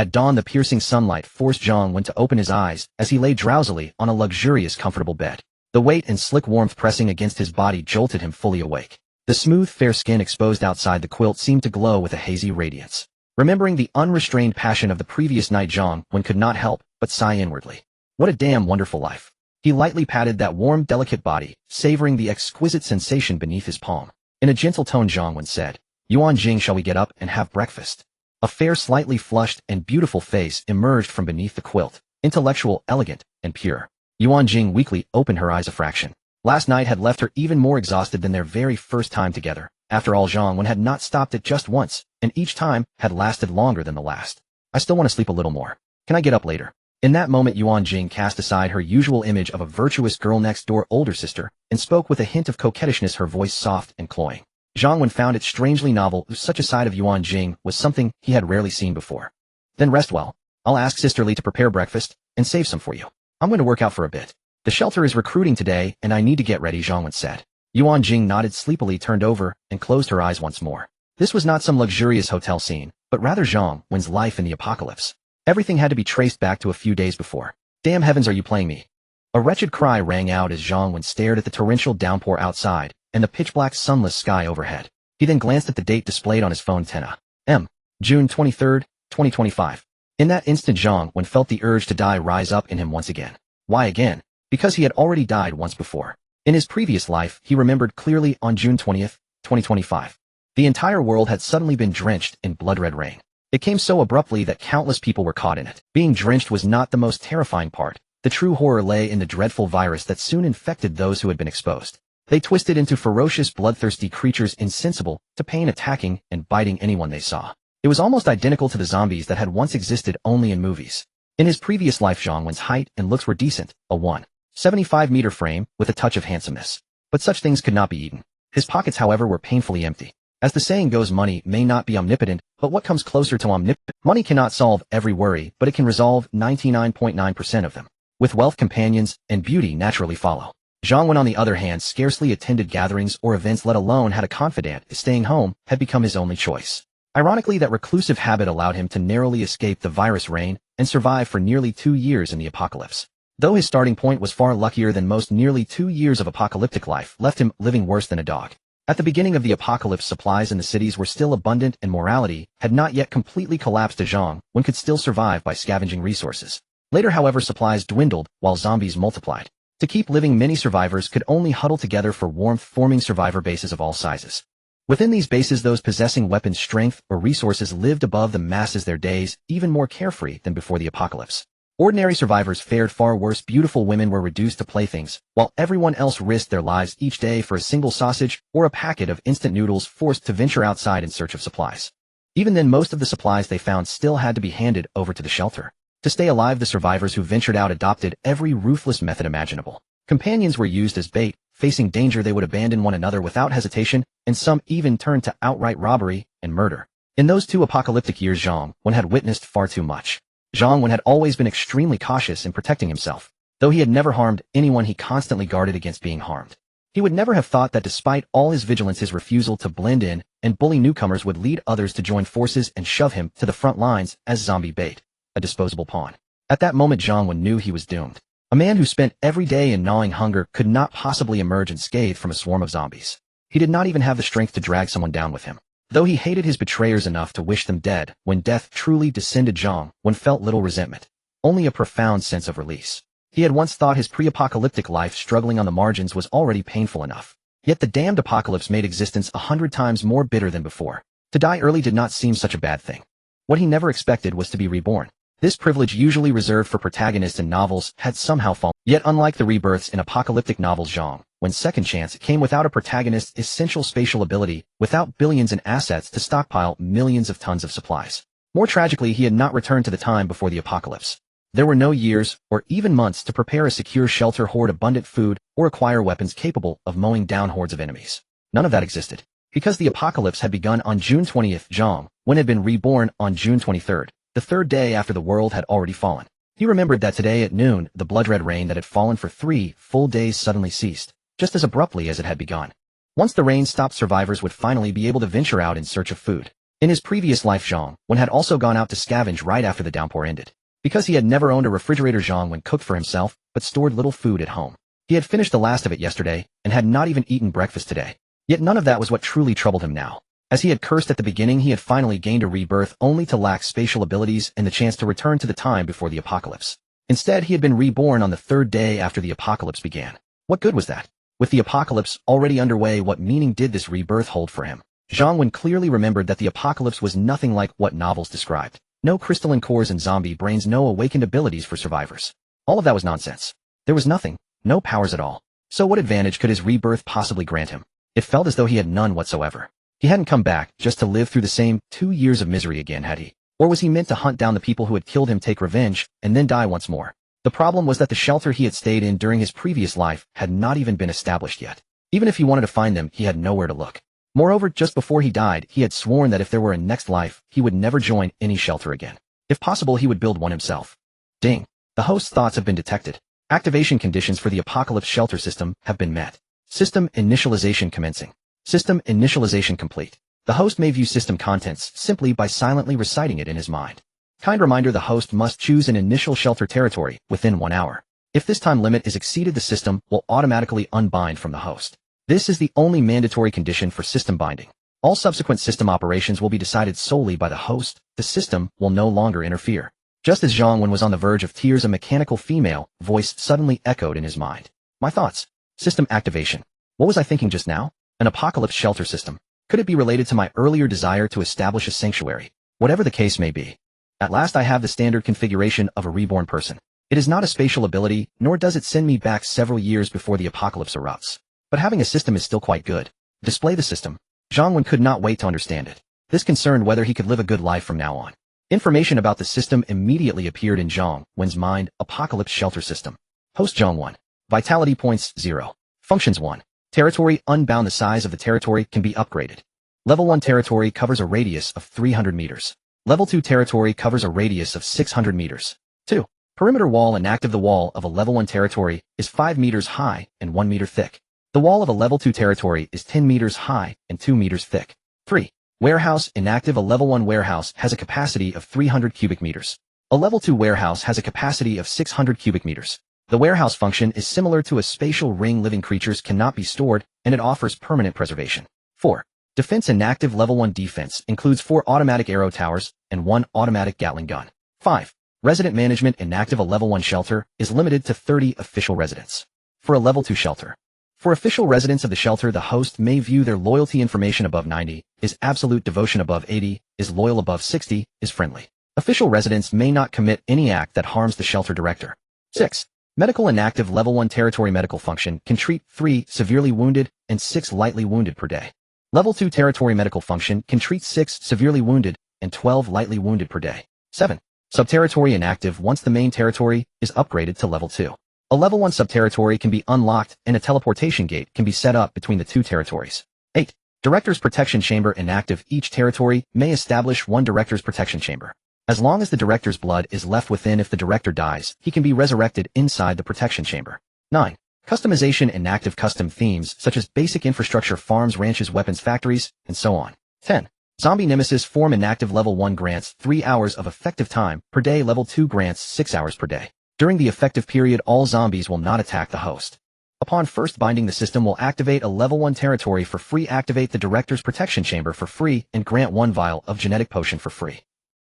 At dawn, the piercing sunlight forced Zhang Wen to open his eyes as he lay drowsily on a luxurious, comfortable bed. The weight and slick warmth pressing against his body jolted him fully awake. The smooth, fair skin exposed outside the quilt seemed to glow with a hazy radiance. Remembering the unrestrained passion of the previous night, Zhang Wen could not help but sigh inwardly. What a damn wonderful life. He lightly patted that warm, delicate body, savoring the exquisite sensation beneath his palm. In a gentle tone, Zhang Wen said, "Ruan Jing, shall we get up and have breakfast?" A fair, slightly flushed, and beautiful face emerged from beneath the quilt, intellectual, elegant, and pure. Ruan Jing weakly opened her eyes a fraction. Last night had left her even more exhausted than their very first time together. After all, Zhang Wen had not stopped it just once, and each time had lasted longer than the last. "I still want to sleep a little more. Can I get up later?" In that moment, Ruan Jing cast aside her usual image of a virtuous girl-next-door older sister, and spoke with a hint of coquettishness, her voice soft and cloying. Zhang Wen found it strangely novel. Such a side of Ruan Jing was something he had rarely seen before. "Then rest well. I'll ask Sister Li to prepare breakfast, and save some for you. I'm going to work out for a bit. The shelter is recruiting today, and I need to get ready," Zhang Wen said. Ruan Jing nodded sleepily, turned over, and closed her eyes once more. This was not some luxurious hotel scene, but rather Zhang Wen's life in the apocalypse. Everything had to be traced back to a few days before. "Damn heavens, are you playing me?" A wretched cry rang out as Zhang Wen stared at the torrential downpour outside and the pitch-black sunless sky overhead. He then glanced at the date displayed on his phone, 10 a.m. June 23, 2025. In that instant, Zhang Wen felt the urge to die rise up in him once again. Why again? Because he had already died once before. In his previous life, he remembered clearly, on June 20, 2025. The entire world had suddenly been drenched in blood-red rain. It came so abruptly that countless people were caught in it. Being drenched was not the most terrifying part. The true horror lay in the dreadful virus that soon infected those who had been exposed. They twisted into ferocious, bloodthirsty creatures insensible to pain, attacking and biting anyone they saw. It was almost identical to the zombies that had once existed only in movies. In his previous life, Zhang Wen's height and looks were decent, a 1.75-meter frame with a touch of handsomeness. But such things could not be eaten. His pockets, however, were painfully empty. As the saying goes, money may not be omnipotent, but what comes closer to omnipotent? Money cannot solve every worry, but it can resolve 99.9% of them. With wealth, companions, and beauty naturally follow. Zhang Wen, on the other hand, scarcely attended gatherings or events, let alone had a confidant. Staying home had become his only choice. Ironically, that reclusive habit allowed him to narrowly escape the virus reign and survive for nearly 2 years in the apocalypse. Though his starting point was far luckier than most, nearly 2 years of apocalyptic life left him living worse than a dog. At the beginning of the apocalypse, supplies in the cities were still abundant and morality had not yet completely collapsed. Zhang Wen could still survive by scavenging resources. Later, however, supplies dwindled while zombies multiplied. To keep living, many survivors could only huddle together for warmth, forming survivor bases of all sizes. Within these bases, those possessing weapon strength or resources lived above the masses, their days even more carefree than before the apocalypse. Ordinary survivors fared far worse. Beautiful women were reduced to playthings, while everyone else risked their lives each day for a single sausage or a packet of instant noodles, forced to venture outside in search of supplies. Even then, most of the supplies they found still had to be handed over to the shelter. To stay alive, the survivors who ventured out adopted every ruthless method imaginable. Companions were used as bait. Facing danger, they would abandon one another without hesitation, and some even turned to outright robbery and murder. In those 2 apocalyptic years, Zhang Wen had witnessed far too much. Zhang Wen had always been extremely cautious in protecting himself. Though he had never harmed anyone, he constantly guarded against being harmed. He would never have thought that despite all his vigilance, his refusal to blend in and bully newcomers would lead others to join forces and shove him to the front lines as zombie bait, a disposable pawn. At that moment, Zhang Wen knew he was doomed. A man who spent every day in gnawing hunger could not possibly emerge unscathed from a swarm of zombies. He did not even have the strength to drag someone down with him. Though he hated his betrayers enough to wish them dead, when death truly descended, Zhang Wen felt little resentment, only a profound sense of release. He had once thought his pre-apocalyptic life struggling on the margins was already painful enough. Yet the damned apocalypse made existence 100 times more bitter than before. To die early did not seem such a bad thing. What he never expected was to be reborn. This privilege, usually reserved for protagonists in novels, had somehow fallen. Yet unlike the rebirths in apocalyptic novels, Zhang Wen's second chance came without a protagonist's essential spatial ability, without billions in assets to stockpile millions of tons of supplies. More tragically, he had not returned to the time before the apocalypse. There were no years, or even months, to prepare a secure shelter, hoard abundant food, or acquire weapons capable of mowing down hordes of enemies. None of that existed. Because the apocalypse had begun on June 20th, Zhang Wen had been reborn on June 23rd. The 3rd day after the world had already fallen. He remembered that today at noon, the blood-red rain that had fallen for 3 full days suddenly ceased, just as abruptly as it had begun. Once the rain stopped, survivors would finally be able to venture out in search of food. In his previous life, Zhang Wen had also gone out to scavenge right after the downpour ended. Because he had never owned a refrigerator, Zhang Wen cooked for himself, but stored little food at home. He had finished the last of it yesterday, and had not even eaten breakfast today. Yet none of that was what truly troubled him now. As he had cursed at the beginning, he had finally gained a rebirth only to lack spatial abilities and the chance to return to the time before the apocalypse. Instead, he had been reborn on the third day after the apocalypse began. What good was that? With the apocalypse already underway, what meaning did this rebirth hold for him? Zhang Wen clearly remembered that the apocalypse was nothing like what novels described. No crystalline cores and zombie brains, no awakened abilities for survivors. All of that was nonsense. There was nothing, no powers at all. So what advantage could his rebirth possibly grant him? It felt as though he had none whatsoever. He hadn't come back just to live through the same 2 years of misery again, had he? Or was he meant to hunt down the people who had killed him, take revenge, and then die once more? The problem was that the shelter he had stayed in during his previous life had not even been established yet. Even if he wanted to find them, he had nowhere to look. Moreover, just before he died, he had sworn that if there were a next life, he would never join any shelter again. If possible, he would build one himself. Ding. The host's thoughts have been detected. Activation conditions for the apocalypse shelter system have been met. System initialization commencing. System initialization complete. The host may view system contents simply by silently reciting it in his mind. Kind reminder: the host must choose an initial shelter territory within 1 hour. If this time limit is exceeded, the system will automatically unbind from the host. This is the only mandatory condition for system binding. All subsequent system operations will be decided solely by the host. The system will no longer interfere. Just as Zhang Wen was on the verge of tears, a mechanical female voice suddenly echoed in his mind. My thoughts. System activation. What was I thinking just now? An apocalypse shelter system. Could it be related to my earlier desire to establish a sanctuary? Whatever the case may be. At last I have the standard configuration of a reborn person. It is not a spatial ability, nor does it send me back several years before the apocalypse erupts. But having a system is still quite good. Display the system. Zhang Wen could not wait to understand it. This concerned whether he could live a good life from now on. Information about the system immediately appeared in Zhang Wen's mind. Apocalypse shelter system. Host Zhang Wen. Vitality points 0. Functions 1. Territory unbound. The size of the territory can be upgraded. Level 1 territory covers a radius of 300 meters. Level 2 territory covers a radius of 600 meters. 2. Perimeter wall inactive. The wall of a level 1 territory is 5 meters high and 1 meter thick. The wall of a level 2 territory is 10 meters high and 2 meters thick. 3. Warehouse inactive. A level 1 warehouse has a capacity of 300 cubic meters. A level 2 warehouse has a capacity of 600 cubic meters. The warehouse function is similar to a spatial ring. Living creatures cannot be stored, and it offers permanent preservation. 4. Defense inactive. Level 1 defense includes 4 automatic arrow towers and 1 automatic Gatling gun. 5. Resident management inactive. A level 1 shelter is limited to 30 official residents. For a level 2 shelter. For official residents of the shelter, the host may view their loyalty information above 90, is absolute devotion above 80, is loyal above 60, is friendly. Official residents may not commit any act that harms the shelter director. 6. Medical inactive. Level 1 territory medical function can treat 3 severely wounded and 6 lightly wounded per day. Level 2 territory medical function can treat 6 severely wounded and 12 lightly wounded per day. 7. Subterritory inactive. Once the main territory is upgraded to level 2. A level 1 subterritory can be unlocked and a teleportation gate can be set up between the 2 territories. 8. Director's Protection Chamber inactive. Each territory may establish 1 Director's Protection Chamber. As long as the Director's blood is left within, if the Director dies, he can be resurrected inside the Protection Chamber. 9. Customization inactive. Custom themes such as basic infrastructure, farms, ranches, weapons factories, and so on. 10. Zombie Nemesis form inactive. Level 1 grants 3 hours of effective time per day. Level 2 grants 6 hours per day. During the effective period, all zombies will not attack the host. Upon first binding, the system will activate a level 1 territory for free, activate the Director's Protection Chamber for free, and grant 1 vial of genetic potion for free.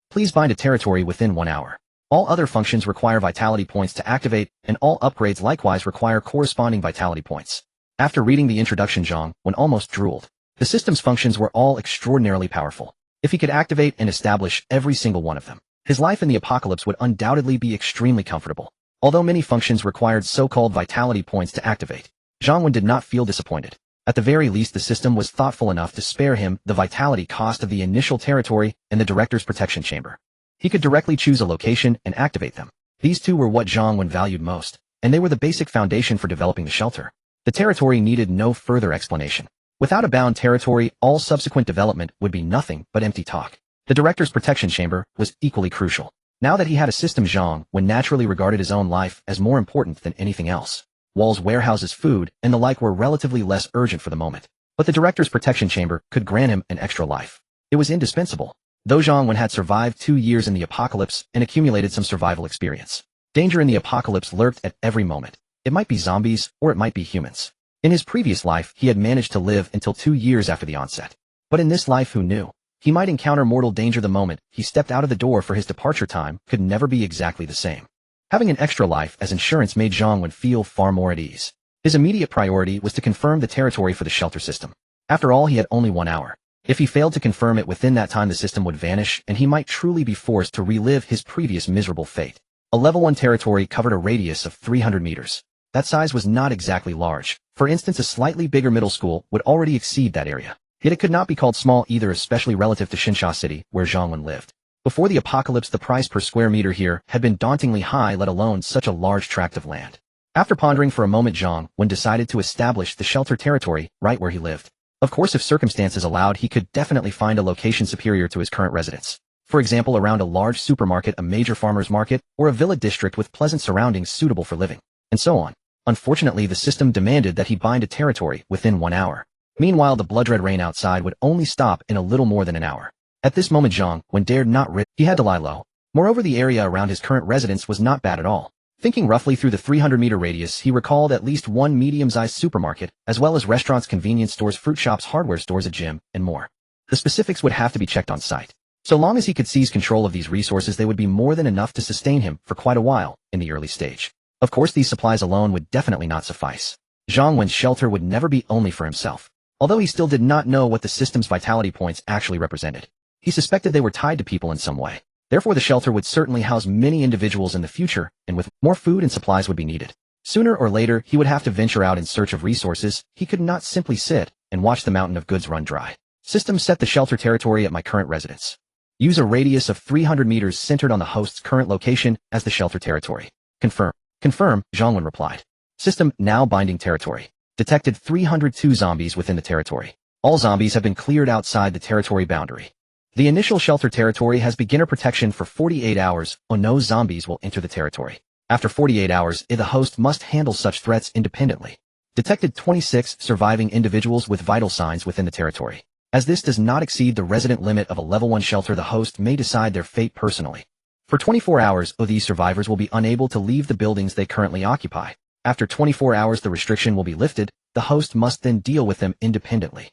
Please bind a territory within 1 hour. All other functions require vitality points to activate, and all upgrades likewise require corresponding vitality points. After reading the introduction, Zhang Wen almost drooled. The system's functions were all extraordinarily powerful. If he could activate and establish every single one of them, his life in the apocalypse would undoubtedly be extremely comfortable. Although many functions required so-called vitality points to activate, Zhang Wen did not feel disappointed. At the very least, the system was thoughtful enough to spare him the vitality cost of the initial territory and the Director's Protection Chamber. He could directly choose a location and activate them. These 2 were what Zhang Wen valued most, and they were the basic foundation for developing the shelter. The territory needed no further explanation. Without a bound territory, all subsequent development would be nothing but empty talk. The Director's Protection Chamber was equally crucial. Now that he had a system, Zhang Wen naturally regarded his own life as more important than anything else. Walls, warehouses, food, and the like were relatively less urgent for the moment. But the Director's Protection Chamber could grant him an extra life. It was indispensable. Though Zhang Wen had survived 2 years in the apocalypse and accumulated some survival experience, danger in the apocalypse lurked at every moment. It might be zombies, or it might be humans. In his previous life, he had managed to live until 2 years after the onset. But in this life, who knew? He might encounter mortal danger the moment he stepped out of the door, for his departure time could never be exactly the same. Having an extra life as insurance made Zhang Wen feel far more at ease. His immediate priority was to confirm the territory for the shelter system. After all, he had only 1 hour. If he failed to confirm it within that time, the system would vanish, and he might truly be forced to relive his previous miserable fate. A level 1 territory covered a radius of 300 meters. That size was not exactly large. For instance, a slightly bigger middle school would already exceed that area. Yet it could not be called small either, especially relative to Xinsha City, where Zhang Wen lived. Before the apocalypse, the price per square meter here had been dauntingly high, let alone such a large tract of land. After pondering for a moment, Zhang Wen decided to establish the shelter territory right where he lived. Of course, if circumstances allowed, he could definitely find a location superior to his current residence. For example, around a large supermarket, a major farmer's market, or a villa district with pleasant surroundings suitable for living, and so on. Unfortunately, the system demanded that he bind a territory within 1 hour. Meanwhile, the blood-red rain outside would only stop in a little more than an hour. At this moment, Zhang Wen dared not risk. He had to lie low. Moreover, the area around his current residence was not bad at all. Thinking roughly through the 300-meter radius, he recalled at least 1 medium-sized supermarket, as well as restaurants, convenience stores, fruit shops, hardware stores, a gym, and more. The specifics would have to be checked on site. So long as he could seize control of these resources, they would be more than enough to sustain him for quite a while in the early stage. Of course, these supplies alone would definitely not suffice. Zhang Wen's shelter would never be only for himself. Although he still did not know what the system's vitality points actually represented. He suspected they were tied to people in some way. Therefore, the shelter would certainly house many individuals in the future, and with more food and supplies would be needed. Sooner or later, he would have to venture out in search of resources. He could not simply sit and watch the mountain of goods run dry. System set the shelter territory at my current residence. Use a radius of 300 meters centered on the host's current location as the shelter territory. Confirm. Confirm, Zhang Wen replied. System now binding territory. Detected 302 zombies within the territory. All zombies have been cleared outside the territory boundary. The initial shelter territory has beginner protection for 48 hours, or no zombies will enter the territory. After 48 hours, the host must handle such threats independently. Detected 26 surviving individuals with vital signs within the territory. As this does not exceed the resident limit of a level 1 shelter, the host may decide their fate personally. For 24 hours, these survivors will be unable to leave the buildings they currently occupy. After 24 hours, the restriction will be lifted. The host must then deal with them independently.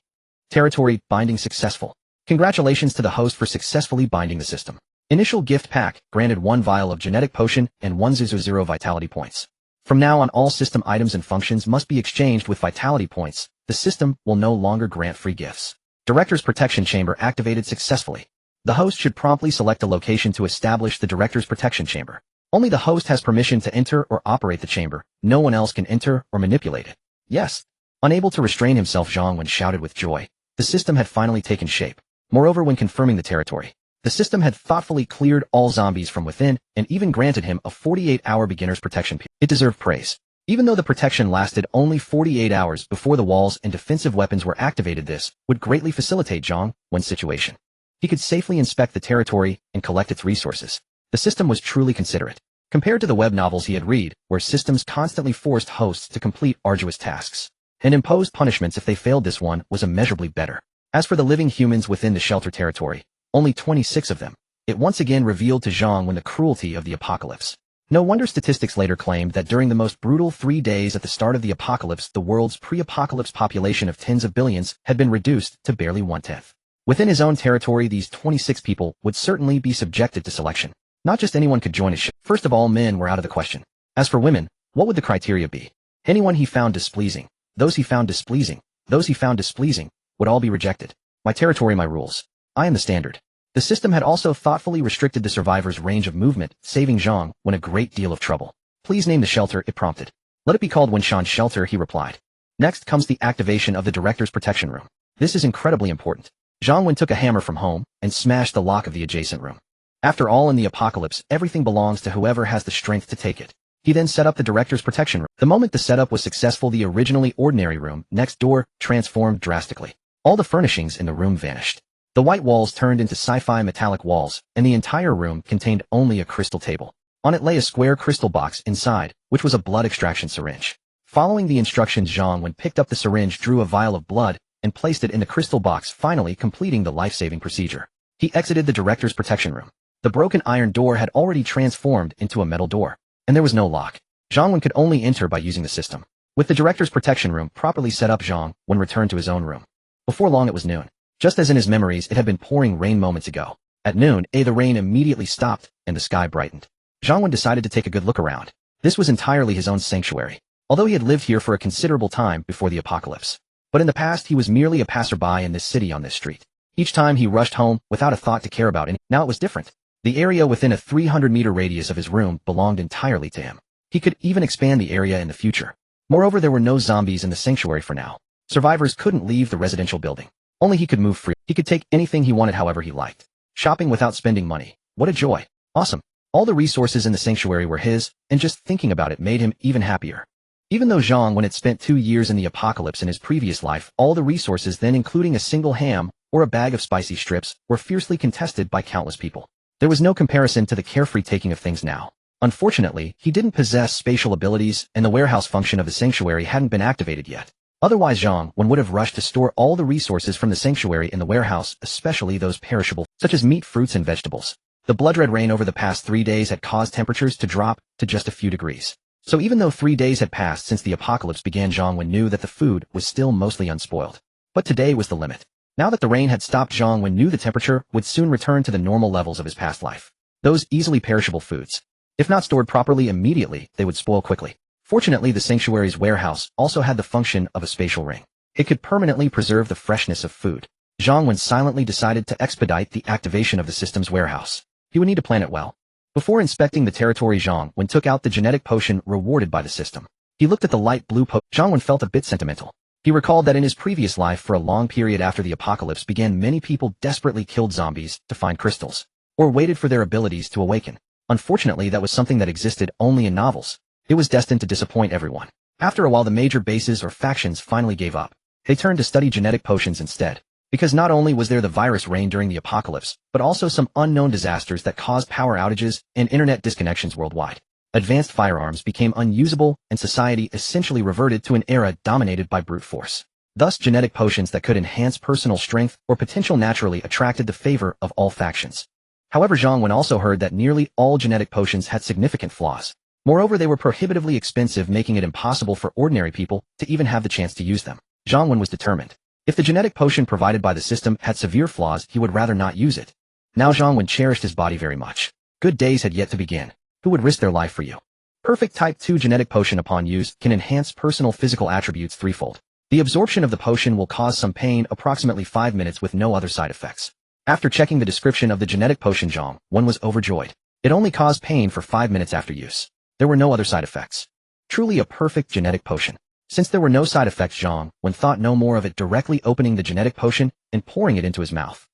Territory binding successful. Congratulations to the host for successfully binding the system. Initial gift pack, granted 1 vial of genetic potion and 100 vitality points. From now on, all system items and functions must be exchanged with vitality points. The system will no longer grant free gifts. Director's Protection Chamber activated successfully. The host should promptly select a location to establish the Director's Protection Chamber. Only the host has permission to enter or operate the chamber. No one else can enter or manipulate it. Yes. Unable to restrain himself, Zhang Wen shouted with joy. The system had finally taken shape. Moreover, when confirming the territory, the system had thoughtfully cleared all zombies from within and even granted him a 48-hour beginner's protection period. It deserved praise. Even though the protection lasted only 48 hours before the walls and defensive weapons were activated, this would greatly facilitate Zhang Wen's situation. He could safely inspect the territory and collect its resources. The system was truly considerate. Compared to the web novels he had read, where systems constantly forced hosts to complete arduous tasks and imposed punishments if they failed, this one was immeasurably better. As for the living humans within the shelter territory, only 26 of them. It once again revealed to Zhang Wen the cruelty of the apocalypse. No wonder statistics later claimed that during the most brutal 3 days at the start of the apocalypse, the world's pre-apocalypse population of tens of billions had been reduced to barely 1/10. Within his own territory, these 26 people would certainly be subjected to selection. Not just anyone could join his ship. First of all, men were out of the question. As for women, what would the criteria be? Anyone he found displeasing, those he found displeasing, those he found displeasing, would all be rejected. My territory, my rules. I am the standard. The system had also thoughtfully restricted the survivors' range of movement, saving Zhang Wen a great deal of trouble. Please name the shelter, it prompted. Let it be called Wenshan Shelter, he replied. Next comes the activation of the Director's Protection Room. This is incredibly important. Zhang Wen took a hammer from home and smashed the lock of the adjacent room. After all, in the apocalypse, everything belongs to whoever has the strength to take it. He then set up the Director's Protection Room. The moment the setup was successful, the originally ordinary room next door transformed drastically. All the furnishings in the room vanished. The white walls turned into sci-fi metallic walls, and the entire room contained only a crystal table. On it lay a square crystal box inside, which was a blood extraction syringe. Following the instructions, Zhang Wen picked up the syringe, drew a vial of blood, and placed it in the crystal box, finally completing the life-saving procedure. He exited the director's protection room. The broken iron door had already transformed into a metal door, and there was no lock. Zhang Wen could only enter by using the system. With the director's protection room properly set up, Zhang Wen returned to his own room. Before long it was noon. Just as in his memories it had been pouring rain moments ago. At noon, the rain immediately stopped, and the sky brightened. Zhang Wen decided to take a good look around. This was entirely his own sanctuary, although he had lived here for a considerable time before the apocalypse. But in the past he was merely a passerby in this city on this street. Each time he rushed home without a thought to care about it. Now it was different. The area within a 300-meter radius of his room belonged entirely to him. He could even expand the area in the future. Moreover, there were no zombies in the sanctuary for now. Survivors couldn't leave the residential building. Only he could move free. He could take anything he wanted however he liked. Shopping without spending money. What a joy. Awesome. All the resources in the sanctuary were his, and just thinking about it made him even happier. Even though Zhang Wen had spent 2 years in the apocalypse in his previous life, all the resources then, including a single ham or a bag of spicy strips, were fiercely contested by countless people. There was no comparison to the carefree taking of things now. Unfortunately, he didn't possess spatial abilities, and the warehouse function of the sanctuary hadn't been activated yet. Otherwise, Zhang Wen would have rushed to store all the resources from the sanctuary in the warehouse, especially those perishable, such as meat, fruits, and vegetables. The blood-red rain over the past 3 days had caused temperatures to drop to just a few degrees. So even though 3 days had passed since the apocalypse began, Zhang Wen knew that the food was still mostly unspoiled. But today was the limit. Now that the rain had stopped, Zhang Wen knew the temperature would soon return to the normal levels of his past life. Those easily perishable foods, if not stored properly immediately, they would spoil quickly. Fortunately, the sanctuary's warehouse also had the function of a spatial ring. It could permanently preserve the freshness of food. Zhang Wen silently decided to expedite the activation of the system's warehouse. He would need to plan it well. Before inspecting the territory, Zhang Wen took out the genetic potion rewarded by the system. He looked at the light blue potion. Zhang Wen felt a bit sentimental. He recalled that in his previous life, for a long period after the apocalypse began, many people desperately killed zombies to find crystals, or waited for their abilities to awaken. Unfortunately, that was something that existed only in novels. It was destined to disappoint everyone. After a while, the major bases or factions finally gave up. They turned to study genetic potions instead, because not only was there the virus rain during the apocalypse, but also some unknown disasters that caused power outages and internet disconnections worldwide. Advanced firearms became unusable, and society essentially reverted to an era dominated by brute force. Thus, genetic potions that could enhance personal strength or potential naturally attracted the favor of all factions. However, Zhang Wen also heard that nearly all genetic potions had significant flaws. Moreover, they were prohibitively expensive, making it impossible for ordinary people to even have the chance to use them. Zhang Wen was determined. If the genetic potion provided by the system had severe flaws, he would rather not use it. Now Zhang Wen cherished his body very much. Good days had yet to begin. Who would risk their life for you? Perfect Type 2 genetic potion upon use can enhance personal physical attributes threefold. The absorption of the potion will cause some pain, approximately 5 minutes, with no other side effects. After checking the description of the genetic potion, Zhang Wen was overjoyed. It only caused pain for 5 minutes after use. There were no other side effects. Truly a perfect genetic potion. Since there were no side effects, Zhang Wen thought no more of it, directly opening the genetic potion and pouring it into his mouth.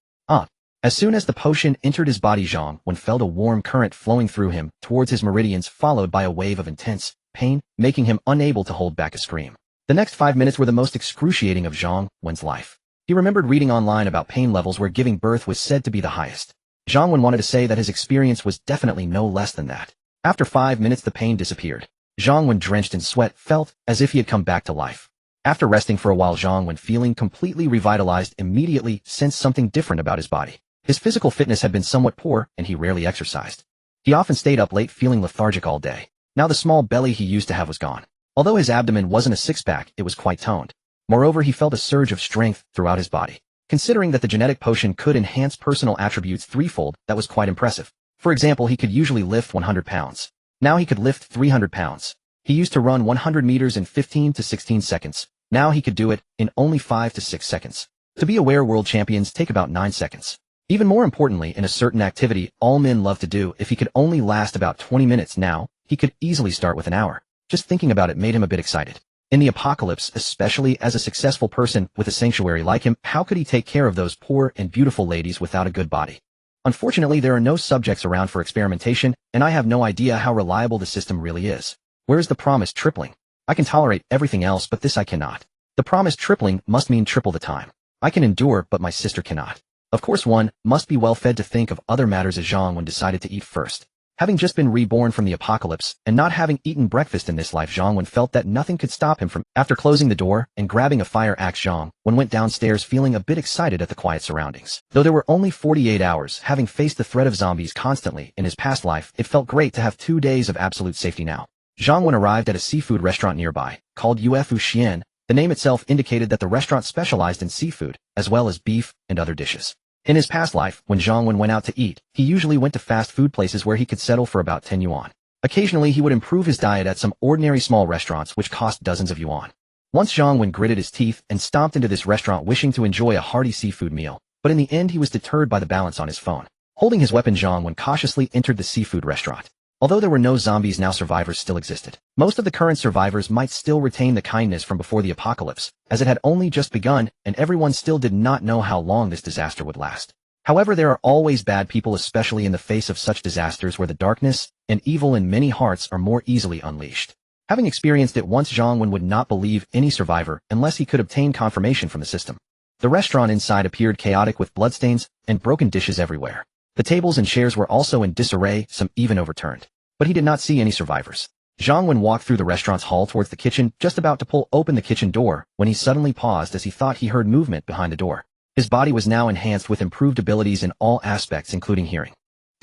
As soon as the potion entered his body, Zhang Wen felt a warm current flowing through him towards his meridians, followed by a wave of intense pain, making him unable to hold back a scream. The next 5 minutes were the most excruciating of Zhang Wen's life. He remembered reading online about pain levels where giving birth was said to be the highest. Zhang Wen wanted to say that his experience was definitely no less than that. After 5 minutes, the pain disappeared. Zhang Wen, drenched in sweat, felt as if he had come back to life. After resting for a while, Zhang Wen, feeling completely revitalized, immediately sensed something different about his body. His physical fitness had been somewhat poor, and he rarely exercised. He often stayed up late, feeling lethargic all day. Now the small belly he used to have was gone. Although his abdomen wasn't a six-pack, it was quite toned. Moreover, he felt a surge of strength throughout his body. Considering that the genetic potion could enhance personal attributes threefold, that was quite impressive. For example, he could usually lift 100 pounds. Now he could lift 300 pounds. He used to run 100 meters in 15 to 16 seconds. Now he could do it in only 5 to 6 seconds. To be aware, world champions take about 9 seconds. Even more importantly, in a certain activity all men love to do, if he could only last about 20 minutes now, he could easily start with an hour. Just thinking about it made him a bit excited. In the apocalypse, especially as a successful person with a sanctuary like him, how could he take care of those poor and beautiful ladies without a good body? Unfortunately, there are no subjects around for experimentation, and I have no idea how reliable the system really is. Where is the promised tripling? I can tolerate everything else, but this I cannot. The promised tripling must mean triple the time. I can endure, but my sister cannot. Of course, one must be well fed to think of other matters, as Zhang Wen decided to eat first. Having just been reborn from the apocalypse, and not having eaten breakfast in this life, Zhang Wen felt that nothing could stop him from. After closing the door and grabbing a fire axe, Zhang Wen went downstairs feeling a bit excited at the quiet surroundings. Though there were only 48 hours, having faced the threat of zombies constantly in his past life, it felt great to have 2 days of absolute safety now. Zhang Wen arrived at a seafood restaurant nearby, called Ufu Xian. The name itself indicated that the restaurant specialized in seafood, as well as beef and other dishes. In his past life, when Zhang Wen went out to eat, he usually went to fast food places where he could settle for about 10 yuan. Occasionally he would improve his diet at some ordinary small restaurants which cost dozens of yuan. Once Zhang Wen gritted his teeth and stomped into this restaurant wishing to enjoy a hearty seafood meal, but in the end he was deterred by the balance on his phone. Holding his weapon, Zhang Wen cautiously entered the seafood restaurant. Although there were no zombies now, survivors still existed. Most of the current survivors might still retain the kindness from before the apocalypse, as it had only just begun, and everyone still did not know how long this disaster would last. However, there are always bad people, especially in the face of such disasters where the darkness and evil in many hearts are more easily unleashed. Having experienced it once, Zhang Wen would not believe any survivor unless he could obtain confirmation from the system. The restaurant inside appeared chaotic with bloodstains and broken dishes everywhere. The tables and chairs were also in disarray, some even overturned. But he did not see any survivors. Zhang Wen walked through the restaurant's hall towards the kitchen, just about to pull open the kitchen door, when he suddenly paused as he thought he heard movement behind the door. His body was now enhanced with improved abilities in all aspects, including hearing.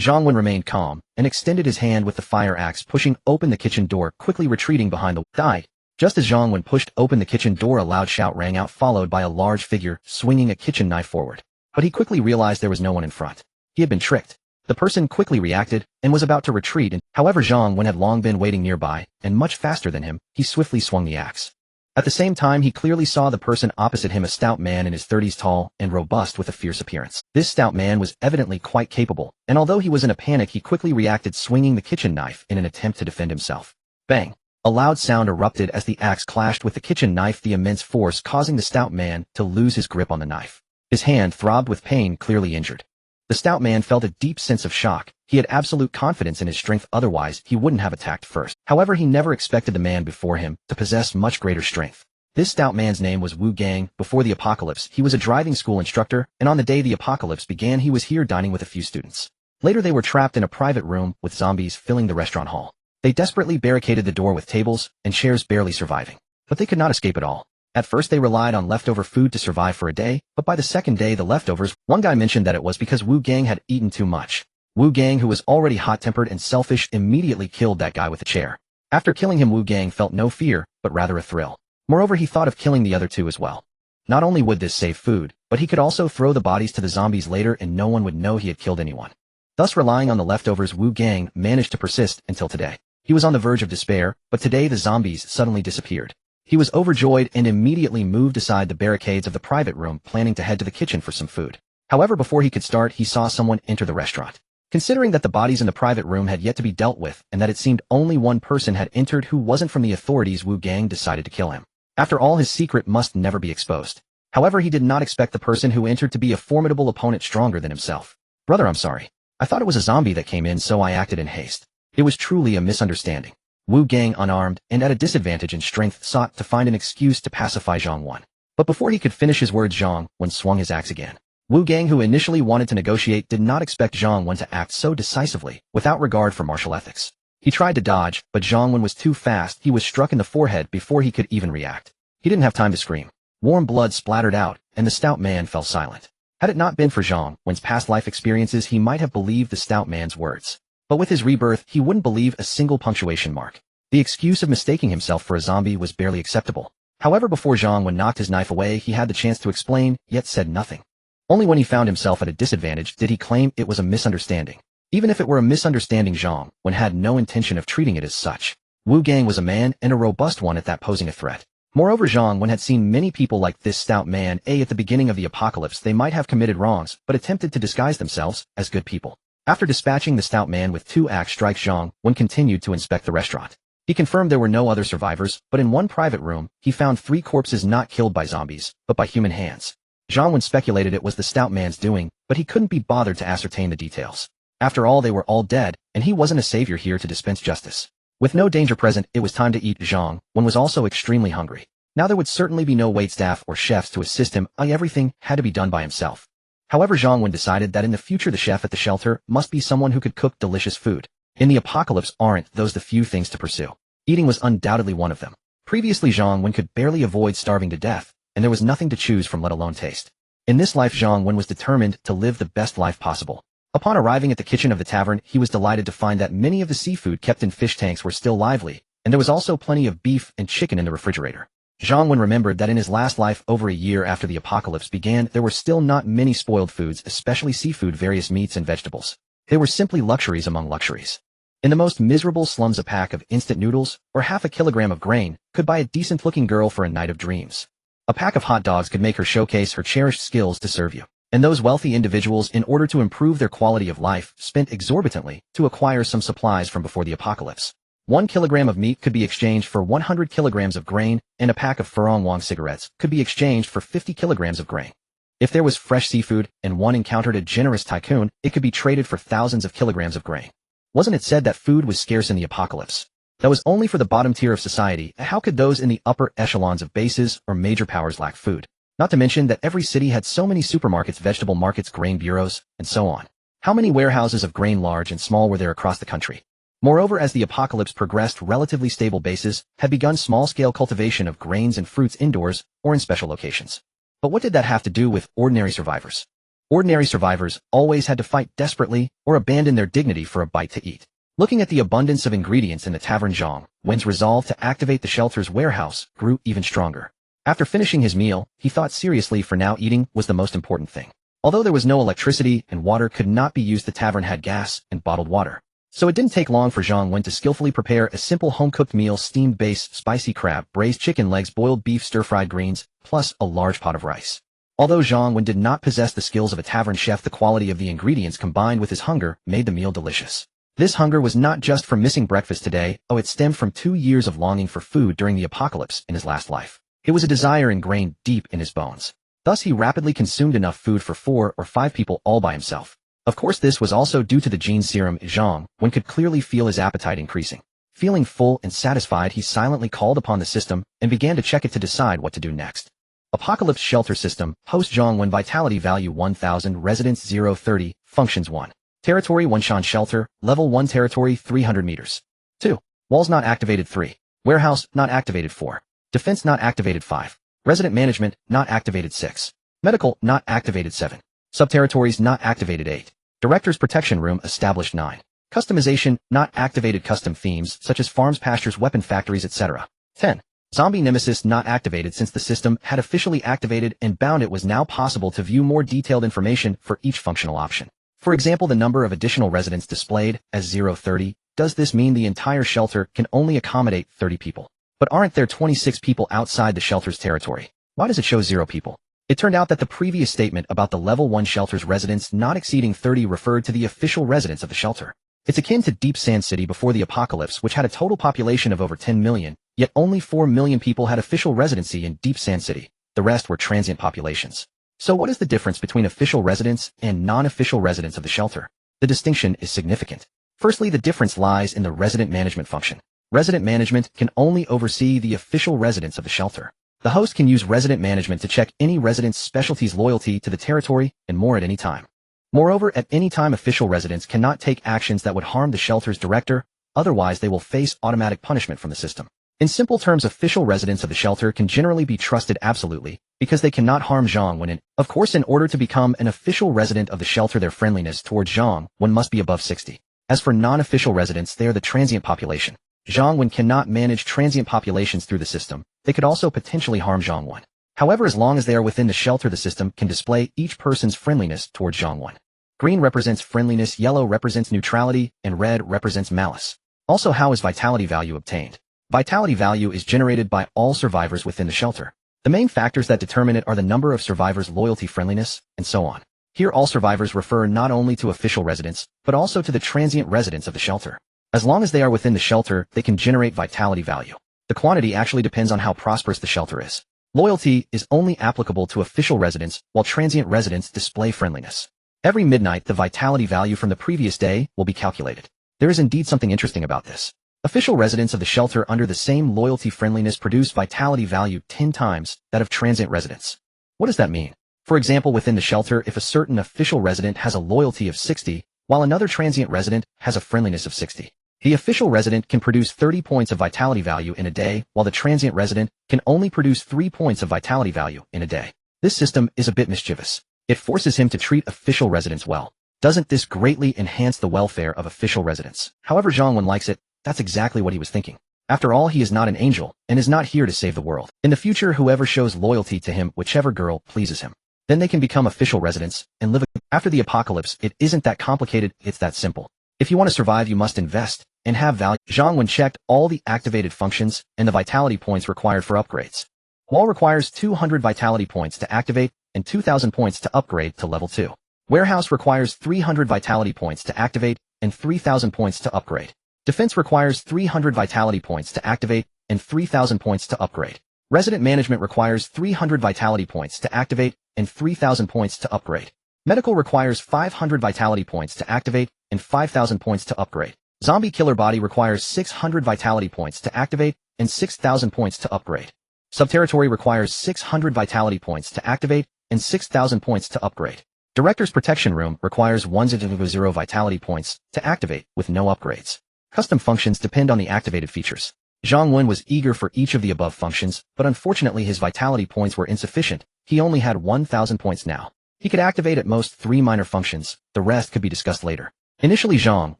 Zhang Wen remained calm and extended his hand with the fire axe, pushing open the kitchen door, quickly retreating behind the die. Just as Zhang Wen pushed open the kitchen door, a loud shout rang out, followed by a large figure swinging a kitchen knife forward. But he quickly realized there was no one in front. He had been tricked. The person quickly reacted and was about to retreat, and however Zhang Wen had long been waiting nearby, and much faster than him, he swiftly swung the axe. At the same time, he clearly saw the person opposite him, a stout man in his 30s, tall and robust with a fierce appearance. This stout man was evidently quite capable, and although he was in a panic, he quickly reacted, swinging the kitchen knife in an attempt to defend himself. Bang! A loud sound erupted as the axe clashed with the kitchen knife, the immense force causing the stout man to lose his grip on the knife. His hand throbbed with pain, clearly injured. The stout man felt a deep sense of shock. He had absolute confidence in his strength, otherwise he wouldn't have attacked first. However, he never expected the man before him to possess much greater strength. This stout man's name was Wu Gang. Before the apocalypse, he was a driving school instructor, and on the day the apocalypse began, he was here dining with a few students. Later they were trapped in a private room with zombies filling the restaurant hall. They desperately barricaded the door with tables and chairs, barely surviving. But they could not escape at all. At first they relied on leftover food to survive for a day, but by the second day the leftovers, one guy mentioned that it was because Wu Gang had eaten too much. Wu Gang, who was already hot-tempered and selfish, immediately killed that guy with a chair. After killing him, Wu Gang felt no fear, but rather a thrill. Moreover, he thought of killing the other two as well. Not only would this save food, but he could also throw the bodies to the zombies later and no one would know he had killed anyone. Thus, relying on the leftovers, Wu Gang managed to persist until today. He was on the verge of despair, but today the zombies suddenly disappeared. He was overjoyed and immediately moved aside the barricades of the private room, planning to head to the kitchen for some food. However, before he could start, he saw someone enter the restaurant. Considering that the bodies in the private room had yet to be dealt with, and that it seemed only one person had entered who wasn't from the authorities, Wu Gang decided to kill him. After all, his secret must never be exposed. However, he did not expect the person who entered to be a formidable opponent stronger than himself. "Brother, I'm sorry. I thought it was a zombie that came in, so I acted in haste. It was truly a misunderstanding." Wu Gang, unarmed and at a disadvantage in strength, sought to find an excuse to pacify Zhang Wen. But before he could finish his words, Zhang Wen swung his axe again. Wu Gang, who initially wanted to negotiate, did not expect Zhang Wen to act so decisively, without regard for martial ethics. He tried to dodge, but Zhang Wen was too fast. He was struck in the forehead before he could even react. He didn't have time to scream. Warm blood splattered out, and the stout man fell silent. Had it not been for Zhang Wen's past life experiences, he might have believed the stout man's words. But with his rebirth, he wouldn't believe a single punctuation mark. The excuse of mistaking himself for a zombie was barely acceptable. However, before Zhang Wen knocked his knife away, he had the chance to explain, yet said nothing. Only when he found himself at a disadvantage did he claim it was a misunderstanding. Even if it were a misunderstanding, Zhang Wen had no intention of treating it as such. Wu Gang was a man, and a robust one at that, posing a threat. Moreover, Zhang Wen had seen many people like this stout man. At the beginning of the apocalypse, they might have committed wrongs, but attempted to disguise themselves as good people. After dispatching the stout man with 2 axe strikes, Zhang Wen continued to inspect the restaurant. He confirmed there were no other survivors, but in one private room, he found 3 corpses not killed by zombies, but by human hands. Zhang Wen speculated it was the stout man's doing, but he couldn't be bothered to ascertain the details. After all, they were all dead, and he wasn't a savior here to dispense justice. With no danger present, it was time to eat. Zhang Wen was also extremely hungry. Now there would certainly be no waitstaff or chefs to assist him. Everything had to be done by himself. However, Zhang Wen decided that in the future the chef at the shelter must be someone who could cook delicious food. In the apocalypse, aren't those the few things to pursue? Eating was undoubtedly one of them. Previously, Zhang Wen could barely avoid starving to death, and there was nothing to choose from, let alone taste. In this life, Zhang Wen was determined to live the best life possible. Upon arriving at the kitchen of the tavern, he was delighted to find that many of the seafood kept in fish tanks were still lively, and there was also plenty of beef and chicken in the refrigerator. Zhang Wen remembered that in his last life, over a year after the apocalypse began, there were still not many spoiled foods, especially seafood, various meats and vegetables. They were simply luxuries among luxuries. In the most miserable slums, a pack of instant noodles or half a kilogram of grain could buy a decent-looking girl for a night of dreams. A pack of hot dogs could make her showcase her cherished skills to serve you. And those wealthy individuals, in order to improve their quality of life, spent exorbitantly to acquire some supplies from before the apocalypse. 1 kilogram of meat could be exchanged for 100 kilograms of grain, and a pack of Furong Wang cigarettes could be exchanged for 50 kilograms of grain. If there was fresh seafood and one encountered a generous tycoon, it could be traded for thousands of kilograms of grain. Wasn't it said that food was scarce in the apocalypse? That was only for the bottom tier of society. How could those in the upper echelons of bases or major powers lack food? Not to mention that every city had so many supermarkets, vegetable markets, grain bureaus, and so on. How many warehouses of grain, large and small, were there across the country? Moreover, as the apocalypse progressed, relatively stable bases had begun small-scale cultivation of grains and fruits indoors or in special locations. But what did that have to do with ordinary survivors? Ordinary survivors always had to fight desperately or abandon their dignity for a bite to eat. Looking at the abundance of ingredients in the tavern, Zhang Wen's resolve to activate the shelter's warehouse grew even stronger. After finishing his meal, he thought seriously, for now eating was the most important thing. Although there was no electricity and water could not be used, the tavern had gas and bottled water. So it didn't take long for Zhang Wen to skillfully prepare a simple home-cooked meal: steamed base, spicy crab, braised chicken legs, boiled beef, stir-fried greens, plus a large pot of rice. Although Zhang Wen did not possess the skills of a tavern chef, the quality of the ingredients combined with his hunger made the meal delicious. This hunger was not just from missing breakfast today, it stemmed from 2 years of longing for food during the apocalypse in his last life. It was a desire ingrained deep in his bones. Thus he rapidly consumed enough food for 4 or 5 people all by himself. Of course, this was also due to the gene serum. Zhang Wen could clearly feel his appetite increasing. Feeling full and satisfied, he silently called upon the system and began to check it to decide what to do next. Apocalypse Shelter System, host Zhang Wen, vitality value 1000, residence 030, functions 1. Territory 1, Shan Shelter, level 1, territory 300 meters. 2. Walls not activated 3. Warehouse not activated 4. Defense not activated 5. Resident management not activated 6. Medical not activated 7. Subterritories not activated 8. Director's protection room established 9. Customization not activated, custom themes such as farms, pastures, weapon factories, etc. 10. Zombie Nemesis not activated. Since the system had officially activated and bound, it was now possible to view more detailed information for each functional option. For example, the number of additional residents displayed as 030. Does this mean the entire shelter can only accommodate 30 people? But aren't there 26 people outside the shelter's territory? Why does it show 0 people? It turned out that the previous statement about the level 1 shelter's residents not exceeding 30 referred to the official residents of the shelter. It's akin to Deep Sand City before the apocalypse, which had a total population of over 10 million, yet only 4 million people had official residency in Deep Sand City. The rest were transient populations. So what is the difference between official residents and non-official residents of the shelter? The distinction is significant. Firstly, the difference lies in the resident management function. Resident management can only oversee the official residents of the shelter. The host can use resident management to check any resident's specialties, loyalty to the territory, and more at any time. Moreover, at any time, official residents cannot take actions that would harm the shelter's director, otherwise they will face automatic punishment from the system. In simple terms, official residents of the shelter can generally be trusted absolutely, because they cannot harm Zhang Wen. Of course, in order to become an official resident of the shelter, their friendliness towards Zhang Wen must be above 60. As for non-official residents, they are the transient population. Zhang Wen cannot manage transient populations through the system. They could also potentially harm Zhang Wen. However, as long as they are within the shelter, the system can display each person's friendliness towards Zhang Wen. Green represents friendliness, yellow represents neutrality, and red represents malice. Also, how is vitality value obtained? Vitality value is generated by all survivors within the shelter. The main factors that determine it are the number of survivors, loyalty, friendliness, and so on. Here, all survivors refer not only to official residents, but also to the transient residents of the shelter. As long as they are within the shelter, they can generate vitality value. The quantity actually depends on how prosperous the shelter is. Loyalty is only applicable to official residents, while transient residents display friendliness. Every midnight, the vitality value from the previous day will be calculated. There is indeed something interesting about this. Official residents of the shelter under the same loyalty friendliness produce vitality value 10 times that of transient residents. What does that mean? For example, within the shelter, if a certain official resident has a loyalty of 60, while another transient resident has a friendliness of 60. The official resident can produce 30 points of vitality value in a day, while the transient resident can only produce 3 points of vitality value in a day. This system is a bit mischievous. It forces him to treat official residents well. Doesn't this greatly enhance the welfare of official residents? However Zhang Wen likes it, that's exactly what he was thinking. After all, he is not an angel, and is not here to save the world. In the future, whoever shows loyalty to him, whichever girl pleases him, then they can become official residents, and live after the apocalypse. It isn't that complicated, it's that simple. If you want to survive, you must invest, and have value. Zhang Wen checked all the activated functions, and the vitality points required for upgrades. Wall requires 200 vitality points to activate, and 2,000 points to upgrade to level 2. Warehouse requires 300 vitality points to activate, and 3,000 points to upgrade. Defense requires 300 vitality points to activate, and 3,000 points to upgrade. Resident management requires 300 vitality points to activate, and 3,000 points to upgrade. Medical requires 500 vitality points to activate, and 5,000 points to upgrade. Zombie killer body requires 600 vitality points to activate, and 6,000 points to upgrade. Subterritory requires 600 vitality points to activate, and 6,000 points to upgrade. Director's Protection Room requires 1,000 vitality points to activate, with no upgrades. Custom functions depend on the activated features. Zhang Wen was eager for each of the above functions, but unfortunately his vitality points were insufficient. He only had 1,000 points now. He could activate at most 3 minor functions, the rest could be discussed later. Initially Zhang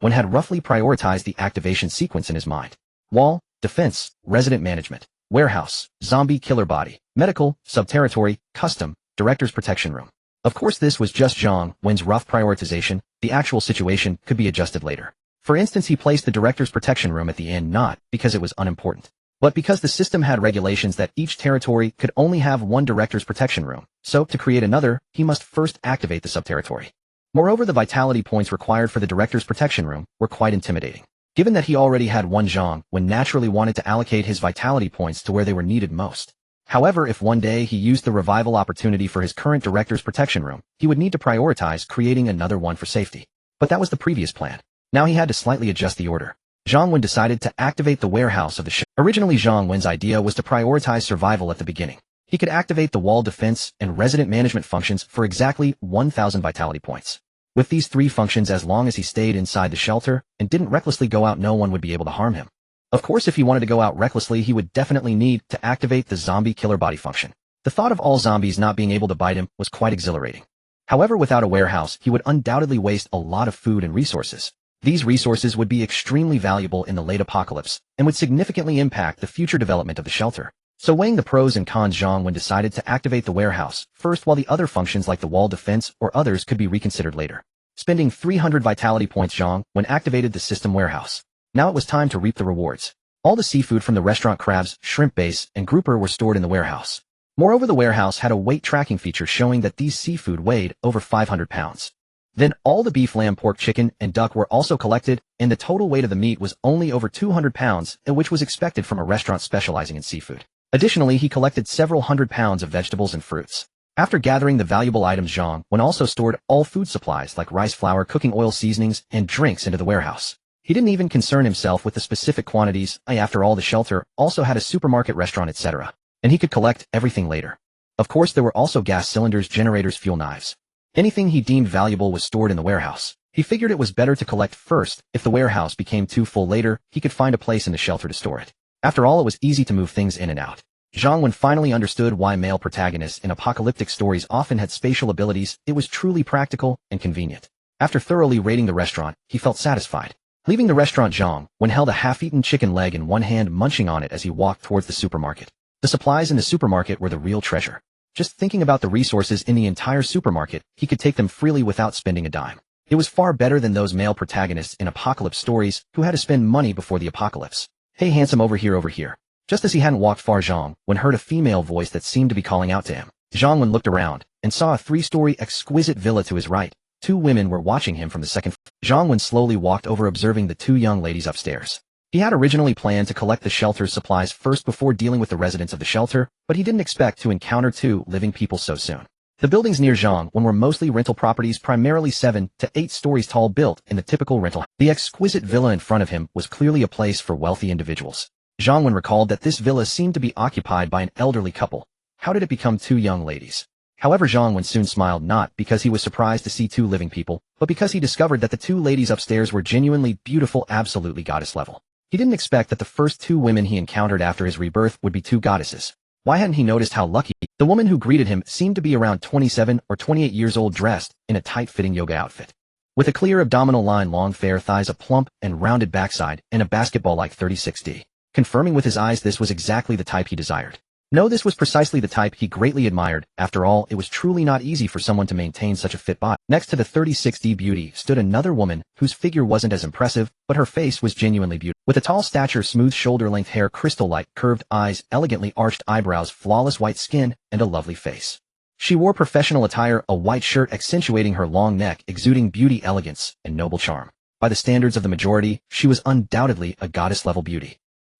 Wen had roughly prioritized the activation sequence in his mind. Wall, defense, resident management, warehouse, zombie killer body, medical, subterritory, custom, director's protection room. Of course this was just Zhang Wen's rough prioritization, the actual situation could be adjusted later. For instance, he placed the director's protection room at the end not because it was unimportant, but because the system had regulations that each territory could only have one director's protection room, so to create another, he must first activate the subterritory. Moreover, the vitality points required for the director's protection room were quite intimidating. Given that he already had one, Zhang Wen naturally wanted to allocate his vitality points to where they were needed most. However, if one day he used the revival opportunity for his current director's protection room, he would need to prioritize creating another one for safety. But that was the previous plan. Now he had to slightly adjust the order. Zhang Wen decided to activate the warehouse of the ship. Originally Zhang Wen's idea was to prioritize survival at the beginning. He could activate the wall defense and resident management functions for exactly 1,000 vitality points. With these 3 functions, as long as he stayed inside the shelter and didn't recklessly go out, no one would be able to harm him. Of course, if he wanted to go out recklessly, he would definitely need to activate the zombie killer body function. The thought of all zombies not being able to bite him was quite exhilarating. However, without a warehouse, he would undoubtedly waste a lot of food and resources. These resources would be extremely valuable in the late apocalypse, and would significantly impact the future development of the shelter. So weighing the pros and cons, Zhang Wen decided to activate the warehouse first, while the other functions like the wall defense or others could be reconsidered later. Spending 300 vitality points, Zhang Wen activated the system warehouse. Now it was time to reap the rewards. All the seafood from the restaurant, crabs, shrimp base, and grouper were stored in the warehouse. Moreover, the warehouse had a weight tracking feature showing that these seafood weighed over 500 pounds. Then all the beef, lamb, pork, chicken, and duck were also collected, and the total weight of the meat was only over 200 pounds, which was expected from a restaurant specializing in seafood. Additionally, he collected several hundred pounds of vegetables and fruits. After gathering the valuable items, Zhang Wen also stored all food supplies like rice flour, cooking oil, seasonings, and drinks into the warehouse. He didn't even concern himself with the specific quantities. After all, the shelter also had a supermarket, restaurant, etc., and he could collect everything later. Of course, there were also gas cylinders, generators, fuel, knives. Anything he deemed valuable was stored in the warehouse. He figured it was better to collect first. If the warehouse became too full later, he could find a place in the shelter to store it. After all, it was easy to move things in and out. Zhang Wen finally understood why male protagonists in apocalyptic stories often had spatial abilities. It was truly practical and convenient. After thoroughly raiding the restaurant, he felt satisfied. Leaving the restaurant, Zhang Wen held a half-eaten chicken leg in one hand, munching on it as he walked towards the supermarket. The supplies in the supermarket were the real treasure. Just thinking about the resources in the entire supermarket, he could take them freely without spending a dime. It was far better than those male protagonists in apocalypse stories who had to spend money before the apocalypse. Hey handsome, over here, over here. Just as he hadn't walked far, Zhang Wen heard a female voice that seemed to be calling out to him. Zhang Wen looked around and saw a 3-story exquisite villa to his right. 2 women were watching him from the second floor. Zhang Wen slowly walked over, observing the 2 young ladies upstairs. He had originally planned to collect the shelter's supplies first before dealing with the residents of the shelter, but he didn't expect to encounter 2 living people so soon. The buildings near Zhang Wen were mostly rental properties, primarily 7 to 8 stories tall, built in the typical rental. The exquisite villa in front of him was clearly a place for wealthy individuals. Zhang Wen recalled that this villa seemed to be occupied by an elderly couple. How did it become 2 young ladies? However, Zhang Wen soon smiled, not because he was surprised to see two living people, but because he discovered that the two ladies upstairs were genuinely beautiful, absolutely goddess level. He didn't expect that the first two women he encountered after his rebirth would be two goddesses. Why hadn't he noticed how lucky? The woman who greeted him seemed to be around 27 or 28 years old, dressed in a tight-fitting yoga outfit. With a clear abdominal line, long fair thighs, a plump and rounded backside, and a basketball-like 36D. Confirming with his eyes this was exactly the type he desired. No, this was precisely the type he greatly admired. After all, it was truly not easy for someone to maintain such a fit body. Next to the 36D beauty stood another woman whose figure wasn't as impressive, but her face was genuinely beautiful. With a tall stature, smooth shoulder-length hair, crystal-like curved eyes, elegantly arched eyebrows, flawless white skin, and a lovely face. She wore professional attire, a white shirt accentuating her long neck, exuding beauty, elegance, and noble charm. By the standards of the majority, she was undoubtedly a goddess-level beauty.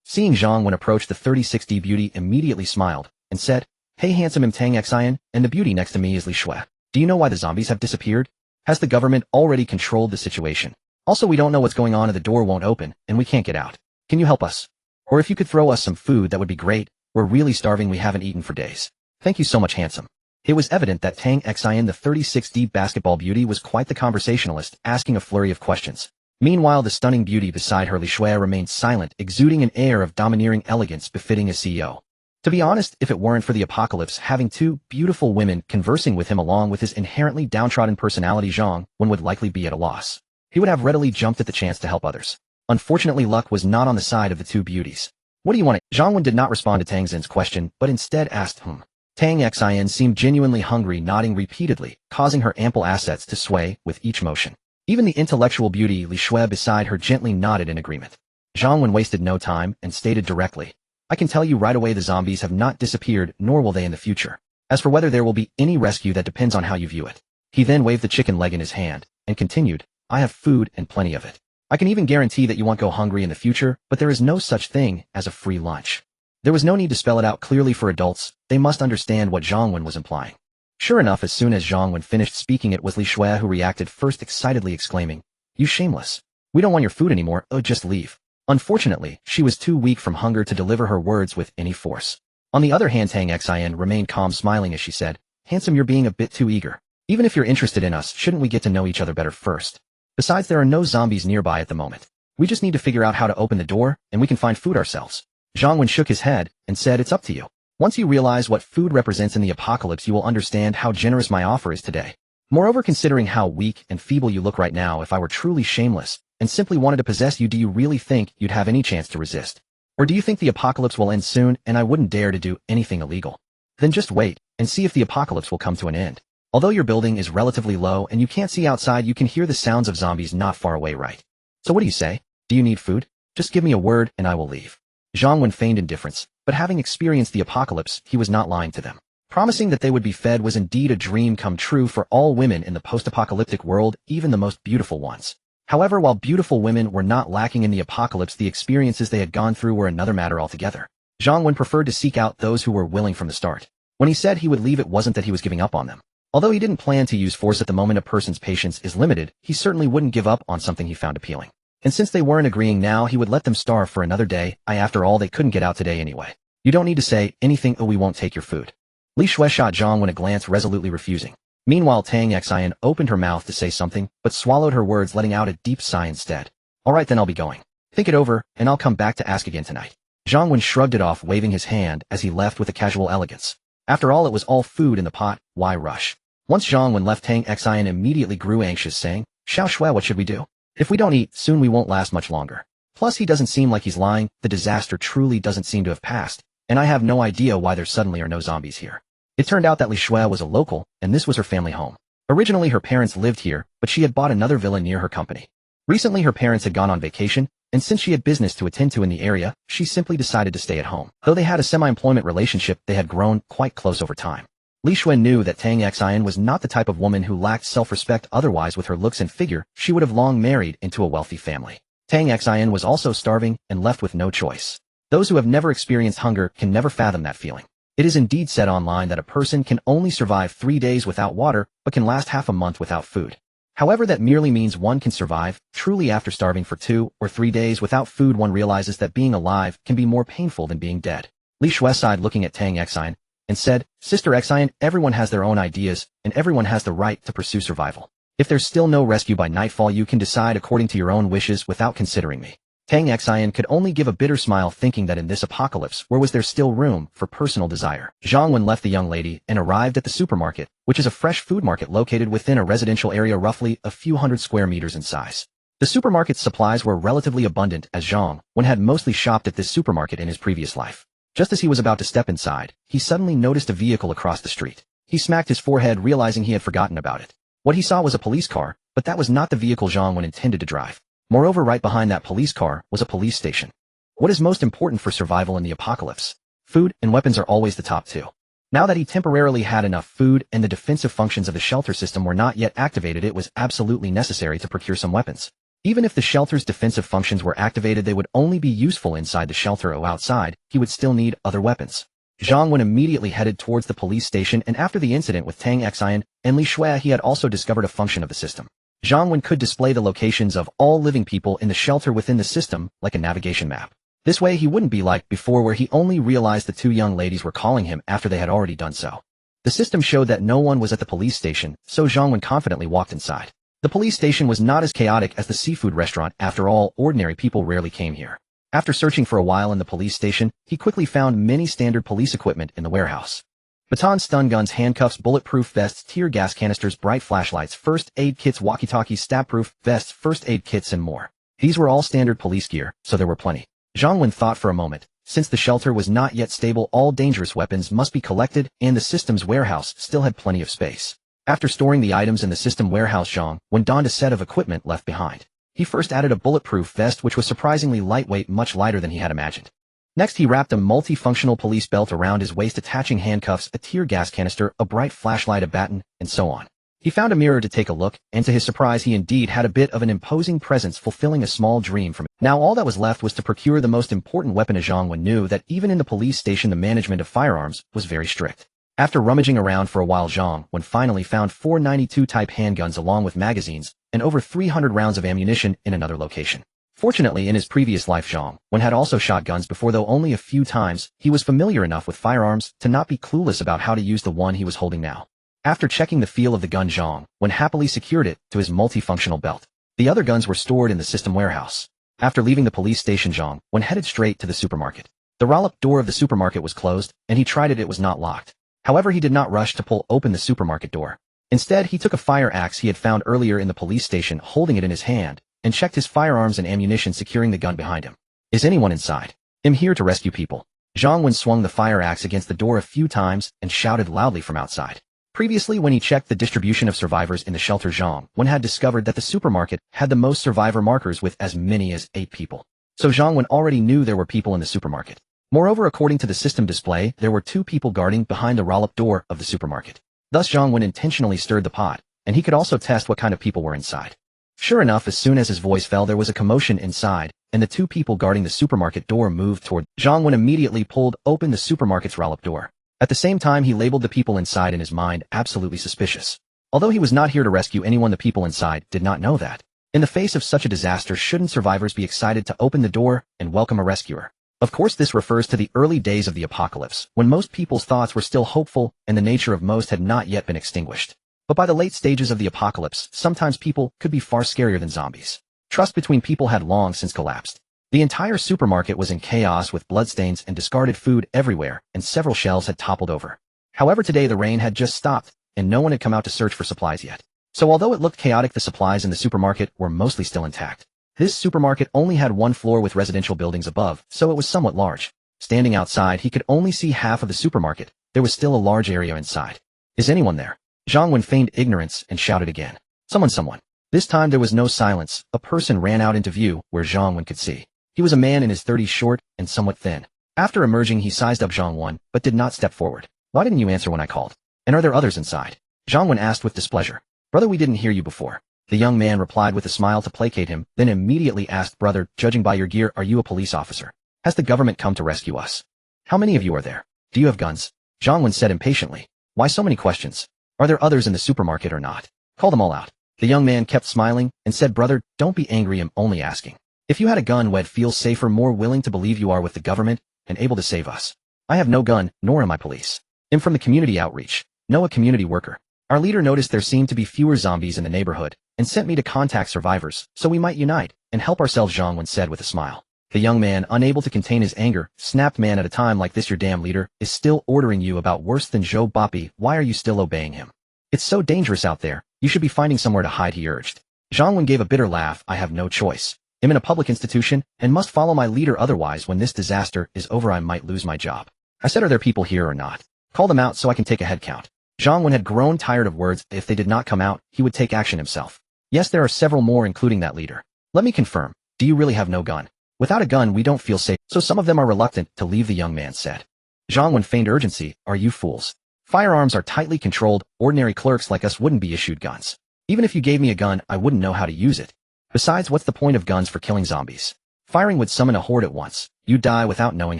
Seeing Zhang Wen approach, the 36D beauty immediately smiled and said, "Hey handsome, I'm Tang Xian, and the beauty next to me is Li Shui. Do you know why the zombies have disappeared? Has the government already controlled the situation? Also, we don't know what's going on and the door won't open, and we can't get out. Can you help us? Or if you could throw us some food, that would be great. We're really starving, we haven't eaten for days. Thank you so much, handsome." It was evident that Tang Xian, the 36D basketball beauty, was quite the conversationalist, asking a flurry of questions. Meanwhile, the stunning beauty beside her, Li Shui, remained silent, exuding an air of domineering elegance befitting a CEO. To be honest, if it weren't for the apocalypse, having two beautiful women conversing with him along with his inherently downtrodden personality, Zhang Wen would likely be at a loss. He would have readily jumped at the chance to help others. Unfortunately, luck was not on the side of the two beauties. "What do you want?" Zhang Wen did not respond to Tang Xian's question, but instead asked whom. Tang Xian seemed genuinely hungry, nodding repeatedly, causing her ample assets to sway with each motion. Even the intellectual beauty Li Shui beside her gently nodded in agreement. Zhang Wen wasted no time and stated directly, "I can tell you right away, the zombies have not disappeared, nor will they in the future. As for whether there will be any rescue, that depends on how you view it." He then waved the chicken leg in his hand and continued, "I have food and plenty of it. I can even guarantee that you won't go hungry in the future, but there is no such thing as a free lunch." There was no need to spell it out clearly for adults. They must understand what Zhang Wen was implying. Sure enough, as soon as Zhang Wen finished speaking, it was Li Shui who reacted first, excitedly exclaiming, "You shameless. We don't want your food anymore, oh just leave." Unfortunately, she was too weak from hunger to deliver her words with any force. On the other hand, Tang Xian remained calm, smiling as she said, "Handsome, you're being a bit too eager. Even if you're interested in us, shouldn't we get to know each other better first? Besides, there are no zombies nearby at the moment. We just need to figure out how to open the door, and we can find food ourselves." Zhang Wen shook his head and said, "It's up to you. Once you realize what food represents in the apocalypse, you will understand how generous my offer is today. Moreover, considering how weak and feeble you look right now, if I were truly shameless and simply wanted to possess you, do you really think you'd have any chance to resist? Or do you think the apocalypse will end soon and I wouldn't dare to do anything illegal? Then just wait and see if the apocalypse will come to an end. Although your building is relatively low and you can't see outside, you can hear the sounds of zombies not far away, right? So what do you say? Do you need food? Just give me a word and I will leave." Zhang Wen feigned indifference, but having experienced the apocalypse, he was not lying to them. Promising that they would be fed was indeed a dream come true for all women in the post-apocalyptic world, even the most beautiful ones. However, while beautiful women were not lacking in the apocalypse, the experiences they had gone through were another matter altogether. Zhang Wen preferred to seek out those who were willing from the start. When he said he would leave, it wasn't that he was giving up on them. Although he didn't plan to use force at the moment, a person's patience is limited, he certainly wouldn't give up on something he found appealing. And since they weren't agreeing now, he would let them starve for another day. After all, they couldn't get out today anyway. "You don't need to say anything, oh we won't take your food." Li Shui shot Zhang Wen a glance, resolutely refusing. Meanwhile, Tang Xian opened her mouth to say something, but swallowed her words, letting out a deep sigh instead. "All right, then I'll be going. Think it over, and I'll come back to ask again tonight." Zhang Wen shrugged it off, waving his hand as he left with a casual elegance. After all, it was all food in the pot, why rush? Once Zhang Wen left, Tang Xian immediately grew anxious, saying, "Xiao Shui, what should we do? If we don't eat, soon we won't last much longer. Plus, he doesn't seem like he's lying, the disaster truly doesn't seem to have passed, and I have no idea why there suddenly are no zombies here." It turned out that Li Shui was a local, and this was her family home. Originally, her parents lived here, but she had bought another villa near her company. Recently, her parents had gone on vacation, and since she had business to attend to in the area, she simply decided to stay at home. Though they had a semi-employment relationship, they had grown quite close over time. Li Shui knew that Tang Xian was not the type of woman who lacked self-respect, otherwise with her looks and figure, she would have long married into a wealthy family. Tang Xian was also starving and left with no choice. Those who have never experienced hunger can never fathom that feeling. It is indeed said online that a person can only survive 3 days without water, but can last half a month without food. However, that merely means one can survive. Truly, after starving for 2 or 3 days without food, one realizes that being alive can be more painful than being dead. Li Shui sighed, looking at Tang Xian, and said, Sister Xian, everyone has their own ideas, and everyone has the right to pursue survival. If there's still no rescue by nightfall, you can decide according to your own wishes without considering me. Tang Xian could only give a bitter smile, thinking that in this apocalypse, where was there still room for personal desire? Zhang Wen left the young lady and arrived at the supermarket, which is a fresh food market located within a residential area roughly a few hundred square meters in size. The supermarket's supplies were relatively abundant, as Zhang Wen had mostly shopped at this supermarket in his previous life. Just as he was about to step inside, he suddenly noticed a vehicle across the street. He smacked his forehead, realizing he had forgotten about it. What he saw was a police car, but that was not the vehicle Zhang Wen intended to drive. Moreover, right behind that police car was a police station. What is most important for survival in the apocalypse? Food and weapons are always the top two. Now that he temporarily had enough food and the defensive functions of the shelter system were not yet activated, it was absolutely necessary to procure some weapons. Even if the shelter's defensive functions were activated, they would only be useful inside the shelter, or outside, he would still need other weapons. Zhang Wen immediately headed towards the police station, and after the incident with Tang Xian and Li Shui, he had also discovered a function of the system. Zhang Wen could display the locations of all living people in the shelter within the system, like a navigation map. This way he wouldn't be like before, where he only realized the two young ladies were calling him after they had already done so. The system showed that no one was at the police station, so Zhang Wen confidently walked inside. The police station was not as chaotic as the seafood restaurant. After all, ordinary people rarely came here. After searching for a while in the police station, he quickly found many standard police equipment in the warehouse. Batons, stun guns, handcuffs, bulletproof vests, tear gas canisters, bright flashlights, first aid kits, walkie-talkies, stab-proof vests, first aid kits, and more. These were all standard police gear, so there were plenty. Zhang Wen thought for a moment. Since the shelter was not yet stable, all dangerous weapons must be collected, and the system's warehouse still had plenty of space. After storing the items in the system warehouse, Zhang Wen donned a set of equipment left behind. He first added a bulletproof vest, which was surprisingly lightweight, much lighter than he had imagined. Next, he wrapped a multifunctional police belt around his waist, attaching handcuffs, a tear gas canister, a bright flashlight, a baton, and so on. He found a mirror to take a look, and to his surprise, he indeed had a bit of an imposing presence, fulfilling a small dream from it. Now all that was left was to procure the most important weapon, as Zhang Wen knew that even in the police station the management of firearms was very strict. After rummaging around for a while, Zhang Wen finally found 492 type handguns along with magazines, and over 300 rounds of ammunition in another location. Fortunately, in his previous life, Zhang Wen had also shot guns before, though only a few times. He was familiar enough with firearms to not be clueless about how to use the one he was holding now. After checking the feel of the gun, Zhang Wen happily secured it to his multifunctional belt. The other guns were stored in the system warehouse. After leaving the police station, Zhang Wen headed straight to the supermarket. The roll-up door of the supermarket was closed, and he tried it. It was not locked. However, he did not rush to pull open the supermarket door. Instead, he took a fire axe he had found earlier in the police station, holding it in his hand, and checked his firearms and ammunition, securing the gun behind him. Is anyone inside? I'm here to rescue people. Zhang Wen swung the fire axe against the door a few times and shouted loudly from outside. Previously, when he checked the distribution of survivors in the shelter, Zhang Wen had discovered that the supermarket had the most survivor markers, with as many as 8 people. So Zhang Wen already knew there were people in the supermarket. Moreover, according to the system display, there were 2 people guarding behind the roll-up door of the supermarket. Thus, Zhang Wen intentionally stirred the pot, and he could also test what kind of people were inside. Sure enough, as soon as his voice fell, there was a commotion inside, and the 2 people guarding the supermarket door moved toward. Zhang Wen immediately pulled open the supermarket's roll-up door. At the same time, he labeled the people inside in his mind absolutely suspicious. Although he was not here to rescue anyone, the people inside did not know that. In the face of such a disaster, shouldn't survivors be excited to open the door and welcome a rescuer? Of course, this refers to the early days of the apocalypse, when most people's thoughts were still hopeful and the nature of most had not yet been extinguished. But by the late stages of the apocalypse, sometimes people could be far scarier than zombies. Trust between people had long since collapsed. The entire supermarket was in chaos, with bloodstains and discarded food everywhere, and several shelves had toppled over. However, today the rain had just stopped, and no one had come out to search for supplies yet. So although it looked chaotic, the supplies in the supermarket were mostly still intact. This supermarket only had 1 floor with residential buildings above, so it was somewhat large. Standing outside, he could only see half of the supermarket. There was still a large area inside. Is anyone there? Zhang Wen feigned ignorance and shouted again. Someone. This time there was no silence. A person ran out into view, where Zhang Wen could see. He was a man in his 30s, short and somewhat thin. After emerging, he sized up Zhang Wen, but did not step forward. Why didn't you answer when I called? And are there others inside? Zhang Wen asked with displeasure. Brother, we didn't hear you before. The young man replied with a smile to placate him, then immediately asked, Brother, judging by your gear, are you a police officer? Has the government come to rescue us? How many of you are there? Do you have guns? Zhang Wen said impatiently. Why so many questions? Are there others in the supermarket or not? Call them all out. The young man kept smiling and said, Brother, don't be angry, I'm only asking. If you had a gun, we'd feel safer, more willing to believe you are with the government and able to save us. I have no gun, nor am I police. I'm from the community outreach. No, a community worker. Our leader noticed there seemed to be fewer zombies in the neighborhood and sent me to contact survivors so we might unite and help ourselves, Zhang Wen said with a smile. The young man, unable to contain his anger, snapped, man, at a time like this your damn leader is still ordering you about worse than Zhou Boppy. Why are you still obeying him? It's so dangerous out there. You should be finding somewhere to hide, he urged. Zhang Wen gave a bitter laugh. I have no choice. I'm in a public institution and must follow my leader, otherwise when this disaster is over I might lose my job. I said, are there people here or not? Call them out so I can take a head count. Zhang Wen had grown tired of words. If they did not come out, he would take action himself. Yes, there are several more, including that leader. Let me confirm. Do you really have no gun? Without a gun we don't feel safe, so some of them are reluctant to leave, the young man said. Zhang Wen feigned urgency. Are you fools? Firearms are tightly controlled. Ordinary clerks like us wouldn't be issued guns. Even if you gave me a gun, I wouldn't know how to use it. Besides, what's the point of guns for killing zombies? Firing would summon a horde at once. You'd die without knowing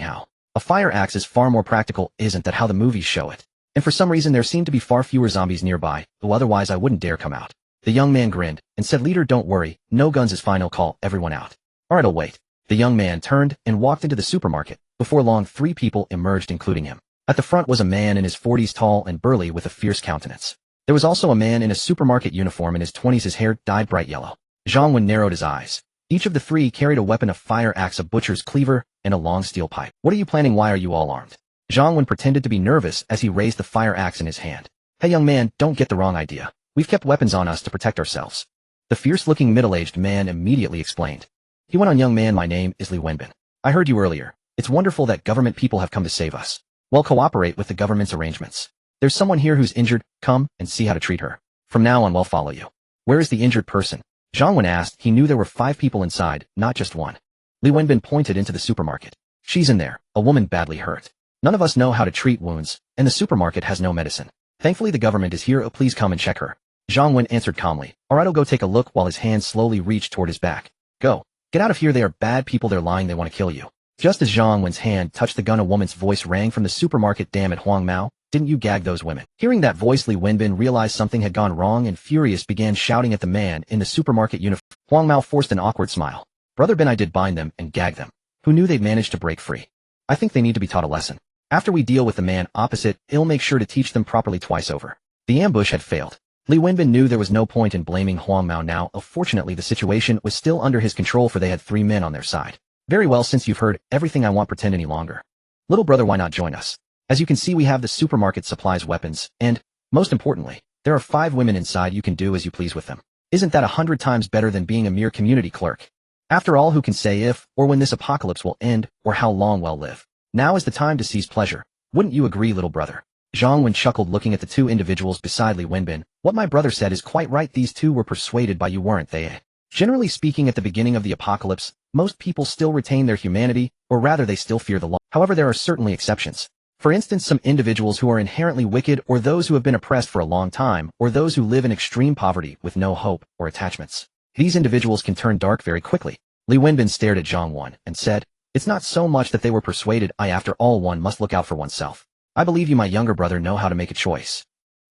how. A fire axe is far more practical, isn't that how the movies show it? And for some reason there seem to be far fewer zombies nearby, though otherwise I wouldn't dare come out. The young man grinned and said, leader, don't worry, no guns is fine, I'll call everyone out. Alright, I'll wait. The young man turned and walked into the supermarket. Before long 3 people emerged, including him. At the front was a man in his 40s, tall and burly with a fierce countenance. There was also a man in a supermarket uniform in his 20s, his hair dyed bright yellow. Zhang Wen narrowed his eyes. Each of the 3 carried a weapon, a fire axe, a butcher's cleaver, and a long steel pipe. What are you planning? Why are you all armed? Zhang Wen pretended to be nervous as he raised the fire axe in his hand. Hey young man, don't get the wrong idea. We've kept weapons on us to protect ourselves. The fierce-looking middle-aged man immediately explained. He went on, young man, my name is Li Wenbin. I heard you earlier. It's wonderful that government people have come to save us. Well, cooperate with the government's arrangements. There's someone here who's injured. Come and see how to treat her. From now on we'll follow you. Where is the injured person? Zhang Wen asked. He knew there were 5 people inside, not just one. Li Wenbin pointed into the supermarket. She's in there, a woman badly hurt. None of us know how to treat wounds, and the supermarket has no medicine. Thankfully the government is here. Oh, please come and check her. Zhang Wen answered calmly. Alright, I'll go take a look, while his hand slowly reached toward his back. Go. Get out of here, they are bad people, they're lying, they want to kill you. Just as Zhang Wen's hand touched the gun, a woman's voice rang from the supermarket. Damn it, Huang Mao, didn't you gag those women? Hearing that voice, Li Wenbin realized something had gone wrong and furious began shouting at the man in the supermarket uniform. Huang Mao forced an awkward smile. Brother Ben, I did bind them and gag them. Who knew they'd manage to break free? I think they need to be taught a lesson. After we deal with the man opposite, I'll make sure to teach them properly twice over. The ambush had failed. Li Wenbin knew there was no point in blaming Huang Mao now. Fortunately the situation was still under his control, for they had 3 men on their side. Very well, since you've heard everything, I won't pretend any longer. Little brother, why not join us? As you can see, we have the supermarket supplies weapons, and, most importantly, there are 5 women inside. You can do as you please with them. Isn't that 100 times better than being a mere community clerk? After all, who can say if or when this apocalypse will end, or how long we'll live? Now is the time to seize pleasure. Wouldn't you agree, little brother? Zhang Wen chuckled, looking at the 2 individuals beside Li Wenbin. What my brother said is quite right. These 2 were persuaded by you, weren't they? Generally speaking, at the beginning of the apocalypse, most people still retain their humanity, or rather they still fear the law. However, there are certainly exceptions. For instance, some individuals who are inherently wicked, or those who have been oppressed for a long time, or those who live in extreme poverty with no hope or attachments. These individuals can turn dark very quickly. Li Wenbin stared at Zhang Wen and said, it's not so much that they were persuaded. After all, one must look out for oneself. I believe you, my younger brother, know how to make a choice.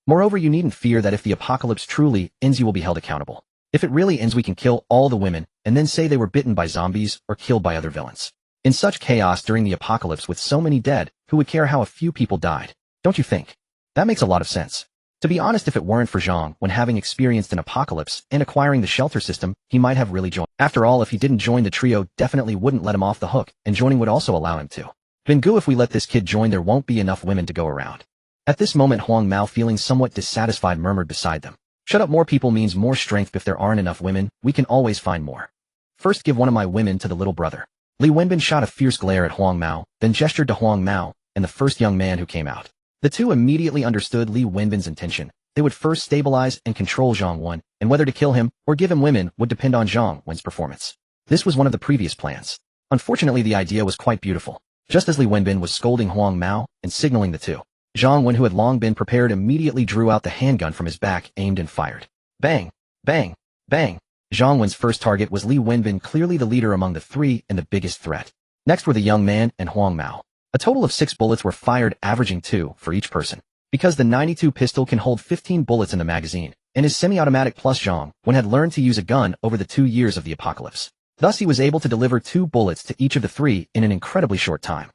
Moreover, you needn't fear that if the apocalypse truly ends, you will be held accountable. If it really ends, we can kill all the women, and then say they were bitten by zombies or killed by other villains. In such chaos during the apocalypse with so many dead, who would care how a few people died? Don't you think? That makes a lot of sense. To be honest, if it weren't for Zhang Wen having experienced an apocalypse and acquiring the shelter system, he might have really joined. After all, if he didn't join, the trio definitely wouldn't let him off the hook, and joining would also allow him to. Bingu, if we let this kid join, there won't be enough women to go around. At this moment, Huang Mao, feeling somewhat dissatisfied, murmured beside them. Shut up, more people means more strength. If there aren't enough women, we can always find more. First, give one of my women to the little brother. Li Wenbin shot a fierce glare at Huang Mao, then gestured to Huang Mao and the first young man who came out. The 2 immediately understood Li Wenbin's intention. They would first stabilize and control Zhang Wen, and whether to kill him or give him women would depend on Zhang Wen's performance. This was one of the previous plans. Unfortunately, the idea was quite beautiful. Just as Li Wenbin was scolding Huang Mao and signaling the 2, Zhang Wen, who had long been prepared, immediately drew out the handgun from his back, aimed and fired. Bang! Bang! Bang! Zhang Wen's first target was Li Wenbin, clearly the leader among the 3 and the biggest threat. Next were the young man and Huang Mao. A total of 6 bullets were fired, averaging 2 for each person. Because the 92 pistol can hold 15 bullets in the magazine, and is semi-automatic, plus Zhang Wen had learned to use a gun over the 2 years of the apocalypse. Thus he was able to deliver 2 bullets to each of the 3 in an incredibly short time.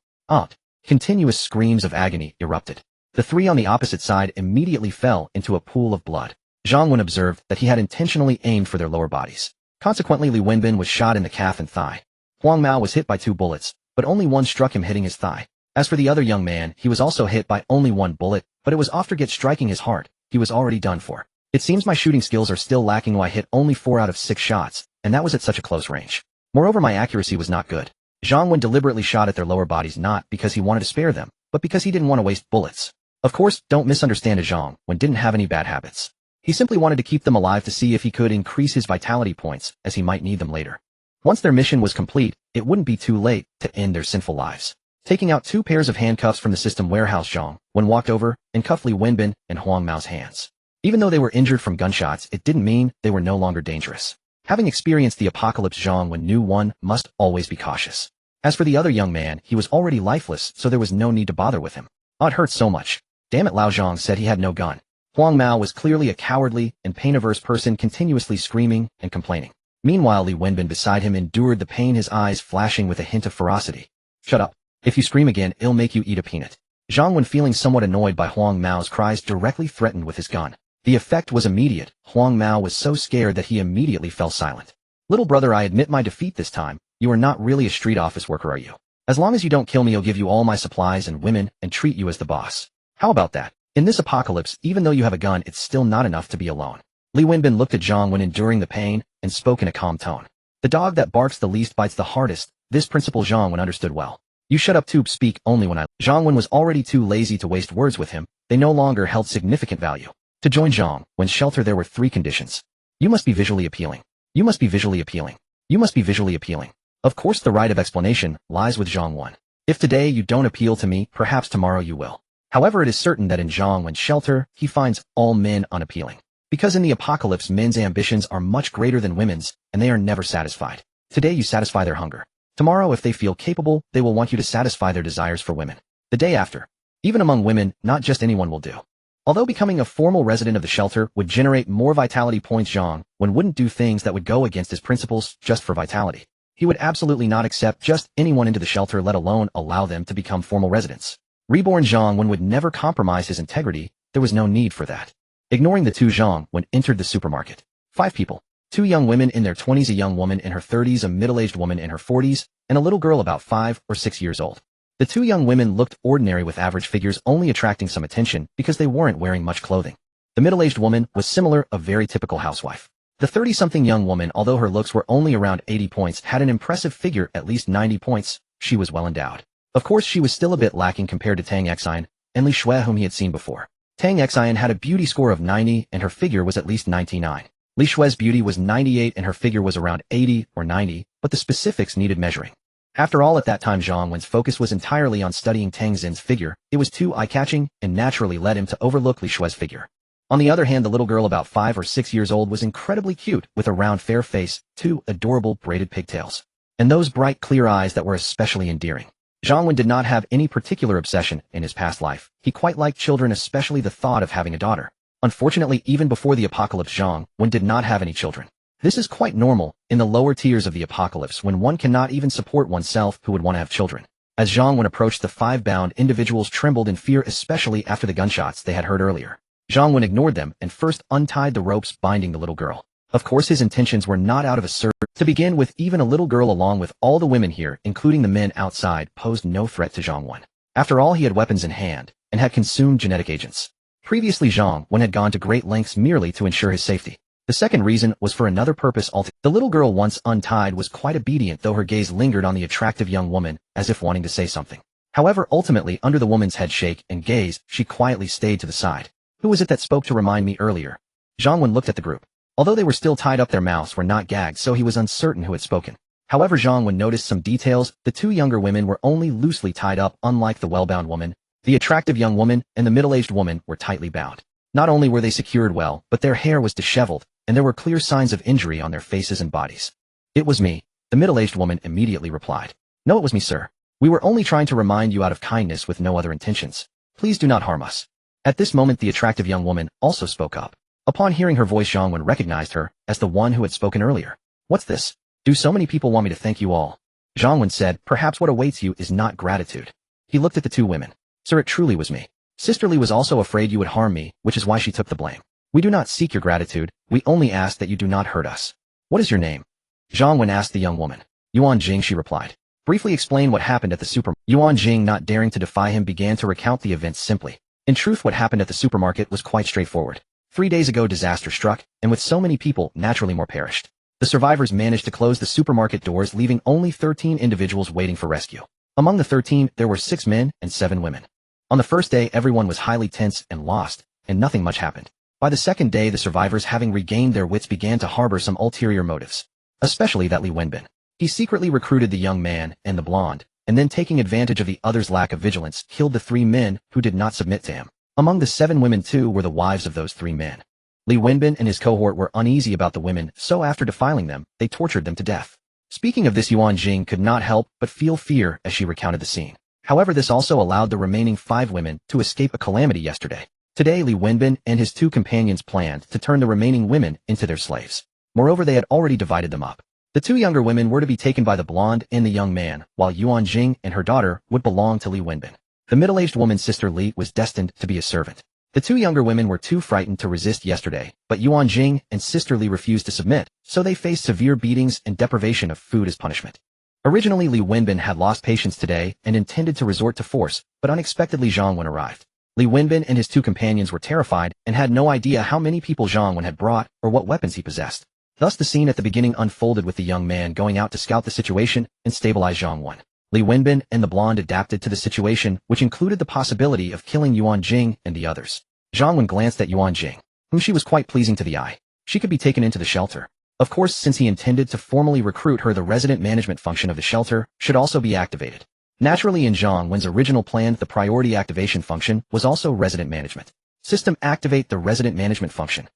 Continuous screams of agony erupted. The three on the opposite side immediately fell into a pool of blood. Zhang Wen observed that he had intentionally aimed for their lower bodies. Consequently, Li Wenbin was shot in the calf and thigh. Huang Mao was hit by 2 bullets, but only one struck him, hitting his thigh. As for the other young man, he was also hit by only 1 bullet, but it was after striking his heart. He was already done for. It seems my shooting skills are still lacking. I hit only 4 out of 6 shots, and that was at such a close range. Moreover, my accuracy was not good. Zhang Wen deliberately shot at their lower bodies not because he wanted to spare them, but because he didn't want to waste bullets. Of course, don't misunderstand, Zhang Wen didn't have any bad habits. He simply wanted to keep them alive to see if he could increase his vitality points, as he might need them later. Once their mission was complete, it wouldn't be too late to end their sinful lives. Taking out 2 pairs of handcuffs from the system warehouse, Zhang Wen walked over and cuffed Li Wenbin and Huang Mao's hands. Even though they were injured from gunshots, it didn't mean they were no longer dangerous. Having experienced the apocalypse, Zhang Wen knew one must always be cautious. As for the other young man, he was already lifeless, so there was no need to bother with him. Oh, it hurts so much. Damn it, Lao Zhang said he had no gun. Huang Mao was clearly a cowardly and pain-averse person, continuously screaming and complaining. Meanwhile, Li Wenbin beside him endured the pain, his eyes flashing with a hint of ferocity. Shut up. If you scream again, it'll make you eat a peanut. Zhang Wen, feeling somewhat annoyed by Huang Mao's cries, directly threatened with his gun. The effect was immediate. Huang Mao was so scared that he immediately fell silent. Little brother, I admit my defeat this time. You are not really a street office worker, are you? As long as you don't kill me, I'll give you all my supplies and women and treat you as the boss. How about that? In this apocalypse, even though you have a gun, it's still not enough to be alone. Li Wenbin looked at Zhang Wen enduring the pain and spoke in a calm tone. The dog that barks the least bites the hardest. This principle Zhang Wen understood well. You shut up too, speak only when I... Zhang Wen was already too lazy to waste words with him. They no longer held significant value. To join Zhang Wen's shelter, there were 3 conditions. You must be visually appealing. You must be visually appealing. You must be visually appealing. Of course, the right of explanation lies with Zhang Wen. If today you don't appeal to me, perhaps tomorrow you will. However, it is certain that in Zhang Wen's shelter, he finds all men unappealing. Because in the apocalypse, men's ambitions are much greater than women's, and they are never satisfied. Today you satisfy their hunger. Tomorrow, if they feel capable, they will want you to satisfy their desires for women. The day after. Even among women, not just anyone will do. Although becoming a formal resident of the shelter would generate more vitality points, Zhang Wen wouldn't do things that would go against his principles just for vitality. He would absolutely not accept just anyone into the shelter, let alone allow them to become formal residents. Reborn Zhang Wen would never compromise his integrity. There was no need for that. Ignoring the 2, Zhang Wen entered the supermarket. 5 people. 2 young women in their 20s, a young woman in her 30s, a middle-aged woman in her 40s, and a little girl about 5 or 6 years old. The 2 young women looked ordinary with average figures, only attracting some attention because they weren't wearing much clothing. The middle-aged woman was similar, a very typical housewife. The 30-something young woman, although her looks were only around 80 points, had an impressive figure, at least 90 points. She was well endowed. Of course, she was still a bit lacking compared to Tang Xian and Li Shui, whom he had seen before. Tang Xian had a beauty score of 90 and her figure was at least 99. Li Shui's beauty was 98 and her figure was around 80 or 90, but the specifics needed measuring. After all, at that time Zhang Wen's focus was entirely on studying Tang Xin's figure. It was too eye-catching and naturally led him to overlook Li Shui's figure. On the other hand, the little girl about 5 or 6 years old was incredibly cute, with a round fair face, 2 adorable braided pigtails, and those bright clear eyes that were especially endearing. Zhang Wen did not have any particular obsession in his past life. He quite liked children, especially the thought of having a daughter. Unfortunately, even before the apocalypse, Zhang Wen did not have any children. This is quite normal in the lower tiers of the apocalypse, when one cannot even support oneself, who would want to have children. As Zhang Wen approached, the 5 bound individuals trembled in fear, especially after the gunshots they had heard earlier. Zhang Wen ignored them and first untied the ropes binding the little girl. Of course, his intentions were not out of a service. To begin with, even a little girl along with all the women here, including the men outside, posed no threat to Zhang Wen. After all, he had weapons in hand and had consumed genetic agents. Previously, Zhang Wen had gone to great lengths merely to ensure his safety. The second reason was for another purpose altogether. The little girl, once untied, was quite obedient, though her gaze lingered on the attractive young woman, as if wanting to say something. However, ultimately, under the woman's head shake and gaze, she quietly stayed to the side. Who was it that spoke to remind me earlier? Zhang Wen looked at the group. Although they were still tied up, their mouths were not gagged, so he was uncertain who had spoken. However, Zhang Wen noticed some details. The 2 younger women were only loosely tied up, unlike the well-bound woman. The attractive young woman and the middle-aged woman were tightly bound. Not only were they secured well, but their hair was disheveled, and there were clear signs of injury on their faces and bodies. It was me, the middle-aged woman immediately replied. No, it was me, sir. We were only trying to remind you out of kindness with no other intentions. Please do not harm us. At this moment, the attractive young woman also spoke up. Upon hearing her voice, Zhang Wen recognized her as the one who had spoken earlier. What's this? Do so many people want me to thank you all? Zhang Wen said, perhaps what awaits you is not gratitude. He looked at the 2 women. Sir, it truly was me. Sister Li was also afraid you would harm me, which is why she took the blame. We do not seek your gratitude, we only ask that you do not hurt us. What is your name? Zhang Wen asked the young woman. Ruan Jing, she replied. Briefly explain what happened at the supermarket. Ruan Jing, not daring to defy him, began to recount the events simply. In truth, what happened at the supermarket was quite straightforward. 3 days ago, disaster struck, and with so many people, naturally more perished. The survivors managed to close the supermarket doors, leaving only 13 individuals waiting for rescue. Among the 13, there were 6 men and 7 women. On the first day, everyone was highly tense and lost, and nothing much happened. By the second day, the survivors, having regained their wits, began to harbor some ulterior motives. Especially that Li Wenbin. He secretly recruited the young man and the blonde, and then taking advantage of the others' lack of vigilance, killed the 3 men who did not submit to him. Among the 7 women, 2 were the wives of those 3 men. Li Wenbin and his cohort were uneasy about the women, so after defiling them, they tortured them to death. Speaking of this, Ruan Jing could not help but feel fear as she recounted the scene. However, this also allowed the remaining 5 women to escape a calamity yesterday. Today, Li Wenbin and his 2 companions planned to turn the remaining women into their slaves. Moreover, they had already divided them up. The 2 younger women were to be taken by the blonde and the young man, while Ruan Jing and her daughter would belong to Li Wenbin. The middle-aged woman, Sister Li, was destined to be a servant. The 2 younger women were too frightened to resist yesterday, but Ruan Jing and Sister Li refused to submit, so they faced severe beatings and deprivation of food as punishment. Originally, Li Wenbin had lost patience today and intended to resort to force, but unexpectedly Zhang Wen arrived. Li Wenbin and his 2 companions were terrified and had no idea how many people Zhang Wen had brought or what weapons he possessed. Thus the scene at the beginning unfolded with the young man going out to scout the situation and stabilize Zhang Wen. Li Wenbin and the blonde adapted to the situation, which included the possibility of killing Ruan Jing and the others. Zhang Wen glanced at Ruan Jing, whom she was quite pleasing to the eye. She could be taken into the shelter. Of course, since he intended to formally recruit her, the resident management function of the shelter should also be activated. Naturally, in Zhang Wen's original plan, the priority activation function was also resident management. System, activate the resident management function.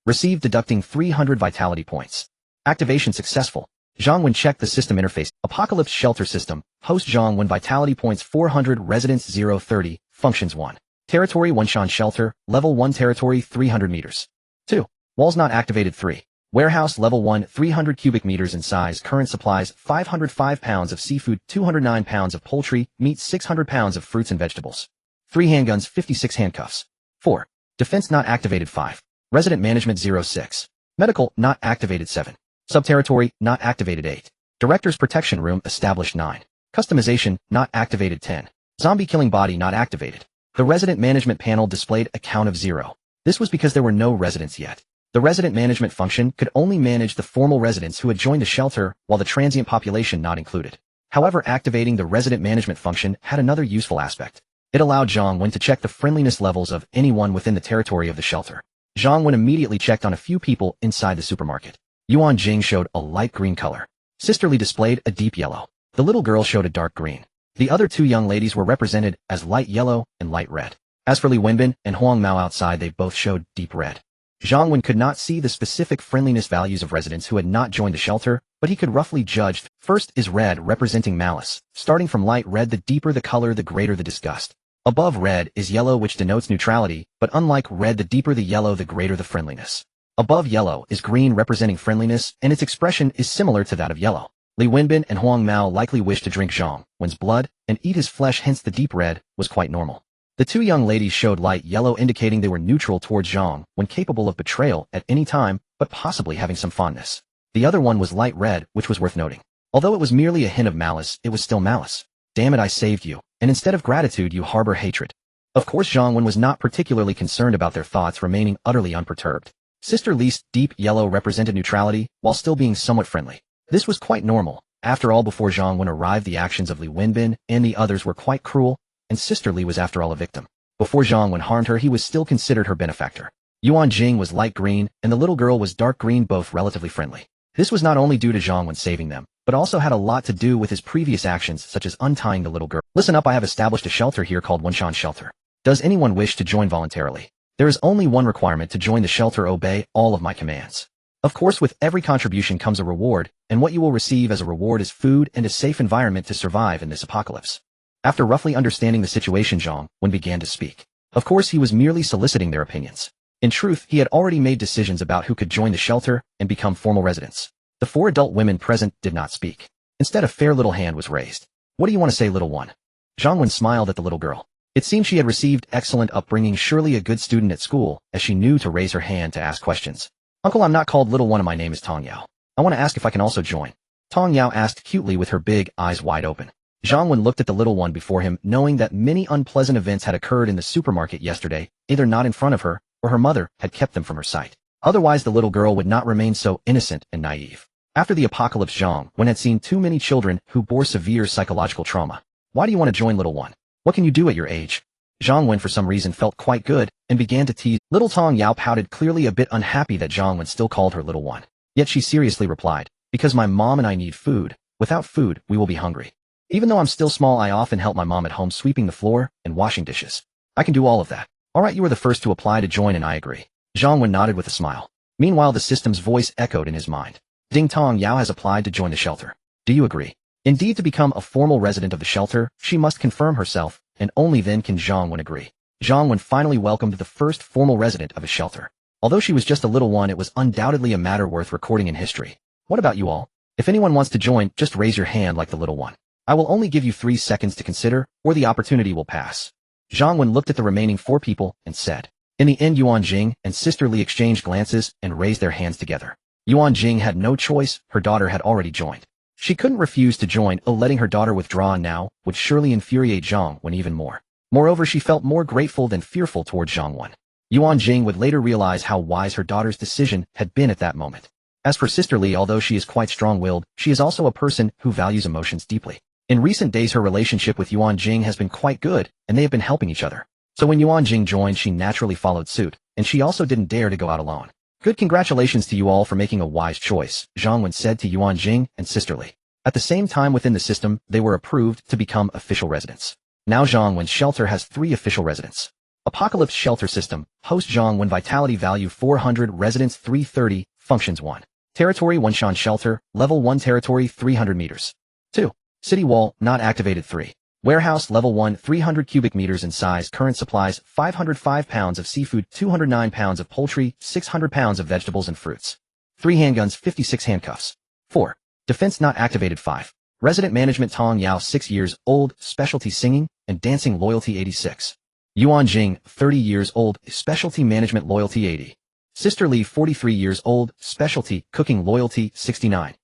Receive, deducting 300 vitality points. Activation successful. Zhang Wen checked the system interface. Apocalypse shelter system. Host Zhang Wen, vitality points 400, residence 030, functions 1. Territory 1, Shan shelter, level 1, territory 300 meters. 2. Walls not activated. 3. Warehouse level 1, 300 cubic meters in size. Current supplies 505 pounds of seafood, 209 pounds of poultry, meat, 600 pounds of fruits and vegetables. 3 handguns, 56 handcuffs. 4. Defense not activated. 5. Resident management 06. Medical not activated. 7. Subterritory not activated. 8. Director's protection room established. 9. Customization not activated. 10. Zombie killing body not activated. The resident management panel displayed a count of 0. This was because there were no residents yet. The resident management function could only manage the formal residents who had joined the shelter, while the transient population not included. However, activating the resident management function had another useful aspect. It allowed Zhang Wen to check the friendliness levels of anyone within the territory of the shelter. Zhang Wen immediately checked on a few people inside the supermarket. Ruan Jing showed a light green color. Sister Li displayed a deep yellow. The little girl showed a dark green. The other 2 young ladies were represented as light yellow and light red. As for Li Wenbin and Huang Mao outside, they both showed deep red. Zhang Wen could not see the specific friendliness values of residents who had not joined the shelter, but he could roughly judge. First is red, representing malice. Starting from light red, the deeper the color, the greater the disgust. Above red is yellow, which denotes neutrality, but unlike red, the deeper the yellow, the greater the friendliness. Above yellow is green, representing friendliness, and its expression is similar to that of yellow. Li Wenbin and Huang Mao likely wished to drink Zhang Wen's blood and eat his flesh, hence the deep red was quite normal. The 2 young ladies showed light yellow, indicating they were neutral towards Zhang Wen, capable of betrayal at any time, but possibly having some fondness. The other one was light red, which was worth noting. Although it was merely a hint of malice, it was still malice. Damn it, I saved you, and instead of gratitude you harbor hatred. Of course, Zhang Wen was not particularly concerned about their thoughts, remaining utterly unperturbed. Sister Li's deep yellow represented neutrality, while still being somewhat friendly. This was quite normal. After all, before Zhang Wen arrived, the actions of Li Wenbin and the others were quite cruel, and Sister Li was after all a victim. Before Zhang Wen harmed her, he was still considered her benefactor. Ruan Jing was light green, and the little girl was dark green, both relatively friendly. This was not only due to Zhang Wen saving them, but also had a lot to do with his previous actions, such as untying the little girl. Listen up, I have established a shelter here called Wanshan Shelter. Does anyone wish to join voluntarily? There is only one requirement to join the shelter: obey all of my commands. Of course, with every contribution comes a reward, and what you will receive as a reward is food and a safe environment to survive in this apocalypse. After roughly understanding the situation, Zhang Wen began to speak. Of course, he was merely soliciting their opinions. In truth, he had already made decisions about who could join the shelter and become formal residents. The 4 adult women present did not speak. Instead, a fair little hand was raised. What do you want to say, little one? Zhang Wen smiled at the little girl. It seemed she had received excellent upbringing, surely a good student at school, as she knew to raise her hand to ask questions. Uncle, I'm not called little one and my name is Tong Yao. I want to ask if I can also join. Tong Yao asked cutely with her big eyes wide open. Zhang Wen looked at the little one before him, knowing that many unpleasant events had occurred in the supermarket yesterday, either not in front of her, or her mother had kept them from her sight. Otherwise the little girl would not remain so innocent and naive. After the apocalypse, Zhang Wen had seen too many children who bore severe psychological trauma. Why do you want to join, little one? What can you do at your age? Zhang Wen for some reason felt quite good, and began to tease. Little Tong Yao pouted, clearly a bit unhappy that Zhang Wen still called her little one. Yet she seriously replied, because my mom and I need food. Without food, we will be hungry. Even though I'm still small, I often help my mom at home sweeping the floor and washing dishes. I can do all of that. Alright, you were the first to apply to join and I agree. Zhang Wen nodded with a smile. Meanwhile the system's voice echoed in his mind. Ding, Tong Yao has applied to join the shelter. Do you agree? Indeed, to become a formal resident of the shelter, she must confirm herself, and only then can Zhang Wen agree. Zhang Wen finally welcomed the first formal resident of his shelter. Although she was just a little one, it was undoubtedly a matter worth recording in history. What about you all? If anyone wants to join, just raise your hand like the little one. I will only give you 3 seconds to consider, or the opportunity will pass. Zhang Wen looked at the remaining 4 people and said. In the end, Ruan Jing and Sister Li exchanged glances and raised their hands together. Ruan Jing had no choice, her daughter had already joined. She couldn't refuse to join, letting her daughter withdraw now would surely infuriate Zhang Wen even more. Moreover, she felt more grateful than fearful towards Zhang Wen. Ruan Jing would later realize how wise her daughter's decision had been at that moment. As for Sister Li, although she is quite strong-willed, she is also a person who values emotions deeply. In recent days her relationship with Ruan Jing has been quite good, and they have been helping each other. So when Ruan Jing joined, she naturally followed suit, and she also didn't dare to go out alone. Good, congratulations to you all for making a wise choice, Zhang Wen said to Ruan Jing and Sister Li. At the same time within the system, they were approved to become official residents. Now Zhang Wen's shelter has 3 official residents. Apocalypse Shelter System, host Zhang Wen, vitality value 400, residents 330, functions 1. Territory 1, Shan Shelter, level 1, territory 300 meters. 2. City wall, not activated. 3. Warehouse level 1, 300 cubic meters in size, current supplies 505 pounds of seafood, 209 pounds of poultry, 600 pounds of vegetables and fruits. 3 handguns, 56 handcuffs. 4. Defense not activated. 5. Resident management Tong Yao 6 years old, specialty singing and dancing, loyalty 86. Ruan Jing 30 years old, specialty management, loyalty 80. Sister Li 43 years old, specialty cooking, loyalty 69.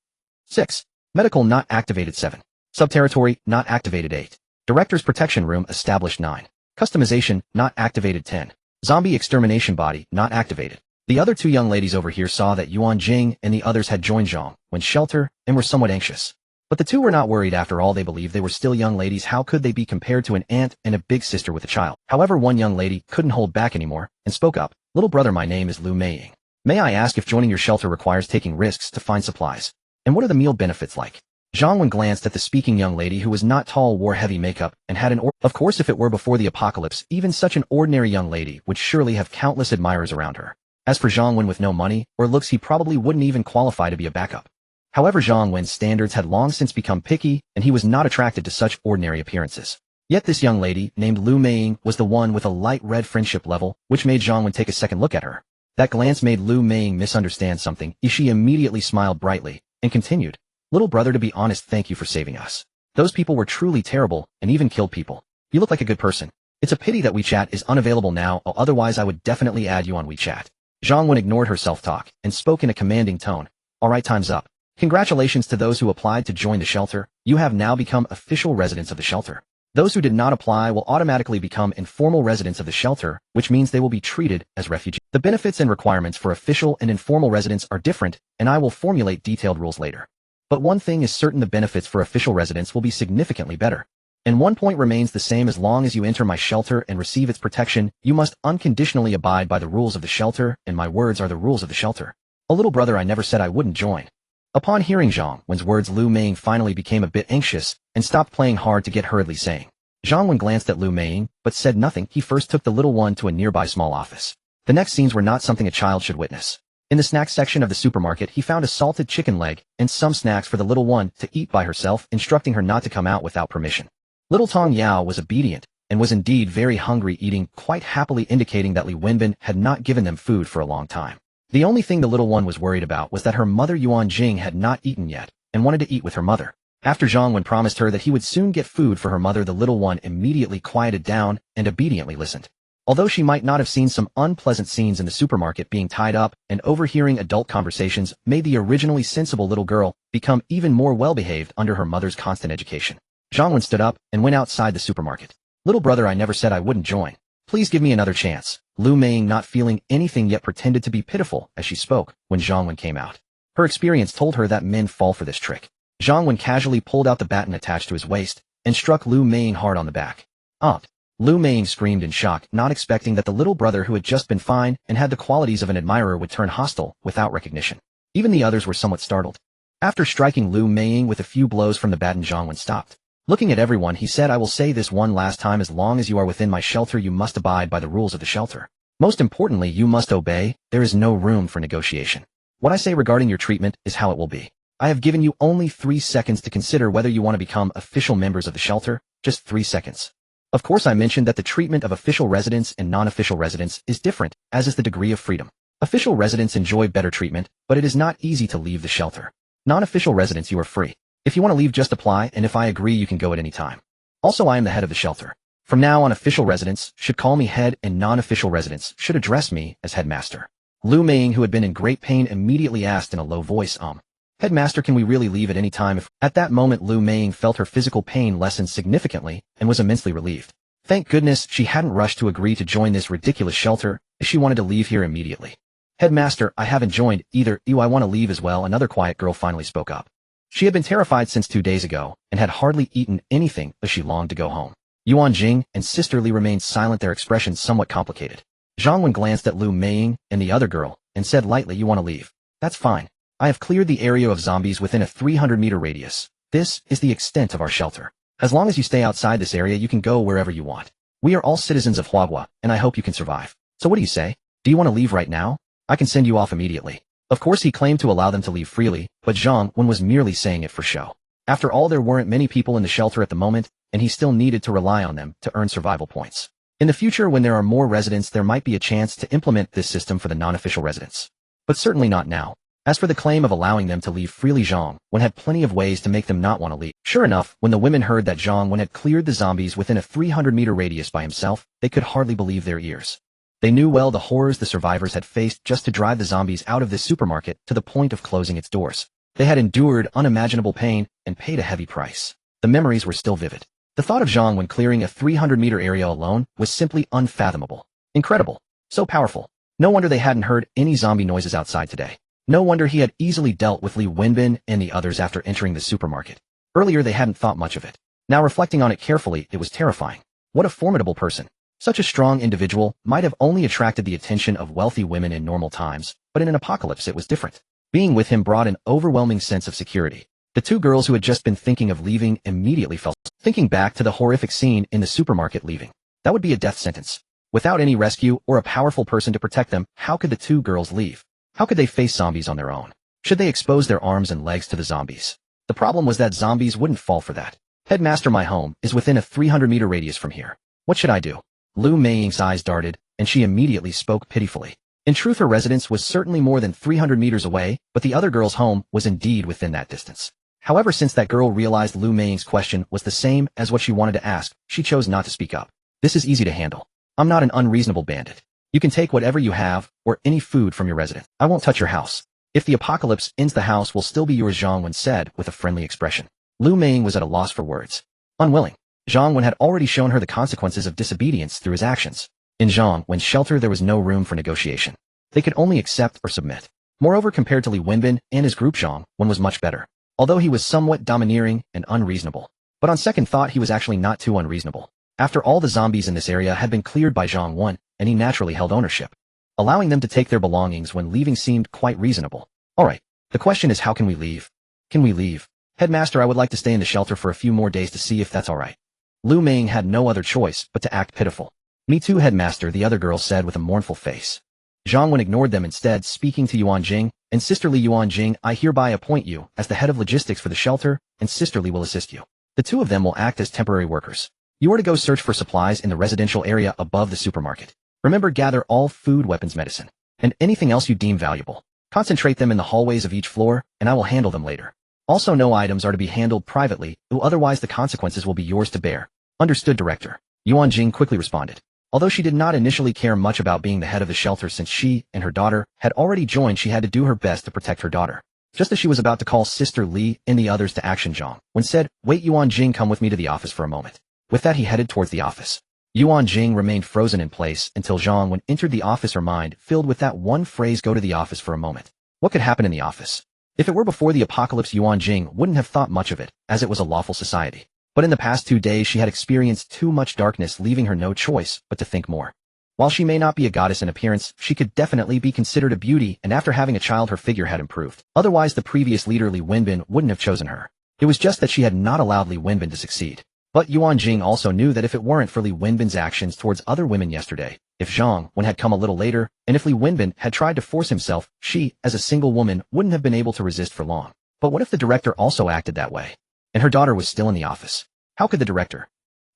6. Medical not activated. 7. Subterritory not activated. 8. Director's protection room established. 9. Customization not activated. 10. Zombie extermination body not activated. The other 2 young ladies over here saw that Ruan Jing and the others had joined Zhang Wen's shelter and were somewhat anxious. But the 2 were not worried. After all, they believed they were still young ladies. How could they be compared to an aunt and a big sister with a child? However, one young lady couldn't hold back anymore and spoke up. Little brother, my name is Lu Meiying. May I ask if joining your shelter requires taking risks to find supplies? And what are the meal benefits like? Zhang Wen glanced at the speaking young lady, who was not tall, wore heavy makeup, and had of course, if it were before the apocalypse, even such an ordinary young lady would surely have countless admirers around her. As for Zhang Wen, with no money or looks, he probably wouldn't even qualify to be a backup. However, Zhang Wen's standards had long since become picky, and he was not attracted to such ordinary appearances. Yet this young lady, named Lu Meiying, was the one with a light red friendship level, which made Zhang Wen take a second look at her. That glance made Lu Meiying misunderstand something. She immediately smiled brightly and continued, little brother, to be honest, thank you for saving us. Those people were truly terrible and even killed people. You look like a good person. It's a pity that WeChat is unavailable now, otherwise I would definitely add you on WeChat. Zhang Wen ignored her self-talk and spoke in a commanding tone. Alright, time's up. Congratulations to those who applied to join the shelter. You have now become official residents of the shelter. Those who did not apply will automatically become informal residents of the shelter, which means they will be treated as refugees. The benefits and requirements for official and informal residents are different, and I will formulate detailed rules later. But one thing is certain, the benefits for official residents will be significantly better. And one point remains the same: as long as you enter my shelter and receive its protection, you must unconditionally abide by the rules of the shelter, and my words are the rules of the shelter. A little brother, I never said I wouldn't join. Upon hearing Zhang Wen's words, Lu Meiying finally became a bit anxious and stopped playing hard to get hurriedly saying. Zhang Wen glanced at Lu Meiying, but said nothing. He first took the little one to a nearby small office. The next scenes were not something a child should witness. In the snacks section of the supermarket, he found a salted chicken leg and some snacks for the little one to eat by herself, instructing her not to come out without permission. Little Tong Yao was obedient and was indeed very hungry, eating quite happily, indicating that Li Wenbin had not given them food for a long time. The only thing the little one was worried about was that her mother Ruan Jing had not eaten yet and wanted to eat with her mother. After Zhang Wen promised her that he would soon get food for her mother, the little one immediately quieted down and obediently listened. Although she might not have seen some unpleasant scenes in the supermarket, being tied up and overhearing adult conversations made the originally sensible little girl become even more well-behaved under her mother's constant education. Zhang Wen stood up and went outside the supermarket. Little brother, I never said I wouldn't join. Please give me another chance. Lu Meiying, not feeling anything yet, pretended to be pitiful as she spoke when Zhang Wen came out. Her experience told her that men fall for this trick. Zhang Wen casually pulled out the baton attached to his waist and struck Lu Meiying hard on the back. Up! Lu Meiying screamed in shock, not expecting that the little brother who had just been fine and had the qualities of an admirer would turn hostile without recognition. Even the others were somewhat startled. After striking Lu Meiying with a few blows from the baton, Zhang Wen stopped. Looking at everyone, he said, I will say this one last time, as long as you are within my shelter, you must abide by the rules of the shelter. Most importantly, you must obey. There is no room for negotiation. What I say regarding your treatment is how it will be. I have given you only 3 seconds to consider whether you want to become official members of the shelter. Just 3 seconds. Of course, I mentioned that the treatment of official residents and non-official residents is different, as is the degree of freedom. Official residents enjoy better treatment, but it is not easy to leave the shelter. Non-official residents, you are free. If you want to leave, just apply, and if I agree, you can go at any time. Also, I am the head of the shelter. From now on, official residents should call me head and non-official residents should address me as headmaster. Lu Meiying, who had been in great pain, immediately asked in a low voice, Headmaster, can we really leave at any time? At that moment, Lu Meiying felt her physical pain lessen significantly and was immensely relieved. Thank goodness she hadn't rushed to agree to join this ridiculous shelter, as she wanted to leave here immediately. Headmaster, I haven't joined either. I want to leave as well. Another quiet girl finally spoke up. She had been terrified since 2 days ago and had hardly eaten anything as she longed to go home. Ruan Jing and Sister Li remained silent, their expressions somewhat complicated. Zhang Wen glanced at Lu Meiying and the other girl and said lightly, you want to leave? That's fine. I have cleared the area of zombies within a 300-meter radius. This is the extent of our shelter. As long as you stay outside this area, you can go wherever you want. We are all citizens of Huahua, and I hope you can survive. So what do you say? Do you want to leave right now? I can send you off immediately. Of course, he claimed to allow them to leave freely, but Zhang Wen was merely saying it for show. After all, there weren't many people in the shelter at the moment, and he still needed to rely on them to earn survival points. In the future, when there are more residents, there might be a chance to implement this system for the non-official residents. But certainly not now. As for the claim of allowing them to leave freely, Zhang Wen had plenty of ways to make them not want to leave. Sure enough, when the women heard that Zhang Wen had cleared the zombies within a 300-meter radius by himself, they could hardly believe their ears. They knew well the horrors the survivors had faced just to drive the zombies out of this supermarket to the point of closing its doors. They had endured unimaginable pain and paid a heavy price. The memories were still vivid. The thought of Zhang Wen clearing a 300-meter area alone was simply unfathomable. Incredible. So powerful. No wonder they hadn't heard any zombie noises outside today. No wonder he had easily dealt with Li Wenbin and the others after entering the supermarket. Earlier they hadn't thought much of it. Now reflecting on it carefully, it was terrifying. What a formidable person. Such a strong individual might have only attracted the attention of wealthy women in normal times, but in an apocalypse it was different. Being with him brought an overwhelming sense of security. The two girls who had just been thinking of leaving immediately felt, thinking back to the horrific scene in the supermarket leaving. That would be a death sentence. Without any rescue or a powerful person to protect them, how could the two girls leave? How could they face zombies on their own? Should they expose their arms and legs to the zombies? The problem was that zombies wouldn't fall for that. Headmaster, my home is within a 300-meter radius from here. What should I do? Lu Meiying's eyes darted, and she immediately spoke pitifully. In truth, her residence was certainly more than 300 meters away, but the other girl's home was indeed within that distance. However, since that girl realized Lu Meiying's question was the same as what she wanted to ask, she chose not to speak up. This is easy to handle. I'm not an unreasonable bandit. You can take whatever you have, or any food from your residence. I won't touch your house. If the apocalypse ends, the house will still be yours, Zhang Wen said with a friendly expression. Lu Meiying was at a loss for words. Unwilling. Zhang Wen had already shown her the consequences of disobedience through his actions. In Zhang Wen's shelter there was no room for negotiation. They could only accept or submit. Moreover, compared to Li Wenbin and his group, Zhang Wen was much better. Although he was somewhat domineering and unreasonable. But on second thought, he was actually not too unreasonable. After all, the zombies in this area had been cleared by Zhang Wen, and he naturally held ownership. Allowing them to take their belongings when leaving seemed quite reasonable. Alright, the question is, how can we leave? Can we leave? Headmaster, I would like to stay in the shelter for a few more days to see if that's alright. Lu Meiying had no other choice but to act pitiful. Me too, Headmaster, the other girl said with a mournful face. Zhang Wen ignored them, instead speaking to Ruan Jing, and Sister Li. Ruan Jing, I hereby appoint you as the head of logistics for the shelter, and Sister Li will assist you. The two of them will act as temporary workers. You are to go search for supplies in the residential area above the supermarket. Remember, gather all food, weapons, medicine, and anything else you deem valuable. Concentrate them in the hallways of each floor, and I will handle them later. Also, no items are to be handled privately, otherwise the consequences will be yours to bear. Understood, Director. Ruan Jing quickly responded. Although she did not initially care much about being the head of the shelter since she and her daughter had already joined, she had to do her best to protect her daughter. Just as she was about to call Sister Li and the others to action, Zhang Wen said, "Wait, Ruan Jing, come with me to the office for a moment." With that, he headed towards the office. Ruan Jing remained frozen in place until Zhang Wen entered the office, her mind filled with that one phrase, "Go to the office for a moment." What could happen in the office? If it were before the apocalypse, Ruan Jing wouldn't have thought much of it, as it was a lawful society. But in the past 2 days she had experienced too much darkness, leaving her no choice but to think more. While she may not be a goddess in appearance, she could definitely be considered a beauty, and after having a child her figure had improved. Otherwise the previous leader Li Wenbin wouldn't have chosen her. It was just that she had not allowed Li Wenbin to succeed. But Ruan Jing also knew that if it weren't for Li Wenbin's actions towards other women yesterday, if Zhang Wen had come a little later, and if Li Wenbin had tried to force himself, she, as a single woman, wouldn't have been able to resist for long. But what if the director also acted that way? And her daughter was still in the office. How could the director?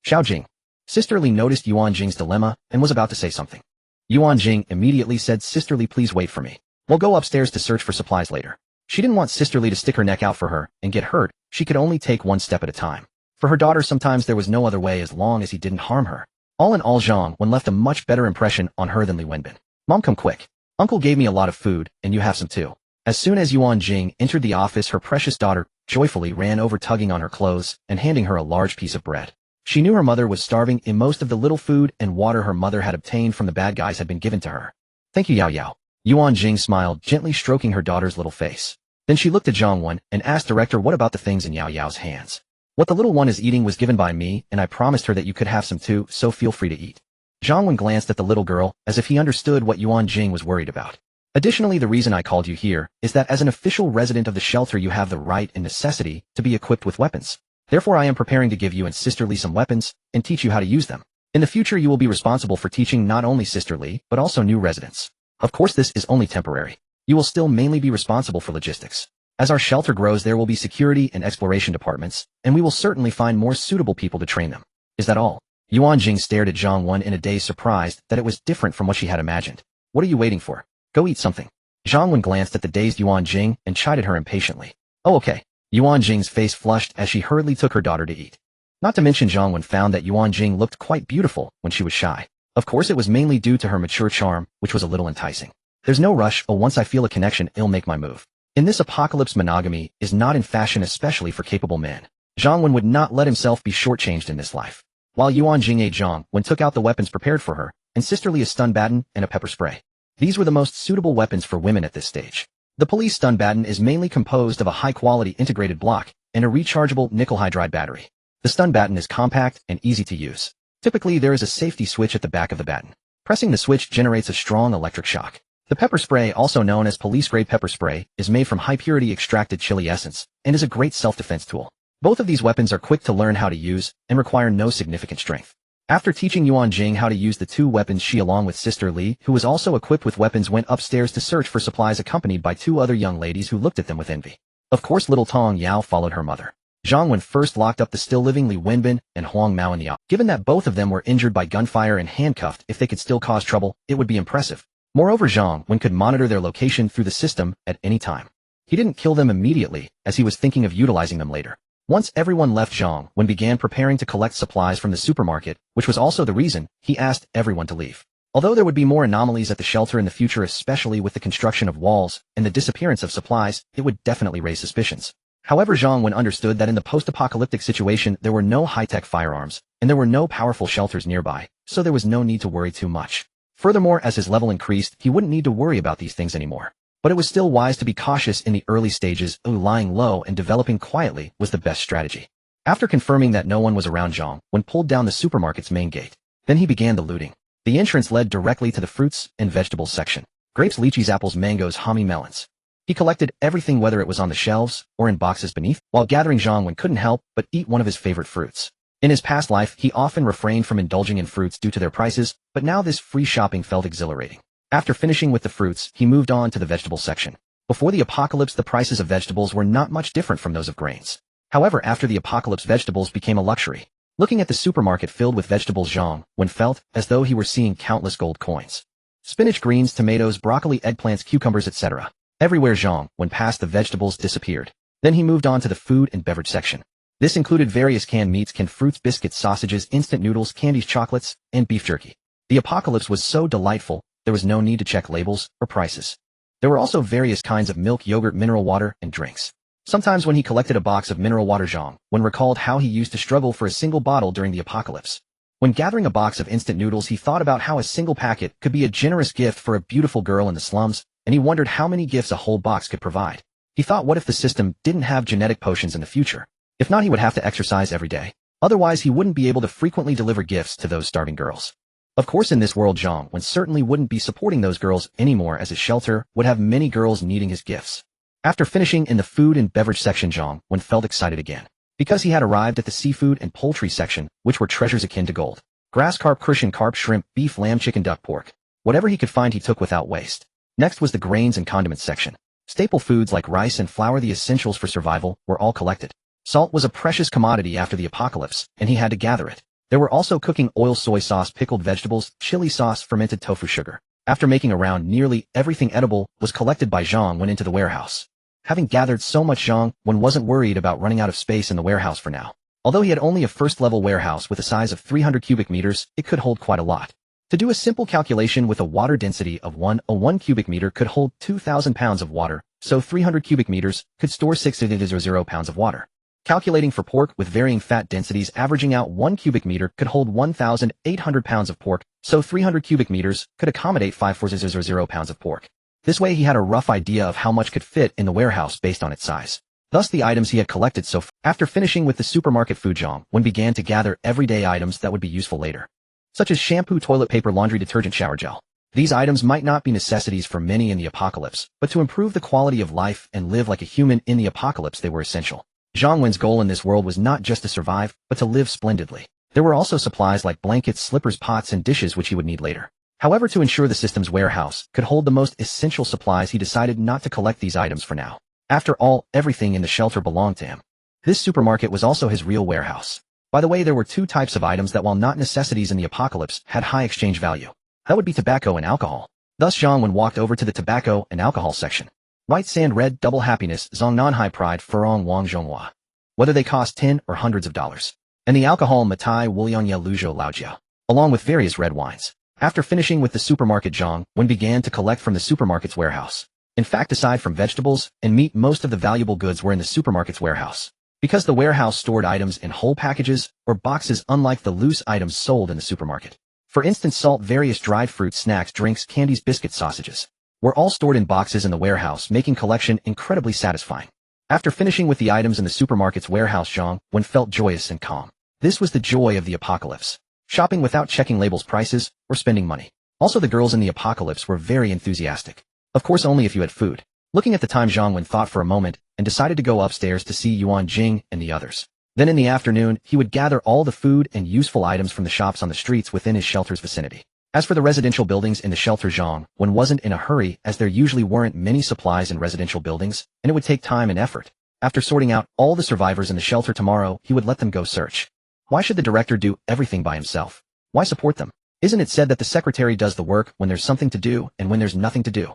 Xiaojing. Sister Li noticed Ruan Jing's dilemma and was about to say something. Ruan Jing immediately said, "Sister Li, please wait for me. We'll go upstairs to search for supplies later." She didn't want Sister Li to stick her neck out for her and get hurt. She could only take one step at a time. For her daughter, sometimes there was no other way as long as he didn't harm her. All in all, Zhang Wen left a much better impression on her than Li Wenbin. "Mom, come quick. Uncle gave me a lot of food, and you have some too." As soon as Ruan Jing entered the office, her precious daughter joyfully ran over, tugging on her clothes and handing her a large piece of bread. She knew her mother was starving, and most of the little food and water her mother had obtained from the bad guys had been given to her. "Thank you, Yao Yao." Ruan Jing smiled, gently stroking her daughter's little face. Then she looked at Zhang Wen and asked, "Director, what about the things in Yao Yao's hands? What the little one is eating was given by me, and I promised her that you could have some too, so feel free to eat." Zhang Wen glanced at the little girl as if he understood what Ruan Jing was worried about. "Additionally, the reason I called you here is that as an official resident of the shelter you have the right and necessity to be equipped with weapons. Therefore I am preparing to give you and Sister Li some weapons and teach you how to use them. In the future you will be responsible for teaching not only Sister Li, but also new residents. Of course this is only temporary. You will still mainly be responsible for logistics. As our shelter grows there will be security and exploration departments, and we will certainly find more suitable people to train them." "Is that all?" Ruan Jing stared at Zhang Wen in a daze, surprised that it was different from what she had imagined. "What are you waiting for? Go eat something." Zhang Wen glanced at the dazed Ruan Jing and chided her impatiently. "Oh, okay." Ruan Jing's face flushed as she hurriedly took her daughter to eat. Not to mention Zhang Wen found that Ruan Jing looked quite beautiful when she was shy. Of course it was mainly due to her mature charm, which was a little enticing. "There's no rush, once I feel a connection I'll make my move." In this apocalypse, monogamy is not in fashion, especially for capable men. Zhang Wen would not let himself be shortchanged in this life. While Ruan Jing ate, Zhang Wen took out the weapons prepared for her, and Sister Li a stun baton and a pepper spray. These were the most suitable weapons for women at this stage. The police stun baton is mainly composed of a high-quality integrated block and a rechargeable nickel hydride battery. The stun baton is compact and easy to use. Typically there is a safety switch at the back of the baton. Pressing the switch generates a strong electric shock. The pepper spray, also known as police-grade pepper spray, is made from high-purity extracted chili essence and is a great self-defense tool. Both of these weapons are quick to learn how to use and require no significant strength. After teaching Ruan Jing how to use the two weapons, she, along with Sister Li, who was also equipped with weapons, went upstairs to search for supplies, accompanied by 2 other young ladies who looked at them with envy. Of course little Tong Yao followed her mother. Zhang Wen first locked up the still-living Li Wenbin and Huang Mao in the office. Given that both of them were injured by gunfire and handcuffed, if they could still cause trouble, it would be impressive. Moreover, Zhang Wen could monitor their location through the system at any time. He didn't kill them immediately, as he was thinking of utilizing them later. Once everyone left, Zhang Wen began preparing to collect supplies from the supermarket, which was also the reason he asked everyone to leave. Although there would be more anomalies at the shelter in the future, especially with the construction of walls and the disappearance of supplies, it would definitely raise suspicions. However, Zhang Wen understood that in the post-apocalyptic situation there were no high-tech firearms, and there were no powerful shelters nearby, so there was no need to worry too much. Furthermore, as his level increased, he wouldn't need to worry about these things anymore. But it was still wise to be cautious in the early stages. Lying low and developing quietly was the best strategy. After confirming that no one was around, Zhang Wen pulled down the supermarket's main gate. Then he began the looting. The entrance led directly to the fruits and vegetables section. Grapes, lychees, apples, mangoes, honey, melons. He collected everything, whether it was on the shelves or in boxes beneath. While gathering, Zhang Wen couldn't help but eat one of his favorite fruits. In his past life, he often refrained from indulging in fruits due to their prices, but now this free shopping felt exhilarating. After finishing with the fruits, he moved on to the vegetable section. Before the apocalypse, the prices of vegetables were not much different from those of grains. However, after the apocalypse, vegetables became a luxury. Looking at the supermarket filled with vegetables, Zhang Wen felt as though he were seeing countless gold coins. Spinach, greens, tomatoes, broccoli, eggplants, cucumbers, etc. Everywhere Zhang Wen passed, the vegetables disappeared. Then he moved on to the food and beverage section. This included various canned meats, canned fruits, biscuits, sausages, instant noodles, candies, chocolates, and beef jerky. The apocalypse was so delightful, there was no need to check labels or prices. There were also various kinds of milk, yogurt, mineral water, and drinks. Sometimes when he collected a box of mineral water, Zhang Wen recalled how he used to struggle for a single bottle during the apocalypse. When gathering a box of instant noodles, he thought about how a single packet could be a generous gift for a beautiful girl in the slums, and he wondered how many gifts a whole box could provide. He thought, what if the system didn't have genetic potions in the future? If not, he would have to exercise every day. Otherwise, he wouldn't be able to frequently deliver gifts to those starving girls. Of course, in this world, Zhang Wen certainly wouldn't be supporting those girls anymore, as his shelter would have many girls needing his gifts. After finishing in the food and beverage section, Zhang Wen felt excited again, because he had arrived at the seafood and poultry section, which were treasures akin to gold. Grass carp, crucian carp, shrimp, beef, lamb, chicken, duck, pork. Whatever he could find he took without waste. Next was the grains and condiments section. Staple foods like rice and flour, the essentials for survival, were all collected. Salt was a precious commodity after the apocalypse, and he had to gather it. There were also cooking oil, soy sauce, pickled vegetables, chili sauce, fermented tofu, sugar. After making around, nearly everything edible was collected by Zhang Wen into the warehouse. Having gathered so much, Zhang Wen wasn't worried about running out of space in the warehouse for now. Although he had only a first-level warehouse with a size of 300 cubic meters, it could hold quite a lot. To do a simple calculation, with a water density of 1 cubic meter could hold 2,000 pounds of water, so 300 cubic meters could store 600 pounds of water. Calculating for pork, with varying fat densities, averaging out 1 cubic meter could hold 1,800 pounds of pork, so 300 cubic meters could accommodate 5,400 pounds of pork. This way he had a rough idea of how much could fit in the warehouse based on its size. Thus the items he had collected so far. After finishing with the supermarket food, Zhang Wen began to gather everyday items that would be useful later, such as shampoo, toilet paper, laundry detergent, shower gel. These items might not be necessities for many in the apocalypse, but to improve the quality of life and live like a human in the apocalypse, they were essential. Zhang Wen's goal in this world was not just to survive, but to live splendidly. There were also supplies like blankets, slippers, pots, and dishes which he would need later. However, to ensure the system's warehouse could hold the most essential supplies, he decided not to collect these items for now. After all, everything in the shelter belonged to him. This supermarket was also his real warehouse. By the way, there were two types of items that, while not necessities in the apocalypse, had high exchange value. That would be tobacco and alcohol. Thus Zhang Wen walked over to the tobacco and alcohol section. White sand, red, double happiness, zong non high pride, furong wang zhonghua. Whether they cost 10 or hundreds of dollars. And the alcohol, matai, wuliangya, luzhou, laojia, along with various red wines. After finishing with the supermarket, Zhang Wen began to collect from the supermarket's warehouse. In fact, aside from vegetables and meat, most of the valuable goods were in the supermarket's warehouse. Because the warehouse stored items in whole packages or boxes, unlike the loose items sold in the supermarket. For instance, salt, various dried fruits, snacks, drinks, candies, biscuits, sausages, were all stored in boxes in the warehouse, making collection incredibly satisfying. After finishing with the items in the supermarket's warehouse, Zhang Wen felt joyous and calm. This was the joy of the apocalypse. Shopping without checking labels, prices, or spending money. Also, the girls in the apocalypse were very enthusiastic. Of course, only if you had food. Looking at the time, Zhang Wen thought for a moment and decided to go upstairs to see Ruan Jing and the others. Then in the afternoon, he would gather all the food and useful items from the shops on the streets within his shelter's vicinity. As for the residential buildings in the shelter, Zhang Wen wasn't in a hurry, as there usually weren't many supplies in residential buildings, and it would take time and effort. After sorting out all the survivors in the shelter tomorrow, he would let them go search. Why should the director do everything by himself? Why support them? Isn't it said that the secretary does the work when there's something to do and when there's nothing to do?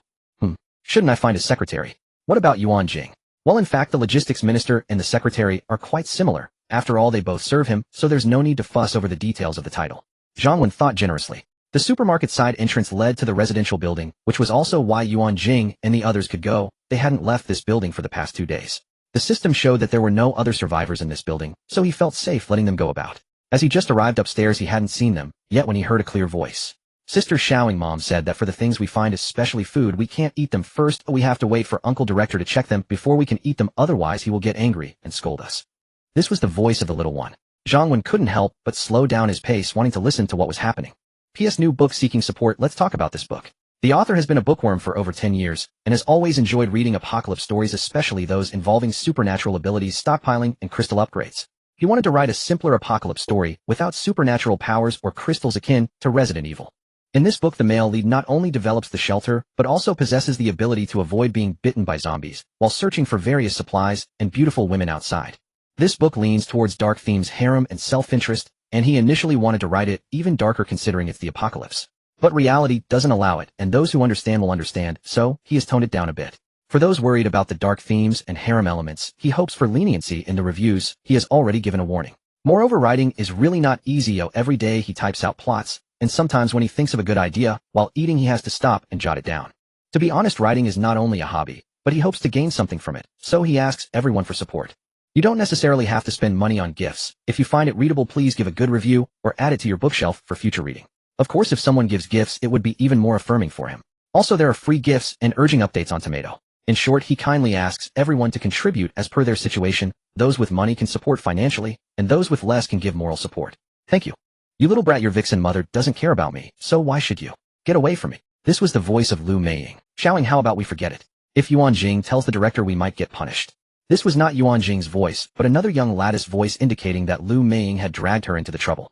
Shouldn't I find a secretary? What about Ruan Jing? Well, in fact, the logistics minister and the secretary are quite similar. After all, they both serve him, so there's no need to fuss over the details of the title. Zhang Wen thought generously. The supermarket side entrance led to the residential building, which was also why Ruan Jing and the others could go. They hadn't left this building for the past 2 days. The system showed that there were no other survivors in this building, so he felt safe letting them go about. As he just arrived upstairs, he hadn't seen them yet when he heard a clear voice. Sister Xiaoing Mom said that for the things we find, especially food, we can't eat them first. We have to wait for Uncle Director to check them before we can eat them, otherwise he will get angry and scold us. This was the voice of the little one. Zhang Wen couldn't help but slow down his pace, wanting to listen to what was happening. P.S. New book seeking support. Let's talk about this book. The author has been a bookworm for over 10 years and has always enjoyed reading apocalypse stories, especially those involving supernatural abilities, stockpiling, and crystal upgrades. He wanted to write a simpler apocalypse story without supernatural powers or crystals akin to Resident Evil. In this book, the male lead not only develops the shelter, but also possesses the ability to avoid being bitten by zombies, while searching for various supplies and beautiful women outside. This book leans towards dark themes, harem, and self-interest, and he initially wanted to write it even darker considering it's the apocalypse. But reality doesn't allow it, and those who understand will understand, so he has toned it down a bit. For those worried about the dark themes and harem elements, he hopes for leniency in the reviews. He has already given a warning. Moreover, writing is really not easy. Every day he types out plots, and sometimes when he thinks of a good idea, while eating he has to stop and jot it down. To be honest, writing is not only a hobby, but he hopes to gain something from it, so he asks everyone for support. You don't necessarily have to spend money on gifts. If you find it readable, please give a good review or add it to your bookshelf for future reading. Of course, if someone gives gifts, it would be even more affirming for him. Also, there are free gifts and urging updates on Tomato. In short, he kindly asks everyone to contribute as per their situation. Those with money can support financially, and those with less can give moral support. Thank you. You little brat, your vixen mother doesn't care about me, so why should you? Get away from me. This was the voice of Lu Meiying. Shouting, how about we forget it? If Ruan Jing tells the director, we might get punished. This was not Ruan Jing's voice, but another young lady's voice, indicating that Lu Meiying had dragged her into the trouble.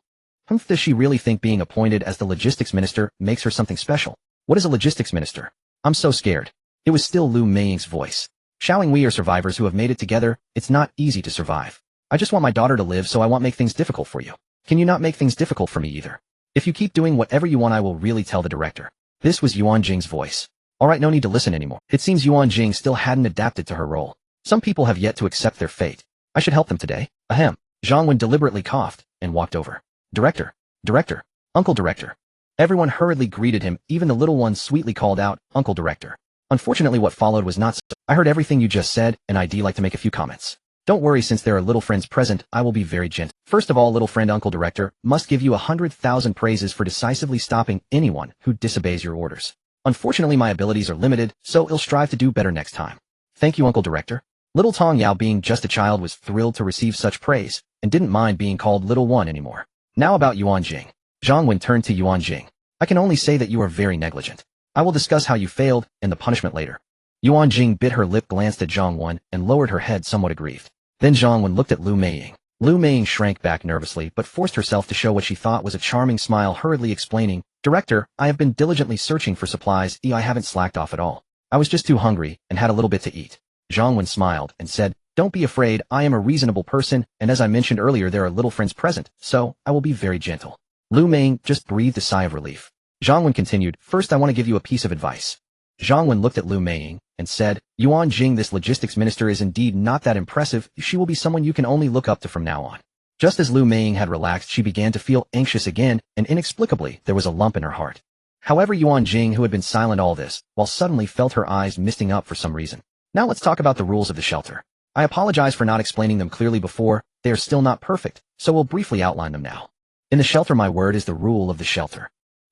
Does she really think being appointed as the logistics minister makes her something special? What is a logistics minister? I'm so scared. It was still Lu Meiying's voice. Shouting, we are survivors who have made it together. It's not easy to survive. I just want my daughter to live, so I won't make things difficult for you. Can you not make things difficult for me either? If you keep doing whatever you want, I will really tell the director. This was Ruan Jing's voice. Alright, no need to listen anymore. It seems Ruan Jing still hadn't adapted to her role. Some people have yet to accept their fate. I should help them today. Ahem. Zhang Wen deliberately coughed and walked over. Director. Director. Uncle Director. Everyone hurriedly greeted him, even the little ones sweetly called out, Uncle Director. Unfortunately, what followed was not so. I heard everything you just said, and I'd like to make a few comments. Don't worry, since there are little friends present, I will be very gentle. First of all, little friend Uncle Director must give you 100,000 praises for decisively stopping anyone who disobeys your orders. Unfortunately, my abilities are limited, so I'll strive to do better next time. Thank you, Uncle Director. Little Tong Yao, being just a child, was thrilled to receive such praise, and didn't mind being called Little One anymore. Now about Ruan Jing. Zhang Wen turned to Ruan Jing. I can only say that you are very negligent. I will discuss how you failed and the punishment later. Ruan Jing bit her lip, glanced at Zhang Wen, and lowered her head somewhat aggrieved. Then Zhang Wen looked at Lu Meiying. Lu Meiying shrank back nervously, but forced herself to show what she thought was a charming smile, hurriedly explaining, Director, I have been diligently searching for supplies. I haven't slacked off at all. I was just too hungry and had a little bit to eat. Zhang Wen smiled and said, Don't be afraid, I am a reasonable person, and as I mentioned earlier, there are little friends present, so I will be very gentle. Lu Meiying just breathed a sigh of relief. Zhang Wen continued, First I want to give you a piece of advice. Zhang Wen looked at Lu Meiying and said, Ruan Jing, this logistics minister, is indeed not that impressive. She will be someone you can only look up to from now on. Just as Lu Meiying had relaxed, she began to feel anxious again, and inexplicably there was a lump in her heart. However, Ruan Jing, who had been silent all this, while suddenly felt her eyes misting up for some reason. Now let's talk about the rules of the shelter. I apologize for not explaining them clearly before. They are still not perfect, so we'll briefly outline them now. In the shelter, my word is the rule of the shelter.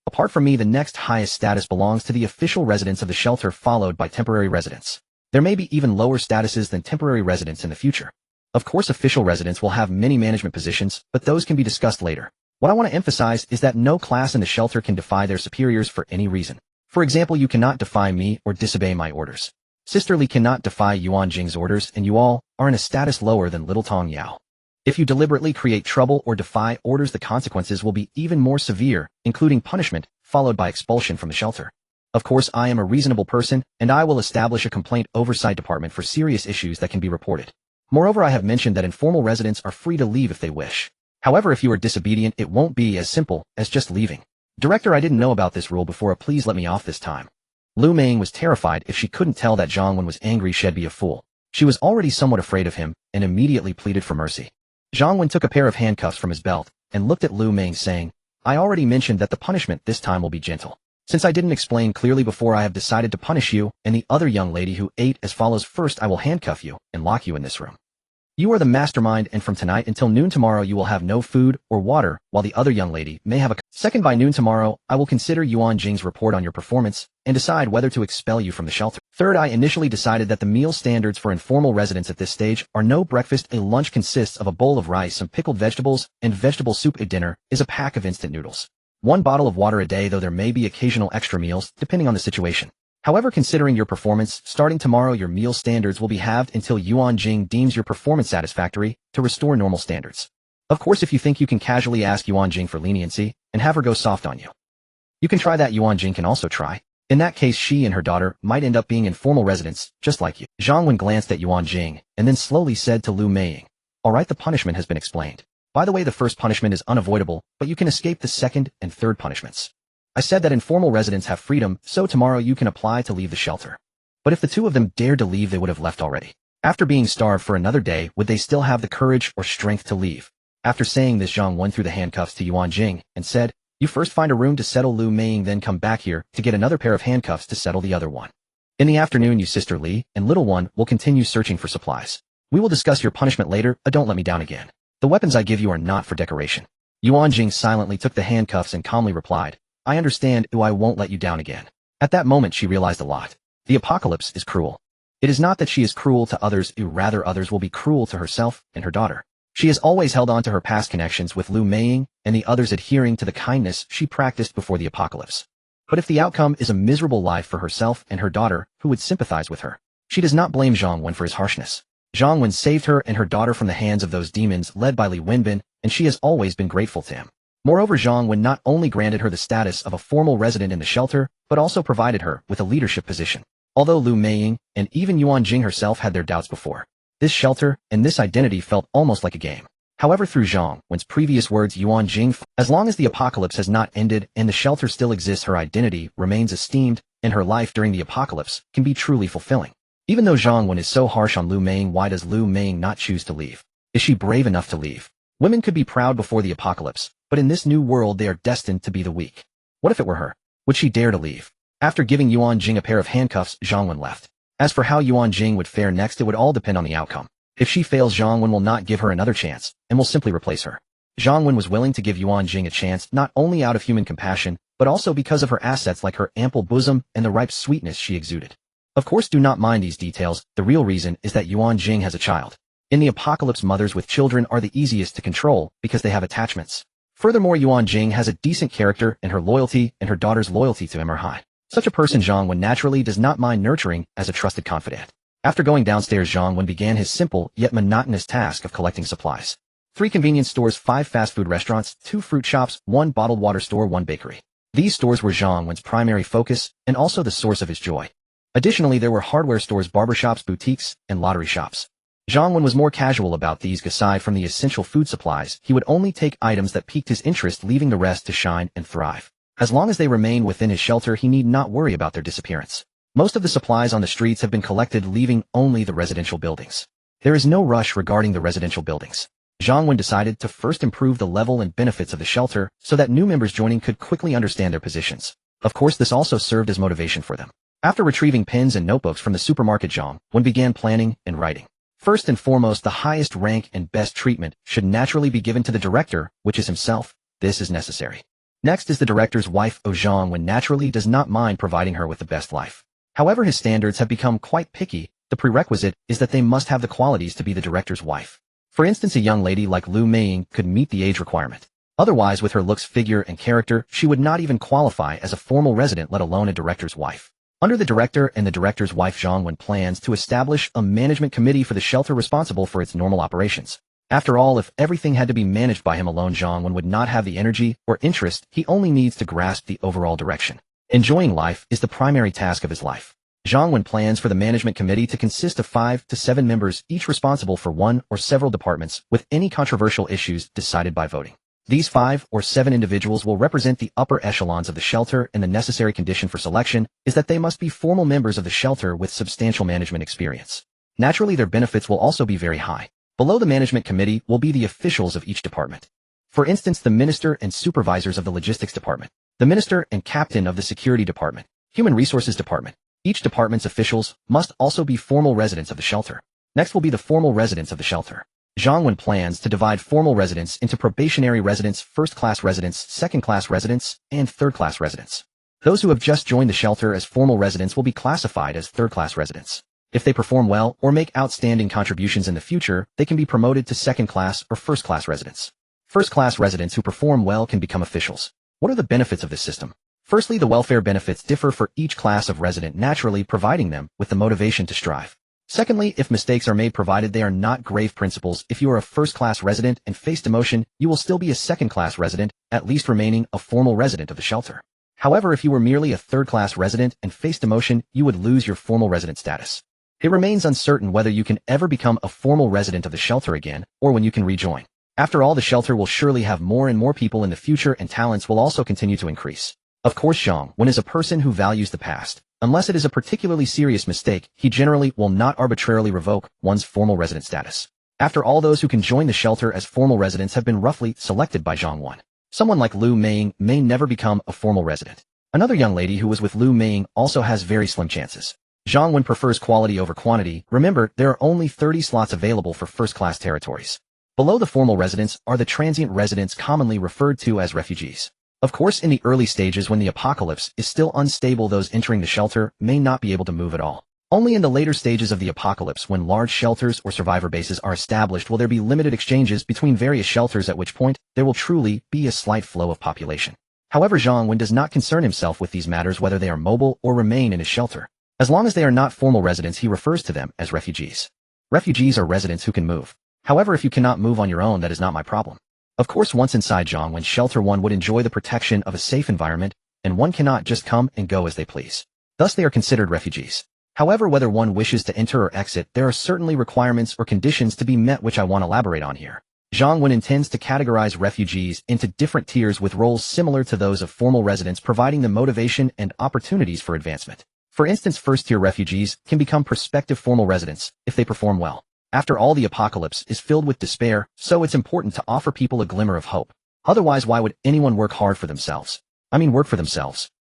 Apart from me, the next highest status belongs to the official residents of the shelter, followed by temporary residents. There may be even lower statuses than temporary residents in the future. Of course, official residents will have many management positions, but those can be discussed later. What I want to emphasize is that no class in the shelter can defy their superiors for any reason. For example, you cannot defy me or disobey my orders. Sister Li cannot defy Ruan Jing's orders, and you all are in a status lower than Little Tong Yao. If you deliberately create trouble or defy orders, the consequences will be even more severe, including punishment, followed by expulsion from the shelter. Of course, I am a reasonable person, and I will establish a complaint oversight department for serious issues that can be reported. Moreover, I have mentioned that informal residents are free to leave if they wish. However, if you are disobedient, it won't be as simple as just leaving. Director, I didn't know about this rule before. Please let me off this time. Lu Meiying was terrified. If she couldn't tell that Zhang Wen was angry, she'd be a fool. She was already somewhat afraid of him, and immediately pleaded for mercy. Zhang Wen took a pair of handcuffs from his belt, and looked at Lu Meiying, saying, I already mentioned that the punishment this time will be gentle. Since I didn't explain clearly before, I have decided to punish you and the other young lady who ate as follows. First, I will handcuff you and lock you in this room. You are the mastermind, and from tonight until noon tomorrow you will have no food or water, while the other young lady may have a... Second, by noon tomorrow, I will consider Ruan Jing's report on your performance and decide whether to expel you from the shelter. Third, I initially decided that the meal standards for informal residents at this stage are no breakfast. A lunch consists of a bowl of rice, some pickled vegetables, and vegetable soup. A dinner is a pack of instant noodles. 1 bottle of water a day, though there may be occasional extra meals, depending on the situation. However, considering your performance, starting tomorrow your meal standards will be halved until Ruan Jing deems your performance satisfactory to restore normal standards. Of course, if you think you can casually ask Ruan Jing for leniency and have her go soft on you, you can try that. Ruan Jing can also try. In that case, she and her daughter might end up being informal residents, just like you. Zhang Wen glanced at Ruan Jing and then slowly said to Lu Meiying, Alright, the punishment has been explained. By the way, the first punishment is unavoidable, but you can escape the second and third punishments. I said that informal residents have freedom, so tomorrow you can apply to leave the shelter. But if the two of them dared to leave, they would have left already. After being starved for another day, would they still have the courage or strength to leave? After saying this, Zhang Wen threw the handcuffs to Ruan Jing and said, "You first find a room to settle Lu Meiying, then come back here to get another pair of handcuffs to settle the other one. In the afternoon, you Sister Li and little one will continue searching for supplies. We will discuss your punishment later. Don't let me down again. The weapons I give you are not for decoration." Ruan Jing silently took the handcuffs and calmly replied, "I understand, I won't let you down again." At that moment she realized a lot. The apocalypse is cruel. It is not that she is cruel to others, rather others will be cruel to herself and her daughter. She has always held on to her past connections with Lu Meiying and the others, adhering to the kindness she practiced before the apocalypse. But if the outcome is a miserable life for herself and her daughter, who would sympathize with her? She does not blame Zhang Wen for his harshness. Zhang Wen saved her and her daughter from the hands of those demons led by Li Wenbin, and she has always been grateful to him. Moreover, Zhang Wen not only granted her the status of a formal resident in the shelter, but also provided her with a leadership position. Although Lu Meiying and even Ruan Jing herself had their doubts before, this shelter and this identity felt almost like a game. However, through Zhang Wen's previous words, Ruan Jing, as long as the apocalypse has not ended and the shelter still exists, her identity remains esteemed, and her life during the apocalypse can be truly fulfilling. Even though Zhang Wen is so harsh on Lu Meiying, why does Lu Meiying not choose to leave? Is she brave enough to leave? Women could be proud before the apocalypse, but in this new world they are destined to be the weak. What if it were her? Would she dare to leave? After giving Ruan Jing a pair of handcuffs, Zhang Wen left. As for how Ruan Jing would fare next, it would all depend on the outcome. If she fails, Zhang Wen will not give her another chance, and will simply replace her. Zhang Wen was willing to give Ruan Jing a chance not only out of human compassion, but also because of her assets like her ample bosom and the ripe sweetness she exuded. Of course, do not mind these details, the real reason is that Ruan Jing has a child. In the apocalypse, mothers with children are the easiest to control because they have attachments. Furthermore, Ruan Jing has a decent character, and her loyalty and her daughter's loyalty to him are high. Such a person Zhang Wen naturally does not mind nurturing as a trusted confidant. After going downstairs, Zhang Wen began his simple yet monotonous task of collecting supplies. 3 convenience stores, 5 fast food restaurants, 2 fruit shops, 1 bottled water store, 1 bakery. These stores were Zhang Wen's primary focus and also the source of his joy. Additionally, there were hardware stores, barbershops, boutiques, and lottery shops. Zhang Wen was more casual about these. Aside from the essential food supplies, he would only take items that piqued his interest, leaving the rest to shine and thrive. As long as they remain within his shelter, he need not worry about their disappearance. Most of the supplies on the streets have been collected, leaving only the residential buildings. There is no rush regarding the residential buildings. Zhang Wen decided to first improve the level and benefits of the shelter so that new members joining could quickly understand their positions. Of course, this also served as motivation for them. After retrieving pens and notebooks from the supermarket, Zhang Wen began planning and writing. First and foremost, the highest rank and best treatment should naturally be given to the director, which is himself. This is necessary. Next is the director's wife. Zhang Wen naturally does not mind providing her with the best life. However, his standards have become quite picky. The prerequisite is that they must have the qualities to be the director's wife. For instance, a young lady like Lu Meiying could meet the age requirement. Otherwise, with her looks, figure, and character, she would not even qualify as a formal resident, let alone a director's wife. Under the director and the director's wife, Zhang Wen plans to establish a management committee for the shelter responsible for its normal operations. After all, if everything had to be managed by him alone, Zhang Wen would not have the energy or interest. He only needs to grasp the overall direction. Enjoying life is the primary task of his life. Zhang Wen plans for the management committee to consist of 5 to 7 members, each responsible for one or several departments, with any controversial issues decided by voting. These 5 or 7 individuals will represent the upper echelons of the shelter, and the necessary condition for selection is that they must be formal members of the shelter with substantial management experience. Naturally, their benefits will also be very high. Below the management committee will be the officials of each department. For instance, the minister and supervisors of the logistics department, the minister and captain of the security department, human resources department. Each department's officials must also be formal residents of the shelter. Next will be the formal residents of the shelter. Zhang Wen plans to divide formal residents into probationary residents, first-class residents, second-class residents, and third-class residents. Those who have just joined the shelter as formal residents will be classified as third-class residents. If they perform well or make outstanding contributions in the future, they can be promoted to second-class or first-class residents. First-class residents who perform well can become officials. What are the benefits of this system? Firstly, the welfare benefits differ for each class of resident, naturally providing them with the motivation to strive. Secondly, if mistakes are made, provided they are not grave principles, if you are a first-class resident and face demotion, you will still be a second-class resident, at least remaining a formal resident of the shelter. However, if you were merely a third-class resident and face demotion, you would lose your formal resident status. It remains uncertain whether you can ever become a formal resident of the shelter again, or when you can rejoin. After all, the shelter will surely have more and more people in the future, and talents will also continue to increase. Of course, Zhang Wen is a person who values the past. Unless it is a particularly serious mistake, he generally will not arbitrarily revoke one's formal resident status. After all, those who can join the shelter as formal residents have been roughly selected by Zhang Wen. Someone like Lu Meiying may never become a formal resident. Another young lady who was with Lu Meiying also has very slim chances. Zhang Wen prefers quality over quantity. Remember, there are only 30 slots available for first-class territories. Below the formal residents are the transient residents, commonly referred to as refugees. Of course, in the early stages when the apocalypse is still unstable, those entering the shelter may not be able to move at all. Only in the later stages of the apocalypse, when large shelters or survivor bases are established, will there be limited exchanges between various shelters, at which point there will truly be a slight flow of population. However, Zhang Wen does not concern himself with these matters, whether they are mobile or remain in his shelter. As long as they are not formal residents, he refers to them as refugees. Refugees are residents who can move. However, if you cannot move on your own, that is not my problem. Of course, once inside Zhang Wen's shelter, one would enjoy the protection of a safe environment, and one cannot just come and go as they please. Thus, they are considered refugees. However, whether one wishes to enter or exit, there are certainly requirements or conditions to be met, which I want to elaborate on here. Zhang Wen intends to categorize refugees into different tiers with roles similar to those of formal residents, providing them motivation and opportunities for advancement. For instance, first-tier refugees can become prospective formal residents if they perform well. After all, the apocalypse is filled with despair, so it's important to offer people a glimmer of hope. Otherwise, why would anyone work for themselves?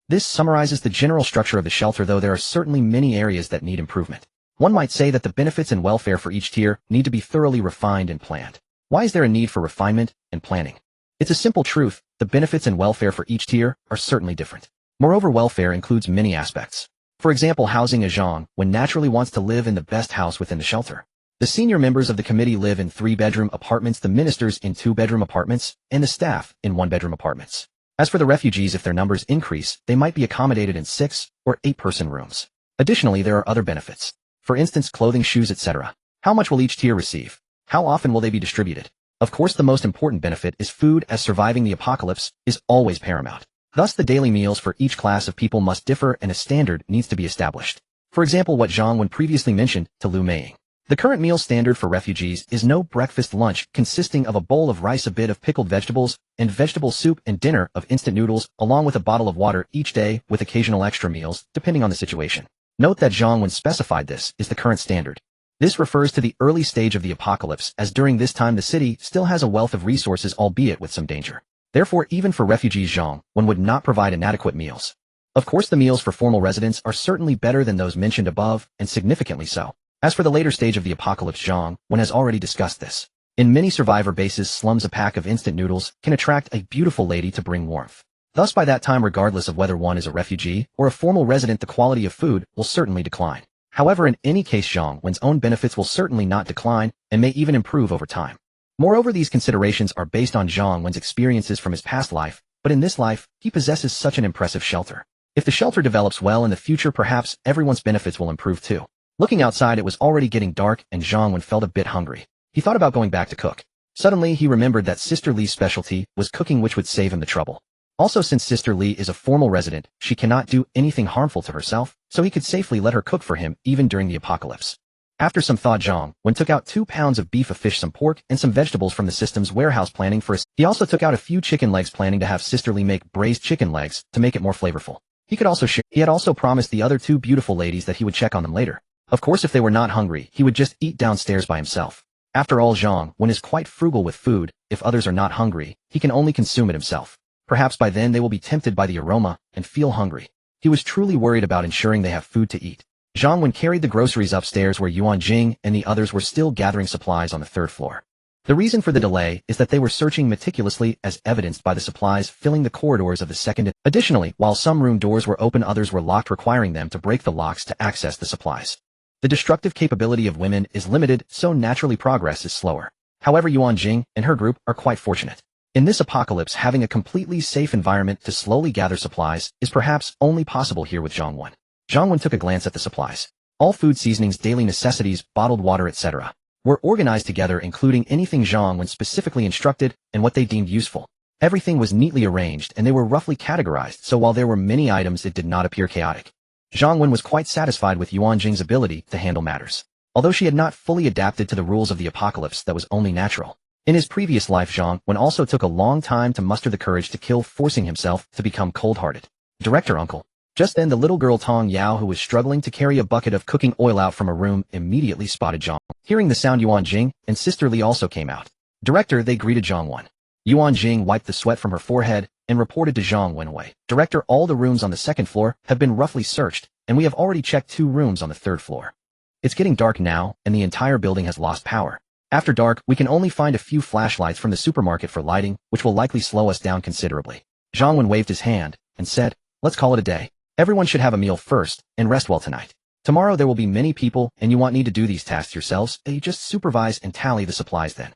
This summarizes the general structure of the shelter, though there are certainly many areas that need improvement. One might say that the benefits and welfare for each tier need to be thoroughly refined and planned. Why is there a need for refinement and planning? It's a simple truth: the benefits and welfare for each tier are certainly different. Moreover, welfare includes many aspects. For example, housing. Zhang Wen naturally wants to live in the best house within the shelter. The senior members of the committee live in 3-bedroom apartments, the ministers in 2-bedroom apartments, and the staff in 1-bedroom apartments. As for the refugees, if their numbers increase, they might be accommodated in 6 or 8-person rooms. Additionally, there are other benefits. For instance, clothing, shoes, etc. How much will each tier receive? How often will they be distributed? Of course, the most important benefit is food, as surviving the apocalypse is always paramount. Thus, the daily meals for each class of people must differ, and a standard needs to be established. For example, what Zhang Wen previously mentioned to Lu Meiying. The current meal standard for refugees is no breakfast lunch, consisting of a bowl of rice, a bit of pickled vegetables, and vegetable soup, and dinner of instant noodles, along with a bottle of water each day, with occasional extra meals, depending on the situation. Note that Zhang Wen specified this is the current standard. This refers to the early stage of the apocalypse, as during this time the city still has a wealth of resources, albeit with some danger. Therefore, even for refugees, Zhang Wen would not provide inadequate meals. Of course, the meals for formal residents are certainly better than those mentioned above, and significantly so. As for the later stage of the apocalypse, Zhang Wen has already discussed this. In many survivor bases, slums, a pack of instant noodles can attract a beautiful lady to bring warmth. Thus, by that time, regardless of whether one is a refugee or a formal resident, the quality of food will certainly decline. However, in any case, Zhang Wen's own benefits will certainly not decline, and may even improve over time. Moreover, these considerations are based on Zhang Wen's experiences from his past life, but in this life, he possesses such an impressive shelter. If the shelter develops well in the future, perhaps everyone's benefits will improve too. Looking outside, it was already getting dark, and Zhang Wen felt a bit hungry. He thought about going back to cook. Suddenly, he remembered that Sister Li's specialty was cooking, which would save him the trouble. Also, since Sister Li is a formal resident, she cannot do anything harmful to herself, so he could safely let her cook for him even during the apocalypse. After some thought, Zhang Wen took out 2 pounds of beef, a fish, some pork, and some vegetables from the system's warehouse, planning for he also took out a few chicken legs, planning to have Sister Li make braised chicken legs to make it more flavorful. He had also promised the other 2 beautiful ladies that he would check on them later. Of course, if they were not hungry, he would just eat downstairs by himself. After all, Zhang Wen is quite frugal with food. If others are not hungry, he can only consume it himself. Perhaps by then they will be tempted by the aroma and feel hungry. He was truly worried about ensuring they have food to eat. Zhang Wen carried the groceries upstairs, where Ruan Jing and the others were still gathering supplies on the 3rd floor. The reason for the delay is that they were searching meticulously, as evidenced by the supplies filling the corridors of the 2nd. Additionally, while some room doors were open, others were locked, requiring them to break the locks to access the supplies. The destructive capability of women is limited, so naturally progress is slower. However, Ruan Jing and her group are quite fortunate. In this apocalypse, having a completely safe environment to slowly gather supplies is perhaps only possible here with Zhang Wen. Zhang Wen took a glance at the supplies. All food, seasonings, daily necessities, bottled water, etc. were organized together, including anything Zhang Wen specifically instructed and what they deemed useful. Everything was neatly arranged, and they were roughly categorized, so while there were many items, it did not appear chaotic. Zhang Wen was quite satisfied with Ruan Jing's ability to handle matters. Although she had not fully adapted to the rules of the apocalypse, that was only natural. In his previous life, Zhang Wen also took a long time to muster the courage to kill, forcing himself to become cold-hearted. Director Uncle. Just then the little girl Tong Yao, who was struggling to carry a bucket of cooking oil out from a room, immediately spotted Zhang. Hearing the sound, Ruan Jing and Sister Li also came out. Director, they greeted Zhang Wen. Ruan Jing wiped the sweat from her forehead and reported to Zhang Wen away. Director, all the rooms on the second floor have been roughly searched, and we have already checked 2 rooms on the 3rd floor. It's getting dark now, and the entire building has lost power. After dark, we can only find a few flashlights from the supermarket for lighting, which will likely slow us down considerably. Zhang Wen waved his hand and said, let's call it a day. Everyone should have a meal first and rest well tonight. Tomorrow there will be many people, and you won't need to do these tasks yourselves. You just supervise and tally the supplies then.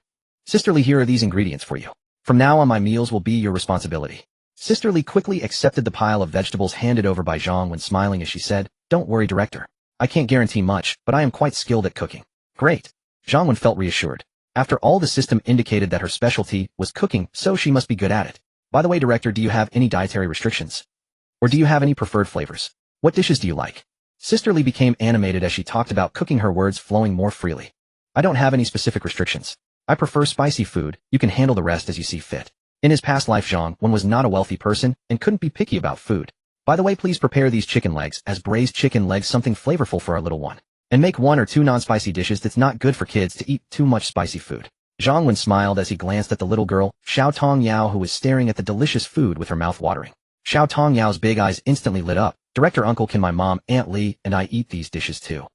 Sister Li, here are these ingredients for you. From now on, my meals will be your responsibility. Sister Li quickly accepted the pile of vegetables handed over by Zhang Wen, smiling as she said, don't worry, Director. I can't guarantee much, but I am quite skilled at cooking. Great. Zhang Wen felt reassured. After all, the system indicated that her specialty was cooking, so she must be good at it. By the way, Director, do you have any dietary restrictions? Or do you have any preferred flavors? What dishes do you like? Sister Li became animated as she talked about cooking, her words flowing more freely. I don't have any specific restrictions. I prefer spicy food. You can handle the rest as you see fit. In his past life, Zhang Wen was not a wealthy person and couldn't be picky about food. By the way, please prepare these chicken legs as braised chicken legs, something flavorful for our little one. And make 1 or 2 non-spicy dishes. That's not good for kids to eat too much spicy food. Zhang Wen smiled as he glanced at the little girl, Xiao Tong Yao, who was staring at the delicious food with her mouth watering. Xiao Tong Yao's big eyes instantly lit up. Director, Uncle, can my mom, Aunt Li, and I eat these dishes too?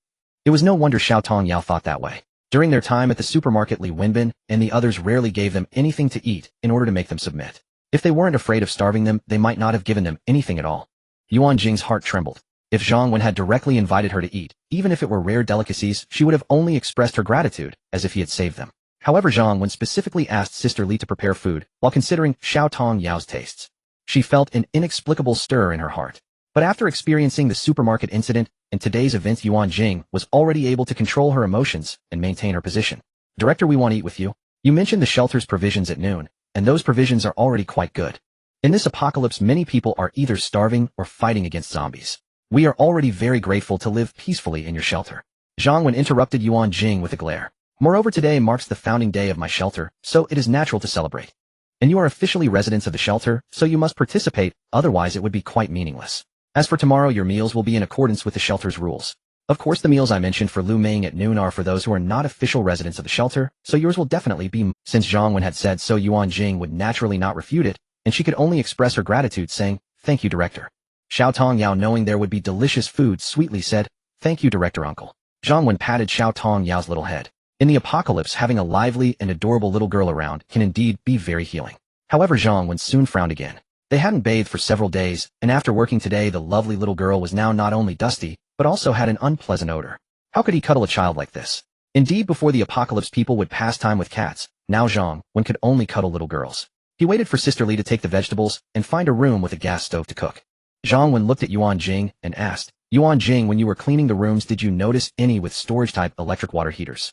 It was no wonder Xiao Tong Yao thought that way. During their time at the supermarket, Li Wenbin and the others rarely gave them anything to eat in order to make them submit. If they weren't afraid of starving them, they might not have given them anything at all. Ruan Jing's heart trembled. If Zhang Wen had directly invited her to eat, even if it were rare delicacies, she would have only expressed her gratitude, as if he had saved them. However, Zhang Wen specifically asked Sister Li to prepare food, while considering Xiao Tong Yao's tastes. She felt an inexplicable stir in her heart. But after experiencing the supermarket incident and today's event, Ruan Jing was already able to control her emotions and maintain her position. Director, we want to eat with you. You mentioned the shelter's provisions at noon, and those provisions are already quite good. In this apocalypse, many people are either starving or fighting against zombies. We are already very grateful to live peacefully in your shelter. Zhang Wen interrupted Ruan Jing with a glare. Moreover, today marks the founding day of my shelter, so it is natural to celebrate. And you are officially residents of the shelter, so you must participate, otherwise it would be quite meaningless. As for tomorrow, your meals will be in accordance with the shelter's rules. Of course, the meals I mentioned for Lu Ming at noon are for those who are not official residents of the shelter, so yours will definitely be. Since Zhang Wen had said so, Ruan Jing would naturally not refute it, and she could only express her gratitude, saying, thank you, Director. Xiao Tong Yao, knowing there would be delicious food, sweetly said, thank you, Director Uncle. Zhang Wen patted Xiao Tong Yao's little head. In the apocalypse, having a lively and adorable little girl around can indeed be very healing. However, Zhang Wen soon frowned again. They hadn't bathed for several days, and after working today, the lovely little girl was now not only dusty, but also had an unpleasant odor. How could he cuddle a child like this? Indeed, before the apocalypse, people would pass time with cats. Now Zhang Wen could only cuddle little girls. He waited for Sister Li to take the vegetables and find a room with a gas stove to cook. Zhang Wen looked at Ruan Jing and asked, Ruan Jing, when you were cleaning the rooms, did you notice any with storage-type electric water heaters?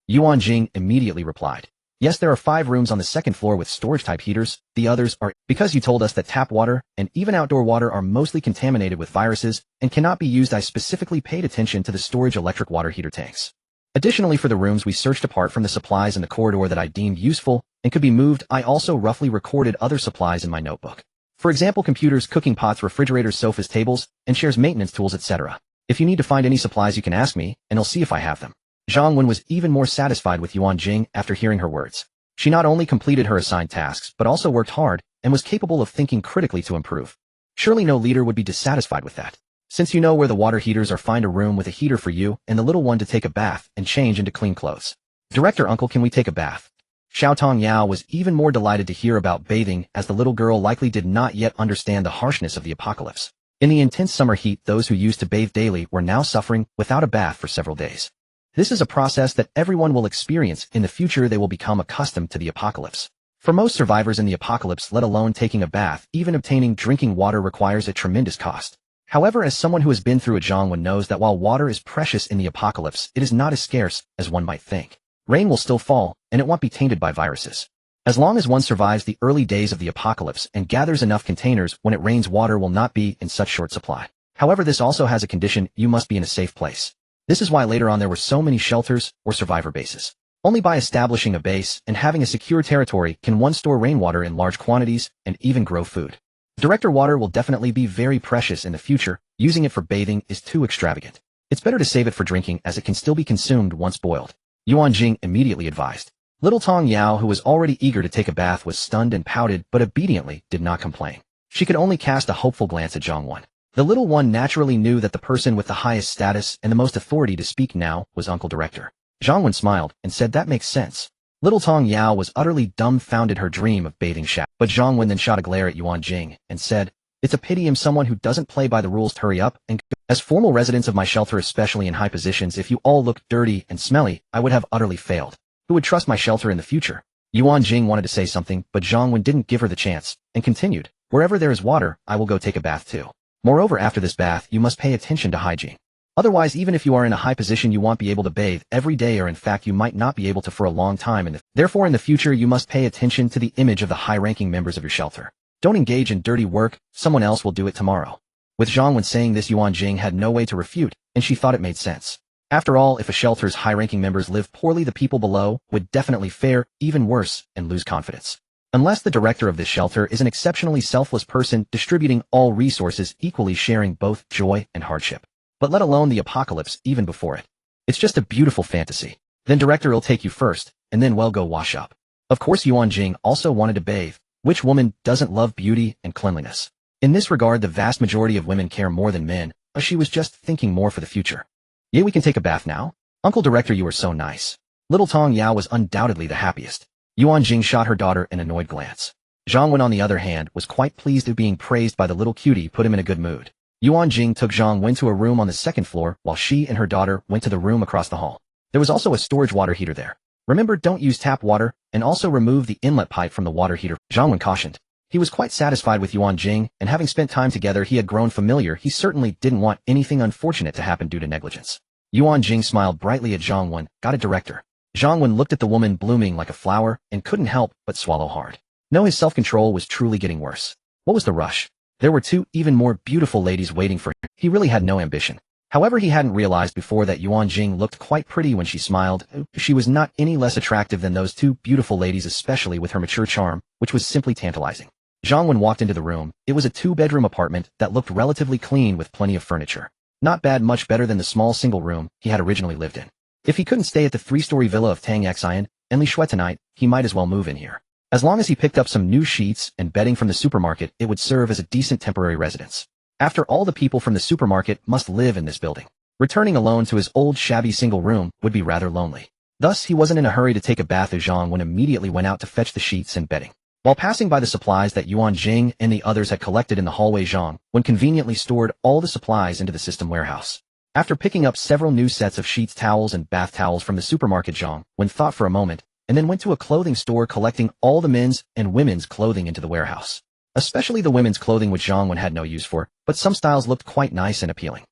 Ruan Jing immediately replied, yes, there are 5 rooms on the second floor with storage-type heaters. The others are because you told us that tap water and even outdoor water are mostly contaminated with viruses and cannot be used. I specifically paid attention to the storage electric water heater tanks. Additionally, for the rooms we searched apart from the supplies in the corridor that I deemed useful and could be moved, I also roughly recorded other supplies in my notebook. For example, computers, cooking pots, refrigerators, sofas, tables, and chairs, maintenance tools, etc. If you need to find any supplies, you can ask me, and I'll see if I have them. Zhang Wen was even more satisfied with Ruan Jing after hearing her words. She not only completed her assigned tasks, but also worked hard and was capable of thinking critically to improve. Surely no leader would be dissatisfied with that. Since you know where the water heaters are, find a room with a heater for you and the little one to take a bath and change into clean clothes. Director Uncle, can we take a bath? Xiao Tong Yao was even more delighted to hear about bathing, as the little girl likely did not yet understand the harshness of the apocalypse. In the intense summer heat, those who used to bathe daily were now suffering without a bath for several days. This is a process that everyone will experience. In the future, they will become accustomed to the apocalypse. For most survivors in the apocalypse, let alone taking a bath, even obtaining drinking water requires a tremendous cost. However, as someone who has been through it, Zhang Wen knows that while water is precious in the apocalypse, it is not as scarce as one might think. Rain will still fall, and it won't be tainted by viruses. As long as one survives the early days of the apocalypse and gathers enough containers, when it rains, water will not be in such short supply. However, this also has a condition: you must be in a safe place. This is why later on there were so many shelters or survivor bases. Only by establishing a base and having a secure territory can one store rainwater in large quantities and even grow food. Director, water will definitely be very precious in the future. Using it for bathing is too extravagant. It's better to save it for drinking as it can still be consumed once boiled. Ruan Jing immediately advised. Little Tong Yao, who was already eager to take a bath, was stunned and pouted, but obediently did not complain. She could only cast a hopeful glance at Zhang Wen. The little one naturally knew that the person with the highest status and the most authority to speak now was Uncle Director. Zhang Wen smiled and said that makes sense. Little Tong Yao was utterly dumbfounded, her dream of bathing shower. But Zhang Wen then shot a glare at Ruan Jing and said, it's a pity I'm someone who doesn't play by the rules to hurry up and go. As formal residents of my shelter, especially in high positions, if you all look dirty and smelly, I would have utterly failed. Who would trust my shelter in the future? Ruan Jing wanted to say something, but Zhang Wen didn't give her the chance, and continued, wherever there is water, I will go take a bath too. Moreover, after this bath, you must pay attention to hygiene. Otherwise, even if you are in a high position, you won't be able to bathe every day, or in fact, you might not be able to for a long time. Therefore, in the future, you must pay attention to the image of the high-ranking members of your shelter. Don't engage in dirty work, someone else will do it tomorrow. With Zhang Wen saying this, Ruan Jing had no way to refute, and she thought it made sense. After all, if a shelter's high-ranking members live poorly, the people below would definitely fare even worse and lose confidence. Unless the director of this shelter is an exceptionally selfless person distributing all resources equally, sharing both joy and hardship. But let alone the apocalypse even before it. It's just a beautiful fantasy. Then director will take you first, and then well go wash up. Of course, Ruan Jing also wanted to bathe. Which woman doesn't love beauty and cleanliness? In this regard, the vast majority of women care more than men, but she was just thinking more for the future. Yeah, we can take a bath now? Uncle Director, you are so nice. Little Tong Yao was undoubtedly the happiest. Ruan Jing shot her daughter an annoyed glance. Zhang Wen, on the other hand, was quite pleased at being praised by the little cutie, put him in a good mood. Ruan Jing took Zhang Wen to a room on the second floor, while she and her daughter went to the room across the hall. There was also a storage water heater there. Remember, don't use tap water, and also remove the inlet pipe from the water heater, Zhang Wen cautioned. He was quite satisfied with Ruan Jing, and having spent time together, he had grown familiar. He certainly didn't want anything unfortunate to happen due to negligence. Ruan Jing smiled brightly at Zhang Wen. Got it, director. Zhang Wen looked at the woman blooming like a flower and couldn't help but swallow hard. No, his self-control was truly getting worse. What was the rush? There were two even more beautiful ladies waiting for him. He really had no ambition. However, he hadn't realized before that Ruan Jing looked quite pretty when she smiled. She was not any less attractive than those two beautiful ladies, especially with her mature charm, which was simply tantalizing. Zhang Wen walked into the room. It was a two-bedroom apartment that looked relatively clean with plenty of furniture. Not bad, much better than the small single room he had originally lived in. If he couldn't stay at the three-story villa of Tang Xian and Li Shui tonight, he might as well move in here. As long as he picked up some new sheets and bedding from the supermarket, it would serve as a decent temporary residence. After all, the people from the supermarket must live in this building. Returning alone to his old shabby single room would be rather lonely. Thus, he wasn't in a hurry to take a bath. Zhang Wen immediately went out to fetch the sheets and bedding. While passing by the supplies that Ruan Jing and the others had collected in the hallway, Zhang Wen conveniently stored all the supplies into the system warehouse. After picking up several new sets of sheets, towels, and bath towels from the supermarket, Zhang Wen thought for a moment, and then went to a clothing store, collecting all the men's and women's clothing into the warehouse. Especially the women's clothing, which Zhang Wen had no use for, but some styles looked quite nice and appealing.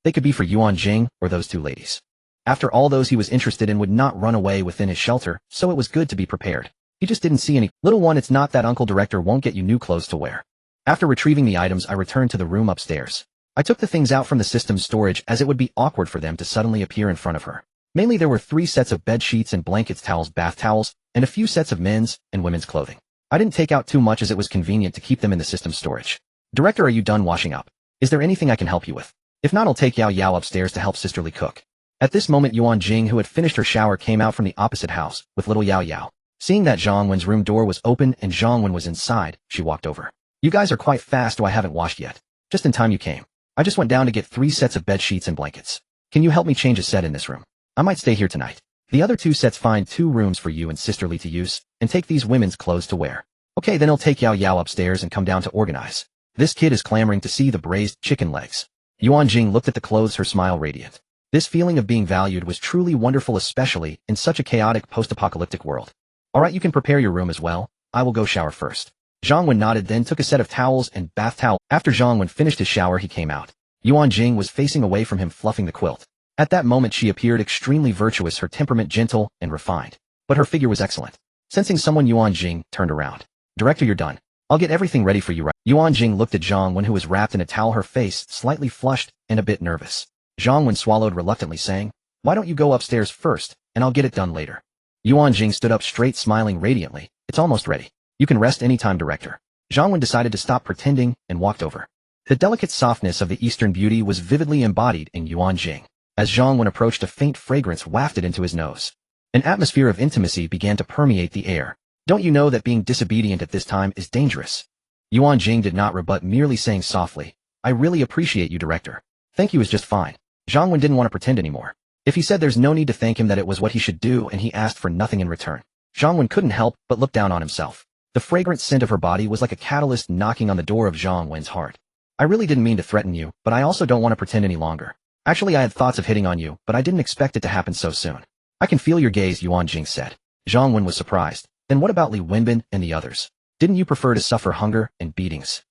They could be for Ruan Jing or those two ladies. After all, those he was interested in would not run away within his shelter, so it was good to be prepared. He just didn't see any. Little one, it's not that Uncle Director won't get you new clothes to wear. After retrieving the items, I returned to the room upstairs. I took the things out from the system's storage, as it would be awkward for them to suddenly appear in front of her. Mainly, there were 3 sets of bed sheets and blankets, towels, bath towels, and a few sets of men's and women's clothing. I didn't take out too much, as it was convenient to keep them in the system storage. Director, are you done washing up? Is there anything I can help you with? If not, I'll take Yao Yao upstairs to help sisterly cook. At this moment, Ruan Jing, who had finished her shower, came out from the opposite house with little Yao Yao. Seeing that Zhang Wen's room door was open and Zhang Wen was inside, she walked over. You guys are quite fast. I haven't washed yet. Just in time you came. I just went down to get 3 sets of bed sheets and blankets. Can you help me change a set in this room? I might stay here tonight. The other 2 sets, find 2 rooms for you and sisterly to use, and take these women's clothes to wear. Okay, then I'll take Yao Yao upstairs and come down to organize. This kid is clamoring to see the braised chicken legs. Ruan Jing looked at the clothes, her smile radiant. This feeling of being valued was truly wonderful, especially in such a chaotic post-apocalyptic world. Alright, you can prepare your room as well. I will go shower first. Zhang Wen nodded, then took a set of towels and bath towel. After Zhang Wen finished his shower, he came out. Ruan Jing was facing away from him, fluffing the quilt. At that moment, she appeared extremely virtuous, her temperament gentle and refined. But her figure was excellent. Sensing someone, Ruan Jing turned around. Director, you're done. I'll get everything ready for you right. Ruan Jing looked at Zhang Wen, who was wrapped in a towel, her face slightly flushed and a bit nervous. Zhang Wen swallowed reluctantly, saying, why don't you go upstairs first, and I'll get it done later. Ruan Jing stood up straight, smiling radiantly. It's almost ready. You can rest anytime, Director. Zhang Wen decided to stop pretending and walked over. The delicate softness of the Eastern beauty was vividly embodied in Ruan Jing. As Zhang Wen approached, a faint fragrance wafted into his nose. An atmosphere of intimacy began to permeate the air. Don't you know that being disobedient at this time is dangerous? Ruan Jing did not rebut, merely saying softly, I really appreciate you, director. Thank you is just fine. Zhang Wen didn't want to pretend anymore. If he said there's no need to thank him, that it was what he should do, and he asked for nothing in return. Zhang Wen couldn't help but look down on himself. The fragrant scent of her body was like a catalyst knocking on the door of Zhang Wen's heart. I really didn't mean to threaten you, but I also don't want to pretend any longer. Actually, I had thoughts of hitting on you, but I didn't expect it to happen so soon. I can feel your gaze, Ruan Jing said. Zhang Wen was surprised. Then what about Li Wenbin and the others? Didn't you prefer to suffer hunger and beatings?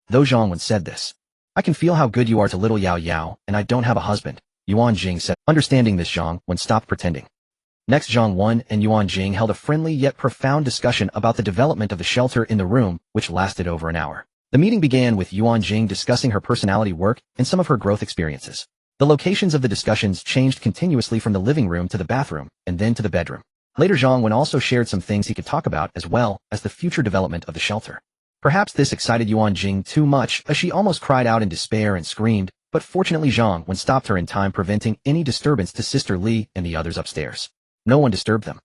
Though Zhang Wen said this, I can feel how good you are to little Yao Yao, and I don't have a husband, Ruan Jing said. Understanding this, Zhang Wen stopped pretending. Next, Zhang Wen and Ruan Jing held a friendly yet profound discussion about the development of the shelter in the room, which lasted over an hour. The meeting began with Ruan Jing discussing her personality work and some of her growth experiences. The locations of the discussions changed continuously, from the living room to the bathroom, and then to the bedroom. Later, Zhang Wen also shared some things he could talk about, as well as the future development of the shelter. Perhaps this excited Ruan Jing too much, as she almost cried out in despair and screamed, but fortunately Zhang Wen stopped her in time, preventing any disturbance to Sister Li and the others upstairs. No one disturbed them.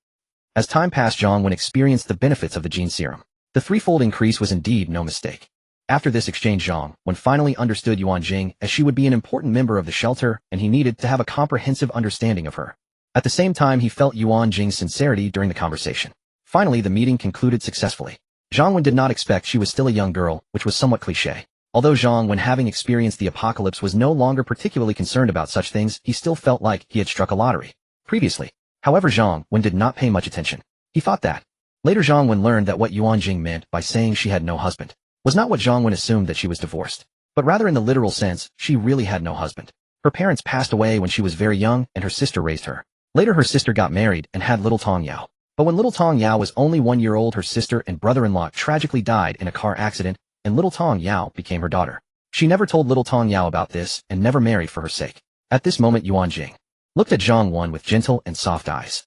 As time passed, Zhang Wen experienced the benefits of the gene serum. The threefold increase was indeed no mistake. After this exchange, Zhang Wen finally understood Ruan Jing, as she would be an important member of the shelter, and he needed to have a comprehensive understanding of her. At the same time, he felt Ruan Jing's sincerity during the conversation. Finally, the meeting concluded successfully. Zhang Wen did not expect she was still a young girl, which was somewhat cliché. Although Zhang Wen, having experienced the apocalypse, was no longer particularly concerned about such things, he still felt like he had struck a lottery. Previously, however, Zhang Wen did not pay much attention. He thought that. Later, Zhang Wen learned that what Ruan Jing meant by saying she had no husband was not what Zhang Wen assumed, that she was divorced, but rather in the literal sense, she really had no husband. Her parents passed away when she was very young, and her sister raised her. Later, her sister got married and had little Tong Yao. But when little Tong Yao was only 1 year old, her sister and brother-in-law tragically died in a car accident, and little Tong Yao became her daughter. She never told little Tong Yao about this, and never married for her sake. At this moment, Ruan Jing looked at Zhang Wen with gentle and soft eyes.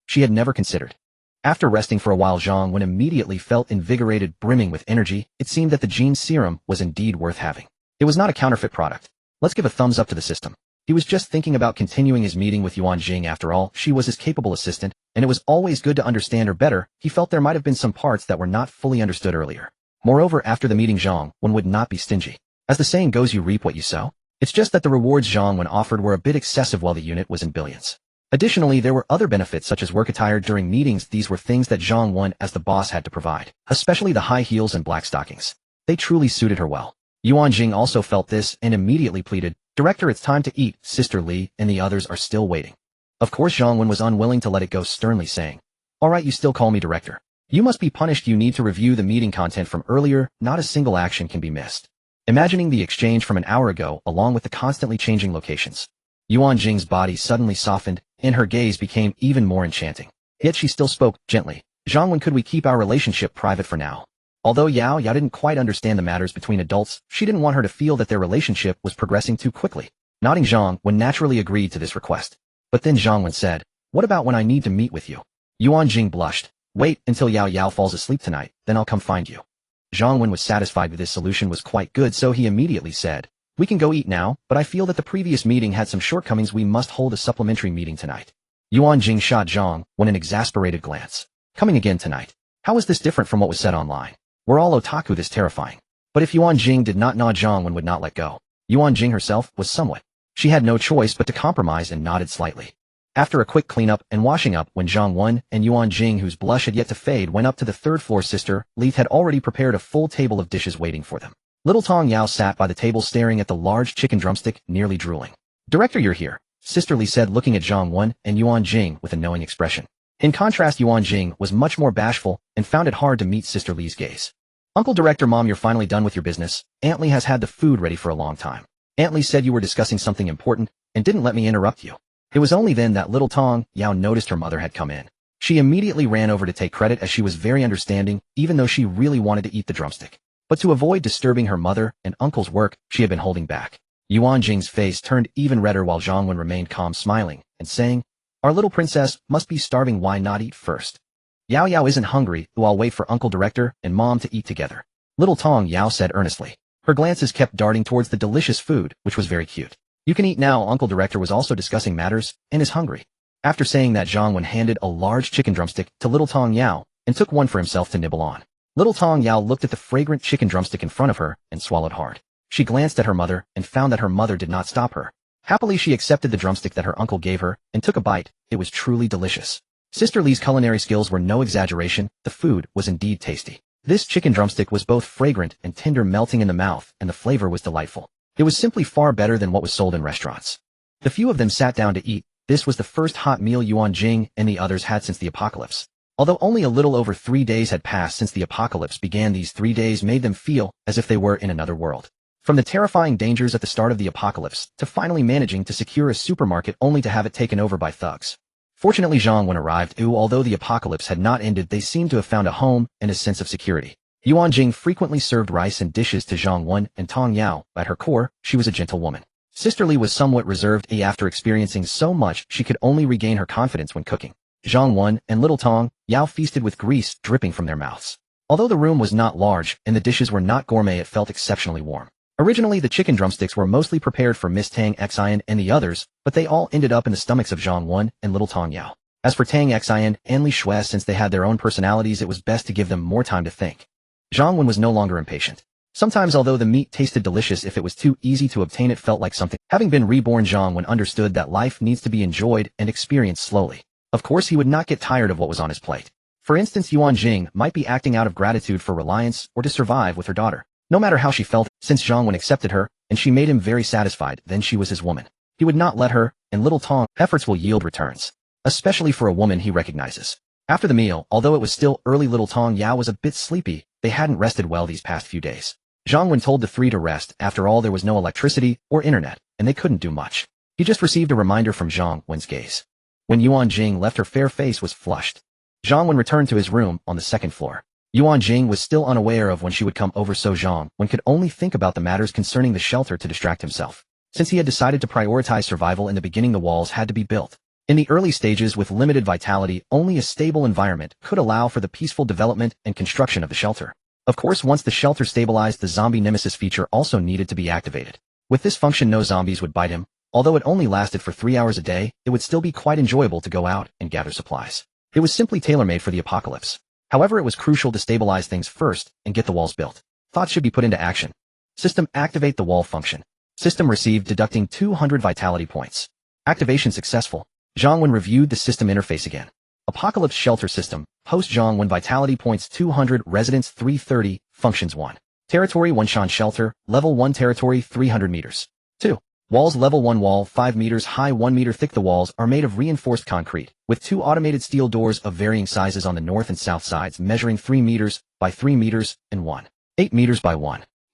She had never considered. After resting for a while, Zhang Wen immediately felt invigorated, brimming with energy. It seemed that the gene serum was indeed worth having. It was not a counterfeit product. Let's give a thumbs up to the system. He was just thinking about continuing his meeting with Ruan Jing. After all, she was his capable assistant, and it was always good to understand her better. He felt there might have been some parts that were not fully understood earlier. Moreover, after the meeting, Zhang Wen would not be stingy. As the saying goes, you reap what you sow. It's just that the rewards Zhang Wen offered were a bit excessive while the unit was in billions. Additionally, there were other benefits such as work attire during meetings. These were things that Zhang Wen as the boss had to provide, especially the high heels and black stockings. They truly suited her well. Ruan Jing also felt this and immediately pleaded, Director, it's time to eat. Sister Li and the others are still waiting. Of course, Zhang Wen was unwilling to let it go, sternly saying, All right, you still call me director. You must be punished. You need to review the meeting content from earlier. Not a single action can be missed. Imagining the exchange from an hour ago, along with the constantly changing locations, Ruan Jing's body suddenly softened, and her gaze became even more enchanting. Yet she still spoke gently. Zhang Wen, could we keep our relationship private for now? Although Yao didn't quite understand the matters between adults, she didn't want her to feel that their relationship was progressing too quickly. Nodding, Zhang Wen naturally agreed to this request. But then Zhang Wen said, What about when I need to meet with you? Ruan Jing blushed. Wait until Yao falls asleep tonight, then I'll come find you. Zhang Wen was satisfied that this solution was quite good, so he immediately said, We can go eat now, but I feel that the previous meeting had some shortcomings. We must hold a supplementary meeting tonight. Ruan Jing shot Zhang Wen an exasperated glance. Coming again tonight? How is this different from what was said online? We're all otaku, this terrifying. But if Ruan Jing did not nod, Zhang Wen would not let go. Ruan Jing herself was somewhat. She had no choice but to compromise and nodded slightly. After a quick cleanup and washing up, when Zhang Wen and Ruan Jing, whose blush had yet to fade, went up to the third floor, Sister Li had already prepared a full table of dishes waiting for them. Little Tong Yao sat by the table staring at the large chicken drumstick, nearly drooling. Director, you're here, Sister Li said, looking at Zhang Wen and Ruan Jing with a knowing expression. In contrast, Ruan Jing was much more bashful and found it hard to meet Sister Li's gaze. Uncle Director, Mom, you're finally done with your business. Aunt Li has had the food ready for a long time. Aunt Li said you were discussing something important and didn't let me interrupt you. It was only then that little Tong Yao noticed her mother had come in. She immediately ran over to take credit, as she was very understanding, even though she really wanted to eat the drumstick. But to avoid disturbing her mother and uncle's work, she had been holding back. Ruan Jing's face turned even redder while Zhang Wen remained calm, smiling and saying, Our little princess must be starving. Why not eat first? Yao isn't hungry, though I'll wait for Uncle Director and Mom to eat together. Little Tong Yao said earnestly. Her glances kept darting towards the delicious food, which was very cute. You can eat now. Uncle Director was also discussing matters, and is hungry. After saying that, Zhang Wen handed a large chicken drumstick to Little Tong Yao, and took one for himself to nibble on. Little Tong Yao looked at the fragrant chicken drumstick in front of her, and swallowed hard. She glanced at her mother, and found that her mother did not stop her. Happily she accepted the drumstick that her uncle gave her, and took a bite. It was truly delicious. Sister Li's culinary skills were no exaggeration. The food was indeed tasty. This chicken drumstick was both fragrant and tender, melting in the mouth, and the flavor was delightful. It was simply far better than what was sold in restaurants. The few of them sat down to eat. This was the first hot meal Ruan Jing and the others had since the apocalypse. Although only a little over 3 days had passed since the apocalypse began, these 3 days made them feel as if they were in another world. From the terrifying dangers at the start of the apocalypse, to finally managing to secure a supermarket only to have it taken over by thugs. Fortunately, Zhang Wen arrived, although the apocalypse had not ended, they seemed to have found a home and a sense of security. Ruan Jing frequently served rice and dishes to Zhang Wen and Tong Yao. At her core, she was a gentle woman. Sister Li was somewhat reserved. After experiencing so much, she could only regain her confidence when cooking. Zhang Wen and Little Tong Yao feasted with grease dripping from their mouths. Although the room was not large and the dishes were not gourmet, it felt exceptionally warm. Originally, the chicken drumsticks were mostly prepared for Miss Tang Xian and the others, but they all ended up in the stomachs of Zhang Wen and Little Tong Yao. As for Tang Xian and Li Shui, since they had their own personalities, it was best to give them more time to think. Zhang Wen was no longer impatient. Sometimes, although the meat tasted delicious, if it was too easy to obtain, it felt like something. Having been reborn, Zhang Wen understood that life needs to be enjoyed and experienced slowly. Of course, he would not get tired of what was on his plate. For instance, Ruan Jing might be acting out of gratitude for reliance or to survive with her daughter. No matter how she felt, since Zhang Wen accepted her, and she made him very satisfied, then she was his woman. He would not let her, and Little Tong's efforts will yield returns. Especially for a woman he recognizes. After the meal, although it was still early, Little Tong Yao was a bit sleepy. They hadn't rested well these past few days. Zhang Wen told the three to rest. After all, there was no electricity or internet, and they couldn't do much. He just received a reminder from Zhang Wen's gaze. When Ruan Jing left, her fair face was flushed. Zhang Wen returned to his room on the second floor. Ruan Jing was still unaware of when she would come over, so Zhang Wen could only think about the matters concerning the shelter to distract himself. Since he had decided to prioritize survival in the beginning, the walls had to be built. In the early stages, with limited vitality, only a stable environment could allow for the peaceful development and construction of the shelter. Of course, once the shelter stabilized, the zombie nemesis feature also needed to be activated. With this function, no zombies would bite him. Although it only lasted for 3 hours a day, it would still be quite enjoyable to go out and gather supplies. It was simply tailor-made for the apocalypse. However, it was crucial to stabilize things first and get the walls built. Thoughts should be put into action. System, activate the wall function. System received, deducting 200 vitality points. Activation successful. Zhang Wen reviewed the system interface again. Apocalypse Shelter System. Host Zhang Wen, vitality points 200, residence 330, functions 1. Territory 1, Shan Shelter, level 1, territory 300 meters. 2. Walls, level 1, wall 5 meters high, 1 meter thick. The walls are made of reinforced concrete, with 2 automated steel doors of varying sizes on the north and south sides, measuring 3 meters by 3 meters and 8 meters by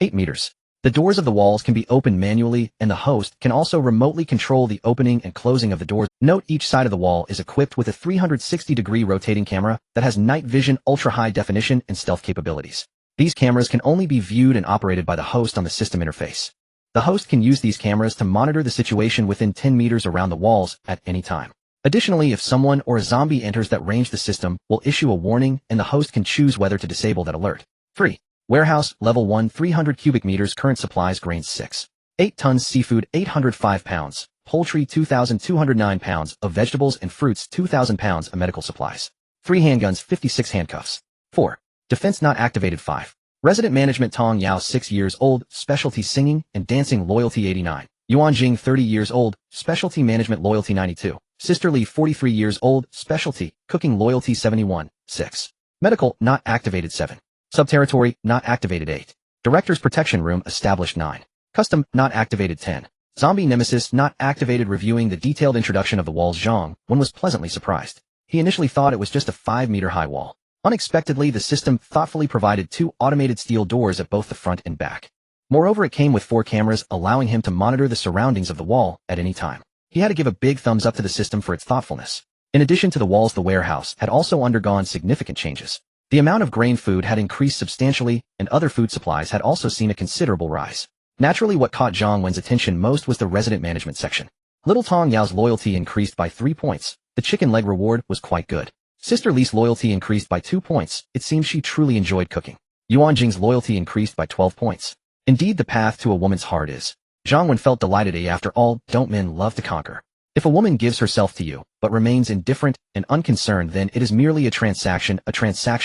8 meters. The doors of the walls can be opened manually, and the host can also remotely control the opening and closing of the doors. Note, each side of the wall is equipped with a 360-degree rotating camera that has night vision, ultra-high definition, and stealth capabilities. These cameras can only be viewed and operated by the host on the system interface. The host can use these cameras to monitor the situation within 10 meters around the walls at any time. Additionally, if someone or a zombie enters that range, the system will issue a warning, and the host can choose whether to disable that alert. 3. Warehouse, level 1, 300 cubic meters, current supplies, grains 6. 8 tons, seafood 805 pounds, poultry 2,209 pounds, of vegetables and fruits 2,000 pounds, of medical supplies. 3 handguns, 56 handcuffs. 4. Defense not activated. 5. Resident management, Tong Yao 6 years old, specialty singing and dancing, loyalty 89. Ruan Jing 30 years old, specialty management, loyalty 92. Sister Li 43 years old, specialty cooking, loyalty 71. 6. Medical not activated. 7. Subterritory, not activated. 8. Director's Protection Room, established. 9. Custom, not activated. 10. Zombie Nemesis, not activated. Reviewing the detailed introduction of the walls, Zhang Wen was pleasantly surprised. He initially thought it was just a 5-meter-high wall. Unexpectedly, the system thoughtfully provided 2 automated steel doors at both the front and back. Moreover, it came with 4 cameras, allowing him to monitor the surroundings of the wall at any time. He had to give a big thumbs up to the system for its thoughtfulness. In addition to the walls, the warehouse had also undergone significant changes. The amount of grain food had increased substantially, and other food supplies had also seen a considerable rise. Naturally, what caught Zhang Wen's attention most was the resident management section. Little Tong Yao's loyalty increased by 3 points. The chicken leg reward was quite good. Sister Li's loyalty increased by 2 points. It seemed she truly enjoyed cooking. Ruan Jing's loyalty increased by 12 points. Indeed, the path to a woman's heart is. Zhang Wen felt delighted. After all, don't men love to conquer? If a woman gives herself to you, but remains indifferent and unconcerned, then it is merely a transaction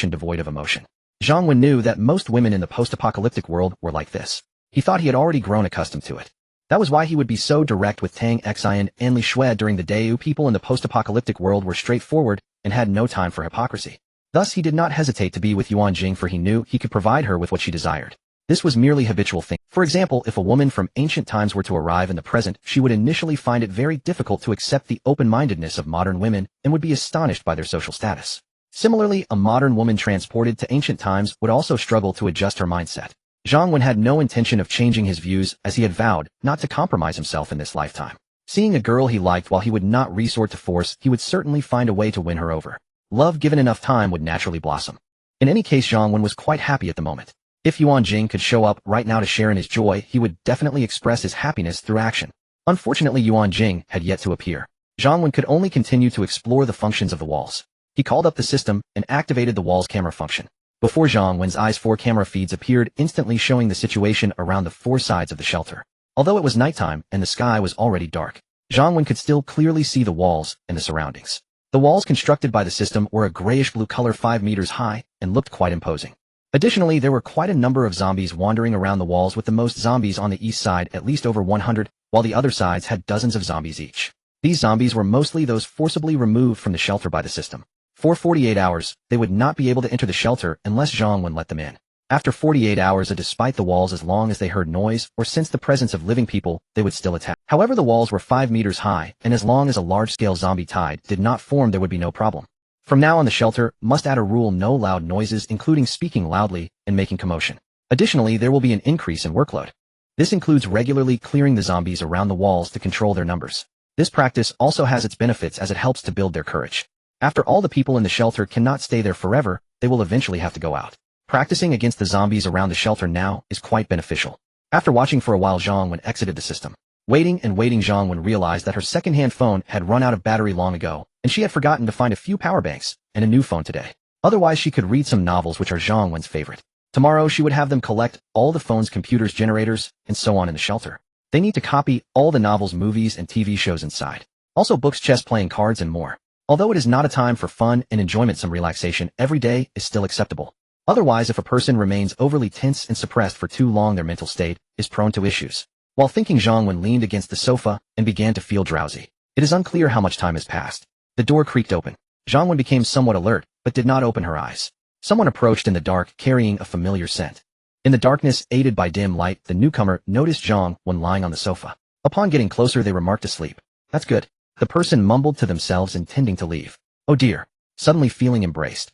devoid of emotion. Zhang Wen knew that most women in the post-apocalyptic world were like this. He thought he had already grown accustomed to it. That was why he would be so direct with Tang Xian and Li Shui during the day. People in the post-apocalyptic world were straightforward and had no time for hypocrisy. Thus he did not hesitate to be with Ruan Jing, for he knew he could provide her with what she desired. This was merely habitual thing. For example, if a woman from ancient times were to arrive in the present, she would initially find it very difficult to accept the open-mindedness of modern women and would be astonished by their social status. Similarly, a modern woman transported to ancient times would also struggle to adjust her mindset. Zhang Wen had no intention of changing his views, as he had vowed not to compromise himself in this lifetime. Seeing a girl he liked, while he would not resort to force, he would certainly find a way to win her over. Love given enough time would naturally blossom. In any case, Zhang Wen was quite happy at the moment. If Ruan Jing could show up right now to share in his joy, he would definitely express his happiness through action. Unfortunately, Ruan Jing had yet to appear. Zhang Wen could only continue to explore the functions of the walls. He called up the system and activated the wall's camera function. Before Zhang Wen's eyes, 4 camera feeds appeared, instantly showing the situation around the 4 sides of the shelter. Although it was nighttime and the sky was already dark, Zhang Wen could still clearly see the walls and the surroundings. The walls constructed by the system were a grayish-blue color 5 meters high and looked quite imposing. Additionally, there were quite a number of zombies wandering around the walls, with the most zombies on the east side, at least over 100, while the other sides had dozens of zombies each. These zombies were mostly those forcibly removed from the shelter by the system. For 48 hours, they would not be able to enter the shelter unless Zhang Wen let them in. After 48 hours, despite the walls, as long as they heard noise or sensed the presence of living people, they would still attack. However, the walls were 5 meters high, and as long as a large-scale zombie tide did not form, there would be no problem. From now on, the shelter must add a rule: no loud noises, including speaking loudly and making commotion. Additionally, there will be an increase in workload. This includes regularly clearing the zombies around the walls to control their numbers. This practice also has its benefits, as it helps to build their courage. After all, the people in the shelter cannot stay there forever, they will eventually have to go out. Practicing against the zombies around the shelter now is quite beneficial. After watching for a while, Zhang Wen exited the system. Waiting and waiting, Zhang Wen realized that her second-hand phone had run out of battery long ago, and she had forgotten to find a few power banks and a new phone today. Otherwise, she could read some novels, which are Zhang Wen's favorite. Tomorrow, she would have them collect all the phone's computers, generators, and so on in the shelter. They need to copy all the novels, movies, and TV shows inside. Also books, chess, playing cards, and more. Although it is not a time for fun and enjoyment, some relaxation every day is still acceptable. Otherwise, if a person remains overly tense and suppressed for too long, their mental state is prone to issues. While thinking, Zhang Wen leaned against the sofa and began to feel drowsy. It is unclear how much time has passed. The door creaked open. Zhang Wen became somewhat alert, but did not open her eyes. Someone approached in the dark, carrying a familiar scent. In the darkness, aided by dim light, the newcomer noticed Zhang Wen lying on the sofa. Upon getting closer, they remarked, asleep. That's good. The person mumbled to themselves, intending to leave. Oh dear. Suddenly feeling embraced.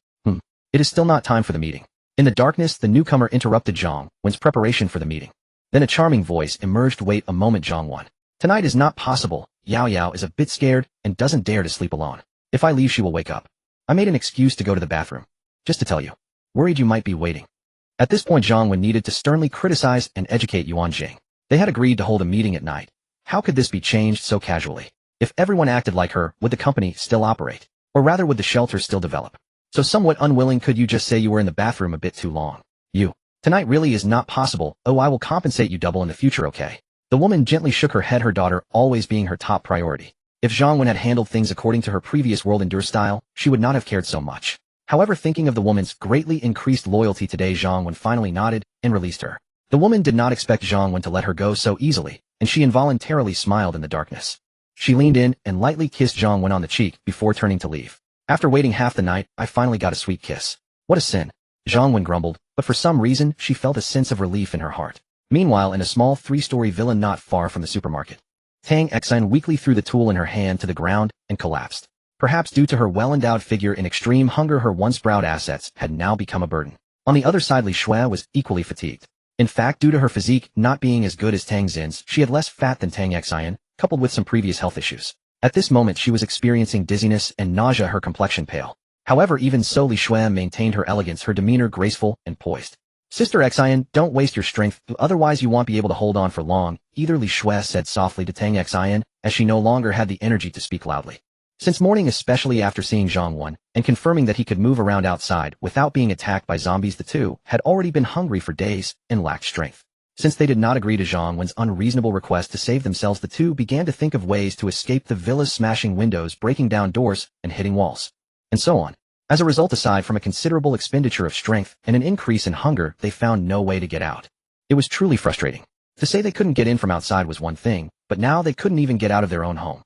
It is still not time for the meeting. In the darkness, the newcomer interrupted Zhang Wen's preparation for the meeting. Then a charming voice emerged. Wait a moment, Zhang Wen. Tonight is not possible. Yao Yao is a bit scared and doesn't dare to sleep alone. If I leave, she will wake up. I made an excuse to go to the bathroom. Just to tell you. Worried you might be waiting. At this point, Zhang Wen needed to sternly criticize and educate Ruan Jing. They had agreed to hold a meeting at night. How could this be changed so casually? If everyone acted like her, would the company still operate? Or rather, would the shelter still develop? So somewhat unwilling, could you just say you were in the bathroom a bit too long? Tonight really is not possible. Oh, I will compensate you double in the future, okay? The woman gently shook her head, her daughter always being her top priority. If Zhang Wen had handled things according to her previous world endure style, she would not have cared so much. However, thinking of the woman's greatly increased loyalty today, Zhang Wen finally nodded and released her. The woman did not expect Zhang Wen to let her go so easily, and she involuntarily smiled in the darkness. She leaned in and lightly kissed Zhang Wen on the cheek before turning to leave. After waiting half the night, I finally got a sweet kiss. What a sin. Zhang Wen grumbled, but for some reason, she felt a sense of relief in her heart. Meanwhile, in a small 3-story villa not far from the supermarket, Tang Xian weakly threw the tool in her hand to the ground and collapsed. Perhaps due to her well-endowed figure and extreme hunger, her once proud assets had now become a burden. On the other side, Li Shui was equally fatigued. In fact, due to her physique not being as good as Tang Xin's, she had less fat than Tang Xian, coupled with some previous health issues. At this moment, she was experiencing dizziness and nausea, her complexion pale. However, even so, Li Shui maintained her elegance, her demeanor graceful and poised. Sister Xian, don't waste your strength, otherwise you won't be able to hold on for long, either, Li Shui said softly to Tang Xian, as she no longer had the energy to speak loudly. Since morning, especially after seeing Zhang Wen and confirming that he could move around outside without being attacked by zombies, the two had already been hungry for days and lacked strength. Since they did not agree to Zhang Wen's unreasonable request to save themselves, the two began to think of ways to escape the villa, smashing windows, breaking down doors, and hitting walls, and so on. As a result, aside from a considerable expenditure of strength and an increase in hunger, they found no way to get out. It was truly frustrating. To say they couldn't get in from outside was one thing, but now they couldn't even get out of their own home.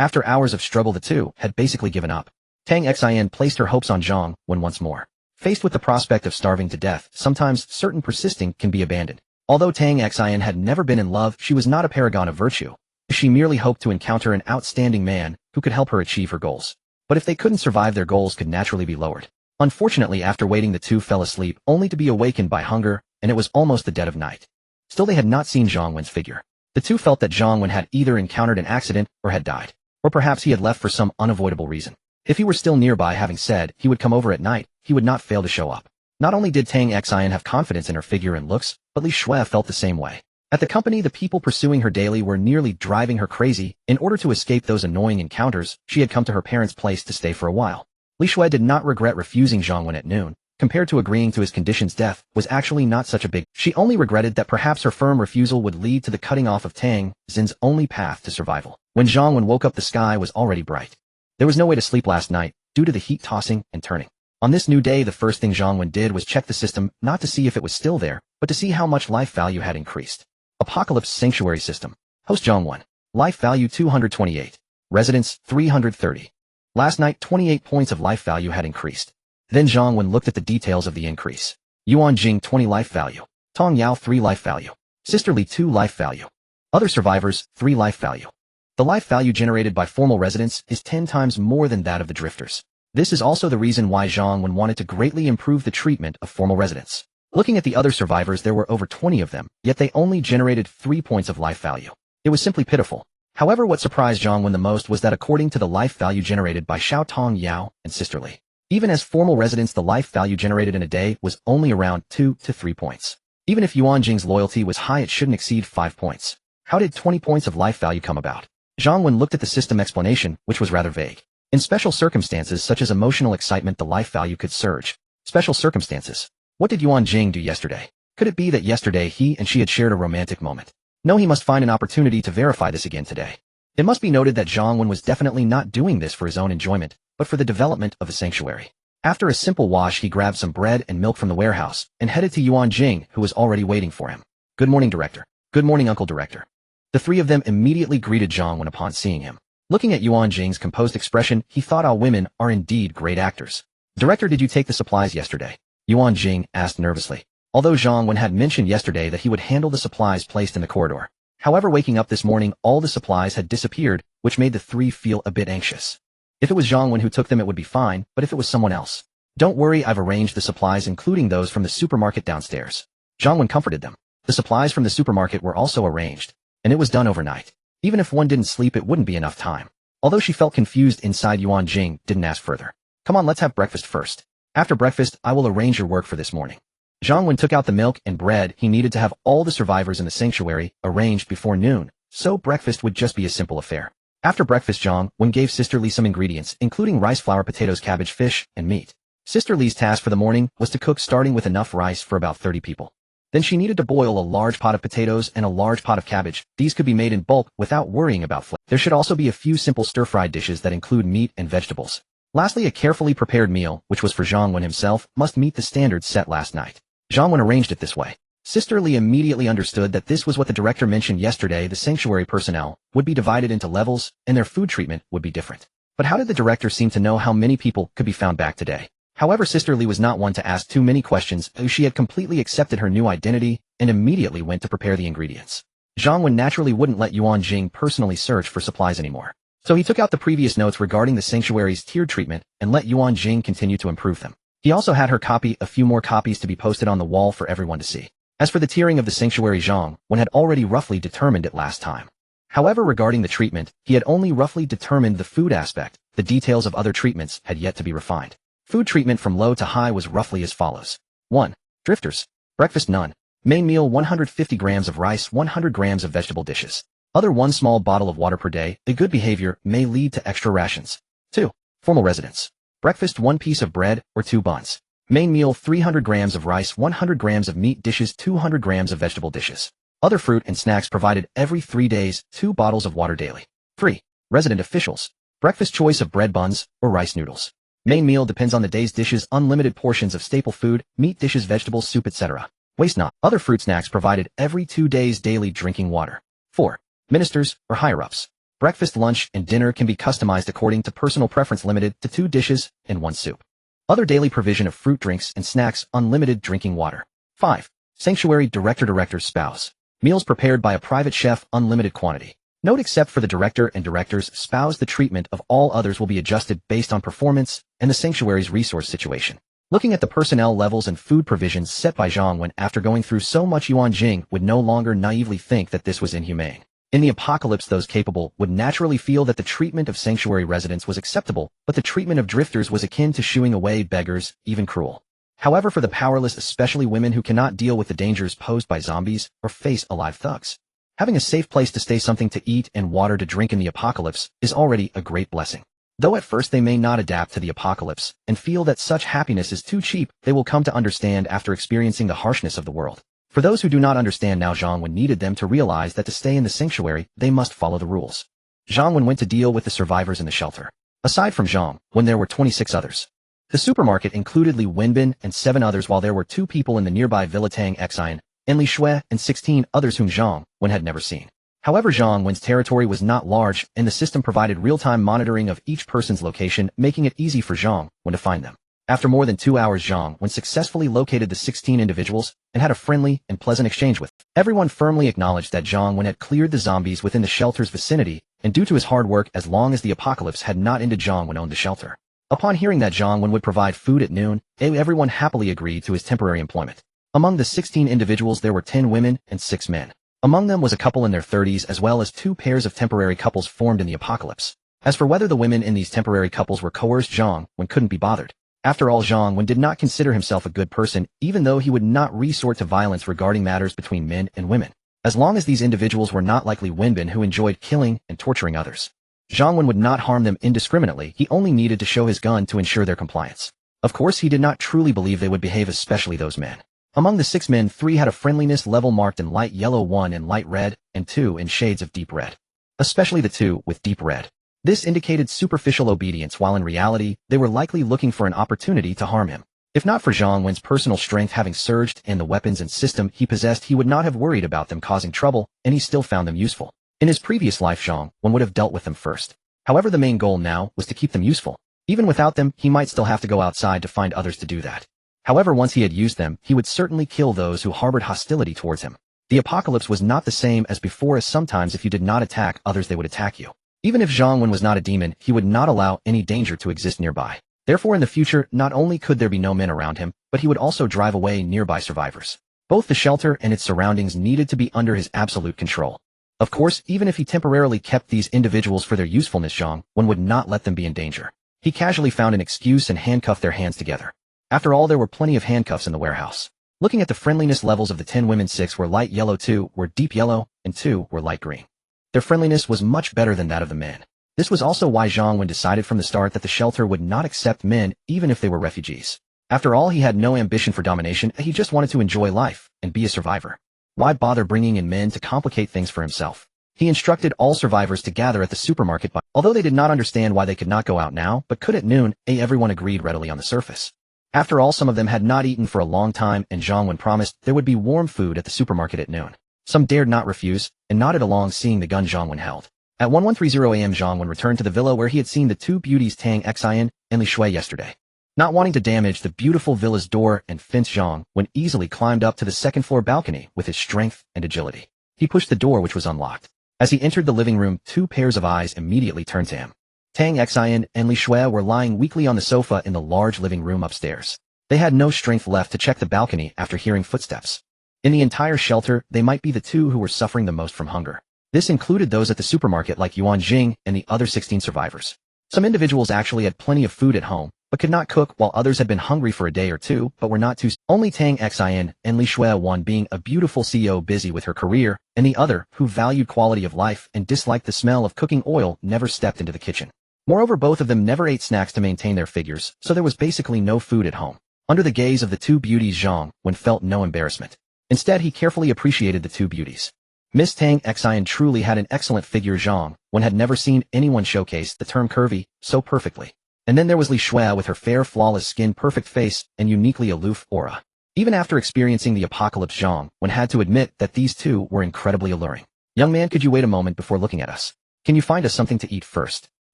After hours of struggle, the two had basically given up. Tang Xin placed her hopes on Zhang Wen once more. Faced with the prospect of starving to death, sometimes certain persisting can be abandoned. Although Tang Xin had never been in love, she was not a paragon of virtue. She merely hoped to encounter an outstanding man who could help her achieve her goals. But if they couldn't survive, their goals could naturally be lowered. Unfortunately, after waiting, the two fell asleep, only to be awakened by hunger, and it was almost the dead of night. Still, they had not seen Zhang Wen's figure. The two felt that Zhang Wen had either encountered an accident or had died. Or perhaps he had left for some unavoidable reason. If he were still nearby, having said he would come over at night, he would not fail to show up. Not only did Tang Xin have confidence in her figure and looks, but Li Shui felt the same way. At the company, the people pursuing her daily were nearly driving her crazy. In order to escape those annoying encounters, she had come to her parents' place to stay for a while. Li Shui did not regret refusing Zhang Wen at noon. Compared to agreeing to his conditions, death was actually not such a big. She only regretted that perhaps her firm refusal would lead to the cutting off of Tang Xin's only path to survival. When Zhang Wen woke up, the sky was already bright. There was no way to sleep last night, due to the heat tossing and turning. On this new day, the first thing Zhang Wen did was check the system, not to see if it was still there, but to see how much life value had increased. Apocalypse Sanctuary System. Host Zhang Wen. Life value 228. Residence 330. Last night, 28 points of life value had increased. Then Zhang Wen looked at the details of the increase. Ruan Jing 20 life value. Tong Yao 3 life value. Sister Li 2 life value. Other survivors 3 life value. The life value generated by formal residents is 10 times more than that of the drifters. This is also the reason why Zhang Wen wanted to greatly improve the treatment of formal residents. Looking at the other survivors, there were over 20 of them, yet they only generated 3 points of life value. It was simply pitiful. However, what surprised Zhang Wen the most was that according to the life value generated by Xiao Tong Yao and Sister Li, even as formal residents, the life value generated in a day was only around 2 to 3 points. Even if Ruan Jing's loyalty was high, it shouldn't exceed 5 points. How did 20 points of life value come about? Zhang Wen looked at the system explanation, which was rather vague. In special circumstances such as emotional excitement, the life value could surge. Special circumstances. What did Ruan Jing do yesterday? Could it be that yesterday he and she had shared a romantic moment? No, he must find an opportunity to verify this again today. It must be noted that Zhang Wen was definitely not doing this for his own enjoyment, but for the development of the sanctuary. After a simple wash, he grabbed some bread and milk from the warehouse and headed to Ruan Jing, who was already waiting for him. Good morning, Director. Good morning, Uncle Director. The three of them immediately greeted Zhang Wen upon seeing him. Looking at Ruan Jing's composed expression, he thought all women are indeed great actors. Director, did you take the supplies yesterday? Ruan Jing asked nervously. Although Zhang Wen had mentioned yesterday that he would handle the supplies placed in the corridor. However, waking up this morning, all the supplies had disappeared, which made the three feel a bit anxious. If it was Zhang Wen who took them, it would be fine, but if it was someone else. Don't worry, I've arranged the supplies, including those from the supermarket downstairs. Zhang Wen comforted them. The supplies from the supermarket were also arranged, and it was done overnight. Even if one didn't sleep, it wouldn't be enough time. Although she felt confused inside, Ruan Jing didn't ask further. Come on, let's have breakfast first. After breakfast, I will arrange your work for this morning. Zhang Wen took out the milk and bread. He needed to have all the survivors in the sanctuary arranged before noon, so breakfast would just be a simple affair. After breakfast, Zhang Wen gave Sister Li some ingredients, including rice flour, potatoes, cabbage, fish, and meat. Sister Li's task for the morning was to cook, starting with enough rice for about 30 people. Then she needed to boil a large pot of potatoes and a large pot of cabbage. These could be made in bulk without worrying about flavor. There should also be a few simple stir-fried dishes that include meat and vegetables. Lastly, a carefully prepared meal, which was for Zhang Wen himself, must meet the standards set last night. Zhang Wen arranged it this way. Sister Li immediately understood that this was what the director mentioned yesterday. The sanctuary personnel would be divided into levels, and their food treatment would be different. But how did the director seem to know how many people could be found back today? However, Sister Li was not one to ask too many questions. She had completely accepted her new identity and immediately went to prepare the ingredients. Zhang Wen naturally wouldn't let Ruan Jing personally search for supplies anymore. So he took out the previous notes regarding the sanctuary's tiered treatment and let Ruan Jing continue to improve them. He also had her copy a few more copies to be posted on the wall for everyone to see. As for the tiering of the sanctuary, Zhang Wen had already roughly determined it last time. However, regarding the treatment, he had only roughly determined the food aspect. The details of other treatments had yet to be refined. Food treatment from low to high was roughly as follows. 1. Drifters. Breakfast none. Main meal 150 grams of rice, 100 grams of vegetable dishes. Other 1 small bottle of water per day. A good behavior may lead to extra rations. 2. Formal residence. Breakfast 1 piece of bread or 2 buns. Main meal 300 grams of rice, 100 grams of meat dishes, 200 grams of vegetable dishes. Other fruit and snacks provided every 3 days, 2 bottles of water daily. 3. Resident officials. Breakfast choice of bread buns or rice noodles. Main meal depends on the day's dishes, unlimited portions of staple food, meat dishes, vegetables, soup, etc. Waste not. Other fruit snacks provided every 2 days daily drinking water. 4. Ministers or higher-ups. Breakfast, lunch, and dinner can be customized according to personal preference, limited to 2 dishes and 1 soup. Other daily provision of fruit drinks and snacks, unlimited drinking water. 5. Sanctuary director's spouse. Meals prepared by a private chef, unlimited quantity. Note: except for the director and director's spouse, the treatment of all others will be adjusted based on performance and the sanctuary's resource situation. Looking at the personnel levels and food provisions set by Zhang Wen after going through so much, Ruan Jing would no longer naively think that this was inhumane. In the apocalypse, those capable would naturally feel that the treatment of sanctuary residents was acceptable, but the treatment of drifters was akin to shooing away beggars, even cruel. However, for the powerless, especially women who cannot deal with the dangers posed by zombies or face alive thugs, having a safe place to stay, something to eat, and water to drink in the apocalypse is already a great blessing. Though at first they may not adapt to the apocalypse and feel that such happiness is too cheap, they will come to understand after experiencing the harshness of the world. For those who do not understand now, Zhang Wen needed them to realize that to stay in the sanctuary, they must follow the rules. Zhang Wen went to deal with the survivors in the shelter. Aside from Zhang Wen, there were 26 others. The supermarket included Li Wenbin and 7 others, while there were 2 people in the nearby villa, Tang Xian and Li Shui, and 16 others whom Zhang Wen had never seen. However, Zhang Wen's territory was not large, and the system provided real-time monitoring of each person's location, making it easy for Zhang Wen to find them. After more than 2 hours, Zhang Wen successfully located the 16 individuals and had a friendly and pleasant exchange with them. Everyone firmly acknowledged that Zhang Wen had cleared the zombies within the shelter's vicinity, and due to his hard work, as long as the apocalypse had not ended, Zhang Wen owned the shelter. Upon hearing that Zhang Wen would provide food at noon, everyone happily agreed to his temporary employment. Among the 16 individuals, there were 10 women and 6 men. Among them was a couple in their 30s, as well as 2 pairs of temporary couples formed in the apocalypse. As for whether the women in these temporary couples were coerced, Zhang Wen couldn't be bothered. After all, Zhang Wen did not consider himself a good person, even though he would not resort to violence regarding matters between men and women, as long as these individuals were not like Li Wenbin, who enjoyed killing and torturing others. Zhang Wen would not harm them indiscriminately. He only needed to show his gun to ensure their compliance. Of course, he did not truly believe they would behave, especially those men. Among the 6 men, 3 had a friendliness level marked in light yellow, 1 in light red, and 2 in shades of deep red. Especially the 2 with deep red. This indicated superficial obedience, while in reality, they were likely looking for an opportunity to harm him. If not for Zhang Wen's personal strength having surged and the weapons and system he possessed, he would not have worried about them causing trouble, and he still found them useful. In his previous life, Zhang Wen would have dealt with them first. However, the main goal now was to keep them useful. Even without them, he might still have to go outside to find others to do that. However, once he had used them, he would certainly kill those who harbored hostility towards him. The apocalypse was not the same as before, as sometimes if you did not attack others, they would attack you. Even if Zhang Wen was not a demon, he would not allow any danger to exist nearby. Therefore, in the future, not only could there be no men around him, but he would also drive away nearby survivors. Both the shelter and its surroundings needed to be under his absolute control. Of course, even if he temporarily kept these individuals for their usefulness, Zhang Wen would not let them be in danger. He casually found an excuse and handcuffed their hands together. After all, there were plenty of handcuffs in the warehouse. Looking at the friendliness levels of the 10 women, 6 were light yellow, 2 were deep yellow, and 2 were light green. Their friendliness was much better than that of the men. This was also why Zhang Wen decided from the start that the shelter would not accept men, even if they were refugees. After all, he had no ambition for domination, he just wanted to enjoy life and be a survivor. Why bother bringing in men to complicate things for himself? He instructed all survivors to gather at the supermarket, although they did not understand why they could not go out now, but could at noon, everyone agreed readily on the surface. After all, some of them had not eaten for a long time, and Zhang Wen promised there would be warm food at the supermarket at noon. Some dared not refuse, and nodded along, seeing the gun Zhang Wen held. At 1130 a.m. Zhang Wen returned to the villa where he had seen the 2 beauties Tang Xian and Li Shui yesterday. Not wanting to damage the beautiful villa's door and fence, Zhang Wen easily climbed up to the 2nd floor balcony with his strength and agility. He pushed the door, which was unlocked. As he entered the living room, 2 pairs of eyes immediately turned to him. Tang Xian and Li Shui were lying weakly on the sofa in the large living room upstairs. They had no strength left to check the balcony after hearing footsteps. In the entire shelter, they might be the 2 who were suffering the most from hunger. This included those at the supermarket like Ruan Jing and the other 16 survivors. Some individuals actually had plenty of food at home, but could not cook, while others had been hungry for a day or 2, but were not too. Only Tang Xian and Li Shui, one being a beautiful CEO busy with her career, and the other, who valued quality of life and disliked the smell of cooking oil, never stepped into the kitchen. Moreover, both of them never ate snacks to maintain their figures, so there was basically no food at home. Under the gaze of the two beauties, Zhang Wen felt no embarrassment. Instead, he carefully appreciated the two beauties. Miss Tang Xian truly had an excellent figure. Zhang Wen had never seen anyone showcase the term curvy so perfectly. And then there was Li Shui with her fair, flawless skin, perfect face, and uniquely aloof aura. Even after experiencing the apocalypse, Zhang Wen had to admit that these two were incredibly alluring. Young man, could you wait a moment before looking at us? Can you find us something to eat first?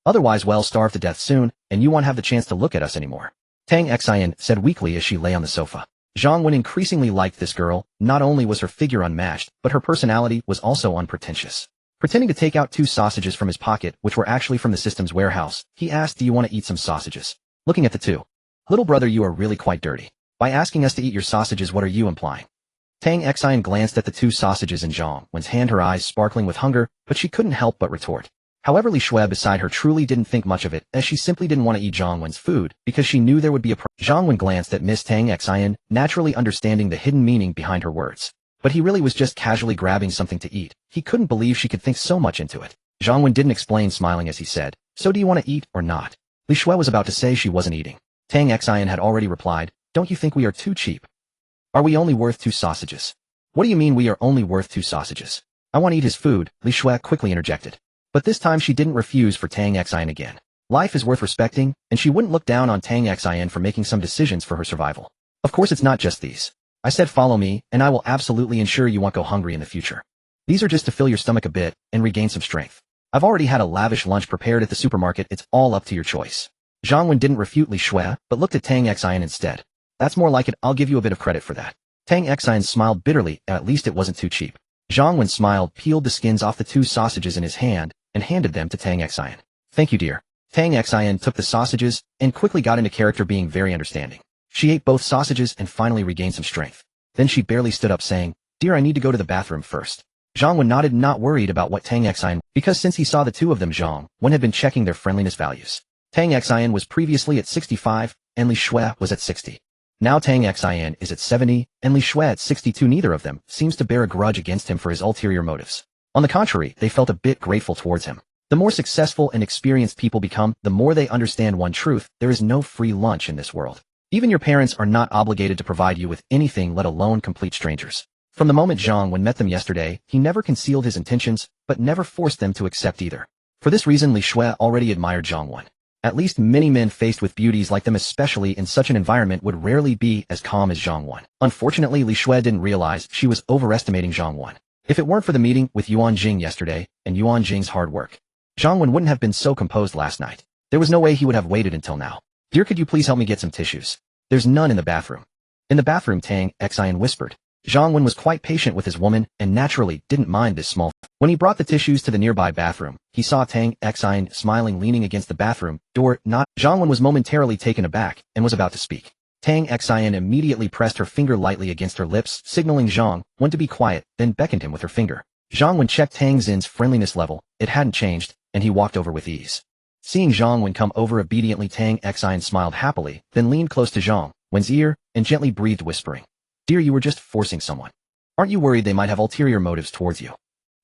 Otherwise we'll starve to death soon, and you won't have the chance to look at us anymore. Tang Xian said weakly as she lay on the sofa. Zhang Wen increasingly liked this girl. Not only was her figure unmatched, but her personality was also unpretentious. Pretending to take out 2 sausages from his pocket, which were actually from the system's warehouse, he asked, do you want to eat some sausages? Looking at the two. Little brother, you are really quite dirty. By asking us to eat your sausages, what are you implying? Tang Xian glanced at the 2 sausages in Zhang Wen's hand, her eyes sparkling with hunger, but she couldn't help but retort. However, Li Shui beside her truly didn't think much of it, as she simply didn't want to eat Zhang Wen's food, because she knew there would be a Zhang Wen glanced at Miss Tang Xian, naturally understanding the hidden meaning behind her words. But he really was just casually grabbing something to eat. He couldn't believe she could think so much into it. Zhang Wen didn't explain, smiling as he said, so do you want to eat or not? Li Shui was about to say she wasn't eating. Tang Xian had already replied, don't you think we are too cheap? Are we only worth 2 sausages? What do you mean we are only worth 2 sausages? I want to eat his food, Li Shui quickly interjected. But this time she didn't refuse for Tang Xian again. Life is worth respecting, and she wouldn't look down on Tang Xian for making some decisions for her survival. Of course it's not just these. I said follow me, and I will absolutely ensure you won't go hungry in the future. These are just to fill your stomach a bit, and regain some strength. I've already had a lavish lunch prepared at the supermarket, it's all up to your choice. Zhang Wen didn't refute Li Shui, but looked at Tang Xian instead. That's more like it, I'll give you a bit of credit for that. Tang Xian smiled bitterly, at least it wasn't too cheap. Zhang Wen smiled, peeled the skins off the 2 sausages in his hand, and handed them to Tang Xian. Thank you, dear. Tang Xian took the sausages, and quickly got into character, being very understanding. She ate both sausages and finally regained some strength. Then she barely stood up, saying, dear, I need to go to the bathroom first. Zhang Wen nodded, not worried about what Tang Xian, because since he saw the 2 of them, Zhang Wen had been checking their friendliness values. Tang Xian was previously at 65, and Li Shui was at 60. Now Tang Xian is at 70, and Li Shui at 62. Neither of them seems to bear a grudge against him for his ulterior motives. On the contrary, they felt a bit grateful towards him. The more successful and experienced people become, the more they understand one truth: there is no free lunch in this world. Even your parents are not obligated to provide you with anything, let alone complete strangers. From the moment Zhang Wen met them yesterday, he never concealed his intentions, but never forced them to accept either. For this reason, Li Shui already admired Zhang Wen. At least many men faced with beauties like them, especially in such an environment, would rarely be as calm as Zhang Wen. Unfortunately, Li Shui didn't realize she was overestimating Zhang Wen. If it weren't for the meeting with Ruan Jing yesterday, and Ruan Jing's hard work, Zhang Wen wouldn't have been so composed last night. There was no way he would have waited until now. Dear, could you please help me get some tissues? There's none in the bathroom. In the bathroom, Tang Xian whispered. Zhang Wen was quite patient with his woman, and naturally didn't mind this small. When he brought the tissues to the nearby bathroom, he saw Tang Xian smiling, leaning against the bathroom door. Zhang Wen was momentarily taken aback, and was about to speak. Tang Xian immediately pressed her finger lightly against her lips, signaling Zhang Wen to be quiet, then beckoned him with her finger. Zhang Wen checked Tang Xin's friendliness level. It hadn't changed, and he walked over with ease. Seeing Zhang Wen come over obediently, Tang Xian smiled happily, then leaned close to Zhang Wen's ear, and gently breathed, whispering, dear, you were just forcing someone. Aren't you worried they might have ulterior motives towards you?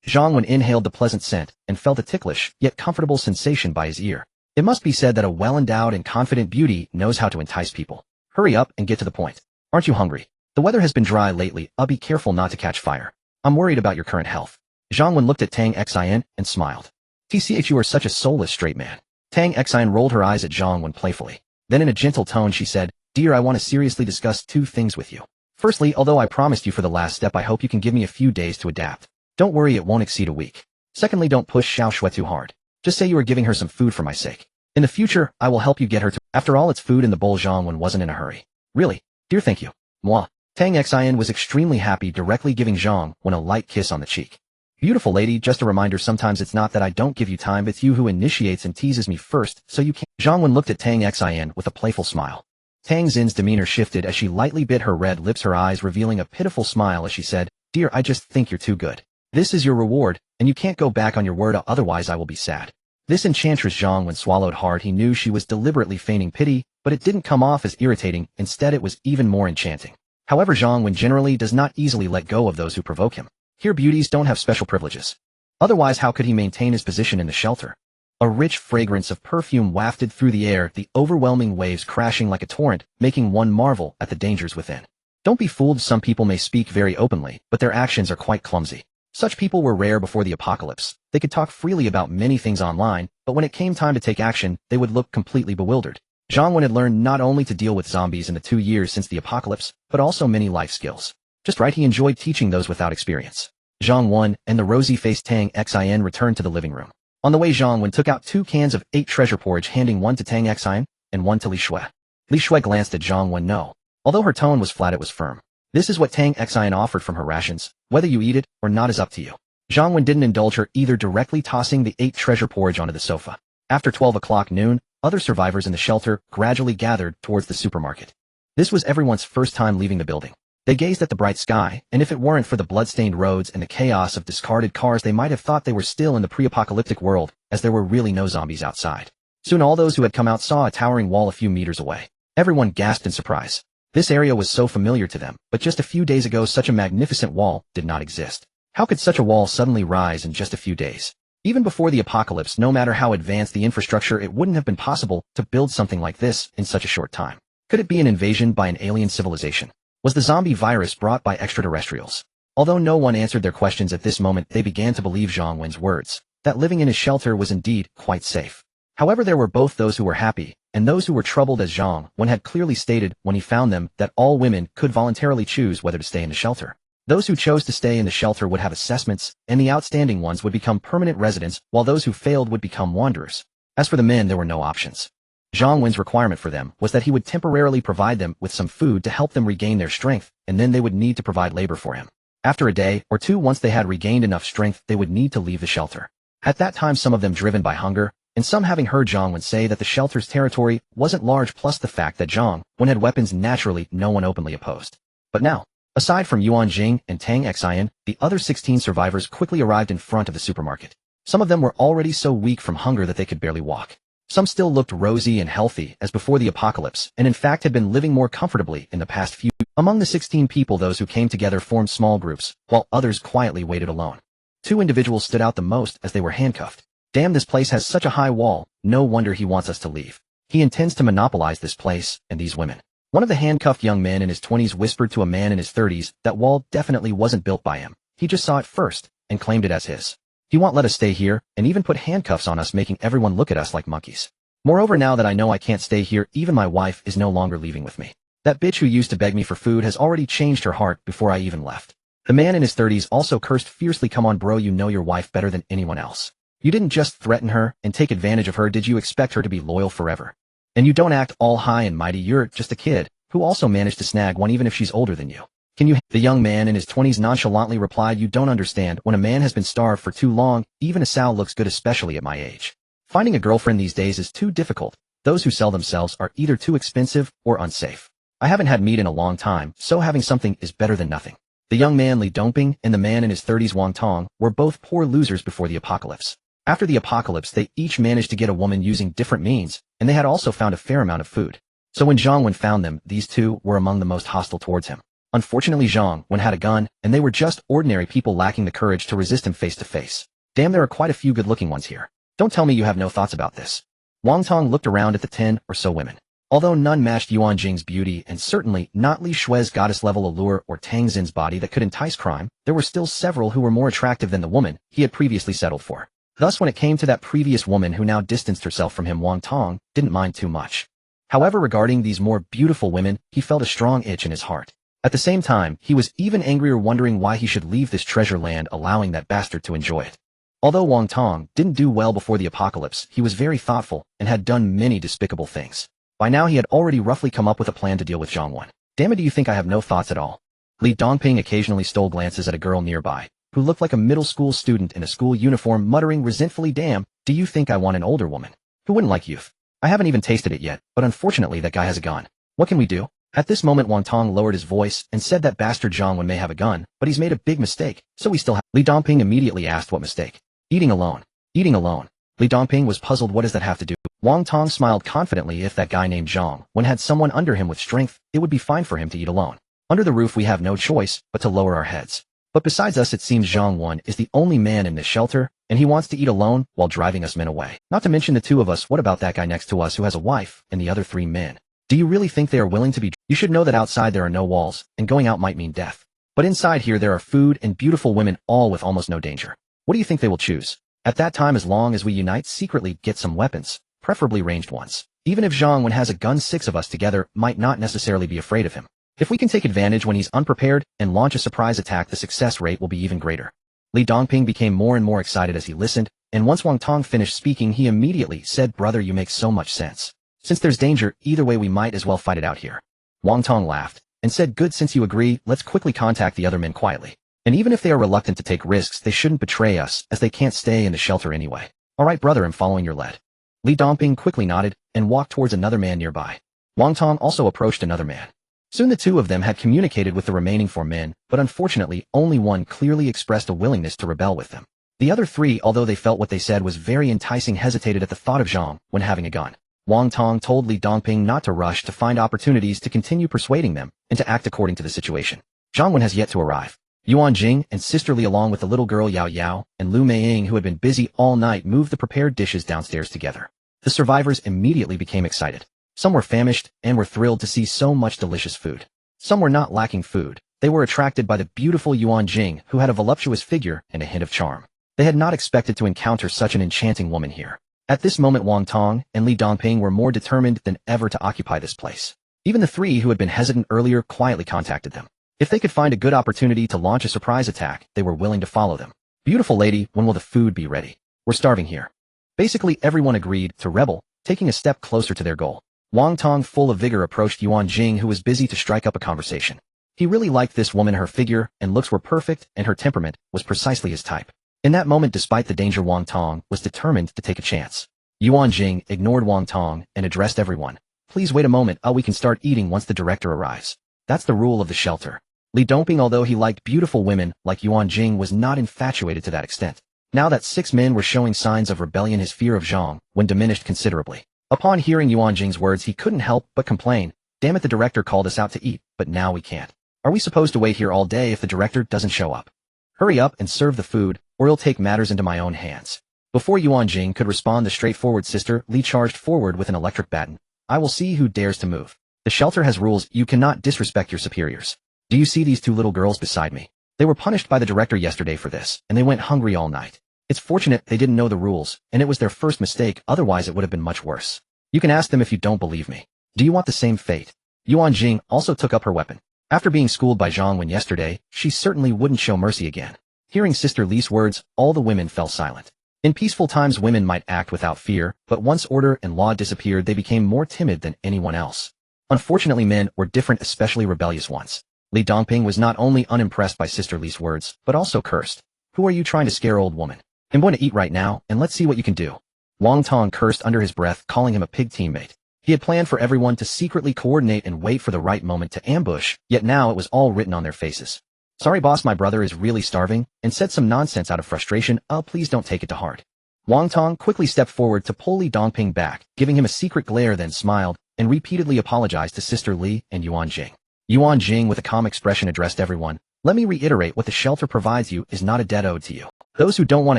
Zhang Wen inhaled the pleasant scent, and felt a ticklish, yet comfortable sensation by his ear. It must be said that a well-endowed and confident beauty knows how to entice people. Hurry up and get to the point. Aren't you hungry? The weather has been dry lately, be careful not to catch fire. I'm worried about your current health. Zhang Wen looked at Tang Xian, and smiled. TCH, you are such a soulless straight man. Tang Xian rolled her eyes at Zhang Wen playfully. Then in a gentle tone she said, dear, I want to seriously discuss 2 things with you. Firstly, although I promised you for the last step, I hope you can give me a few days to adapt. Don't worry, it won't exceed a week. Secondly, don't push Xiao Shui too hard. Just say you are giving her some food for my sake. In the future, I will help you get her to— After all, it's food in the bowl. Zhang Wen wasn't in a hurry. Really? Dear, thank you. Moi. Tang Xian was extremely happy, directly giving Zhang Wen a light kiss on the cheek. Beautiful lady, just a reminder, sometimes it's not that I don't give you time, it's you who initiates and teases me first, so you can't— Zhang Wen looked at Tang Xian with a playful smile. Tang Xin's demeanor shifted as she lightly bit her red lips, her eyes revealing a pitiful smile as she said, dear, I just think you're too good. This is your reward, and you can't go back on your word, otherwise I will be sad. This enchantress— Zhang Wen swallowed hard. He knew she was deliberately feigning pity, but it didn't come off as irritating, instead it was even more enchanting. However, Zhang Wen generally does not easily let go of those who provoke him. Here beauties don't have special privileges. Otherwise how could he maintain his position in the shelter? A rich fragrance of perfume wafted through the air, the overwhelming waves crashing like a torrent, making one marvel at the dangers within. Don't be fooled, some people may speak very openly, but their actions are quite clumsy. Such people were rare before the apocalypse. They could talk freely about many things online, but when it came time to take action, they would look completely bewildered. Zhang Wen had learned not only to deal with zombies in the 2 years since the apocalypse, but also many life skills. Just right, he enjoyed teaching those without experience. Zhang Wen and the rosy-faced Tang Xin returned to the living room. On the way, Zhang Wen took out 2 cans of 8 treasure porridge, handing one to Tang Xin and one to Li Shui. Li Shui glanced at Zhang Wen. No. Although her tone was flat, it was firm. This is what Tang Xin offered from her rations. Whether you eat it or not is up to you. Zhang Wen didn't indulge her either, directly tossing the 8 treasure porridge onto the sofa. After 12 o'clock noon, other survivors in the shelter gradually gathered towards the supermarket. This was everyone's first time leaving the building. They gazed at the bright sky, and if it weren't for the blood-stained roads and the chaos of discarded cars, they might have thought they were still in the pre-apocalyptic world, as there were really no zombies outside. Soon all those who had come out saw a towering wall a few meters away. Everyone gasped in surprise. This area was so familiar to them, but just a few days ago such a magnificent wall did not exist. How could such a wall suddenly rise in just a few days? Even before the apocalypse, no matter how advanced the infrastructure, it wouldn't have been possible to build something like this in such a short time. Could it be an invasion by an alien civilization? Was the zombie virus brought by extraterrestrials? Although no one answered their questions at this moment, they began to believe Zhang Wen's words, that living in his shelter was indeed quite safe. However, there were both those who were happy and those who were troubled, as Zhang Wen had clearly stated when he found them that all women could voluntarily choose whether to stay in the shelter. Those who chose to stay in the shelter would have assessments, and the outstanding ones would become permanent residents, while those who failed would become wanderers. As for the men, there were no options. Zhang Wen's requirement for them was that he would temporarily provide them with some food to help them regain their strength, and then they would need to provide labor for him. After a day or two, once they had regained enough strength, they would need to leave the shelter. At that time, some of them driven by hunger, and some having heard Zhang Wen say that the shelter's territory wasn't large, plus the fact that Zhang Wen had weapons, naturally no one openly opposed. But now, aside from Ruan Jing and Tang Xin, the other 16 survivors quickly arrived in front of the supermarket. Some of them were already so weak from hunger that they could barely walk. Some still looked rosy and healthy as before the apocalypse, and in fact had been living more comfortably in the past few. Among the 16 people, those who came together formed small groups, while others quietly waited alone. 2 individuals stood out the most as they were handcuffed. Damn, this place has such a high wall, no wonder he wants us to leave. He intends to monopolize this place and these women. One of the handcuffed young men in his 20s whispered to a man in his 30s that wall definitely wasn't built by him. He just saw it first and claimed it as his. He won't let us stay here and even put handcuffs on us, making everyone look at us like monkeys. Moreover, now that I know I can't stay here, even my wife is no longer leaving with me. That bitch who used to beg me for food has already changed her heart before I even left. The man in his 30s also cursed fiercely. Come on, bro, you know your wife better than anyone else. You didn't just threaten her and take advantage of her. Did you expect her to be loyal forever? And you don't act all high and mighty. You're just a kid who also managed to snag one even if she's older than you. Can you? The young man in his 20s nonchalantly replied, you don't understand. When a man has been starved for too long, even a sow looks good, especially at my age. Finding a girlfriend these days is too difficult. Those who sell themselves are either too expensive or unsafe. I haven't had meat in a long time, so having something is better than nothing. The young man Li Dongping and the man in his 30s Wang Tong were both poor losers before the apocalypse. After the apocalypse, they each managed to get a woman using different means, and they had also found a fair amount of food. So when Zhang Wen found them, these 2 were among the most hostile towards him. Unfortunately, Zhang Wen had a gun, and they were just ordinary people lacking the courage to resist him face to face. Damn, there are quite a few good-looking ones here. Don't tell me you have no thoughts about this. Wang Tong looked around at the 10 or so women. Although none matched Ruan Jing's beauty, and certainly not Li Shui's goddess-level allure or Tang Xin's body that could entice crime, there were still several who were more attractive than the woman he had previously settled for. Thus, when it came to that previous woman who now distanced herself from him, Wang Tong didn't mind too much. However, regarding these more beautiful women, he felt a strong itch in his heart. At the same time, he was even angrier, wondering why he should leave this treasure land, allowing that bastard to enjoy it. Although Wang Tong didn't do well before the apocalypse, he was very thoughtful and had done many despicable things. By now, he had already roughly come up with a plan to deal with Zhang Wen. Damn it, do you think I have no thoughts at all? Li Dongping occasionally stole glances at a girl nearby, who looked like a middle school student in a school uniform, muttering resentfully, damn, do you think I want an older woman? Who wouldn't like youth? I haven't even tasted it yet, but unfortunately that guy has a gun. What can we do? At this moment, Wang Tong lowered his voice and said that bastard Zhang Wen may have a gun, but he's made a big mistake, so we still have. Li Dongping immediately asked what mistake. Eating alone. Eating alone. Li Dongping was puzzled. What does that have to do? Wang Tong smiled confidently. If that guy named Zhang Wen had someone under him with strength, it would be fine for him to eat alone. Under the roof, we have no choice but to lower our heads. But besides us it seems Zhang Wen is the only man in this shelter, and he wants to eat alone while driving us men away. Not to mention the two of us, what about that guy next to us who has a wife, and the other 3 men? Do you really think they are willing to be? You should know that outside there are no walls, and going out might mean death. But inside here there are food and beautiful women, all with almost no danger. What do you think they will choose? At that time, as long as we unite, secretly get some weapons, preferably ranged ones. Even if Zhang Wen has a gun, 6 of us together might not necessarily be afraid of him. If we can take advantage when he's unprepared and launch a surprise attack, the success rate will be even greater. Li Dongping became more and more excited as he listened, and once Wang Tong finished speaking, he immediately said, "Brother, you make so much sense. Since there's danger, either way we might as well fight it out here." Wang Tong laughed and said, "Good, since you agree, let's quickly contact the other men quietly. And even if they are reluctant to take risks, they shouldn't betray us, as they can't stay in the shelter anyway." "All right, brother, I'm following your lead." Li Dongping quickly nodded and walked towards another man nearby. Wang Tong also approached another man. Soon the two of them had communicated with the remaining 4 men, but unfortunately only one clearly expressed a willingness to rebel with them. The other 3, although they felt what they said was very enticing, hesitated at the thought of Zhang Wen having a gun. Wang Tong told Li Dongping not to rush, to find opportunities to continue persuading them, and to act according to the situation. Zhang Wen has yet to arrive. Ruan Jing and Sister Li, along with the little girl Yao Yao and Lu Meiying, who had been busy all night, moved the prepared dishes downstairs together. The survivors immediately became excited. Some were famished and were thrilled to see so much delicious food. Some were not lacking food. They were attracted by the beautiful Ruan Jing, who had a voluptuous figure and a hint of charm. They had not expected to encounter such an enchanting woman here. At this moment, Wang Tong and Li Dongping were more determined than ever to occupy this place. Even the 3 who had been hesitant earlier quietly contacted them. If they could find a good opportunity to launch a surprise attack, they were willing to follow them. "Beautiful lady, when will the food be ready? We're starving here." Basically everyone agreed to rebel, taking a step closer to their goal. Wang Tong, full of vigor, approached Ruan Jing, who was busy, to strike up a conversation. He really liked this woman. Her figure and looks were perfect, and her temperament was precisely his type. In that moment, despite the danger, Wang Tong was determined to take a chance. Ruan Jing ignored Wang Tong and addressed everyone. "Please wait a moment. We can start eating once the director arrives. That's the rule of the shelter." Li Dongping, although he liked beautiful women like Ruan Jing, was not infatuated to that extent. Now that 6 men were showing signs of rebellion, his fear of Zhang Wen diminished considerably. Upon hearing Ruan Jing's words, he couldn't help but complain. "Damn it, the director called us out to eat, but now we can't. Are we supposed to wait here all day if the director doesn't show up? Hurry up and serve the food, or he'll take matters into my own hands." Before Ruan Jing could respond, the straightforward Sister Li charged forward with an electric baton. "I will see who dares to move. The shelter has rules. You cannot disrespect your superiors. Do you see these 2 little girls beside me? They were punished by the director yesterday for this, and they went hungry all night. It's fortunate they didn't know the rules, and it was their first mistake, otherwise it would have been much worse. You can ask them if you don't believe me. Do you want the same fate?" Ruan Jing also took up her weapon. After being schooled by Zhang Wen yesterday, she certainly wouldn't show mercy again. Hearing Sister Li's words, all the women fell silent. In peaceful times, women might act without fear, but once order and law disappeared, they became more timid than anyone else. Unfortunately, men were different, especially rebellious ones. Li Dongping was not only unimpressed by Sister Li's words, but also cursed. "Who are you trying to scare, old woman? I'm going to eat right now, and let's see what you can do." Wang Tong cursed under his breath, calling him a pig teammate. He had planned for everyone to secretly coordinate and wait for the right moment to ambush, yet now it was all written on their faces. "Sorry boss, my brother is really starving," and said some nonsense out of frustration. Please don't take it to heart." Wang Tong quickly stepped forward to pull Li Dongping back, giving him a secret glare, then smiled, and repeatedly apologized to Sister Li and Ruan Jing. Ruan Jing, with a calm expression, addressed everyone. "Let me reiterate, what the shelter provides you is not a debt owed to you. Those who don't want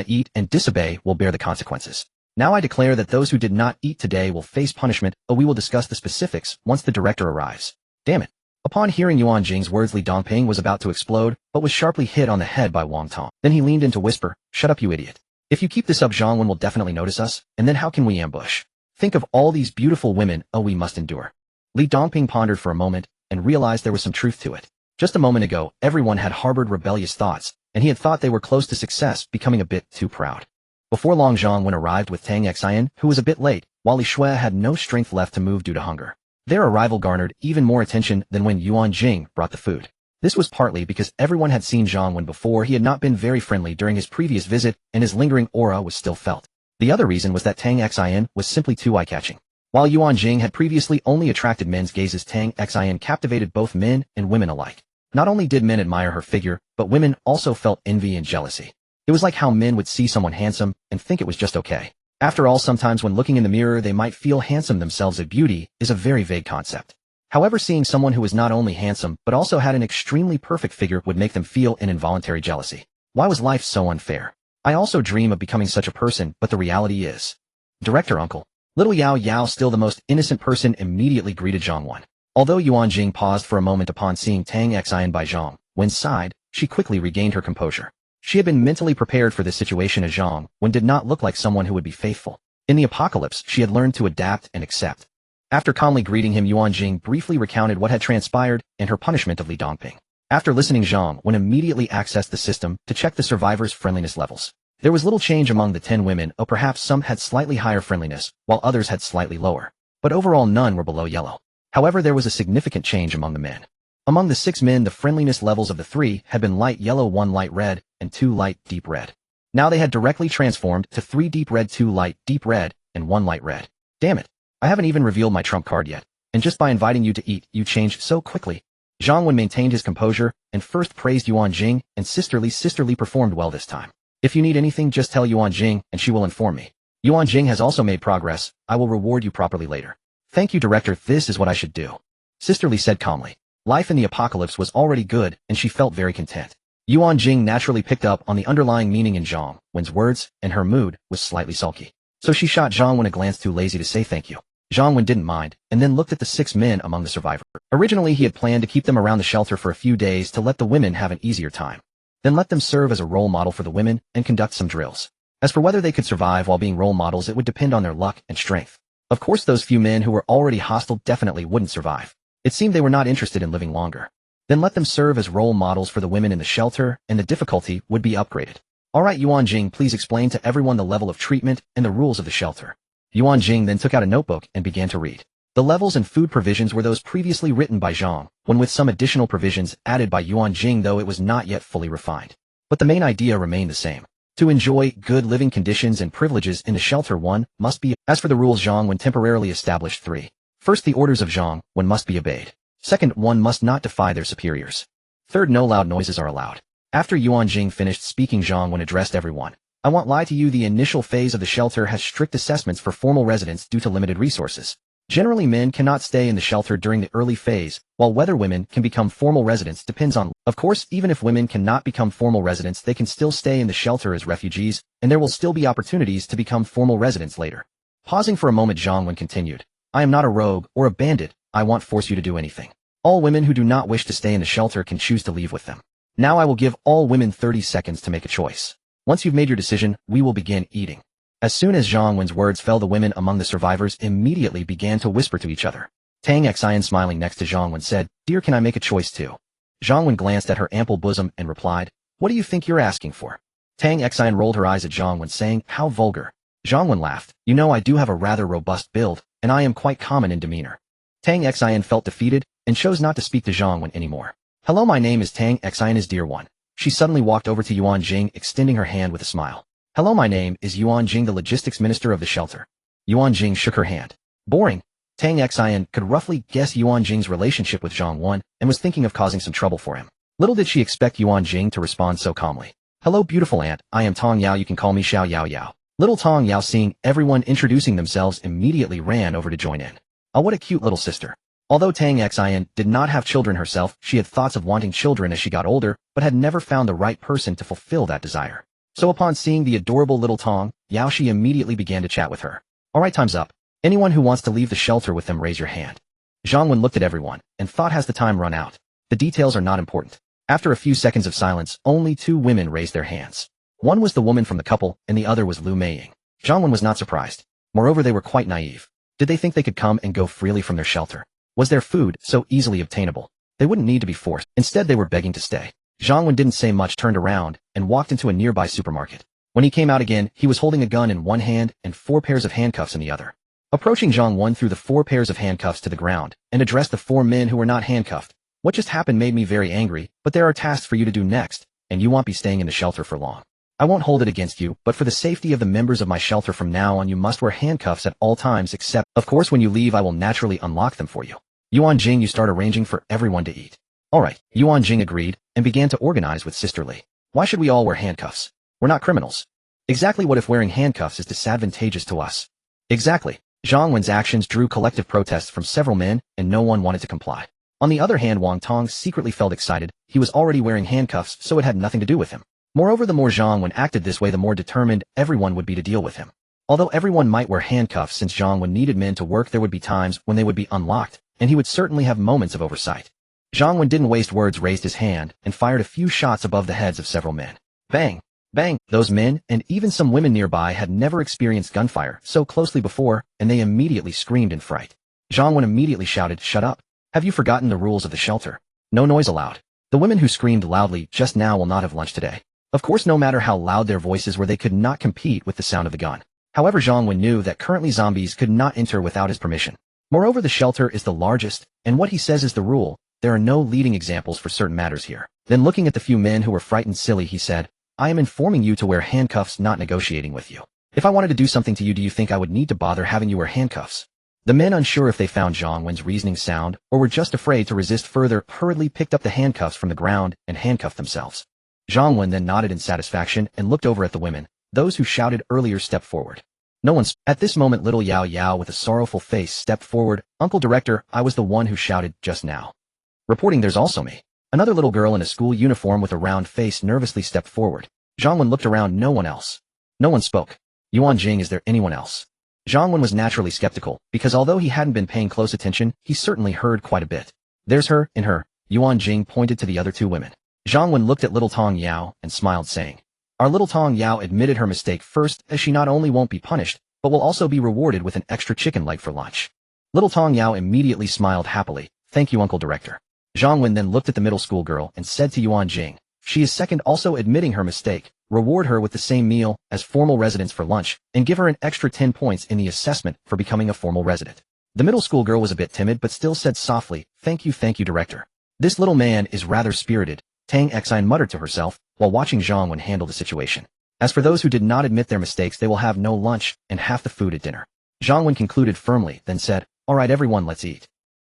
to eat and disobey will bear the consequences. Now I declare that those who did not eat today will face punishment. We will discuss the specifics once the director arrives." "Damn it." Upon hearing Ruan Jing's words, Li Dongping was about to explode, but was sharply hit on the head by Wang Tong. Then he leaned in to whisper, "Shut up, you idiot. If you keep this up, Zhang Wen will definitely notice us, and then how can we ambush? Think of all these beautiful women we must endure." Li Dongping pondered for a moment, and realized there was some truth to it. Just a moment ago, everyone had harbored rebellious thoughts, and he had thought they were close to success, becoming a bit too proud. Before long, Zhang Wen arrived with Tang Xian, who was a bit late, while Li Shui had no strength left to move due to hunger. Their arrival garnered even more attention than when Ruan Jing brought the food. This was partly because everyone had seen Zhang Wen before. He had not been very friendly during his previous visit, and his lingering aura was still felt. The other reason was that Tang Xian was simply too eye-catching. While Ruan Jing had previously only attracted men's gazes, Tang Xian captivated both men and women alike. Not only did men admire her figure, but women also felt envy and jealousy. It was like how men would see someone handsome and think it was just okay. After all, sometimes when looking in the mirror they might feel handsome themselves. A beauty is a very vague concept. However, seeing someone who was not only handsome but also had an extremely perfect figure would make them feel an involuntary jealousy. Why was life so unfair? I also dream of becoming such a person, but the reality is. Director Uncle. Little Yao Yao, still the most innocent person, immediately greeted Zhang Wen. Although Ruan Jing paused for a moment upon seeing Tang Xian by Zhang Wen's side, she quickly regained her composure. She had been mentally prepared for this situation, as Zhang Wen did not look like someone who would be faithful. In the apocalypse, she had learned to adapt and accept. After calmly greeting him, Ruan Jing briefly recounted what had transpired and her punishment of Li Dongping. After listening, Zhang Wen immediately accessed the system to check the survivors' friendliness levels. There was little change among the 10 women, or perhaps some had slightly higher friendliness, while others had slightly lower. But overall none were below yellow. However, there was a significant change among the men. Among the 6 men, the friendliness levels of the 3 had been light yellow, 1 light red, and 2 light deep red. Now they had directly transformed to 3 deep red, 2 light deep red, and 1 light red. Damn it. I haven't even revealed my trump card yet. And just by inviting you to eat, you changed so quickly. Zhang Wen maintained his composure and first praised Ruan Jing, and sisterly performed well this time. If you need anything, just tell Ruan Jing and she will inform me. Ruan Jing has also made progress. I will reward you properly later. Thank you, Director. This is what I should do. Sisterly said calmly. Life in the apocalypse was already good, and she felt very content. Ruan Jing naturally picked up on the underlying meaning in Zhang Wen's words, and her mood was slightly sulky. So she shot Zhang Wen a glance, too lazy to say thank you. Zhang Wen didn't mind, and then looked at the 6 men among the survivors. Originally, he had planned to keep them around the shelter for a few days to let the women have an easier time. Then let them serve as a role model for the women and conduct some drills. As for whether they could survive while being role models, it would depend on their luck and strength. Of course, those few men who were already hostile definitely wouldn't survive. It seemed they were not interested in living longer. Then let them serve as role models for the women in the shelter, and the difficulty would be upgraded. Alright, Ruan Jing, please explain to everyone the level of treatment and the rules of the shelter. Ruan Jing then took out a notebook and began to read. The levels and food provisions were those previously written by Zhang Wen, with some additional provisions added by Ruan Jing, though it was not yet fully refined. But the main idea remained the same. To enjoy good living conditions and privileges in the shelter, one must be. As for the rules, Zhang Wen temporarily established 3. First, the orders of Zhang Wen must be obeyed. Second, one must not defy their superiors. Third, no loud noises are allowed. After Ruan Jing finished speaking, Zhang Wen addressed everyone. I won't lie to you, the initial phase of the shelter has strict assessments for formal residents due to limited resources. Generally, men cannot stay in the shelter during the early phase, while whether women can become formal residents depends on. Of course, even if women cannot become formal residents, they can still stay in the shelter as refugees, and there will still be opportunities to become formal residents later. Pausing for a moment, Zhang Wen continued. I am not a rogue or a bandit. I won't force you to do anything. All women who do not wish to stay in the shelter can choose to leave with them. Now I will give all women 30 seconds to make a choice. Once you've made your decision, we will begin eating. As soon as Zhang Wen's words fell, the women among the survivors immediately began to whisper to each other. Tang Xian, smiling next to Zhang Wen, said, Dear, can I make a choice too? Zhang Wen glanced at her ample bosom and replied, What do you think you're asking for? Tang Xian rolled her eyes at Zhang Wen, saying, How vulgar. Zhang Wen laughed. You know, I do have a rather robust build, and I am quite common in demeanor. Tang Xian felt defeated and chose not to speak to Zhang Wen anymore. Hello, my name is Tang Xian, is dear one. She suddenly walked over to Ruan Jing, extending her hand with a smile. Hello, my name is Ruan Jing, the logistics minister of the shelter. Ruan Jing shook her hand. Boring. Tang Xian could roughly guess Ruan Jing's relationship with Zhang Wen and was thinking of causing some trouble for him. Little did she expect Ruan Jing to respond so calmly. Hello, beautiful aunt. I am Tong Yao. You can call me Xiao Yao Yao. Little Tong Yao, seeing everyone introducing themselves, immediately ran over to join in. Oh, what a cute little sister. Although Tang Xian did not have children herself, she had thoughts of wanting children as she got older, but had never found the right person to fulfill that desire. So upon seeing the adorable little Tong Yao, she immediately began to chat with her. Alright, time's up. Anyone who wants to leave the shelter with them, raise your hand. Zhang Wen looked at everyone and thought, has the time run out? The details are not important. After a few seconds of silence, only 2 women raised their hands. One was the woman from the couple, and the other was Lu Meiying. Zhang Wen was not surprised. Moreover, they were quite naive. Did they think they could come and go freely from their shelter? Was their food so easily obtainable? They wouldn't need to be forced. Instead, they were begging to stay. Zhang Wen didn't say much, turned around, and walked into a nearby supermarket. When he came out again, he was holding a gun in one hand and 4 pairs of handcuffs in the other. Approaching, Zhang Wen threw the 4 pairs of handcuffs to the ground and addressed the 4 men who were not handcuffed. What just happened made me very angry, but there are tasks for you to do next, and you won't be staying in the shelter for long. I won't hold it against you, but for the safety of the members of my shelter from now on, you must wear handcuffs at all times, except, of course, when you leave I will naturally unlock them for you. Ruan Jing, you start arranging for everyone to eat. Alright, Ruan Jing agreed, and began to organize with Sister Li. Why should we all wear handcuffs? We're not criminals. Exactly. What if wearing handcuffs is disadvantageous to us? Exactly. Zhang Wen's actions drew collective protests from several men, and no one wanted to comply. On the other hand, Wang Tong secretly felt excited. He was already wearing handcuffs, so it had nothing to do with him. Moreover, the more Zhang Wen acted this way, the more determined everyone would be to deal with him. Although everyone might wear handcuffs, since Zhang Wen needed men to work, there would be times when they would be unlocked, and he would certainly have moments of oversight. Zhang Wen didn't waste words, raised his hand, and fired a few shots above the heads of several men. Bang! Bang! Those men, and even some women nearby, had never experienced gunfire so closely before, and they immediately screamed in fright. Zhang Wen immediately shouted, "Shut up! Have you forgotten the rules of the shelter? No noise allowed. The women who screamed loudly just now will not have lunch today." Of course, no matter how loud their voices were, they could not compete with the sound of the gun. However, Zhang Wen knew that currently zombies could not enter without his permission. Moreover, the shelter is the largest, and what he says is the rule. There are no leading examples for certain matters here. Then, looking at the few men who were frightened silly, he said, "I am informing you to wear handcuffs, not negotiating with you. If I wanted to do something to you, do you think I would need to bother having you wear handcuffs?" The men, unsure if they found Zhang Wen's reasoning sound or were just afraid to resist further, hurriedly picked up the handcuffs from the ground and handcuffed themselves. Zhang Wen then nodded in satisfaction and looked over at the women. Those who shouted earlier stepped forward. No one. At this moment, little Yao Yao with a sorrowful face stepped forward. "Uncle Director, I was the one who shouted just now." Reporting, "There's also me." Another little girl in a school uniform with a round face nervously stepped forward. Zhang Wen looked around. No one else. No one spoke. "Ruan Jing, is there anyone else?" Zhang Wen was naturally skeptical, because although he hadn't been paying close attention, he certainly heard quite a bit. "There's her, and her." Ruan Jing pointed to the other two women. Zhang Wen looked at little Tong Yao and smiled, saying, "Our little Tong Yao admitted her mistake first, as she not only won't be punished, but will also be rewarded with an extra chicken leg for lunch." Little Tong Yao immediately smiled happily. "Thank you, Uncle Director." Zhang Wen then looked at the middle school girl and said to Ruan Jing, "She is second, also admitting her mistake. Reward her with the same meal as formal residents for lunch, and give her an extra 10 points in the assessment for becoming a formal resident." The middle school girl was a bit timid, but still said softly, thank you, Director. "This little man is rather spirited," Tang Xin muttered to herself, while watching Zhang Wen handle the situation. "As for those who did not admit their mistakes, they will have no lunch, and half the food at dinner." Zhang Wen concluded firmly, then said, "All right, everyone, let's eat."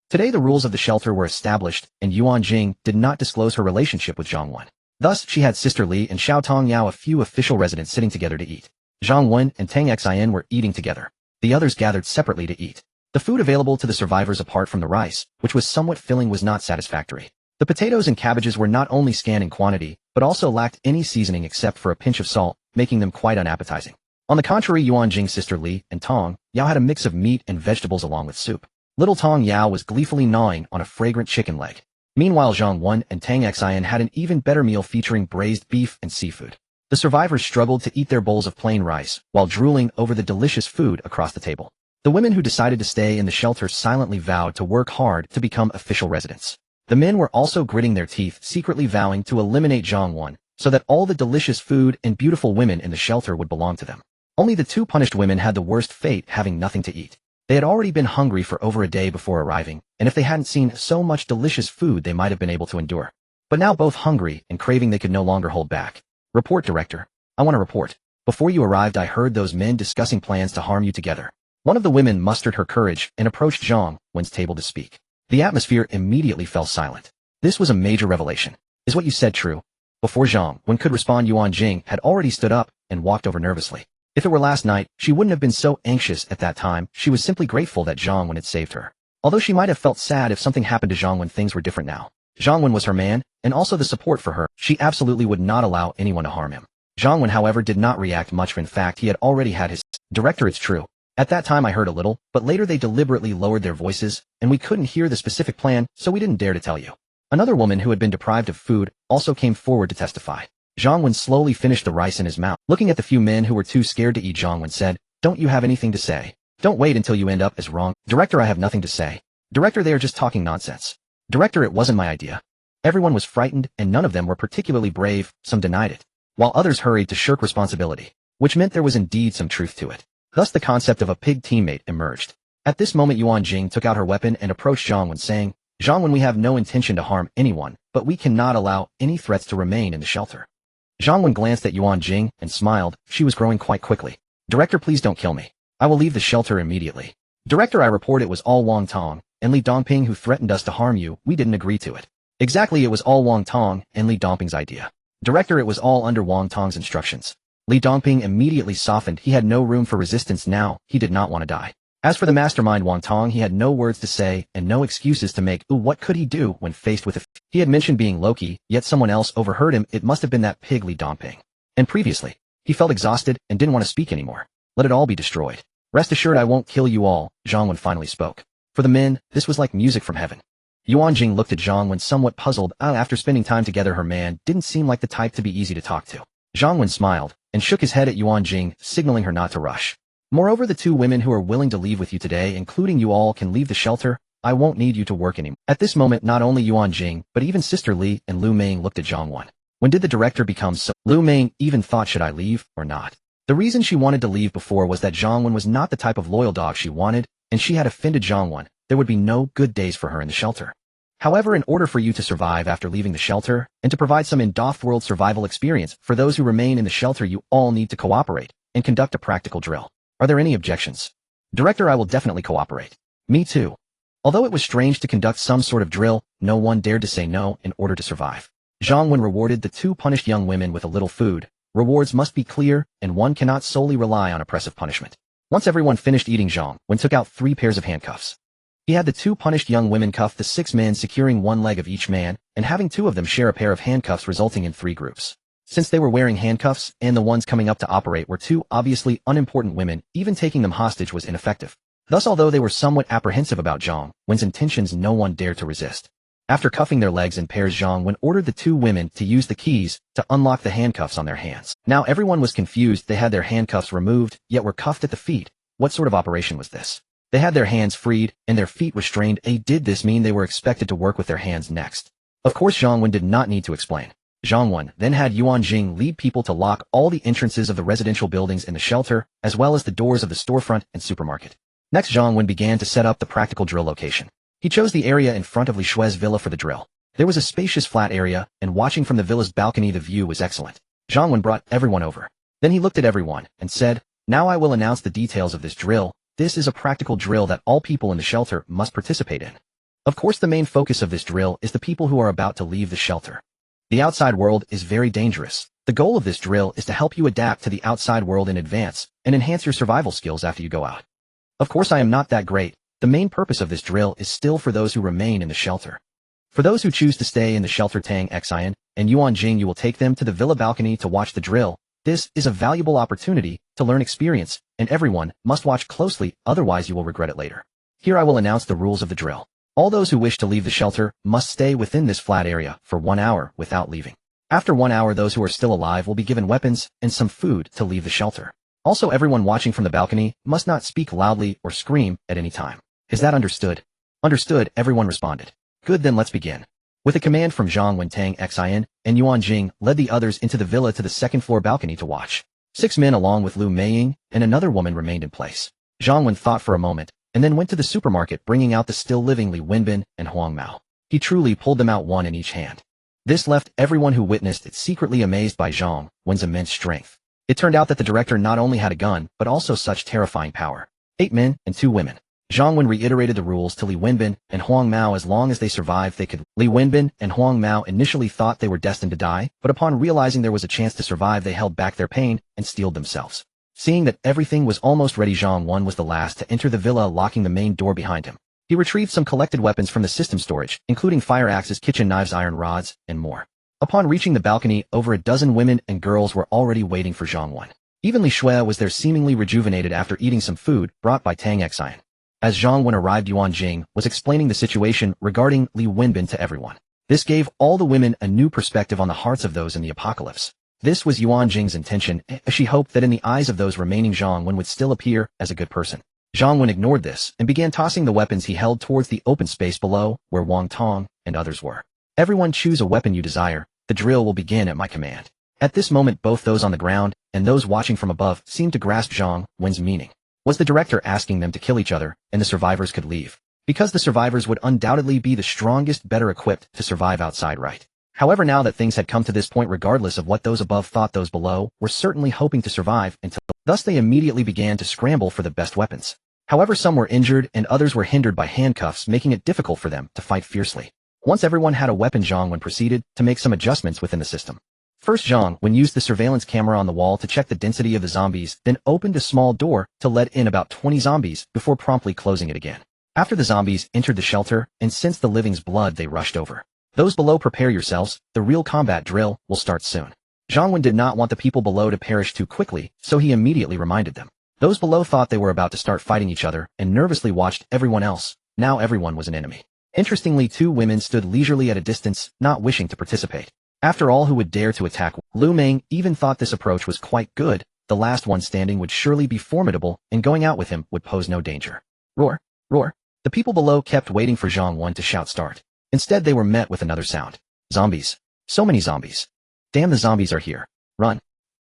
Today the rules of the shelter were established, and Ruan Jing did not disclose her relationship with Zhang Wen. Thus, she had Sister Li and Xiao Tong Yao, a few official residents, sitting together to eat. Zhang Wen and Tang Xin were eating together. The others gathered separately to eat. The food available to the survivors, apart from the rice, which was somewhat filling, was not satisfactory. The potatoes and cabbages were not only scant in quantity, but also lacked any seasoning except for a pinch of salt, making them quite unappetizing. On the contrary, Ruan Jing's sister Li and Tong Yao had a mix of meat and vegetables along with soup. Little Tong Yao was gleefully gnawing on a fragrant chicken leg. Meanwhile, Zhang Wen and Tang Xin had an even better meal featuring braised beef and seafood. The survivors struggled to eat their bowls of plain rice while drooling over the delicious food across the table. The women who decided to stay in the shelter silently vowed to work hard to become official residents. The men were also gritting their teeth, secretly vowing to eliminate Zhang Wen, so that all the delicious food and beautiful women in the shelter would belong to them. Only the two punished women had the worst fate, having nothing to eat. They had already been hungry for over a day before arriving, and if they hadn't seen so much delicious food, they might have been able to endure. But now, both hungry and craving, they could no longer hold back. "Report, Director. I want to report. Before you arrived, I heard those men discussing plans to harm you together." One of the women mustered her courage and approached Zhang Wen's table to speak. The atmosphere immediately fell silent. This was a major revelation. "Is what you said true?" Before Zhang Wen could respond, Ruan Jing had already stood up and walked over nervously. If it were last night, she wouldn't have been so anxious at that time. She was simply grateful that Zhang Wen had saved her. Although she might have felt sad if something happened to Zhang Wen, things were different now. Zhang Wen was her man, and also the support for her. She absolutely would not allow anyone to harm him. Zhang Wen, however, did not react much. In fact, he had already had his "Director, it's true. At that time I heard a little, but later they deliberately lowered their voices, and we couldn't hear the specific plan, so we didn't dare to tell you." Another woman who had been deprived of food also came forward to testify. Zhang Wen slowly finished the rice in his mouth. Looking at the few men who were too scared to eat, Zhang Wen said, "Don't you have anything to say? Don't wait until you end up as wrong." "Director, I have nothing to say." "Director, they are just talking nonsense." "Director, it wasn't my idea." Everyone was frightened, and none of them were particularly brave. Some denied it, while others hurried to shirk responsibility, which meant there was indeed some truth to it. Thus the concept of a pig teammate emerged. At this moment, Ruan Jing took out her weapon and approached Zhang Wen, saying, "Zhang Wen, we have no intention to harm anyone, but we cannot allow any threats to remain in the shelter." Zhang Wen glanced at Ruan Jing and smiled. She was growing quite quickly. "Director, please don't kill me. I will leave the shelter immediately." "Director, I report it was all Wang Tong and Li Dongping who threatened us to harm you. We didn't agree to it." "Exactly, it was all Wang Tong and Li Dongping's idea." "Director, it was all under Wang Tong's instructions." Li Dongping immediately softened. He had no room for resistance now. He did not want to die. As for the mastermind Wang Tong, he had no words to say and no excuses to make. What could he do when faced with he had mentioned being Loki, yet someone else overheard him. It must have been that pig Li Dongping. And previously, he felt exhausted and didn't want to speak anymore. Let it all be destroyed. Rest assured I won't kill you all, Zhang Wen finally spoke. For the men, this was like music from heaven. Ruan Jing looked at Zhang Wen somewhat puzzled. After spending time together, her man didn't seem like the type to be easy to talk to. Zhang Wen smiled and shook his head at Ruan Jing, signaling her not to rush. Moreover, the two women who are willing to leave with you today, including you all, can leave the shelter. I won't need you to work anymore. At this moment, not only Ruan Jing, but even Sister Li and Lu Ming looked at Zhang Wen. When did the director become so? Lu Ming even thought, should I leave or not? The reason she wanted to leave before was that Zhang Wen was not the type of loyal dog she wanted, and she had offended Zhang Wen. There would be no good days for her in the shelter. However, in order for you to survive after leaving the shelter, and to provide some in-off-world survival experience for those who remain in the shelter, you all need to cooperate and conduct a practical drill. Are there any objections? Director, I will definitely cooperate. Me too. Although it was strange to conduct some sort of drill, no one dared to say no in order to survive. Zhang Wen rewarded the two punished young women with a little food. Rewards must be clear, and one cannot solely rely on oppressive punishment. Once everyone finished eating, Zhang Wen took out 3 pairs of handcuffs. He had the 2 punished young women cuff the 6 men, securing 1 leg of each man, and having 2 of them share a pair of handcuffs, resulting in 3 groups. Since they were wearing handcuffs, and the ones coming up to operate were 2 obviously unimportant women, even taking them hostage was ineffective. Thus, although they were somewhat apprehensive about Zhang Wen's intentions, no one dared to resist. After cuffing their legs in pairs, Zhang Wen ordered the 2 women to use the keys to unlock the handcuffs on their hands. Now everyone was confused. They had their handcuffs removed, yet were cuffed at the feet. What sort of operation was this? They had their hands freed, and their feet restrained. Did this mean they were expected to work with their hands next? Of course, Zhang Wen did not need to explain. Zhang Wen then had Ruan Jing lead people to lock all the entrances of the residential buildings in the shelter, as well as the doors of the storefront and supermarket. Next, Zhang Wen began to set up the practical drill location. He chose the area in front of Li Shui's villa for the drill. There was a spacious flat area, and watching from the villa's balcony the view was excellent. Zhang Wen brought everyone over. Then he looked at everyone and said, "Now I will announce the details of this drill. This is a practical drill that all people in the shelter must participate in. Of course, the main focus of this drill is the people who are about to leave the shelter. The outside world is very dangerous. The goal of this drill is to help you adapt to the outside world in advance and enhance your survival skills after you go out. Of course, I am not that great. The main purpose of this drill is still for those who remain in the shelter. For those who choose to stay in the shelter, Tang Xian and Ruan Jing, you will take them to the villa balcony to watch the drill. This is a valuable opportunity to learn experience, and everyone must watch closely, otherwise you will regret it later. Here I will announce the rules of the drill. All those who wish to leave the shelter must stay within this flat area for 1 hour without leaving. After 1 hour, those who are still alive will be given weapons and some food to leave the shelter. Also, everyone watching from the balcony must not speak loudly or scream at any time. Is that understood? Understood, everyone responded. Good, then let's begin. With a command from Zhang Wen, Tang Xian and Ruan Jing led the others into the villa to the second floor balcony to watch. 6 men along with Lu Meiying and another woman remained in place. Zhang Wen thought for a moment, and then went to the supermarket, bringing out the still-living Li Wenbin and Huang Mao. He truly pulled them out, one in each hand. This left everyone who witnessed it secretly amazed by Zhang Wen's immense strength. It turned out that the director not only had a gun, but also such terrifying power. 8 men and 2 women. Zhang Wen reiterated the rules to Li Wenbin and Huang Mao. As long as they survived, they could. Li Wenbin and Huang Mao initially thought they were destined to die, but upon realizing there was a chance to survive, they held back their pain and steeled themselves. Seeing that everything was almost ready, Zhang Wen was the last to enter the villa, locking the main door behind him. He retrieved some collected weapons from the system storage, including fire axes, kitchen knives, iron rods, and more. Upon reaching the balcony, over a dozen women and girls were already waiting for Zhang Wen. Even Li Shui was there, seemingly rejuvenated after eating some food brought by Tang Xian. As Zhang Wen arrived, Ruan Jing was explaining the situation regarding Li Wenbin to everyone. This gave all the women a new perspective on the hearts of those in the apocalypse. This was Ruan Jing's intention, as she hoped that in the eyes of those remaining, Zhang Wen would still appear as a good person. Zhang Wen ignored this and began tossing the weapons he held towards the open space below, where Wang Tong and others were. Everyone choose a weapon you desire. The drill will begin at my command. At this moment, both those on the ground and those watching from above seemed to grasp Zhang Wen's meaning. Was the director asking them to kill each other, and the survivors could leave? Because the survivors would undoubtedly be the strongest, better equipped to survive outside, right? However, now that things had come to this point, regardless of what those above thought, those below were certainly hoping to survive until. Thus they immediately began to scramble for the best weapons. However, some were injured and others were hindered by handcuffs, making it difficult for them to fight fiercely. Once everyone had a weapon, Zhang Wen proceeded to make some adjustments within the system. First Zhang Wen used the surveillance camera on the wall to check the density of the zombies, then opened a small door to let in about 20 zombies before promptly closing it again. After the zombies entered the shelter and sensed the living's blood, they rushed over. Those below, prepare yourselves, the real combat drill will start soon. Zhang Wen did not want the people below to perish too quickly, so he immediately reminded them. Those below thought they were about to start fighting each other and nervously watched everyone else. Now everyone was an enemy. Interestingly, 2 women stood leisurely at a distance, not wishing to participate. After all, who would dare to attack? Lu Meng even thought this approach was quite good. The last one standing would surely be formidable, and going out with him would pose no danger. Roar! Roar! The people below kept waiting for Zhang Wen to shout start. Instead, they were met with another sound. Zombies. So many zombies. Damn, the zombies are here. Run.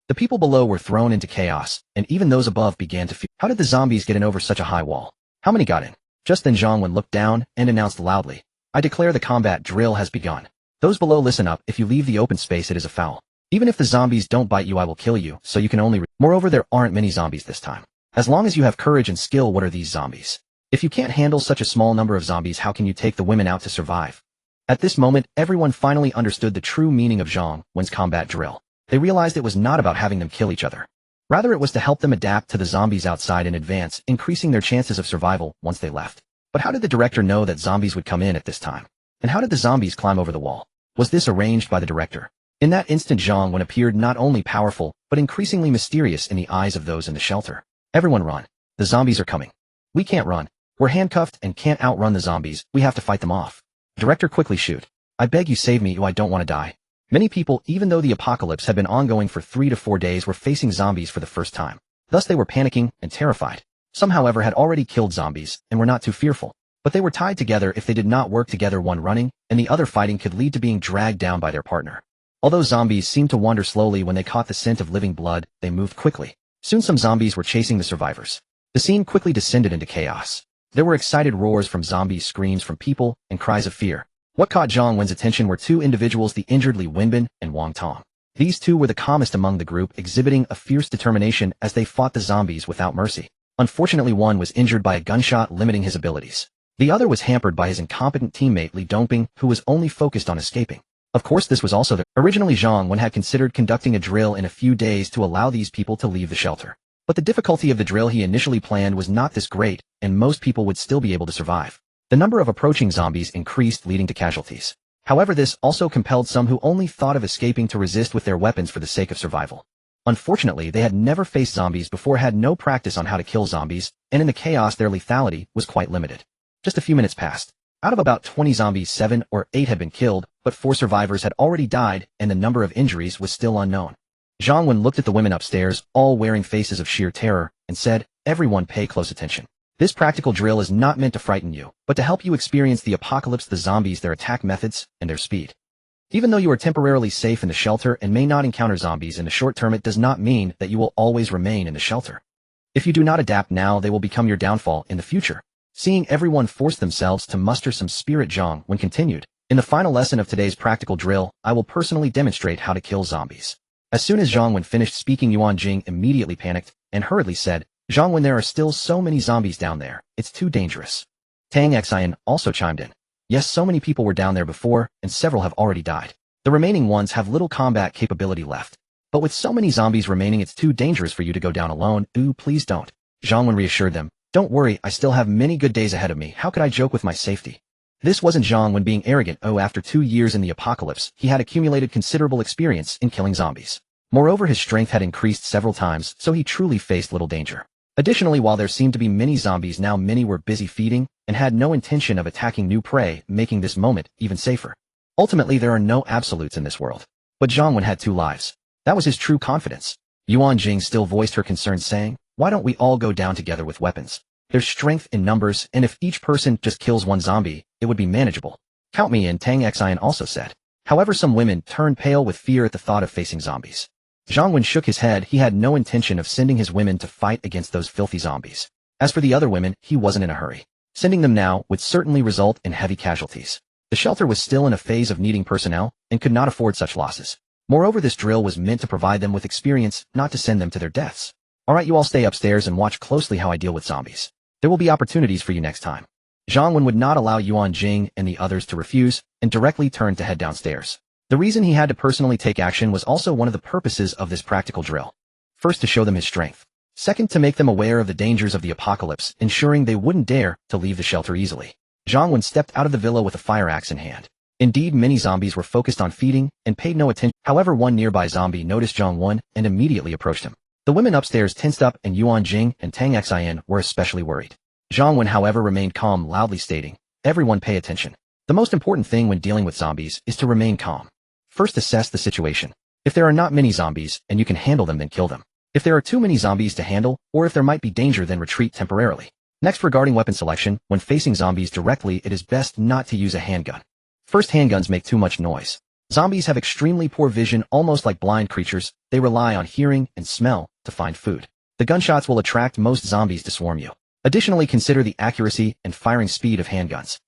The people below were thrown into chaos, and even those above began to fear. How did the zombies get in over such a high wall? How many got in? Just then Zhang Wen looked down and announced loudly, I declare the combat drill has begun. Those below, listen up. If you leave the open space, it is a foul. Even if the zombies don't bite you, I will kill you, so you can only Moreover, there aren't many zombies this time. As long as you have courage and skill, what are these zombies? If you can't handle such a small number of zombies, how can you take the women out to survive? At this moment, everyone finally understood the true meaning of Zhang Wen's combat drill. They realized it was not about having them kill each other. Rather, it was to help them adapt to the zombies outside in advance, increasing their chances of survival once they left. But how did the director know that zombies would come in at this time? And how did the zombies climb over the wall? Was this arranged by the director? In that instant, Zhang Wen appeared not only powerful, but increasingly mysterious in the eyes of those in the shelter. Everyone run. The zombies are coming. We can't run. We're handcuffed and can't outrun the zombies. We have to fight them off. Director, quickly shoot. I beg you, save me. I don't want to die. Many people, even though the apocalypse had been ongoing for 3 to 4 days, were facing zombies for the first time. Thus they were panicking and terrified. Some, however, had already killed zombies and were not too fearful. But they were tied together. If they did not work together, one running and the other fighting could lead to being dragged down by their partner. Although zombies seemed to wander slowly, when they caught the scent of living blood, they moved quickly. Soon some zombies were chasing the survivors. The scene quickly descended into chaos. There were excited roars from zombies, screams from people, and cries of fear. What caught Zhang Wen's attention were 2 individuals, the injured Li Wenbin and Wang Tong. These 2 were the calmest among the group, exhibiting a fierce determination as they fought the zombies without mercy. Unfortunately, one was injured by a gunshot, limiting his abilities. The other was hampered by his incompetent teammate Li Dongping, who was only focused on escaping. Of course, this was also Originally, Zhang Wen had considered conducting a drill in a few days to allow these people to leave the shelter. But the difficulty of the drill he initially planned was not this great, and most people would still be able to survive. The number of approaching zombies increased, leading to casualties. However, this also compelled some who only thought of escaping to resist with their weapons for the sake of survival. Unfortunately, they had never faced zombies before, had no practice on how to kill zombies, and in the chaos their lethality was quite limited. Just a few minutes passed. Out of about 20 zombies, 7 or 8 had been killed, but 4 survivors had already died, and the number of injuries was still unknown. Zhang Wen looked at the women upstairs, all wearing faces of sheer terror, and said, everyone pay close attention. This practical drill is not meant to frighten you, but to help you experience the apocalypse, the zombies, their attack methods, and their speed. Even though you are temporarily safe in the shelter and may not encounter zombies in the short term, it does not mean that you will always remain in the shelter. If you do not adapt now, they will become your downfall in the future. Seeing everyone force themselves to muster some spirit, Zhang Wen continued, in the final lesson of today's practical drill, I will personally demonstrate how to kill zombies. As soon as Zhang Wen finished speaking, Ruan Jing immediately panicked and hurriedly said, Zhang Wen, there are still so many zombies down there. It's too dangerous. Tang Xian also chimed in. Yes, so many people were down there before, and several have already died. The remaining ones have little combat capability left. But with so many zombies remaining, it's too dangerous for you to go down alone. Ooh, please don't. Zhang Wen reassured them. Don't worry, I still have many good days ahead of me. How could I joke with my safety? This wasn't Zhang Wen being arrogant. Oh, after 2 years in the apocalypse, he had accumulated considerable experience in killing zombies. Moreover, his strength had increased several times, so he truly faced little danger. Additionally, while there seemed to be many zombies now, many were busy feeding and had no intention of attacking new prey, making this moment even safer. Ultimately, there are no absolutes in this world. But Zhang Wen had 2 lives. That was his true confidence. Ruan Jing still voiced her concerns, saying, why don't we all go down together with weapons? There's strength in numbers, and if each person just kills 1 zombie, it would be manageable. Count me in, Tang Xian also said. However, some women turned pale with fear at the thought of facing zombies. Zhang Wen shook his head. He had no intention of sending his women to fight against those filthy zombies. As for the other women, he wasn't in a hurry. Sending them now would certainly result in heavy casualties. The shelter was still in a phase of needing personnel and could not afford such losses. Moreover, this drill was meant to provide them with experience, not to send them to their deaths. Alright, you all stay upstairs and watch closely how I deal with zombies. There will be opportunities for you next time. Zhang Wen would not allow Ruan Jing and the others to refuse, and directly turned to head downstairs. The reason he had to personally take action was also one of the purposes of this practical drill. First, to show them his strength. Second, to make them aware of the dangers of the apocalypse, ensuring they wouldn't dare to leave the shelter easily. Zhang Wen stepped out of the villa with a fire axe in hand. Indeed, many zombies were focused on feeding and paid no attention. However, one nearby zombie noticed Zhang Wen and immediately approached him. The women upstairs tensed up and Ruan Jing and Tang Xin were especially worried. Zhang Wen, however, remained calm, loudly stating, "Everyone pay attention. The most important thing when dealing with zombies is to remain calm. First, assess the situation. If there are not many zombies and you can handle them, then kill them. If there are too many zombies to handle, or if there might be danger, then retreat temporarily. Next, regarding weapon selection, when facing zombies directly, it is best not to use a handgun. First, handguns make too much noise. Zombies have extremely poor vision, almost like blind creatures. They rely on hearing and smell to find food. The gunshots will attract most zombies to swarm you. Additionally, consider the accuracy and firing speed of handguns.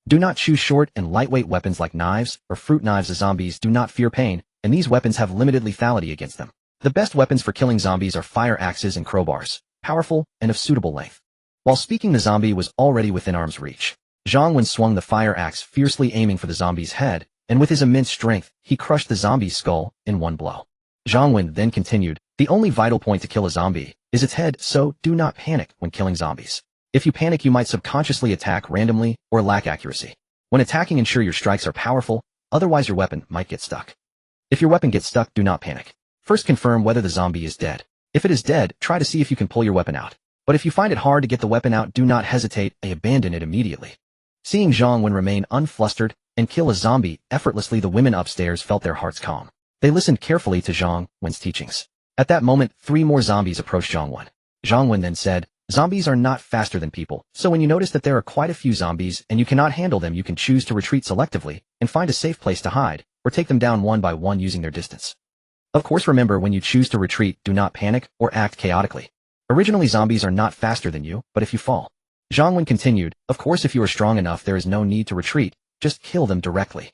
Do not choose short and lightweight weapons like knives or fruit knives, as zombies do not fear pain, and these weapons have limited lethality against them. The best weapons for killing zombies are fire axes and crowbars, powerful and of suitable length. While speaking, the zombie was already within arm's reach. Zhang Wen swung the fire axe, fiercely aiming for the zombie's head, and with his immense strength, he crushed the zombie's skull in one blow. Zhang Wen then continued, "The only vital point to kill a zombie is its head, so do not panic when killing zombies. If you panic, you might subconsciously attack randomly or lack accuracy. When attacking, ensure your strikes are powerful, otherwise your weapon might get stuck. If your weapon gets stuck, do not panic. First, confirm whether the zombie is dead. If it is dead, try to see if you can pull your weapon out. But if you find it hard to get the weapon out, do not hesitate and abandon it immediately." Seeing Zhang Wen remain unflustered and kill a zombie effortlessly, the women upstairs felt their hearts calm. They listened carefully to Zhang Wen's teachings. At that moment, 3 more zombies approached Zhang Wen. Zhang Wen then said, "Zombies are not faster than people, so when you notice that there are quite a few zombies and you cannot handle them, you can choose to retreat selectively and find a safe place to hide, or take them down one by one using their distance. Of course, remember, when you choose to retreat, do not panic or act chaotically. Originally, zombies are not faster than you, but if you fall." Zhang Wen continued, "Of course, if you are strong enough, there is no need to retreat, just kill them directly."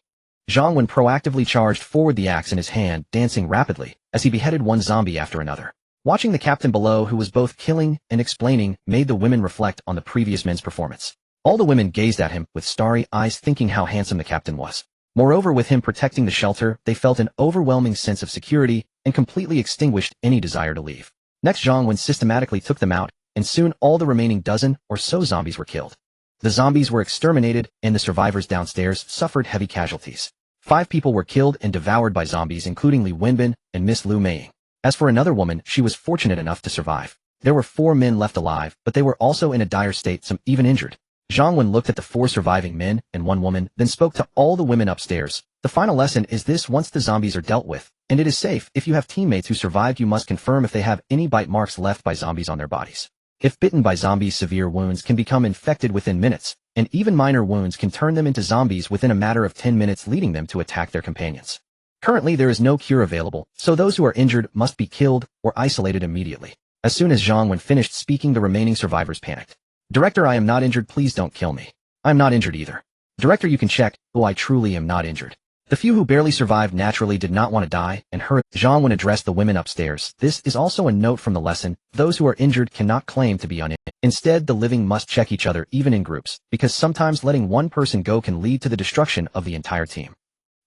Zhang Wen proactively charged forward, the axe in his hand, dancing rapidly, as he beheaded one zombie after another. Watching the captain below, who was both killing and explaining, made the women reflect on the previous men's performance. All the women gazed at him with starry eyes, thinking how handsome the captain was. Moreover, with him protecting the shelter, they felt an overwhelming sense of security and completely extinguished any desire to leave. Next, Zhang Wen systematically took them out, and soon all the remaining dozen or so zombies were killed. The zombies were exterminated, and the survivors downstairs suffered heavy casualties. 5 people were killed and devoured by zombies, including Li Wenbin and Miss Lu Meiying. As for another woman, she was fortunate enough to survive. There were 4 men left alive, but they were also in a dire state, some even injured. Zhang Wen looked at the 4 surviving men and 1 woman, then spoke to all the women upstairs. "The final lesson is this: once the zombies are dealt with, and it is safe, if you have teammates who survived, you must confirm if they have any bite marks left by zombies on their bodies. If bitten by zombies, severe wounds can become infected within minutes, and even minor wounds can turn them into zombies within a matter of 10 minutes, leading them to attack their companions. Currently, there is no cure available, so those who are injured must be killed or isolated immediately." As soon as Zhang Wen finished speaking, the remaining survivors panicked. "Director, I am not injured, please don't kill me." "I am not injured either." "Director, you can check." "Oh, I truly am not injured." The few who barely survived naturally did not want to die, and Zhang Wen addressed the women upstairs. "This is also a note from the lesson: those who are injured cannot claim to be uninjured. Instead, the living must check each other, even in groups, because sometimes letting one person go can lead to the destruction of the entire team.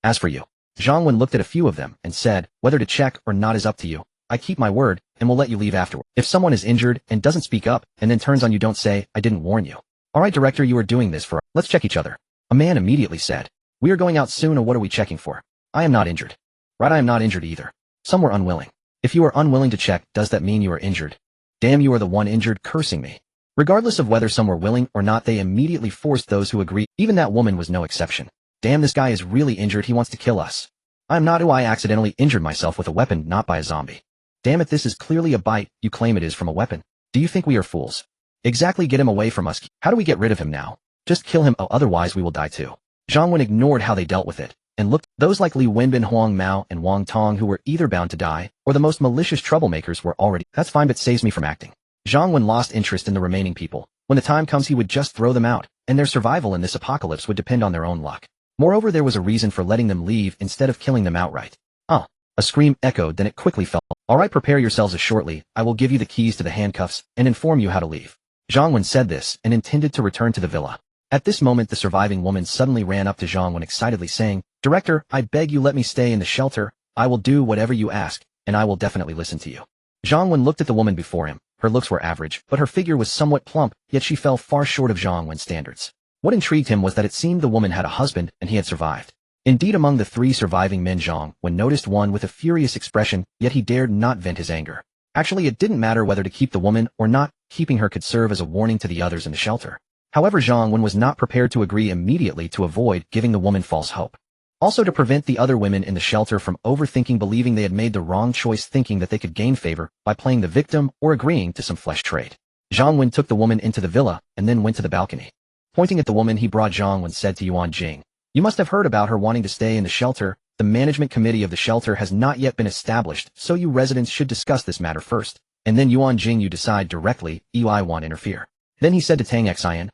As for you," Zhang Wen looked at a few of them and said, "whether to check or not is up to you. I keep my word, and will let you leave afterward. If someone is injured and doesn't speak up, and then turns on you, don't say, 'I didn't warn you.'" "All right, Director, you are doing this for us. Let's check each other." A man immediately said, "We are going out soon, or what are we checking for?" "I am not injured." "Right, I am not injured either." Some were unwilling. "If you are unwilling to check, does that mean you are injured?" "Damn, you are the one injured, cursing me." Regardless of whether some were willing or not, they immediately forced those who agreed. Even that woman was no exception. "Damn, this guy is really injured, he wants to kill us." "I am not. I accidentally injured myself with a weapon, not by a zombie." "Damn it, this is clearly a bite. You claim it is from a weapon. Do you think we are fools?" "Exactly, get him away from us." "How do we get rid of him now?" "Just kill him, otherwise we will die too." Zhang Wen ignored how they dealt with it, and looked. Those like Li Wenbin, Huang Mao, and Wang Tong, who were either bound to die, or the most malicious troublemakers, were already. "That's fine, but saves me from acting." Zhang Wen lost interest in the remaining people. When the time comes, he would just throw them out, and their survival in this apocalypse would depend on their own luck. Moreover, there was a reason for letting them leave instead of killing them outright. "Ah!" A scream echoed, then it quickly fell. "All right, prepare yourselves, as shortly I will give you the keys to the handcuffs and inform you how to leave." Zhang Wen said this and intended to return to the villa. At this moment, the surviving woman suddenly ran up to Zhang Wen excitedly saying, "Director, I beg you let me stay in the shelter. I will do whatever you ask, and I will definitely listen to you." Zhang Wen looked at the woman before him. Her looks were average, but her figure was somewhat plump, yet she fell far short of Zhang Wen's standards. What intrigued him was that it seemed the woman had a husband and he had survived. Indeed, among the 3 surviving men, Zhang Wen noticed one with a furious expression, yet he dared not vent his anger. Actually, it didn't matter whether to keep the woman or not, keeping her could serve as a warning to the others in the shelter. However, Zhang Wen was not prepared to agree immediately to avoid giving the woman false hope. Also, to prevent the other women in the shelter from overthinking, believing they had made the wrong choice, thinking that they could gain favor by playing the victim or agreeing to some flesh trade. Zhang Wen took the woman into the villa and then went to the balcony. Pointing at the woman he brought, Zhang Wen said to Ruan Jing, "You must have heard about her wanting to stay in the shelter. The management committee of the shelter has not yet been established, so you residents should discuss this matter first. And then Ruan Jing, you decide directly, I won't interfere." Then he said to Tang Xian,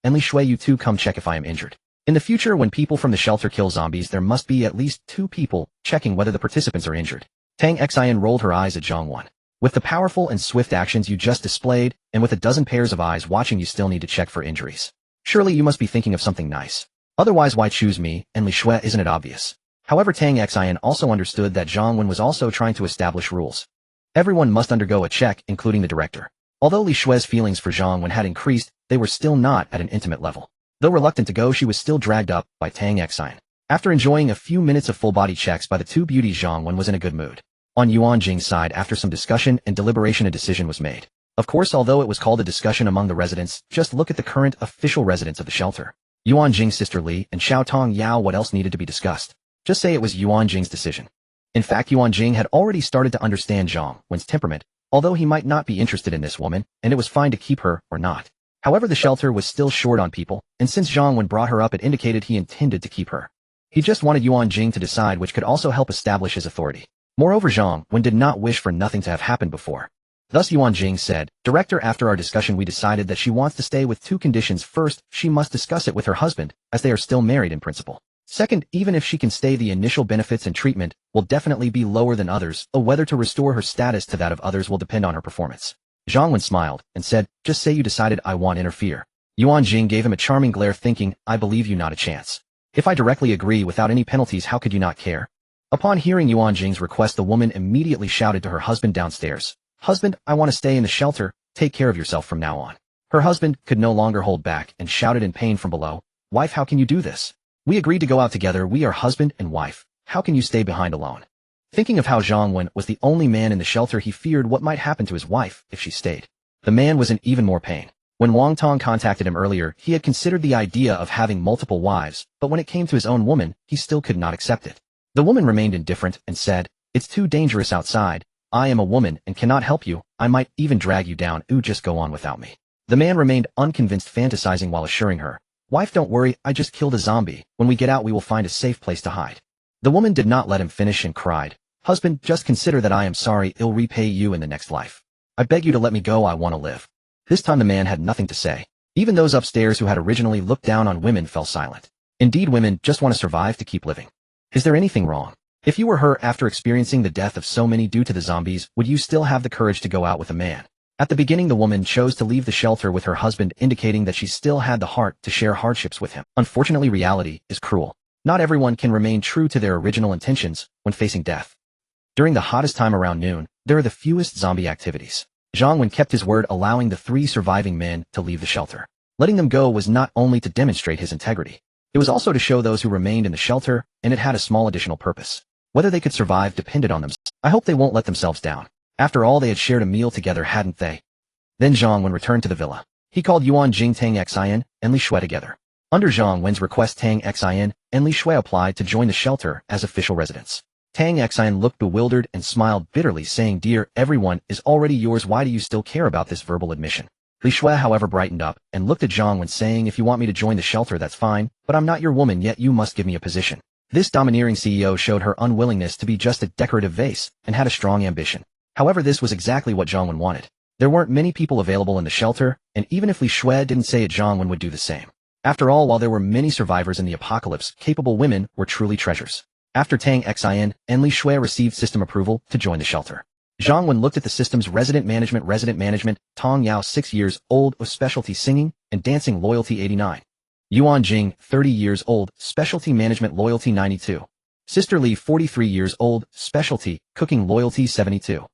and Li Shui, you two come check if I am injured. In the future, when people from the shelter kill zombies, there must be at least 2 people checking whether the participants are injured. Tang Xian rolled her eyes at Zhang Wen. "With the powerful and swift actions you just displayed, and with a dozen pairs of eyes watching, you still need to check for injuries. Surely you must be thinking of something nice. Otherwise, why choose me and Li Shui? Isn't it obvious?" However, Tang Xian also understood that Zhang Wen was also trying to establish rules. Everyone must undergo a check, including the director. Although Li Shui's feelings for Zhang Wen had increased, they were still not at an intimate level. Though reluctant to go, she was still dragged up by Tang Xian. After enjoying a few minutes of full-body checks by the 2 beauties, Zhang Wen was in a good mood. On Ruan Jing's side, after some discussion and deliberation, a decision was made. Of course, although it was called a discussion among the residents, just look at the current official residents of the shelter. Ruan Jing's sister Li and Xiao Tong Yao. What else needed to be discussed? Just say it was Ruan Jing's decision. In fact, Ruan Jing had already started to understand Zhang Wen's temperament, although he might not be interested in this woman, and it was fine to keep her or not. However, the shelter was still short on people, and since Zhang Wen brought her up, it indicated he intended to keep her. He just wanted Ruan Jing to decide, which could also help establish his authority. Moreover, Zhang Wen did not wish for nothing to have happened before. Thus Ruan Jing said, "Director, after our discussion we decided that she wants to stay with 2 conditions. First, she must discuss it with her husband, as they are still married in principle. Second, even if she can stay, the initial benefits and treatment will definitely be lower than others, or whether to restore her status to that of others will depend on her performance." Zhang Wen smiled and said, "Just say you decided, I won't interfere." Ruan Jing gave him a charming glare, thinking, "I believe you not a chance. If I directly agree without any penalties, how could you not care?" Upon hearing Ruan Jing's request, the woman immediately shouted to her husband downstairs, "Husband, I want to stay in the shelter. Take care of yourself from now on." Her husband could no longer hold back and shouted in pain from below, "Wife, how can you do this? We agreed to go out together. We are husband and wife. How can you stay behind alone?" Thinking of how Zhang Wen was the only man in the shelter, he feared what might happen to his wife if she stayed. The man was in even more pain. When Wang Tong contacted him earlier, he had considered the idea of having multiple wives, but when it came to his own woman, he still could not accept it. The woman remained indifferent and said, "It's too dangerous outside. I am a woman and cannot help you. I might even drag you down. Just go on without me." The man remained unconvinced, fantasizing while assuring her, "Wife, don't worry, I just killed a zombie. When we get out, we will find a safe place to hide." The woman did not let him finish and cried, "Husband, just consider that I am sorry. I'll repay you in the next life. I beg you to let me go. I want to live." This time the man had nothing to say. Even those upstairs who had originally looked down on women fell silent. Indeed, women just want to survive to keep living. Is there anything wrong? If you were her, after experiencing the death of so many due to the zombies, would you still have the courage to go out with a man? At the beginning, the woman chose to leave the shelter with her husband, indicating that she still had the heart to share hardships with him. Unfortunately, reality is cruel. Not everyone can remain true to their original intentions when facing death. During the hottest time around noon, there are the fewest zombie activities. Zhang Wen kept his word, allowing the 3 surviving men to leave the shelter. Letting them go was not only to demonstrate his integrity. It was also to show those who remained in the shelter, and it had a small additional purpose. Whether they could survive depended on themselves. I hope they won't let themselves down. After all, they had shared a meal together, hadn't they? Then Zhang Wen returned to the villa. He called Ruan Jing, Tang Xian, and Li Shui together. Under Zhang Wen's request, Tang Xian and Li Shui applied to join the shelter as official residents. Tang Xian looked bewildered and smiled bitterly, saying, "Dear, everyone is already yours. Why do you still care about this verbal admission?" Li Shui, however, brightened up and looked at Zhang Wen, saying, "If you want me to join the shelter, that's fine, but I'm not your woman yet. You must give me a position." This domineering CEO showed her unwillingness to be just a decorative vase and had a strong ambition. However, this was exactly what Zhang Wen wanted. There weren't many people available in the shelter, and even if Li Shui didn't say it, Zhang Wen would do the same. After all, while there were many survivors in the apocalypse, capable women were truly treasures. After Tang Xian and Li Shui received system approval to join the shelter, Zhang Wen looked at the system's resident management, Tong Yao, 6 years old, of specialty singing and dancing, loyalty 89. Ruan Jing, 30 years old, specialty management loyalty 92. Sister Li, 43 years old, specialty, cooking loyalty 72.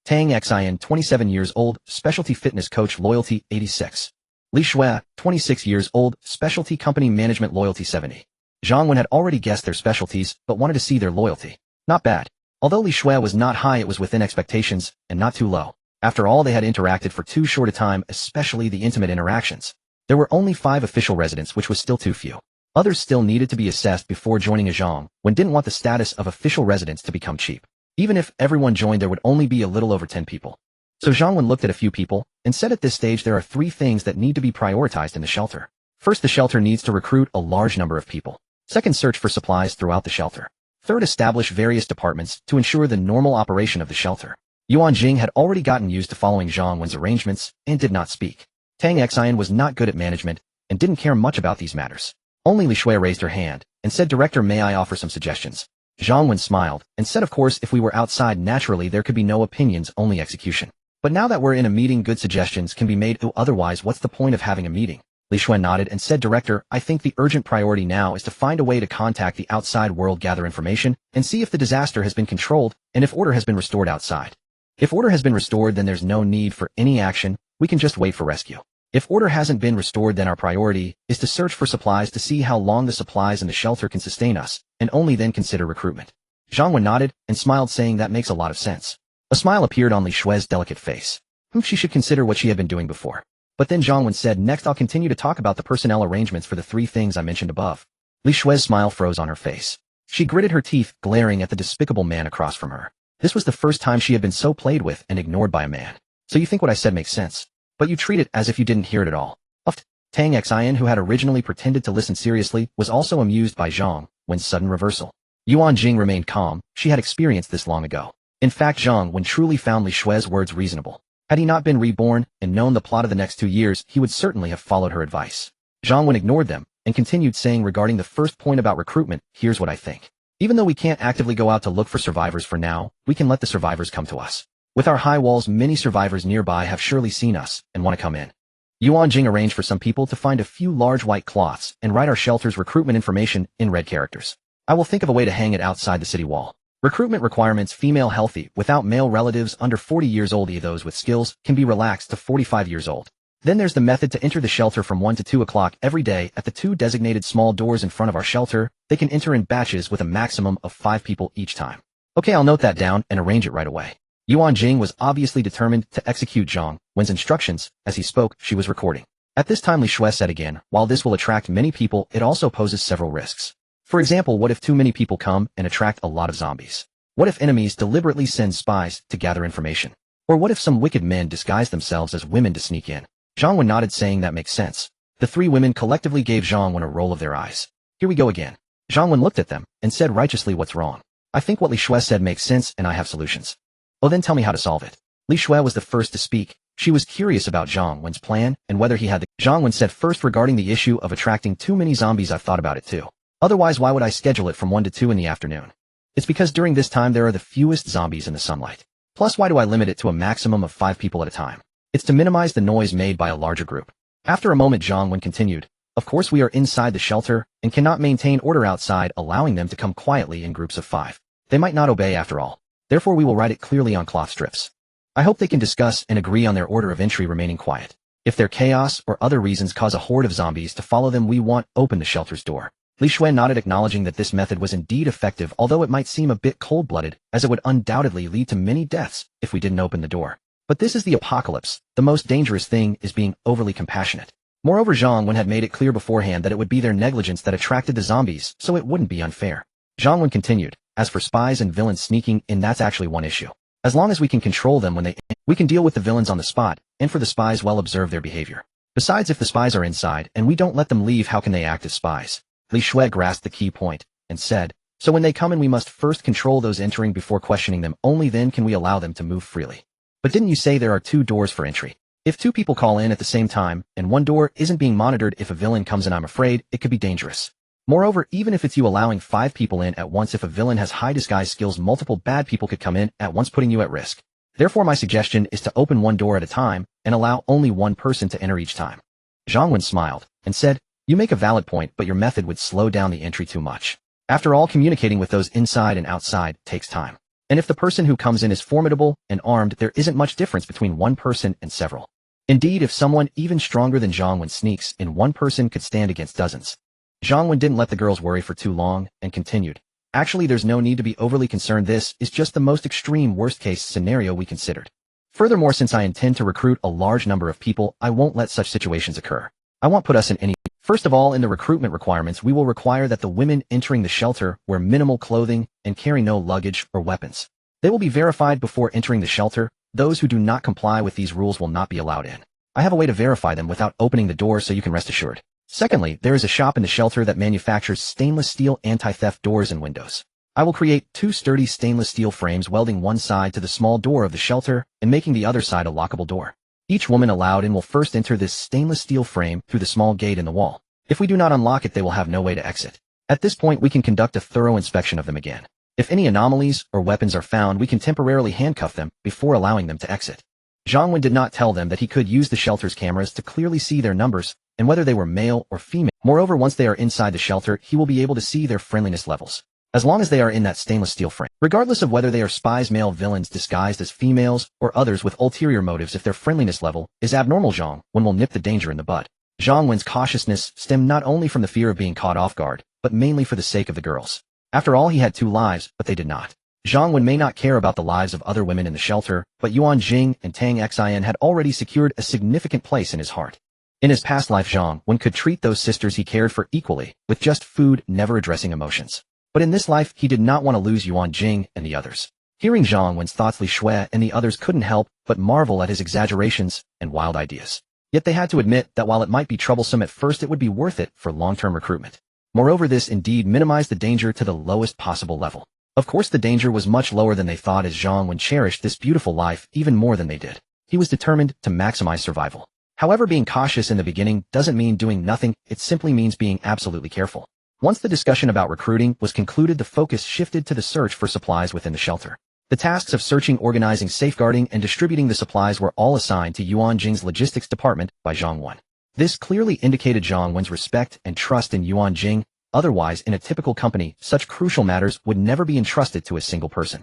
Tang Xin, 27 years old, specialty fitness coach loyalty 86. Li Shui, 26 years old, specialty company management loyalty 70. Zhang Wen had already guessed their specialties, but wanted to see their loyalty. Not bad. Although Li Shui was not high, it was within expectations, and not too low. After all, they had interacted for too short a time, especially the intimate interactions. There were only 5 official residents, which was still too few. Others still needed to be assessed before joining a Zhang Wen didn't want the status of official residents to become cheap. Even if everyone joined, there would only be a little over 10 people. So Zhang Wen looked at a few people, and said at this stage there are 3 things that need to be prioritized in the shelter. First, the shelter needs to recruit a large number of people. Second, search for supplies throughout the shelter. Third, establish various departments to ensure the normal operation of the shelter. Ruan Jing had already gotten used to following Zhang Wen's arrangements, and did not speak. Tang Xin was not good at management, and didn't care much about these matters. Only Li Shui raised her hand, and said, "Director, may I offer some suggestions?" Zhang Wen smiled, and said, "Of course, if we were outside, naturally there could be no opinions, only execution. But now that we're in a meeting, good suggestions can be made, otherwise what's the point of having a meeting?" Li Shui nodded and said, "Director, I think the urgent priority now is to find a way to contact the outside world, gather information, and see if the disaster has been controlled, and if order has been restored outside. If order has been restored, then there's no need for any action, we can just wait for rescue. If order hasn't been restored, then our priority is to search for supplies to see how long the supplies in the shelter can sustain us, and only then consider recruitment." Zhang Wen nodded and smiled, saying that makes a lot of sense. A smile appeared on Li Shui's delicate face. She should consider what she had been doing before. But then Zhang Wen said, "Next I'll continue to talk about the personnel arrangements for the 3 things I mentioned above." Li Shui's smile froze on her face. She gritted her teeth, glaring at the despicable man across from her. This was the first time she had been so played with and ignored by a man. "So you think what I said makes sense? But you treat it as if you didn't hear it at all." Uffed. Tang Xin, who had originally pretended to listen seriously, was also amused by Zhang Wen's sudden reversal. Ruan Jing remained calm. She had experienced this long ago. In fact, Zhang Wen truly found Li Shui's words reasonable. Had he not been reborn and known the plot of the next 2 years, he would certainly have followed her advice. Zhang Wen ignored them and continued, saying, "Regarding the first point about recruitment, here's what I think. Even though we can't actively go out to look for survivors for now, we can let the survivors come to us. With our high walls, many survivors nearby have surely seen us and want to come in." Ruan Jing arranged for some people to find a few large white cloths and write our shelter's recruitment information in red characters. "I will think of a way to hang it outside the city wall. Recruitment requirements: female healthy, without male relatives, under 40 years old. Those with skills can be relaxed to 45 years old. Then there's the method to enter the shelter from 1 to 2 o'clock every day at the 2 designated small doors in front of our shelter. They can enter in batches with a maximum of 5 people each time." "Okay, I'll note that down and arrange it right away." Ruan Jing was obviously determined to execute Zhang Wen's instructions. As he spoke, she was recording. At this time, Li Shui said again, "While this will attract many people, it also poses several risks. For example, what if too many people come and attract a lot of zombies? What if enemies deliberately send spies to gather information? Or what if some wicked men disguise themselves as women to sneak in?" Zhang Wen nodded, saying that makes sense. The 3 women collectively gave Zhang Wen a roll of their eyes. "Here we go again." Zhang Wen looked at them and said righteously, "What's wrong? I think what Li Shui said makes sense, and I have solutions." "Oh, then tell me how to solve it." Li Shui was the first to speak. She was curious about Zhang Wen's plan and whether he had the— Zhang Wen said, "First, regarding the issue of attracting too many zombies, I've thought about it too. Otherwise, why would I schedule it from 1 to 2 in the afternoon? It's because during this time there are the fewest zombies in the sunlight. Plus, why do I limit it to a maximum of 5 people at a time? It's to minimize the noise made by a larger group." After a moment, Zhang Wen continued, "Of course, we are inside the shelter and cannot maintain order outside, allowing them to come quietly in groups of 5. They might not obey after all. Therefore, we will write it clearly on cloth strips. I hope they can discuss and agree on their order of entry, remaining quiet. If their chaos or other reasons cause a horde of zombies to follow them, we want open the shelter's door." Li Shui nodded, acknowledging that this method was indeed effective, although it might seem a bit cold-blooded, as it would undoubtedly lead to many deaths if we didn't open the door. But this is the apocalypse. The most dangerous thing is being overly compassionate. Moreover, Zhang Wen had made it clear beforehand that it would be their negligence that attracted the zombies, so it wouldn't be unfair. Zhang Wen continued, "As for spies and villains sneaking in, that's actually one issue. As long as we can control them when we can deal with the villains on the spot, and for the spies, well, observe their behavior. Besides, if the spies are inside and we don't let them leave, how can they act as spies?" Li Shui grasped the key point and said, "So when they come in, we must first control those entering before questioning them. Only then can we allow them to move freely." "But didn't you say there are 2 doors for entry? If 2 people call in at the same time and one door isn't being monitored, if a villain comes in, I'm afraid it could be dangerous. Moreover, even if it's you allowing 5 people in at once, if a villain has high disguise skills, multiple bad people could come in at once, putting you at risk. Therefore, my suggestion is to open 1 door at a time and allow only 1 person to enter each time." Zhang Wen smiled and said, You make a valid point, but your method would slow down the entry too much. After all, communicating with those inside and outside takes time. And if the person who comes in is formidable and armed, there isn't much difference between one person and several. Indeed, if someone even stronger than Zhang Wen sneaks in, one person could stand against dozens. Zhang Wen didn't let the girls worry for too long and continued. Actually, there's no need to be overly concerned. This is just the most extreme worst-case scenario we considered. Furthermore, since I intend to recruit a large number of people, I won't let such situations occur. I won't put us in any. First of all, in the recruitment requirements, we will require that the women entering the shelter wear minimal clothing and carry no luggage or weapons. They will be verified before entering the shelter. Those who do not comply with these rules will not be allowed in. I have a way to verify them without opening the door, so you can rest assured. Secondly, there is a shop in the shelter that manufactures stainless steel anti-theft doors and windows. I will create 2 sturdy stainless steel frames, welding one side to the small door of the shelter and making the other side a lockable door. Each woman allowed in will first enter this stainless steel frame through the small gate in the wall. If we do not unlock it, they will have no way to exit. At this point, we can conduct a thorough inspection of them again. If any anomalies or weapons are found, we can temporarily handcuff them before allowing them to exit. Zhang Wen did not tell them that he could use the shelter's cameras to clearly see their numbers and whether they were male or female. Moreover, once they are inside the shelter, he will be able to see their friendliness levels, as long as they are in that stainless steel frame. Regardless of whether they are spies, male villains disguised as females, or others with ulterior motives, if their friendliness level is abnormal, Zhang Wen will nip the danger in the bud. Zhang Wen's cautiousness stemmed not only from the fear of being caught off guard, but mainly for the sake of the girls. After all, he had 2 lives, but they did not. Zhang Wen may not care about the lives of other women in the shelter, but Ruan Jing and Tang Xin had already secured a significant place in his heart. In his past life, Zhang Wen could treat those sisters he cared for equally, with just food, never addressing emotions. But in this life, he did not want to lose Ruan Jing and the others. Hearing Zhang Wen's thoughts, Li Shui and the others couldn't help but marvel at his exaggerations and wild ideas. Yet they had to admit that while it might be troublesome at first, it would be worth it for long-term recruitment. Moreover, this indeed minimized the danger to the lowest possible level. Of course, the danger was much lower than they thought, as Zhang Wen cherished this beautiful life even more than they did. He was determined to maximize survival. However, being cautious in the beginning doesn't mean doing nothing, it simply means being absolutely careful. Once the discussion about recruiting was concluded, the focus shifted to the search for supplies within the shelter. The tasks of searching, organizing, safeguarding, and distributing the supplies were all assigned to Ruan Jing's logistics department by Zhang Wen. This clearly indicated Zhang Wen's respect and trust in Ruan Jing. Otherwise, in a typical company, such crucial matters would never be entrusted to a single person.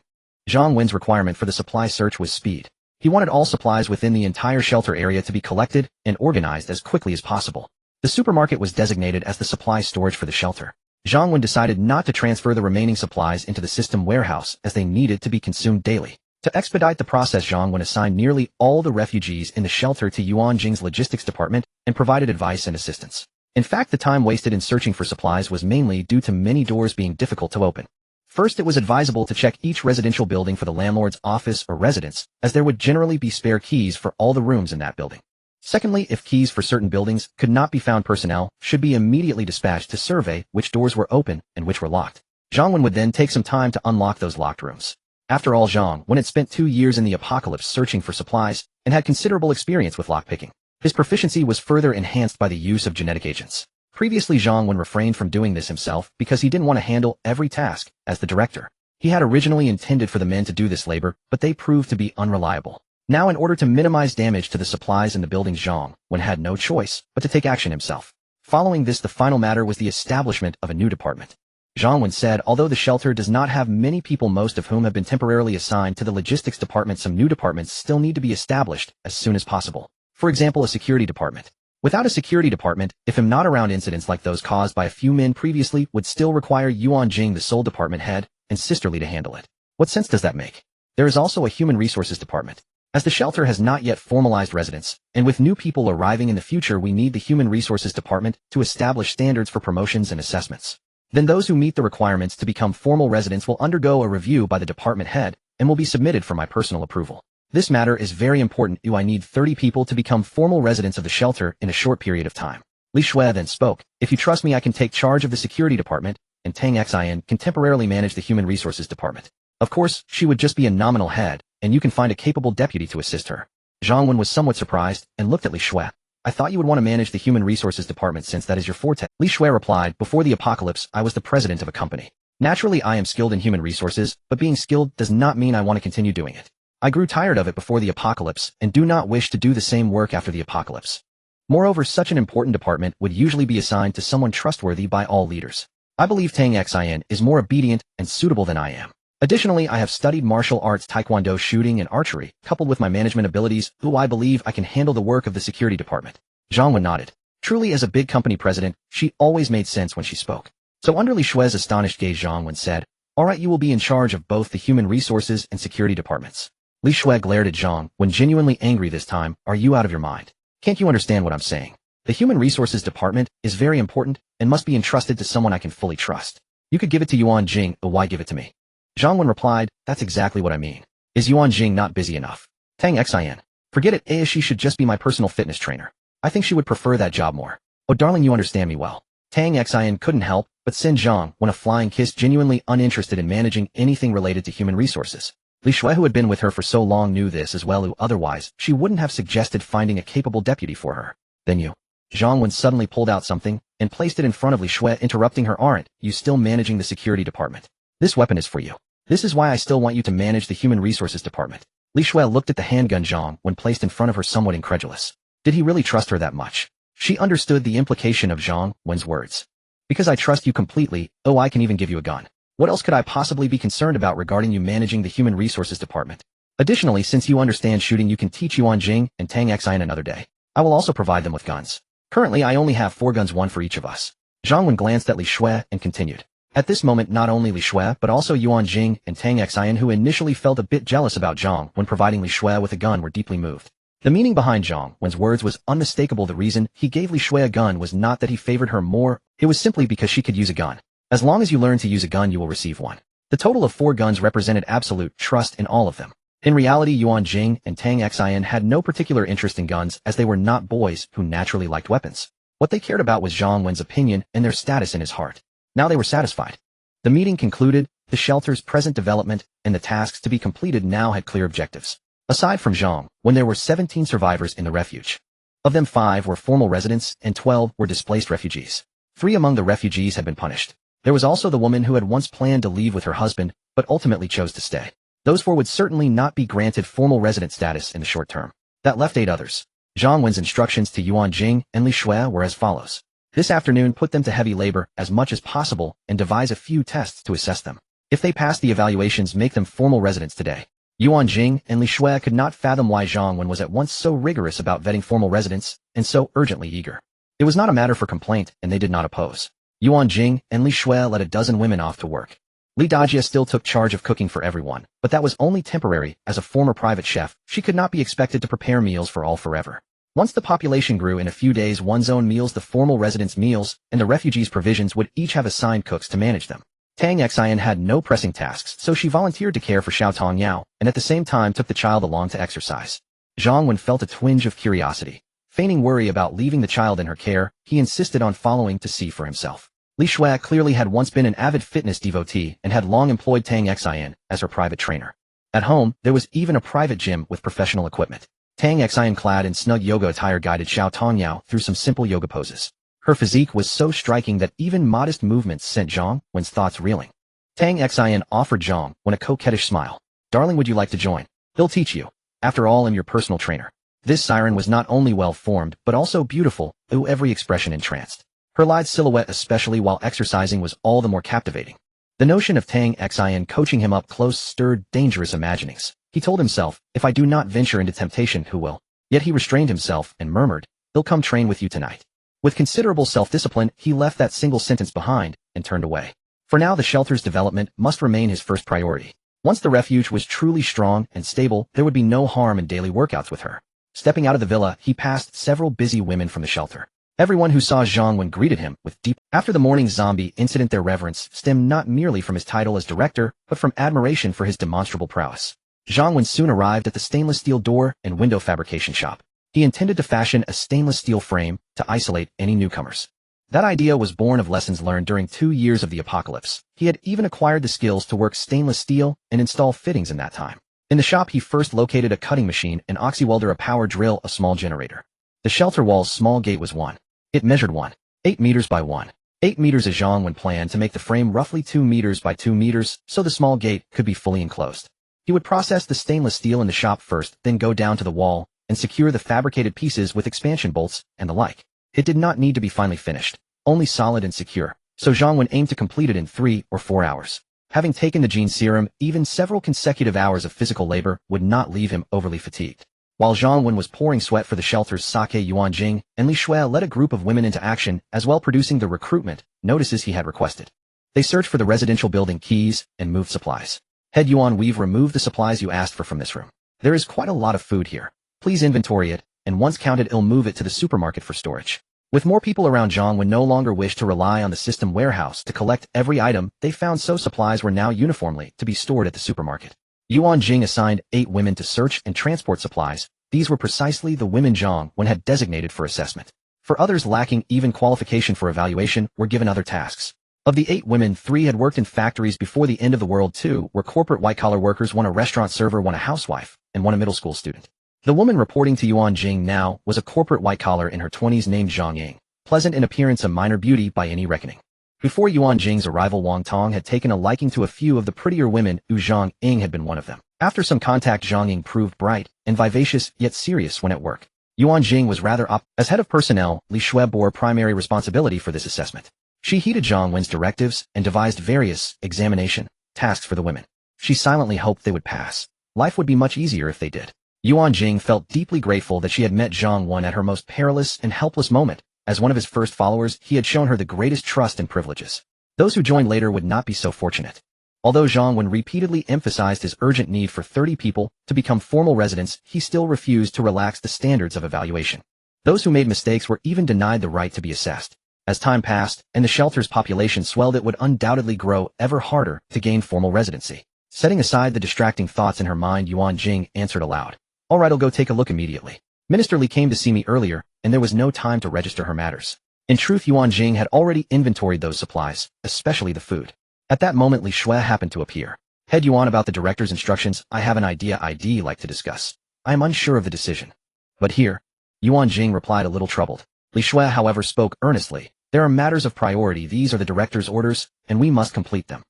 Zhang Wen's requirement for the supply search was speed. He wanted all supplies within the entire shelter area to be collected and organized as quickly as possible. The supermarket was designated as the supply storage for the shelter. Zhang Wen decided not to transfer the remaining supplies into the system warehouse, as they needed to be consumed daily. To expedite the process, Zhang Wen assigned nearly all the refugees in the shelter to Ruan Jing's logistics department and provided advice and assistance. In fact, the time wasted in searching for supplies was mainly due to many doors being difficult to open. First, it was advisable to check each residential building for the landlord's office or residence, as there would generally be spare keys for all the rooms in that building. Secondly, if keys for certain buildings could not be found, personnel should be immediately dispatched to survey which doors were open and which were locked. Zhang Wen would then take some time to unlock those locked rooms. After all, Zhang Wen had spent 2 years in the apocalypse searching for supplies and had considerable experience with lockpicking. His proficiency was further enhanced by the use of genetic agents. Previously, Zhang Wen refrained from doing this himself because he didn't want to handle every task as the director. He had originally intended for the men to do this labor, but they proved to be unreliable. Now, in order to minimize damage to the supplies in the buildings, Zhang Wen had no choice but to take action himself. Following this, the final matter was the establishment of a new department. Zhang Wen said, although the shelter does not have many people, most of whom have been temporarily assigned to the logistics department, some new departments still need to be established as soon as possible. For example, a security department. Without a security department, if I'm not around, incidents like those caused by a few men previously would still require Ruan Jing, the sole department head, and sisterly to handle it. What sense does that make? There is also a human resources department. As the shelter has not yet formalized residents, and with new people arriving in the future, we need the human resources department to establish standards for promotions and assessments. Then those who meet the requirements to become formal residents will undergo a review by the department head and will be submitted for my personal approval. This matter is very important. I need 30 people to become formal residents of the shelter in a short period of time. Li Shui then spoke, if you trust me, I can take charge of the security department, and Tang Xin can temporarily manage the human resources department. Of course, she would just be a nominal head, and you can find a capable deputy to assist her. Zhang Wen was somewhat surprised and looked at Li Shui. I thought you would want to manage the human resources department since that is your forte. Li Shui replied, before the apocalypse, I was the president of a company. Naturally, I am skilled in human resources, but being skilled does not mean I want to continue doing it. I grew tired of it before the apocalypse and do not wish to do the same work after the apocalypse. Moreover, such an important department would usually be assigned to someone trustworthy by all leaders. I believe Tang Xin is more obedient and suitable than I am. Additionally, I have studied martial arts, taekwondo, shooting, and archery, coupled with my management abilities, I believe I can handle the work of the security department. Zhang Wen nodded. Truly, as a big company president, she always made sense when she spoke. So under Li Shui's astonished gaze, Zhang Wen said, "Alright, you will be in charge of both the human resources and security departments." Li Shui glared at Zhang Wen, genuinely angry this time. "Are you out of your mind? Can't you understand what I'm saying? The human resources department is very important and must be entrusted to someone I can fully trust. You could give it to Ruan Jing, but why give it to me?" Zhang Wen replied, "That's exactly what I mean. Is Ruan Jing not busy enough? Tang Xin. Forget it, she should just be my personal fitness trainer. I think she would prefer that job more." "Oh darling, you understand me well." Tang Xin couldn't help but send Zhang Wen a flying kiss, genuinely uninterested in managing anything related to human resources. Li Shui, who had been with her for so long, knew this as well, otherwise she wouldn't have suggested finding a capable deputy for her. "Then you." Zhang Wen suddenly pulled out something and placed it in front of Li Shui, interrupting her. "Aren't you still managing the security department? This weapon is for you. This is why I still want you to manage the human resources department." Li Shui looked at the handgun Zhang Wen placed in front of her, somewhat incredulous. Did he really trust her that much? She understood the implication of Zhang Wen's words. "Because I trust you completely, I can even give you a gun. What else could I possibly be concerned about regarding you managing the human resources department? Additionally, since you understand shooting, you can teach Ruan Jing and Tang Xin another day. I will also provide them with guns. Currently, I only have 4 guns, 1 for each of us." Zhang Wen glanced at Li Shui and continued. At this moment, not only Li Shui but also Ruan Jing and Tang Xin, who initially felt a bit jealous about Zhang Wen providing Li Shui with a gun, were deeply moved. The meaning behind Zhang Wen's words was unmistakable. The reason he gave Li Shui a gun was not that he favored her more, it was simply because she could use a gun. As long as you learn to use a gun, you will receive one. The total of 4 guns represented absolute trust in all of them. In reality, Ruan Jing and Tang Xin had no particular interest in guns, as they were not boys who naturally liked weapons. What they cared about was Zhang Wen's opinion and their status in his heart. Now they were satisfied. The meeting concluded, the shelter's present development and the tasks to be completed now had clear objectives. Aside from Zhang Wen, there were 17 survivors in the refuge. Of them, 5 were formal residents and 12 were displaced refugees. 3 among the refugees had been punished. There was also the woman who had once planned to leave with her husband, but ultimately chose to stay. Those 4 would certainly not be granted formal resident status in the short term. That left 8 others. Zhang Wen's instructions to Ruan Jing and Li Shui were as follows. This afternoon, put them to heavy labor as much as possible and devise a few tests to assess them. If they pass the evaluations, make them formal residents today. Ruan Jing and Li Shui could not fathom why Zhang Wen was at once so rigorous about vetting formal residents and so urgently eager. It was not a matter for complaint, and they did not oppose. Ruan Jing and Li Shui let a dozen women off to work. Li Dajia still took charge of cooking for everyone, but that was only temporary. As a former private chef, she could not be expected to prepare meals for all forever. Once the population grew, in a few days, one's own meals, the formal residents' meals, and the refugees' provisions would each have assigned cooks to manage them. Tang Xin had no pressing tasks, so she volunteered to care for Xiao Tong Yao, and at the same time took the child along to exercise. Zhang Wen felt a twinge of curiosity. Feigning worry about leaving the child in her care, he insisted on following to see for himself. Li Shui clearly had once been an avid fitness devotee and had long employed Tang Xin as her private trainer. At home, there was even a private gym with professional equipment. Tang Xin, clad in snug yoga attire, guided Xiao Tong Yao through some simple yoga poses. Her physique was so striking that even modest movements sent Zhang Wen's thoughts reeling. Tang Xin offered Zhang Wen a coquettish smile. "Darling, would you like to join? He'll teach you. After all, I'm your personal trainer." This siren was not only well-formed, but also beautiful, every expression entranced. Her lithe silhouette, especially while exercising, was all the more captivating. The notion of Tang Xin coaching him up close stirred dangerous imaginings. He told himself, if I do not venture into temptation, who will? Yet he restrained himself and murmured, "He'll come train with you tonight." With considerable self-discipline, he left that single sentence behind and turned away. For now, the shelter's development must remain his first priority. Once the refuge was truly strong and stable, there would be no harm in daily workouts with her. Stepping out of the villa, he passed several busy women from the shelter. Everyone who saw Zhang Wen greeted him with deep. After the morning zombie incident, their reverence stemmed not merely from his title as director, but from admiration for his demonstrable prowess. Zhang Wen soon arrived at the stainless steel door and window fabrication shop. He intended to fashion a stainless steel frame to isolate any newcomers. That idea was born of lessons learned during 2 years of the apocalypse. He had even acquired the skills to work stainless steel and install fittings in that time. In the shop, he first located a cutting machine, an oxywelder, a power drill, a small generator. The shelter wall's small gate was 1. It measured 1.8 meters by 1.8 meters, as Zhang Wen planned to make the frame roughly 2 meters by 2 meters, so the small gate could be fully enclosed. He would process the stainless steel in the shop first, then go down to the wall, and secure the fabricated pieces with expansion bolts and the like. It did not need to be finely finished, only solid and secure, so Zhang Wen aimed to complete it in 3 or 4 hours. Having taken the gene serum, even several consecutive hours of physical labor would not leave him overly fatigued. While Zhang Wen was pouring sweat for the shelter's sake, Ruan Jing and Li Shui led a group of women into action, as well producing the recruitment notices he had requested. They searched for the residential building keys and moved supplies. Head Yuan, we've removed the supplies you asked for from this room. There is quite a lot of food here. Please inventory it, and once counted, I'll move it to the supermarket for storage. With more people around, Zhang Wen no longer wished to rely on the system warehouse to collect every item they found, so supplies were now uniformly to be stored at the supermarket. Ruan Jing assigned 8 women to search and transport supplies. These were precisely the women Zhang Wen had designated for assessment. For others lacking even qualification for evaluation were given other tasks. Of the 8 women, 3 had worked in factories before the end of the world, 2 were corporate white-collar workers, 1 a restaurant server, 1 a housewife, and 1 a middle school student. The woman reporting to Ruan Jing now was a corporate white-collar in her 20s named Zhang Ying, pleasant in appearance, a minor beauty by any reckoning. Before Ruan Jing's arrival, Wang Tong had taken a liking to a few of the prettier women. Zhang Ying had been one of them. After some contact, Zhang Ying proved bright and vivacious, yet serious when at work. Ruan Jing was rather as head of personnel, Li Shui bore primary responsibility for this assessment. She heeded Zhang Wen's directives and devised various examination tasks for the women. She silently hoped they would pass. Life would be much easier if they did. Ruan Jing felt deeply grateful that she had met Zhang Wen at her most perilous and helpless moment. As one of his first followers, he had shown her the greatest trust and privileges. Those who joined later would not be so fortunate. Although Zhang Wen repeatedly emphasized his urgent need for 30 people to become formal residents, he still refused to relax the standards of evaluation. Those who made mistakes were even denied the right to be assessed. As time passed and the shelter's population swelled, it would undoubtedly grow ever harder to gain formal residency. Setting aside the distracting thoughts in her mind, Ruan Jing answered aloud. All right, I'll go take a look immediately. Minister Li came to see me earlier, and there was no time to register her matters. In truth, Ruan Jing had already inventoried those supplies, especially the food. At that moment, Li Shui happened to appear. Head Yuan, about the director's instructions, I have an idea I'd like to discuss. I am unsure of the decision. But here, Ruan Jing replied, a little troubled. Li Shui, however, spoke earnestly. There are matters of priority. These are the director's orders, and we must complete them.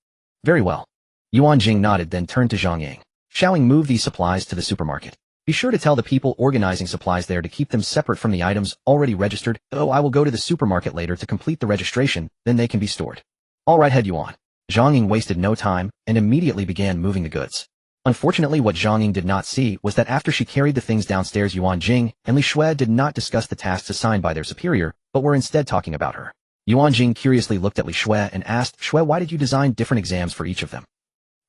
Very well. Ruan Jing nodded, then turned to Zhang Ying. Shall we move these supplies to the supermarket? Be sure to tell the people organizing supplies there to keep them separate from the items already registered. Oh, I will go to the supermarket later to complete the registration, then they can be stored. All right, Head Yuan. Zhang Ying wasted no time and immediately began moving the goods. Unfortunately, what Zhang Ying did not see was that after she carried the things downstairs, Ruan Jing and Li Shui did not discuss the tasks assigned by their superior, but were instead talking about her. Ruan Jing curiously looked at Li Shui and asked, Shui, why did you design different exams for each of them?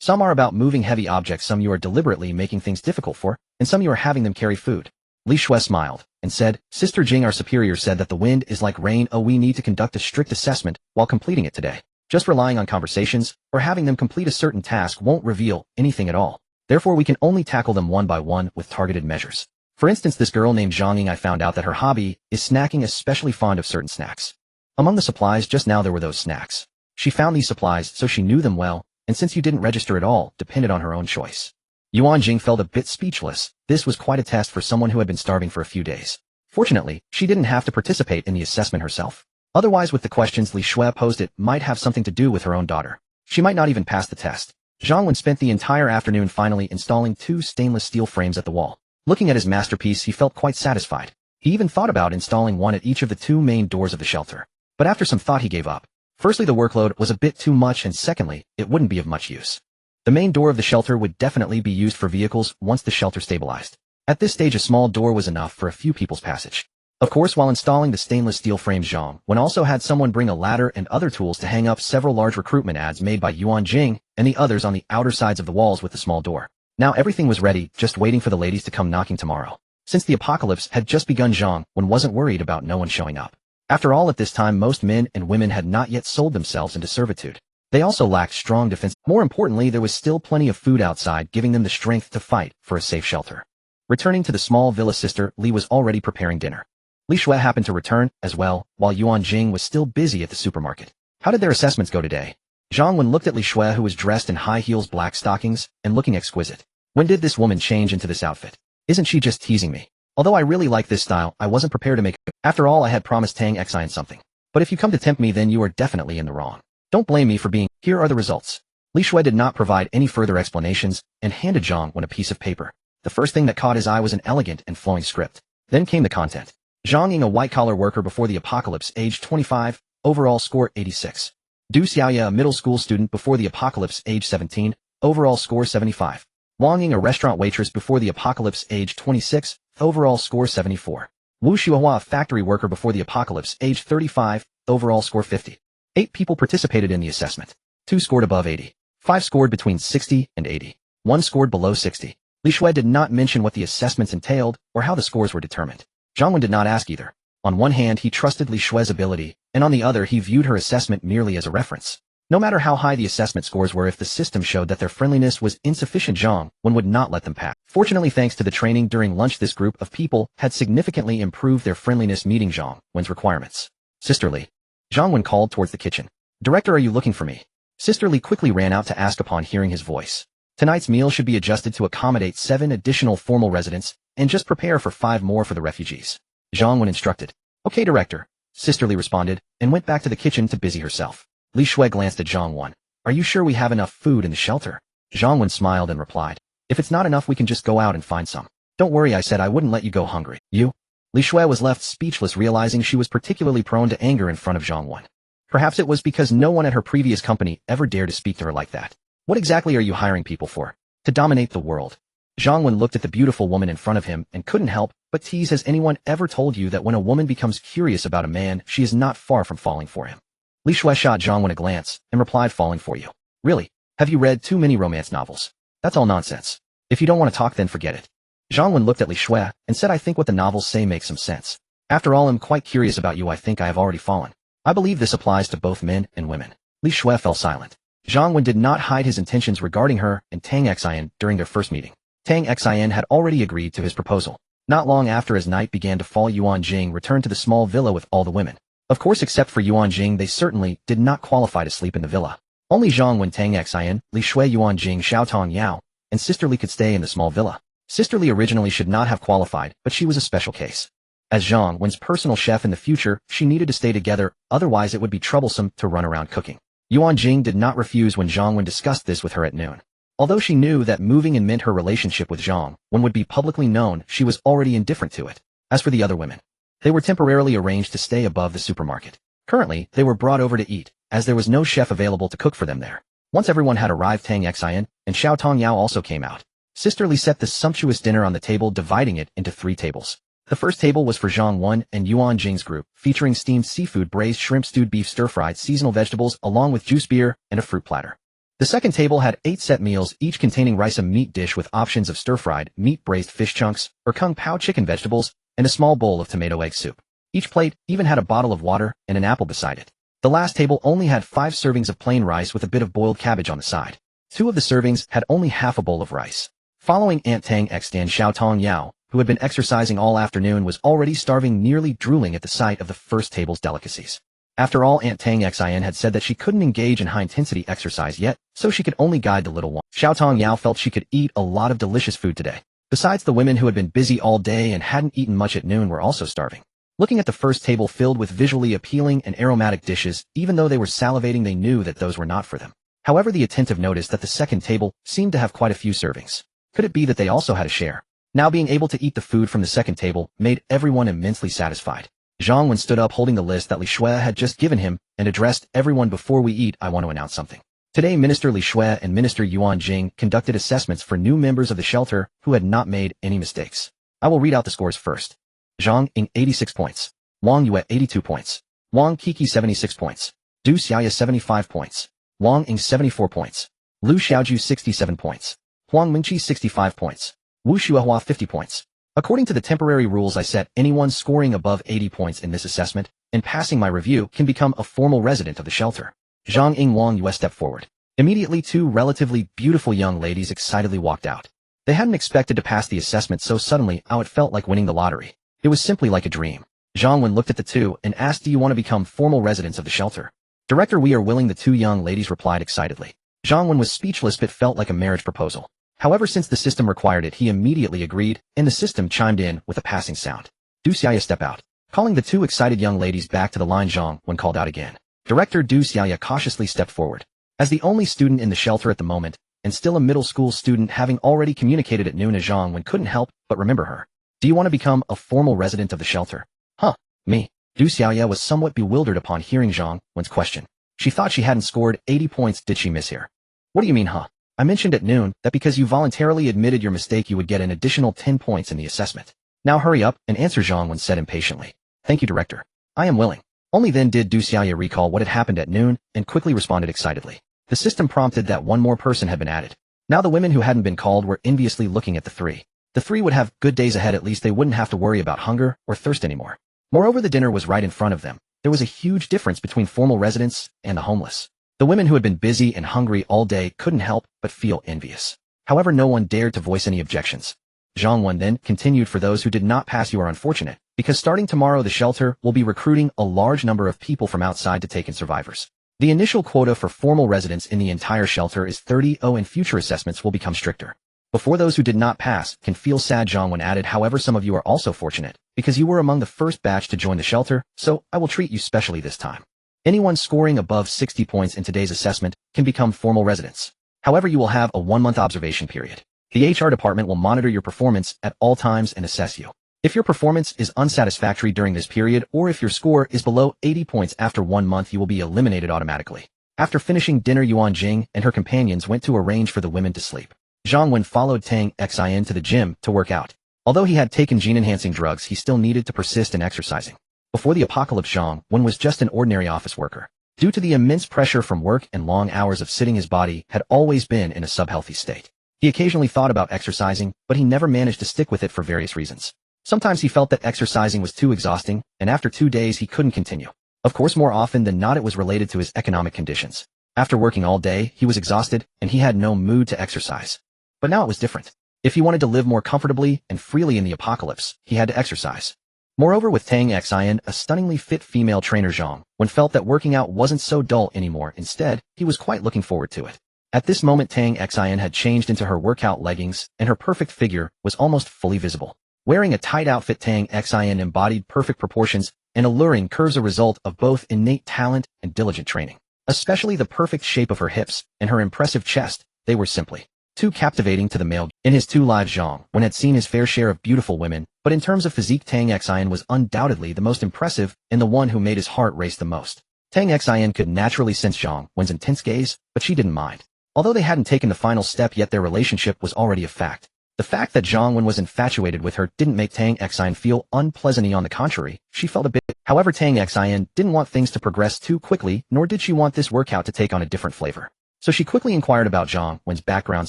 Some are about moving heavy objects, some you are deliberately making things difficult for, and some you are having them carry food. Li Shui smiled and said, Sister Jing, our superior said that the wind is like rain. Oh, we need to conduct a strict assessment while completing it today. Just relying on conversations or having them complete a certain task won't reveal anything at all. Therefore, we can only tackle them one by one with targeted measures. For instance, this girl named Zhang Ying, I found out that her hobby is snacking, especially fond of certain snacks. Among the supplies just now there were those snacks. She found these supplies, so she knew them well, and since you didn't register at all, depended on her own choice. Ruan Jing felt a bit speechless. This was quite a test for someone who had been starving for a few days. Fortunately, she didn't have to participate in the assessment herself. Otherwise, with the questions Li Shui posed, it might have something to do with her own daughter. She might not even pass the test. Zhang Wen spent the entire afternoon finally installing 2 stainless steel frames at the wall. Looking at his masterpiece, he felt quite satisfied. He even thought about installing one at each of the 2 main doors of the shelter. But after some thought, he gave up. Firstly, the workload was a bit too much, and secondly, it wouldn't be of much use. The main door of the shelter would definitely be used for vehicles once the shelter stabilized. At this stage, a small door was enough for a few people's passage. Of course, while installing the stainless steel frames, Zhang Wen also had someone bring a ladder and other tools to hang up several large recruitment ads made by Ruan Jing and the others on the outer sides of the walls with the small door. Now everything was ready, just waiting for the ladies to come knocking tomorrow. Since the apocalypse had just begun, Zhang Wen wasn't worried about no one showing up. After all, at this time, most men and women had not yet sold themselves into servitude. They also lacked strong defense. More importantly, there was still plenty of food outside, giving them the strength to fight for a safe shelter. Returning to the small villa, Sister Li was already preparing dinner. Li Shui happened to return as well, while Ruan Jing was still busy at the supermarket. How did their assessments go today? Zhang Wen looked at Li Shui, who was dressed in high heels, black stockings, and looking exquisite. When did this woman change into this outfit? Isn't she just teasing me? Although I really like this style, I wasn't prepared to make it. After all, I had promised Tang Xian something. But if you come to tempt me, then you are definitely in the wrong. Don't blame me for being. Here are the results. Li Shui did not provide any further explanations and handed Zhang Wen a piece of paper. The first thing that caught his eye was an elegant and flowing script. Then came the content. Zhang Ying, a white-collar worker before the apocalypse, age 25, overall score 86. Du Xiaoya, a middle school student before the apocalypse, age 17, overall score 75. Wang Ying, a restaurant waitress before the apocalypse, age 26, overall score 74. Wu Shuahua, a factory worker before the apocalypse, age 35, overall score 50. 8 people participated in the assessment. 2 scored above 80. 5 scored between 60 and 80. 1 scored below 60. Li Shui did not mention what the assessments entailed or how the scores were determined. Zhang Wen did not ask either. On one hand, he trusted Li Shui's ability, and on the other, he viewed her assessment merely as a reference. No matter how high the assessment scores were, if the system showed that their friendliness was insufficient, Zhang Wen would not let them pass. Fortunately, thanks to the training during lunch, this group of people had significantly improved their friendliness, meeting Zhang Wen's requirements. Sister Li. Zhang Wen called towards the kitchen. Director, are you looking for me? Sister Li quickly ran out to ask upon hearing his voice. Tonight's meal should be adjusted to accommodate 7 additional formal residents, and just prepare for 5 more for the refugees. Zhang Wen instructed. Okay, Director. Sister Li responded, and went back to the kitchen to busy herself. Li Shui glanced at Zhang Wen. Are you sure we have enough food in the shelter? Zhang Wen smiled and replied. If it's not enough, we can just go out and find some. Don't worry, I said I wouldn't let you go hungry. You? Li Shui was left speechless, realizing she was particularly prone to anger in front of Zhang Wen. Perhaps it was because no one at her previous company ever dared to speak to her like that. What exactly are you hiring people for? To dominate the world. Zhang Wen looked at the beautiful woman in front of him and couldn't help but tease. Has anyone ever told you that when a woman becomes curious about a man, she is not far from falling for him? Li Shui shot Zhang Wen a glance and replied, falling for you. Really? Have you read too many romance novels? That's all nonsense. If you don't want to talk, then forget it. Zhang Wen looked at Li Shui and said, I think what the novels say makes some sense. After all, I'm quite curious about you. I think I have already fallen. I believe this applies to both men and women. Li Shui fell silent. Zhang Wen did not hide his intentions regarding her and Tang Xian during their first meeting. Tang Xian had already agreed to his proposal. Not long after, as night began to fall, Ruan Jing returned to the small villa with all the women. Of course, except for Ruan Jing, they certainly did not qualify to sleep in the villa. Only Zhang Wen, Tang Xian, Li Shui, Ruan Jing, Xiaotong Yao, and Sister Li could stay in the small villa. Sister Li originally should not have qualified, but she was a special case. As Zhang Wen's personal chef in the future, she needed to stay together, otherwise it would be troublesome to run around cooking. Ruan Jing did not refuse when Zhang Wen discussed this with her at noon. Although she knew that moving in meant her relationship with Zhang Wen would be publicly known, she was already indifferent to it. As for the other women, they were temporarily arranged to stay above the supermarket. Currently, they were brought over to eat, as there was no chef available to cook for them there. Once everyone had arrived, Tang Xian and Xiaotong Yao also came out. Sister Li set the sumptuous dinner on the table, dividing it into 3 tables. The first table was for Zhang Wen and Ruan Jing's group, featuring steamed seafood, braised shrimp, stewed beef, stir-fried seasonal vegetables, along with juice beer and a fruit platter. The second table had 8 set meals, each containing rice, a meat dish with options of stir-fried meat, braised fish chunks, or kung pao chicken, vegetables, and a small bowl of tomato egg soup. Each plate even had a bottle of water and an apple beside it. The last table only had 5 servings of plain rice with a bit of boiled cabbage on the side. 2 of the servings had only half a bowl of rice. Following Aunt Tang Xian, Xiaotong Yao, who had been exercising all afternoon, was already starving, nearly drooling at the sight of the first table's delicacies. After all, Aunt Tang Xian had said that she couldn't engage in high-intensity exercise yet, so she could only guide the little one. Xiaotong Yao felt she could eat a lot of delicious food today. Besides, the women who had been busy all day and hadn't eaten much at noon were also starving. Looking at the first table filled with visually appealing and aromatic dishes, even though they were salivating, they knew that those were not for them. However, the attentive noticed that the second table seemed to have quite a few servings. Could it be that they also had a share? Now being able to eat the food from the second table made everyone immensely satisfied. Zhang Wen stood up, holding the list that Li Shui had just given him, and addressed everyone. Before we eat, I want to announce something. Today, Minister Li Shui and Minister Ruan Jing conducted assessments for new members of the shelter who had not made any mistakes. I will read out the scores first. Zhang Ying 86 points. Wang Yue 82 points. Wang Kiki 76 points. Du Xiaoya 75 points. Wang Ying 74 points. Lu Xiaoju 67 points. Huang Mingqi 65 points. Wu Shuahua 50 points. According to the temporary rules I set, anyone scoring above 80 points in this assessment and passing my review can become a formal resident of the shelter. Zhang Ying, Wang Yue stepped forward. Immediately, 2 relatively beautiful young ladies excitedly walked out. They hadn't expected to pass the assessment so suddenly. How it felt like winning the lottery. It was simply like a dream. Zhang Wen looked at the 2 and asked, do you want to become formal residents of the shelter? Director, we are willing, the 2 young ladies replied excitedly. Zhang Wen was speechless, but felt like a marriage proposal. However, since the system required it, he immediately agreed, and the system chimed in with a passing sound. Du Xiaoya, step out. Calling the 2 excited young ladies back to the line, Zhang Wen called out again. Director Du Xiaoya cautiously stepped forward. As the only student in the shelter at the moment, and still a middle school student, having already communicated at noon. As Zhang Wen couldn't help but remember her. Do you want to become a formal resident of the shelter? Huh, me. Du Xiaoya was somewhat bewildered upon hearing Zhang Wen's question. She thought she hadn't scored 80 points. Did she miss here? What do you mean, huh? I mentioned at noon that because you voluntarily admitted your mistake you would get an additional 10 points in the assessment. Now hurry up and answer, Zhang Wen said impatiently. Thank you, director. I am willing. Only then did Du Xiaoya recall what had happened at noon and quickly responded excitedly. The system prompted that one more person had been added. Now the women who hadn't been called were enviously looking at the three. The three would have good days ahead. At least they wouldn't have to worry about hunger or thirst anymore. Moreover, the dinner was right in front of them. There was a huge difference between formal residents and the homeless. The women who had been busy and hungry all day couldn't help but feel envious. However, no one dared to voice any objections. Zhang Wen then continued, for those who did not pass, you are unfortunate, because starting tomorrow the shelter will be recruiting a large number of people from outside to take in survivors. The initial quota for formal residents in the entire shelter is 30, and future assessments will become stricter. Before those who did not pass can feel sad, Zhang Wen added. However, some of you are also fortunate, because you were among the first batch to join the shelter, so I will treat you specially this time. Anyone scoring above 60 points in today's assessment can become formal residents. However, you will have a 1-month observation period. The HR department will monitor your performance at all times and assess you. If your performance is unsatisfactory during this period, or if your score is below 80 points after 1 month, you will be eliminated automatically. After finishing dinner, Ruan Jing and her companions went to arrange for the women to sleep. Zhang Wen followed Tang Xin to the gym to work out. Although he had taken gene-enhancing drugs, he still needed to persist in exercising. Before the apocalypse, Zhang Wen was just an ordinary office worker. Due to the immense pressure from work and long hours of sitting, his body had always been in a subhealthy state. He occasionally thought about exercising, but he never managed to stick with it for various reasons. Sometimes he felt that exercising was too exhausting, and after 2 days he couldn't continue. Of course, more often than not it was related to his economic conditions. After working all day, he was exhausted, and he had no mood to exercise. But now it was different. If he wanted to live more comfortably and freely in the apocalypse, he had to exercise. Moreover, with Tang Xin, a stunningly fit female trainer, Zhang Wen felt that working out wasn't so dull anymore. Instead, he was quite looking forward to it. At this moment, Tang Xin had changed into her workout leggings, and her perfect figure was almost fully visible. Wearing a tight outfit, Tang Xin embodied perfect proportions and alluring curves, a result of both innate talent and diligent training. Especially the perfect shape of her hips and her impressive chest, they were simply too captivating to the male. In his 2 lives, Zhang Wen had seen his fair share of beautiful women, but in terms of physique, Tang Xin was undoubtedly the most impressive and the one who made his heart race the most. Tang Xin could naturally sense Zhang Wen's intense gaze, but she didn't mind. Although they hadn't taken the final step yet, their relationship was already a fact. The fact that Zhang Wen was infatuated with her didn't make Tang Xin feel unpleasant. On the contrary, she felt a bit. However, Tang Xin didn't want things to progress too quickly, nor did she want this workout to take on a different flavor. So she quickly inquired about Zhang Wen's background,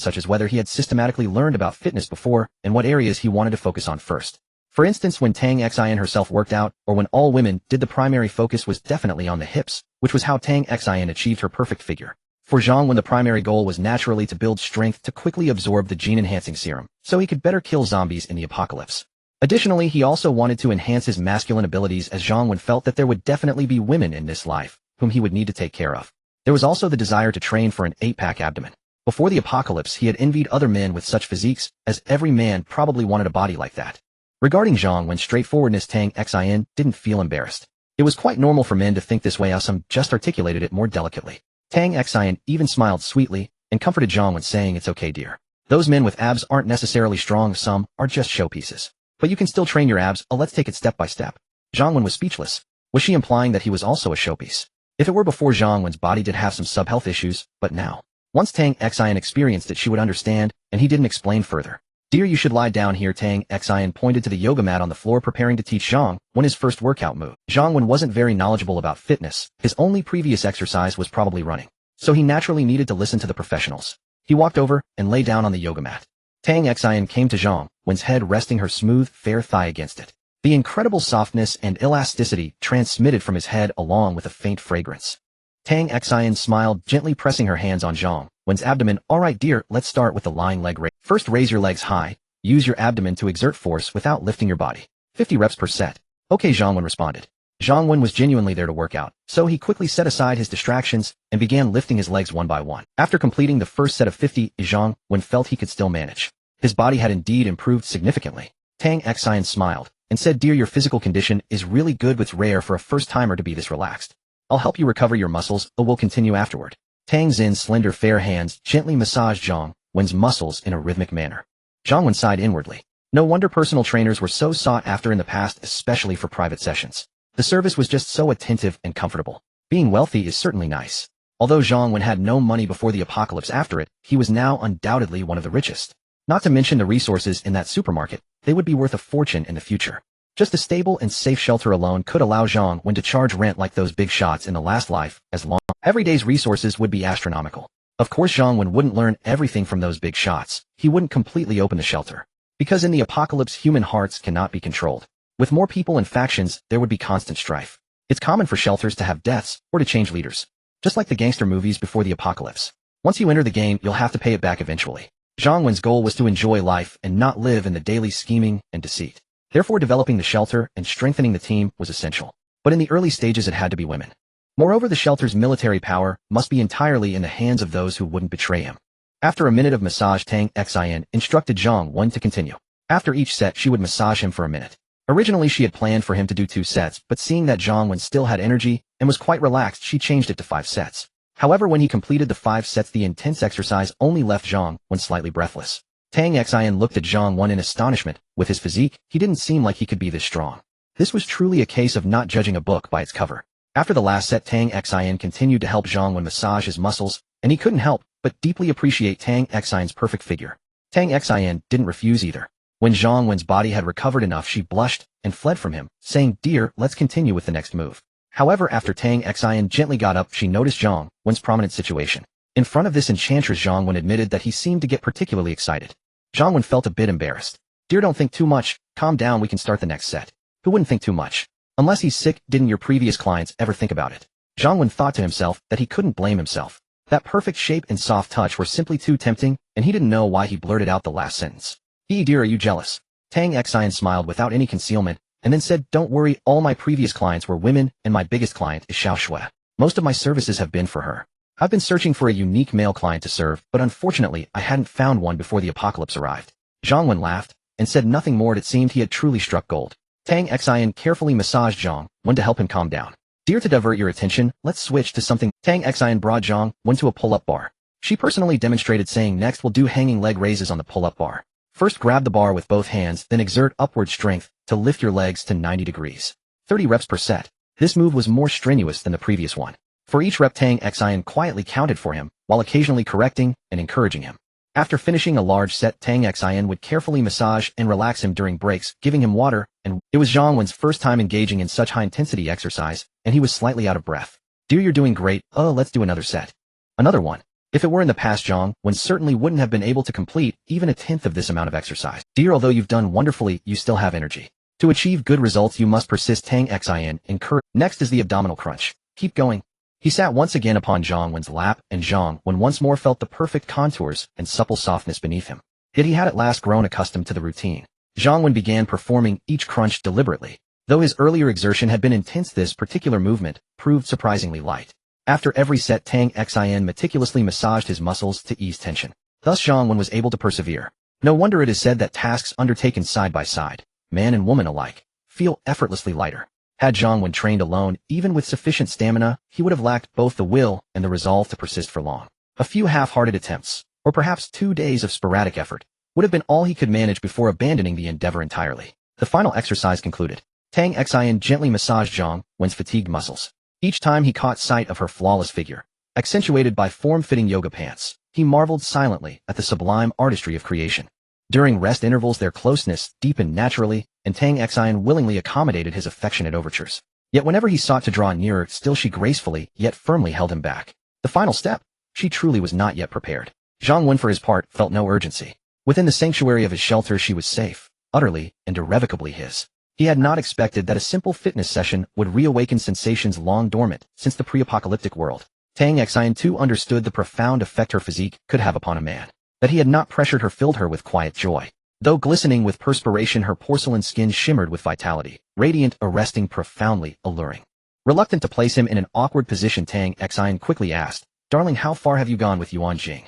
such as whether he had systematically learned about fitness before and what areas he wanted to focus on first. For instance, when Tang Xin herself worked out, or when all women did, the primary focus was definitely on the hips, which was how Tang Xin achieved her perfect figure. For Zhang Wen, the primary goal was naturally to build strength to quickly absorb the gene-enhancing serum, so he could better kill zombies in the apocalypse. Additionally, he also wanted to enhance his masculine abilities, as Zhang Wen felt that there would definitely be women in this life whom he would need to take care of. There was also the desire to train for an 8-pack abdomen. Before the apocalypse, he had envied other men with such physiques, as every man probably wanted a body like that. Regarding Zhang Wen's straightforwardness, Tang Xin didn't feel embarrassed. It was quite normal for men to think this way. Some just articulated it more delicately. Tang Xin even smiled sweetly and comforted Zhang Wen, saying, "It's okay, dear. Those men with abs aren't necessarily strong, some are just showpieces. But you can still train your abs. Let's take it step by step." Zhang Wen was speechless. Was she implying that he was also a showpiece? If it were before, Zhang Wen's body did have some sub-health issues, but now. Once Tang Xin experienced it, she would understand, and he didn't explain further. "Dear, you should lie down here." Tang Xin pointed to the yoga mat on the floor, preparing to teach Zhang Wen his first workout move. Zhang Wen wasn't very knowledgeable about fitness. His only previous exercise was probably running, so he naturally needed to listen to the professionals. He walked over and lay down on the yoga mat. Tang Xin came to Zhang Wen's head, resting her smooth, fair thigh against it. The incredible softness and elasticity transmitted from his head, along with a faint fragrance. Tang Xin smiled, gently pressing her hands on Zhang Wen's abdomen. "All right, dear, let's start with the lying leg raise. First, raise your legs high. Use your abdomen to exert force without lifting your body. 50 reps per set." "Okay," Zhang Wen responded. Zhang Wen was genuinely there to work out, so he quickly set aside his distractions and began lifting his legs one by one. After completing the first set of 50, Zhang Wen felt he could still manage. His body had indeed improved significantly. Tang Xin smiled and said, "Dear, your physical condition is really good. It's rare for a first-timer to be this relaxed. I'll help you recover your muscles, but we'll continue afterward." Tang Xin's slender fair hands gently massaged Zhang Wen's muscles in a rhythmic manner. Zhang Wen sighed inwardly. No wonder personal trainers were so sought after in the past, especially for private sessions. The service was just so attentive and comfortable. Being wealthy is certainly nice. Although Zhang Wen had no money before the apocalypse after it, he was now undoubtedly one of the richest. Not to mention the resources in that supermarket, they would be worth a fortune in the future. Just a stable and safe shelter alone could allow Zhang Wen to charge rent like those big shots in the last life, as long as every day's resources would be astronomical. Of course Zhang Wen wouldn't learn everything from those big shots. He wouldn't completely open the shelter. Because in the apocalypse human hearts cannot be controlled. With more people and factions, there would be constant strife. It's common for shelters to have deaths, or to change leaders. Just like the gangster movies before the apocalypse. Once you enter the game, you'll have to pay it back eventually. Zhang Wen's goal was to enjoy life and not live in the daily scheming and deceit. Therefore developing the shelter and strengthening the team was essential. But in the early stages it had to be women. Moreover, the shelter's military power must be entirely in the hands of those who wouldn't betray him. After a minute of massage, Tang Xin instructed Zhang Wen to continue. After each set she would massage him for a minute. Originally she had planned for him to do 2 sets, but seeing that Zhang Wen still had energy and was quite relaxed, she changed it to 5 sets. However, when he completed the 5 sets, the intense exercise only left Zhang Wen slightly breathless. Tang Xin looked at Zhang Wen in astonishment. With his physique, he didn't seem like he could be this strong. This was truly a case of not judging a book by its cover. After the last set, Tang Xin continued to help Zhang Wen massage his muscles, and he couldn't help but deeply appreciate Tang Xin's perfect figure. Tang Xin didn't refuse either. When Zhang Wen's body had recovered enough, she blushed and fled from him, saying, "Dear, let's continue with the next move." However, after Tang Xin gently got up, she noticed Zhang Wen's prominent situation. In front of this enchantress, Zhang Wen admitted that he seemed to get particularly excited. Zhang Wen felt a bit embarrassed. "Dear, don't think too much. Calm down, we can start the next set." Who wouldn't think too much? Unless he's sick, didn't your previous clients ever think about it? Zhang Wen thought to himself that he couldn't blame himself. That perfect shape and soft touch were simply too tempting, and he didn't know why he blurted out the last sentence. Dear, are you jealous?" Tang Xin smiled without any concealment, and then said, "Don't worry, all my previous clients were women, and my biggest client is Xiao Shui. Most of my services have been for her. I've been searching for a unique male client to serve, but unfortunately I hadn't found one before the apocalypse arrived." Zhang Wen laughed, and said nothing more. It seemed he had truly struck gold. Tang Xin carefully massaged Zhang Wen to help him calm down. "Dear, to divert your attention, let's switch to something." Tang Xin brought Zhang Wen to a pull-up bar. She personally demonstrated, saying, "Next we'll do hanging leg raises on the pull-up bar. First grab the bar with both hands, then exert upward strength to lift your legs to 90 degrees. 30 reps per set." This move was more strenuous than the previous one. For each rep, Tang Xin quietly counted for him, while occasionally correcting and encouraging him. After finishing a large set, Tang Xin would carefully massage and relax him during breaks, giving him water, and it was Zhang Wen's first time engaging in such high-intensity exercise, and he was slightly out of breath. "Dear, you're doing great. Let's do another set." Another one. If it were in the past, Zhang Wen certainly wouldn't have been able to complete even a tenth of this amount of exercise. "Dear, although you've done wonderfully, you still have energy. To achieve good results, you must persist." Tang Xin encouraged. Next is the abdominal crunch. "Keep going." He sat once again upon Zhang Wen's lap, and Zhang Wen once more felt the perfect contours and supple softness beneath him. Yet he had at last grown accustomed to the routine. Zhang Wen began performing each crunch deliberately. Though his earlier exertion had been intense, this particular movement proved surprisingly light. After every set, Tang Xin meticulously massaged his muscles to ease tension. Thus Zhang Wen was able to persevere. No wonder it is said that tasks undertaken side by side, man and woman alike, feel effortlessly lighter. Had Zhang Wen trained alone, even with sufficient stamina, he would have lacked both the will and the resolve to persist for long. A few half-hearted attempts, or perhaps 2 days of sporadic effort, would have been all he could manage before abandoning the endeavor entirely. The final exercise concluded. Tang Xin gently massaged Zhang Wen's fatigued muscles. Each time he caught sight of her flawless figure, accentuated by form-fitting yoga pants, he marveled silently at the sublime artistry of creation. During rest intervals, their closeness deepened naturally, and Tang Xin willingly accommodated his affectionate overtures. Yet whenever he sought to draw nearer, still she gracefully yet firmly held him back. The final step, she truly was not yet prepared. Zhang Wen, for his part, felt no urgency. Within the sanctuary of his shelter, she was safe, utterly and irrevocably his. He had not expected that a simple fitness session would reawaken sensations long dormant since the pre-apocalyptic world. Tang Xin too understood the profound effect her physique could have upon a man. That he had not pressured her filled her with quiet joy. Though glistening with perspiration, her porcelain skin shimmered with vitality, radiant, arresting, profoundly alluring. Reluctant to place him in an awkward position, Tang Xin quickly asked, "Darling, how far have you gone with Ruan Jing?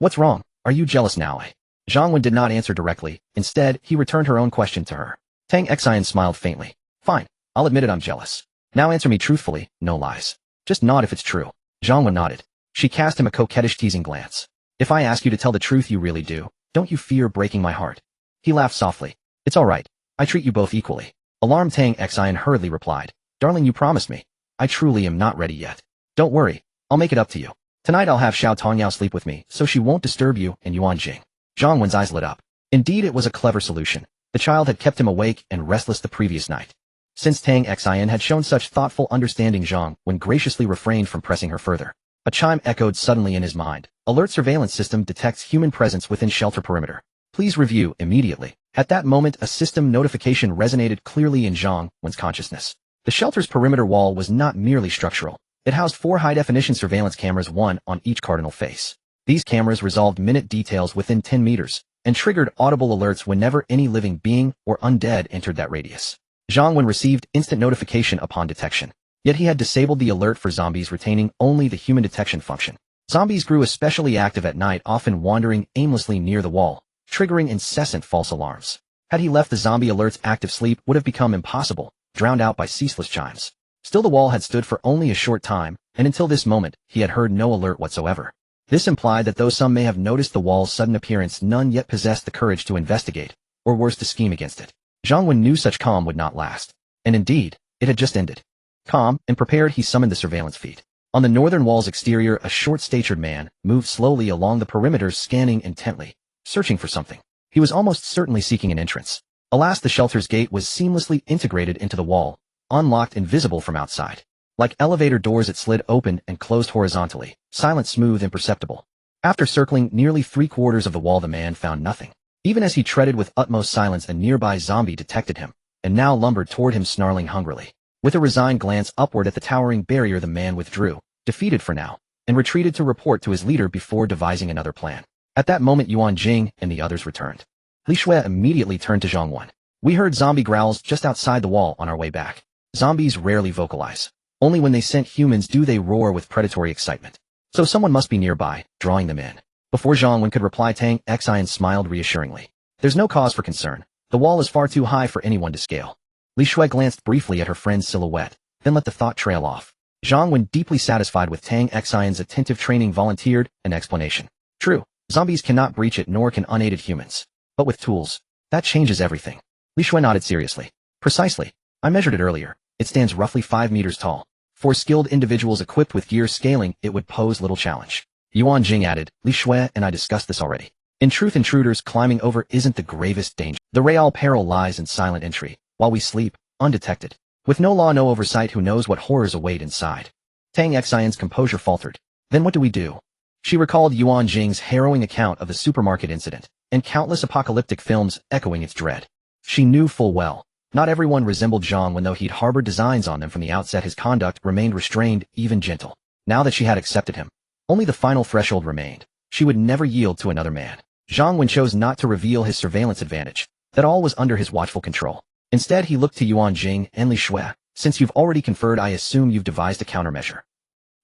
What's wrong? Are you jealous now?" Zhang Wen did not answer directly. Instead, he returned her own question to her. Tang Xin smiled faintly. "Fine, I'll admit it, I'm jealous. Now answer me truthfully, no lies. Just nod if it's true." Zhang Wen nodded. She cast him a coquettish teasing glance. If I ask you to tell the truth you really do, don't you fear breaking my heart? He laughed softly. It's all right. I treat you both equally. Alarmed Tang Xian hurriedly replied. Darling, you promised me. I truly am not ready yet. Don't worry. I'll make it up to you. Tonight I'll have Xiao Tongyao sleep with me, so she won't disturb you and Ruan Jing. Zhang Wen's eyes lit up. Indeed, it was a clever solution. The child had kept him awake and restless the previous night. Since Tang Xian had shown such thoughtful understanding, Zhang Wen graciously refrained from pressing her further. A chime echoed suddenly in his mind. Alert surveillance system detects human presence within shelter perimeter. Please review immediately. At that moment, a system notification resonated clearly in Zhang Wen's consciousness. The shelter's perimeter wall was not merely structural. It housed 4 high-definition surveillance cameras, one on each cardinal face. These cameras resolved minute details within 10 meters and triggered audible alerts whenever any living being or undead entered that radius. Zhang Wen received instant notification upon detection. Yet he had disabled the alert for zombies, retaining only the human detection function. Zombies grew especially active at night, often wandering aimlessly near the wall, triggering incessant false alarms. Had he left the zombie alerts active, sleep would have become impossible, drowned out by ceaseless chimes. Still, the wall had stood for only a short time, and until this moment, he had heard no alert whatsoever. This implied that though some may have noticed the wall's sudden appearance, none yet possessed the courage to investigate, or worse, to scheme against it. Zhang Wen knew such calm would not last. And indeed, it had just ended. Calm and prepared, he summoned the surveillance feed. On the northern wall's exterior, a short-statured man moved slowly along the perimeter, scanning intently, searching for something. He was almost certainly seeking an entrance. Alas, the shelter's gate was seamlessly integrated into the wall, unlocked and visible from outside. Like elevator doors, it slid open and closed horizontally, silent, smooth, imperceptible. After circling nearly 3/4 of the wall, the man found nothing. Even as he treaded with utmost silence, a nearby zombie detected him, and now lumbered toward him, snarling hungrily. With a resigned glance upward at the towering barrier, the man withdrew, defeated for now, and retreated to report to his leader before devising another plan. At that moment, Ruan Jing and the others returned. Li Shui immediately turned to Zhang Wen. We heard zombie growls just outside the wall on our way back. Zombies rarely vocalize. Only when they scent humans do they roar with predatory excitement. So someone must be nearby, drawing them in. Before Zhang Wen could reply, Tang Xian smiled reassuringly. There's no cause for concern. The wall is far too high for anyone to scale. Li Shui glanced briefly at her friend's silhouette, then let the thought trail off. Zhang Wen, deeply satisfied with Tang Xian's attentive training, volunteered an explanation. True, zombies cannot breach it, nor can unaided humans. But with tools, that changes everything. Li Shui nodded seriously. Precisely. I measured it earlier. It stands roughly 5 meters tall. For skilled individuals equipped with gear, scaling it would pose little challenge. Ruan Jing added, Li Shui and I discussed this already. In truth, intruders climbing over isn't the gravest danger. The real peril lies in silent entry, while we sleep, undetected. With no law, no oversight, who knows what horrors await inside? Tang Xian's composure faltered. Then what do we do? She recalled Ruan Jing's harrowing account of the supermarket incident, and countless apocalyptic films echoing its dread. She knew full well, not everyone resembled Zhang Wen. Though he'd harbored designs on them from the outset, his conduct remained restrained, even gentle. Now that she had accepted him, only the final threshold remained. She would never yield to another man. Zhang Wen chose not to reveal his surveillance advantage, that all was under his watchful control. Instead, he looked to Ruan Jing and Li Shui. Since you've already conferred, I assume you've devised a countermeasure.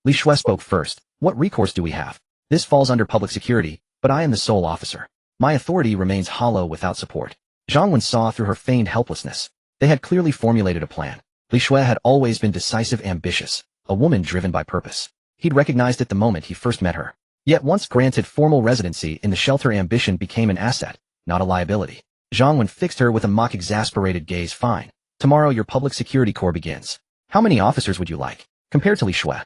Li Shui spoke first. What recourse do we have? This falls under public security, but I am the sole officer. My authority remains hollow without support. Zhang Wen saw through her feigned helplessness. They had clearly formulated a plan. Li Shui had always been decisive, ambitious, a woman driven by purpose. He'd recognized it the moment he first met her. Yet once granted formal residency in the shelter, ambition became an asset, not a liability. Zhang Wen fixed her with a mock exasperated gaze. Fine. Tomorrow your public security corps begins. How many officers would you like? Compared to Li Shui,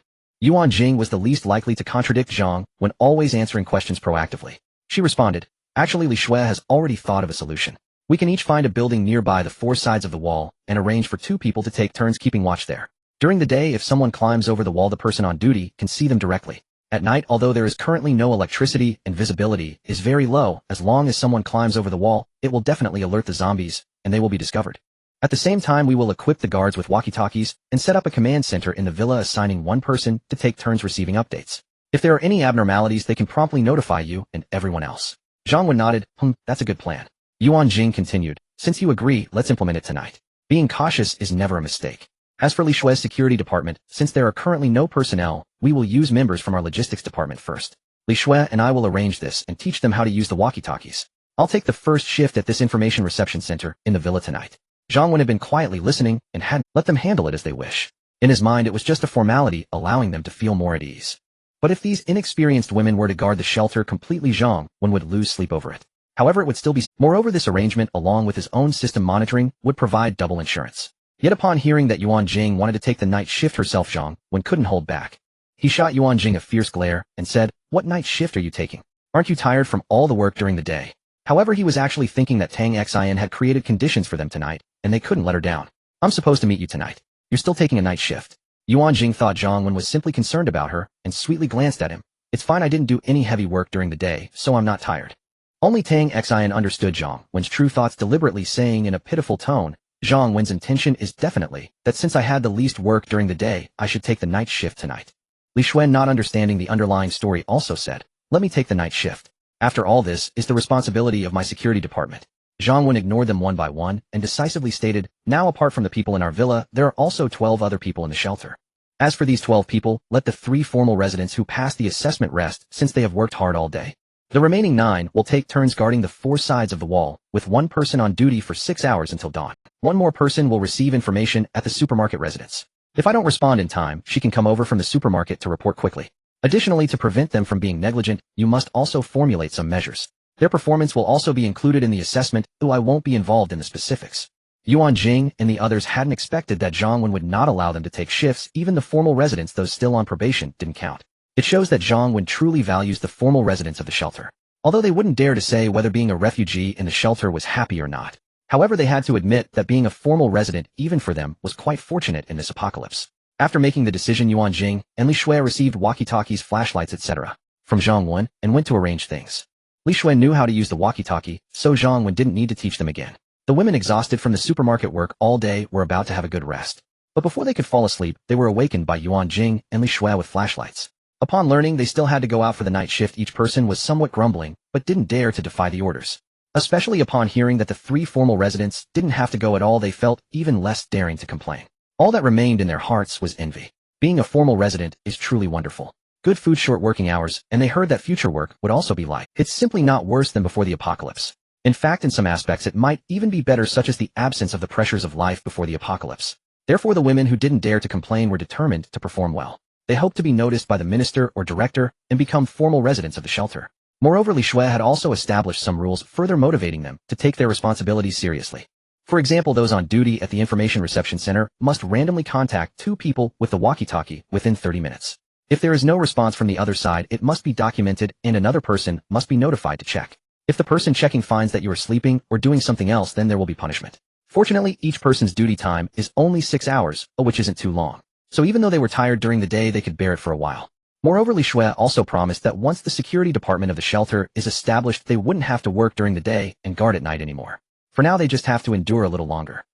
Ruan Jing was the least likely to contradict Zhang Wen, always answering questions proactively. She responded, actually, Li Shui has already thought of a solution. We can each find a building nearby the 4 sides of the wall and arrange for 2 people to take turns keeping watch there. During the day, if someone climbs over the wall, the person on duty can see them directly. At night, although there is currently no electricity and visibility is very low, as long as someone climbs over the wall, it will definitely alert the zombies, and they will be discovered. At the same time, we will equip the guards with walkie-talkies and set up a command center in the villa, assigning 1 person to take turns receiving updates. If there are any abnormalities, they can promptly notify you and everyone else. Zhang Wen nodded. That's a good plan. Ruan Jing continued, since you agree, let's implement it tonight. Being cautious is never a mistake. As for Li Shui's security department, since there are currently no personnel, we will use members from our logistics department first. Li Shui and I will arrange this and teach them how to use the walkie-talkies. I'll take the first shift at this information reception center in the villa tonight. Zhang Wen had been quietly listening and had let them handle it as they wish. In his mind, it was just a formality, allowing them to feel more at ease. But if these inexperienced women were to guard the shelter completely, Zhang Wen would lose sleep over it. However, it would still be. Moreover, this arrangement, along with his own system monitoring, would provide double insurance. Yet upon hearing that Ruan Jing wanted to take the night shift herself, Zhang Wen couldn't hold back. He shot Ruan Jing a fierce glare and said, "What night shift are you taking? Aren't you tired from all the work during the day?" However, he was actually thinking that Tang Xin had created conditions for them tonight, and they couldn't let her down. "I'm supposed to meet you tonight. You're still taking a night shift." Ruan Jing thought Zhang Wen was simply concerned about her, and sweetly glanced at him. "It's fine, I didn't do any heavy work during the day, so I'm not tired." Only Tang Xin understood Zhang Wen's true thoughts, deliberately saying in a pitiful tone, "Zhang Wen's intention is definitely that since I had the least work during the day, I should take the night shift tonight." Li Xuan, not understanding the underlying story, also said, "Let me take the night shift. After all, this is the responsibility of my security department." Zhang Wen ignored them one by one and decisively stated, "Now, apart from the people in our villa, there are also 12 other people in the shelter. As for these 12 people, let the 3 formal residents who passed the assessment rest, since they have worked hard all day. The remaining 9 will take turns guarding the 4 sides of the wall, with 1 person on duty for 6 hours until dawn. 1 more person will receive information at the supermarket residence. If I don't respond in time, she can come over from the supermarket to report quickly. Additionally, to prevent them from being negligent, you must also formulate some measures. Their performance will also be included in the assessment, though I won't be involved in the specifics." Ruan Jing and the others hadn't expected that Zhang Wen would not allow them to take shifts. Even the formal residents, those still on probation, didn't count. It shows that Zhang Wen truly values the formal residents of the shelter. Although they wouldn't dare to say whether being a refugee in the shelter was happy or not. However, they had to admit that being a formal resident, even for them, was quite fortunate in this apocalypse. After making the decision, Ruan Jing and Li Shui received walkie-talkies, flashlights, etc. from Zhang Wen and went to arrange things. Li Shui knew how to use the walkie-talkie, so Zhang Wen didn't need to teach them again. The women, exhausted from the supermarket work all day, were about to have a good rest. But before they could fall asleep, they were awakened by Ruan Jing and Li Shui with flashlights. Upon learning they still had to go out for the night shift, each person was somewhat grumbling, but didn't dare to defy the orders. Especially upon hearing that the 3 formal residents didn't have to go at all, they felt even less daring to complain. All that remained in their hearts was envy. Being a formal resident is truly wonderful. Good food, short working hours, and they heard that future work would also be like. It's simply not worse than before the apocalypse. In fact, in some aspects it might even be better, such as the absence of the pressures of life before the apocalypse. Therefore, the women who didn't dare to complain were determined to perform well. They hoped to be noticed by the minister or director and become formal residents of the shelter. Moreover, Li Shui had also established some rules, further motivating them to take their responsibilities seriously. For example, those on duty at the information reception center must randomly contact 2 people with the walkie-talkie within 30 minutes. If there is no response from the other side, it must be documented and another person must be notified to check. If the person checking finds that you are sleeping or doing something else, then there will be punishment. Fortunately, each person's duty time is only 6 hours, which isn't too long. So even though they were tired during the day, they could bear it for a while. Moreover, Li Shui also promised that once the security department of the shelter is established, they wouldn't have to work during the day and guard at night anymore. For now, they just have to endure a little longer.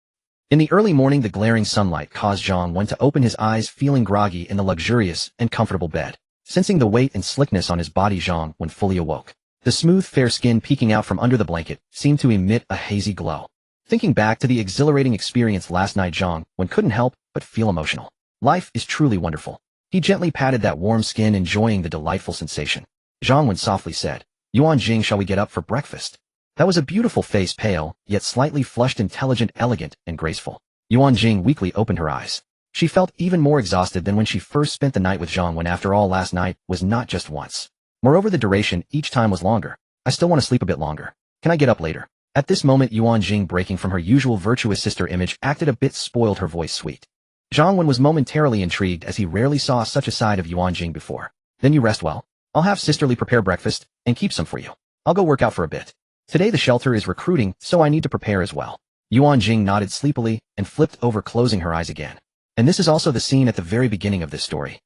In the early morning, the glaring sunlight caused Zhang Wen to open his eyes, feeling groggy in the luxurious and comfortable bed. Sensing the weight and slickness on his body, Zhang Wen fully awoke. The smooth, fair skin peeking out from under the blanket seemed to emit a hazy glow. Thinking back to the exhilarating experience last night, Zhang Wen couldn't help but feel emotional. Life is truly wonderful. He gently patted that warm skin, enjoying the delightful sensation. Zhang Wen softly said, "Ruan Jing, shall we get up for breakfast?" That was a beautiful face, pale, yet slightly flushed, intelligent, elegant, and graceful. Ruan Jing weakly opened her eyes. She felt even more exhausted than when she first spent the night with Zhang Wen. After all, last night was not just once. Moreover, the duration each time was longer. "I still want to sleep a bit longer. Can I get up later?" At this moment, Ruan Jing, breaking from her usual virtuous sister image, acted a bit spoiled, her voice sweet. Zhang Wen was momentarily intrigued, as he rarely saw such a side of Ruan Jing before. "Then you rest well. I'll have sisterly prepare breakfast and keep some for you. I'll go work out for a bit. Today the shelter is recruiting, so I need to prepare as well." Ruan Jing nodded sleepily and flipped over, closing her eyes again. And this is also the scene at the very beginning of this story.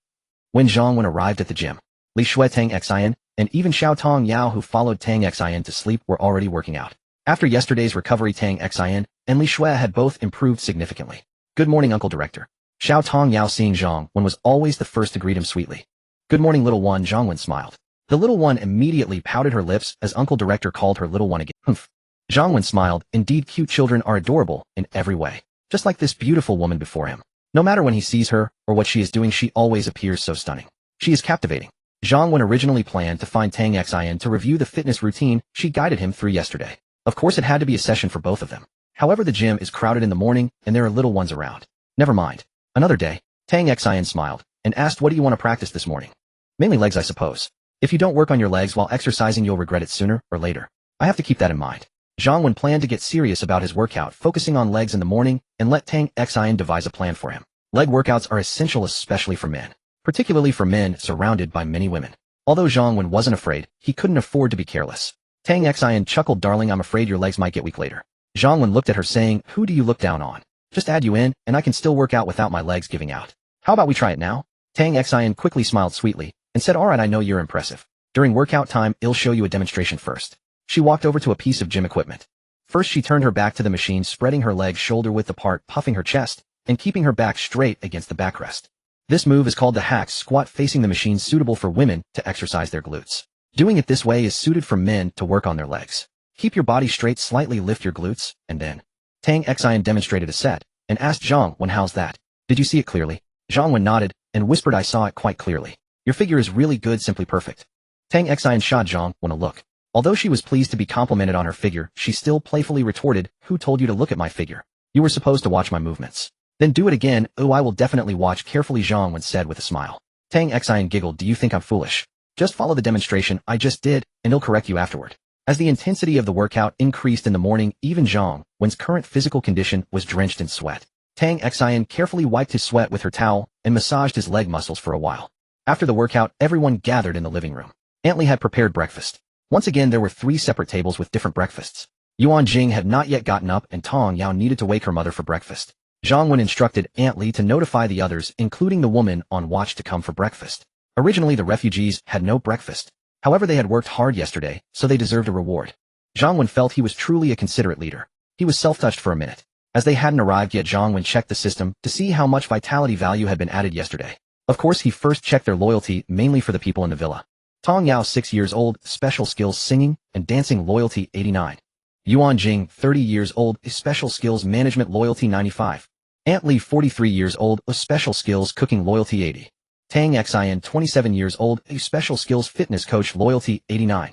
When Zhang Wen arrived at the gym, Li Shui, Tang Xin, and even Xiao Tong Yao, who followed Tang Xin to sleep, were already working out. After yesterday's recovery, Tang Xin and Li Shui had both improved significantly. "Good morning, Uncle Director." Xiao Tong Yao, seeing Zhang Wen, was always the first to greet him sweetly. "Good morning, little one." Zhang Wen smiled. The little one immediately pouted her lips as Uncle Director called her little one again. "Humph." Zhang Wen smiled. Indeed, cute children are adorable in every way. Just like this beautiful woman before him. No matter when he sees her or what she is doing, she always appears so stunning. She is captivating. Zhang Wen originally planned to find Tang Xin to review the fitness routine she guided him through yesterday. Of course, it had to be a session for both of them. However, the gym is crowded in the morning and there are little ones around. Never mind. Another day. Tang Xin smiled and asked, "What do you want to practice this morning?" Mainly legs, I suppose. If you don't work on your legs while exercising, you'll regret it sooner or later. I have to keep that in mind. Zhang Wen planned to get serious about his workout, focusing on legs in the morning, and let Tang Xian devise a plan for him. Leg workouts are essential, especially for men. Particularly for men surrounded by many women. Although Zhang Wen wasn't afraid, he couldn't afford to be careless. Tang Xian chuckled, "Darling, I'm afraid your legs might get weak later." Zhang Wen looked at her saying, "Who do you look down on? Just add you in, and I can still work out without my legs giving out. How about we try it now?" Tang Xian quickly smiled sweetly, and said, "Alright, I know you're impressive. During workout time, I'll show you a demonstration first." She walked over to a piece of gym equipment. First, she turned her back to the machine, spreading her legs shoulder-width apart, puffing her chest, and keeping her back straight against the backrest. This move is called the hack squat, facing the machine, suitable for women to exercise their glutes. Doing it this way is suited for men to work on their legs. Keep your body straight, slightly lift your glutes, and then. Tang Xian demonstrated a set, and asked Zhang Wen, "How's that? Did you see it clearly?" Zhang Wen nodded, and whispered, "I saw it quite clearly. Your figure is really good, simply perfect." Tang Xian shot Zhang Wen a look. Although she was pleased to be complimented on her figure, she still playfully retorted, "Who told you to look at my figure? You were supposed to watch my movements." "Then do it again." "Oh, I will definitely watch carefully," Zhang Wen said with a smile. Tang Xian giggled, "Do you think I'm foolish? Just follow the demonstration I just did, and I'll correct you afterward." As the intensity of the workout increased in the morning, even Zhang Wen's current physical condition was drenched in sweat. Tang Xian carefully wiped his sweat with her towel and massaged his leg muscles for a while. After the workout, everyone gathered in the living room. Aunt Li had prepared breakfast. Once again, there were 3 separate tables with different breakfasts. Ruan Jing had not yet gotten up, and Tong Yao needed to wake her mother for breakfast. Zhang Wen instructed Aunt Li to notify the others, including the woman on watch, to come for breakfast. Originally, the refugees had no breakfast. However, they had worked hard yesterday, so they deserved a reward. Zhang Wen felt he was truly a considerate leader. He was self-touched for a minute. As they hadn't arrived yet, Zhang Wen checked the system to see how much vitality value had been added yesterday. Of course, he first checked their loyalty, mainly for the people in the villa. Tong Yao, 6 years old, special skills singing and dancing, loyalty 89. Ruan Jing, 30 years old, special skills management, loyalty 95. Aunt Li, 43 years old, special skills cooking, loyalty 80. Tang Xian, 27 years old, special skills fitness coach, loyalty 89.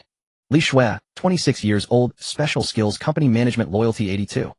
Li Shui, 26 years old, special skills company management, loyalty 82.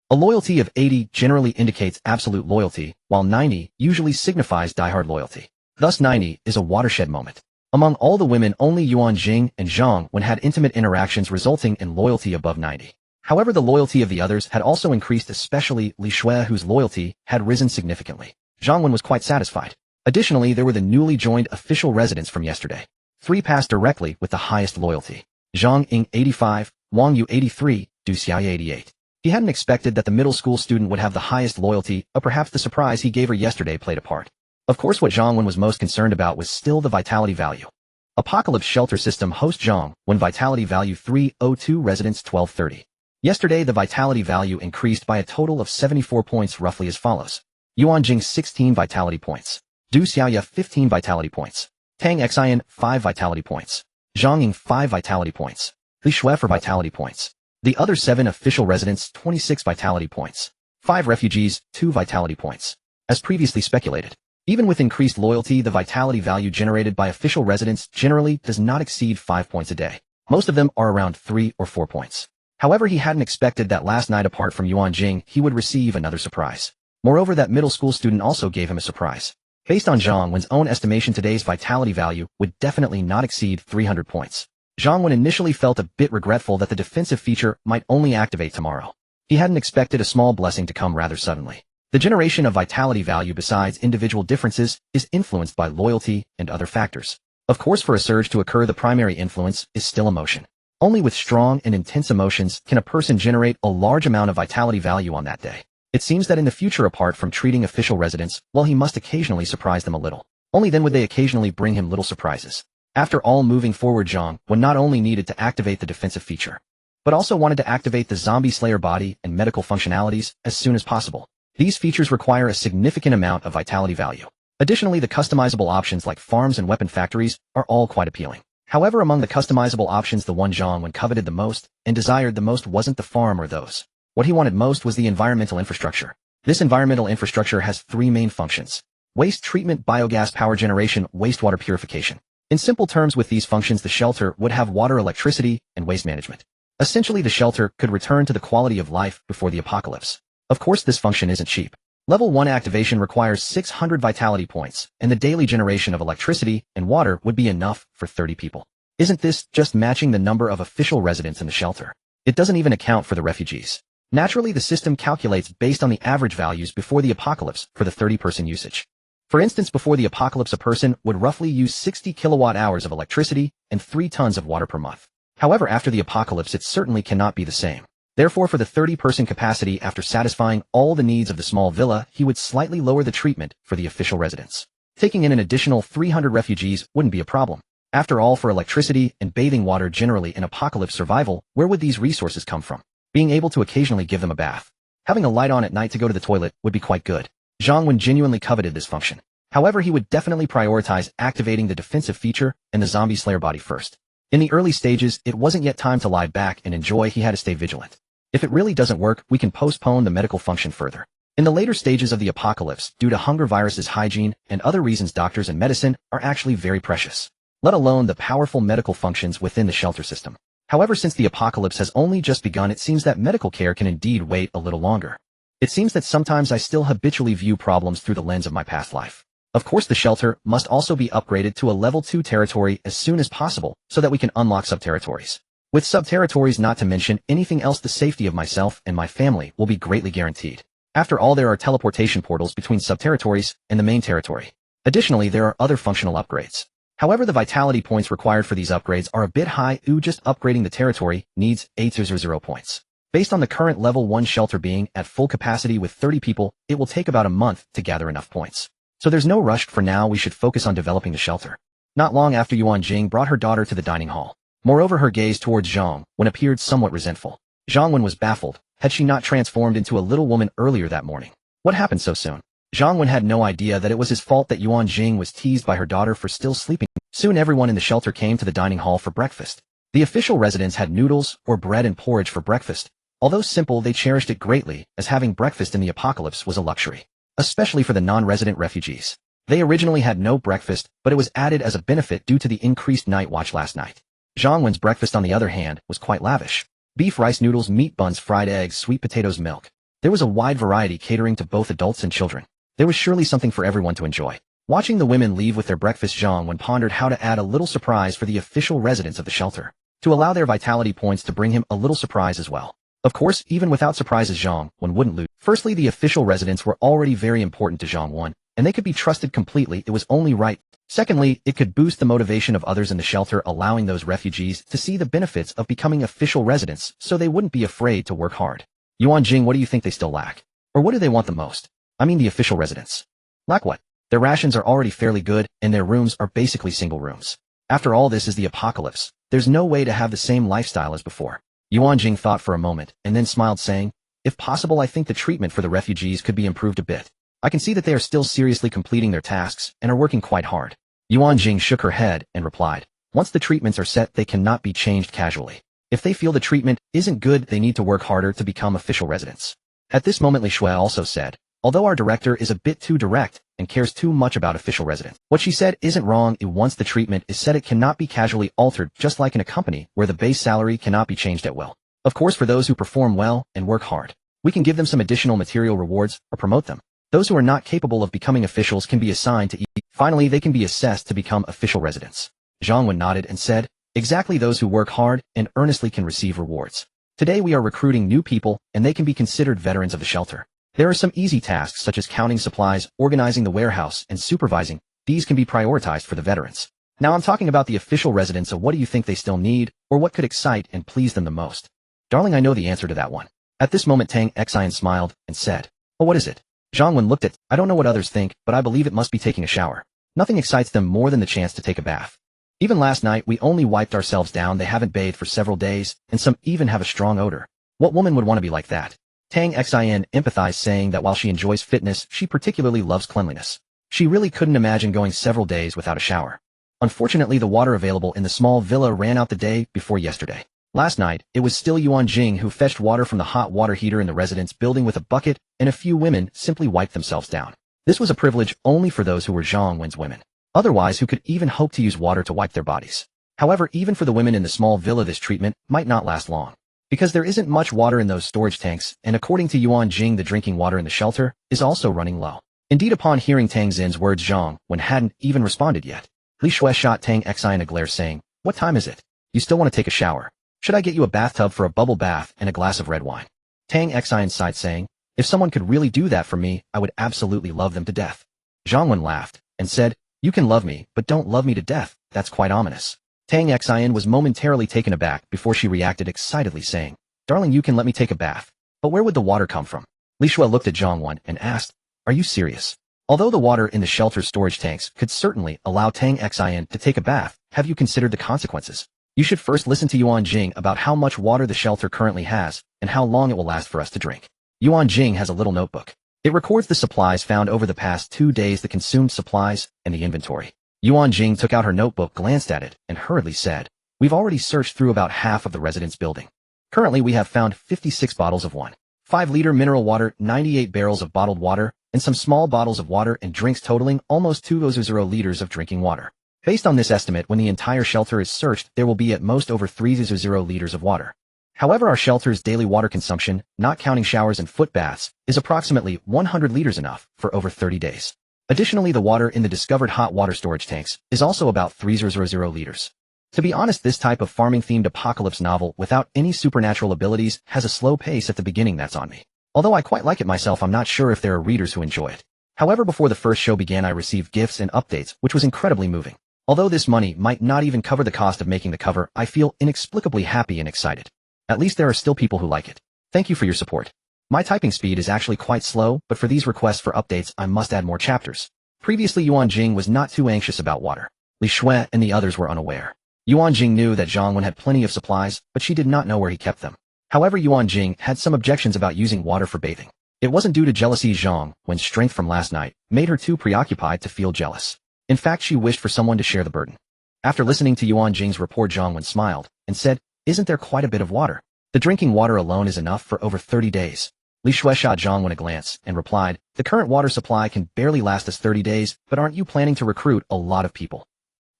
A loyalty of 80 generally indicates absolute loyalty, while 90 usually signifies diehard loyalty. Thus 90 is a watershed moment. Among all the women, only Ruan Jing and Zhang Wen had intimate interactions resulting in loyalty above 90. However, the loyalty of the others had also increased, especially Li Shui, whose loyalty had risen significantly. Zhang Wen was quite satisfied. Additionally, there were the newly joined official residents from yesterday. 3 passed directly with the highest loyalty. Zhang Ying, 85, Wang Yu, 83, Du Xiaoye, 88. He hadn't expected that the middle school student would have the highest loyalty, or perhaps the surprise he gave her yesterday played a part. Of course, what Zhang Wen was most concerned about was still the vitality value. Apocalypse Shelter System host Zhang Wen vitality value 302, residents 1230. Yesterday, the vitality value increased by a total of 74 points, roughly as follows. Ruan Jing, 16 vitality points. Du Xiaoye, 15 vitality points. Tang Xian, 5 vitality points. Zhang Ying, 5 vitality points. Li Shui, 4 vitality points. The other 7 official residents, 26 vitality points. 5 refugees, 2 vitality points. As previously speculated, even with increased loyalty, the vitality value generated by official residents generally does not exceed 5 points a day. Most of them are around 3 or 4 points. However, he hadn't expected that last night, apart from Ruan Jing, he would receive another surprise. Moreover, that middle school student also gave him a surprise. Based on Zhang Wen's own estimation, today's vitality value would definitely not exceed 300 points. Zhang Wen initially felt a bit regretful that the defensive feature might only activate tomorrow. He hadn't expected a small blessing to come rather suddenly. The generation of vitality value, besides individual differences, is influenced by loyalty and other factors. Of course, for a surge to occur, the primary influence is still emotion. Only with strong and intense emotions can a person generate a large amount of vitality value on that day. It seems that in the future, apart from treating official residents, well, he must occasionally surprise them a little. Only then would they occasionally bring him little surprises. After all, moving forward, Zhang Wen not only needed to activate the defensive feature, but also wanted to activate the zombie slayer body and medical functionalities as soon as possible. These features require a significant amount of vitality value. Additionally, the customizable options like farms and weapon factories are all quite appealing. However, among the customizable options, the one Zhang Wen coveted the most and desired the most wasn't the farm or those. What he wanted most was the environmental infrastructure. This environmental infrastructure has 3 main functions: waste treatment, biogas power generation, wastewater purification. In simple terms, with these functions, the shelter would have water, electricity, and waste management. Essentially, the shelter could return to the quality of life before the apocalypse. Of course, this function isn't cheap. Level 1 activation requires 600 vitality points, and the daily generation of electricity and water would be enough for 30 people. Isn't this just matching the number of official residents in the shelter? It doesn't even account for the refugees. Naturally, the system calculates based on the average values before the apocalypse for the 30-person usage. For instance, before the apocalypse, a person would roughly use 60 kilowatt-hours of electricity and 3 tons of water per month. However, after the apocalypse, it certainly cannot be the same. Therefore, for the 30-person capacity, after satisfying all the needs of the small villa, he would slightly lower the treatment for the official residents. Taking in an additional 300 refugees wouldn't be a problem. After all, for electricity and bathing water generally in apocalypse survival, where would these resources come from? Being able to occasionally give them a bath. Having a light on at night to go to the toilet would be quite good. Zhang Wen genuinely coveted this function. However, he would definitely prioritize activating the defensive feature and the zombie slayer body first. In the early stages, it wasn't yet time to lie back and enjoy, he had to stay vigilant. If it really doesn't work, we can postpone the medical function further. In the later stages of the apocalypse, due to hunger, viruses, hygiene, and other reasons, doctors and medicine are actually very precious, let alone the powerful medical functions within the shelter system. However, since the apocalypse has only just begun, it seems that medical care can indeed wait a little longer. It seems that sometimes I still habitually view problems through the lens of my past life. Of course, the shelter must also be upgraded to a level 2 territory as soon as possible so that we can unlock sub-territories. With sub-territories, not to mention anything else, the safety of myself and my family will be greatly guaranteed. After all, there are teleportation portals between sub-territories and the main territory. Additionally, there are other functional upgrades. However, the vitality points required for these upgrades are a bit high. Just upgrading the territory needs 800 points. Based on the current level 1 shelter being at full capacity with 30 people, it will take about a month to gather enough points. So there's no rush. For now, we should focus on developing the shelter. Not long after, Ruan Jing brought her daughter to the dining hall. Moreover, her gaze towards Zhang Wen appeared somewhat resentful. Zhang Wen was baffled. Had she not transformed into a little woman earlier that morning? What happened so soon? Zhang Wen had no idea that it was his fault that Ruan Jing was teased by her daughter for still sleeping. Soon everyone in the shelter came to the dining hall for breakfast. The official residents had noodles or bread and porridge for breakfast. Although simple, they cherished it greatly, as having breakfast in the apocalypse was a luxury, especially for the non-resident refugees. They originally had no breakfast, but it was added as a benefit due to the increased night watch last night. Zhang Wen's breakfast, on the other hand, was quite lavish. Beef, rice noodles, meat buns, fried eggs, sweet potatoes, milk. There was a wide variety catering to both adults and children. There was surely something for everyone to enjoy. Watching the women leave with their breakfast, Zhang Wen pondered how to add a little surprise for the official residents of the shelter, to allow their vitality points to bring him a little surprise as well. Of course, even without surprises, Zhang Wen wouldn't lose. Firstly, the official residents were already very important to Zhang Wen, and they could be trusted completely. It was only right. Secondly, it could boost the motivation of others in the shelter, allowing those refugees to see the benefits of becoming official residents so they wouldn't be afraid to work hard. Ruan Jing, what do you think they still lack? Or what do they want the most? I mean, the official residents. Lack what? Their rations are already fairly good, and their rooms are basically single rooms. After all, this is the apocalypse. There's no way to have the same lifestyle as before. Ruan Jing thought for a moment, and then smiled, saying, if possible, I think the treatment for the refugees could be improved a bit. I can see that they are still seriously completing their tasks and are working quite hard. Ruan Jing shook her head and replied, once the treatments are set, they cannot be changed casually. If they feel the treatment isn't good, they need to work harder to become official residents. At this moment, Li Shui also said, although our director is a bit too direct and cares too much about official residents, what she said isn't wrong. Once the treatment is set, it cannot be casually altered, just like in a company where the base salary cannot be changed at will. Of course, for those who perform well and work hard, we can give them some additional material rewards or promote them. Those who are not capable of becoming officials can be assigned to Finally, they can be assessed to become official residents. Zhang Wen nodded and said, exactly, those who work hard and earnestly can receive rewards. Today we are recruiting new people, and they can be considered veterans of the shelter. There are some easy tasks such as counting supplies, organizing the warehouse, and supervising. These can be prioritized for the veterans. Now I'm talking about the official residents, so what do you think they still need, or what could excite and please them the most? Darling, I know the answer to that one. At this moment, Tang Xian smiled and said, oh, what is it? Zhang Wen looked at, I don't know what others think, but I believe it must be taking a shower. Nothing excites them more than the chance to take a bath. Even last night, we only wiped ourselves down. They haven't bathed for several days, and some even have a strong odor. What woman would want to be like that? Tang Xian empathized, saying that while she enjoys fitness, she particularly loves cleanliness. She really couldn't imagine going several days without a shower. Unfortunately, the water available in the small villa ran out the day before yesterday. Last night, it was still Ruan Jing who fetched water from the hot water heater in the residence building with a bucket, and a few women simply wiped themselves down. This was a privilege only for those who were Zhang Wen's women. Otherwise, who could even hope to use water to wipe their bodies? However, even for the women in the small villa, this treatment might not last long. because there isn't much water in those storage tanks, and according to Ruan Jing, the drinking water in the shelter is also running low. Indeed, upon hearing Tang Xin's words, Zhang Wen hadn't even responded yet. Li Shui shot Tang Xi in a glare, saying, "What time is it? You still want to take a shower? Should I get you a bathtub for a bubble bath and a glass of red wine?" Tang Xi sighed, saying, "If someone could really do that for me, I would absolutely love them to death." Zhang Wen laughed and said, "You can love me, but don't love me to death. That's quite ominous." Tang Xi was momentarily taken aback before she reacted excitedly, saying, "Darling, you can let me take a bath. But where would the water come from?" Li Shui looked at Zhang Wen and asked, "Are you serious?" Although the water in the shelter's storage tanks could certainly allow Tang Xi to take a bath, have you considered the consequences? You should first listen to Ruan Jing about how much water the shelter currently has and how long it will last for us to drink. Ruan Jing has a little notebook. It records the supplies found over the past 2 days, the consumed supplies, and the inventory. Ruan Jing took out her notebook, glanced at it, and hurriedly said, "We've already searched through about half of the residence building. Currently, we have found 56 bottles of 1.5-liter mineral water, 98 barrels of bottled water, and some small bottles of water and drinks totaling almost 200 liters of drinking water. Based on this estimate, when the entire shelter is searched, there will be at most over 300 liters of water. However, our shelter's daily water consumption, not counting showers and foot baths, is approximately 100 liters, enough for over 30 days. Additionally, the water in the discovered hot water storage tanks is also about 300 liters. To be honest, this type of farming-themed apocalypse novel without any supernatural abilities has a slow pace at the beginning that's on me. Although I quite like it myself, I'm not sure if there are readers who enjoy it. However, before the first show began, I received gifts and updates, which was incredibly moving. Although this money might not even cover the cost of making the cover, I feel inexplicably happy and excited. At least there are still people who like it. Thank you for your support. My typing speed is actually quite slow, but for these requests for updates, I must add more chapters." Previously, Ruan Jing was not too anxious about water. Li Shui and the others were unaware. Ruan Jing knew that Zhang Wen had plenty of supplies, but she did not know where he kept them. However, Ruan Jing had some objections about using water for bathing. It wasn't due to jealousy. Zhang Wen's strength from last night made her too preoccupied to feel jealous. In fact, she wished for someone to share the burden. After listening to Ruan Jing's report, Zhang Wen smiled and said, "Isn't there quite a bit of water? The drinking water alone is enough for over 30 days. Li Shui shot Zhang Wen a glance and replied, "The current water supply can barely last us 30 days, but aren't you planning to recruit a lot of people?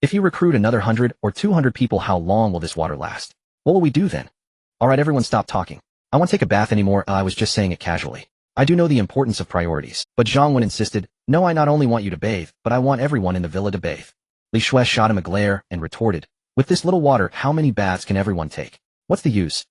If you recruit another 100 or 200 people, how long will this water last? What will we do then?" "Alright, everyone, stop talking. I won't take a bath anymore. I was just saying it casually. I do know the importance of priorities." But Zhang Wen insisted, "No, I not only want you to bathe, but I want everyone in the villa to bathe." Li Shui shot him a glare and retorted, "With this little water, how many baths can everyone take? What's the use?"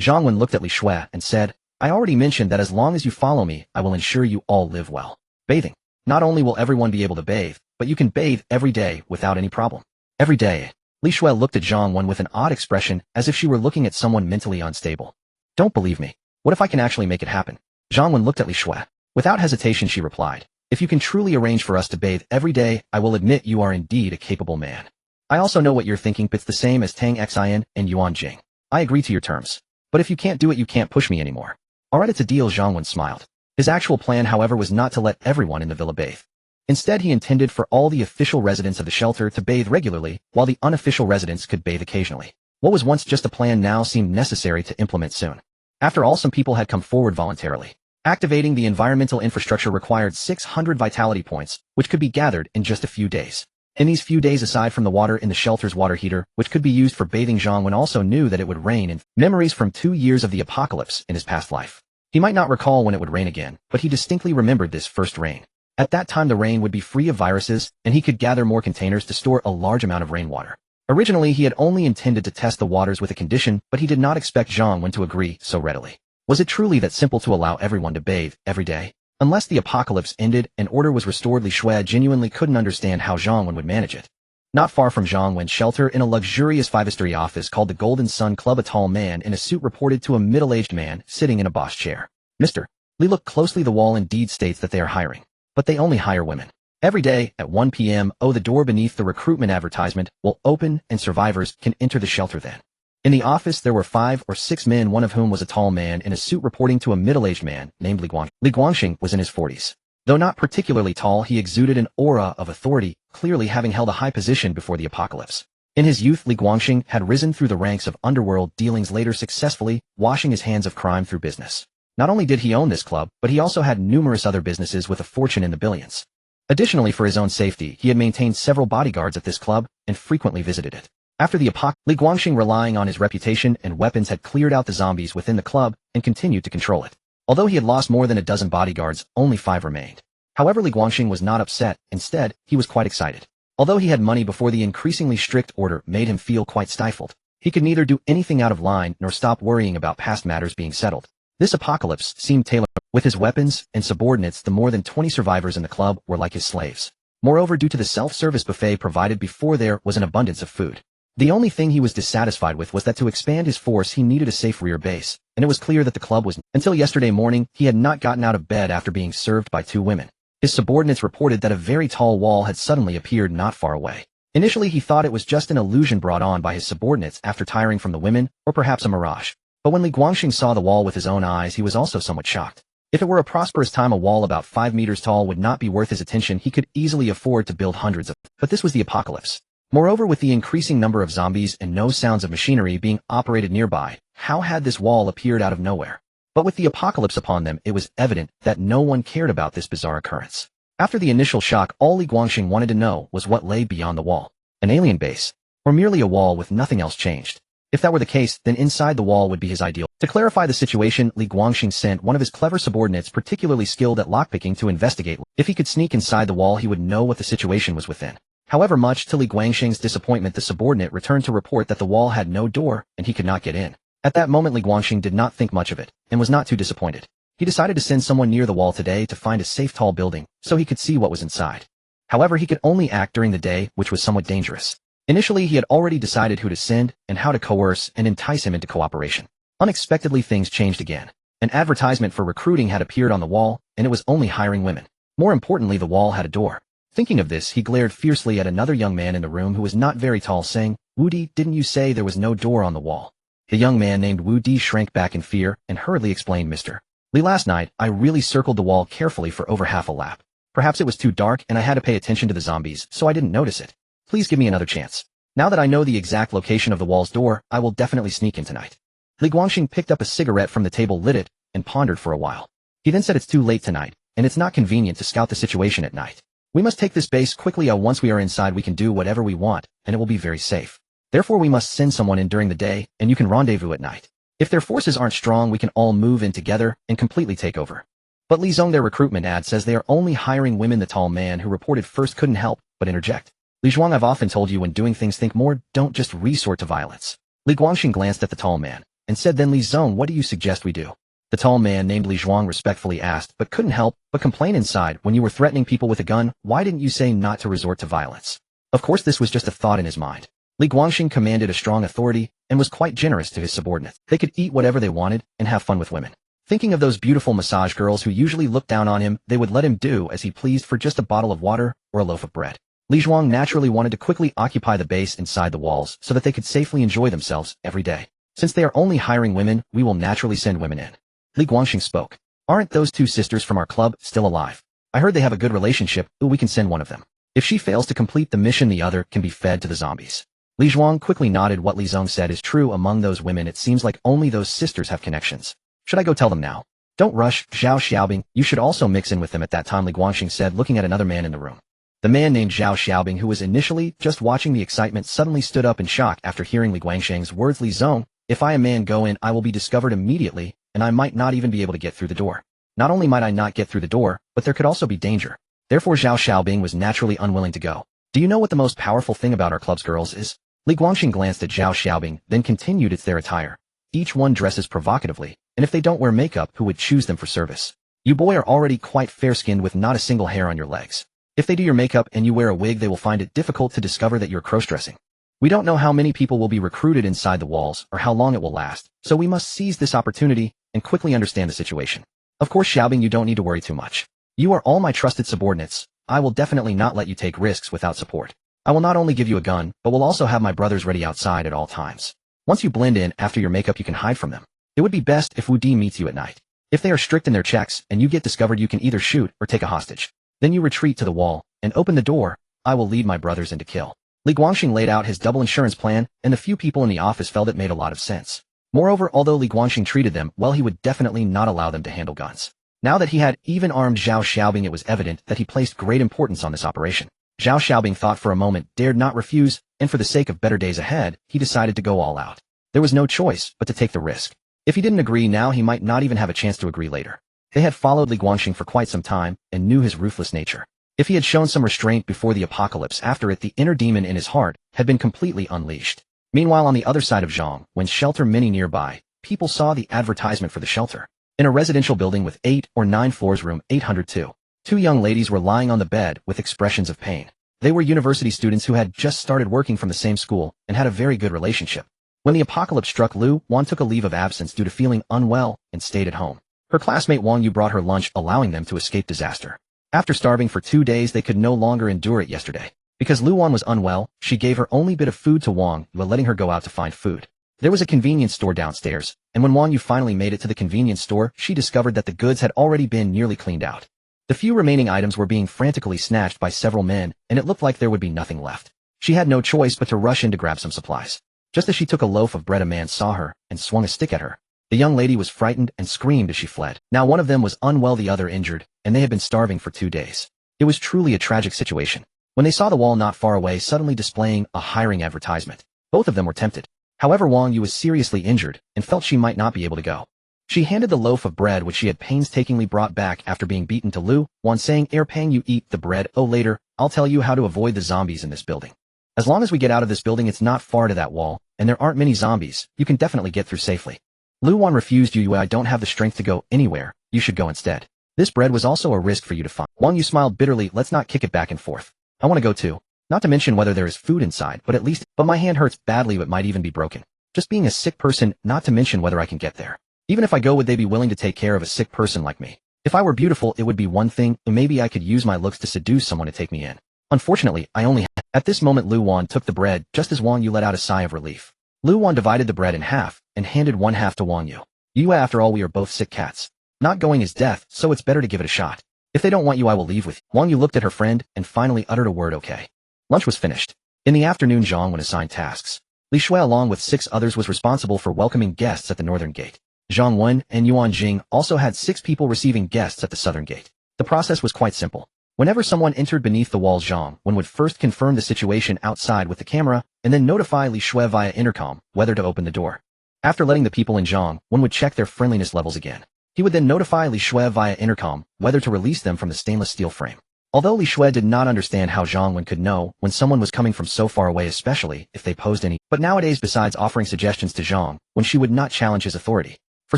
Zhang Wen looked at Li Shui and said, "I already mentioned that as long as you follow me, I will ensure you all live well. Bathing. Not only will everyone be able to bathe, but you can bathe every day without any problem." "Every day?" Li Shui looked at Zhang Wen with an odd expression, as if she were looking at someone mentally unstable. "Don't believe me. What if I can actually make it happen?" Zhang Wen looked at Li Shui. Without hesitation, she replied, "If you can truly arrange for us to bathe every day, I will admit you are indeed a capable man. I also know what you're thinking. It's the same as Tang Xin and Ruan Jing. I agree to your terms. But if you can't do it, you can't push me anymore." "Alright, it's a deal." Zhang Wen smiled. His actual plan, however, was not to let everyone in the villa bathe. Instead, he intended for all the official residents of the shelter to bathe regularly, while the unofficial residents could bathe occasionally. What was once just a plan now seemed necessary to implement soon. After all, some people had come forward voluntarily. Activating the environmental infrastructure required 600 vitality points, which could be gathered in just a few days. In these few days, aside from the water in the shelter's water heater, which could be used for bathing, Zhang Wen also knew that it would rain, and memories from 2 years of the apocalypse in his past life. He might not recall when it would rain again, but he distinctly remembered this first rain. At that time, the rain would be free of viruses, and he could gather more containers to store a large amount of rainwater. Originally, he had only intended to test the waters with a condition, but he did not expect Zhang Wen to agree so readily. Was it truly that simple to allow everyone to bathe every day? Unless the apocalypse ended and order was restored, Li Shui genuinely couldn't understand how Zhang Wen would manage it. Not far from Zhang Wen's shelter, in a luxurious 5-story office called the Golden Sun Club, a tall man in a suit reported to a middle-aged man sitting in a boss chair. "Mr. Li, look closely. The wall indeed states that they are hiring, but they only hire women. Every day at 1 p.m. The door beneath the recruitment advertisement will open and survivors can enter the shelter then." In the office, there were 5 or 6 men, one of whom was a tall man in a suit reporting to a middle-aged man named Li Guang. Li Guangxing was in his 40s. Though not particularly tall, he exuded an aura of authority, clearly having held a high position before the apocalypse. In his youth, Li Guangxing had risen through the ranks of underworld dealings, later successfully washing his hands of crime through business. Not only did he own this club, but he also had numerous other businesses with a fortune in the billions. Additionally, for his own safety, he had maintained several bodyguards at this club and frequently visited it. After the apocalypse, Li Guangxing, relying on his reputation and weapons, had cleared out the zombies within the club and continued to control it. Although he had lost more than a dozen bodyguards, only 5 remained. However, Li Guangxing was not upset. Instead, he was quite excited. Although he had money before, the increasingly strict order made him feel quite stifled. He could neither do anything out of line nor stop worrying about past matters being settled. This apocalypse seemed tailored. With his weapons and subordinates, the more than 20 survivors in the club were like his slaves. Moreover, due to the self-service buffet provided before, there was an abundance of food. The only thing he was dissatisfied with was that to expand his force he needed a safe rear base, and it was clear that the club was. Until yesterday morning, he had not gotten out of bed after being served by 2 women. His subordinates reported that a very tall wall had suddenly appeared not far away. Initially, he thought it was just an illusion brought on by his subordinates after tiring from the women, or perhaps a mirage. But when Li Guangxing saw the wall with his own eyes, he was also somewhat shocked. If it were a prosperous time, a wall about 5 meters tall would not be worth his attention. He could easily afford to build hundreds of. But this was the apocalypse. Moreover, with the increasing number of zombies and no sounds of machinery being operated nearby, how had this wall appeared out of nowhere? But with the apocalypse upon them, it was evident that no one cared about this bizarre occurrence. After the initial shock, all Li Guangxing wanted to know was what lay beyond the wall. An alien base, or merely a wall with nothing else changed. If that were the case, then inside the wall would be his ideal. To clarify the situation, Li Guangxing sent one of his clever subordinates, particularly skilled at lockpicking, to investigate. If he could sneak inside the wall, he would know what the situation was within. However, much to Li Guangxing's disappointment, the subordinate returned to report that the wall had no door and he could not get in. At that moment, Li Guangxing did not think much of it and was not too disappointed. He decided to send someone near the wall today to find a safe tall building so he could see what was inside. However, he could only act during the day, which was somewhat dangerous. Initially, he had already decided who to send and how to coerce and entice him into cooperation. Unexpectedly, things changed again. An advertisement for recruiting had appeared on the wall, and it was only hiring women. More importantly, the wall had a door. Thinking of this, he glared fiercely at another young man in the room who was not very tall, saying, "Wu Di, didn't you say there was no door on the wall?" The young man named Wu Di shrank back in fear and hurriedly explained, "Mr. Li, last night, I really circled the wall carefully for over half a lap. Perhaps it was too dark and I had to pay attention to the zombies, so I didn't notice it. Please give me another chance. Now that I know the exact location of the wall's door, I will definitely sneak in tonight." Li Guangxing picked up a cigarette from the table, lit it, and pondered for a while. He then said, "It's too late tonight, and it's not convenient to scout the situation at night. We must take this base quickly. Once we are inside, we can do whatever we want, and it will be very safe. Therefore, we must send someone in during the day, and you can rendezvous at night. If their forces aren't strong, we can all move in together and completely take over." But Li Zong, their recruitment ad says they are only hiring women. The tall man who reported first couldn't help but interject. "Li Zhuang, I've often told you when doing things, think more, don't just resort to violence." Li Guangxing glanced at the tall man and said, "Then Li Zong, what do you suggest we do?" The tall man named Li Zhuang respectfully asked, but couldn't help but complain inside, "When you were threatening people with a gun, why didn't you say not to resort to violence?" Of course, this was just a thought in his mind. Li Guangxing commanded a strong authority and was quite generous to his subordinates. They could eat whatever they wanted and have fun with women. Thinking of those beautiful massage girls who usually looked down on him, they would let him do as he pleased for just a bottle of water or a loaf of bread. Li Zhuang naturally wanted to quickly occupy the base inside the walls so that they could safely enjoy themselves every day. Since they are only hiring women, we will naturally send women in. Li Guangxing spoke. "Aren't those 2 sisters from our club still alive? I heard they have a good relationship. We can send one of them. If she fails to complete the mission, the other can be fed to the zombies." Li Zhuang quickly nodded. What Li Zong said is true. Among those women, it seems like only those sisters have connections. Should I go tell them now? "Don't rush, Zhao Xiaobing. You should also mix in with them at that time," Li Guangxing said, looking at another man in the room. The man named Zhao Xiaobing, who was initially just watching the excitement, suddenly stood up in shock after hearing Li Guangxing's words. "Li Zong, if I, a man, go in, I will be discovered immediately, and I might not even be able to get through the door. Not only might I not get through the door, but there could also be danger." Therefore, Zhao Xiaobing was naturally unwilling to go. "Do you know what the most powerful thing about our club's girls is?" Li Guangxing glanced at Zhao Xiaobing, then continued, "It's their attire. Each one dresses provocatively, and if they don't wear makeup, who would choose them for service? You boy are already quite fair-skinned with not a single hair on your legs. If they do your makeup and you wear a wig, they will find it difficult to discover that you're cross-dressing. We don't know how many people will be recruited inside the walls or how long it will last, so we must seize this opportunity and quickly understand the situation. Of course, Xiaobing, you don't need to worry too much. You are all my trusted subordinates. I will definitely not let you take risks without support. I will not only give you a gun, but will also have my brothers ready outside at all times. Once you blend in after your makeup, you can hide from them. It would be best if Wu Di meets you at night. If they are strict in their checks and you get discovered, you can either shoot or take a hostage. Then you retreat to the wall and open the door. I will lead my brothers in to kill." Li Guangxing laid out his double insurance plan, and the few people in the office felt it made a lot of sense. Moreover, although Li Guangxing treated them well, he would definitely not allow them to handle guns. Now that he had even armed Zhao Xiaobing, it was evident that he placed great importance on this operation. Zhao Xiaobing thought for a moment, dared not refuse, and for the sake of better days ahead, he decided to go all out. There was no choice but to take the risk. If he didn't agree now, he might not even have a chance to agree later. They had followed Li Guangxing for quite some time and knew his ruthless nature. If he had shown some restraint before the apocalypse, after it the inner demon in his heart had been completely unleashed. Meanwhile, on the other side of Zhang Wen's shelter many nearby, people saw the advertisement for the shelter. In a residential building with 8 or 9 floors, room 802. Two young ladies were lying on the bed with expressions of pain. They were university students who had just started working from the same school and had a very good relationship. When the apocalypse struck, Lu Wan took a leave of absence due to feeling unwell and stayed at home. Her classmate Wang Yu brought her lunch, allowing them to escape disaster. After starving for 2 days, they could no longer endure it yesterday. Because Lu Wan was unwell, she gave her only bit of food to Wang Yu, letting her go out to find food. There was a convenience store downstairs, and when Wang Yu finally made it to the convenience store, she discovered that the goods had already been nearly cleaned out. The few remaining items were being frantically snatched by several men, and it looked like there would be nothing left. She had no choice but to rush in to grab some supplies. Just as she took a loaf of bread, a man saw her and swung a stick at her. The young lady was frightened and screamed as she fled. Now one of them was unwell, the other injured, and they had been starving for 2 days. It was truly a tragic situation. When they saw the wall not far away suddenly displaying a hiring advertisement, both of them were tempted. However, Wang Yu was seriously injured and felt she might not be able to go. She handed the loaf of bread which she had painstakingly brought back after being beaten to Lu Wan, saying, Pang, you eat the bread. Oh, later, I'll tell you how to avoid the zombies in this building. As long as we get out of this building, it's not far to that wall, and there aren't many zombies, you can definitely get through safely. Lu Wan refused. I don't have the strength to go anywhere, you should go instead. This bread was also a risk for you to find. Wang Yu smiled bitterly. Let's not kick it back and forth. I want to go too. Not to mention whether there is food inside, but my hand hurts badly, it might even be broken. Just being a sick person, not to mention whether I can get there. Even if I go, would they be willing to take care of a sick person like me? If I were beautiful, it would be one thing, and maybe I could use my looks to seduce someone to take me in. Unfortunately, I only have. At this moment, Lu Wan took the bread just as Wang Yu let out a sigh of relief. Lu Wan divided the bread in half and handed one half to Wang Yu. After all, we are both sick cats. Not going is death, so it's better to give it a shot. If they don't want you, I will leave with you. Wang Yu looked at her friend and finally uttered a word, okay. Lunch was finished. In the afternoon, Zhang Wen assigned tasks. Li Shui, along with 6 others, was responsible for welcoming guests at the northern gate. Zhang Wen and Ruan Jing also had 6 people receiving guests at the southern gate. The process was quite simple. Whenever someone entered beneath the walls, Zhang Wen would first confirm the situation outside with the camera, and then notify Li Shui via intercom whether to open the door. After letting the people in, Zhang Wen would check their friendliness levels again. He would then notify Li Shui via intercom whether to release them from the stainless steel frame. Although Li Shui did not understand how Zhang Wen could know when someone was coming from so far away, especially if they posed any. But nowadays, besides offering suggestions to Zhang Wen, she would not challenge his authority. For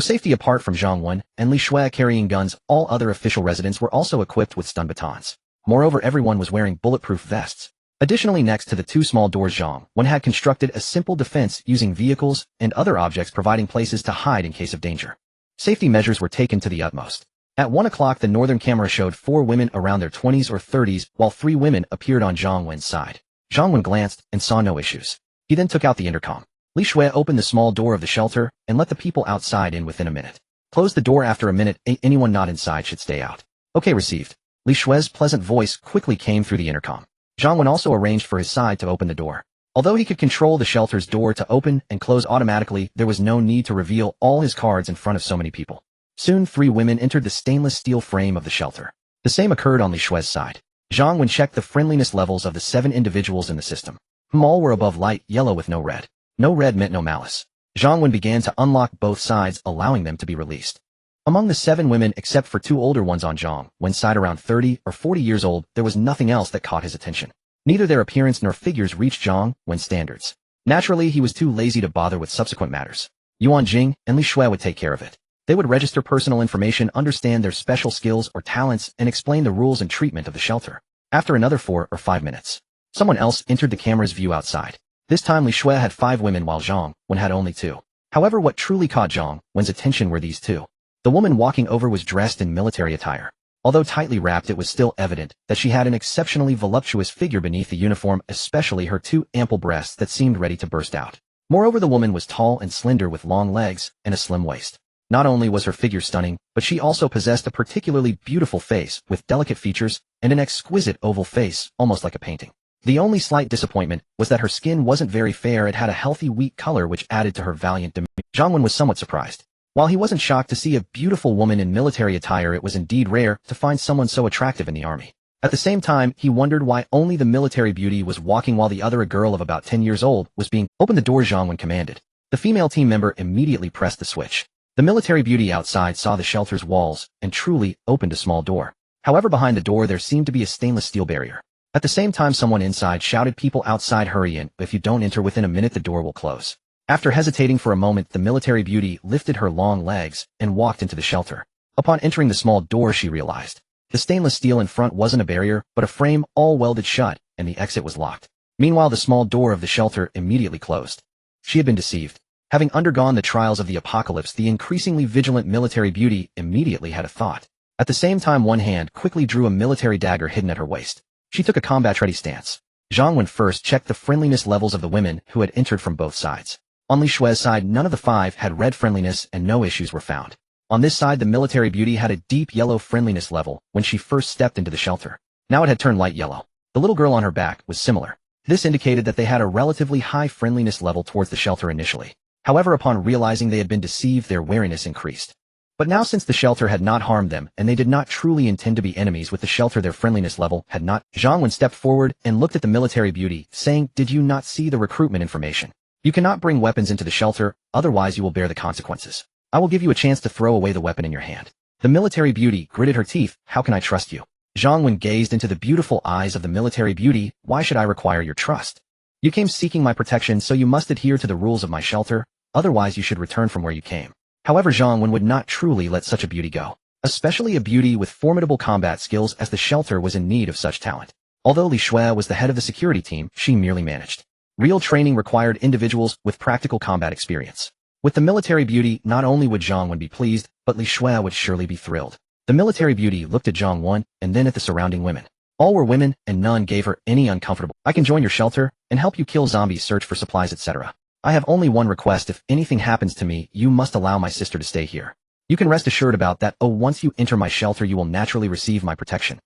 safety, apart from Zhang Wen and Li Shui carrying guns, all other official residents were also equipped with stun batons. Moreover, everyone was wearing bulletproof vests. Additionally, next to the 2 small doors, Zhang Wen had constructed a simple defense using vehicles and other objects, providing places to hide in case of danger. Safety measures were taken to the utmost. At 1 o'clock, the northern camera showed 4 women around their 20s or 30s, while 3 women appeared on Zhang Wen's side. Zhang Wen glanced and saw no issues. He then took out the intercom. Li Shui opened the small door of the shelter and let the people outside in within a minute. Closed the door after a minute. Anyone not inside should stay out. Okay, received. Li Shui's pleasant voice quickly came through the intercom. Zhang Wen also arranged for his side to open the door. Although he could control the shelter's door to open and close automatically, there was no need to reveal all his cards in front of so many people. Soon 3 women entered the stainless steel frame of the shelter. The same occurred on Li Shui's side. Zhang Wen checked the friendliness levels of the 7 individuals in the system. All were above light yellow with no red. No red meant no malice. Zhang Wen began to unlock both sides, allowing them to be released. Among the 7 women, except for 2 older ones on Zhang Wen's side around 30 or 40 years old, there was nothing else that caught his attention. Neither their appearance nor figures reached Zhang Wen's standards. Naturally, he was too lazy to bother with subsequent matters. Ruan Jing and Li Shui would take care of it. They would register personal information, understand their special skills or talents, and explain the rules and treatment of the shelter. After another 4 or 5 minutes, someone else entered the camera's view outside. This time Li Shui had 5 women while Zhang Wen had only 2. However, what truly caught Zhang Wen's attention were these 2. The woman walking over was dressed in military attire. Although tightly wrapped, it was still evident that she had an exceptionally voluptuous figure beneath the uniform, especially her 2 ample breasts that seemed ready to burst out. Moreover, the woman was tall and slender with long legs and a slim waist. Not only was her figure stunning, but she also possessed a particularly beautiful face with delicate features and an exquisite oval face, almost like a painting. The only slight disappointment was that her skin wasn't very fair. It had a healthy wheat color which added to her valiant demeanor. Zhang Wen was somewhat surprised. While he wasn't shocked to see a beautiful woman in military attire, it was indeed rare to find someone so attractive in the army. At the same time, he wondered why only the military beauty was walking while the other, a girl of about 10 years old, was being open the door. Zhang Wen commanded. The female team member immediately pressed the switch. The military beauty outside saw the shelter's walls and truly opened a small door. However, behind the door there seemed to be a stainless steel barrier. At the same time, someone inside shouted, "People outside, hurry in. If you don't enter within a minute, the door will close." After hesitating for a moment, the military beauty lifted her long legs and walked into the shelter. Upon entering the small door, she realized the stainless steel in front wasn't a barrier, but a frame all welded shut, and the exit was locked. Meanwhile, the small door of the shelter immediately closed. She had been deceived. Having undergone the trials of the apocalypse, the increasingly vigilant military beauty immediately had a thought. At the same time, one hand quickly drew a military dagger hidden at her waist. She took a combat-ready stance. Zhang Wen first checked the friendliness levels of the women who had entered from both sides. On Li Shui's side, none of the 5 had red friendliness and no issues were found. On this side, the military beauty had a deep yellow friendliness level when she first stepped into the shelter. Now it had turned light yellow. The little girl on her back was similar. This indicated that they had a relatively high friendliness level towards the shelter initially. However, upon realizing they had been deceived, their wariness increased. But now, since the shelter had not harmed them and they did not truly intend to be enemies with the shelter, their friendliness level had not. Zhang Wen stepped forward and looked at the military beauty, saying, "Did you not see the recruitment information? You cannot bring weapons into the shelter, otherwise you will bear the consequences. I will give you a chance to throw away the weapon in your hand." The military beauty gritted her teeth. "How can I trust you?" Zhang Wen gazed into the beautiful eyes of the military beauty. "Why should I require your trust? You came seeking my protection, so you must adhere to the rules of my shelter, otherwise you should return from where you came." However, Zhang Wen would not truly let such a beauty go, especially a beauty with formidable combat skills, as the shelter was in need of such talent. Although Li Shui was the head of the security team, she merely managed. Real training required individuals with practical combat experience. With the military beauty, not only would Zhang Wen be pleased, but Li Shui would surely be thrilled. The military beauty looked at Zhang Wen and then at the surrounding women. All were women, and none gave her any uncomfortable. "I can join your shelter and help you kill zombies, search for supplies, etc. I have only one request. If anything happens to me, you must allow my sister to stay here. You can rest assured about that. Oh, once you enter my shelter, you will naturally receive my protection.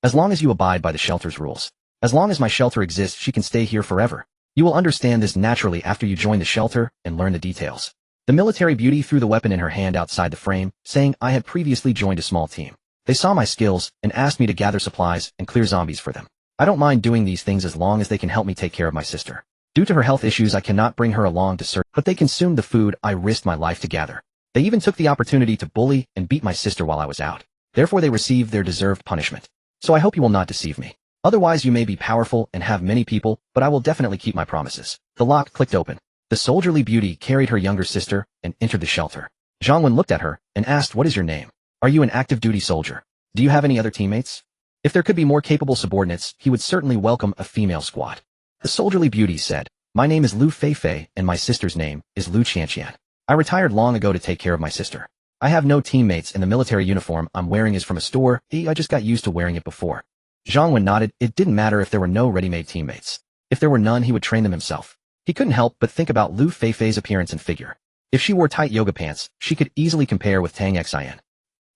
As long as you abide by the shelter's rules. As long as my shelter exists, she can stay here forever. You will understand this naturally after you join the shelter and learn the details." The military beauty threw the weapon in her hand outside the frame, saying, "I had previously joined a small team. They saw my skills and asked me to gather supplies and clear zombies for them. I don't mind doing these things as long as they can help me take care of my sister. Due to her health issues, I cannot bring her along to search, but they consumed the food I risked my life to gather. They even took the opportunity to bully and beat my sister while I was out. Therefore they received their deserved punishment. So I hope you will not deceive me. Otherwise you may be powerful and have many people, but I will definitely keep my promises." The lock clicked open. The soldierly beauty carried her younger sister and entered the shelter. Zhang Wen looked at her and asked, "What is your name? Are you an active duty soldier? Do you have any other teammates?" If there could be more capable subordinates, he would certainly welcome a female squad. The soldierly beauty said, "My name is Lu Feifei and my sister's name is Lu Qianqian. I retired long ago to take care of my sister. I have no teammates and the military uniform I'm wearing is from a store. I just got used to wearing it before." Zhang Wen nodded. It didn't matter if there were no ready-made teammates. If there were none, he would train them himself. He couldn't help but think about Lu Feifei's appearance and figure. If she wore tight yoga pants, she could easily compare with Tang Xin.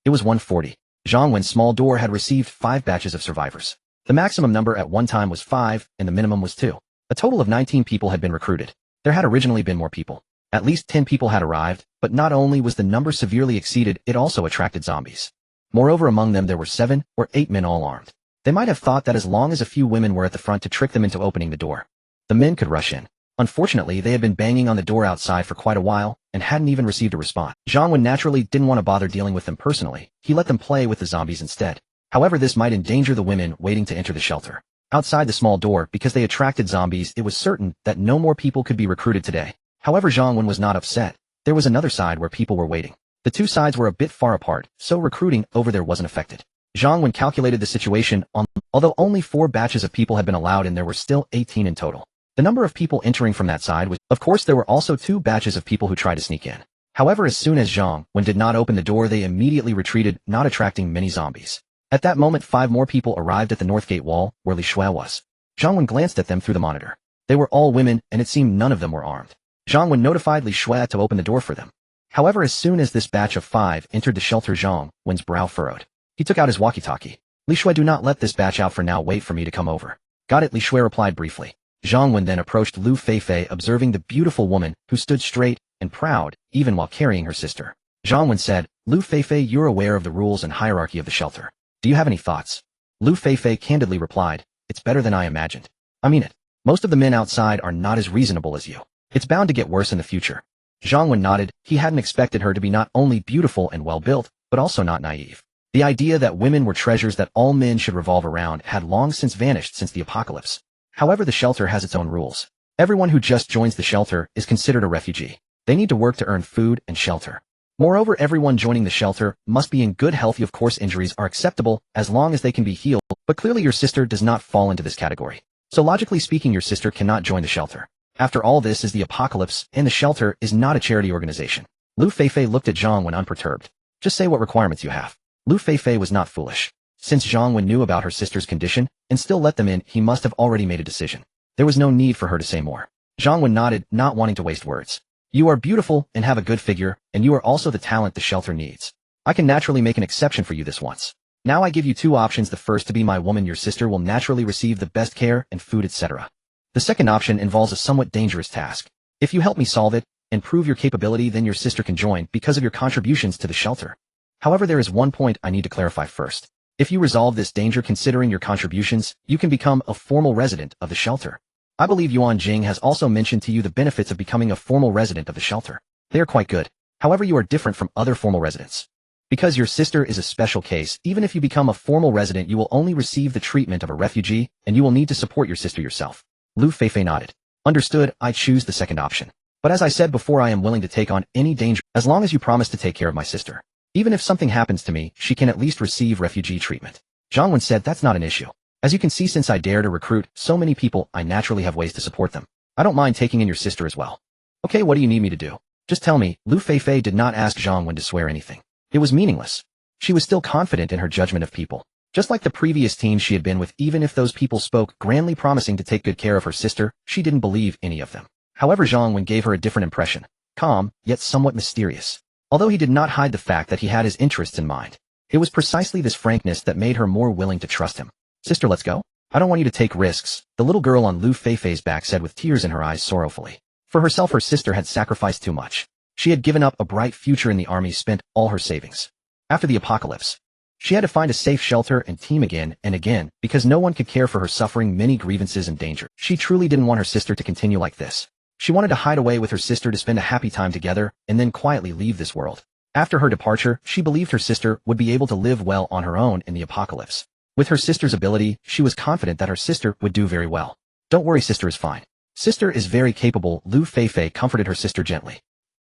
It was 140. Zhang Wen's small door had received 5 batches of survivors. The maximum number at one time was 5, and the minimum was 2. A total of 19 people had been recruited. There had originally been more people. At least 10 people had arrived, but not only was the number severely exceeded, it also attracted zombies. Moreover, among them there were 7 or 8 men all armed. They might have thought that as long as a few women were at the front to trick them into opening the door, the men could rush in. Unfortunately, they had been banging on the door outside for quite a while and hadn't even received a response. Zhang Wen naturally didn't want to bother dealing with them personally. He let them play with the zombies instead. However, this might endanger the women waiting to enter the shelter. Outside the small door, because they attracted zombies, it was certain that no more people could be recruited today. However, Zhang Wen was not upset. There was another side where people were waiting. The two sides were a bit far apart, so recruiting over there wasn't affected. Zhang Wen calculated the situation on, although only 4 batches of people had been allowed and there were still 18 in total. The number of people entering from that side was, of course, there were also 2 batches of people who tried to sneak in. However, as soon as Zhang Wen did not open the door, they immediately retreated, not attracting many zombies. At that moment, 5 more people arrived at the north gate wall, where Li Shui was. Zhang Wen glanced at them through the monitor. They were all women, and it seemed none of them were armed. Zhang Wen notified Li Shui to open the door for them. However, as soon as this batch of 5 entered the shelter, Zhang Wen's brow furrowed. He took out his walkie-talkie. "Li Shui, do not let this batch out for now. Wait for me to come over." "Got it," Li Shui replied briefly. Zhang Wen then approached Lu Feifei, observing the beautiful woman, who stood straight and proud, even while carrying her sister. Zhang Wen said, "Lu Feifei, you're aware of the rules and hierarchy of the shelter. Do you have any thoughts?" Lu Feifei candidly replied, "It's better than I imagined. I mean it. Most of the men outside are not as reasonable as you. It's bound to get worse in the future." Zhang Wen nodded. He hadn't expected her to be not only beautiful and well-built, but also not naive. The idea that women were treasures that all men should revolve around had long since vanished since the apocalypse. However, the shelter has its own rules. Everyone who just joins the shelter is considered a refugee. They need to work to earn food and shelter. Moreover, everyone joining the shelter must be in good health. Of course, injuries are acceptable as long as they can be healed, but clearly your sister does not fall into this category. So logically speaking, your sister cannot join the shelter. After all, this is the apocalypse, and the shelter is not a charity organization. Lu Feifei looked at Zhang Wen unperturbed. "Just say what requirements you have." Lu Feifei was not foolish. Since Zhang Wen knew about her sister's condition and still let them in, he must have already made a decision. There was no need for her to say more. Zhang Wen nodded, not wanting to waste words. "You are beautiful and have a good figure, and you are also the talent the shelter needs. I can naturally make an exception for you this once. Now I give you two options. The first, to be my woman. Your sister will naturally receive the best care and food, etc. The second option involves a somewhat dangerous task. If you help me solve it and prove your capability, then your sister can join because of your contributions to the shelter. However, there is one point I need to clarify first. If you resolve this danger considering your contributions, you can become a formal resident of the shelter. I believe Ruan Jing has also mentioned to you the benefits of becoming a formal resident of the shelter. They are quite good. However, you are different from other formal residents. Because your sister is a special case, even if you become a formal resident, you will only receive the treatment of a refugee, and you will need to support your sister yourself." Lu Feifei nodded. "Understood, I choose the second option. But as I said before, I am willing to take on any danger as long as you promise to take care of my sister. Even if something happens to me, she can at least receive refugee treatment." Zhang Wen said, "That's not an issue. As you can see, since I dare to recruit so many people, I naturally have ways to support them. I don't mind taking in your sister as well." "Okay, what do you need me to do? Just tell me." Lu Feifei did not ask Zhang Wen to swear anything. It was meaningless. She was still confident in her judgment of people. Just like the previous teams she had been with, even if those people spoke grandly promising to take good care of her sister, she didn't believe any of them. However, Zhang Wen gave her a different impression. Calm, yet somewhat mysterious. Although he did not hide the fact that he had his interests in mind. It was precisely this frankness that made her more willing to trust him. "Sister, let's go. I don't want you to take risks," the little girl on Lu Feifei's back said with tears in her eyes sorrowfully. For herself, her sister had sacrificed too much. She had given up a bright future in the army, spent all her savings. After the apocalypse, she had to find a safe shelter and team again and again because no one could care for her, suffering many grievances and danger. She truly didn't want her sister to continue like this. She wanted to hide away with her sister to spend a happy time together and then quietly leave this world. After her departure, she believed her sister would be able to live well on her own in the apocalypse. With her sister's ability, she was confident that her sister would do very well. "Don't worry, sister is fine. Sister is very capable," Lu Feifei comforted her sister gently.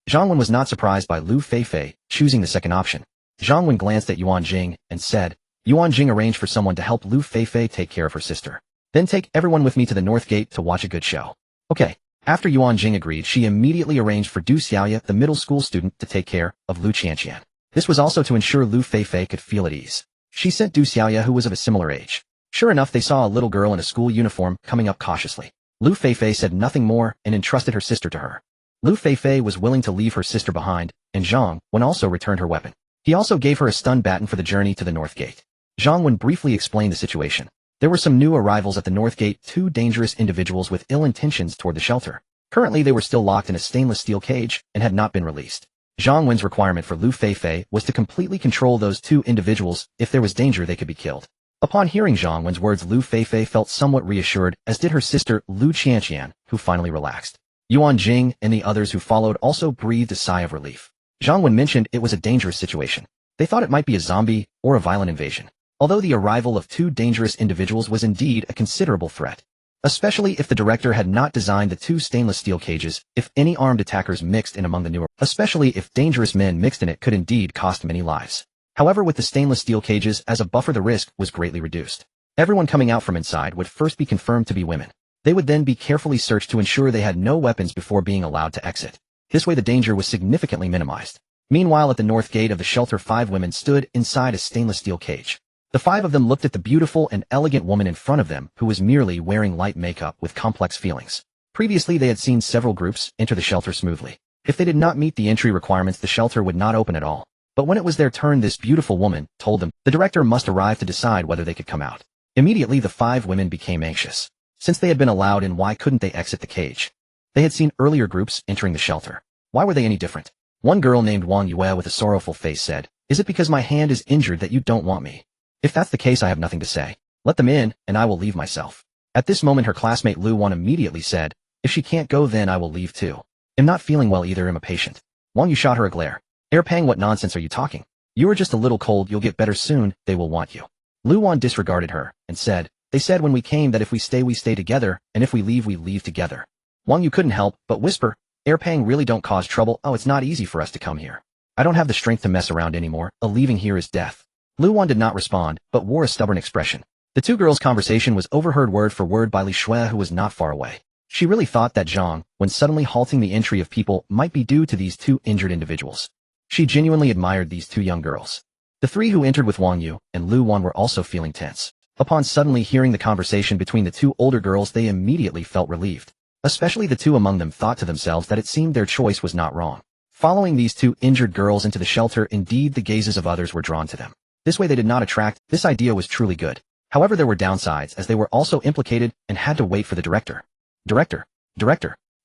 Zhang Wen was not surprised by Lu Feifei choosing the second option. Zhang Wen glanced at Ruan Jing and said, "Ruan Jing, arranged for someone to help Lu Feifei take care of her sister. Then take everyone with me to the North Gate to watch a good show." "Okay." After Ruan Jing agreed, she immediately arranged for Du Xiaoya, the middle school student, to take care of Lu Qianqian. This was also to ensure Lu Feifei could feel at ease. She sent Du Xiaoya, who was of a similar age. Sure enough, they saw a little girl in a school uniform coming up cautiously. Lu Feifei said nothing more and entrusted her sister to her. Lu Feifei was willing to leave her sister behind, and Zhang Wen also returned her weapon. He also gave her a stun baton for the journey to the North Gate. Zhang Wen briefly explained the situation. There were some new arrivals at the North Gate, two dangerous individuals with ill intentions toward the shelter. Currently, they were still locked in a stainless steel cage and had not been released. Zhang Wen's requirement for Lu Feifei was to completely control those two individuals. If there was danger, they could be killed. Upon hearing Zhang Wen's words, Lu Feifei felt somewhat reassured, as did her sister Lu Qianqian, who finally relaxed. Ruan Jing and the others who followed also breathed a sigh of relief. Zhang Wen mentioned it was a dangerous situation. They thought it might be a zombie or a violent invasion. Although the arrival of two dangerous individuals was indeed a considerable threat. Especially if the director had not designed the two stainless steel cages, if any armed attackers mixed in among the newer, especially if dangerous men mixed in, it could indeed cost many lives. However, with the stainless steel cages as a buffer, the risk was greatly reduced. Everyone coming out from inside would first be confirmed to be women. They would then be carefully searched to ensure they had no weapons before being allowed to exit. This way the danger was significantly minimized. Meanwhile, at the north gate of the shelter, 5 women stood inside a stainless steel cage. The 5 of them looked at the beautiful and elegant woman in front of them, who was merely wearing light makeup with complex feelings. Previously, they had seen several groups enter the shelter smoothly. If they did not meet the entry requirements, the shelter would not open at all. But when it was their turn, this beautiful woman told them the director must arrive to decide whether they could come out. Immediately, the 5 women became anxious. Since they had been allowed in, why couldn't they exit the cage? They had seen earlier groups entering the shelter. Why were they any different? One girl named Wang Yue with a sorrowful face said, "Is it because my hand is injured that you don't want me?" If that's the case, I have nothing to say. Let them in, and I will leave myself. At this moment her classmate Ruan immediately said, if she can't go then I will leave too. I'm not feeling well either, I'm a patient. Wang Yu shot her a glare. Pang, what nonsense are you talking? You are just a little cold, you'll get better soon, they will want you. Ruan disregarded her, and said, they said when we came that if we stay together, and if we leave together. Wang Yu couldn't help but whisper, Pang, really don't cause trouble, oh it's not easy for us to come here. I don't have the strength to mess around anymore, a leaving here is death. Ruan did not respond, but wore a stubborn expression. The two girls' conversation was overheard word for word by Li Shui, who was not far away. She really thought that Zhang, when suddenly halting the entry of people, might be due to these two injured individuals. She genuinely admired these two young girls. The three who entered with Wang Yu and Ruan were also feeling tense. Upon suddenly hearing the conversation between the two older girls, they immediately felt relieved. Especially the two among them thought to themselves that it seemed their choice was not wrong. Following these two injured girls into the shelter, indeed the gazes of others were drawn to them. This way they did not attract. This idea was truly good. However, there were downsides as they were also implicated and had to wait for the director. Director.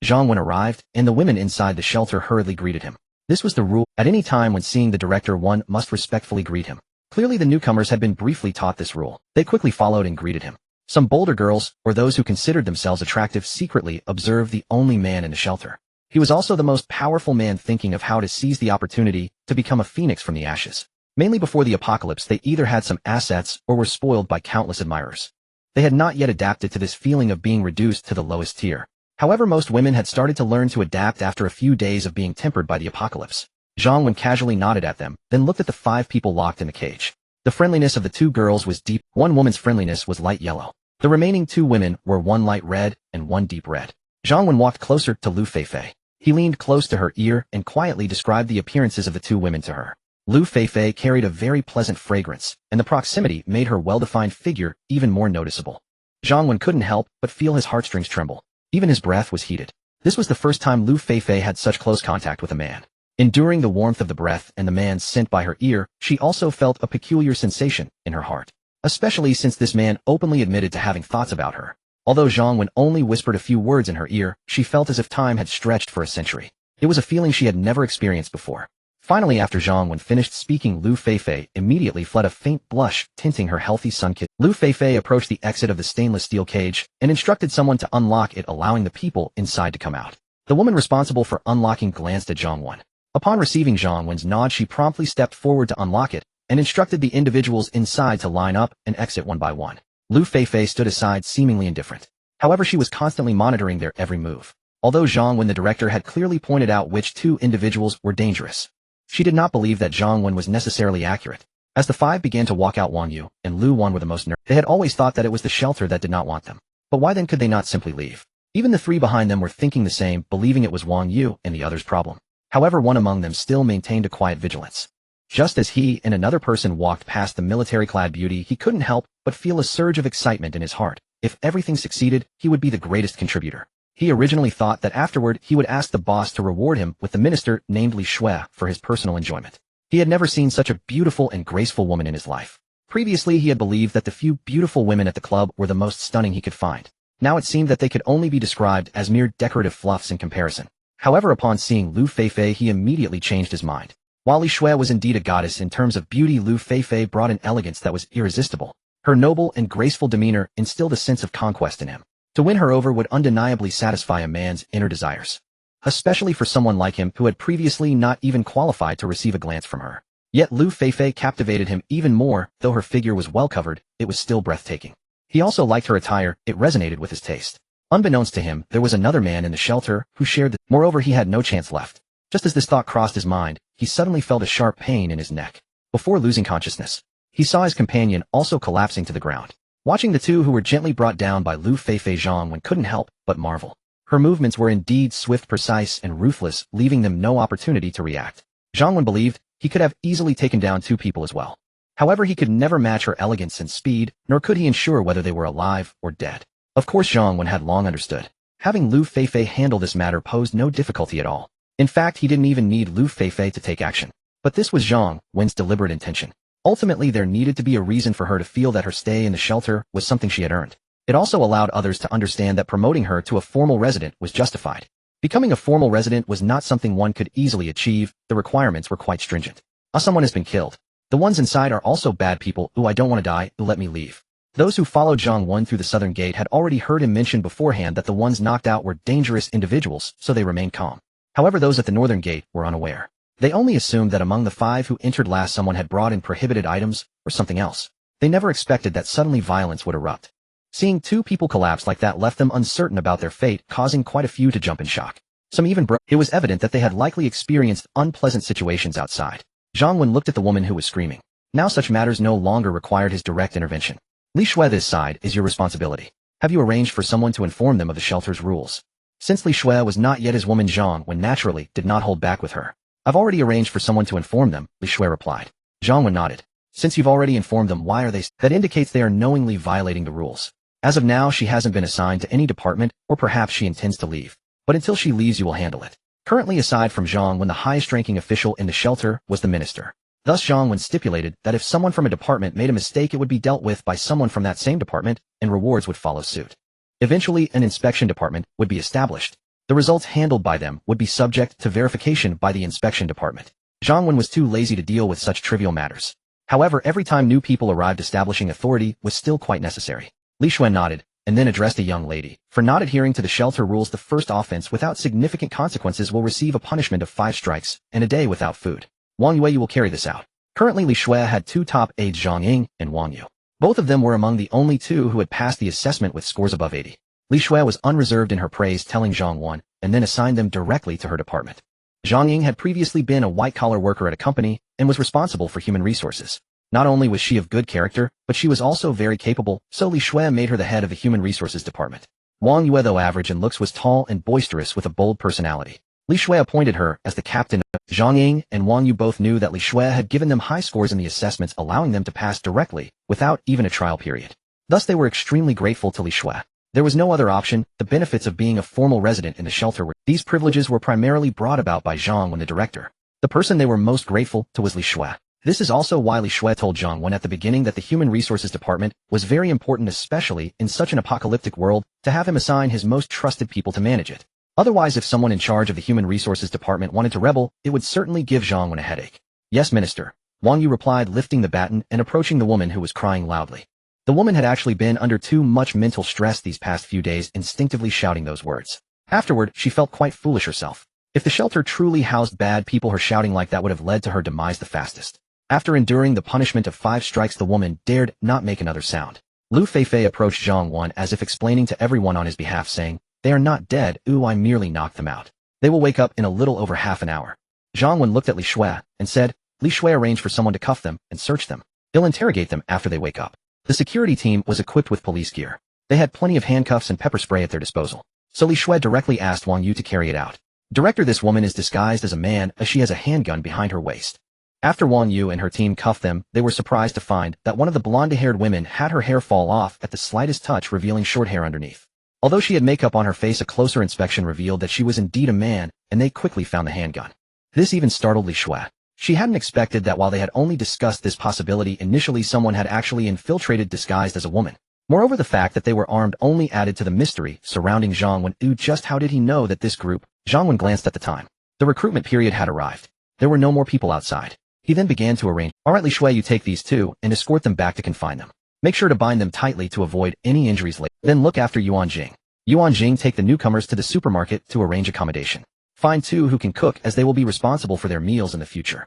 Zhang Wen arrived, and the women inside the shelter hurriedly greeted him. This was the rule. At any time when seeing the director, one must respectfully greet him. Clearly the newcomers had been briefly taught this rule. They quickly followed and greeted him. Some bolder girls, or those who considered themselves attractive, secretly observed the only man in the shelter. He was also the most powerful man, thinking of how to seize the opportunity to become a phoenix from the ashes. Mainly before the apocalypse, they either had some assets or were spoiled by countless admirers. They had not yet adapted to this feeling of being reduced to the lowest tier. However, most women had started to learn to adapt after a few days of being tempered by the apocalypse. Zhang Wen casually nodded at them, then looked at the 5 people locked in the cage. The friendliness of the 2 girls was deep. One woman's friendliness was light yellow. The remaining 2 women were one light red and one deep red. Zhang Wen walked closer to Lu Feifei. He leaned close to her ear and quietly described the appearances of the 2 women to her. Lu Feifei carried a very pleasant fragrance, and the proximity made her well-defined figure even more noticeable. Zhang Wen couldn't help but feel his heartstrings tremble. Even his breath was heated. This was the first time Lu Feifei had such close contact with a man. Enduring the warmth of the breath and the man's scent by her ear, she also felt a peculiar sensation in her heart. Especially since this man openly admitted to having thoughts about her. Although Zhang Wen only whispered a few words in her ear, she felt as if time had stretched for a century. It was a feeling she had never experienced before. Finally, after Zhang Wen finished speaking, Lu Feifei immediately fled, a faint blush tinting her healthy sun-kissed. Lu Feifei approached the exit of the stainless steel cage and instructed someone to unlock it, allowing the people inside to come out. The woman responsible for unlocking glanced at Zhang Wen. Upon receiving Zhang Wen's nod, she promptly stepped forward to unlock it and instructed the individuals inside to line up and exit one by one. Lu Feifei stood aside, seemingly indifferent. However, she was constantly monitoring their every move. Although Zhang Wen, the director, had clearly pointed out which 2 individuals were dangerous, she did not believe that Zhang Wen was necessarily accurate. As the 5 began to walk out, Wang Yu and Ruan were the most nervous. They had always thought that it was the shelter that did not want them. But why then could they not simply leave? Even the 3 behind them were thinking the same, believing it was Wang Yu and the others' problem. However, one among them still maintained a quiet vigilance. Just as he and another person walked past the military-clad beauty, he couldn't help but feel a surge of excitement in his heart. If everything succeeded, he would be the greatest contributor. He originally thought that afterward he would ask the boss to reward him with the minister named Li Shui for his personal enjoyment. He had never seen such a beautiful and graceful woman in his life. Previously he had believed that the few beautiful women at the club were the most stunning he could find. Now it seemed that they could only be described as mere decorative fluffs in comparison. However, upon seeing Lu Feifei, he immediately changed his mind. While Li Shui was indeed a goddess in terms of beauty, Lu Feifei brought an elegance that was irresistible. Her noble and graceful demeanor instilled a sense of conquest in him. To win her over would undeniably satisfy a man's inner desires. Especially for someone like him who had previously not even qualified to receive a glance from her. Yet Lu Feifei captivated him even more. Though her figure was well covered, it was still breathtaking. He also liked her attire, it resonated with his taste. Unbeknownst to him, there was another man in the shelter who shared the— Moreover, he had no chance left. Just as this thought crossed his mind, he suddenly felt a sharp pain in his neck. Before losing consciousness, he saw his companion also collapsing to the ground. Watching the 2 who were gently brought down by Lu Feifei, Zhang Wen couldn't help but marvel. Her movements were indeed swift, precise, and ruthless, leaving them no opportunity to react. Zhang Wen believed he could have easily taken down 2 people as well. However, he could never match her elegance and speed, nor could he ensure whether they were alive or dead. Of course, Zhang Wen had long understood. Having Lu Feifei handle this matter posed no difficulty at all. In fact, he didn't even need Lu Feifei to take action. But this was Zhang Wen's deliberate intention. Ultimately, there needed to be a reason for her to feel that her stay in the shelter was something she had earned. It also allowed others to understand that promoting her to a formal resident was justified. Becoming a formal resident was not something one could easily achieve, the requirements were quite stringent. Someone has been killed. The ones inside are also bad people. Ooh, I don't want to die. Ooh, let me leave. Those who followed Zhang Wen through the southern gate had already heard him mention beforehand that the ones knocked out were dangerous individuals, so they remained calm. However, those at the northern gate were unaware. They only assumed that among the 5 who entered last someone had brought in prohibited items or something else. They never expected that suddenly violence would erupt. Seeing 2 people collapse like that left them uncertain about their fate, causing quite a few to jump in shock. Some even broke. It was evident that they had likely experienced unpleasant situations outside. Zhang Wen looked at the woman who was screaming. Now such matters no longer required his direct intervention. Li Shui, this side is your responsibility. Have you arranged for someone to inform them of the shelter's rules? Since Li Shui was not yet his woman, Zhang Wen naturally did not hold back with her. I've already arranged for someone to inform them, Li Shui replied. Zhang Wen nodded. Since you've already informed them, why are they? That indicates they are knowingly violating the rules. As of now, she hasn't been assigned to any department, or perhaps she intends to leave. But until she leaves, you will handle it. Currently, aside from Zhang Wen, the highest-ranking official in the shelter was the minister. Thus Zhang Wen stipulated that if someone from a department made a mistake, it would be dealt with by someone from that same department, and rewards would follow suit. Eventually, an inspection department would be established. The results handled by them would be subject to verification by the inspection department. Zhang Wen was too lazy to deal with such trivial matters. However, every time new people arrived, establishing authority was still quite necessary. Li Shui nodded, and then addressed a young lady. For not adhering to the shelter rules, the first offense without significant consequences will receive a punishment of 5 strikes, and a day without food. Wang Yue, you will carry this out. Currently, Li Shui had 2 top aides, Zhang Ying and Wang Yu. Both of them were among the only 2 who had passed the assessment with scores above 80. Li Shui was unreserved in her praise, telling Zhang Wen, and then assigned them directly to her department. Zhang Ying had previously been a white-collar worker at a company and was responsible for human resources. Not only was she of good character, but she was also very capable, so Li Shui made her the head of the human resources department. Wang Yue, though average in looks, was tall and boisterous with a bold personality. Li Shui appointed her as the captain. Zhang Ying and Wang Yu both knew that Li Shui had given them high scores in the assessments, allowing them to pass directly, without even a trial period. Thus they were extremely grateful to Li Shui. There was no other option. The benefits of being a formal resident in the shelter were. These privileges were primarily brought about by Zhang Wen, the director. The person they were most grateful to was Li Shui. This is also why Li Shui told Zhang Wen at the beginning that the Human Resources Department was very important, especially in such an apocalyptic world, to have him assign his most trusted people to manage it. Otherwise, if someone in charge of the Human Resources Department wanted to rebel, it would certainly give Zhang Wen a headache. Yes, Minister, Wang Yu replied, lifting the baton and approaching the woman who was crying loudly. The woman had actually been under too much mental stress these past few days, instinctively shouting those words. Afterward, she felt quite foolish herself. If the shelter truly housed bad people, her shouting like that would have led to her demise the fastest. After enduring the punishment of 5 strikes, the woman dared not make another sound. Lu Feifei approached Zhang Wen as if explaining to everyone on his behalf, saying, "They are not dead. Ooh, I merely knocked them out. They will wake up in a little over half an hour." Zhang Wen looked at Li Shui and said, "Li Shui arranged for someone to cuff them and search them. He'll interrogate them after they wake up." The security team was equipped with police gear. They had plenty of handcuffs and pepper spray at their disposal. So Li Shui directly asked Wang Yu to carry it out. Director, this woman is disguised as a man, as she has a handgun behind her waist. After Wang Yu and her team cuffed them, they were surprised to find that one of the blonde-haired women had her hair fall off at the slightest touch, revealing short hair underneath. Although she had makeup on her face, a closer inspection revealed that she was indeed a man, and they quickly found the handgun. This even startled Li Shui. She hadn't expected that while they had only discussed this possibility initially, someone had actually infiltrated disguised as a woman. Moreover, the fact that they were armed only added to the mystery surrounding Zhang Wen. Just how did he know that this group? Zhang Wen glanced at the time. The recruitment period had arrived. There were no more people outside. He then began to arrange. Alright, Li Shui, you take these 2 and escort them back to confine them. Make sure to bind them tightly to avoid any injuries later. Then look after Ruan Jing. Ruan Jing, take the newcomers to the supermarket to arrange accommodation. Find 2 who can cook, as they will be responsible for their meals in the future.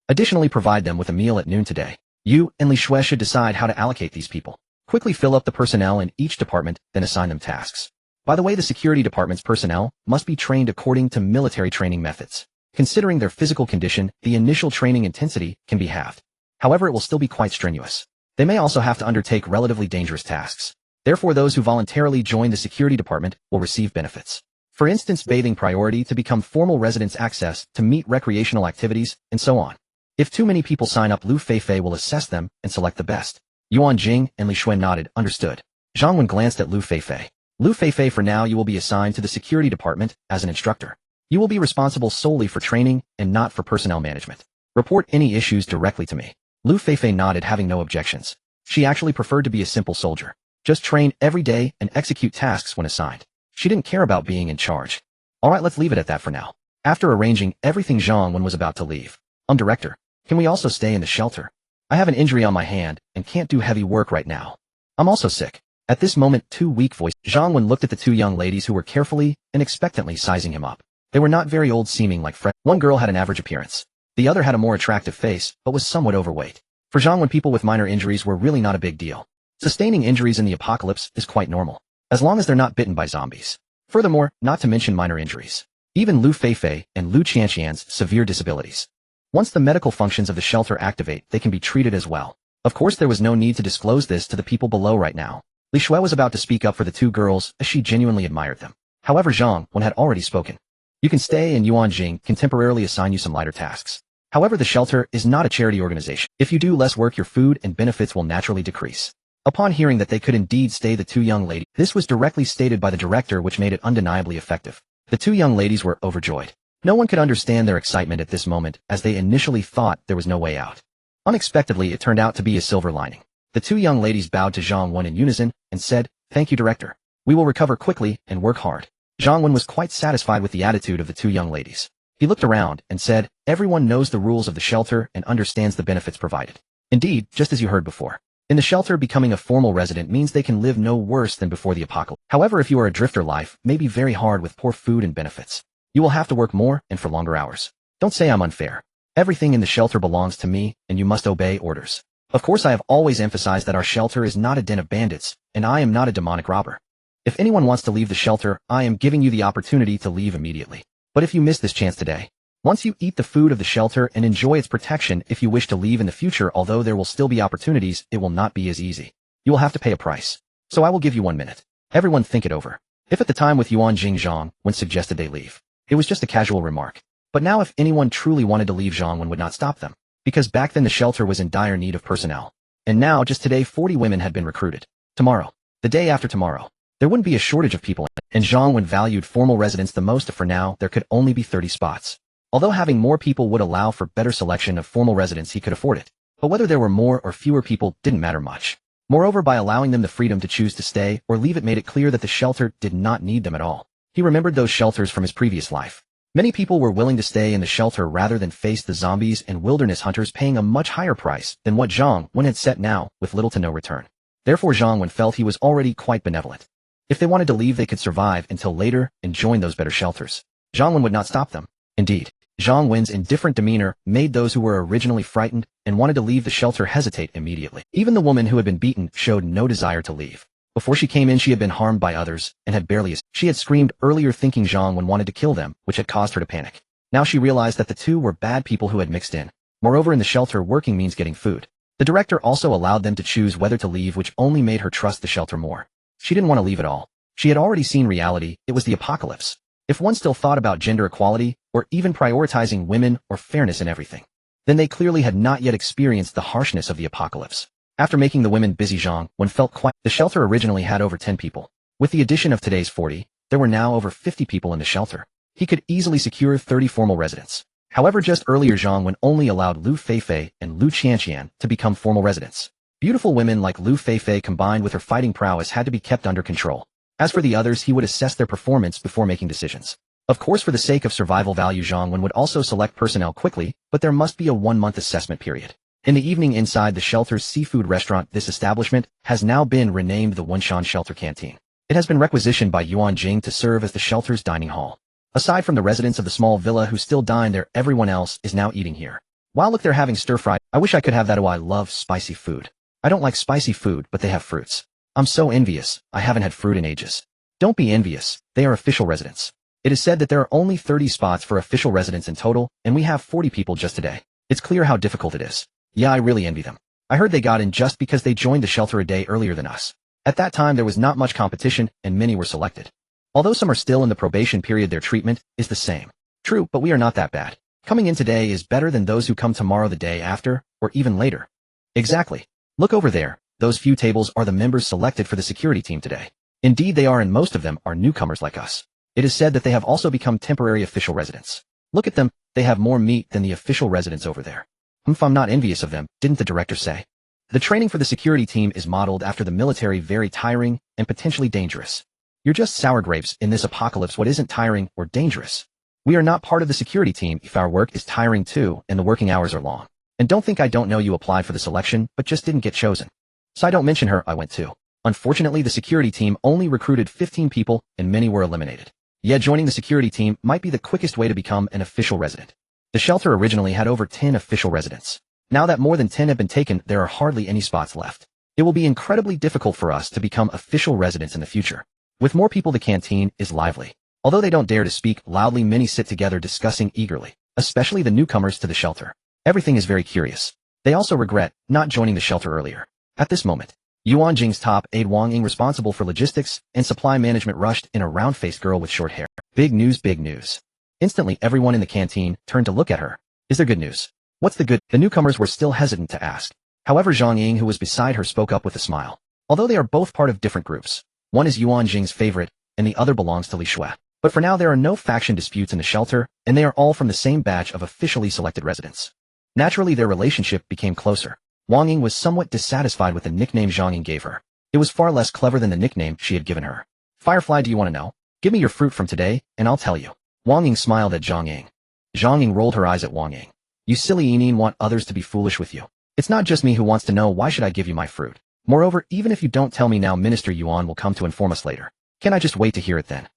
Additionally, provide them with a meal at noon today. You and Li Shui should decide how to allocate these people. Quickly fill up the personnel in each department, then assign them tasks. By the way, the security department's personnel must be trained according to military training methods. Considering their physical condition, the initial training intensity can be halved. However, it will still be quite strenuous. They may also have to undertake relatively dangerous tasks. Therefore, those who voluntarily join the security department will receive benefits. For instance, bathing priority to become formal residents, access to meet recreational activities, and so on. If too many people sign up, Lu Feifei will assess them and select the best. Ruan Jing and Li Shui nodded, understood. Zhang Wen glanced at Lu Feifei. Lu Feifei, for now you will be assigned to the security department as an instructor. You will be responsible solely for training and not for personnel management. Report any issues directly to me. Lu Feifei nodded, having no objections. She actually preferred to be a simple soldier. Just train every day and execute tasks when assigned. She didn't care about being in charge. Alright, let's leave it at that for now. After arranging everything, Zhang Wen was about to leave. Director, can we also stay in the shelter? I have an injury on my hand and can't do heavy work right now. I'm also sick. At this moment, two weak voices. Zhang Wen looked at the two young ladies who were carefully and expectantly sizing him up. They were not very old, seeming like fresh. One girl had an average appearance. The other had a more attractive face, but was somewhat overweight. For Zhang Wen, people with minor injuries were really not a big deal. Sustaining injuries in the apocalypse is quite normal, as long as they're not bitten by zombies. Furthermore, not to mention minor injuries. Even Lu Feifei and Lu Qianqian's severe disabilities. Once the medical functions of the shelter activate, they can be treated as well. Of course, there was no need to disclose this to the people below right now. Li Shui was about to speak up for the two girls, as she genuinely admired them. However, Zhang Wen had already spoken. You can stay, and Ruan Jing can temporarily assign you some lighter tasks. However, the shelter is not a charity organization. If you do less work, your food and benefits will naturally decrease. Upon hearing that they could indeed stay, the two young ladies, this was directly stated by the director, which made it undeniably effective. The two young ladies were overjoyed. No one could understand their excitement at this moment, as they initially thought there was no way out. Unexpectedly, it turned out to be a silver lining. The two young ladies bowed to Zhang Wen in unison and said, "Thank you, director. We will recover quickly and work hard." Zhang Wen was quite satisfied with the attitude of the two young ladies. He looked around and said, "Everyone knows the rules of the shelter and understands the benefits provided. Indeed, just as you heard before. In the shelter, becoming a formal resident means they can live no worse than before the apocalypse. However, if you are a drifter, life may be very hard with poor food and benefits. You will have to work more and for longer hours. Don't say I'm unfair. Everything in the shelter belongs to me, and you must obey orders. Of course, I have always emphasized that our shelter is not a den of bandits, and I am not a demonic robber. If anyone wants to leave the shelter, I am giving you the opportunity to leave immediately. But if you miss this chance today, once you eat the food of the shelter and enjoy its protection, if you wish to leave in the future, although there will still be opportunities, it will not be as easy. You will have to pay a price. So I will give you 1 minute. Everyone think it over." If at the time with Ruan Jing, Zhang Wen suggested they leave, it was just a casual remark. But now if anyone truly wanted to leave, Zhang Wen would not stop them. Because back then the shelter was in dire need of personnel. And now, just today, 40 women had been recruited. Tomorrow, the day after tomorrow, there wouldn't be a shortage of people. And Zhang Wen valued formal residents the most. For now, there could only be 30 spots. Although having more people would allow for better selection of formal residents, he could afford it. But whether there were more or fewer people didn't matter much. Moreover, by allowing them the freedom to choose to stay or leave, it made it clear that the shelter did not need them at all. He remembered those shelters from his previous life. Many people were willing to stay in the shelter rather than face the zombies and wilderness hunters, paying a much higher price than what Zhang Wen had set now, with little to no return. Therefore, Zhang Wen felt he was already quite benevolent. If they wanted to leave, they could survive until later and join those better shelters. Zhang Wen would not stop them. Indeed, Zhang Wen's indifferent demeanor made those who were originally frightened and wanted to leave the shelter hesitate immediately. Even the woman who had been beaten showed no desire to leave. Before she came in, she had been harmed by others and had barely escaped. She had screamed earlier, thinking Zhang Wen wanted to kill them, which had caused her to panic. Now she realized that the two were bad people who had mixed in. Moreover, in the shelter, working means getting food. The director also allowed them to choose whether to leave, which only made her trust the shelter more. She didn't want to leave at all. She had already seen reality. It was the apocalypse. If one still thought about gender equality, or even prioritizing women or fairness in everything, then they clearly had not yet experienced the harshness of the apocalypse. After making the women busy, Zhang Wen felt quiet. The shelter originally had over 10 people. With the addition of today's 40, there were now over 50 people in the shelter. He could easily secure 30 formal residents. However, just earlier, Zhang Wen only allowed Lu Feifei and Lu Qianqian to become formal residents. Beautiful women like Lu Feifei, combined with her fighting prowess, had to be kept under control. As for the others, he would assess their performance before making decisions. Of course, for the sake of survival value, Zhang Wen would also select personnel quickly, but there must be a 1-month assessment period. In the evening, inside the shelter's seafood restaurant, this establishment has now been renamed the Wenshan Shelter Canteen. It has been requisitioned by Ruan Jing to serve as the shelter's dining hall. Aside from the residents of the small villa who still dine there, everyone else is now eating here. Wow, look, they're having stir-fry. I wish I could have that. Oh, I love spicy food. I don't like spicy food, but they have fruits. I'm so envious. I haven't had fruit in ages. Don't be envious. They are official residents. It is said that there are only 30 spots for official residents in total, and we have 40 people just today. It's clear how difficult it is. Yeah, I really envy them. I heard they got in just because they joined the shelter a day earlier than us. At that time, there was not much competition, and many were selected. Although some are still in the probation period, their treatment is the same. True, but we are not that bad. Coming in today is better than those who come tomorrow, the day after, or even later. Exactly. Look over there. Those few tables are the members selected for the security team today. Indeed, they are, and most of them are newcomers like us. It is said that they have also become temporary official residents. Look at them. They have more meat than the official residents over there. I'm not envious of them, didn't the director say? The training for the security team is modeled after the military, very tiring and potentially dangerous. You're just sour grapes in this apocalypse. What isn't tiring or dangerous? We are not part of the security team if our work is tiring too and the working hours are long. And don't think I don't know you applied for the selection, but just didn't get chosen. So I don't mention her, I went to. Unfortunately, the security team only recruited 15 people, and many were eliminated. Yeah, joining the security team might be the quickest way to become an official resident. The shelter originally had over 10 official residents. Now that more than 10 have been taken, there are hardly any spots left. It will be incredibly difficult for us to become official residents in the future. With more people, the canteen is lively. Although they don't dare to speak loudly, many sit together discussing eagerly, especially the newcomers to the shelter. Everything is very curious. They also regret not joining the shelter earlier. At this moment, Ruan Jing's top aide Wang Ying, responsible for logistics and supply management, rushed in, a round-faced girl with short hair. Big news, big news. Instantly, everyone in the canteen turned to look at her. Is there good news? What's the good? The newcomers were still hesitant to ask. However, Zhang Ying, who was beside her, spoke up with a smile. Although they are both part of different groups, one is Ruan Jing's favorite, and the other belongs to Li Shui. But for now, there are no faction disputes in the shelter, and they are all from the same batch of officially selected residents. Naturally, their relationship became closer. Wang Ying was somewhat dissatisfied with the nickname Zhang Ying gave her. It was far less clever than the nickname she had given her. Firefly, do you want to know? Give me your fruit from today, and I'll tell you. Wang Ying smiled at Zhang Ying. Zhang Ying rolled her eyes at Wang Ying. You silly Yinyin, want others to be foolish with you. It's not just me who wants to know. Why should I give you my fruit? Moreover, even if you don't tell me now, Minister Yuan will come to inform us later. Can I just wait to hear it then?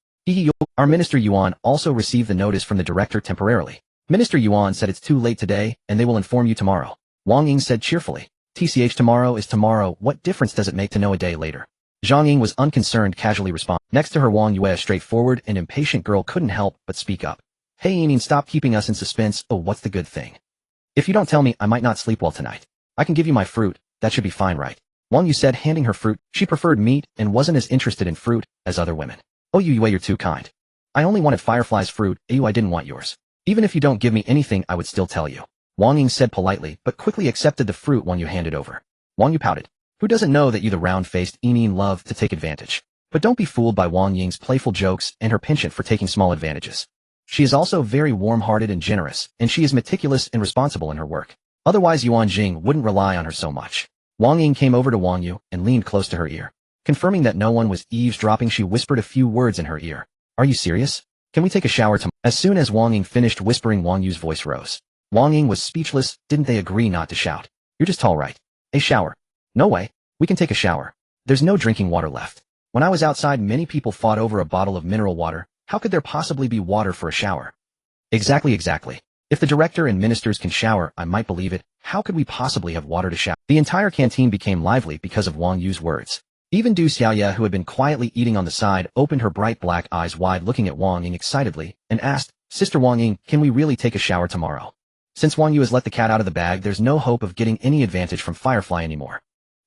Our Minister Yuan also received the notice from the director temporarily. Minister Yuan said it's too late today, and they will inform you tomorrow. Wang Ying said cheerfully. TCH, tomorrow is tomorrow. What difference does it make to know a day later? Zhang Ying was unconcerned, casually responding. Next to her, Wang Yue, a straightforward and impatient girl, couldn't help but speak up. Hey Yinyin, stop keeping us in suspense. Oh, what's the good thing? If you don't tell me, I might not sleep well tonight. I can give you my fruit. That should be fine, right? Wang Yu said, handing her fruit. She preferred meat and wasn't as interested in fruit as other women. Oh, Yue, you're too kind. I only wanted Firefly's fruit. I didn't want yours. Even if you don't give me anything, I would still tell you. Wang Ying said politely, but quickly accepted the fruit Wang Yu handed over. Wang Yu pouted. Who doesn't know that you, the round-faced Yinyin, love to take advantage? But don't be fooled by Wang Ying's playful jokes and her penchant for taking small advantages. She is also very warm-hearted and generous, and she is meticulous and responsible in her work. Otherwise, Ruan Jing wouldn't rely on her so much. Wang Ying came over to Wang Yu and leaned close to her ear. Confirming that no one was eavesdropping, she whispered a few words in her ear. Are you serious? Can we take a shower tomorrow? As soon as Wang Ying finished whispering, Wang Yu's voice rose. Wang Ying was speechless. Didn't they agree not to shout? You're just tall, right? A shower? No way. We can take a shower. There's no drinking water left. When I was outside, many people fought over a bottle of mineral water. How could there possibly be water for a shower? Exactly. If the director and ministers can shower, I might believe it. How could we possibly have water to shower? The entire canteen became lively because of Wang Yu's words. Even Du Xiaoya, who had been quietly eating on the side, opened her bright black eyes wide, looking at Wang Ying excitedly, and asked, Sister Wang Ying, can we really take a shower tomorrow? Since Wang Yu has let the cat out of the bag, there's no hope of getting any advantage from Firefly anymore.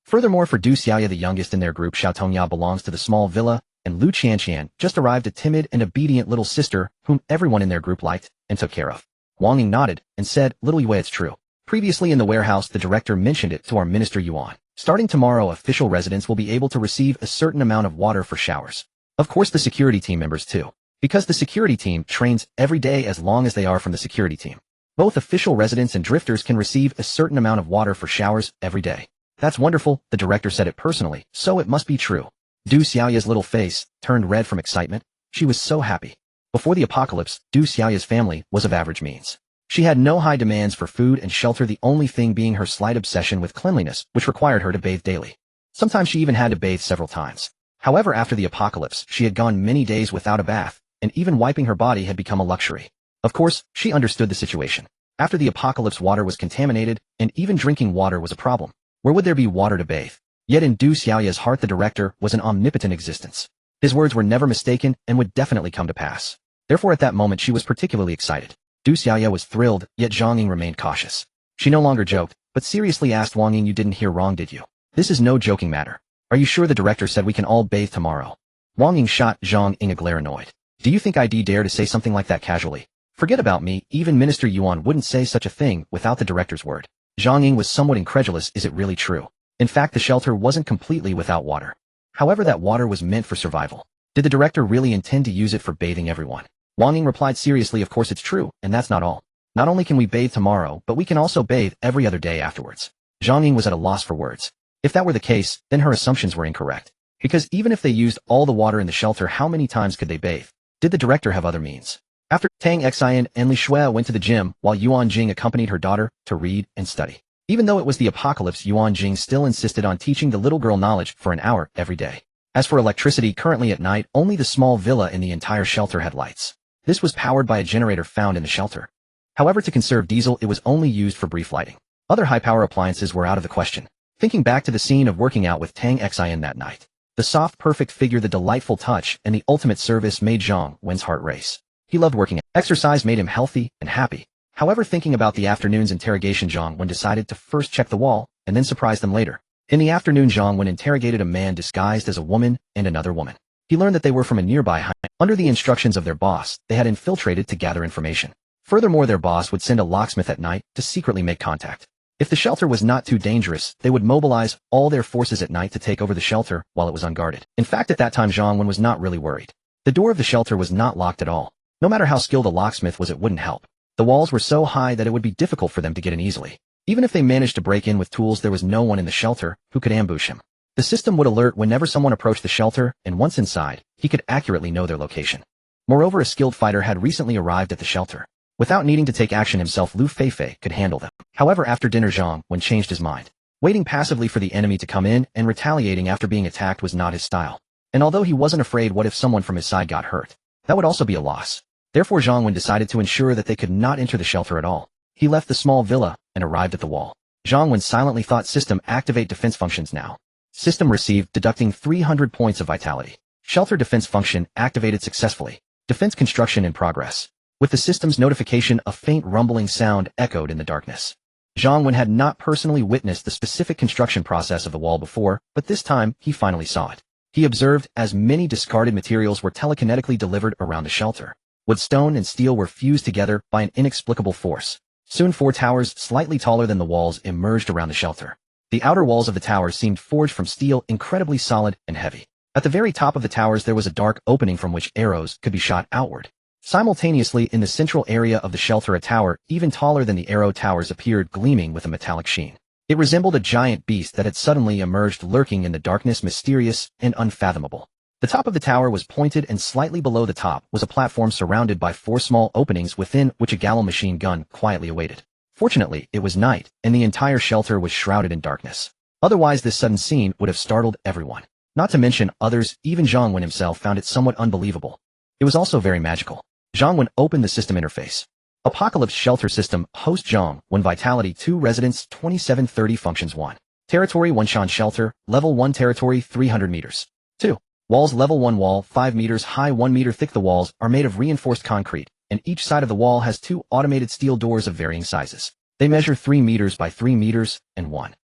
Furthermore, for Du Xiaoya, the youngest in their group, Xiao Tongya belongs to the small villa, and Lu Qianqian just arrived, a timid and obedient little sister whom everyone in their group liked and took care of. Wang Ying nodded and said, Little Yue, it's true. Previously in the warehouse, the director mentioned it to our Minister Yuan. Starting tomorrow, official residents will be able to receive a certain amount of water for showers. Of course, the security team members too. Because the security team trains every day as long as they are from the security team. Both official residents and drifters can receive a certain amount of water for showers every day. That's wonderful, the director said it personally, so it must be true. Du Xiaoya's little face turned red from excitement. She was so happy. Before the apocalypse, Du Xiaoya's family was of average means. She had no high demands for food and shelter, the only thing being her slight obsession with cleanliness, which required her to bathe daily. Sometimes she even had to bathe several times. However, after the apocalypse, she had gone many days without a bath, and even wiping her body had become a luxury. Of course, she understood the situation. After the apocalypse, water was contaminated, and even drinking water was a problem. Where would there be water to bathe? Yet in Du Xiaoya's heart, the director was an omnipotent existence. His words were never mistaken and would definitely come to pass. Therefore, at that moment, she was particularly excited. Du Xiaoya was thrilled, yet Zhang Ying remained cautious. She no longer joked, but seriously asked Wang Ying, you didn't hear wrong, did you? This is no joking matter. Are you sure the director said we can all bathe tomorrow? Wang Ying shot Zhang Ying a glare, annoyed. Do you think I'd dare to say something like that casually? Forget about me, even Minister Yuan wouldn't say such a thing without the director's word. Zhang Ying was somewhat incredulous. Is it really true? In fact, the shelter wasn't completely without water. However, that water was meant for survival. Did the director really intend to use it for bathing everyone? Wang Ying replied seriously, of course it's true, and that's not all. Not only can we bathe tomorrow, but we can also bathe every other day afterwards. Zhang Ying was at a loss for words. If that were the case, then her assumptions were incorrect. Because even if they used all the water in the shelter, how many times could they bathe? Did the director have other means? After Tang Xian and Li Shui went to the gym while Ruan Jing accompanied her daughter to read and study. Even though it was the apocalypse, Ruan Jing still insisted on teaching the little girl knowledge for an hour every day. As for electricity, currently at night, only the small villa in the entire shelter had lights. This was powered by a generator found in the shelter. However, to conserve diesel, it was only used for brief lighting. Other high-power appliances were out of the question. Thinking back to the scene of working out with Tang Xian that night, the soft, perfect figure, the delightful touch, and the ultimate service made Zhang Wen's heart race. He loved working out. Exercise made him healthy and happy. However, thinking about the afternoon's interrogation, Zhang Wen decided to first check the wall and then surprise them later. In the afternoon, Zhang Wen interrogated a man disguised as a woman and another woman. He learned that they were from a nearby high. Under the instructions of their boss, they had infiltrated to gather information. Furthermore, their boss would send a locksmith at night to secretly make contact. If the shelter was not too dangerous, they would mobilize all their forces at night to take over the shelter while it was unguarded. In fact, at that time, Zhang Wen was not really worried. The door of the shelter was not locked at all. No matter how skilled a locksmith was, it wouldn't help. The walls were so high that it would be difficult for them to get in easily. Even if they managed to break in with tools, there was no one in the shelter who could ambush him. The system would alert whenever someone approached the shelter, and once inside, he could accurately know their location. Moreover, a skilled fighter had recently arrived at the shelter. Without needing to take action himself, Lu Feifei could handle them. However, after dinner, Zhang Wen changed his mind. Waiting passively for the enemy to come in and retaliating after being attacked was not his style. And although he wasn't afraid what if someone from his side got hurt, that would also be a loss. Therefore, Zhang Wen decided to ensure that they could not enter the shelter at all. He left the small villa and arrived at the wall. Zhang Wen silently thought, system activate defense functions now. System received, deducting 300 points of vitality. Shelter defense function activated successfully. Defense construction in progress. With the system's notification, a faint rumbling sound echoed in the darkness. Zhang Wen had not personally witnessed the specific construction process of the wall before, but this time he finally saw it. He observed as many discarded materials were telekinetically delivered around the shelter. Wood, stone, and steel were fused together by an inexplicable force. Soon 4 towers, slightly taller than the walls, emerged around the shelter. The outer walls of the towers seemed forged from steel, incredibly solid and heavy. At the very top of the towers there was a dark opening from which arrows could be shot outward. Simultaneously, in the central area of the shelter, a tower, even taller than the arrow towers, appeared, gleaming with a metallic sheen. It resembled a giant beast that had suddenly emerged, lurking in the darkness, mysterious and unfathomable. The top of the tower was pointed, and slightly below the top was a platform surrounded by 4 small openings within which a Gallo machine gun quietly awaited. Fortunately, it was night, and the entire shelter was shrouded in darkness. Otherwise, this sudden scene would have startled everyone. Not to mention others, even Zhang Wen himself found it somewhat unbelievable. It was also very magical. Zhang Wen opened the system interface. Apocalypse Shelter System, Host Zhang Wen, Vitality 2, Residence 2730, Functions 1. Territory 1, Shan Shelter, Level 1, Territory 300 meters. 2. Walls, Level 1, Wall 5 meters high, 1 meter thick. The walls are made of reinforced concrete, and each side of the wall has 2 automated steel doors of varying sizes. They measure 3 meters by 3 meters and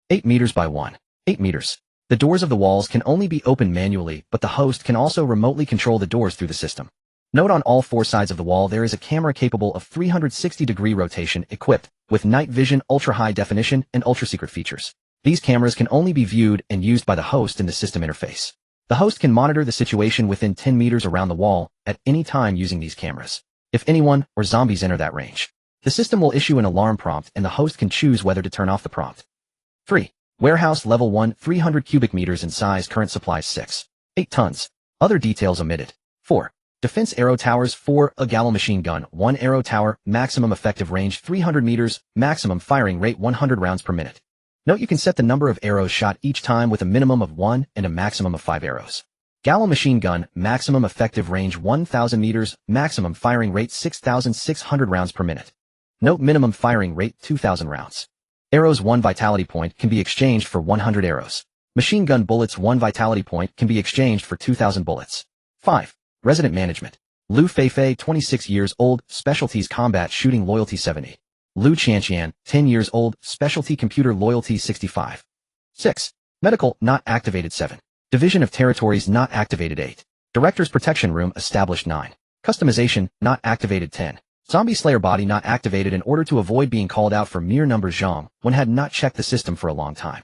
8 meters by 8 meters. The doors of the walls can only be opened manually, but the host can also remotely control the doors through the system. Note, on all 4 sides of the wall there is a camera capable of 360-degree rotation, equipped with night vision, ultra-high definition, and ultra-secret features. These cameras can only be viewed and used by the host in the system interface. The host can monitor the situation within 10 meters around the wall at any time using these cameras. If anyone or zombies enter that range, the system will issue an alarm prompt, and the host can choose whether to turn off the prompt. 3. Warehouse, Level 1, 300 cubic meters in size, current supplies 8 tons. Other details omitted. 4. Defense Arrow Towers 4, a Gallo machine gun, 1 arrow tower, maximum effective range 300 meters, maximum firing rate 100 rounds per minute. Note, you can set the number of arrows shot each time with a minimum of 1 and a maximum of 5 arrows. Gallo machine gun, maximum effective range 1000 meters, maximum firing rate 6600 rounds per minute. Note, minimum firing rate 2000 rounds. Arrows, 1 vitality point can be exchanged for 100 arrows. Machine gun bullets, 1 vitality point can be exchanged for 2000 bullets. 5. Resident Management. Lu Feifei, 26 years old, Specialties Combat Shooting Loyalty 70. Lu Qianqian, 10 years old, Specialty Computer Loyalty 65. 6. Medical, not activated 7. Division of Territories, not activated 8. Director's Protection Room, established 9. Customization, not activated 10. Zombie Slayer Body, not activated. In order to avoid being called out for mere numbers, Zhang Wen had not checked the system for a long time.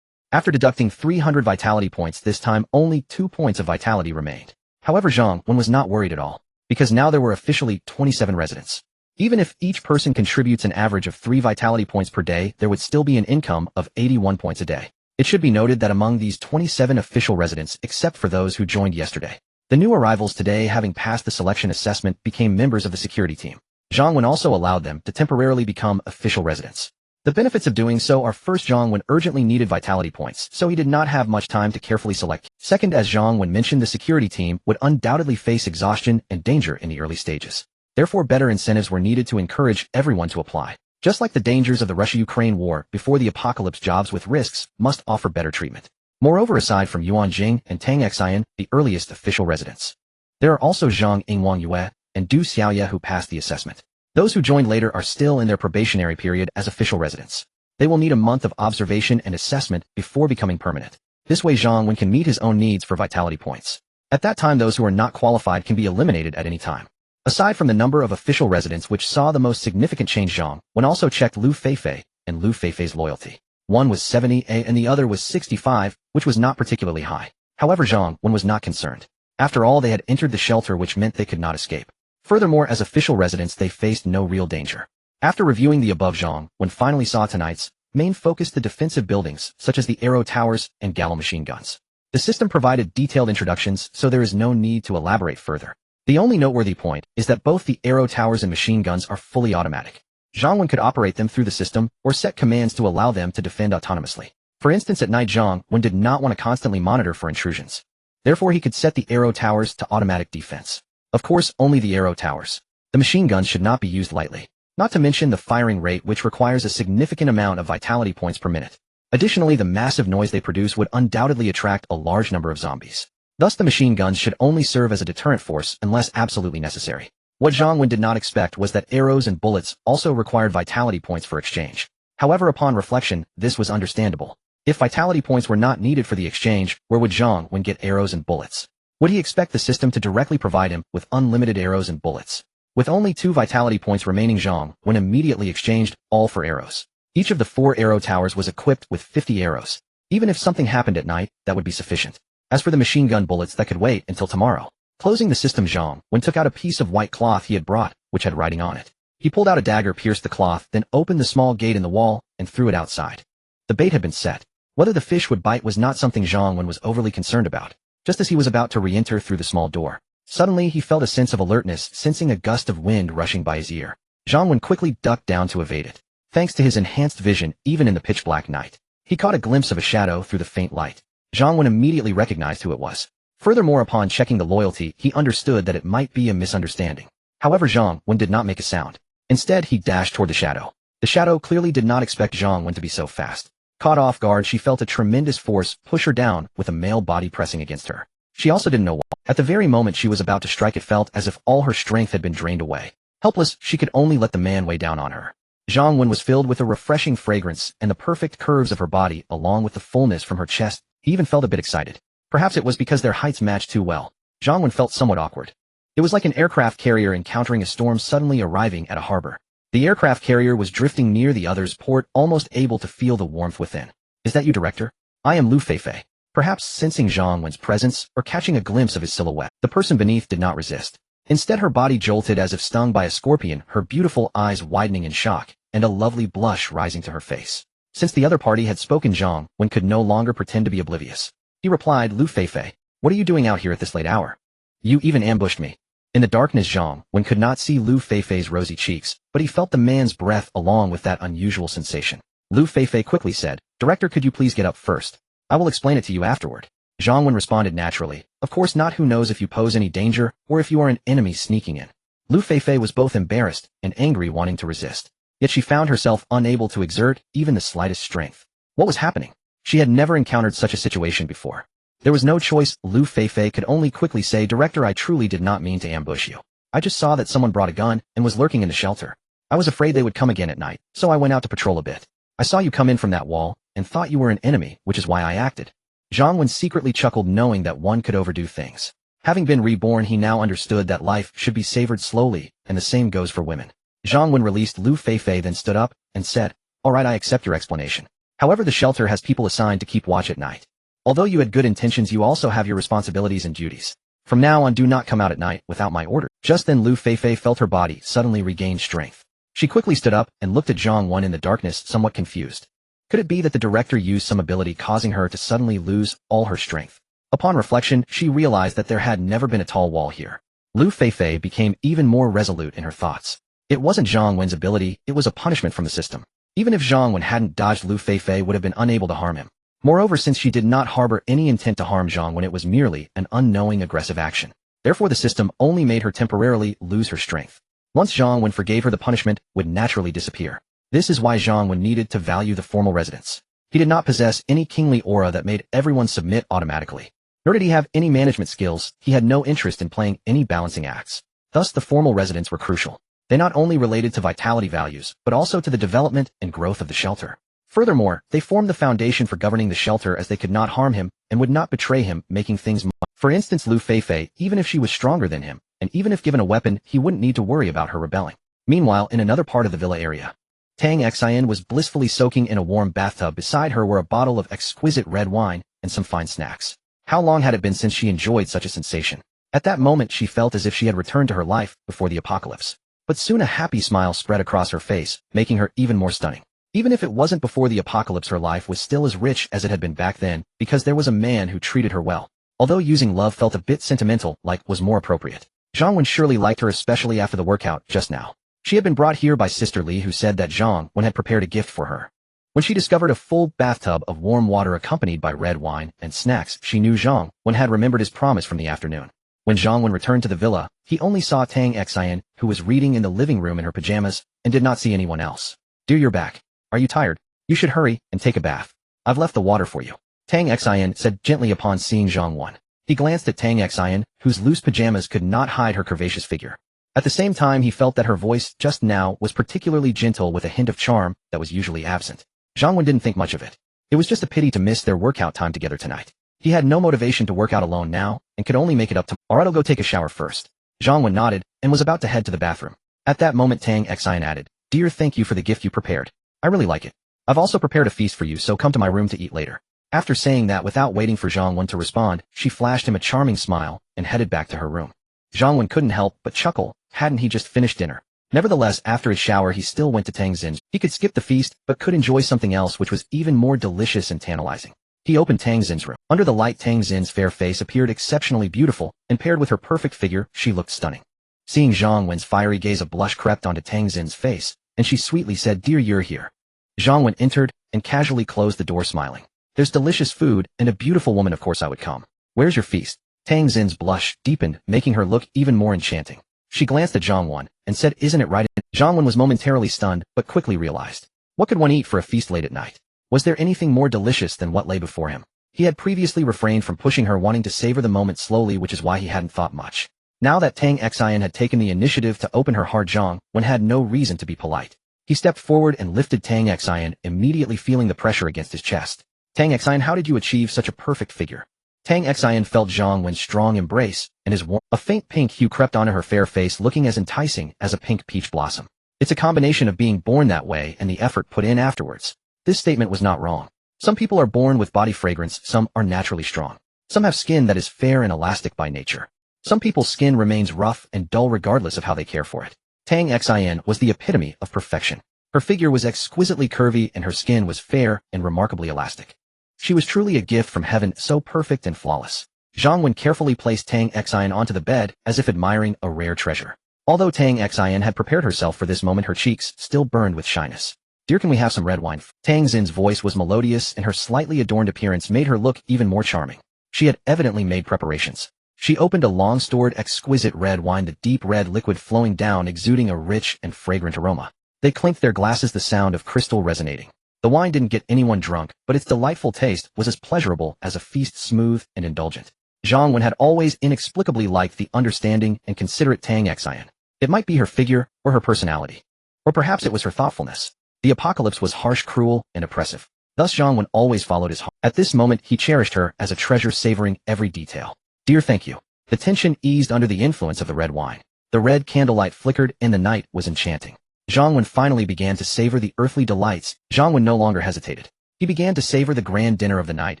After deducting 300 vitality points, this time only 2 points of vitality remained. However, Zhang Wen was not worried at all, because now there were officially 27 residents. Even if each person contributes an average of 3 vitality points per day, there would still be an income of 81 points a day. It should be noted that among these 27 official residents, except for those who joined yesterday, The new arrivals today, having passed the selection assessment, became members of the security team. Zhang Wen also allowed them to temporarily become official residents. The benefits of doing so are: first, Zhang Wen urgently needed vitality points, so he did not have much time to carefully select. Second, as Zhang Wen mentioned, the security team would undoubtedly face exhaustion and danger in the early stages. Therefore, better incentives were needed to encourage everyone to apply. Just like the dangers of the Russia-Ukraine war before the apocalypse, jobs with risks must offer better treatment. Moreover, aside from Ruan Jing and Tang Xian, the earliest official residents, there are also Zhang Ingwang Yue and Du Xiaoye who passed the assessment. Those who joined later are still in their probationary period as official residents. They will need a month of observation and assessment before becoming permanent. This way, Zhang Wen can meet his own needs for vitality points. At that time, those who are not qualified can be eliminated at any time. Aside from the number of official residents which saw the most significant change, Zhang Wen also checked Lu Feifei and Lu Feifei's loyalty. One was 70 and the other was 65, which was not particularly high. However, Zhang Wen was not concerned. After all, they had entered the shelter, which meant they could not escape. Furthermore, as official residents, they faced no real danger. After reviewing the above, Zhang Wen finally saw tonight's main focus: the defensive buildings, such as the arrow towers and gallo machine guns. The system provided detailed introductions, so there is no need to elaborate further. The only noteworthy point is that both the arrow towers and machine guns are fully automatic. Zhang Wen could operate them through the system or set commands to allow them to defend autonomously. For instance, at night, Zhang Wen did not want to constantly monitor for intrusions. Therefore, he could set the arrow towers to automatic defense. Of course, only the arrow towers. The machine guns should not be used lightly. Not to mention the firing rate, which requires a significant amount of vitality points per minute. Additionally, the massive noise they produce would undoubtedly attract a large number of zombies. Thus, the machine guns should only serve as a deterrent force unless absolutely necessary. What Zhang Wen did not expect was that arrows and bullets also required vitality points for exchange. However, upon reflection, this was understandable. If vitality points were not needed for the exchange, where would Zhang Wen get arrows and bullets? Would he expect the system to directly provide him with unlimited arrows and bullets? With only 2 vitality points remaining, Zhang Wen immediately exchanged all for arrows. Each of the 4 arrow towers was equipped with 50 arrows. Even if something happened at night, that would be sufficient. As for the machine gun bullets, that could wait until tomorrow. Closing the system, Zhang Wen took out a piece of white cloth he had brought, which had writing on it. He pulled out a dagger, pierced the cloth, then opened the small gate in the wall and threw it outside. The bait had been set. Whether the fish would bite was not something Zhang Wen was overly concerned about. Just as he was about to re-enter through the small door, suddenly he felt a sense of alertness, sensing a gust of wind rushing by his ear. Zhang Wen quickly ducked down to evade it. Thanks to his enhanced vision, even in the pitch-black night, he caught a glimpse of a shadow through the faint light. Zhang Wen immediately recognized who it was. Furthermore, upon checking the loyalty, he understood that it might be a misunderstanding. However, Zhang Wen did not make a sound. Instead, he dashed toward the shadow. The shadow clearly did not expect Zhang Wen to be so fast. Caught off guard, she felt a tremendous force push her down, with a male body pressing against her. She also didn't know why. At the very moment she was about to strike, it felt as if all her strength had been drained away. Helpless, she could only let the man weigh down on her. Zhang Wen was filled with a refreshing fragrance and the perfect curves of her body, along with the fullness from her chest. He even felt a bit excited. Perhaps it was because their heights matched too well. Zhang Wen felt somewhat awkward. It was like an aircraft carrier encountering a storm, suddenly arriving at a harbor. The aircraft carrier was drifting near the other's port, almost able to feel the warmth within. "Is that you, Director? I am Lu Feifei." Perhaps sensing Zhang Wen's presence or catching a glimpse of his silhouette, the person beneath did not resist. Instead, her body jolted as if stung by a scorpion, her beautiful eyes widening in shock, and a lovely blush rising to her face. Since the other party had spoken, Zhang Wen could no longer pretend to be oblivious. He replied, "Lu Feifei, what are you doing out here at this late hour? You even ambushed me." In the darkness, Zhang Wen could not see Lu Feifei's rosy cheeks, but he felt the man's breath along with that unusual sensation. Lu Feifei quickly said, "Director, could you please get up first? I will explain it to you afterward." Zhang Wen responded naturally, "Of course not. Who knows if you pose any danger or if you are an enemy sneaking in." Lu Feifei was both embarrassed and angry, wanting to resist. Yet she found herself unable to exert even the slightest strength. What was happening? She had never encountered such a situation before. There was no choice. Lu Feifei could only quickly say, "Director, I truly did not mean to ambush you. I just saw that someone brought a gun and was lurking in the shelter. I was afraid they would come again at night, so I went out to patrol a bit. I saw you come in from that wall and thought you were an enemy, which is why I acted." Zhang Wen secretly chuckled, knowing that one could overdo things. Having been reborn, he now understood that life should be savored slowly, and the same goes for women. Zhang Wen released Lu Feifei, then stood up and said, "All right, I accept your explanation. However, the shelter has people assigned to keep watch at night. Although you had good intentions, you also have your responsibilities and duties. From now on, do not come out at night without my order." Just then, Lu Feifei felt her body suddenly regain strength. She quickly stood up and looked at Zhang Wen in the darkness, somewhat confused. Could it be that the director used some ability causing her to suddenly lose all her strength? Upon reflection, she realized that there had never been a tall wall here. Lu Feifei became even more resolute in her thoughts. It wasn't Zhang Wen's ability, it was a punishment from the system. Even if Zhang Wen hadn't dodged, Lu Feifei would have been unable to harm him. Moreover, since she did not harbor any intent to harm Zhang Wen, it was merely an unknowing aggressive action. Therefore the system only made her temporarily lose her strength. Once Zhang Wen forgave her, the punishment would naturally disappear. This is why Zhang Wen needed to value the formal residence. He did not possess any kingly aura that made everyone submit automatically. Nor did he have any management skills. He had no interest in playing any balancing acts. Thus the formal residents were crucial. They not only related to vitality values, but also to the development and growth of the shelter. Furthermore, they formed the foundation for governing the shelter, as they could not harm him and would not betray him, making things For instance, Lu Feifei, even if she was stronger than him, and even if given a weapon, he wouldn't need to worry about her rebelling. Meanwhile, in another part of the villa area, Tang Xian was blissfully soaking in a warm bathtub. Beside her were a bottle of exquisite red wine and some fine snacks. How long had it been since she enjoyed such a sensation? At that moment she felt as if she had returned to her life before the apocalypse. But soon a happy smile spread across her face, making her even more stunning. Even if it wasn't before the apocalypse, her life was still as rich as it had been back then, because there was a man who treated her well. Although using love felt a bit sentimental, like was more appropriate. Zhang Wen surely liked her, especially after the workout just now. She had been brought here by Sister Li, who said that Zhang Wen had prepared a gift for her. When she discovered a full bathtub of warm water accompanied by red wine and snacks, she knew Zhang Wen had remembered his promise from the afternoon. When Zhang Wen returned to the villa, he only saw Tang Xian, who was reading in the living room in her pajamas, and did not see anyone else. "Dear, you're back. Are you tired? You should hurry and take a bath. I've left the water for you," Tang Xian said gently upon seeing Zhang Wen. He glanced at Tang Xian, whose loose pajamas could not hide her curvaceous figure. At the same time, he felt that her voice just now was particularly gentle, with a hint of charm that was usually absent. Zhang Wen didn't think much of it. It was just a pity to miss their workout time together tonight. He had no motivation to work out alone now, and could only make it up to "Alright, I'll go take a shower first." Zhang Wen nodded, and was about to head to the bathroom. At that moment Tang Xian added, "Dear, thank you for the gift you prepared. I really like it. I've also prepared a feast for you, so come to my room to eat later." After saying that, without waiting for Zhang Wen to respond, she flashed him a charming smile, and headed back to her room. Zhang Wen couldn't help but chuckle. Hadn't he just finished dinner? Nevertheless, after his shower he still went to Tang Xin's. He could skip the feast, but could enjoy something else which was even more delicious and tantalizing. He opened Tang Xin's room. Under the light, Tang Xin's fair face appeared exceptionally beautiful, and paired with her perfect figure, she looked stunning. Seeing Zhang Wen's fiery gaze, a blush crept onto Tang Xin's face, and she sweetly said, "Dear, you're here." Zhang Wen entered, and casually closed the door, smiling. "There's delicious food, and a beautiful woman, of course I would come. Where's your feast?" Tang Xin's blush deepened, making her look even more enchanting. She glanced at Zhang Wen, and said, "Isn't it right?" Zhang Wen was momentarily stunned, but quickly realized. What could one eat for a feast late at night? Was there anything more delicious than what lay before him? He had previously refrained from pushing her, wanting to savor the moment slowly, which is why he hadn't thought much. Now that Tang Xian had taken the initiative to open her heart, Zhang Wen had no reason to be polite. He stepped forward and lifted Tang Xian, immediately feeling the pressure against his chest. "Tang Xian, how did you achieve such a perfect figure?" Tang Xian felt Zhang Wen's strong embrace, and his warm, a faint pink hue crept onto her fair face, looking as enticing as a pink peach blossom. It's a combination of being born that way and the effort put in afterwards. This statement was not wrong. Some people are born with body fragrance, some are naturally strong. Some have skin that is fair and elastic by nature. Some people's skin remains rough and dull regardless of how they care for it. Tang Xian was the epitome of perfection. Her figure was exquisitely curvy, and her skin was fair and remarkably elastic. She was truly a gift from heaven, so perfect and flawless. Zhang Wen carefully placed Tang Xian onto the bed, as if admiring a rare treasure. Although Tang Xian had prepared herself for this moment, her cheeks still burned with shyness. "Dear, can we have some red wine?" Tang Xin's voice was melodious, and her slightly adorned appearance made her look even more charming. She had evidently made preparations. She opened a long-stored, exquisite red wine, the deep red liquid flowing down, exuding a rich and fragrant aroma. They clinked their glasses, the sound of crystal resonating. The wine didn't get anyone drunk, but its delightful taste was as pleasurable as a feast, smooth and indulgent. Zhang Wen had always inexplicably liked the understanding and considerate Tang Xian. It might be her figure, or her personality. Or perhaps it was her thoughtfulness. The apocalypse was harsh, cruel, and oppressive. Thus Zhang Wen always followed his heart. At this moment he cherished her as a treasure, savoring every detail. "Dear, thank you." The tension eased under the influence of the red wine. The red candlelight flickered, and the night was enchanting. Zhang Wen finally began to savor the earthly delights. Zhang Wen no longer hesitated. He began to savor the grand dinner of the night,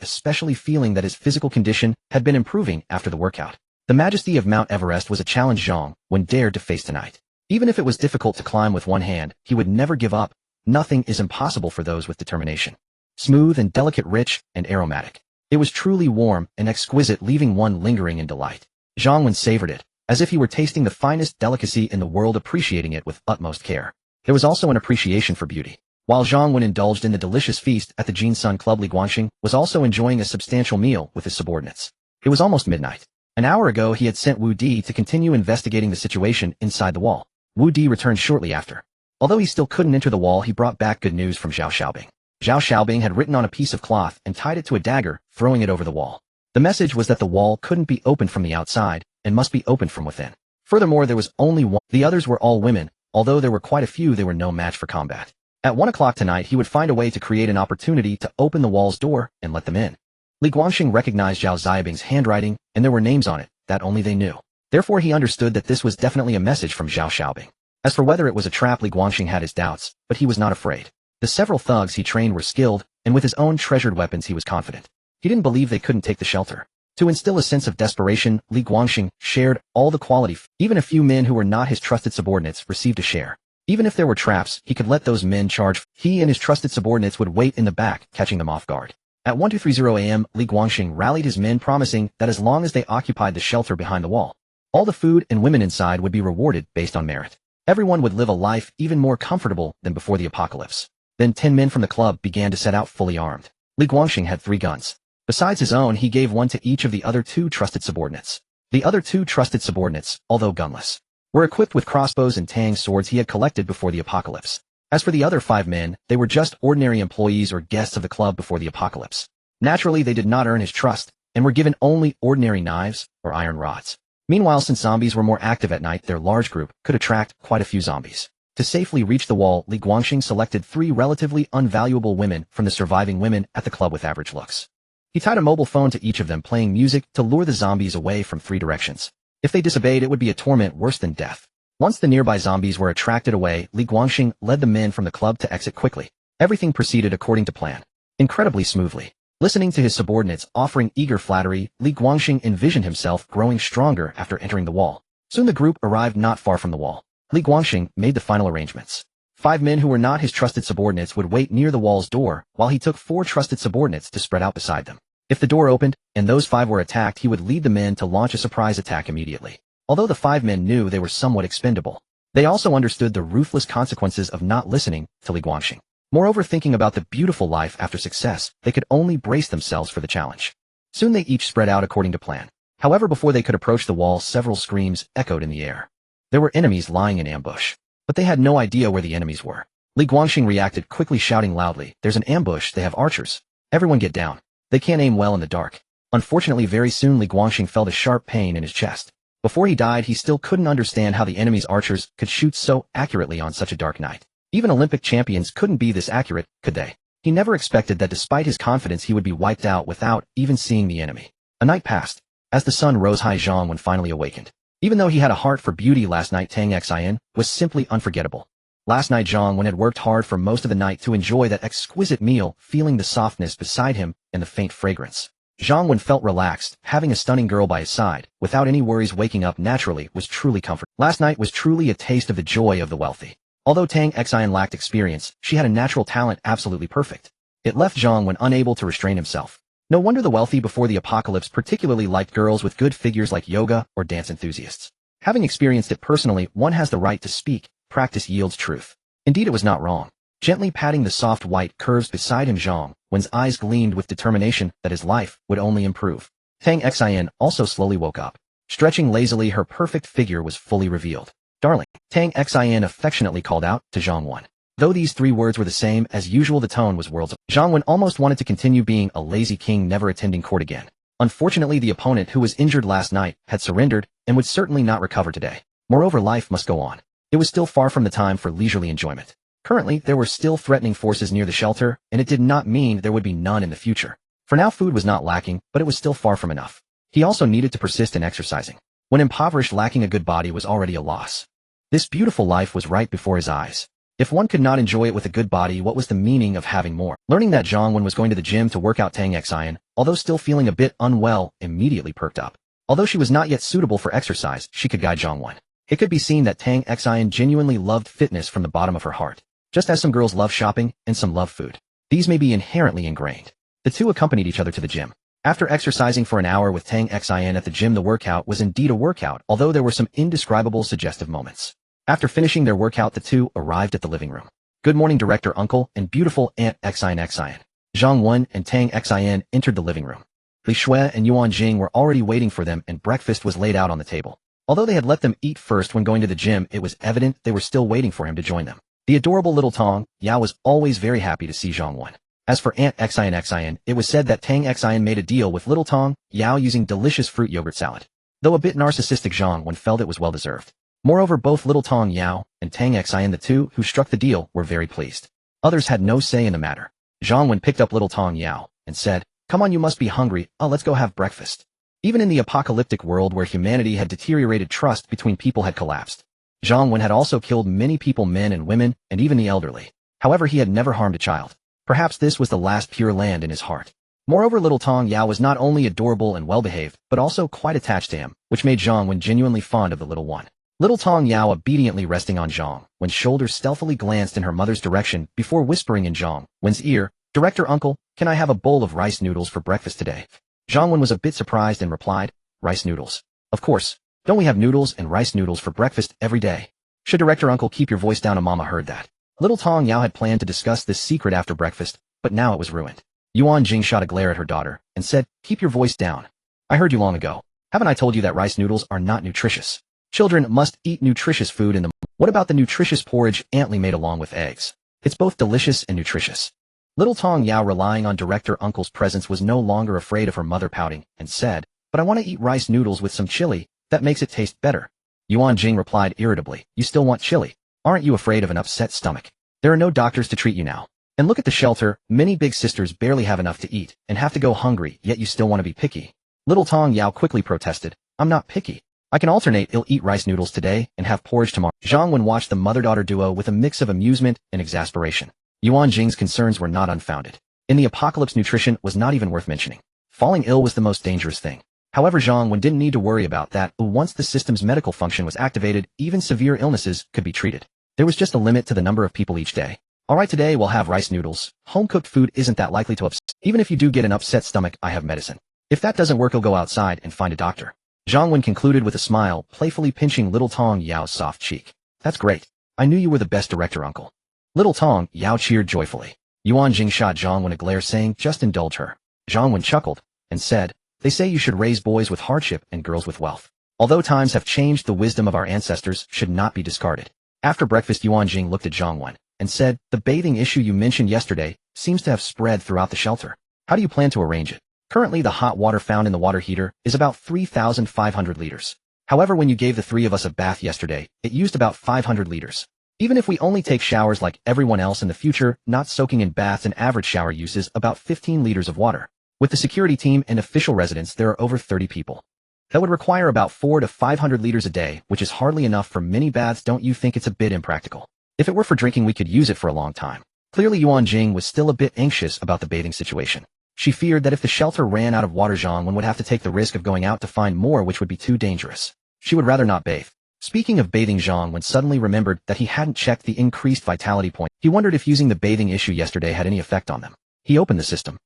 especially feeling that his physical condition had been improving after the workout. The majesty of Mount Everest was a challenge Zhang Wen dared to face tonight. Even if it was difficult to climb with one hand, he would never give up. Nothing is impossible for those with determination. Smooth and delicate, rich and aromatic. It was truly warm and exquisite, leaving one lingering in delight. Zhang Wen savored it, as if he were tasting the finest delicacy in the world, appreciating it with utmost care. There was also an appreciation for beauty. While Zhang Wen indulged in the delicious feast at the Jin Sun Club, Li Guangxing was also enjoying a substantial meal with his subordinates. It was almost midnight. An hour ago he had sent Wu Di to continue investigating the situation inside the wall. Wu Di returned shortly after. Although he still couldn't enter the wall, he brought back good news from Zhao Xiaobing. Zhao Xiaobing had written on a piece of cloth and tied it to a dagger, throwing it over the wall. The message was that the wall couldn't be opened from the outside, and must be opened from within. Furthermore, there was only one. The others were all women. Although there were quite a few, they were no match for combat. At 1 o'clock tonight he would find a way to create an opportunity to open the wall's door and let them in. Li Guangxing recognized Zhao Xiaobing's handwriting, and there were names on it that only they knew. Therefore he understood that this was definitely a message from Zhao Xiaobing. As for whether it was a trap, Li Guangxing had his doubts, but he was not afraid. The several thugs he trained were skilled, and with his own treasured weapons he was confident. He didn't believe they couldn't take the shelter. To instill a sense of desperation, Li Guangxing shared all the quality. Even a few men who were not his trusted subordinates received a share. Even if there were traps, he could let those men charge. He and his trusted subordinates would wait in the back, catching them off guard. At 1230 a.m., Li Guangxing rallied his men, promising that as long as they occupied the shelter behind the wall, all the food and women inside would be rewarded based on merit. Everyone would live a life even more comfortable than before the apocalypse. Then 10 men from the club began to set out fully armed. Li Guangxing had 3 guns. Besides his own, he gave one to each of the other 2 trusted subordinates. The other 2 trusted subordinates, although gunless, were equipped with crossbows and tang swords he had collected before the apocalypse. As for the other 5 men, they were just ordinary employees or guests of the club before the apocalypse. Naturally, they did not earn his trust, and were given only ordinary knives or iron rods. Meanwhile, since zombies were more active at night, their large group could attract quite a few zombies. To safely reach the wall, Li Guangxing selected 3 relatively unvaluable women from the surviving women at the club with average looks. He tied a mobile phone to each of them, playing music to lure the zombies away from 3 directions. If they disobeyed, it would be a torment worse than death. Once the nearby zombies were attracted away, Li Guangxing led the men from the club to exit quickly. Everything proceeded according to plan, incredibly smoothly. Listening to his subordinates offering eager flattery, Li Guangxing envisioned himself growing stronger after entering the wall. Soon the group arrived not far from the wall. Li Guangxing made the final arrangements. 5 men who were not his trusted subordinates would wait near the wall's door, while he took 4 trusted subordinates to spread out beside them. If the door opened, and those 5 were attacked, he would lead the men to launch a surprise attack immediately. Although the 5 men knew they were somewhat expendable, they also understood the ruthless consequences of not listening to Li Guangxing. Moreover, thinking about the beautiful life after success, they could only brace themselves for the challenge. Soon they each spread out according to plan. However, before they could approach the wall, several screams echoed in the air. There were enemies lying in ambush, but they had no idea where the enemies were. Li Guangxing reacted quickly, shouting loudly, "There's an ambush, they have archers. Everyone get down. They can't aim well in the dark." Unfortunately, very soon Li Guangxing felt a sharp pain in his chest. Before he died, he still couldn't understand how the enemy's archers could shoot so accurately on such a dark night. Even Olympic champions couldn't be this accurate, could they? He never expected that despite his confidence he would be wiped out without even seeing the enemy. A night passed. As the sun rose high, Zhang Wen finally awakened. Even though he had a heart for beauty, last night Tang Xin was simply unforgettable. Last night Zhang Wen had worked hard for most of the night to enjoy that exquisite meal, feeling the softness beside him and the faint fragrance. Zhang Wen felt relaxed, having a stunning girl by his side, without any worries. Waking up naturally was truly comforting. Last night was truly a taste of the joy of the wealthy. Although Tang Xin lacked experience, she had a natural talent absolutely perfect. It left Zhang Wen unable to restrain himself. No wonder the wealthy before the apocalypse particularly liked girls with good figures like yoga or dance enthusiasts. Having experienced it personally, one has the right to speak. Practice yields truth. Indeed, it was not wrong. Gently patting the soft white curves beside him, Zhang Wen's eyes gleamed with determination that his life would only improve. Tang Xin also slowly woke up. Stretching lazily, her perfect figure was fully revealed. "Darling," Tang Xin affectionately called out to Zhang Wen. Though these 3 words were the same as usual, the tone was worlds apart. Zhang Wen almost wanted to continue being a lazy king, never attending court again. Unfortunately, the opponent who was injured last night had surrendered and would certainly not recover today. Moreover, life must go on. It was still far from the time for leisurely enjoyment. Currently, there were still threatening forces near the shelter, and it did not mean there would be none in the future. For now, food was not lacking, but it was still far from enough. He also needed to persist in exercising. When impoverished, lacking a good body was already a loss. This beautiful life was right before his eyes. If one could not enjoy it with a good body, what was the meaning of having more? Learning that Zhang Wen was going to the gym to work out, Tang Xin, although still feeling a bit unwell, immediately perked up. Although she was not yet suitable for exercise, she could guide Zhang Wen. It could be seen that Tang Xin genuinely loved fitness from the bottom of her heart. Just as some girls love shopping and some love food. These may be inherently ingrained. The 2 accompanied each other to the gym. After exercising for an hour with Tang Xin at the gym, the workout was indeed a workout, although there were some indescribable suggestive moments. After finishing their workout, the two arrived at the living room. Good morning, Director Uncle and beautiful Aunt Xin. Zhang Wen and Tang Xin entered the living room. Li Shui and Ruan Jing were already waiting for them, and breakfast was laid out on the table. Although they had let them eat first when going to the gym, it was evident they were still waiting for him to join them. The adorable little Tong Yao was always very happy to see Zhang Wen. As for Aunt Xin, it was said that Tang Xin made a deal with little Tong Yao using delicious fruit yogurt salad. Though a bit narcissistic, Zhang Wen felt it was well deserved. Moreover, both little Tong Yao and Tang Xin, the two who struck the deal, were very pleased. Others had no say in the matter. Zhang Wen picked up little Tong Yao and said, "Come on, you must be hungry. Let's go have breakfast." Even in the apocalyptic world where humanity had deteriorated, trust between people had collapsed. Zhang Wen had also killed many people, men and women, and even the elderly. However, he had never harmed a child. Perhaps this was the last pure land in his heart. Moreover, little Tong Yao was not only adorable and well-behaved, but also quite attached to him, which made Zhang Wen genuinely fond of the little one. Little Tong Yao obediently resting on Zhang Wen's shoulder stealthily glanced in her mother's direction before whispering in Zhang Wen's ear, "Director Uncle, can I have a bowl of rice noodles for breakfast today?" Zhang Wen was a bit surprised and replied, "Rice noodles? Of course. Don't we have noodles and rice noodles for breakfast every day?" "Should Director Uncle keep your voice down?" Mama heard that. Little Tong Yao had planned to discuss this secret after breakfast, but now it was ruined. Ruan Jing shot a glare at her daughter and said, "Keep your voice down. I heard you long ago. Haven't I told you that rice noodles are not nutritious? Children must eat nutritious food in the morning. What about the nutritious porridge Aunt Li made along with eggs? It's both delicious and nutritious." Little Tong Yao, relying on Director Uncle's presence, was no longer afraid of her mother pouting and said, "But I want to eat rice noodles with some chili. That makes it taste better." Ruan Jing replied irritably, "You still want chili? Aren't you afraid of an upset stomach? There are no doctors to treat you now. And look at the shelter, many big sisters barely have enough to eat and have to go hungry, yet you still want to be picky." Little Tong Yao quickly protested, "I'm not picky. I can alternate. I'll eat rice noodles today and have porridge tomorrow." Zhang Wen watched the mother-daughter duo with a mix of amusement and exasperation. Ruan Jing's concerns were not unfounded. In the apocalypse, nutrition was not even worth mentioning. Falling ill was the most dangerous thing. However, Zhang Wen didn't need to worry about that. Once the system's medical function was activated, even severe illnesses could be treated. There was just a limit to the number of people each day. "Alright, today we'll have rice noodles. Home-cooked food isn't that likely to upset. Even if you do get an upset stomach, I have medicine. If that doesn't work, I'll go outside and find a doctor." Zhang Wen concluded with a smile, playfully pinching little Tong Yao's soft cheek. "That's great. I knew you were the best Director Uncle." Little Tong Yao cheered joyfully. Ruan Jing shot Zhang Wen a glare, saying, "Just indulge her." Zhang Wen chuckled and said, "They say you should raise boys with hardship and girls with wealth. Although times have changed, the wisdom of our ancestors should not be discarded." After breakfast, Ruan Jing looked at Zhang Wen and said, "The bathing issue you mentioned yesterday seems to have spread throughout the shelter. How do you plan to arrange it? Currently, the hot water found in the water heater is about 3,500 liters. However, when you gave the three of us a bath yesterday, it used about 500 liters. Even if we only take showers like everyone else in the future, not soaking in baths, an average shower uses about 15 liters of water. With the security team and official residents, there are over 30 people. That would require about 400 to 500 liters a day, which is hardly enough for many baths. Don't you think it's a bit impractical? If it were for drinking, we could use it for a long time." Clearly, Ruan Jing was still a bit anxious about the bathing situation. She feared that if the shelter ran out of water, Zhang Wen would have to take the risk of going out to find more, which would be too dangerous. She would rather not bathe. Speaking of bathing, Zhang Wen suddenly remembered that he hadn't checked the increased vitality point. He wondered if using the bathing issue yesterday had any effect on them. He opened the system.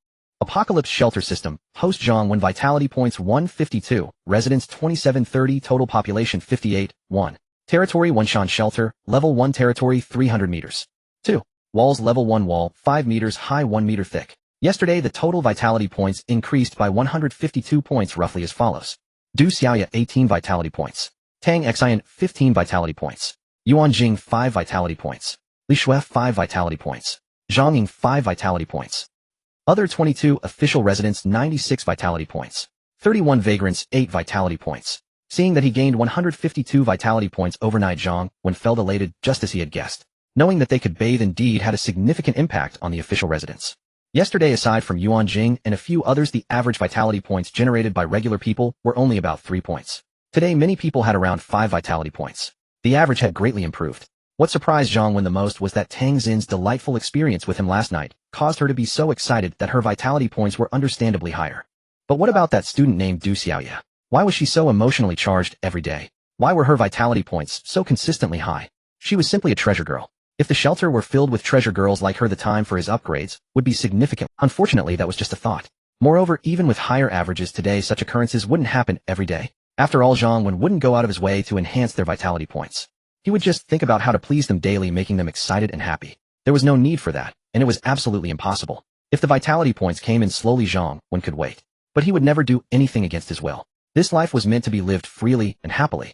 Apocalypse Shelter System, host Zhang Wen, vitality points 152, residents 2730, total population 58, 1. Territory 1 Shan Shelter, level 1 territory 300 meters. 2. Walls level 1 wall, 5 meters high, 1 meter thick. Yesterday, the total vitality points increased by 152 points, roughly as follows. Du Xiaoya 18 vitality points. Tang Xin 15 vitality points. Ruan Jing 5 vitality points. Li Shui 5 vitality points. Zhang Ying 5 vitality points. Other 22 official residents 96 vitality points. 31 vagrants 8 vitality points. Seeing that he gained 152 vitality points overnight, Zhang Wen felt elated, just as he had guessed. Knowing that they could bathe indeed had a significant impact on the official residents. Yesterday, aside from Ruan Jing and a few others, the average vitality points generated by regular people were only about 3 points. Today, many people had around 5 vitality points. The average had greatly improved. What surprised Zhang Wen the most was that Tang Xin's delightful experience with him last night caused her to be so excited that her vitality points were understandably higher. But what about that student named Du Xiaoya? Why was she so emotionally charged every day? Why were her vitality points so consistently high? She was simply a treasure girl. If the shelter were filled with treasure girls like her, the time for his upgrades would be significant. Unfortunately, that was just a thought. Moreover, even with higher averages today, such occurrences wouldn't happen every day. After all, Zhang Wen wouldn't go out of his way to enhance their vitality points. He would just think about how to please them daily, making them excited and happy. There was no need for that, and it was absolutely impossible. If the vitality points came in slowly, Zhang Wen could wait. But he would never do anything against his will. This life was meant to be lived freely and happily.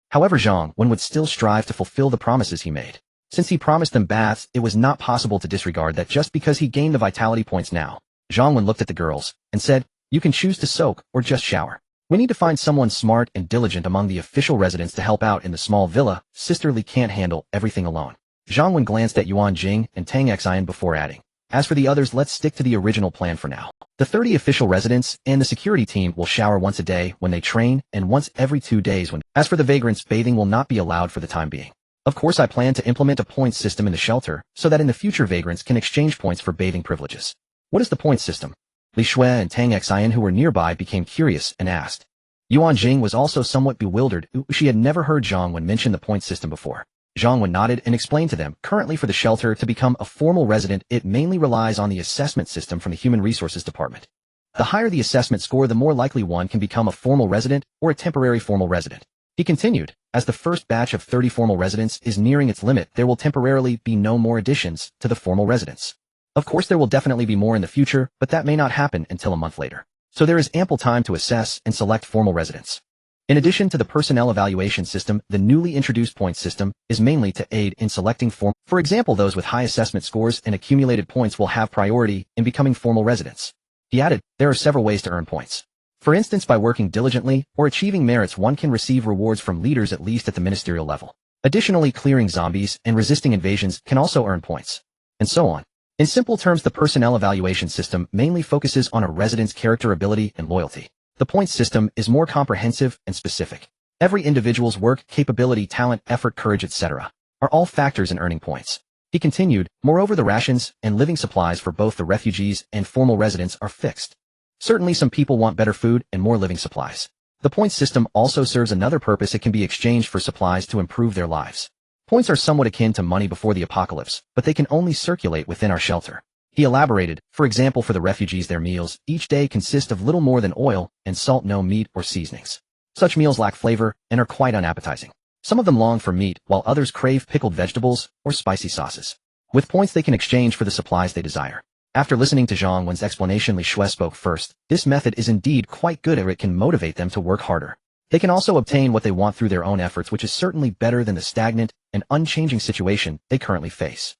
However, Zhang Wen would still strive to fulfill the promises he made. Since he promised them baths, it was not possible to disregard that just because he gained the vitality points now. Zhang Wen looked at the girls and said, "You can choose to soak or just shower. We need to find someone smart and diligent among the official residents to help out in the small villa. Sister Li can't handle everything alone." Zhang Wen glanced at Ruan Jing and Tang Xian before adding, "As for the others, let's stick to the original plan for now. The 30 official residents and the security team will shower once a day when they train and once every 2 days when. As for the vagrants, bathing will not be allowed for the time being. Of course, I plan to implement a points system in the shelter so that in the future vagrants can exchange points for bathing privileges." "What is the point system?" Li Shui and Tang Xian, who were nearby, became curious and asked. Ruan Jing was also somewhat bewildered. She had never heard Zhang Wen mention the point system before. Zhang Wen nodded and explained to them, currently for the shelter to become a formal resident, it mainly relies on the assessment system from the Human Resources Department. The higher the assessment score, the more likely one can become a formal resident or a temporary formal resident. He continued, as the first batch of 30 formal residents is nearing its limit, there will temporarily be no more additions to the formal residents. Of course, there will definitely be more in the future, but that may not happen until a month later. So there is ample time to assess and select formal residents. In addition to the personnel evaluation system, the newly introduced point system is mainly to aid in selecting For example, those with high assessment scores and accumulated points will have priority in becoming formal residents. He added, there are several ways to earn points. For instance, by working diligently or achieving merits, one can receive rewards from leaders at least at the ministerial level. Additionally, clearing zombies and resisting invasions can also earn points. And so on. In simple terms, the personnel evaluation system mainly focuses on a resident's character, ability, and loyalty. The points system is more comprehensive and specific. Every individual's work, capability, talent, effort, courage, etc. are all factors in earning points. He continued, moreover, the rations and living supplies for both the refugees and formal residents are fixed. Certainly some people want better food and more living supplies. The points system also serves another purpose. It can be exchanged for supplies to improve their lives. Points are somewhat akin to money before the apocalypse, but they can only circulate within our shelter. He elaborated, for example, for the refugees, their meals each day consist of little more than oil and salt, no meat or seasonings. Such meals lack flavor and are quite unappetizing. Some of them long for meat, while others crave pickled vegetables or spicy sauces. With points, they can exchange for the supplies they desire. After listening to Zhang Wen's explanation, Li Shui spoke first. This method is indeed quite good, or it can motivate them to work harder. They can also obtain what they want through their own efforts, which is certainly better than the stagnant and unchanging situation they currently face.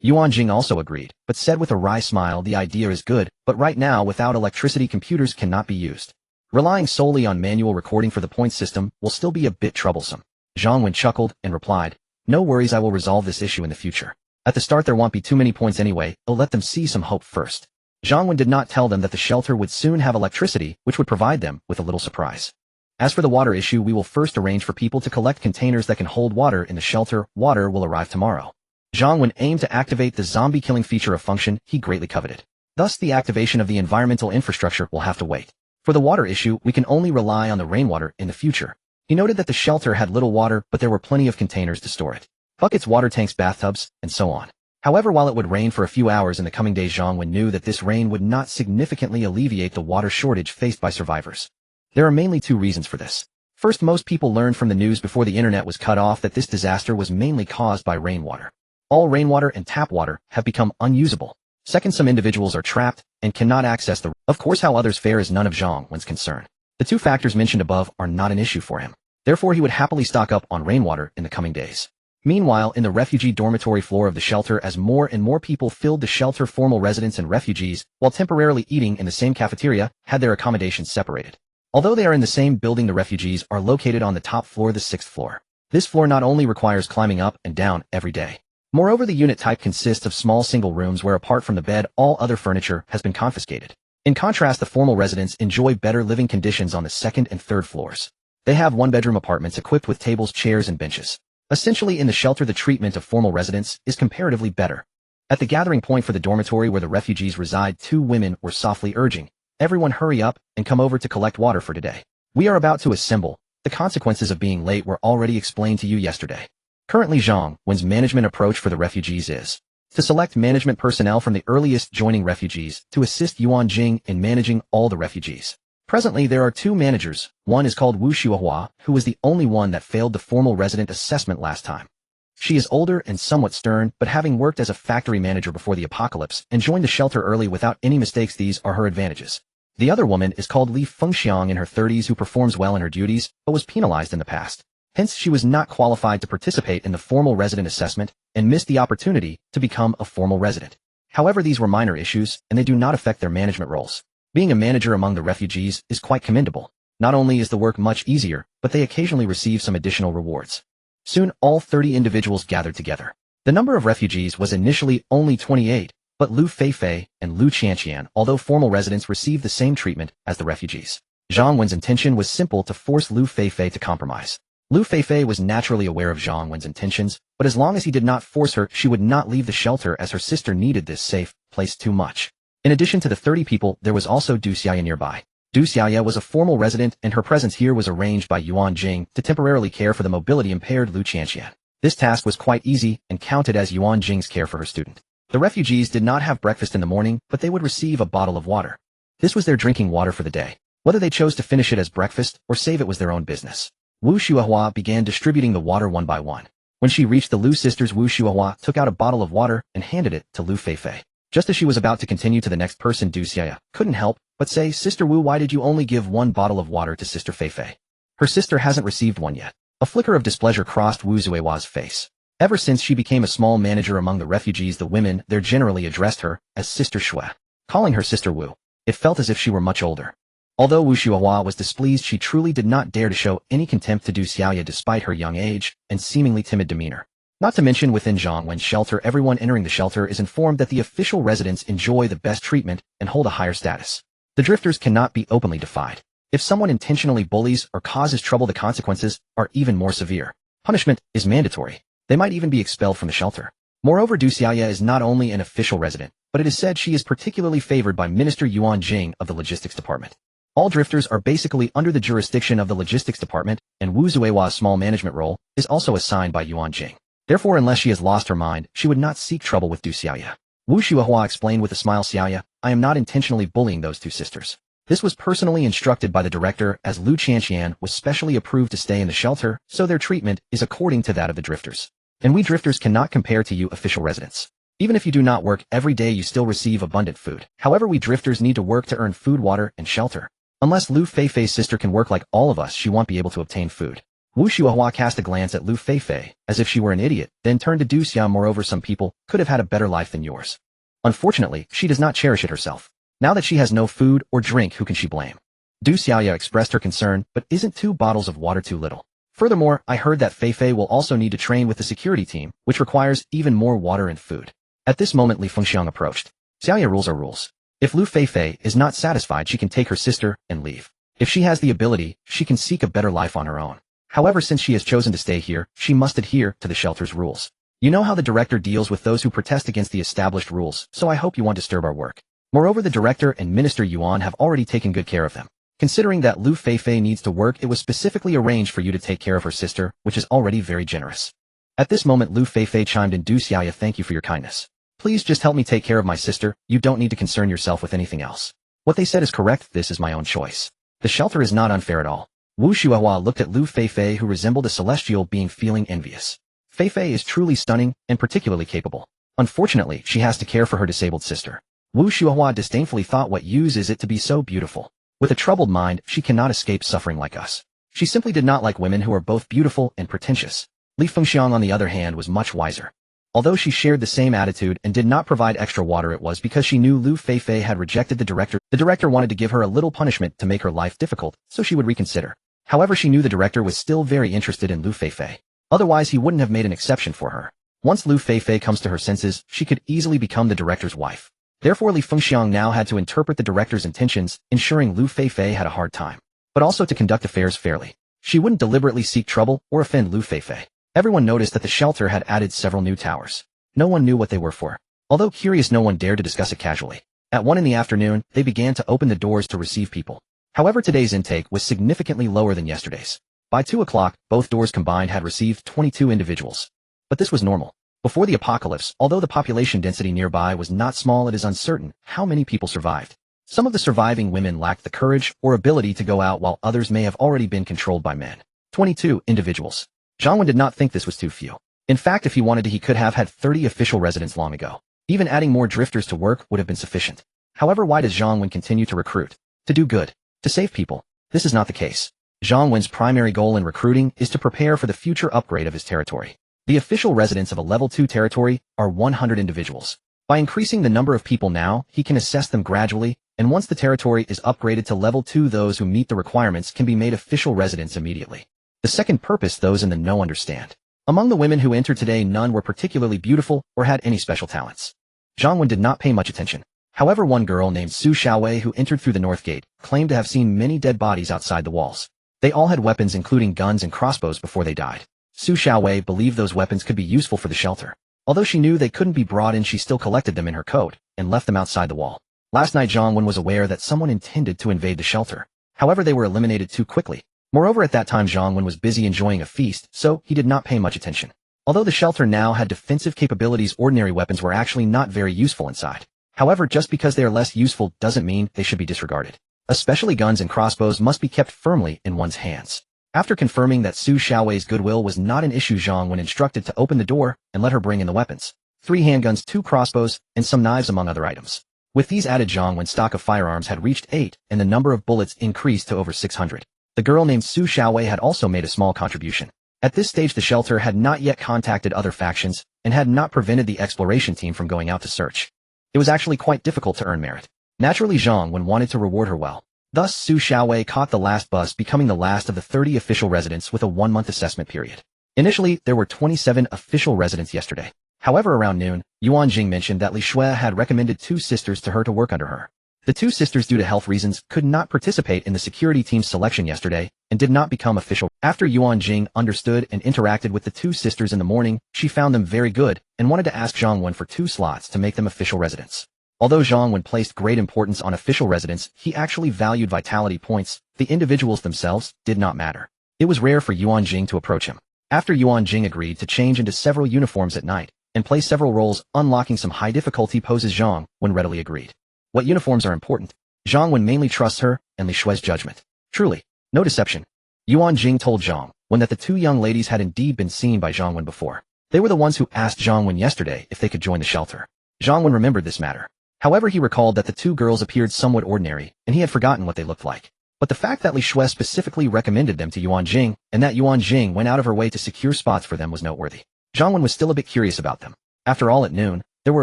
Ruan Jing also agreed, but said with a wry smile, the idea is good, but right now without electricity computers cannot be used. Relying solely on manual recording for the point system will still be a bit troublesome. Zhang Wen chuckled and replied, no worries, I will resolve this issue in the future. At the start there won't be too many points anyway, I'll let them see some hope first. Zhang Wen did not tell them that the shelter would soon have electricity, which would provide them with a little surprise. As for the water issue, we will first arrange for people to collect containers that can hold water in the shelter. Water will arrive tomorrow. Zhang Wen aimed to activate the zombie killing feature, a function he greatly coveted. Thus, the activation of the environmental infrastructure will have to wait. For the water issue, we can only rely on the rainwater in the future. He noted that the shelter had little water, but there were plenty of containers to store it. Buckets, water tanks, bathtubs, and so on. However, while it would rain for a few hours in the coming days, Zhang Wen knew that this rain would not significantly alleviate the water shortage faced by survivors. There are mainly two reasons for this. First, most people learned from the news before the internet was cut off that this disaster was mainly caused by rainwater. All rainwater and tap water have become unusable. Second, some individuals are trapped and cannot access the. Of course, how others fare is none of Zhang Wen's concern. The two factors mentioned above are not an issue for him. Therefore, he would happily stock up on rainwater in the coming days. Meanwhile, in the refugee dormitory floor of the shelter, as more and more people filled the shelter, formal residents and refugees, while temporarily eating in the same cafeteria, had their accommodations separated. Although they are in the same building, the refugees are located on the top floor, the 6th floor. This floor not only requires climbing up and down every day. Moreover, the unit type consists of small single rooms where, apart from the bed, all other furniture has been confiscated. In contrast, the formal residents enjoy better living conditions on the 2nd and 3rd floors. They have one-bedroom apartments equipped with tables, chairs, and benches. Essentially, in the shelter, the treatment of formal residents is comparatively better. At the gathering point for the dormitory where the refugees reside, two women were softly urging, everyone hurry up and come over to collect water for today. We are about to assemble. The consequences of being late were already explained to you yesterday. Currently, Zhang Wen's management approach for the refugees is to select management personnel from the earliest joining refugees to assist Ruan Jing in managing all the refugees. Presently, there are 2 managers. One is called Wu Shuahua, who was the only one that failed the formal resident assessment last time. She is older and somewhat stern, but having worked as a factory manager before the apocalypse and joined the shelter early without any mistakes, these are her advantages. The other woman is called Li Fengxiang in her 30s, who performs well in her duties, but was penalized in the past. Hence, she was not qualified to participate in the formal resident assessment and missed the opportunity to become a formal resident. However, these were minor issues, and they do not affect their management roles. Being a manager among the refugees is quite commendable. Not only is the work much easier, but they occasionally receive some additional rewards. Soon, all 30 individuals gathered together. The number of refugees was initially only 28, but Lu Feifei and Lu Qianqian, although formal residents, received the same treatment as the refugees. Zhang Wen's intention was simple: to force Lu Feifei to compromise. Lu Feifei was naturally aware of Zhang Wen's intentions, but as long as he did not force her, she would not leave the shelter, as her sister needed this safe place too much. In addition to the 30 people, there was also Du Xiaoya nearby. Du Xiaoya was a formal resident, and her presence here was arranged by Ruan Jing to temporarily care for the mobility-impaired Lu Qianqian. This task was quite easy and counted as Ruan Jing's care for her student. The refugees did not have breakfast in the morning, but they would receive a bottle of water. This was their drinking water for the day. Whether they chose to finish it as breakfast or save it was their own business. Wu Shuahua began distributing the water one by one. When she reached the Lu sisters, Wu Shuahua took out a bottle of water and handed it to Lu Feifei. Just as she was about to continue to the next person, Du Xiaoya couldn't help but say, "Sister Wu, why did you only give one bottle of water to Sister Feifei? Her sister hasn't received one yet." A flicker of displeasure crossed Wu Zuiwa's face. Ever since she became a small manager among the refugees, the women there generally addressed her as Sister Shui, calling her Sister Wu. It felt as if she were much older. Although Wu Shuahua was displeased, she truly did not dare to show any contempt to Du Xiaoya despite her young age and seemingly timid demeanor. Not to mention, within Zhang Wen's shelter, everyone entering the shelter is informed that the official residents enjoy the best treatment and hold a higher status. The drifters cannot be openly defied. If someone intentionally bullies or causes trouble, the consequences are even more severe. Punishment is mandatory. They might even be expelled from the shelter. Moreover, Du Xiaoya is not only an official resident, but it is said she is particularly favored by Minister Ruan Jing of the Logistics Department. All drifters are basically under the jurisdiction of the Logistics Department, and Wu Zuiwa's small management role is also assigned by Ruan Jing. Therefore, unless she has lost her mind, she would not seek trouble with Du Xiaoya. Wu Shuahua explained with a smile, "Xiaoya, I am not intentionally bullying those 2 sisters. This was personally instructed by the director, as Lu Qianqian was specially approved to stay in the shelter, so their treatment is according to that of the drifters. And we drifters cannot compare to you official residents. Even if you do not work every day, you still receive abundant food. However, we drifters need to work to earn food, water, and shelter. Unless Lu Feifei's sister can work like all of us, she won't be able to obtain food." Wu Shuahua cast a glance at Lu Feifei, as if she were an idiot, then turned to Du Xiaoya. "Moreover, some people could have had a better life than yours. Unfortunately, she does not cherish it herself. Now that she has no food or drink, who can she blame?" Du Xiaoya expressed her concern, "But isn't 2 bottles of water too little? Furthermore, I heard that Feifei will also need to train with the security team, which requires even more water and food." At this moment, Li Fengxiang approached. "Xiaoya, rules are rules. If Lu Feifei is not satisfied, she can take her sister and leave. If she has the ability, she can seek a better life on her own. However, since she has chosen to stay here, she must adhere to the shelter's rules. You know how the director deals with those who protest against the established rules, so I hope you won't disturb our work. Moreover, the director and Minister Yuan have already taken good care of them. Considering that Lu Feifei needs to work, it was specifically arranged for you to take care of her sister, which is already very generous." At this moment, Lu Feifei chimed in. "Du Xiaoya, thank you for your kindness. Please just help me take care of my sister. You don't need to concern yourself with anything else. What they said is correct. This is my own choice. The shelter is not unfair at all." Wu Shuahua looked at Lu Feifei, who resembled a celestial being, feeling envious. Feifei is truly stunning and particularly capable. Unfortunately, she has to care for her disabled sister. Wu Shuahua disdainfully thought, "What use is it to be so beautiful? With a troubled mind, she cannot escape suffering like us." She simply did not like women who are both beautiful and pretentious. Li Fengxiang, on the other hand, was much wiser. Although she shared the same attitude and did not provide extra water, it was because she knew Lu Feifei had rejected the director. The director wanted to give her a little punishment to make her life difficult, so she would reconsider. However, she knew the director was still very interested in Lu Feifei. Otherwise, he wouldn't have made an exception for her. Once Lu Feifei comes to her senses, she could easily become the director's wife. Therefore, Li Fengxiang now had to interpret the director's intentions, ensuring Lu Feifei had a hard time, but also to conduct affairs fairly. She wouldn't deliberately seek trouble or offend Lu Feifei. Everyone noticed that the shelter had added several new towers. No one knew what they were for. Although curious, no one dared to discuss it casually. At 1 in the afternoon, they began to open the doors to receive people. However, today's intake was significantly lower than yesterday's. By 2 o'clock, both doors combined had received 22 individuals. But this was normal. Before the apocalypse, although the population density nearby was not small, it is uncertain how many people survived. Some of the surviving women lacked the courage or ability to go out, while others may have already been controlled by men. 22 individuals. Zhang Wen did not think this was too few. In fact, if he wanted to, he could have had 30 official residents long ago. Even adding more drifters to work would have been sufficient. However, why does Zhang Wen continue to recruit? To do good. To save people. This is not the case. Zhang Wen's primary goal in recruiting is to prepare for the future upgrade of his territory. The official residents of a level 2 territory are 100 individuals. By increasing the number of people now, he can assess them gradually, and once the territory is upgraded to level 2, those who meet the requirements can be made official residents immediately. The second purpose those in the know understand. Among the women who entered today, none were particularly beautiful or had any special talents. Zhang Wen did not pay much attention. However, one girl named Su Xiaowei, who entered through the north gate, claimed to have seen many dead bodies outside the walls. They all had weapons, including guns and crossbows, before they died. Su Xiaowei believed those weapons could be useful for the shelter. Although she knew they couldn't be brought in, she still collected them in her coat and left them outside the wall. Last night, Zhang Wen was aware that someone intended to invade the shelter. However, they were eliminated too quickly. Moreover, at that time, Zhang Wen was busy enjoying a feast, so he did not pay much attention. Although the shelter now had defensive capabilities, ordinary weapons were actually not very useful inside. However, just because they are less useful doesn't mean they should be disregarded. Especially guns and crossbows must be kept firmly in one's hands. After confirming that Su Xiaowei's goodwill was not an issue, Zhang Wen instructed to open the door and let her bring in the weapons. 3 handguns, 2 crossbows, and some knives among other items. With these added, Zhang Wen's stock of firearms had reached 8, and the number of bullets increased to over 600. The girl named Su Xiaowei had also made a small contribution. At this stage, the shelter had not yet contacted other factions and had not prevented the exploration team from going out to search. It was actually quite difficult to earn merit. Naturally, Zhang Wen wanted to reward her well. Thus, Su Xiaowei caught the last bus, becoming the last of the 30 official residents with a 1-month assessment period. Initially, there were 27 official residents yesterday. However, around noon, Ruan Jing mentioned that Li Shui had recommended 2 sisters to her to work under her. The 2 sisters, due to health reasons, could not participate in the security team's selection yesterday and did not become official. After Ruan Jing understood and interacted with the 2 sisters in the morning, she found them very good and wanted to ask Zhang Wen for 2 slots to make them official residents. Although Zhang Wen placed great importance on official residents, he actually valued vitality points. The individuals themselves did not matter. It was rare for Ruan Jing to approach him. After Ruan Jing agreed to change into several uniforms at night and play several roles, unlocking some high difficulty poses, Zhang Wen readily agreed. What uniforms are important? Zhang Wen mainly trusts her and Li Shui's judgment. Truly, no deception. Ruan Jing told Zhang Wen that the 2 young ladies had indeed been seen by Zhang Wen before. They were the ones who asked Zhang Wen yesterday if they could join the shelter. Zhang Wen remembered this matter. However, he recalled that the 2 girls appeared somewhat ordinary, and he had forgotten what they looked like. But the fact that Li Shui specifically recommended them to Ruan Jing, and that Ruan Jing went out of her way to secure spots for them, was noteworthy. Zhang Wen was still a bit curious about them. After all, at noon, there were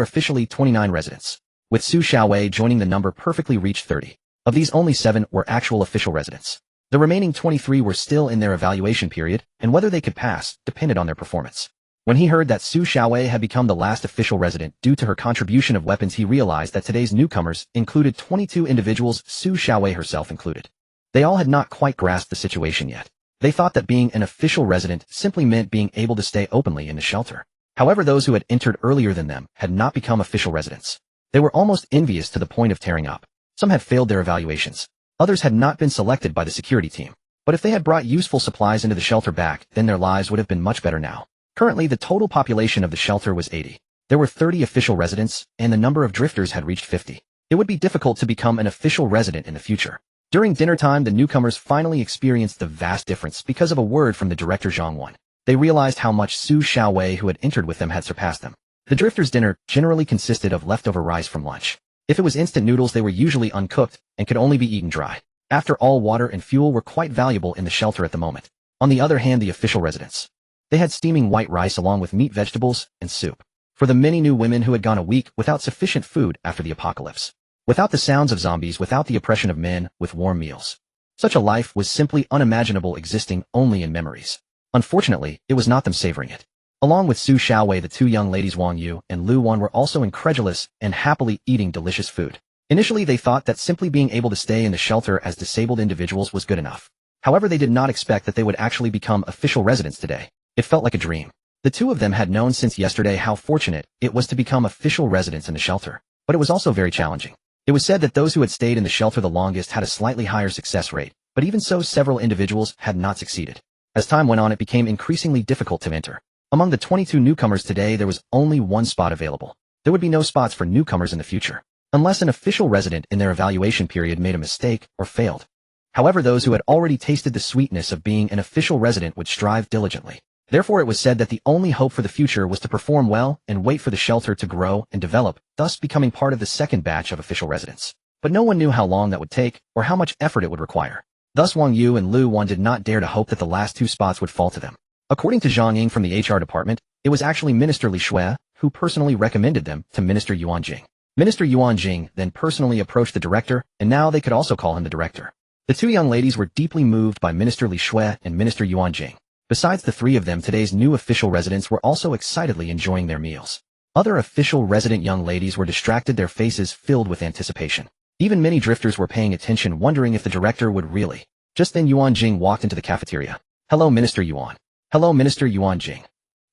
officially 29 residents. With Su Xiaowei joining, the number perfectly reached 30. Of these, only 7 were actual official residents. The remaining 23 were still in their evaluation period, and whether they could pass depended on their performance. When he heard that Su Xiaowei had become the last official resident due to her contribution of weapons, he realized that today's newcomers included 22 individuals, Su Xiaowei herself included. They all had not quite grasped the situation yet. They thought that being an official resident simply meant being able to stay openly in the shelter. However, those who had entered earlier than them had not become official residents. They were almost envious to the point of tearing up. Some had failed their evaluations. Others had not been selected by the security team. But if they had brought useful supplies into the shelter back, then their lives would have been much better now. Currently, the total population of the shelter was 80. There were 30 official residents, and the number of drifters had reached 50. It would be difficult to become an official resident in the future. During dinner time, the newcomers finally experienced the vast difference because of a word from the director Zhang Wen. They realized how much Su Xiaowei, who had entered with them, had surpassed them. The drifters' dinner generally consisted of leftover rice from lunch. If it was instant noodles, they were usually uncooked and could only be eaten dry. After all, water and fuel were quite valuable in the shelter at the moment. On the other hand, the official residents. They had steaming white rice along with meat, vegetables, and soup. For the many new women who had gone a week without sufficient food after the apocalypse. Without the sounds of zombies, without the oppression of men, with warm meals. Such a life was simply unimaginable, existing only in memories. Unfortunately, it was not them savoring it. Along with Su Xiaowei, the 2 young ladies Wang Yu and Lu Wan were also incredulous and happily eating delicious food. Initially, they thought that simply being able to stay in the shelter as disabled individuals was good enough. However, they did not expect that they would actually become official residents today. It felt like a dream. The 2 of them had known since yesterday how fortunate it was to become official residents in the shelter. But it was also very challenging. It was said that those who had stayed in the shelter the longest had a slightly higher success rate, but even so, several individuals had not succeeded. As time went on, it became increasingly difficult to enter. Among the 22 newcomers today, there was only one spot available. There would be no spots for newcomers in the future, unless an official resident in their evaluation period made a mistake or failed. However, those who had already tasted the sweetness of being an official resident would strive diligently. Therefore, it was said that the only hope for the future was to perform well and wait for the shelter to grow and develop, thus becoming part of the second batch of official residents. But no one knew how long that would take or how much effort it would require. Thus Wang Yu and Lu Wan did not dare to hope that the last two spots would fall to them. According to Zhang Ying from the HR department, it was actually Minister Li Shui who personally recommended them to Minister Ruan Jing. Minister Ruan Jing then personally approached the director, and now they could also call him the director. The two young ladies were deeply moved by Minister Li Shui and Minister Ruan Jing. Besides the three of them, today's new official residents were also excitedly enjoying their meals. Other official resident young ladies were distracted, their faces filled with anticipation. Even many drifters were paying attention, wondering if the director would really. Just then Ruan Jing walked into the cafeteria. "Hello, Minister Yuan." "Hello, Minister Ruan Jing."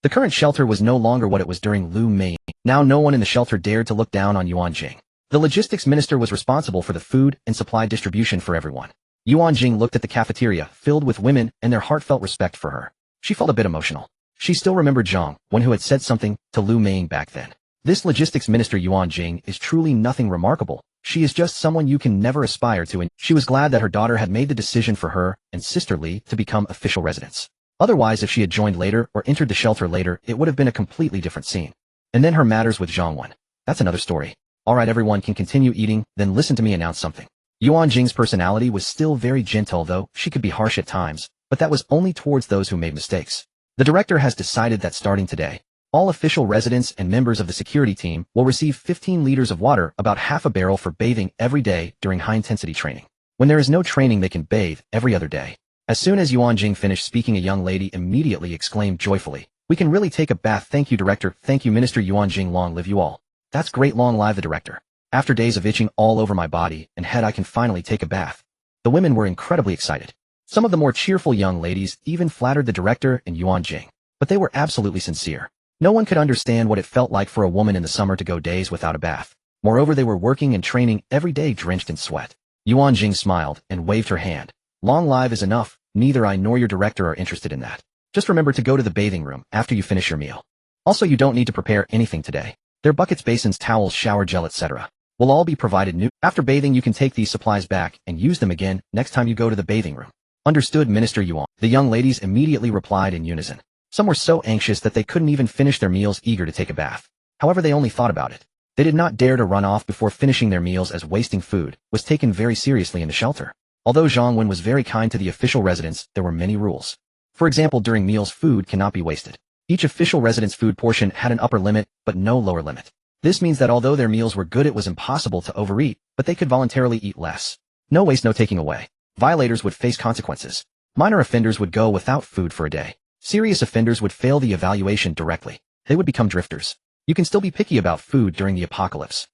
The current shelter was no longer what it was during Lu Mei. Now no one in the shelter dared to look down on Ruan Jing. The logistics minister was responsible for the food and supply distribution for everyone. Ruan Jing looked at the cafeteria, filled with women and their heartfelt respect for her. She felt a bit emotional. She still remembered Zhang Wen, who had said something to Lu Mei back then. This logistics minister Ruan Jing is truly nothing remarkable. She is just someone you can never aspire to, and she was glad that her daughter had made the decision for her and sister Li to become official residents. Otherwise, if she had joined later or entered the shelter later, it would have been a completely different scene. And then her matters with Zhang Wen. That's another story. Alright, everyone can continue eating, then listen to me announce something. Ruan Jing's personality was still very gentle, though she could be harsh at times, but that was only towards those who made mistakes. The director has decided that starting today, all official residents and members of the security team will receive 15 liters of water, about half a barrel, for bathing every day during high-intensity training. When there is no training, they can bathe every other day. As soon as Ruan Jing finished speaking, a young lady immediately exclaimed joyfully, "We can really take a bath. Thank you, director. Thank you, Minister Ruan Jing. Long live you all." "That's great. Long live the director. After days of itching all over my body and head, I can finally take a bath." The women were incredibly excited. Some of the more cheerful young ladies even flattered the director and Ruan Jing, but they were absolutely sincere. No one could understand what it felt like for a woman in the summer to go days without a bath. Moreover, they were working and training every day drenched in sweat. Ruan Jing smiled and waved her hand. "Long live is enough. Neither I nor your director are interested in that. Just remember to go to the bathing room after you finish your meal. Also, you don't need to prepare anything today. Their buckets, basins, towels, shower gel, etc. will all be provided new. After bathing, you can take these supplies back and use them again next time you go to the bathing room." "Understood, Minister Yuan." The young ladies immediately replied in unison. Some were so anxious that they couldn't even finish their meals, eager to take a bath. However, they only thought about it. They did not dare to run off before finishing their meals, as wasting food was taken very seriously in the shelter. Although Zhang Wen was very kind to the official residents, there were many rules. For example, during meals, food cannot be wasted. Each official resident's food portion had an upper limit, but no lower limit. This means that although their meals were good, it was impossible to overeat, but they could voluntarily eat less. No waste, no taking away. Violators would face consequences. Minor offenders would go without food for a day. Serious offenders would fail the evaluation directly. They would become drifters. You can still be picky about food during the apocalypse.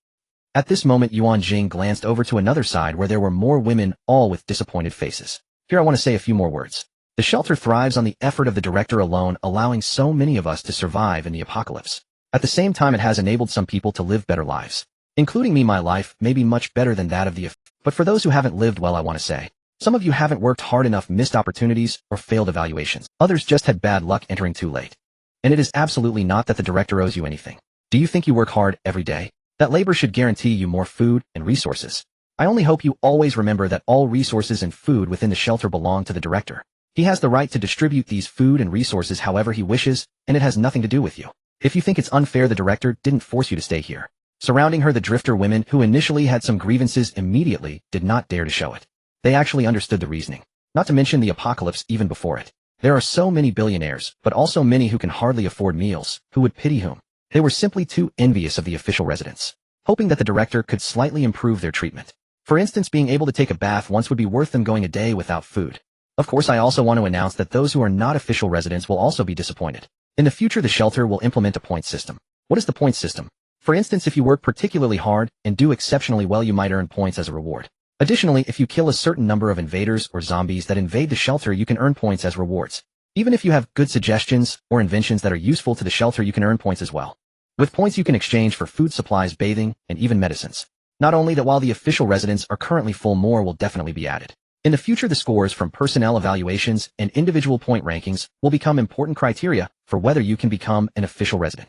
At this moment, Ruan Jing glanced over to another side where there were more women, all with disappointed faces. Here I want to say a few more words. The shelter thrives on the effort of the director alone, allowing so many of us to survive in the apocalypse. At the same time, it has enabled some people to live better lives. Including me, my life may be much better than that of the but for those who haven't lived well, I want to say, some of you haven't worked hard enough, missed opportunities, or failed evaluations. Others just had bad luck entering too late. And it is absolutely not that the director owes you anything. Do you think you work hard every day? That labor should guarantee you more food and resources. I only hope you always remember that all resources and food within the shelter belong to the director. He has the right to distribute these food and resources however he wishes, and it has nothing to do with you. If you think it's unfair, the director didn't force you to stay here. Surrounding her, the drifter women, who initially had some grievances, immediately did not dare to show it. They actually understood the reasoning. Not to mention the apocalypse even before it. There are so many billionaires, but also many who can hardly afford meals, who would pity whom. They were simply too envious of the official residents, hoping that the director could slightly improve their treatment. For instance, being able to take a bath once would be worth them going a day without food. Of course, I also want to announce that those who are not official residents will also be disappointed. In the future, the shelter will implement a point system. What is the point system? For instance, if you work particularly hard and do exceptionally well, you might earn points as a reward. Additionally, if you kill a certain number of invaders or zombies that invade the shelter, you can earn points as rewards. Even if you have good suggestions or inventions that are useful to the shelter, you can earn points as well. With points, you can exchange for food supplies, bathing, and even medicines. Not only that, while the official residents are currently full, more will definitely be added. In the future, the scores from personnel evaluations and individual point rankings will become important criteria for whether you can become an official resident.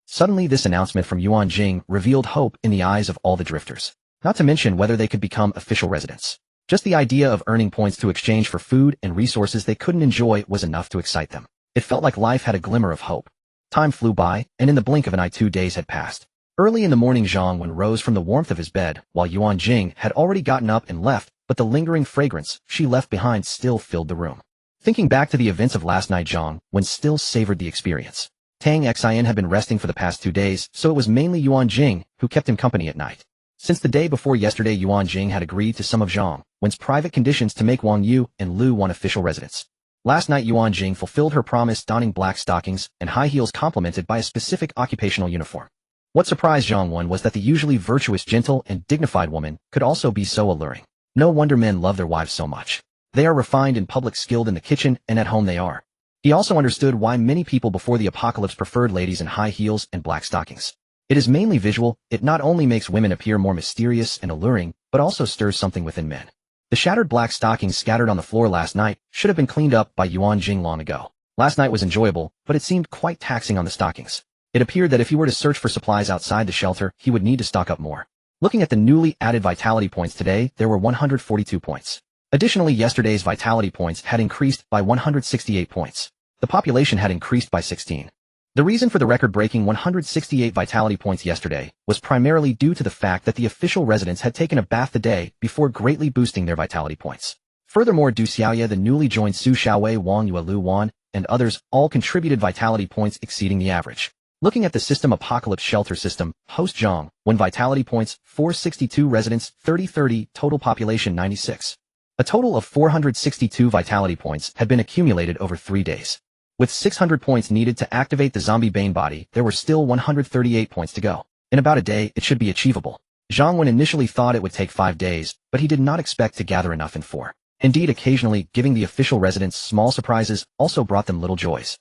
Suddenly, this announcement from Ruan Jing revealed hope in the eyes of all the drifters, not to mention whether they could become official residents. Just the idea of earning points to exchange for food and resources they couldn't enjoy was enough to excite them. It felt like life had a glimmer of hope. Time flew by, and in the blink of an eye 2 days had passed. Early in the morning, Zhang Wen rose from the warmth of his bed, while Ruan Jing had already gotten up and left, but the lingering fragrance she left behind still filled the room. Thinking back to the events of last night, Zhang Wen still savored the experience. Tang Xin had been resting for the past 2 days, so it was mainly Ruan Jing who kept him company at night. Since the day before yesterday, Ruan Jing had agreed to some of Zhang Wen's private conditions to make Wang Yu and Lu Wan official residents. Last night, Ruan Jing fulfilled her promise, donning black stockings and high heels complemented by a specific occupational uniform. What surprised Zhang Wen was that the usually virtuous, gentle, and dignified woman could also be so alluring. No wonder men love their wives so much. They are refined in public, skilled in the kitchen, and at home they are. He also understood why many people before the apocalypse preferred ladies in high heels and black stockings. It is mainly visual. It not only makes women appear more mysterious and alluring, but also stirs something within men. The shattered black stockings scattered on the floor last night should have been cleaned up by Ruan Jing long ago. Last night was enjoyable, but it seemed quite taxing on the stockings. It appeared that if he were to search for supplies outside the shelter, he would need to stock up more. Looking at the newly added vitality points today, there were 142 points. Additionally, yesterday's vitality points had increased by 168 points. The population had increased by 16. The reason for the record-breaking 168 vitality points yesterday was primarily due to the fact that the official residents had taken a bath the day before, greatly boosting their vitality points. Furthermore, Du Xiaoye, the newly joined Su Xiaowei, Wang Yu, Lu Wan, and others all contributed vitality points exceeding the average. Looking at the system apocalypse shelter system, host Zhang Wen vitality points 462, residents 30, total population 96. A total of 462 vitality points had been accumulated over 3 days. With 600 points needed to activate the zombie Bane body, there were still 138 points to go. In about a day, it should be achievable. Zhang Wen initially thought it would take 5 days, but he did not expect to gather enough in 4. Indeed, occasionally, giving the official residents small surprises also brought them little joys.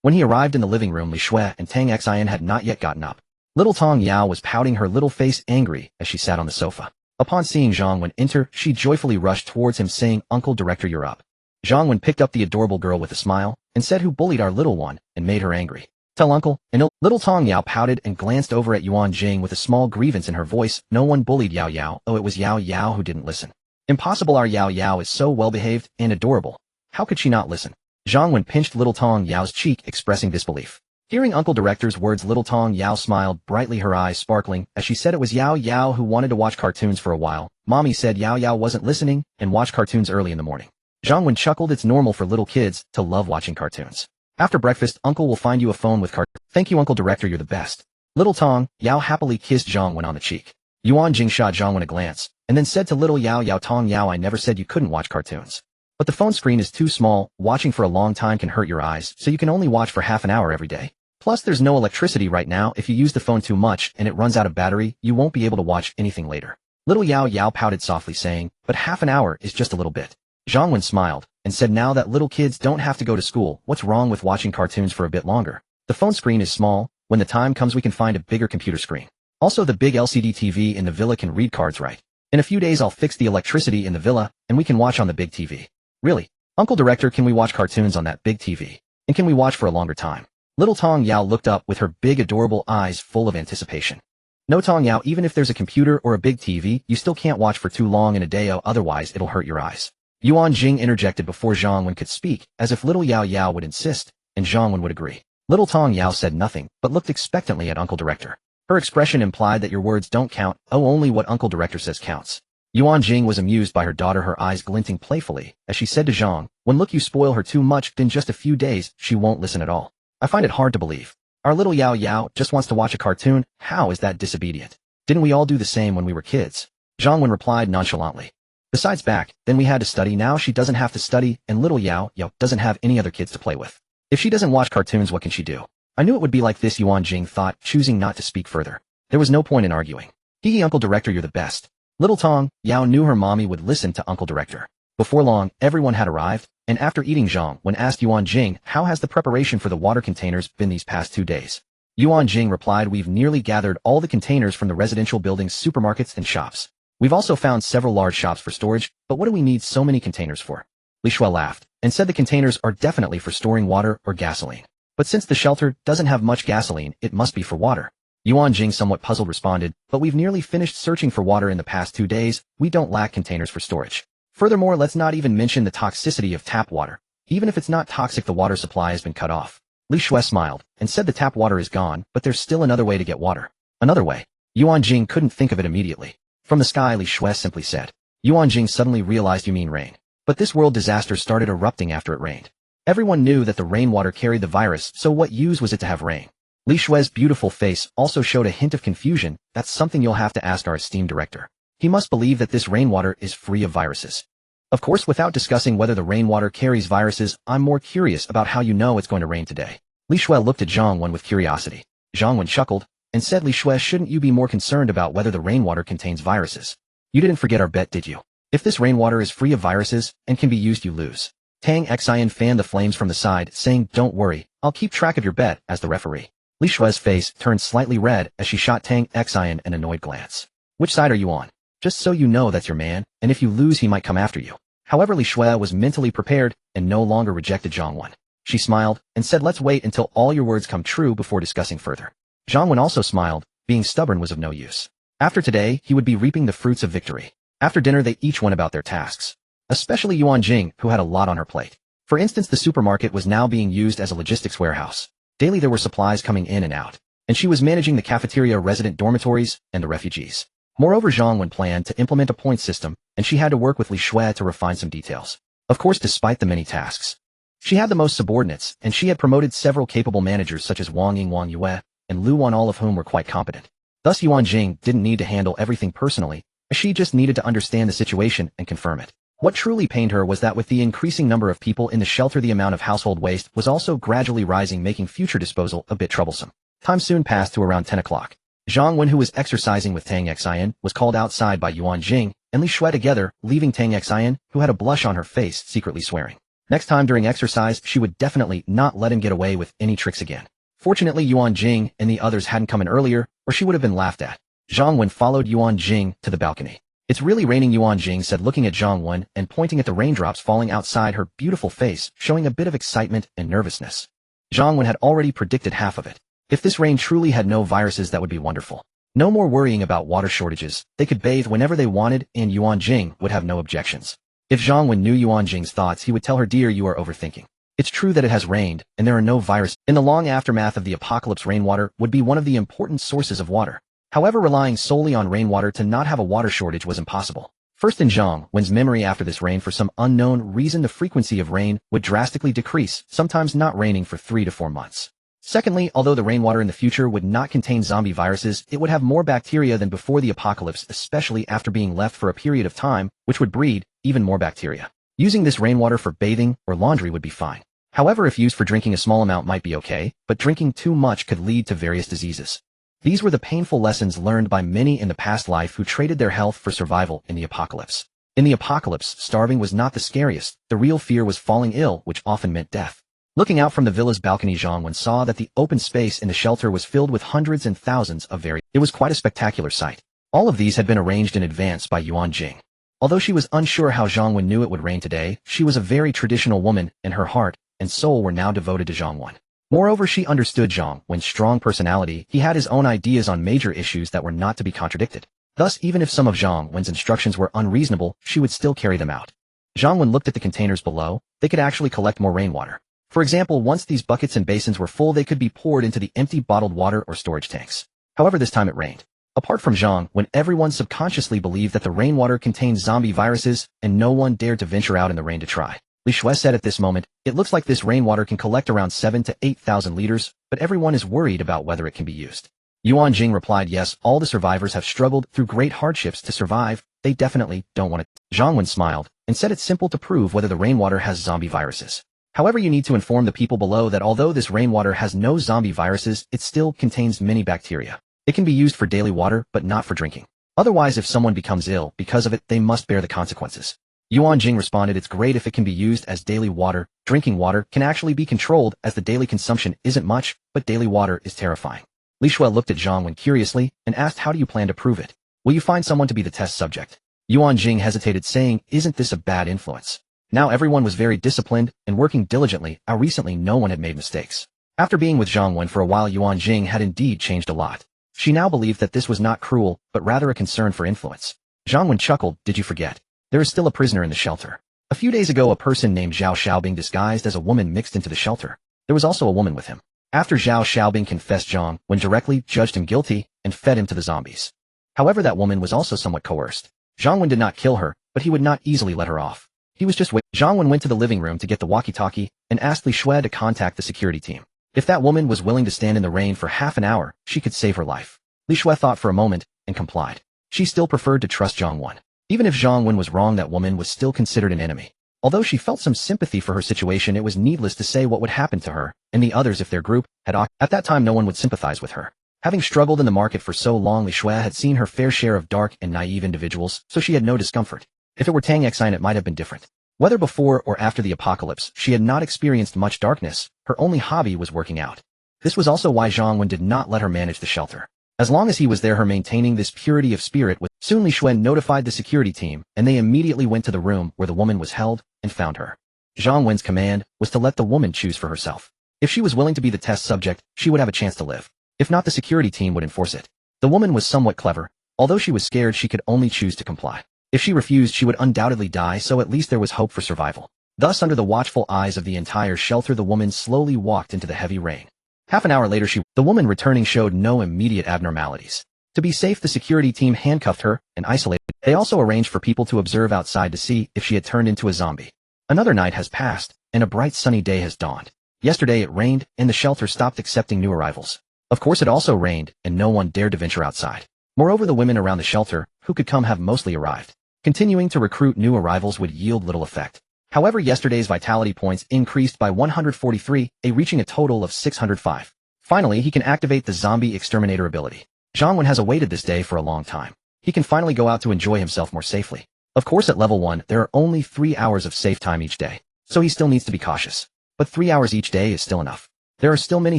When he arrived in the living room, Li Shui and Tang Xin had not yet gotten up. Little Tong Yao was pouting her little face angry as she sat on the sofa. Upon seeing Zhang Wen enter, she joyfully rushed towards him saying, "Uncle Director, you're up." Zhang Wen picked up the adorable girl with a smile and said, "Who bullied our little one and made her angry?" "Tell Uncle." And little Tong Yao pouted and glanced over at Ruan Jing with a small grievance in her voice. "No one bullied Yao Yao. Oh, it was Yao Yao who didn't listen." "Impossible, our Yao Yao is so well-behaved and adorable. How could she not listen?" Zhang Wen pinched little Tong Yao's cheek, expressing disbelief. Hearing Uncle Director's words, little Tong Yao smiled brightly, her eyes sparkling, as she said it was Yao Yao who wanted to watch cartoons for a while. Mommy said Yao Yao wasn't listening and watched cartoons early in the morning. Zhang Wen chuckled. It's normal for little kids to love watching cartoons. After breakfast, Uncle will find you a phone with cartoons. Thank you, Uncle Director, you're the best. Little Tong Yao happily kissed Zhang Wen on the cheek. Ruan Jing shot Zhang Wen a glance, and then said to little Yao Yao, "Tong Yao, I never said you couldn't watch cartoons. But the phone screen is too small. Watching for a long time can hurt your eyes, so you can only watch for half an hour every day. Plus, there's no electricity right now. If you use the phone too much and it runs out of battery, you won't be able to watch anything later." Little Yao Yao pouted softly, saying, "But half an hour is just a little bit." Zhang Wen smiled and said, "Now that little kids don't have to go to school, what's wrong with watching cartoons for a bit longer? The phone screen is small. When the time comes, we can find a bigger computer screen. Also, the big LCD TV in the villa can read cards right. In a few days, I'll fix the electricity in the villa, and we can watch on the big TV." "Really? Uncle Director, can we watch cartoons on that big TV? And can we watch for a longer time?" Little Tong Yao looked up with her big adorable eyes full of anticipation. "No, Tong Yao, even if there's a computer or a big TV, you still can't watch for too long in a day, otherwise it'll hurt your eyes." Ruan Jing interjected before Zhang Wen could speak, as if little Yao Yao would insist, and Zhang Wen would agree. Little Tong Yao said nothing, but looked expectantly at Uncle Director. Her expression implied that your words don't count. Oh, only what Uncle Director says counts. Ruan Jing was amused by her daughter, her eyes glinting playfully, as she said to Zhang Wen, "Look, you spoil her too much. In just a few days, she won't listen at all. I find it hard to believe. Our little Yao Yao just wants to watch a cartoon. How is that disobedient? Didn't we all do the same when we were kids?" Zhang Wen replied nonchalantly. "Besides back, then we had to study. Now she doesn't have to study, and little Yao Yao doesn't have any other kids to play with. If she doesn't watch cartoons, what can she do?" "I knew it would be like this," Ruan Jing thought, choosing not to speak further. There was no point in arguing. "Hee, Uncle Director, you're the best." Little Tong Yao knew her mommy would listen to Uncle Director. Before long, everyone had arrived, and after eating, Zhang Wen asked Ruan Jing, "How has the preparation for the water containers been these past 2 days?" Ruan Jing replied, "We've nearly gathered all the containers from the residential buildings, supermarkets, and shops. We've also found several large shops for storage, but what do we need so many containers for? Li Shuai laughed and said the containers are definitely for storing water or gasoline. But since the shelter doesn't have much gasoline, it must be for water. Ruan Jing, somewhat puzzled, responded, but we've nearly finished searching for water in the past 2 days. We don't lack containers for storage. Furthermore, let's not even mention the toxicity of tap water. Even if it's not toxic, the water supply has been cut off. Li Shuai smiled and said the tap water is gone, but there's still another way to get water. Another way? Ruan Jing couldn't think of it immediately. From the sky, Li Shuai simply said. Ruan Jing suddenly realized you mean rain. But this world disaster started erupting after it rained. Everyone knew that the rainwater carried the virus, so what use was it to have rain? Li Shuai's beautiful face also showed a hint of confusion. That's something you'll have to ask our esteemed director. He must believe that this rainwater is free of viruses. Of course, without discussing whether the rainwater carries viruses, I'm more curious about how you know it's going to rain today. Li Shuai looked at Zhang Wen with curiosity. Zhang Wen chuckled and said, Li Shuai, shouldn't you be more concerned about whether the rainwater contains viruses? You didn't forget our bet, did you? If this rainwater is free of viruses and can be used, you lose. Tang Xian fanned the flames from the side, saying, don't worry, I'll keep track of your bet as the referee. Li Shuai's face turned slightly red as she shot Tang Xian an annoyed glance. Which side are you on? Just so you know, that's your man, and if you lose he might come after you. However, Li Shuai was mentally prepared and no longer rejected Zhang Wen. She smiled and said, let's wait until all your words come true before discussing further. Zhang Wen also smiled. Being stubborn was of no use. After today, he would be reaping the fruits of victory. After dinner, they each went about their tasks. Especially Ruan Jing, who had a lot on her plate. For instance, the supermarket was now being used as a logistics warehouse. Daily there were supplies coming in and out, and she was managing the cafeteria, resident dormitories, and the refugees. Moreover, Zhang Wen planned to implement a point system, and she had to work with Li Shuai to refine some details. Of course, despite the many tasks, she had the most subordinates, and she had promoted several capable managers such as Wang Ying, Wang Yue, and Lu Wan, all of whom were quite competent. Thus, Ruan Jing didn't need to handle everything personally, as she just needed to understand the situation and confirm it. What truly pained her was that with the increasing number of people in the shelter, the amount of household waste was also gradually rising, making future disposal a bit troublesome. Time soon passed to around 10 o'clock. Zhang Wen, who was exercising with Tang Xian, was called outside by Ruan Jing and Li Shuai together, leaving Tang Xian, who had a blush on her face, secretly swearing. Next time during exercise, she would definitely not let him get away with any tricks again. Fortunately, Ruan Jing and the others hadn't come in earlier, or she would have been laughed at. Zhang Wen followed Ruan Jing to the balcony. It's really raining, Ruan Jing said, looking at Zhang Wen and pointing at the raindrops falling outside her beautiful face, showing a bit of excitement and nervousness. Zhang Wen had already predicted half of it. If this rain truly had no viruses, that would be wonderful. No more worrying about water shortages, they could bathe whenever they wanted, and Ruan Jing would have no objections. If Zhang Wen knew Ruan Jing's thoughts, he would tell her, dear, you are overthinking. It's true that it has rained, and there are no viruses. In the long aftermath of the apocalypse, rainwater would be one of the important sources of water. However, relying solely on rainwater to not have a water shortage was impossible. First, in Zhang Wen's memory, after this rain, for some unknown reason, the frequency of rain would drastically decrease, sometimes not raining for 3 to 4 months. Secondly, although the rainwater in the future would not contain zombie viruses, it would have more bacteria than before the apocalypse, especially after being left for a period of time, which would breed even more bacteria. Using this rainwater for bathing or laundry would be fine. However, if used for drinking, a small amount might be okay, but drinking too much could lead to various diseases. These were the painful lessons learned by many in the past life who traded their health for survival in the apocalypse. In the apocalypse, starving was not the scariest. The real fear was falling ill, which often meant death. Looking out from the villa's balcony, Zhang Wen saw that the open space in the shelter was filled with hundreds and thousands of It was quite a spectacular sight. All of these had been arranged in advance by Ruan Jing. Although she was unsure how Zhang Wen knew it would rain today, she was a very traditional woman, and her heart and soul were now devoted to Zhang Wen. Moreover, she understood Zhang Wen's strong personality. He had his own ideas on major issues that were not to be contradicted. Thus, even if some of Zhang Wen's instructions were unreasonable, she would still carry them out. Zhang Wen looked at the containers below. They could actually collect more rainwater. For example, once these buckets and basins were full, they could be poured into the empty bottled water or storage tanks. However, this time it rained. Apart from Zhang Wen, everyone subconsciously believed that the rainwater contained zombie viruses, and no one dared to venture out in the rain to try. Li Shuai said at this moment, it looks like this rainwater can collect around 7,000 to 8,000 liters, but everyone is worried about whether it can be used. Ruan Jing replied, yes, all the survivors have struggled through great hardships to survive. They definitely don't want it. Zhang Wen smiled and said it's simple to prove whether the rainwater has zombie viruses. However, you need to inform the people below that although this rainwater has no zombie viruses, it still contains many bacteria. It can be used for daily water, but not for drinking. Otherwise, if someone becomes ill because of it, they must bear the consequences. Ruan Jing responded, it's great if it can be used as daily water. Drinking water can actually be controlled as the daily consumption isn't much, but daily water is terrifying. Li Shuai looked at Zhang Wen curiously and asked, how do you plan to prove it? Will you find someone to be the test subject? Ruan Jing hesitated, saying, isn't this a bad influence? Now everyone was very disciplined and working diligently. How recently no one had made mistakes. After being with Zhang Wen for a while, Ruan Jing had indeed changed a lot. She now believed that this was not cruel, but rather a concern for influence. Zhang Wen chuckled, did you forget? There is still a prisoner in the shelter. A few days ago, a person named Zhao Xiaobing disguised as a woman mixed into the shelter. There was also a woman with him. After Zhao Xiaobing confessed, Zhang Wen directly judged him guilty and fed him to the zombies. However, that woman was also somewhat coerced. Zhang Wen did not kill her, but he would not easily let her off. He was just waiting. Zhang Wen went to the living room to get the walkie-talkie and asked Li Shui to contact the security team. If that woman was willing to stand in the rain for half an hour, she could save her life. Li Shui thought for a moment and complied. She still preferred to trust Zhang Wen. Even if Zhang Wen was wrong, that woman was still considered an enemy. Although she felt some sympathy for her situation, it was needless to say what would happen to her and the others if their group had at that time no one would sympathize with her. Having struggled in the market for so long, Li Shui had seen her fair share of dark and naive individuals, so she had no discomfort. If it were Tang Xine, it might have been different. Whether before or after the apocalypse, she had not experienced much darkness. Her only hobby was working out. This was also why Zhang Wen did not let her manage the shelter. As long as he was there, her maintaining this purity of spirit was. Soon Li Shui notified the security team, and they immediately went to the room where the woman was held and found her. Zhang Wen's command was to let the woman choose for herself. If she was willing to be the test subject, she would have a chance to live. If not, the security team would enforce it. The woman was somewhat clever. Although she was scared, she could only choose to comply. If she refused, she would undoubtedly die, so at least there was hope for survival. Thus, under the watchful eyes of the entire shelter, the woman slowly walked into the heavy rain. Half an hour later, the woman returning showed no immediate abnormalities. To be safe, the security team handcuffed her and isolated. They also arranged for people to observe outside to see if she had turned into a zombie. Another night has passed, and a bright sunny day has dawned. Yesterday it rained, and the shelter stopped accepting new arrivals. Of course, it also rained, and no one dared to venture outside. Moreover, the women around the shelter, who could come, have mostly arrived. Continuing to recruit new arrivals would yield little effect. However, yesterday's vitality points increased by 143, reaching a total of 605. Finally, he can activate the zombie exterminator ability. Zhang Wen has awaited this day for a long time. He can finally go out to enjoy himself more safely. Of course, at level 1, there are only 3 hours of safe time each day, so he still needs to be cautious. But 3 hours each day is still enough. There are still many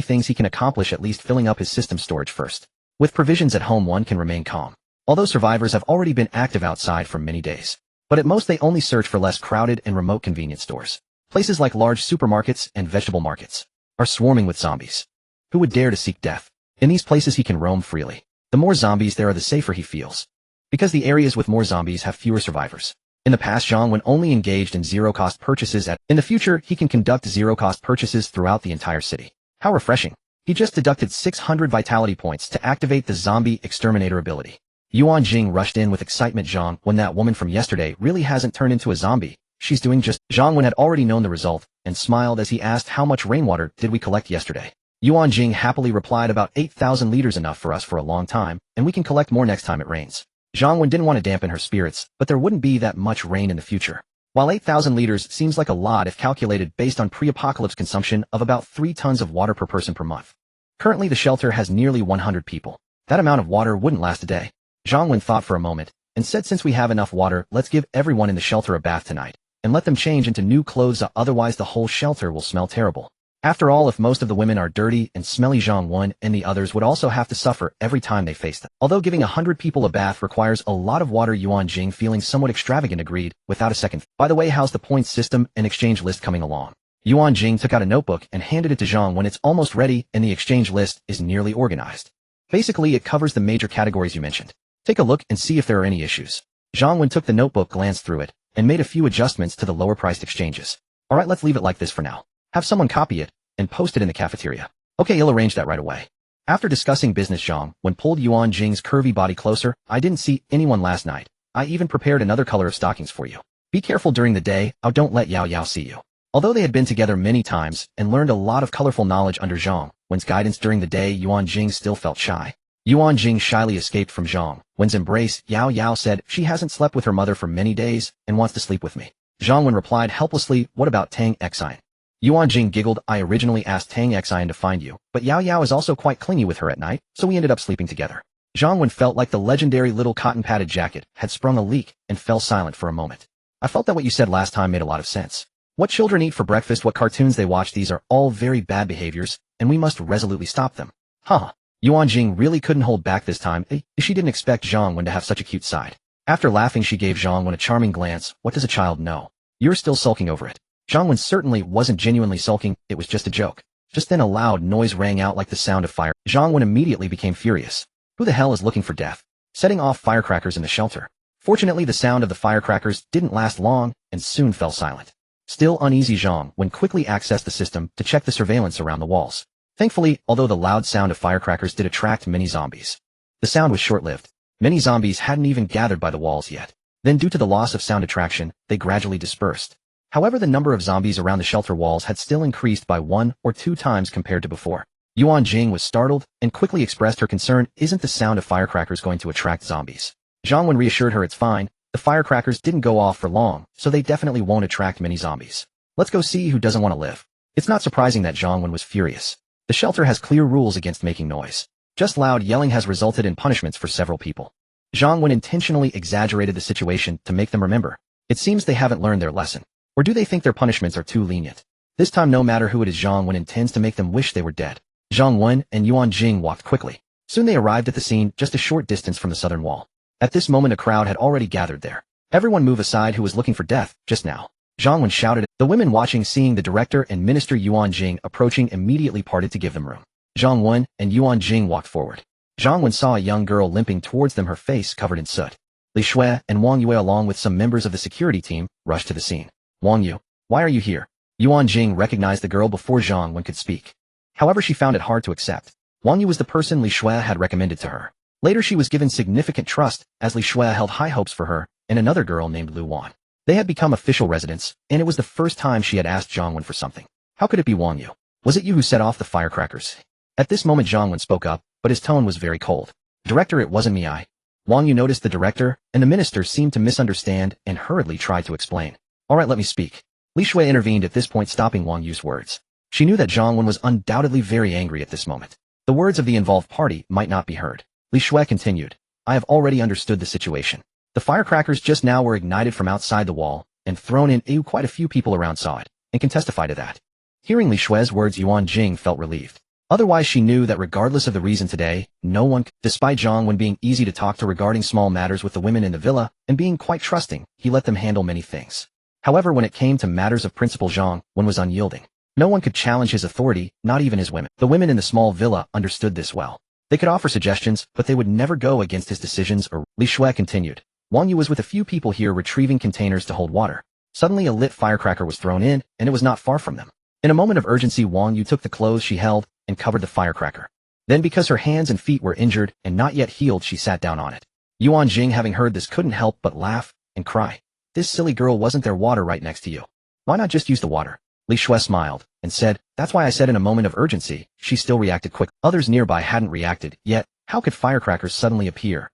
things he can accomplish, at least filling up his system storage first. With provisions at home, one can remain calm. Although survivors have already been active outside for many days. But at most they only search for less crowded and remote convenience stores. Places like large supermarkets and vegetable markets are swarming with zombies. Who would dare to seek death? In these places he can roam freely. The more zombies there are, the safer he feels. Because the areas with more zombies have fewer survivors. In the past, Zhang Wen only engaged in zero-cost purchases. In the future, he can conduct zero-cost purchases throughout the entire city. How refreshing. He just deducted 600 vitality points to activate the zombie exterminator ability. Ruan Jing rushed in with excitement. Zhang Wen, that woman from yesterday really hasn't turned into a zombie. She's doing just. Zhang Wen had already known the result and smiled as he asked, how much rainwater did we collect yesterday? Ruan Jing happily replied, about 8,000 liters, enough for us for a long time, and we can collect more next time it rains. Zhang Wen didn't want to dampen her spirits, but there wouldn't be that much rain in the future. While 8,000 liters seems like a lot if calculated based on pre-apocalypse consumption of about 3 tons of water per person per month. Currently the shelter has nearly 100 people. That amount of water wouldn't last a day. Zhang Wen thought for a moment, and said, since we have enough water, let's give everyone in the shelter a bath tonight, and let them change into new clothes, otherwise the whole shelter will smell terrible. After all, if most of the women are dirty and smelly, Zhang Wen and the others would also have to suffer every time they face them. Although giving 100 people a bath requires a lot of water, Ruan Jing, feeling somewhat extravagant, agreed, without a second. By the way, how's the points system and exchange list coming along? Ruan Jing took out a notebook and handed it to Zhang Wen. It's almost ready, and the exchange list is nearly organized. Basically, it covers the major categories you mentioned. Take a look and see if there are any issues. Zhang Wen took the notebook, glanced through it, and made a few adjustments to the lower-priced exchanges. Alright, let's leave it like this for now. Have someone copy it and post it in the cafeteria. Okay, he'll arrange that right away. After discussing business, Zhang Wen pulled Ruan Jing's curvy body closer. I didn't see anyone last night. I even prepared another color of stockings for you. Be careful during the day. Oh, don't let Yao Yao see you. Although they had been together many times and learned a lot of colorful knowledge under Zhang Wen's guidance during the day, Ruan Jing still felt shy. Ruan Jing shyly escaped from Zhang Wen's embrace. Yao Yao said she hasn't slept with her mother for many days and wants to sleep with me. Zhang Wen replied helplessly, what about Tang Xine? Ruan Jing giggled, I originally asked Tang Xine to find you, but Yao Yao is also quite clingy with her at night, so we ended up sleeping together. Zhang Wen felt like the legendary little cotton-padded jacket had sprung a leak and fell silent for a moment. I felt that what you said last time made a lot of sense. What children eat for breakfast, what cartoons they watch, these are all very bad behaviors, and we must resolutely stop them. Huh. Ruan Jing really couldn't hold back this time. She didn't expect Zhang Wen to have such a cute side. After laughing, she gave Zhang Wen a charming glance. What does a child know? You're still sulking over it. Zhang Wen certainly wasn't genuinely sulking, it was just a joke. Just then a loud noise rang out like the sound of fire. Zhang Wen immediately became furious. Who the hell is looking for death? Setting off firecrackers in the shelter. Fortunately, the sound of the firecrackers didn't last long and soon fell silent. Still uneasy, Zhang Wen quickly accessed the system to check the surveillance around the walls. Thankfully, although the loud sound of firecrackers did attract many zombies, the sound was short-lived. Many zombies hadn't even gathered by the walls yet. Then due to the loss of sound attraction, they gradually dispersed. However, the number of zombies around the shelter walls had still increased by 1 or 2 times compared to before. Ruan Jing was startled and quickly expressed her concern. Isn't the sound of firecrackers going to attract zombies? Zhang Wen reassured her it's fine. The firecrackers didn't go off for long, so they definitely won't attract many zombies. Let's go see who doesn't want to live. It's not surprising that Zhang Wen was furious. The shelter has clear rules against making noise. Just loud yelling has resulted in punishments for several people. Zhang Wen intentionally exaggerated the situation to make them remember. It seems they haven't learned their lesson. Or do they think their punishments are too lenient? This time, no matter who it is, Zhang Wen intends to make them wish they were dead. Zhang Wen and Ruan Jing walked quickly. Soon they arrived at the scene just a short distance from the southern wall. At this moment, a crowd had already gathered there. Everyone move aside who was looking for death just now. Zhang Wen shouted. The women watching, seeing the director and Minister Ruan Jing approaching, immediately parted to give them room. Zhang Wen and Ruan Jing walked forward. Zhang Wen saw a young girl limping towards them, her face covered in soot. Li Shui and Wang Yue, along with some members of the security team, rushed to the scene. Wang Yu, why are you here? Ruan Jing recognized the girl before Zhang Wen could speak. However, she found it hard to accept. Wang Yu was the person Li Shui had recommended to her. Later, she was given significant trust, as Li Shui held high hopes for her, and another girl named Lu Wan. They had become official residents, and it was the first time she had asked Zhang Wen for something. How could it be Wang Yu? Was it you who set off the firecrackers? At this moment, Zhang Wen spoke up, but his tone was very cold. Director, it wasn't me. Wang Yu noticed the director and the minister seemed to misunderstand and hurriedly tried to explain. All right, let me speak. Li Shui intervened at this point, stopping Wang Yu's words. She knew that Zhang Wen was undoubtedly very angry at this moment. The words of the involved party might not be heard. Li Shui continued. I have already understood the situation. The firecrackers just now were ignited from outside the wall and thrown in. Quite a few people around saw it and can testify to that. Hearing Li Shui's words, Ruan Jing felt relieved. Otherwise, she knew that regardless of the reason today, no one, despite Zhang Wen being easy to talk to regarding small matters with the women in the villa and being quite trusting, he let them handle many things. However, when it came to matters of principle, Zhang Wen was unyielding. No one could challenge his authority, not even his women. The women in the small villa understood this well. They could offer suggestions, but they would never go against his decisions. Or Li Shui continued. Wang Yu was with a few people here retrieving containers to hold water. Suddenly a lit firecracker was thrown in, and it was not far from them. In a moment of urgency, Wang Yu took the clothes she held and covered the firecracker. Then, because her hands and feet were injured and not yet healed, she sat down on it. Ruan Jing, having heard this, couldn't help but laugh and cry. This silly girl, wasn't there water right next to you? Why not just use the water? Li Shui smiled and said, that's why I said in a moment of urgency. She still reacted quick. Others nearby hadn't reacted yet. How could firecrackers suddenly appear?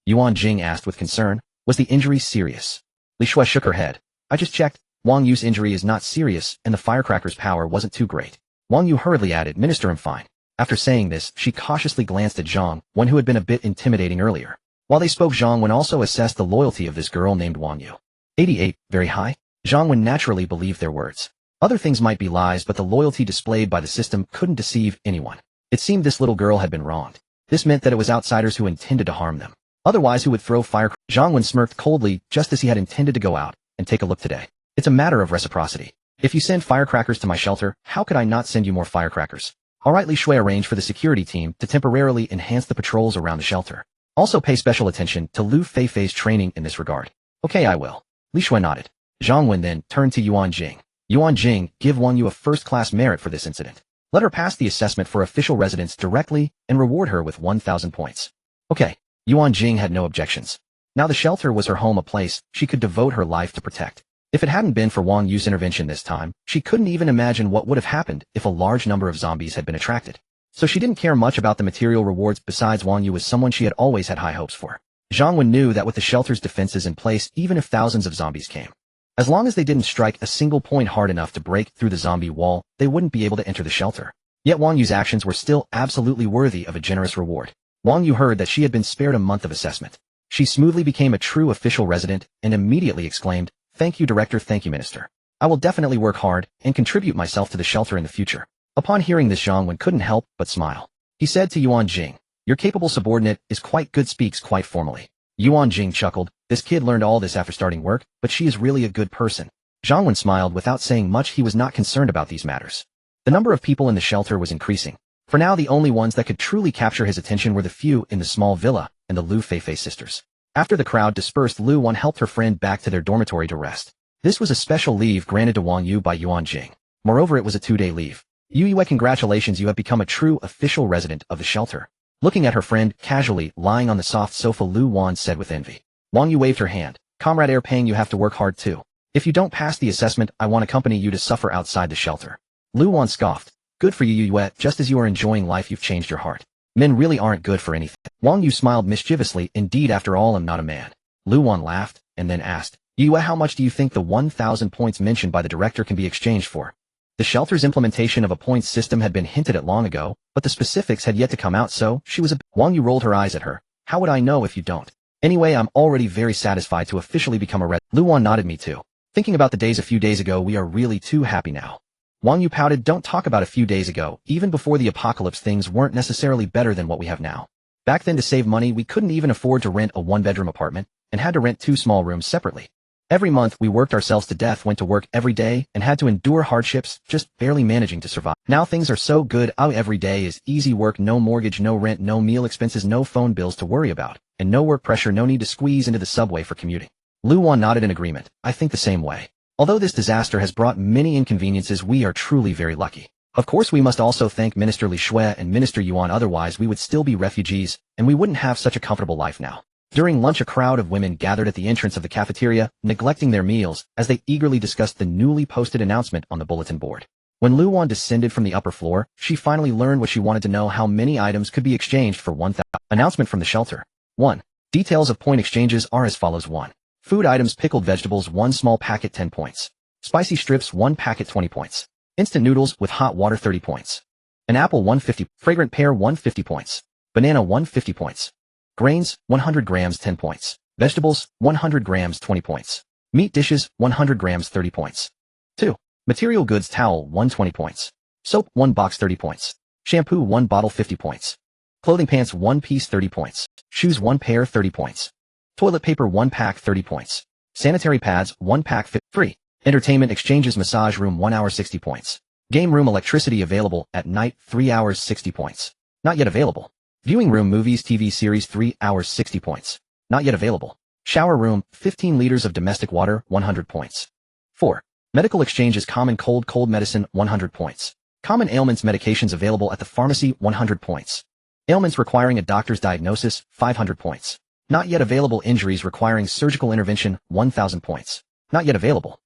Ruan Jing asked with concern. Was the injury serious? Li Shui shook her head. I just checked. Wang Yu's injury is not serious, and the firecracker's power wasn't too great. Wang Yu hurriedly added, Minister, I'm fine. After saying this, she cautiously glanced at Zhang Wen, who had been a bit intimidating earlier. While they spoke, Zhang Wen also assessed the loyalty of this girl named Wang Yu. 88, very high? Zhang Wen naturally believed their words. Other things might be lies, but the loyalty displayed by the system couldn't deceive anyone. It seemed this little girl had been wronged. This meant that it was outsiders who intended to harm them. Otherwise, who would throw fire? Zhang Wen smirked coldly, just as he had intended to go out and take a look today. It's a matter of reciprocity. If you send firecrackers to my shelter, how could I not send you more firecrackers? All right, Li Shui arranged for the security team to temporarily enhance the patrols around the shelter. Also pay special attention to Lu Feifei's training in this regard. Okay, I will. Li Shui nodded. Zhang Wen then turned to Ruan Jing. Ruan Jing, give Wang Yu a first-class merit for this incident. Let her pass the assessment for official residence directly and reward her with 1,000 points. Okay. Ruan Jing had no objections. Now the shelter was her home, a place she could devote her life to protect. If it hadn't been for Wang Yu's intervention this time, she couldn't even imagine what would have happened if a large number of zombies had been attracted. So she didn't care much about the material rewards. Besides, Wang Yu was someone she had always had high hopes for. Zhang Wen knew that with the shelter's defenses in place, even if thousands of zombies came, as long as they didn't strike a single point hard enough to break through the zombie wall, they wouldn't be able to enter the shelter. Yet Wang Yu's actions were still absolutely worthy of a generous reward. Wang Yu heard that she had been spared a month of assessment. She smoothly became a true official resident and immediately exclaimed, Thank you, Director, thank you, Minister. I will definitely work hard and contribute myself to the shelter in the future. Upon hearing this, Zhang Wen couldn't help but smile. He said to Ruan Jing. Your capable subordinate is quite good, speaks quite formally. Ruan Jing chuckled. This kid learned all this after starting work, but she is really a good person. Zhang Wen smiled without saying much. He was not concerned about these matters. The number of people in the shelter was increasing. For now, the only ones that could truly capture his attention were the few in the small villa and the Lu Feifei sisters. After the crowd dispersed, Lu Wan helped her friend back to their dormitory to rest. This was a special leave granted to Wang Yu by Ruan Jing. Moreover, it was a 2-day leave. Yue, congratulations, you have become a true official resident of the shelter. Looking at her friend, casually, lying on the soft sofa, Lu Wan said with envy. Wang Yu waved her hand. Comrade Air Pang, you have to work hard too. If you don't pass the assessment, I want to accompany you to suffer outside the shelter. Lu Wan scoffed. Good for you, Yue, just as you are enjoying life, you've changed your heart. Men really aren't good for anything. Wang Yu smiled mischievously. Indeed, after all, I'm not a man. Lu Wan laughed, and then asked, Yue, how much do you think the 1,000 points mentioned by the director can be exchanged for? The shelter's implementation of a points system had been hinted at long ago, but the specifics had yet to come out, so she was Wang Yu rolled her eyes at her. How would I know if you don't? Anyway, I'm already very satisfied to officially become a red. Lu Wan nodded. Me too. Thinking about the days a few days ago, we are really too happy now. Wang Yu pouted. Don't talk about a few days ago. Even before the apocalypse, things weren't necessarily better than what we have now. Back then, to save money, we couldn't even afford to rent a 1-bedroom apartment and had to rent 2 small rooms separately. Every month, we worked ourselves to death, went to work every day, and had to endure hardships, just barely managing to survive. Now things are so good. Every day is easy work, no mortgage, no rent, no meal expenses, no phone bills to worry about, and no work pressure, no need to squeeze into the subway for commuting. Lu Wan nodded in agreement. I think the same way. Although this disaster has brought many inconveniences, we are truly very lucky. Of course, we must also thank Minister Li Shui and Minister Yuan, otherwise we would still be refugees, and we wouldn't have such a comfortable life now. During lunch, a crowd of women gathered at the entrance of the cafeteria, neglecting their meals, as they eagerly discussed the newly posted announcement on the bulletin board. When Lu Wan descended from the upper floor, she finally learned what she wanted to know: how many items could be exchanged for 1,000. Announcement from the shelter. 1. Details of point exchanges are as follows. 1. Food items: pickled vegetables, 1 small packet, 10 points. Spicy strips, 1 packet, 20 points. Instant noodles with hot water, 30 points. An apple, 150. Fragrant pear, 150 points. Banana, 150 points. Grains, 100 grams, 10 points. Vegetables, 100 grams, 20 points. Meat dishes, 100 grams, 30 points. 2. Material goods: towel, 120 points. Soap, 1 box, 30 points. Shampoo, 1 bottle, 50 points. Clothing: pants, 1 piece, 30 points. Shoes, 1 pair, 30 points. Toilet paper, 1 pack, 30 points. Sanitary pads, 1 pack, 50. 3. Entertainment exchanges: massage room, 1 hour, 60 points. Game room: electricity available at night, 3 hours, 60 points. Not yet available. Viewing room: movies, TV series, 3 hours, 60 points. Not yet available. Shower room: 15 liters of domestic water, 100 points. 4. Medical exchanges: common cold medicine, 100 points. Common ailments: medications available at the pharmacy, 100 points. Ailments requiring a doctor's diagnosis, 500 points. Not yet available. Injuries requiring surgical intervention, 1,000 points. Not yet available.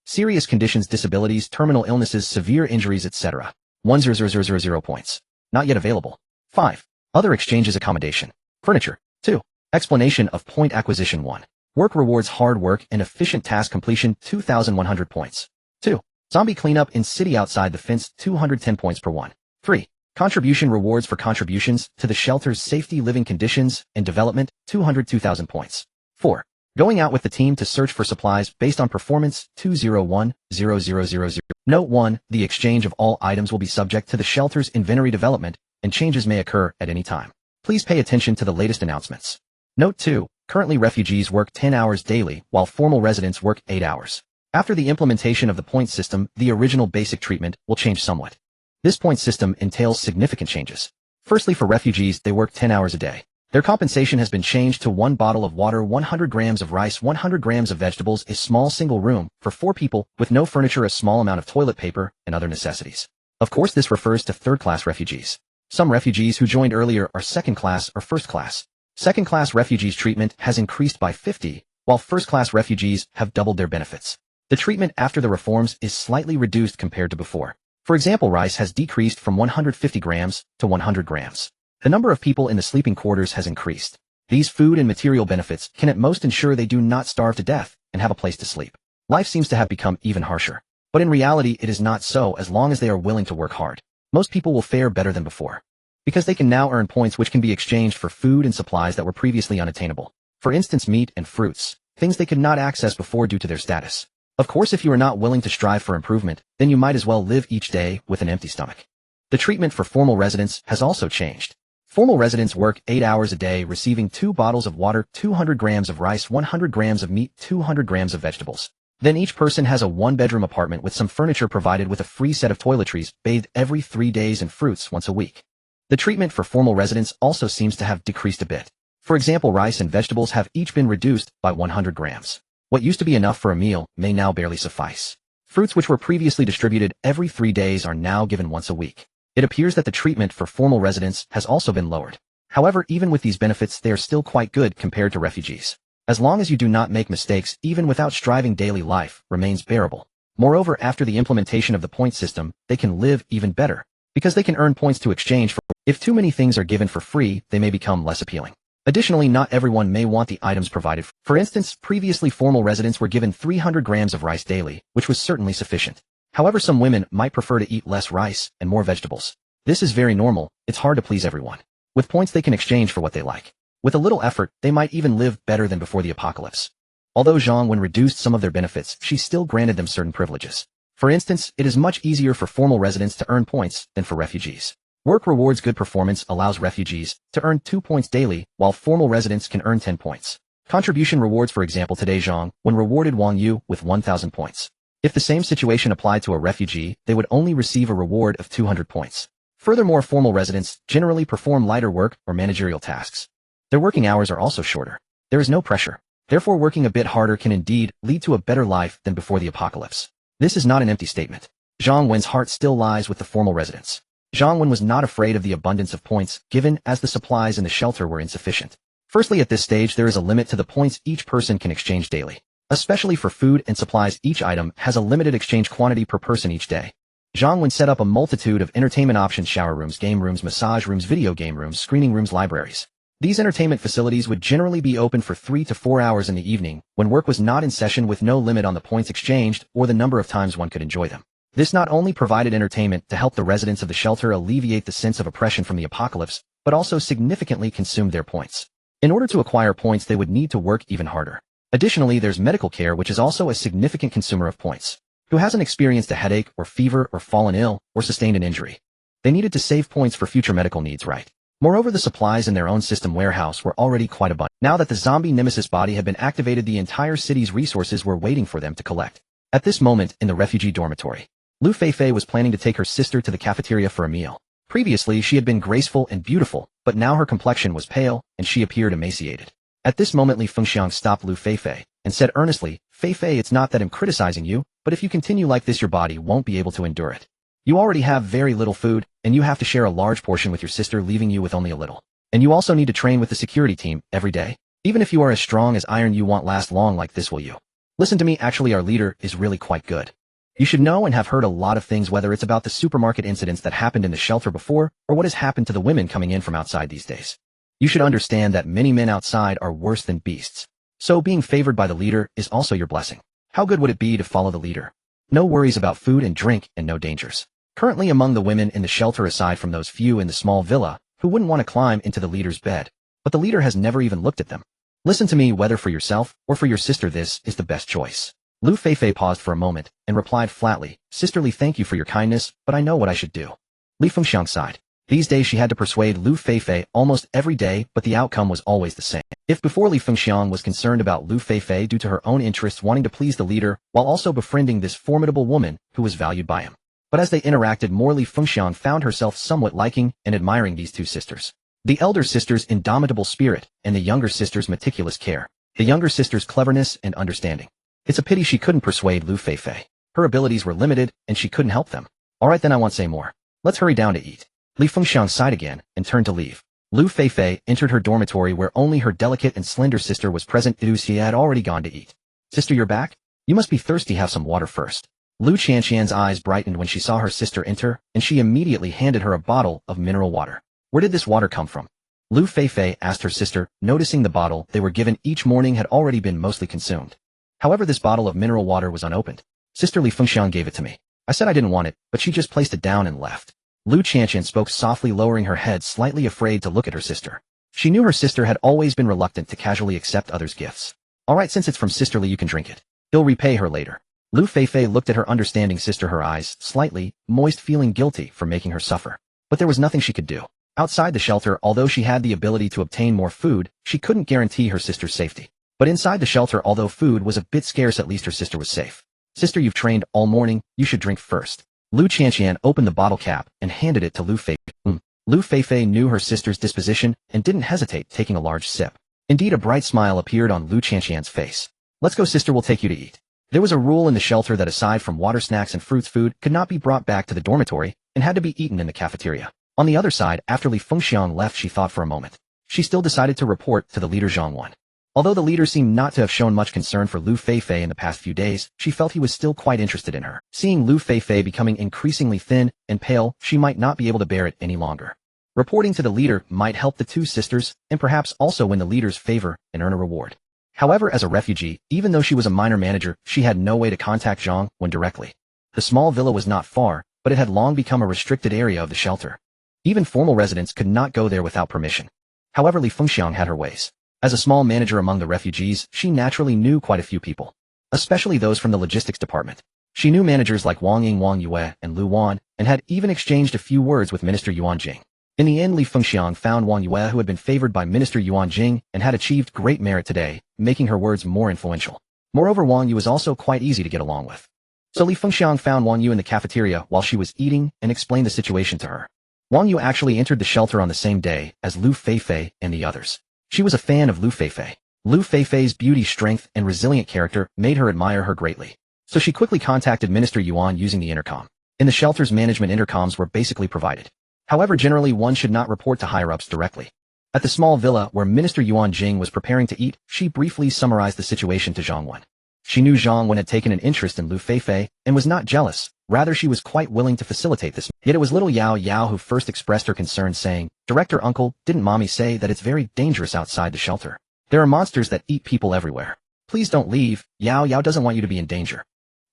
Serious conditions: disabilities, terminal illnesses, severe injuries, etc. 1,000 points. Not yet available. 5. Other exchanges: accommodation. Furniture. 2. Explanation of point acquisition. 1. Work rewards: hard work and efficient task completion, 2,100 points. 2. Zombie cleanup in city outside the fence, 210 points per 1. 3. Contribution rewards for contributions to the shelter's safety, living conditions, and development, 202,000 points. 4. Going out with the team to search for supplies based on performance, 201,000. Note 1. The exchange of all items will be subject to the shelter's inventory development, and changes may occur at any time. Please pay attention to the latest announcements. Note 2. Currently, refugees work 10 hours daily, while formal residents work 8 hours. After the implementation of the point system, the original basic treatment will change somewhat. This point system entails significant changes. Firstly, for refugees, they work 10 hours a day. Their compensation has been changed to 1 bottle of water, 100 grams of rice, 100 grams of vegetables, a small single room for 4 people with no furniture, a small amount of toilet paper, and other necessities. Of course, this refers to third-class refugees. Some refugees who joined earlier are second-class or first-class. Second-class refugees' treatment has increased by 50, while first-class refugees have doubled their benefits. The treatment after the reforms is slightly reduced compared to before. For example, rice has decreased from 150 grams to 100 grams. The number of people in the sleeping quarters has increased. These food and material benefits can at most ensure they do not starve to death and have a place to sleep. Life seems to have become even harsher. But in reality, it is not so as long as they are willing to work hard. Most people will fare better than before, because they can now earn points which can be exchanged for food and supplies that were previously unattainable. For instance, meat and fruits, things they could not access before due to their status. Of course, if you are not willing to strive for improvement, then you might as well live each day with an empty stomach. The treatment for formal residents has also changed. Formal residents work 8 hours a day, receiving 2 bottles of water, 200 grams of rice, 100 grams of meat, 200 grams of vegetables. Then each person has a 1-bedroom apartment with some furniture provided with a free set of toiletries, bathed every 3 days, and fruits once a week. The treatment for formal residents also seems to have decreased a bit. For example, rice and vegetables have each been reduced by 100 grams. What used to be enough for a meal may now barely suffice. Fruits which were previously distributed every 3 days are now given once a week. It appears that the treatment for formal residents has also been lowered. However, even with these benefits, they are still quite good compared to refugees. As long as you do not make mistakes, even without striving, daily life remains bearable. Moreover, after the implementation of the point system, they can live even better, because they can earn points to exchange for. If too many things are given for free, they may become less appealing. Additionally, not everyone may want the items provided. For instance, previously formal residents were given 300 grams of rice daily, which was certainly sufficient. However, some women might prefer to eat less rice and more vegetables. This is very normal. It's hard to please everyone. With points, they can exchange for what they like. With a little effort, they might even live better than before the apocalypse. Although Zhang Wen reduced some of their benefits, she still granted them certain privileges. For instance, it is much easier for formal residents to earn points than for refugees. Work rewards good performance allows refugees to earn 2 points daily, while formal residents can earn 10 points. Contribution rewards, for example, today Zhang Wen rewarded Wang Yu with 1,000 points. If the same situation applied to a refugee, they would only receive a reward of 200 points. Furthermore, formal residents generally perform lighter work or managerial tasks. Their working hours are also shorter. There is no pressure. Therefore, working a bit harder can indeed lead to a better life than before the apocalypse. This is not an empty statement. Zhang Wen's heart still lies with the formal residents. Zhang Wen was not afraid of the abundance of points given, as the supplies in the shelter were insufficient. Firstly, at this stage, there is a limit to the points each person can exchange daily. Especially for food and supplies, each item has a limited exchange quantity per person each day. Zhang Wen set up a multitude of entertainment options: shower rooms, game rooms, massage rooms, video game rooms, screening rooms, libraries. These entertainment facilities would generally be open for 3 to 4 hours in the evening, when work was not in session, with no limit on the points exchanged or the number of times one could enjoy them. This not only provided entertainment to help the residents of the shelter alleviate the sense of oppression from the apocalypse, but also significantly consumed their points. In order to acquire points, they would need to work even harder. Additionally, there's medical care, which is also a significant consumer of points. Who hasn't experienced a headache or fever or fallen ill or sustained an injury? They needed to save points for future medical needs, right? Moreover, the supplies in their own system warehouse were already quite abundant. Now that the zombie nemesis body had been activated, the entire city's resources were waiting for them to collect. At this moment, in the refugee dormitory, Lu Feifei was planning to take her sister to the cafeteria for a meal. Previously, she had been graceful and beautiful, but now her complexion was pale, and she appeared emaciated. At this moment, Li Fengxiang stopped Lu Feifei and said earnestly, "Feifei, it's not that I'm criticizing you, but if you continue like this, your body won't be able to endure it. You already have very little food, and you have to share a large portion with your sister, leaving you with only a little. And you also need to train with the security team every day. Even if you are as strong as iron, you won't last long like this, will you? Listen to me, actually our leader is really quite good. You should know and have heard a lot of things, whether it's about the supermarket incidents that happened in the shelter before, or what has happened to the women coming in from outside these days. You should understand that many men outside are worse than beasts. So being favored by the leader is also your blessing. How good would it be to follow the leader? No worries about food and drink, and no dangers. Currently, among the women in the shelter, aside from those few in the small villa who wouldn't want to climb into the leader's bed, but the leader has never even looked at them. Listen to me, whether for yourself or for your sister, this is the best choice." Lu Feifei paused for a moment and replied flatly, "Sisterly, thank you for your kindness, but I know what I should do." Li Fengxiang sighed. These days she had to persuade Lu Feifei almost every day, but the outcome was always the same. If before, Li Fengxiang was concerned about Lu Feifei due to her own interests, wanting to please the leader while also befriending this formidable woman who was valued by him. But as they interacted more, Li Fengxiang found herself somewhat liking and admiring these two sisters. The elder sister's indomitable spirit and the younger sister's meticulous care. The younger sister's cleverness and understanding. It's a pity she couldn't persuade Lu Feifei. Her abilities were limited and she couldn't help them. Alright then, I won't say more. Let's hurry down to eat. Li Fengxiang sighed again and turned to leave. Lu Feifei entered her dormitory, where only her delicate and slender sister was present. She had already gone to eat. "Sister, you're back? You must be thirsty, have some water first." Lu Qianqian's eyes brightened when she saw her sister enter, and she immediately handed her a bottle of mineral water. Where did this water come from? Lu Feifei asked her sister, noticing the bottle they were given each morning had already been mostly consumed. However, this bottle of mineral water was unopened. "Sister, Li Fengxiang gave it to me. I said I didn't want it, but she just placed it down and left." Lu Qianqian spoke softly, lowering her head, slightly afraid to look at her sister. She knew her sister had always been reluctant to casually accept others' gifts. "Alright, since it's from Sister Li, you can drink it. He'll repay her later." Lu Feifei looked at her understanding sister, her eyes slightly moist, feeling guilty for making her suffer. But there was nothing she could do. Outside the shelter, although she had the ability to obtain more food, she couldn't guarantee her sister's safety. But inside the shelter, although food was a bit scarce, at least her sister was safe. Sister, you've trained all morning, you should drink first. Lu Qianqian opened the bottle cap and handed it to Lu Feifei. Lu Feifei knew her sister's disposition and didn't hesitate, taking a large sip. Indeed, a bright smile appeared on Lu Qianqian's face. Let's go, sister, we'll take you to eat. There was a rule in the shelter that aside from water, snacks and fruits, food could not be brought back to the dormitory and had to be eaten in the cafeteria. On the other side, after Li Fengxiang left, she thought for a moment. She still decided to report to the leader Zhang Wen. Although the leader seemed not to have shown much concern for Lu Feifei in the past few days, she felt he was still quite interested in her. Seeing Lu Feifei becoming increasingly thin and pale, she might not be able to bear it any longer. Reporting to the leader might help the two sisters, and perhaps also win the leader's favor and earn a reward. However, as a refugee, even though she was a minor manager, she had no way to contact Zhang Wen directly. The small villa was not far, but it had long become a restricted area of the shelter. Even formal residents could not go there without permission. However, Li Fengxiang had her ways. As a small manager among the refugees, she naturally knew quite a few people, especially those from the logistics department. She knew managers like Wang Ying, Wang Yue, and Lu Wan, and had even exchanged a few words with Minister Ruan Jing. In the end, Li Fengxiang found Wang Yue, who had been favored by Minister Ruan Jing and had achieved great merit today, making her words more influential. Moreover, Wang Yu was also quite easy to get along with. So Li Fengxiang found Wang Yu in the cafeteria while she was eating and explained the situation to her. Wang Yu actually entered the shelter on the same day as Lu Feifei and the others. She was a fan of Lu Feifei. Lu Feifei's beauty, strength, and resilient character made her admire her greatly. So she quickly contacted Minister Yuan using the intercom. In the shelter's management, intercoms were basically provided. However, generally one should not report to higher-ups directly. At the small villa where Minister Ruan Jing was preparing to eat, she briefly summarized the situation to Zhang Wen. She knew Zhang Wen had taken an interest in Lu Feifei and was not jealous. Rather, she was quite willing to facilitate this. Yet it was little Yao Yao who first expressed her concern, saying, "Director uncle, didn't mommy say that it's very dangerous outside the shelter? There are monsters that eat people everywhere. Please don't leave. Yao Yao doesn't want you to be in danger."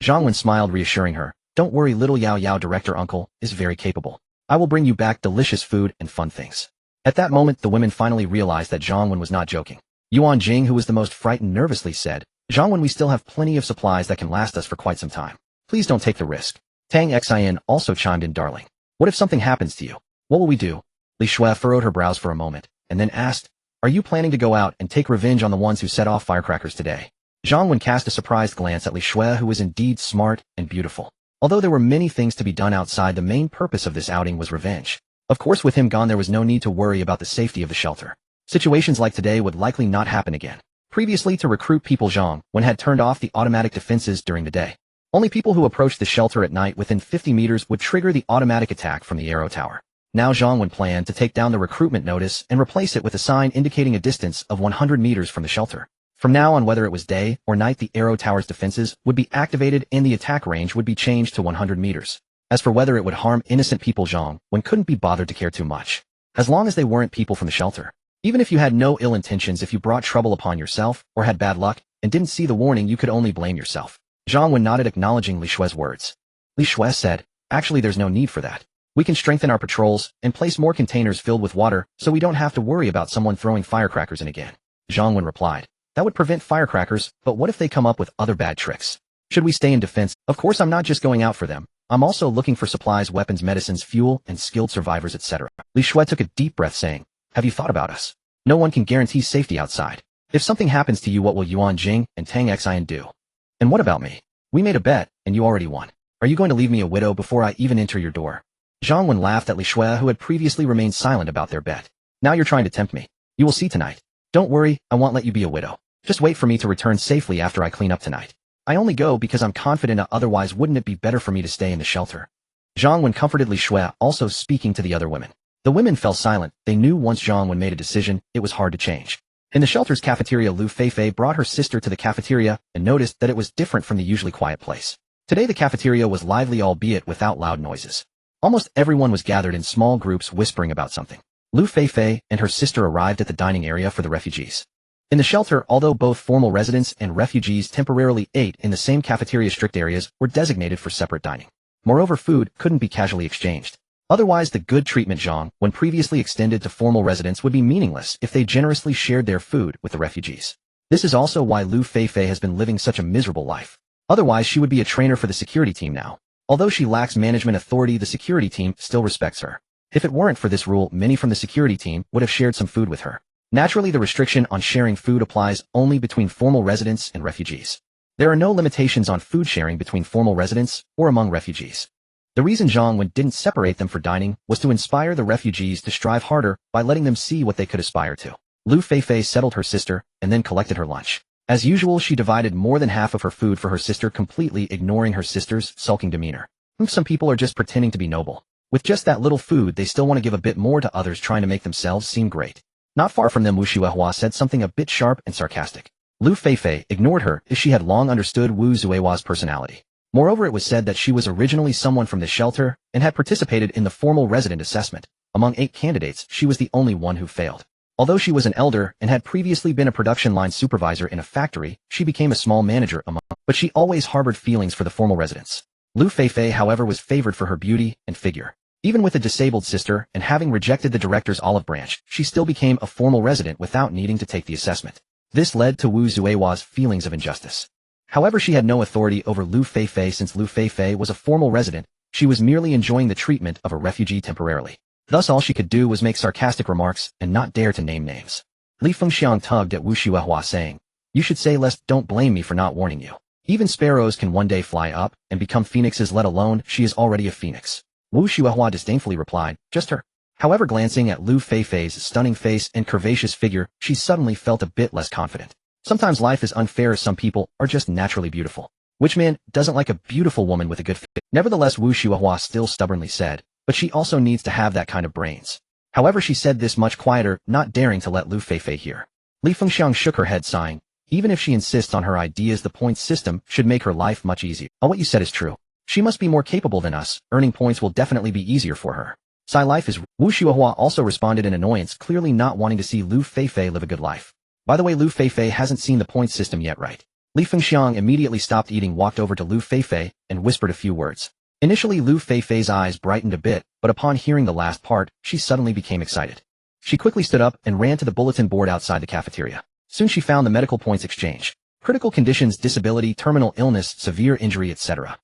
Zhang Wen smiled, reassuring her, "Don't worry, little Yao Yao, director uncle is very capable. I will bring you back delicious food and fun things." At that moment, the women finally realized that Zhang Wen was not joking. Yuan Jing, who was the most frightened, nervously said, "Zhang Wen, we still have plenty of supplies that can last us for quite some time. Please don't take the risk." Tang Xian also chimed in, "Darling, what if something happens to you? What will we do?" Li Shui furrowed her brows for a moment, and then asked, "Are you planning to go out and take revenge on the ones who set off firecrackers today?" Zhang Wen cast a surprised glance at Li Shui, who was indeed smart and beautiful. Although there were many things to be done outside, the main purpose of this outing was revenge. Of course, with him gone, there was no need to worry about the safety of the shelter. Situations like today would likely not happen again. Previously, to recruit people, Zhang Wen had turned off the automatic defenses during the day. Only people who approached the shelter at night within 50 meters would trigger the automatic attack from the arrow tower. Now Zhang Wen planned to take down the recruitment notice and replace it with a sign indicating a distance of 100 meters from the shelter. From now on, whether it was day or night, the arrow tower's defenses would be activated and the attack range would be changed to 100 meters. As for whether it would harm innocent people, Zhang Wen couldn't be bothered to care too much. As long as they weren't people from the shelter. Even if you had no ill intentions, if you brought trouble upon yourself or had bad luck and didn't see the warning, you could only blame yourself. Zhang Wen nodded, acknowledging Li Shui's words. Li Shui said, "Actually, there's no need for that. We can strengthen our patrols and place more containers filled with water so we don't have to worry about someone throwing firecrackers in again." Zhang Wen replied, "That would prevent firecrackers, but what if they come up with other bad tricks? Should we stay in defense? Of course, I'm not just going out for them. I'm also looking for supplies, weapons, medicines, fuel, and skilled survivors, etc." Li Shui took a deep breath, saying, "Have you thought about us? No one can guarantee safety outside. If something happens to you, what will Yuan Jing and Tang Xian do? And what about me? We made a bet, and you already won. Are you going to leave me a widow before I even enter your door?" Zhang Wen laughed at Li Shui, who had previously remained silent about their bet. "Now you're trying to tempt me. You will see tonight. Don't worry, I won't let you be a widow. Just wait for me to return safely after I clean up tonight. I only go because I'm confident, otherwise wouldn't it be better for me to stay in the shelter?" Zhang Wen comforted Li Shui, also speaking to the other women. The women fell silent. They knew once Zhang Wen made a decision, it was hard to change. In the shelter's cafeteria, Lu Feifei brought her sister to the cafeteria and noticed that it was different from the usually quiet place. Today the cafeteria was lively, albeit without loud noises. Almost everyone was gathered in small groups whispering about something. Lu Feifei and her sister arrived at the dining area for the refugees. In the shelter, although both formal residents and refugees temporarily ate in the same cafeteria, strict areas were designated for separate dining. Moreover, food couldn't be casually exchanged. Otherwise, the good treatment Zhang Wen previously extended to formal residents would be meaningless if they generously shared their food with the refugees. This is also why Lu Feifei has been living such a miserable life. Otherwise, she would be a trainer for the security team now. Although she lacks management authority, the security team still respects her. If it weren't for this rule, many from the security team would have shared some food with her. Naturally, the restriction on sharing food applies only between formal residents and refugees. There are no limitations on food sharing between formal residents or among refugees. The reason Zhang Wen didn't separate them for dining was to inspire the refugees to strive harder by letting them see what they could aspire to. Lu Feifei settled her sister and then collected her lunch. As usual, she divided more than half of her food for her sister, completely ignoring her sister's sulking demeanor. Some people are just pretending to be noble. With just that little food, they still want to give a bit more to others, trying to make themselves seem great. Not far from them, Wu Shuehua said something a bit sharp and sarcastic. Lu Feifei ignored her, as she had long understood Wu Zuehua's personality. Moreover, it was said that she was originally someone from the shelter and had participated in the formal resident assessment. Among 8 candidates, she was the only one who failed. Although she was an elder and had previously been a production line supervisor in a factory, she became a small manager but she always harbored feelings for the formal residents. Lu Feifei, however, was favored for her beauty and figure. Even with a disabled sister and having rejected the director's olive branch, she still became a formal resident without needing to take the assessment. This led to Wu Zuehua's feelings of injustice. However, she had no authority over Lu Feifei since Lu Feifei was a formal resident. She was merely enjoying the treatment of a refugee temporarily. Thus all she could do was make sarcastic remarks and not dare to name names. Li Fengxiang tugged at Wu Shuehua, saying, "You should say less. Don't blame me for not warning you. Even sparrows can one day fly up and become phoenixes, let alone she is already a phoenix." Wu Shuehua disdainfully replied, "Just her." However, glancing at Lu Feifei's stunning face and curvaceous figure, she suddenly felt a bit less confident. Sometimes life is unfair. Some people are just naturally beautiful. Which man doesn't like a beautiful woman with a good face? Nevertheless, Wu Shuehua still stubbornly said, "But she also needs to have that kind of brains." However, she said this much quieter, not daring to let Lu Feifei hear. Li Fengxiang shook her head, sighing. Even if she insists on her ideas, the points system should make her life much easier. What you said is true. She must be more capable than us. Earning points will definitely be easier for her. Life is. Wu Shuehua also responded in annoyance, clearly not wanting to see Lu Feifei live a good life. By the way, Lu Feifei hasn't seen the point system yet, right? Li Fengxiang immediately stopped eating, walked over to Lu Feifei, and whispered a few words. Initially, Lu Feifei's eyes brightened a bit, but upon hearing the last part, she suddenly became excited. She quickly stood up and ran to the bulletin board outside the cafeteria. Soon she found the medical points exchange. Critical conditions, disability, terminal illness, severe injury, etc.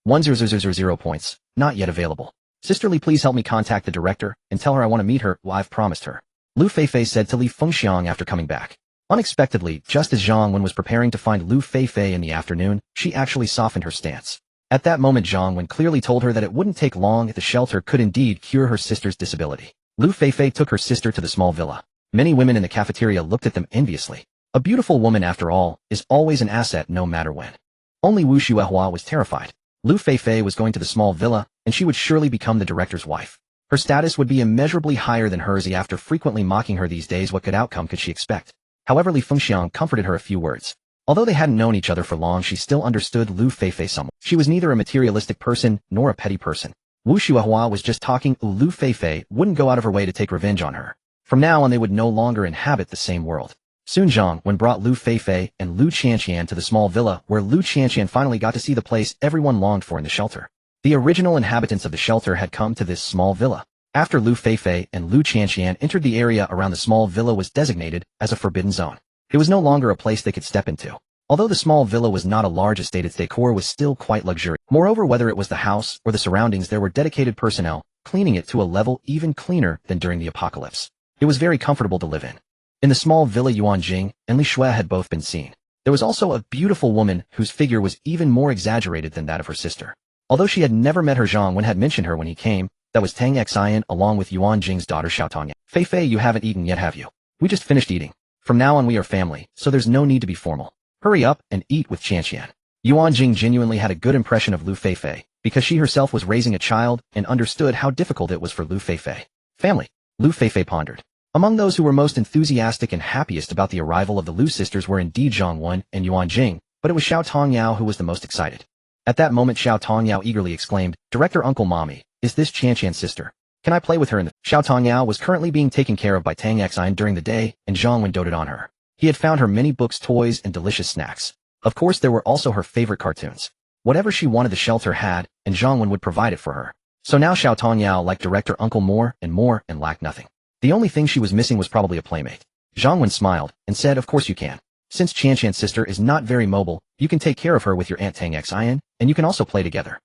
10,000 points, not yet available. Sisterly, please help me contact the director and tell her I want to meet her. Well, I've promised her. Lu Feifei said to Li Fengxiang after coming back. Unexpectedly, just as Zhang Wen was preparing to find Lu Feifei in the afternoon, she actually softened her stance. At that moment, Zhang Wen clearly told her that it wouldn't take long if the shelter could indeed cure her sister's disability. Lu Feifei took her sister to the small villa. Many women in the cafeteria looked at them enviously. A beautiful woman, after all, is always an asset no matter when. Only Wu Shuehua was terrified. Lu Feifei was going to the small villa, and she would surely become the director's wife. Her status would be immeasurably higher than hers. After frequently mocking her these days, what good outcome could she expect? However, Li Fengxiang comforted her a few words. Although they hadn't known each other for long, she still understood Lu Feifei somewhat. She was neither a materialistic person nor a petty person. Wu Shuehua was just talking. Lu Feifei wouldn't go out of her way to take revenge on her. From now on, they would no longer inhabit the same world. Soon Zhang Wen brought Lu Feifei and Lu Qianqian to the small villa, where Lu Qianqian finally got to see the place everyone longed for in the shelter. The original inhabitants of the shelter had come to this small villa. After Lu Feifei and Lu Qianqian entered, the area around the small villa was designated as a forbidden zone. It was no longer a place they could step into. Although the small villa was not a large estate, its decor was still quite luxurious. Moreover, whether it was the house or the surroundings, there were dedicated personnel, cleaning it to a level even cleaner than during the apocalypse. It was very comfortable to live in. In the small villa, Ruan Jing and Li Shui had both been seen. There was also a beautiful woman whose figure was even more exaggerated than that of her sister. Although she had never met her, Zhang Wen had mentioned her when he came. That was Tang Xian along with Ruan Jing's daughter Xiaotong. Feifei, you haven't eaten yet, have you? We just finished eating. From now on we are family, so there's no need to be formal. Hurry up and eat with Qianqian. Ruan Jing genuinely had a good impression of Lu Feifei, because she herself was raising a child and understood how difficult it was for Lu Feifei. Family. Lu Feifei pondered. Among those who were most enthusiastic and happiest about the arrival of the Lu sisters were indeed Zhang Wen and Ruan Jing, but it was Xiao Tongyao who was the most excited. At that moment, Xiao Tongyao eagerly exclaimed, "Director Uncle Mommy, is this Qianqian's sister? Can I play with her in the..." Xiao Tongyao was currently being taken care of by Tang Xian during the day, and Zhang Wen doted on her. He had found her many books, toys, and delicious snacks. Of course, there were also her favorite cartoons. Whatever she wanted, the shelter had, and Zhang Wen would provide it for her. So now Xiao Tongyao liked Director Uncle more and lacked nothing. The only thing she was missing was probably a playmate. Zhang Wen smiled and said, "Of course you can. Since Qianqian's sister is not very mobile, you can take care of her with your Aunt Tang Xian, and you can also play together.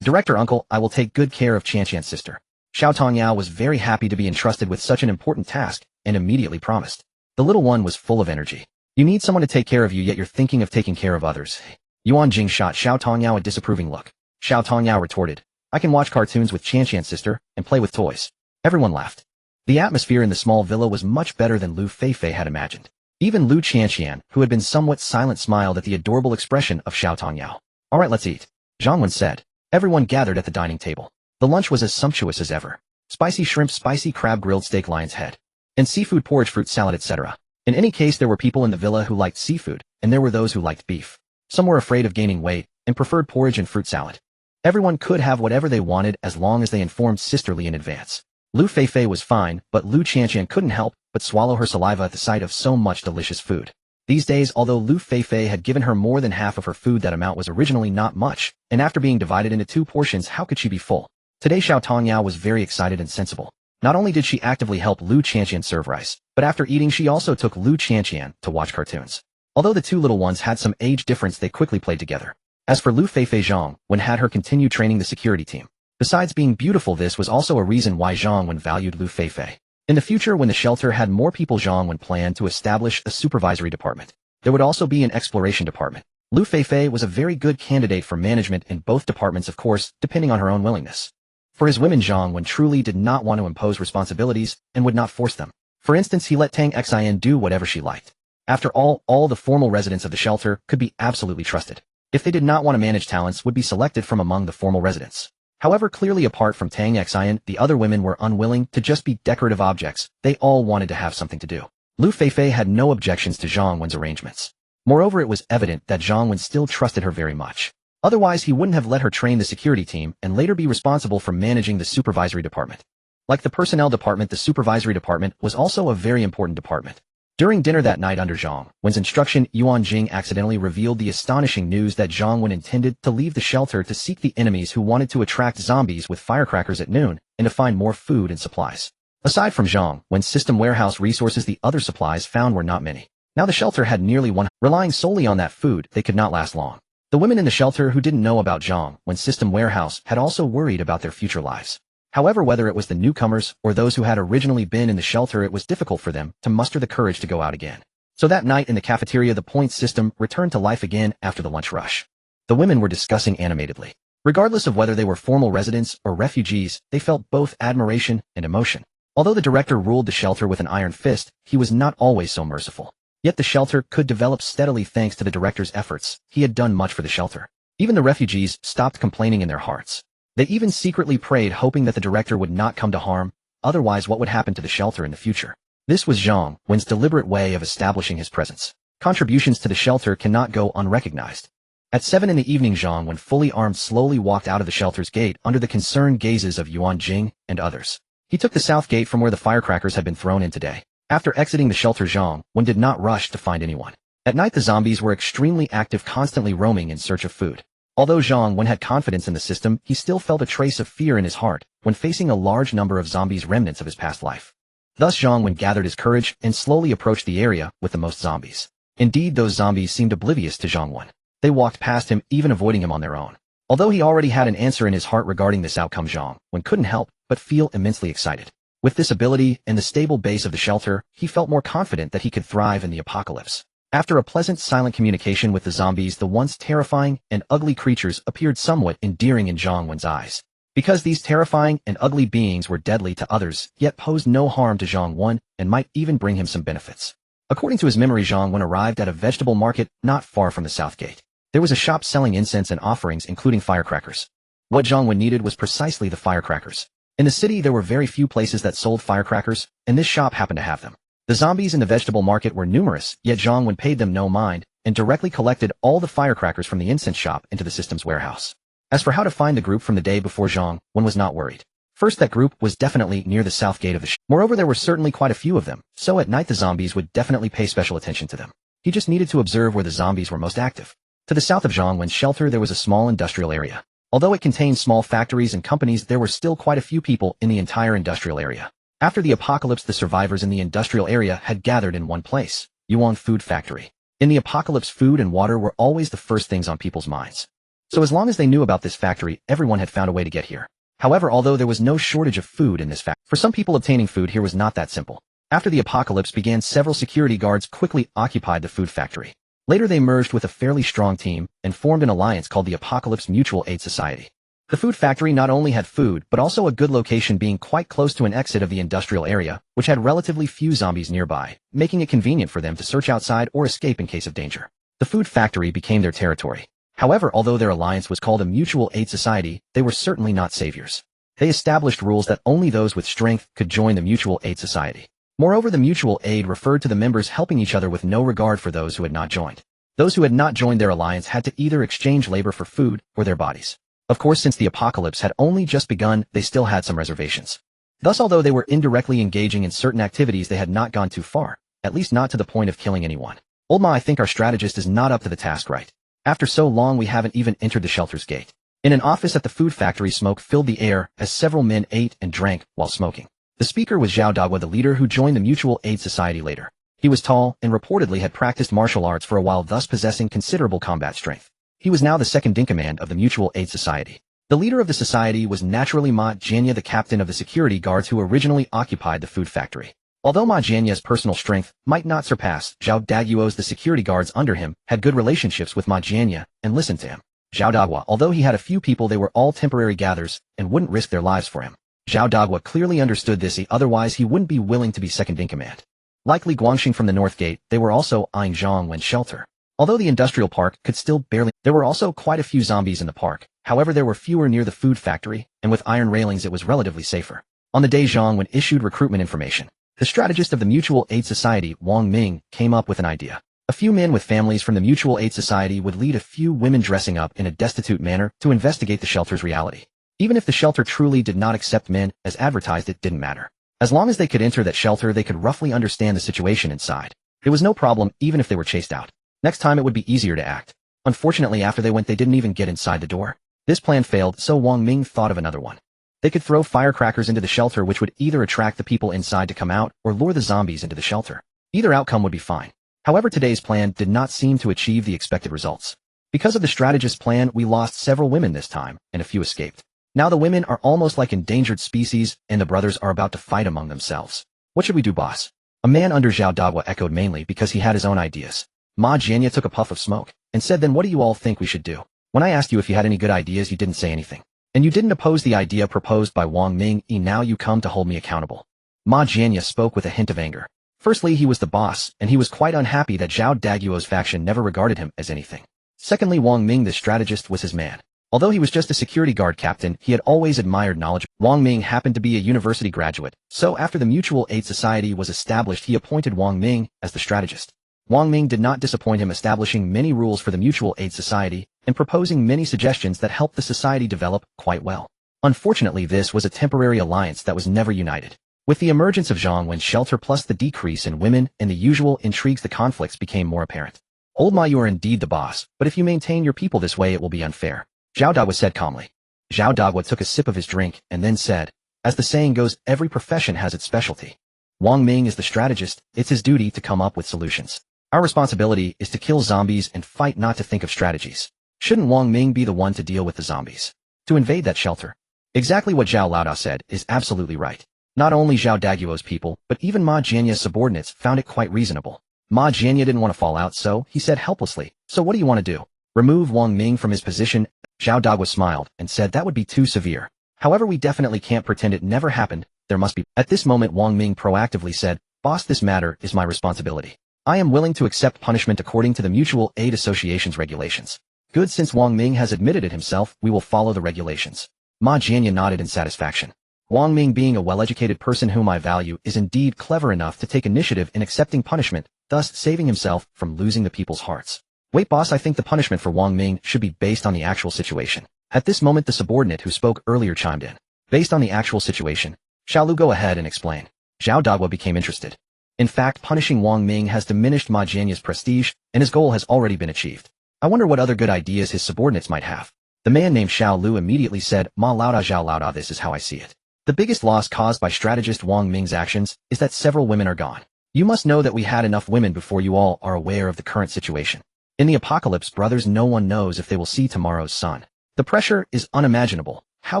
Director Uncle, I will take good care of Qianqian's sister. Xiao Tongyao was very happy to be entrusted with such an important task, and immediately promised. The little one was full of energy. You need someone to take care of you, yet you're thinking of taking care of others. Ruan Jing shot Xiao Tongyao a disapproving look. Xiao Tongyao retorted, I can watch cartoons with Qianqian's sister, and play with toys. Everyone laughed. The atmosphere in the small villa was much better than Lu Feifei had imagined. Even Lu Qianqian, who had been somewhat silent, smiled at the adorable expression of Xiao Tongyao. Alright, let's eat. Zhang Wen said. Everyone gathered at the dining table. The lunch was as sumptuous as ever. Spicy shrimp, spicy crab, grilled steak, lion's head, and seafood, porridge, fruit salad, etc. In any case, there were people in the villa who liked seafood, and there were those who liked beef. Some were afraid of gaining weight, and preferred porridge and fruit salad. Everyone could have whatever they wanted as long as they informed sisterly in advance. Lu Feifei was fine, but Lu Qianqian couldn't help but swallow her saliva at the sight of so much delicious food. These days, although Lu Feifei had given her more than half of her food, that amount was originally not much, and after being divided into 2 portions, how could she be full? Today Xiao Tongyao was very excited and sensible. Not only did she actively help Lu Qianqian serve rice, but after eating she also took Lu Qianqian to watch cartoons. Although the 2 little ones had some age difference, they quickly played together. As for Lu Feifei, Zhang Wen had her continue training the security team. Besides being beautiful, this was also a reason why Zhang Wen valued Lu Feifei. In the future, when the shelter had more people, Zhang Wen planned to establish a supervisory department. There would also be an exploration department. Lu Feifei was a very good candidate for management in both departments, of course, depending on her own willingness. For his women, Zhang Wen truly did not want to impose responsibilities and would not force them. For instance, he let Tang Xian do whatever she liked. After all the formal residents of the shelter could be absolutely trusted. If they did not want to manage, talents would be selected from among the formal residents. However, clearly apart from Tang Xian, the other women were unwilling to just be decorative objects. They all wanted to have something to do. Lu Feifei had no objections to Zhang Wen's arrangements. Moreover, it was evident that Zhang Wen still trusted her very much. Otherwise, he wouldn't have let her train the security team and later be responsible for managing the supervisory department. Like the personnel department, the supervisory department was also a very important department. During dinner that night under Zhang Wen's instruction, Ruan Jing accidentally revealed the astonishing news that Zhang Wen intended to leave the shelter to seek the enemies who wanted to attract zombies with firecrackers at noon and to find more food and supplies. Aside from Zhang Wen's system warehouse resources, the other supplies found were not many. Now the shelter had nearly one. Relying solely on that food, they could not last long. The women in the shelter who didn't know about Zhang Wen's system warehouse had also worried about their future lives. However, whether it was the newcomers or those who had originally been in the shelter, it was difficult for them to muster the courage to go out again. So that night in the cafeteria, the point system returned to life again after the lunch rush. The women were discussing animatedly. Regardless of whether they were formal residents or refugees, they felt both admiration and emotion. Although the director ruled the shelter with an iron fist, he was not always so merciful. Yet the shelter could develop steadily thanks to the director's efforts. He had done much for the shelter. Even the refugees stopped complaining in their hearts. They even secretly prayed, hoping that the director would not come to harm. Otherwise, what would happen to the shelter in the future? This was Zhang Wen's deliberate way of establishing his presence. Contributions to the shelter cannot go unrecognized. At 7 in the evening, Zhang Wen, fully armed, slowly walked out of the shelter's gate under the concerned gazes of Ruan Jing and others. He took the south gate from where the firecrackers had been thrown in today. After exiting the shelter, Zhang Wen did not rush to find anyone. At night, the zombies were extremely active, constantly roaming in search of food. Although Zhang Wen had confidence in the system, he still felt a trace of fear in his heart when facing a large number of zombies, remnants of his past life. Thus Zhang Wen gathered his courage and slowly approached the area with the most zombies. Indeed, those zombies seemed oblivious to Zhang Wen. They walked past him, even avoiding him on their own. Although he already had an answer in his heart regarding this outcome, Zhang Wen couldn't help but feel immensely excited. With this ability and the stable base of the shelter, he felt more confident that he could thrive in the apocalypse. After a pleasant, silent communication with the zombies, the once terrifying and ugly creatures appeared somewhat endearing in Zhang Wen's eyes. Because these terrifying and ugly beings were deadly to others, yet posed no harm to Zhang Wen and might even bring him some benefits. According to his memory, Zhang Wen arrived at a vegetable market not far from the south gate. There was a shop selling incense and offerings, including firecrackers. What Zhang Wen needed was precisely the firecrackers. In the city, there were very few places that sold firecrackers, and this shop happened to have them. The zombies in the vegetable market were numerous, yet Zhang Wen paid them no mind and directly collected all the firecrackers from the incense shop into the system's warehouse. As for how to find the group from the day before, Zhang Wen was not worried. First, that group was definitely near the south gate of the shop. Moreover, there were certainly quite a few of them, so at night the zombies would definitely pay special attention to them. He just needed to observe where the zombies were most active. To the south of Zhang Wen's shelter, there was a small industrial area. Although it contained small factories and companies, there were still quite a few people in the entire industrial area. After the apocalypse, the survivors in the industrial area had gathered in one place, Yuan Food Factory. In the apocalypse, food and water were always the first things on people's minds. So as long as they knew about this factory, everyone had found a way to get here. However, although there was no shortage of food in this factory, for some people obtaining food here was not that simple. After the apocalypse began, several security guards quickly occupied the food factory. Later they merged with a fairly strong team and formed an alliance called the Apocalypse Mutual Aid Society. The food factory not only had food, but also a good location, being quite close to an exit of the industrial area, which had relatively few zombies nearby, making it convenient for them to search outside or escape in case of danger. The food factory became their territory. However, although their alliance was called a Mutual Aid Society, they were certainly not saviors. They established rules that only those with strength could join the Mutual Aid Society. Moreover, the mutual aid referred to the members helping each other with no regard for those who had not joined. Those who had not joined their alliance had to either exchange labor for food or their bodies. Of course, since the apocalypse had only just begun, they still had some reservations. Thus, although they were indirectly engaging in certain activities, they had not gone too far, at least not to the point of killing anyone. Old Ma, I think our strategist is not up to the task right. After so long, we haven't even entered the shelter's gate. In an office at the food factory, smoke filled the air as several men ate and drank while smoking. The speaker was Zhao Dagwa, the leader who joined the Mutual Aid Society later. He was tall and reportedly had practiced martial arts for a while, thus possessing considerable combat strength. He was now the second-in-command of the Mutual Aid Society. The leader of the society was naturally Ma Jianya, the captain of the security guards who originally occupied the food factory. Although Ma Jianya's personal strength might not surpass Zhao Daguo's, the security guards under him had good relationships with Ma Jianya and listened to him. Zhao Dagwa, although he had a few people, they were all temporary gatherers and wouldn't risk their lives for him. Zhao Dagwa clearly understood this, otherwise he wouldn't be willing to be second-in-command. Like Li Guangxing from the North Gate, they were also eyeing Zhang Wen's shelter. Although the industrial park could still barely, there were also quite a few zombies in the park. However, there were fewer near the food factory, and with iron railings it was relatively safer. On the day Zhang Wen issued recruitment information, the strategist of the Mutual Aid Society, Wang Ming, came up with an idea. A few men with families from the Mutual Aid Society would lead a few women dressing up in a destitute manner to investigate the shelter's reality. Even if the shelter truly did not accept men as advertised, it didn't matter. As long as they could enter that shelter, they could roughly understand the situation inside. It was no problem even if they were chased out. Next time it would be easier to act. Unfortunately, after they went, they didn't even get inside the door. This plan failed, so Wang Ming thought of another one. They could throw firecrackers into the shelter, which would either attract the people inside to come out or lure the zombies into the shelter. Either outcome would be fine. However, today's plan did not seem to achieve the expected results. Because of the strategist's plan, we lost several women this time, and a few escaped. Now the women are almost like endangered species, and the brothers are about to fight among themselves. What should we do, boss? A man under Zhao Dagwa echoed, mainly because he had his own ideas. Ma Jianya took a puff of smoke and said, then what do you all think we should do? When I asked you if you had any good ideas, you didn't say anything. And you didn't oppose the idea proposed by Wang Ming. Now you come to hold me accountable. Ma Jianya spoke with a hint of anger. Firstly, he was the boss, and he was quite unhappy that Zhao Daguo's faction never regarded him as anything. Secondly, Wang Ming, the strategist, was his man. Although he was just a security guard captain, he had always admired knowledge. Wang Ming happened to be a university graduate, so after the Mutual Aid Society was established, he appointed Wang Ming as the strategist. Wang Ming did not disappoint him, establishing many rules for the Mutual Aid Society and proposing many suggestions that helped the society develop quite well. Unfortunately, this was a temporary alliance that was never united. With the emergence of Zhang Wen's shelter plus the decrease in women and the usual intrigues, the conflicts became more apparent. Old Ma, you are indeed the boss, but if you maintain your people this way, it will be unfair. Zhao Dagwa said calmly. Zhao Dagwa took a sip of his drink and then said, as the saying goes, every profession has its specialty. Wang Ming is the strategist. It's his duty to come up with solutions. Our responsibility is to kill zombies and fight, not to think of strategies. Shouldn't Wang Ming be the one to deal with the zombies? To invade that shelter? Exactly what Zhao Laodao said is absolutely right. Not only Zhao Daguo's people, but even Ma Jianya's subordinates found it quite reasonable. Ma Jianya didn't want to fall out, so he said helplessly, so what do you want to do? Remove Wang Ming from his position? Zhao Dagwa smiled and said that would be too severe. However, we definitely can't pretend it never happened. There must be. At this moment, Wang Ming proactively said, boss, this matter is my responsibility. I am willing to accept punishment according to the Mutual Aid Association's regulations. Good, since Wang Ming has admitted it himself, we will follow the regulations. Ma Jianya nodded in satisfaction. Wang Ming, being a well-educated person whom I value, is indeed clever enough to take initiative in accepting punishment, thus saving himself from losing the people's hearts. Wait, boss, I think the punishment for Wang Ming should be based on the actual situation. At this moment, the subordinate who spoke earlier chimed in. Based on the actual situation. Shall Lu go ahead and explain? Zhao Dagwa became interested. In fact, punishing Wang Ming has diminished Ma Jianya's prestige, and his goal has already been achieved. I wonder what other good ideas his subordinates might have. The man named Xiao Lu immediately said, Ma Laodao, Zhao Laodao, this is how I see it. The biggest loss caused by strategist Wang Ming's actions is that several women are gone. You must know that we had enough women before you all are aware of the current situation. In the apocalypse, brothers, no one knows if they will see tomorrow's sun. The pressure is unimaginable. How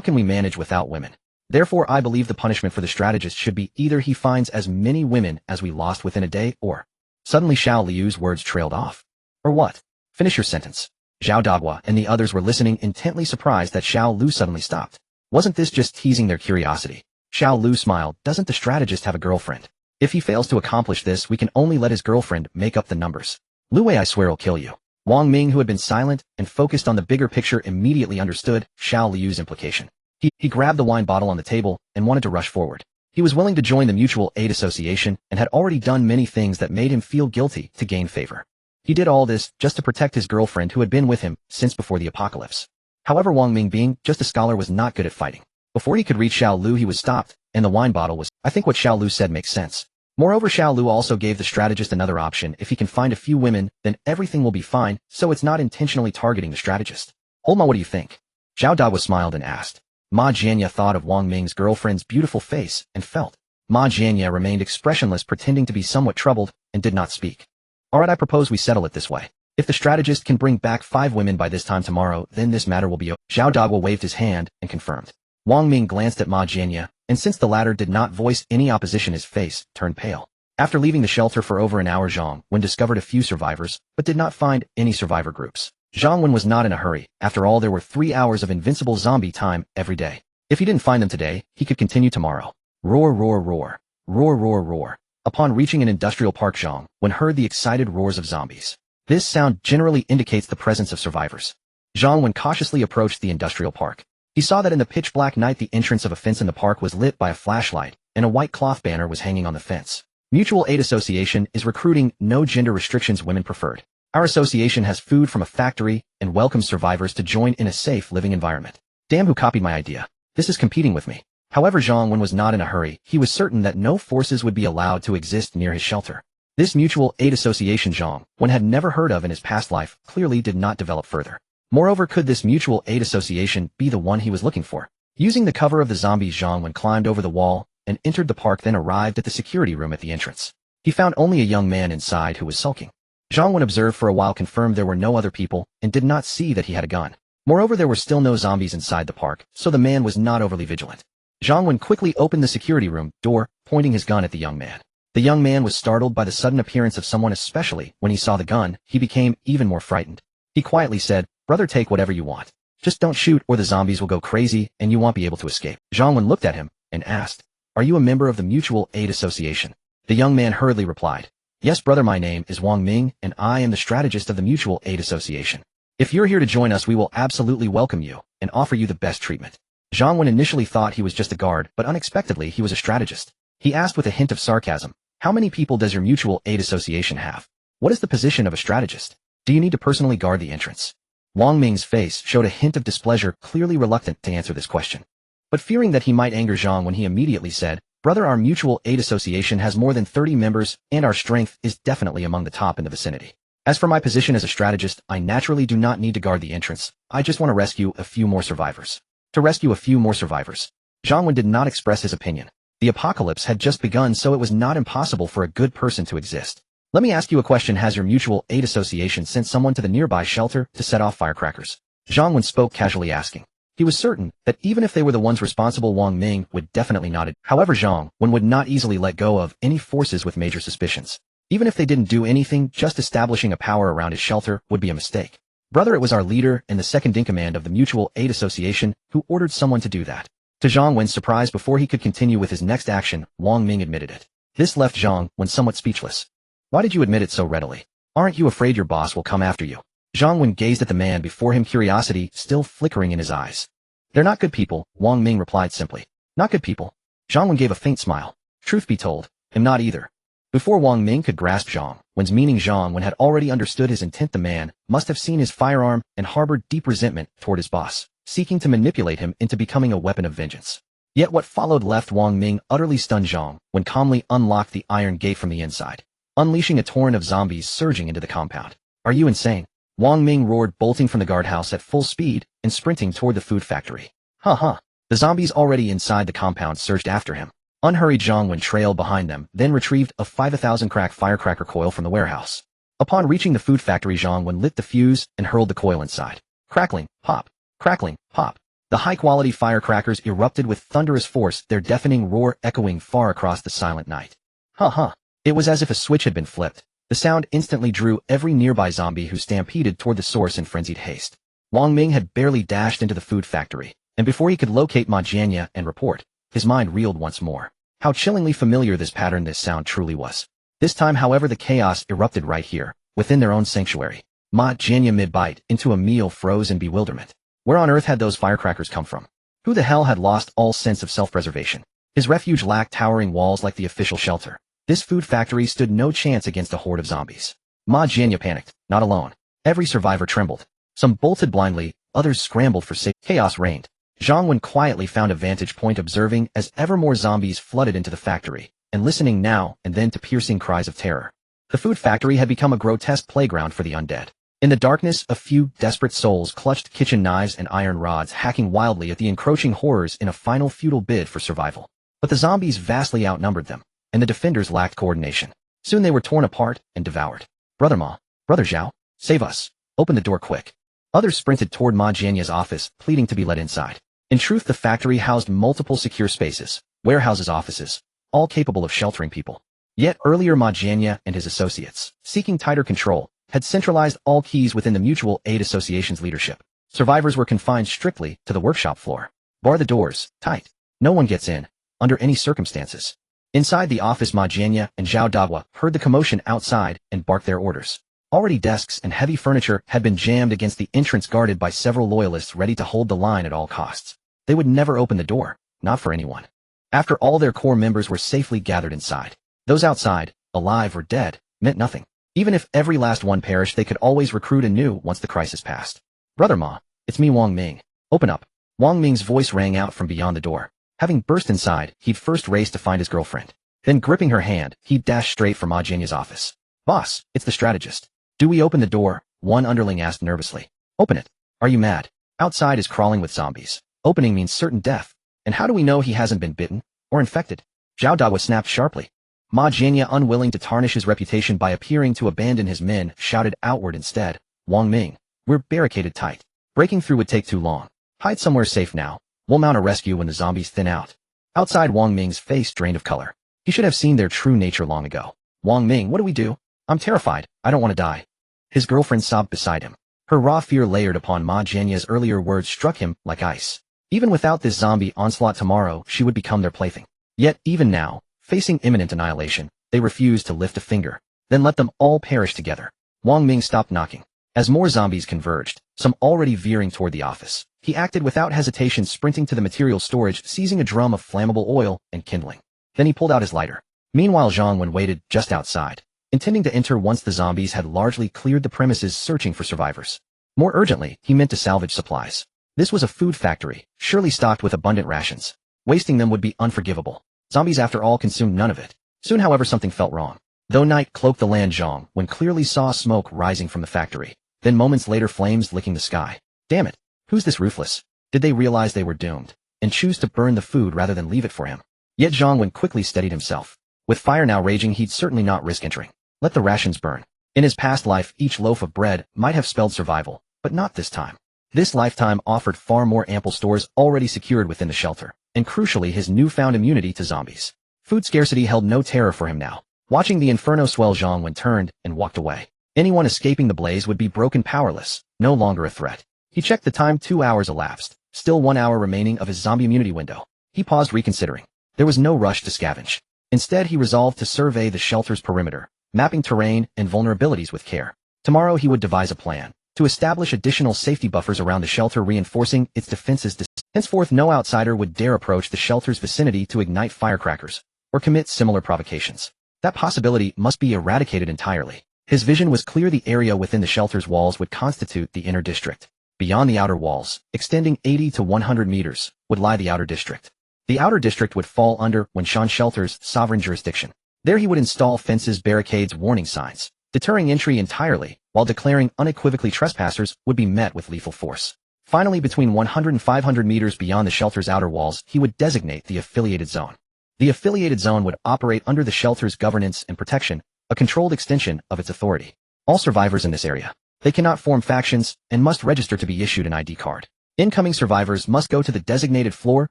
can we manage without women? Therefore, I believe the punishment for the strategist should be either he finds as many women as we lost within a day, or... Suddenly Xiao Liu's words trailed off. Or what? Finish your sentence. Zhao Dagua and the others were listening, intently surprised that Xiao Lu suddenly stopped. Wasn't this just teasing their curiosity? Xiao Lu smiled. Doesn't the strategist have a girlfriend? If he fails to accomplish this, we can only let his girlfriend make up the numbers. Lu Wei, I swear I'll kill you. Wang Ming, who had been silent and focused on the bigger picture, immediately understood Xiao Liu's implication. He grabbed the wine bottle on the table and wanted to rush forward. He was willing to join the Mutual Aid Association and had already done many things that made him feel guilty to gain favor. He did all this just to protect his girlfriend who had been with him since before the apocalypse. However, Wang Ming, being just a scholar, was not good at fighting. Before he could reach Xiao Lu, he was stopped, and the wine bottle was... I think what Xiao Lu said makes sense. Moreover, Xiao Lu also gave the strategist another option. If he can find a few women, then everything will be fine, so it's not intentionally targeting the strategist. Holma, what do you think? Zhao Dagua smiled and asked. Ma Jianya thought of Wang Ming's girlfriend's beautiful face and felt. Ma Jianya remained expressionless, pretending to be somewhat troubled, and did not speak. Alright, I propose we settle it this way. If the strategist can bring back 5 women by this time tomorrow, then this matter will be over. Zhao Dagua waved his hand and confirmed. Wang Ming glanced at Ma Jianya, and since the latter did not voice any opposition, his face turned pale. After leaving the shelter for over an hour, Zhang Wen discovered a few survivors, but did not find any survivor groups. Zhang Wen was not in a hurry. After all, there were 3 hours of invincible zombie time every day. If he didn't find them today, he could continue tomorrow. Roar, roar, roar. Roar, roar, roar. Upon reaching an industrial park, Zhang Wen heard the excited roars of zombies. This sound generally indicates the presence of survivors. Zhang Wen cautiously approached the industrial park. He saw that in the pitch-black night, the entrance of a fence in the park was lit by a flashlight, and a white cloth banner was hanging on the fence. Mutual Aid Association is recruiting, no gender restrictions, women preferred. Our association has food from a factory and welcomes survivors to join in a safe living environment. Damn, who copied my idea? This is competing with me. However, Zhang Wen was not in a hurry. He was certain that no forces would be allowed to exist near his shelter. This Mutual Aid Association Zhang Wen had never heard of in his past life clearly did not develop further. Moreover, could this Mutual Aid Association be the one he was looking for? Using the cover of the zombies, Zhang Wen climbed over the wall and entered the park, then arrived at the security room at the entrance. He found only a young man inside who was sulking. Zhang Wen observed for a while, confirmed there were no other people, and did not see that he had a gun. Moreover, there were still no zombies inside the park, so the man was not overly vigilant. Zhang Wen quickly opened the security room door, pointing his gun at the young man. The young man was startled by the sudden appearance of someone, especially when he saw the gun. He became even more frightened. He quietly said, "Brother, take whatever you want. Just don't shoot or the zombies will go crazy and you won't be able to escape." Zhang Wen looked at him and asked, "Are you a member of the Mutual Aid Association?" The young man hurriedly replied, "Yes, brother, my name is Wang Ming and I am the strategist of the Mutual Aid Association. If you're here to join us, we will absolutely welcome you and offer you the best treatment." Zhang Wen initially thought he was just a guard, but unexpectedly he was a strategist. He asked with a hint of sarcasm, "How many people does your Mutual Aid Association have? What is the position of a strategist? Do you need to personally guard the entrance?" Wang Ming's face showed a hint of displeasure, clearly reluctant to answer this question. But fearing that he might anger Zhang Wen, he immediately said, "Brother, our Mutual Aid Association has more than 30 members, and our strength is definitely among the top in the vicinity. As for my position as a strategist, I naturally do not need to guard the entrance. I just want to rescue a few more survivors." To rescue a few more survivors. Zhang Wen did not express his opinion. The apocalypse had just begun, so it was not impossible for a good person to exist. "Let me ask you a question. Has your Mutual Aid Association sent someone to the nearby shelter to set off firecrackers?" Zhang Wen spoke casually, asking. He was certain that even if they were the ones responsible, Wang Ming would definitely nod. However, Zhang Wen would not easily let go of any forces with major suspicions. Even if they didn't do anything, just establishing a power around his shelter would be a mistake. "Brother, it was our leader and the second-in-command of the Mutual Aid Association who ordered someone to do that." To Zhang Wen's surprise, before he could continue with his next action, Wang Ming admitted it. This left Zhang Wen somewhat speechless. "Why did you admit it so readily? Aren't you afraid your boss will come after you?" Zhang Wen gazed at the man before him, curiosity still flickering in his eyes. "They're not good people," Wang Ming replied simply. "Not good people?" Zhang Wen gave a faint smile. "Truth be told, I'm not either." Before Wang Ming could grasp Zhang Wen's meaning, Zhang Wen had already understood his intent. The man must have seen his firearm and harbored deep resentment toward his boss, seeking to manipulate him into becoming a weapon of vengeance. Yet what followed left Wang Ming utterly stunned. Zhang Wen calmly unlocked the iron gate from the inside, unleashing a torrent of zombies surging into the compound. "Are you insane?" Wang Ming roared, bolting from the guardhouse at full speed and sprinting toward the food factory. The zombies already inside the compound surged after him. Unhurried Zhang Wen trailed behind them, then retrieved a 5,000 crack firecracker coil from the warehouse. Upon reaching the food factory, Zhang Wen lit the fuse and hurled the coil inside. Crackling, pop, crackling, pop. The high-quality firecrackers erupted with thunderous force, their deafening roar echoing far across the silent night. Huh. It was as if a switch had been flipped. The sound instantly drew every nearby zombie who stampeded toward the source in frenzied haste. Wang Ming had barely dashed into the food factory, and before he could locate Ma Jianya and report, his mind reeled once more. How chillingly familiar this sound truly was. This time, however, the chaos erupted right here, within their own sanctuary. Ma Jianya mid-bite into a meal froze in bewilderment. Where on earth had those firecrackers come from? Who the hell had lost all sense of self-preservation? His refuge lacked towering walls like the official shelter. This food factory stood no chance against a horde of zombies. Ma Jianya panicked, not alone. Every survivor trembled. Some bolted blindly, others scrambled for safety. Chaos reigned. Zhang Wen quietly found a vantage point, observing as ever more zombies flooded into the factory, and listening now and then to piercing cries of terror. The food factory had become a grotesque playground for the undead. In the darkness, a few desperate souls clutched kitchen knives and iron rods, hacking wildly at the encroaching horrors in a final futile bid for survival. But the zombies vastly outnumbered them, and the defenders lacked coordination. Soon they were torn apart and devoured. Brother Ma, Brother Zhao, save us. Open the door quick. Others sprinted toward Ma Jianya's office, pleading to be let inside. In truth, the factory housed multiple secure spaces, warehouses, offices, all capable of sheltering people. Yet earlier Ma Jianya and his associates, seeking tighter control, had centralized all keys within the Mutual Aid Association's leadership. Survivors were confined strictly to the workshop floor. Bar the doors, tight. No one gets in, under any circumstances. Inside the office, Ma Jianya and Zhao Dagua heard the commotion outside and barked their orders. Already desks and heavy furniture had been jammed against the entrance, guarded by several loyalists ready to hold the line at all costs. They would never open the door, not for anyone. After all their core members were safely gathered inside, those outside, alive or dead, meant nothing. Even if every last one perished, they could always recruit anew once the crisis passed. Brother Ma, it's me, Wang Ming. Open up. Wang Ming's voice rang out from beyond the door. Having burst inside, he'd first raced to find his girlfriend. Then, gripping her hand, he'd dashed straight for Ma Jianya's office. Boss, it's the strategist. Do we open the door? One underling asked nervously. Open it. Are you mad? Outside is crawling with zombies. Opening means certain death. And how do we know he hasn't been bitten or infected? Zhao Dagua snapped sharply. Ma Jianya, unwilling to tarnish his reputation by appearing to abandon his men, shouted outward instead. Wang Ming, we're barricaded tight. Breaking through would take too long. Hide somewhere safe now. We'll mount a rescue when the zombies thin out. Outside, Wang Ming's face drained of color. He should have seen their true nature long ago. Wang Ming, what do we do? I'm terrified. I don't want to die. His girlfriend sobbed beside him. Her raw fear layered upon Ma Jianya's earlier words struck him like ice. Even without this zombie onslaught tomorrow, she would become their plaything. Yet, even now, facing imminent annihilation, they refused to lift a finger. Then let them all perish together. Wang Ming stopped knocking. As more zombies converged, some already veering toward the office, he acted without hesitation, sprinting to the material storage, seizing a drum of flammable oil and kindling. Then he pulled out his lighter. Meanwhile, Zhang Wen waited just outside, intending to enter once the zombies had largely cleared the premises, searching for survivors. More urgently, he meant to salvage supplies. This was a food factory, surely stocked with abundant rations. Wasting them would be unforgivable. Zombies, after all, consumed none of it. Soon, however, something felt wrong. Though night cloaked the land, Zhang Wen clearly saw smoke rising from the factory. Then moments later, flames licking the sky. Damn it! Who's this ruthless? Did they realize they were doomed, and choose to burn the food rather than leave it for him? Yet Zhang Wen quickly steadied himself. With fire now raging, he'd certainly not risk entering. Let the rations burn. In his past life, each loaf of bread might have spelled survival, but not this time. This lifetime offered far more ample stores already secured within the shelter, and crucially his newfound immunity to zombies. Food scarcity held no terror for him now. Watching the inferno swell, Zhang Wen turned and walked away. Anyone escaping the blaze would be broken powerless, no longer a threat. He checked the time. 2 hours elapsed, still 1 hour remaining of his zombie immunity window. He paused, reconsidering. There was no rush to scavenge. Instead, he resolved to survey the shelter's perimeter, mapping terrain and vulnerabilities with care. Tomorrow he would devise a plan to establish additional safety buffers around the shelter, reinforcing its defenses. Henceforth, no outsider would dare approach the shelter's vicinity to ignite firecrackers or commit similar provocations. That possibility must be eradicated entirely. His vision was clear. The area within the shelter's walls would constitute the inner district. Beyond the outer walls, extending 80 to 100 meters, would lie the outer district. The outer district would fall under Wenshan Shelter's sovereign jurisdiction. There he would install fences, barricades, warning signs, deterring entry entirely, while declaring unequivocally trespassers would be met with lethal force. Finally, between 100 and 500 meters beyond the shelter's outer walls, he would designate the affiliated zone. The affiliated zone would operate under the shelter's governance and protection, a controlled extension of its authority. All survivors in this area. They cannot form factions and must register to be issued an ID card. Incoming survivors must go to the designated floor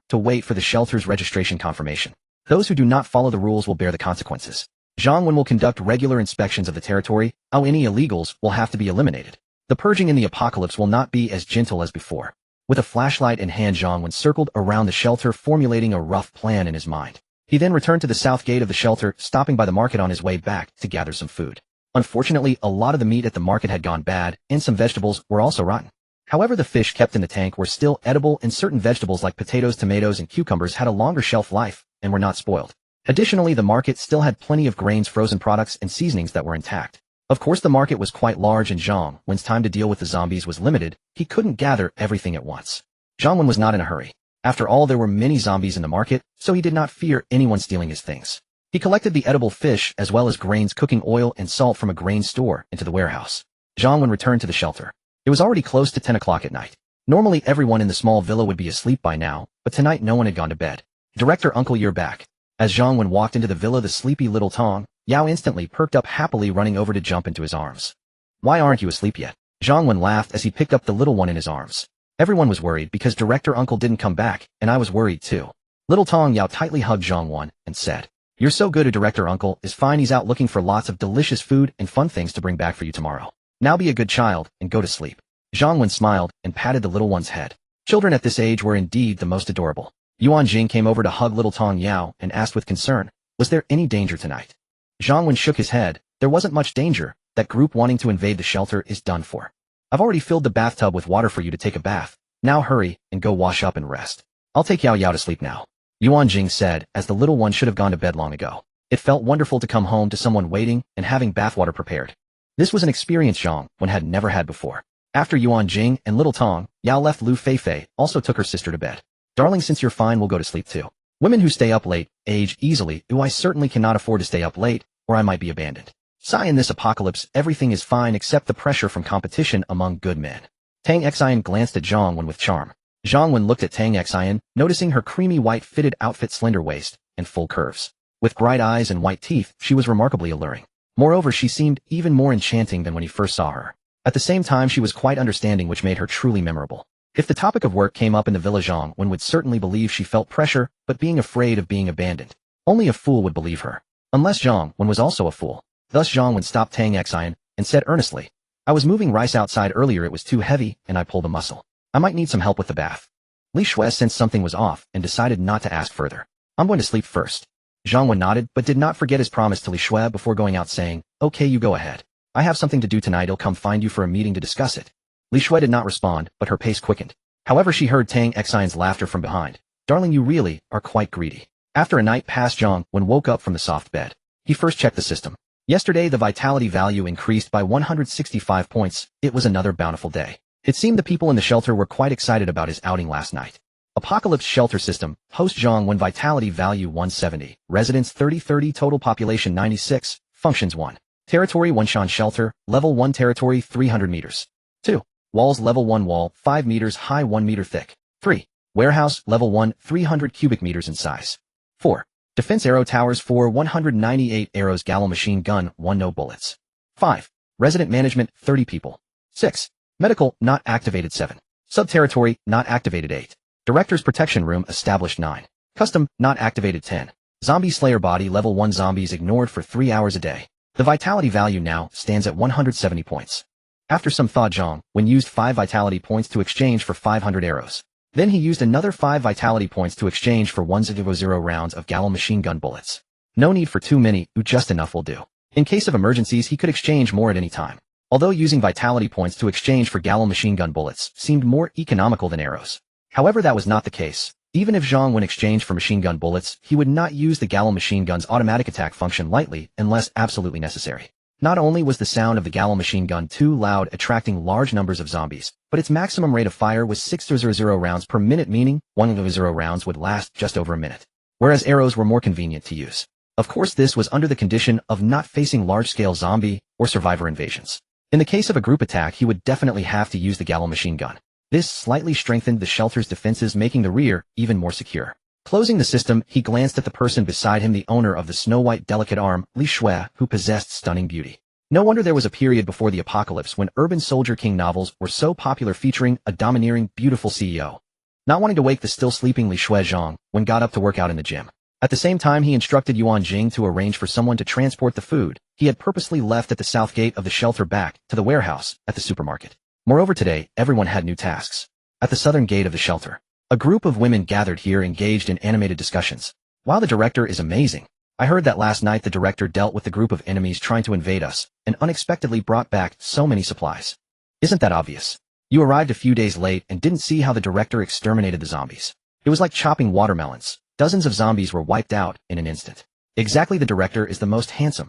to wait for the shelter's registration confirmation. Those who do not follow the rules will bear the consequences. Zhang Wen will conduct regular inspections of the territory, how any illegals will have to be eliminated. The purging in the apocalypse will not be as gentle as before. With a flashlight in hand, Zhang Wen circled around the shelter, formulating a rough plan in his mind. He then returned to the south gate of the shelter, stopping by the market on his way back to gather some food. Unfortunately, a lot of the meat at the market had gone bad, and some vegetables were also rotten. However, the fish kept in the tank were still edible, and certain vegetables like potatoes, tomatoes, and cucumbers had a longer shelf life and were not spoiled. Additionally, the market still had plenty of grains, frozen products, and seasonings that were intact. Of course, the market was quite large, and Zhang Wen's time to deal with the zombies was limited. He couldn't gather everything at once. Zhang Wen was not in a hurry. After all, there were many zombies in the market, so he did not fear anyone stealing his things. He collected the edible fish as well as grains, cooking oil, and salt from a grain store into the warehouse. Zhang Wen returned to the shelter. It was already close to 10 o'clock at night. Normally, everyone in the small villa would be asleep by now, but tonight no one had gone to bed. Director Uncle, you're back. As Zhang Wen walked into the villa, the sleepy little Tong Yao instantly perked up, happily running over to jump into his arms. Why aren't you asleep yet? Zhang Wen laughed as he picked up the little one in his arms. Everyone was worried because Director Uncle didn't come back, and I was worried too. Little Tong Yao tightly hugged Zhang Wen and said, "You're so good. Director Uncle is fine. He's out looking for lots of delicious food and fun things to bring back for you tomorrow. Now be a good child and go to sleep." Zhang Wen smiled and patted the little one's head. Children at this age were indeed the most adorable. Ruan Jing came over to hug little Tong Yao and asked with concern, "Was there any danger tonight?" Zhang Wen shook his head. There wasn't much danger. That group wanting to invade the shelter is done for. I've already filled the bathtub with water for you to take a bath. Now hurry and go wash up and rest. I'll take Yao Yao to sleep now," Ruan Jing said, as the little one should have gone to bed long ago. It felt wonderful to come home to someone waiting and having bathwater prepared. This was an experience Zhang Wen had never had before. After Ruan Jing and little Tong Yao left, Lu Feifei also took her sister to bed. "Darling, since you're fine, we'll go to sleep too. Women who stay up late age easily. I certainly cannot afford to stay up late, or I might be abandoned. Sigh, in this apocalypse, everything is fine except the pressure from competition among good men." Tang Xian glanced at Zhang Wen with charm. Zhang Wen looked at Tang Xian, noticing her creamy white fitted outfit, slender waist, and full curves. With bright eyes and white teeth, she was remarkably alluring. Moreover, she seemed even more enchanting than when he first saw her. At the same time, she was quite understanding, which made her truly memorable. If the topic of work came up in the villa, Zhang Wen would certainly believe she felt pressure, but being afraid of being abandoned. Only a fool would believe her. Unless Zhang Wen was also a fool. Thus Zhang Wen stopped Tang Xian and said earnestly, "I was moving rice outside earlier. It was too heavy, and I pulled a muscle. I might need some help with the bath." Li Shui sensed something was off and decided not to ask further. "I'm going to sleep first." Zhang Wen nodded, but did not forget his promise to Li Shui before going out, saying, "Okay, you go ahead. I have something to do tonight. I'll come find you for a meeting to discuss it." Li Shui did not respond, but her pace quickened. However, she heard Tang Xian's laughter from behind. "Darling, you really are quite greedy." After a night passed, Zhang Wen woke up from the soft bed. He first checked the system. Yesterday, the vitality value increased by 165 points. It was another bountiful day. It seemed the people in the shelter were quite excited about his outing last night. Apocalypse Shelter System, host Zhang Wen, vitality value 170, residents 30, total population 96, functions 1. Territory 1 Shan Shelter, level 1 territory 300 meters. 2. Walls level 1 wall, 5 meters high, 1 meter thick. 3. Warehouse level 1, 300 cubic meters in size. 4. Defense arrow towers 4, 198 arrows, gallo machine gun 1, no bullets. 5. Resident management 30 people. 6. Medical not activated 7. Sub-territory not activated 8. Director's protection room established 9. Custom not activated 10. Zombie Slayer body level 1, zombies ignored for 3 hours a day. The vitality value now stands at 170 points. After some thought, Zhang Wen used 5 vitality points to exchange for 500 arrows. Then he used another 5 vitality points to exchange for 100 rounds of gallo machine gun bullets. No need for too many, just enough will do. In case of emergencies, he could exchange more at any time. Although using vitality points to exchange for gallo machine gun bullets seemed more economical than arrows. However, that was not the case. Even if Zhang Wen exchanged for machine gun bullets, he would not use the gallo machine gun's automatic attack function lightly unless absolutely necessary. Not only was the sound of the gallo machine gun too loud, attracting large numbers of zombies, but its maximum rate of fire was 600 rounds per minute, meaning 100 rounds would last just over a minute. Whereas arrows were more convenient to use. Of course, this was under the condition of not facing large-scale zombie or survivor invasions. In the case of a group attack, he would definitely have to use the gallo machine gun. This slightly strengthened the shelter's defenses, making the rear even more secure. Closing the system, he glanced at the person beside him, the owner of the snow-white delicate arm, Li Shui, who possessed stunning beauty. No wonder there was a period before the apocalypse when urban soldier king novels were so popular, featuring a domineering, beautiful CEO. Not wanting to wake the still sleeping Li Shui, Zhang Wen got up to work out in the gym. At the same time, he instructed Ruan Jing to arrange for someone to transport the food he had purposely left at the south gate of the shelter back to the warehouse at the supermarket. Moreover, today, everyone had new tasks. At the southern gate of the shelter, a group of women gathered here, engaged in animated discussions. Wow, the director is amazing. I heard that last night the director dealt with the group of enemies trying to invade us and unexpectedly brought back so many supplies. Isn't that obvious? You arrived a few days late and didn't see how the director exterminated the zombies. It was like chopping watermelons. Dozens of zombies were wiped out in an instant. Exactly, the director is the most handsome.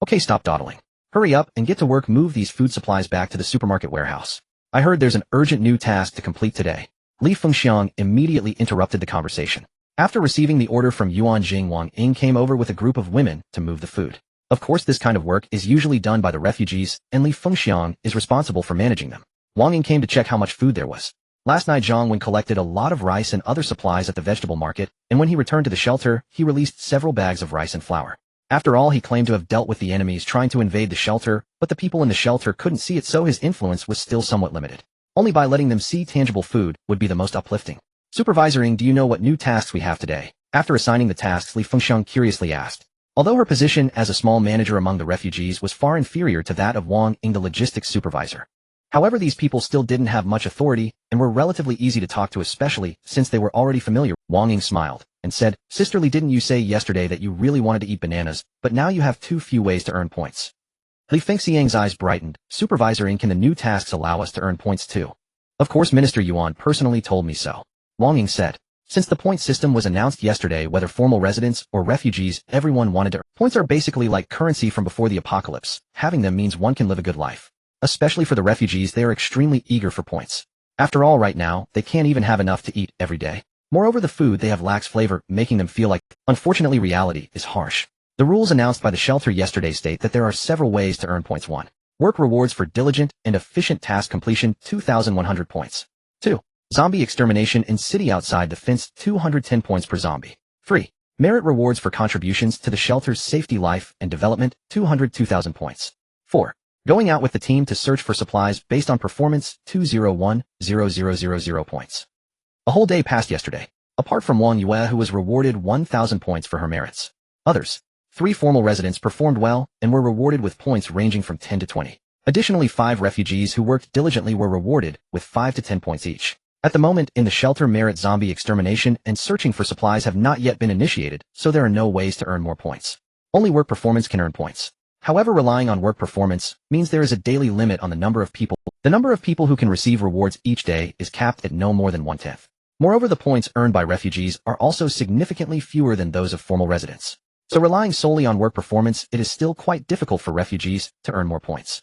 Okay, stop dawdling. Hurry up and get to work. Move these food supplies back to the supermarket warehouse. I heard there's an urgent new task to complete today. Li Fengxiang immediately interrupted the conversation. After receiving the order from Ruan Jing, Wang Ying came over with a group of women to move the food. Of course, this kind of work is usually done by the refugees, and Li Fengxiang is responsible for managing them. Wang Ying came to check how much food there was. Last night, Zhang Wen collected a lot of rice and other supplies at the vegetable market, and when he returned to the shelter, he released several bags of rice and flour. After all, he claimed to have dealt with the enemies trying to invade the shelter, but the people in the shelter couldn't see it, so his influence was still somewhat limited. Only by letting them see tangible food would be the most uplifting. Supervisoring, do you know what new tasks we have today? After assigning the tasks, Li Fengxiang curiously asked. Although her position as a small manager among the refugees was far inferior to that of Wang Ying, the logistics supervisor. However, these people still didn't have much authority and were relatively easy to talk to, especially since they were already familiar. Wang Ying smiled and said, "Sisterly, didn't you say yesterday that you really wanted to eat bananas, but now you have too few ways to earn points?" Li Fengxiang's eyes brightened. Supervisoring, can the new tasks allow us to earn points too? Of course, Minister Yuan personally told me so. Wang Ying said. Since the point system was announced yesterday, whether formal residents or refugees, everyone wanted to earn. Points are basically like currency from before the apocalypse. Having them means one can live a good life. Especially for the refugees, they are extremely eager for points. After all, right now, they can't even have enough to eat every day. Moreover, the food they have lacks flavor, making them feel like. Unfortunately, reality is harsh. The rules announced by the shelter yesterday state that there are several ways to earn points. 1. Work rewards for diligent and efficient task completion, 2,100 points. 2. Zombie extermination in city outside the fence, 210 points per zombie. 3. Merit rewards for contributions to the shelter's safety, life, and development, 2,000 points. 4. Going out with the team to search for supplies based on performance, 201,000 points. A whole day passed yesterday. Apart from Wang Yue, who was rewarded 1,000 points for her merits. Others, 3 formal residents performed well and were rewarded with points ranging from 10 to 20. Additionally, 5 refugees who worked diligently were rewarded with 5 to 10 points each. At the moment, in the shelter, merit zombie extermination and searching for supplies have not yet been initiated, so there are no ways to earn more points. Only work performance can earn points. However, relying on work performance means there is a daily limit on the number of people. The number of people who can receive rewards each day is capped at no more than 1/10. Moreover, the points earned by refugees are also significantly fewer than those of formal residents. So relying solely on work performance, it is still quite difficult for refugees to earn more points.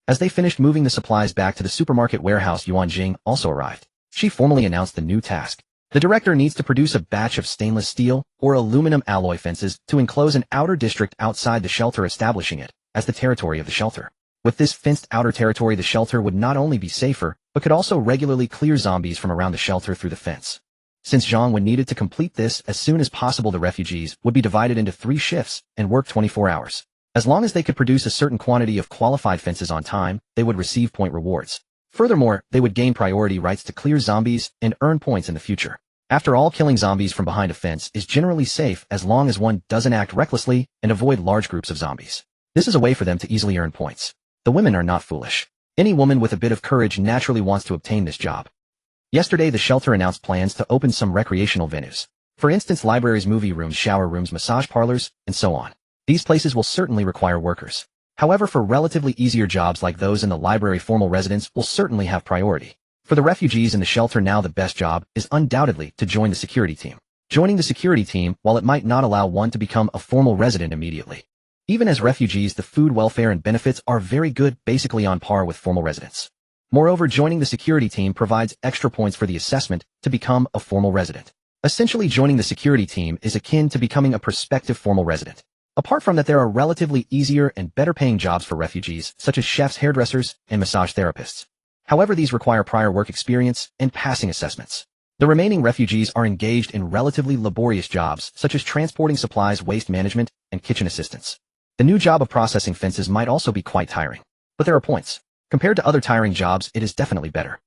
As they finished moving the supplies back to the supermarket warehouse, Ruan Jing also arrived. She formally announced the new task. The director needs to produce a batch of stainless steel or aluminum alloy fences to enclose an outer district outside the shelter, establishing it as the territory of the shelter. With this fenced outer territory, the shelter would not only be safer, but could also regularly clear zombies from around the shelter through the fence. Since Zhang Wen needed to complete this as soon as possible, the refugees would be divided into 3 shifts and work 24 hours. As long as they could produce a certain quantity of qualified fences on time, they would receive point rewards. Furthermore, they would gain priority rights to clear zombies and earn points in the future. After all, killing zombies from behind a fence is generally safe as long as one doesn't act recklessly and avoid large groups of zombies. This is a way for them to easily earn points. The women are not foolish. Any woman with a bit of courage naturally wants to obtain this job. Yesterday, the shelter announced plans to open some recreational venues. For instance, libraries, movie rooms, shower rooms, massage parlors, and so on. These places will certainly require workers. However, for relatively easier jobs like those in the library, formal residents will certainly have priority. For the refugees in the shelter now, the best job is undoubtedly to join the security team. Joining the security team, while it might not allow one to become a formal resident immediately. Even as refugees, the food, welfare, and benefits are very good, basically on par with formal residents. Moreover, joining the security team provides extra points for the assessment to become a formal resident. Essentially, joining the security team is akin to becoming a prospective formal resident. Apart from that, there are relatively easier and better paying jobs for refugees, such as chefs, hairdressers, and massage therapists. However, these require prior work experience and passing assessments. The remaining refugees are engaged in relatively laborious jobs, such as transporting supplies, waste management, and kitchen assistance. The new job of processing fences might also be quite tiring. But there are points. Compared to other tiring jobs, it is definitely better.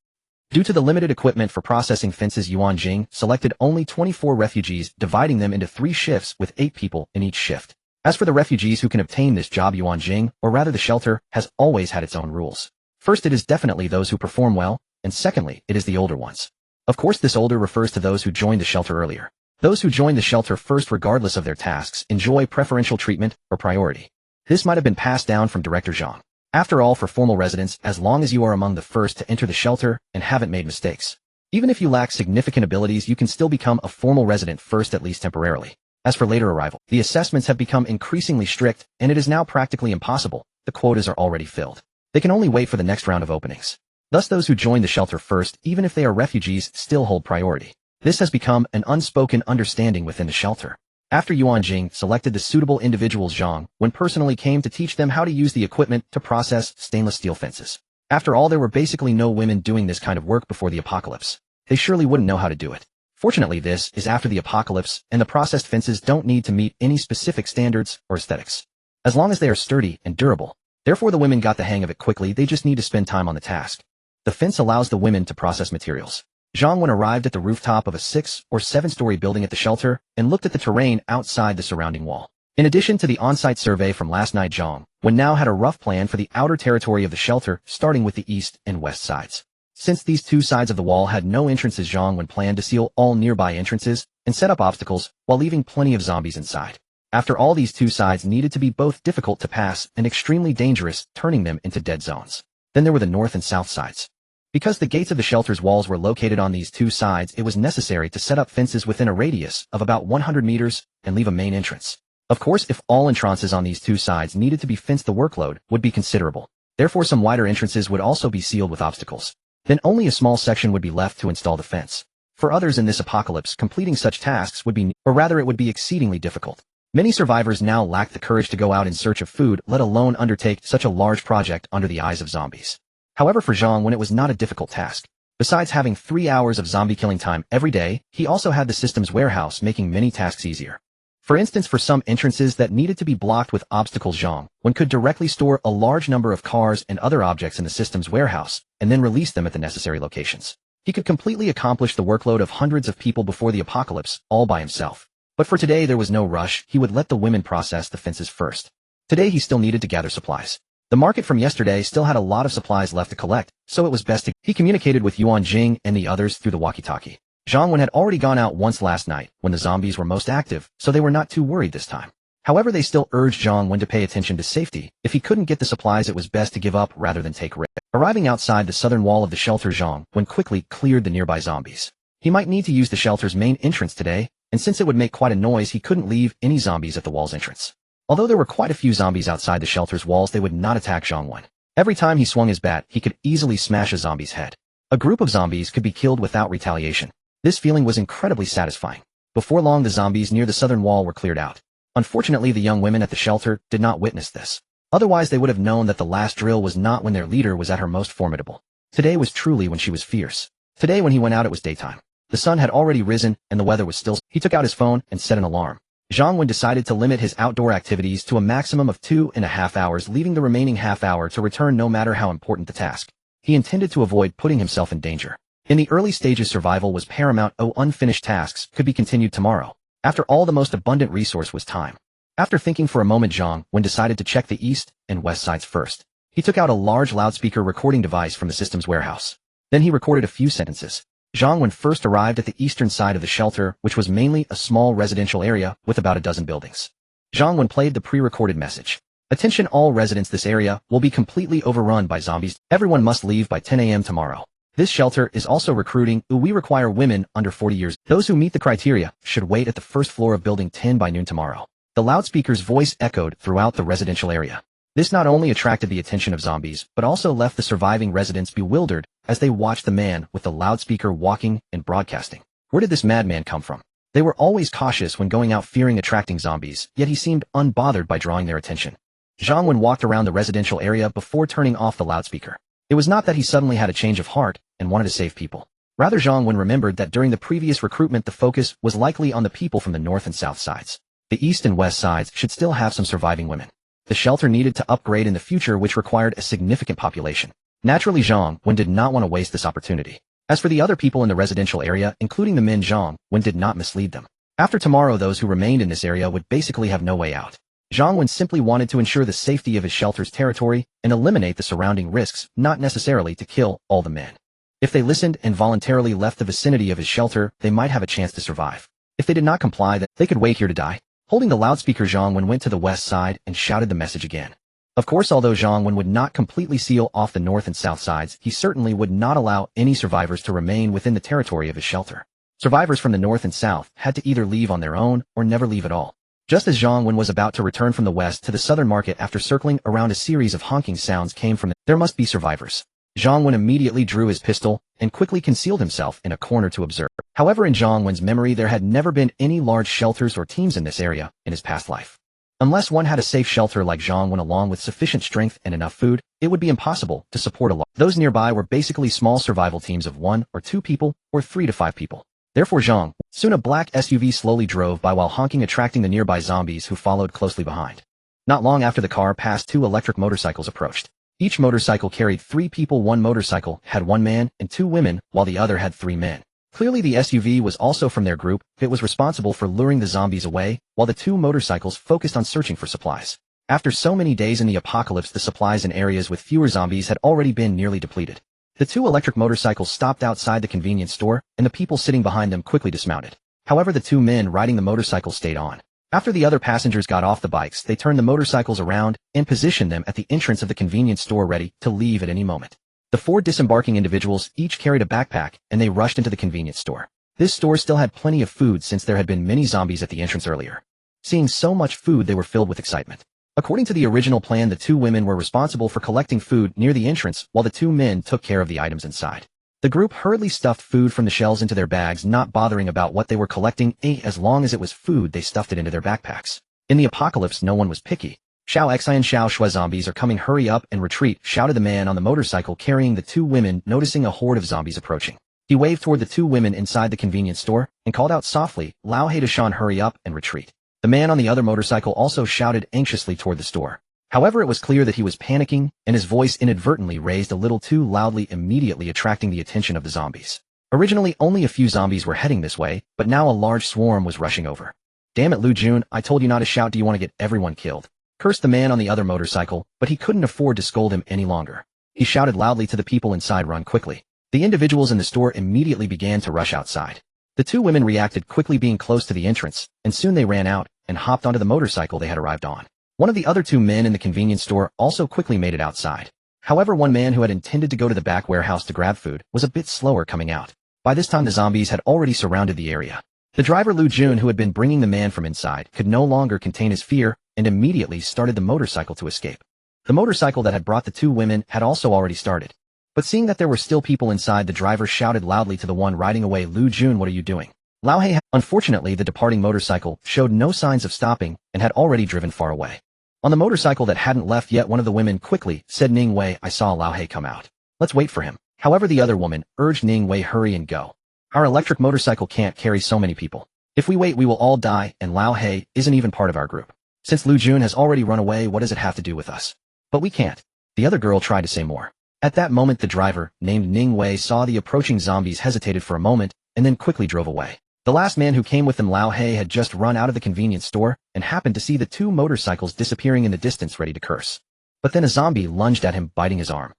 Due to the limited equipment for processing fences, Ruan Jing selected only 24 refugees, dividing them into 3 shifts with 8 people in each shift. As for the refugees who can obtain this job, Ruan Jing, or rather the shelter, has always had its own rules. First, it is definitely those who perform well, and secondly, it is the older ones. Of course, this older refers to those who joined the shelter earlier. Those who joined the shelter first, regardless of their tasks, enjoy preferential treatment or priority. This might have been passed down from Director Zhang. After all, for formal residents, as long as you are among the first to enter the shelter and haven't made mistakes. Even if you lack significant abilities, you can still become a formal resident first, at least temporarily. As for later arrival, the assessments have become increasingly strict, and it is now practically impossible. The quotas are already filled. They can only wait for the next round of openings. Thus, those who join the shelter first, even if they are refugees, still hold priority. This has become an unspoken understanding within the shelter. After Ruan Jing selected the suitable individuals, Zhang Wen personally came to teach them how to use the equipment to process stainless steel fences. After all, there were basically no women doing this kind of work before the apocalypse. They surely wouldn't know how to do it. Fortunately, this is after the apocalypse, and the processed fences don't need to meet any specific standards or aesthetics. As long as they are sturdy and durable. Therefore, the women got the hang of it quickly. They just need to spend time on the task. The fence allows the women to process materials. Zhang Wen arrived at the rooftop of a 6- or 7-story building at the shelter and looked at the terrain outside the surrounding wall. In addition to the on-site survey from last night, Zhang Wen now had a rough plan for the outer territory of the shelter, starting with the east and west sides. Since these 2 sides of the wall had no entrances, Zhang Wen planned to seal all nearby entrances and set up obstacles while leaving plenty of zombies inside. After all, these 2 sides needed to be both difficult to pass and extremely dangerous, turning them into dead zones. Then there were the north and south sides. Because the gates of the shelter's walls were located on these 2 sides, it was necessary to set up fences within a radius of about 100 meters and leave a main entrance. Of course, if all entrances on these 2 sides needed to be fenced, the workload would be considerable. Therefore, some wider entrances would also be sealed with obstacles. Then only a small section would be left to install the fence. For others in this apocalypse, completing such tasks would be, or rather it would be exceedingly difficult. Many survivors now lack the courage to go out in search of food, let alone undertake such a large project under the eyes of zombies. However, for Zhang Wen, it was not a difficult task. Besides having 3 hours of zombie killing time every day, he also had the system's warehouse, making many tasks easier. For instance, for some entrances that needed to be blocked with obstacles, Zhang Wen could directly store a large number of cars and other objects in the system's warehouse, and then release them at the necessary locations. He could completely accomplish the workload of hundreds of people before the apocalypse, all by himself. But for today, there was no rush. He would let the women process the fences first. Today, he still needed to gather supplies. The market from yesterday still had a lot of supplies left to collect, so it was best to... He communicated with Ruan Jing and the others through the walkie-talkie. Zhang Wen had already gone out once last night, when the zombies were most active, so they were not too worried this time. However, they still urged Zhang Wen to pay attention to safety. If he couldn't get the supplies, it was best to give up rather than take risks. Arriving outside the southern wall of the shelter, Zhang Wen quickly cleared the nearby zombies. He might need to use the shelter's main entrance today, and since it would make quite a noise, he couldn't leave any zombies at the wall's entrance. Although there were quite a few zombies outside the shelter's walls, they would not attack Zhang Wen. Every time he swung his bat, he could easily smash a zombie's head. A group of zombies could be killed without retaliation. This feeling was incredibly satisfying. Before long, the zombies near the southern wall were cleared out. Unfortunately, the young women at the shelter did not witness this. Otherwise, they would have known that the last drill was not when their leader was at her most formidable. Today was truly when she was fierce. Today, when he went out, it was daytime. The sun had already risen, and the weather was still... He took out his phone and set an alarm. Zhang Wen decided to limit his outdoor activities to a maximum of 2.5 hours, leaving the remaining half hour to return no matter how important the task. He intended to avoid putting himself in danger. In the early stages, survival was paramount. Unfinished tasks could be continued tomorrow. After all, the most abundant resource was time. After thinking for a moment, Zhang Wen decided to check the east and west sides first. He took out a large loudspeaker recording device from the system's warehouse. Then he recorded a few sentences. Zhang Wen first arrived at the eastern side of the shelter, which was mainly a small residential area with about a dozen buildings. Zhang Wen played the pre-recorded message. Attention all residents, this area will be completely overrun by zombies. Everyone must leave by 10 a.m. tomorrow. This shelter is also recruiting. We require women under 40 years. Those who meet the criteria should wait at the first floor of building 10 by noon tomorrow. The loudspeaker's voice echoed throughout the residential area. This not only attracted the attention of zombies, but also left the surviving residents bewildered as they watched the man with the loudspeaker walking and broadcasting. Where did this madman come from? They were always cautious when going out, fearing attracting zombies, yet he seemed unbothered by drawing their attention. Zhang Wen walked around the residential area before turning off the loudspeaker. It was not that he suddenly had a change of heart and wanted to save people. Rather, Zhang Wen remembered that during the previous recruitment the focus was likely on the people from the north and south sides. The east and west sides should still have some surviving women. The shelter needed to upgrade in the future, which required a significant population. Naturally, Zhang Wen did not want to waste this opportunity. As for the other people in the residential area, including the men, Zhang Wen did not mislead them. After tomorrow, those who remained in this area would basically have no way out. Zhang Wen simply wanted to ensure the safety of his shelter's territory and eliminate the surrounding risks, not necessarily to kill all the men. If they listened and voluntarily left the vicinity of his shelter, they might have a chance to survive. If they did not comply, then they could wait here to die. Holding the loudspeaker, Zhang Wen went to the west side and shouted the message again. Of course, although Zhang Wen would not completely seal off the north and south sides, he certainly would not allow any survivors to remain within the territory of his shelter. Survivors from the north and south had to either leave on their own or never leave at all. Just as Zhang Wen was about to return from the west to the southern market after circling around, a series of honking sounds came from there must be survivors. Zhang Wen immediately drew his pistol and quickly concealed himself in a corner to observe. However, in Zhang Wen's memory, there had never been any large shelters or teams in this area in his past life. Unless one had a safe shelter like Zhang Wen along with sufficient strength and enough food, it would be impossible to support a lot. Those nearby were basically small survival teams of 1 or 2 people or 3 to 5 people. Therefore, soon a black SUV slowly drove by while honking, attracting the nearby zombies who followed closely behind. Not long after the car passed, 2 electric motorcycles approached. Each motorcycle carried 3 people. One motorcycle had 1 man and 2 women, while the other had 3 men. Clearly the SUV was also from their group. It was responsible for luring the zombies away, while the 2 motorcycles focused on searching for supplies. After so many days in the apocalypse, the supplies in areas with fewer zombies had already been nearly depleted. The 2 electric motorcycles stopped outside the convenience store, and the people sitting behind them quickly dismounted. However, the 2 men riding the motorcycles stayed on. After the other passengers got off the bikes, they turned the motorcycles around and positioned them at the entrance of the convenience store, ready to leave at any moment. The 4 disembarking individuals each carried a backpack, and they rushed into the convenience store. This store still had plenty of food since there had been many zombies at the entrance earlier. Seeing so much food, they were filled with excitement. According to the original plan, the 2 women were responsible for collecting food near the entrance, while the 2 men took care of the items inside. The group hurriedly stuffed food from the shelves into their bags, not bothering about what they were collecting. As long as it was food, they stuffed it into their backpacks. In the apocalypse, no one was picky. Xiao Xi and Xiao Shui, zombies are coming, hurry up and retreat, shouted the man on the motorcycle carrying the 2 women, noticing a horde of zombies approaching. He waved toward the 2 women inside the convenience store and called out softly, Lao Hei to Shan, hurry up and retreat. The man on the other motorcycle also shouted anxiously toward the store. However, it was clear that he was panicking, and his voice inadvertently raised a little too loudly, immediately attracting the attention of the zombies. Originally, only a few zombies were heading this way, but now a large swarm was rushing over. Damn it, Lu Jun, I told you not to shout. Do you want to get everyone killed? Cursed the man on the other motorcycle, but he couldn't afford to scold him any longer. He shouted loudly to the people inside, run quickly. The individuals in the store immediately began to rush outside. The 2 women reacted quickly, being close to the entrance, and soon they ran out and hopped onto the motorcycle they had arrived on. One of the other 2 men in the convenience store also quickly made it outside. However, one man who had intended to go to the back warehouse to grab food was a bit slower coming out. By this time, the zombies had already surrounded the area. The driver Lu Jun, who had been bringing the man from inside, could no longer contain his fear and immediately started the motorcycle to escape. The motorcycle that had brought the 2 women had also already started. But seeing that there were still people inside, the driver shouted loudly to the one riding away, Lu Jun, what are you doing? Lao Hei. Unfortunately, the departing motorcycle showed no signs of stopping and had already driven far away. On the motorcycle that hadn't left yet, one of the women quickly said, Ning Wei, I saw Lao Hei come out. Let's wait for him. However, the other woman urged Ning Wei, hurry and go. Our electric motorcycle can't carry so many people. If we wait, we will all die, and Lao Hei isn't even part of our group. Since Lu Jun has already run away, what does it have to do with us? But we can't. The other girl tried to say more. At that moment, the driver, named Ning Wei, saw the approaching zombies, hesitated for a moment, and then quickly drove away. The last man who came with them, Lao Hei, had just run out of the convenience store and happened to see the 2 motorcycles disappearing in the distance, ready to curse. But then a zombie lunged at him, biting his arm.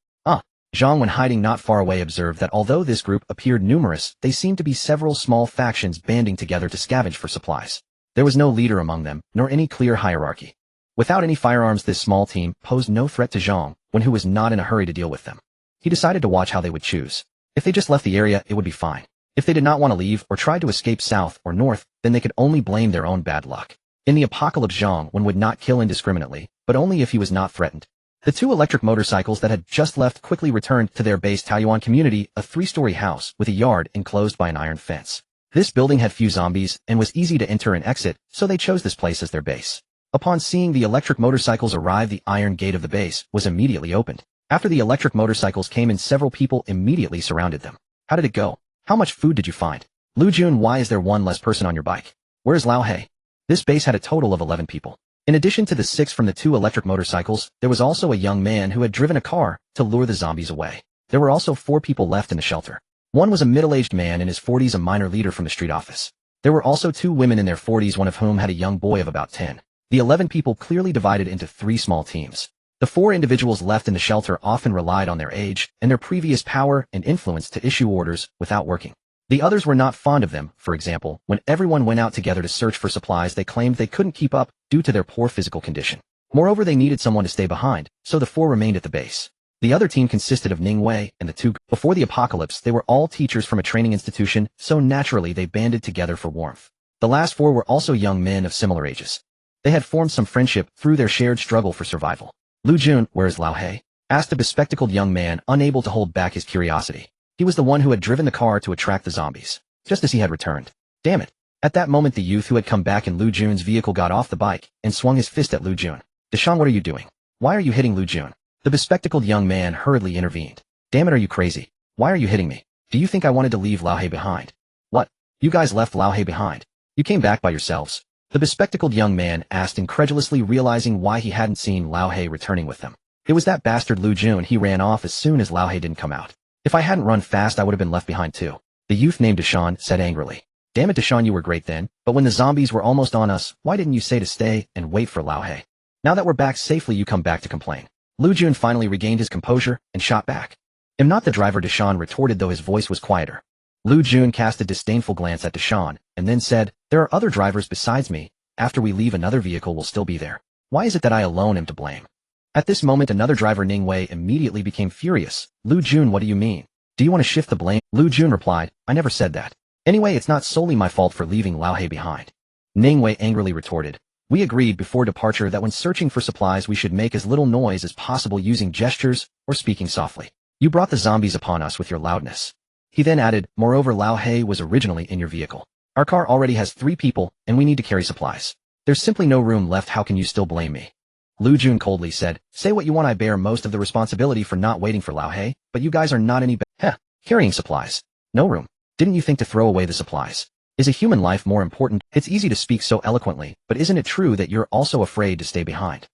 Zhang Wen, hiding not far away, observed that although this group appeared numerous, they seemed to be several small factions banding together to scavenge for supplies. There was no leader among them, nor any clear hierarchy. Without any firearms, this small team posed no threat to Zhang Wen, who was not in a hurry to deal with them. He decided to watch how they would choose. If they just left the area, it would be fine. If they did not want to leave or tried to escape south or north, then they could only blame their own bad luck. In the apocalypse, Zhang Wen would not kill indiscriminately, but only if he was not threatened. The 2 electric motorcycles that had just left quickly returned to their base, Taoyuan Community, a 3-story house with a yard enclosed by an iron fence. This building had few zombies and was easy to enter and exit, so they chose this place as their base. Upon seeing the electric motorcycles arrive, the iron gate of the base was immediately opened. After the electric motorcycles came in, several people immediately surrounded them. How did it go? How much food did you find? Lu Jun, why is there one less person on your bike? Where's Lao He? This base had a total of 11 people. In addition to the 6 from the 2 electric motorcycles, there was also a young man who had driven a car to lure the zombies away. There were also 4 people left in the shelter. One was a middle-aged man in his 40s, a minor leader from the street office. There were also 2 women in their 40s, one of whom had a young boy of about 10. The 11 people clearly divided into 3 small teams. The 4 individuals left in the shelter often relied on their age and their previous power and influence to issue orders without working. The others were not fond of them. For example, when everyone went out together to search for supplies, they claimed they couldn't keep up due to their poor physical condition. Moreover, they needed someone to stay behind, so the 4 remained at the base. The other team consisted of Ning Wei and the 2. Before the apocalypse, they were all teachers from a training institution, so naturally they banded together for warmth. The last 4 were also young men of similar ages. They had formed some friendship through their shared struggle for survival. Lu Jun, where is Lao He? Asked a bespectacled young man, unable to hold back his curiosity. He was the one who had driven the car to attract the zombies, just as he had returned. Damn it. At that moment, the youth who had come back in Lu Jun's vehicle got off the bike and swung his fist at Lu Jun. Deshawn, what are you doing? Why are you hitting Lu Jun? The bespectacled young man hurriedly intervened. Damn it, are you crazy? Why are you hitting me? Do you think I wanted to leave Lao He behind? What? You guys left Lao He behind? You came back by yourselves? The bespectacled young man asked incredulously, realizing why he hadn't seen Lao He returning with them. It was that bastard Lu Jun. He ran off as soon as Lao He didn't come out. If I hadn't run fast, I would have been left behind too. The youth named Deshawn said angrily. Damn it, Deshawn, you were great then, but when the zombies were almost on us, why didn't you say to stay and wait for Lao He? Now that we're back safely, you come back to complain. Lu Jun finally regained his composure and shot back. I'm not the driver, Deshawn retorted, though his voice was quieter. Lu Jun cast a disdainful glance at Deshawn and then said, there are other drivers besides me. After we leave, another vehicle will still be there. Why is it that I alone am to blame? At this moment, another driver, Ning Wei, immediately became furious. Lu Jun, what do you mean? Do you want to shift the blame? Lu Jun replied, I never said that. Anyway, it's not solely my fault for leaving Lao He behind. Ning Wei angrily retorted. We agreed before departure that when searching for supplies we should make as little noise as possible using gestures or speaking softly. You brought the zombies upon us with your loudness. He then added, moreover, Lao He was originally in your vehicle. Our car already has 3 people, and we need to carry supplies. There's simply no room left. How can you still blame me? Lu Jun coldly said, say what you want, I bear most of the responsibility for not waiting for Lao He, but you guys are not any better. Heh, carrying supplies. No room. Didn't you think to throw away the supplies? Is a human life more important? It's easy to speak so eloquently, but isn't it true that you're also afraid to stay behind?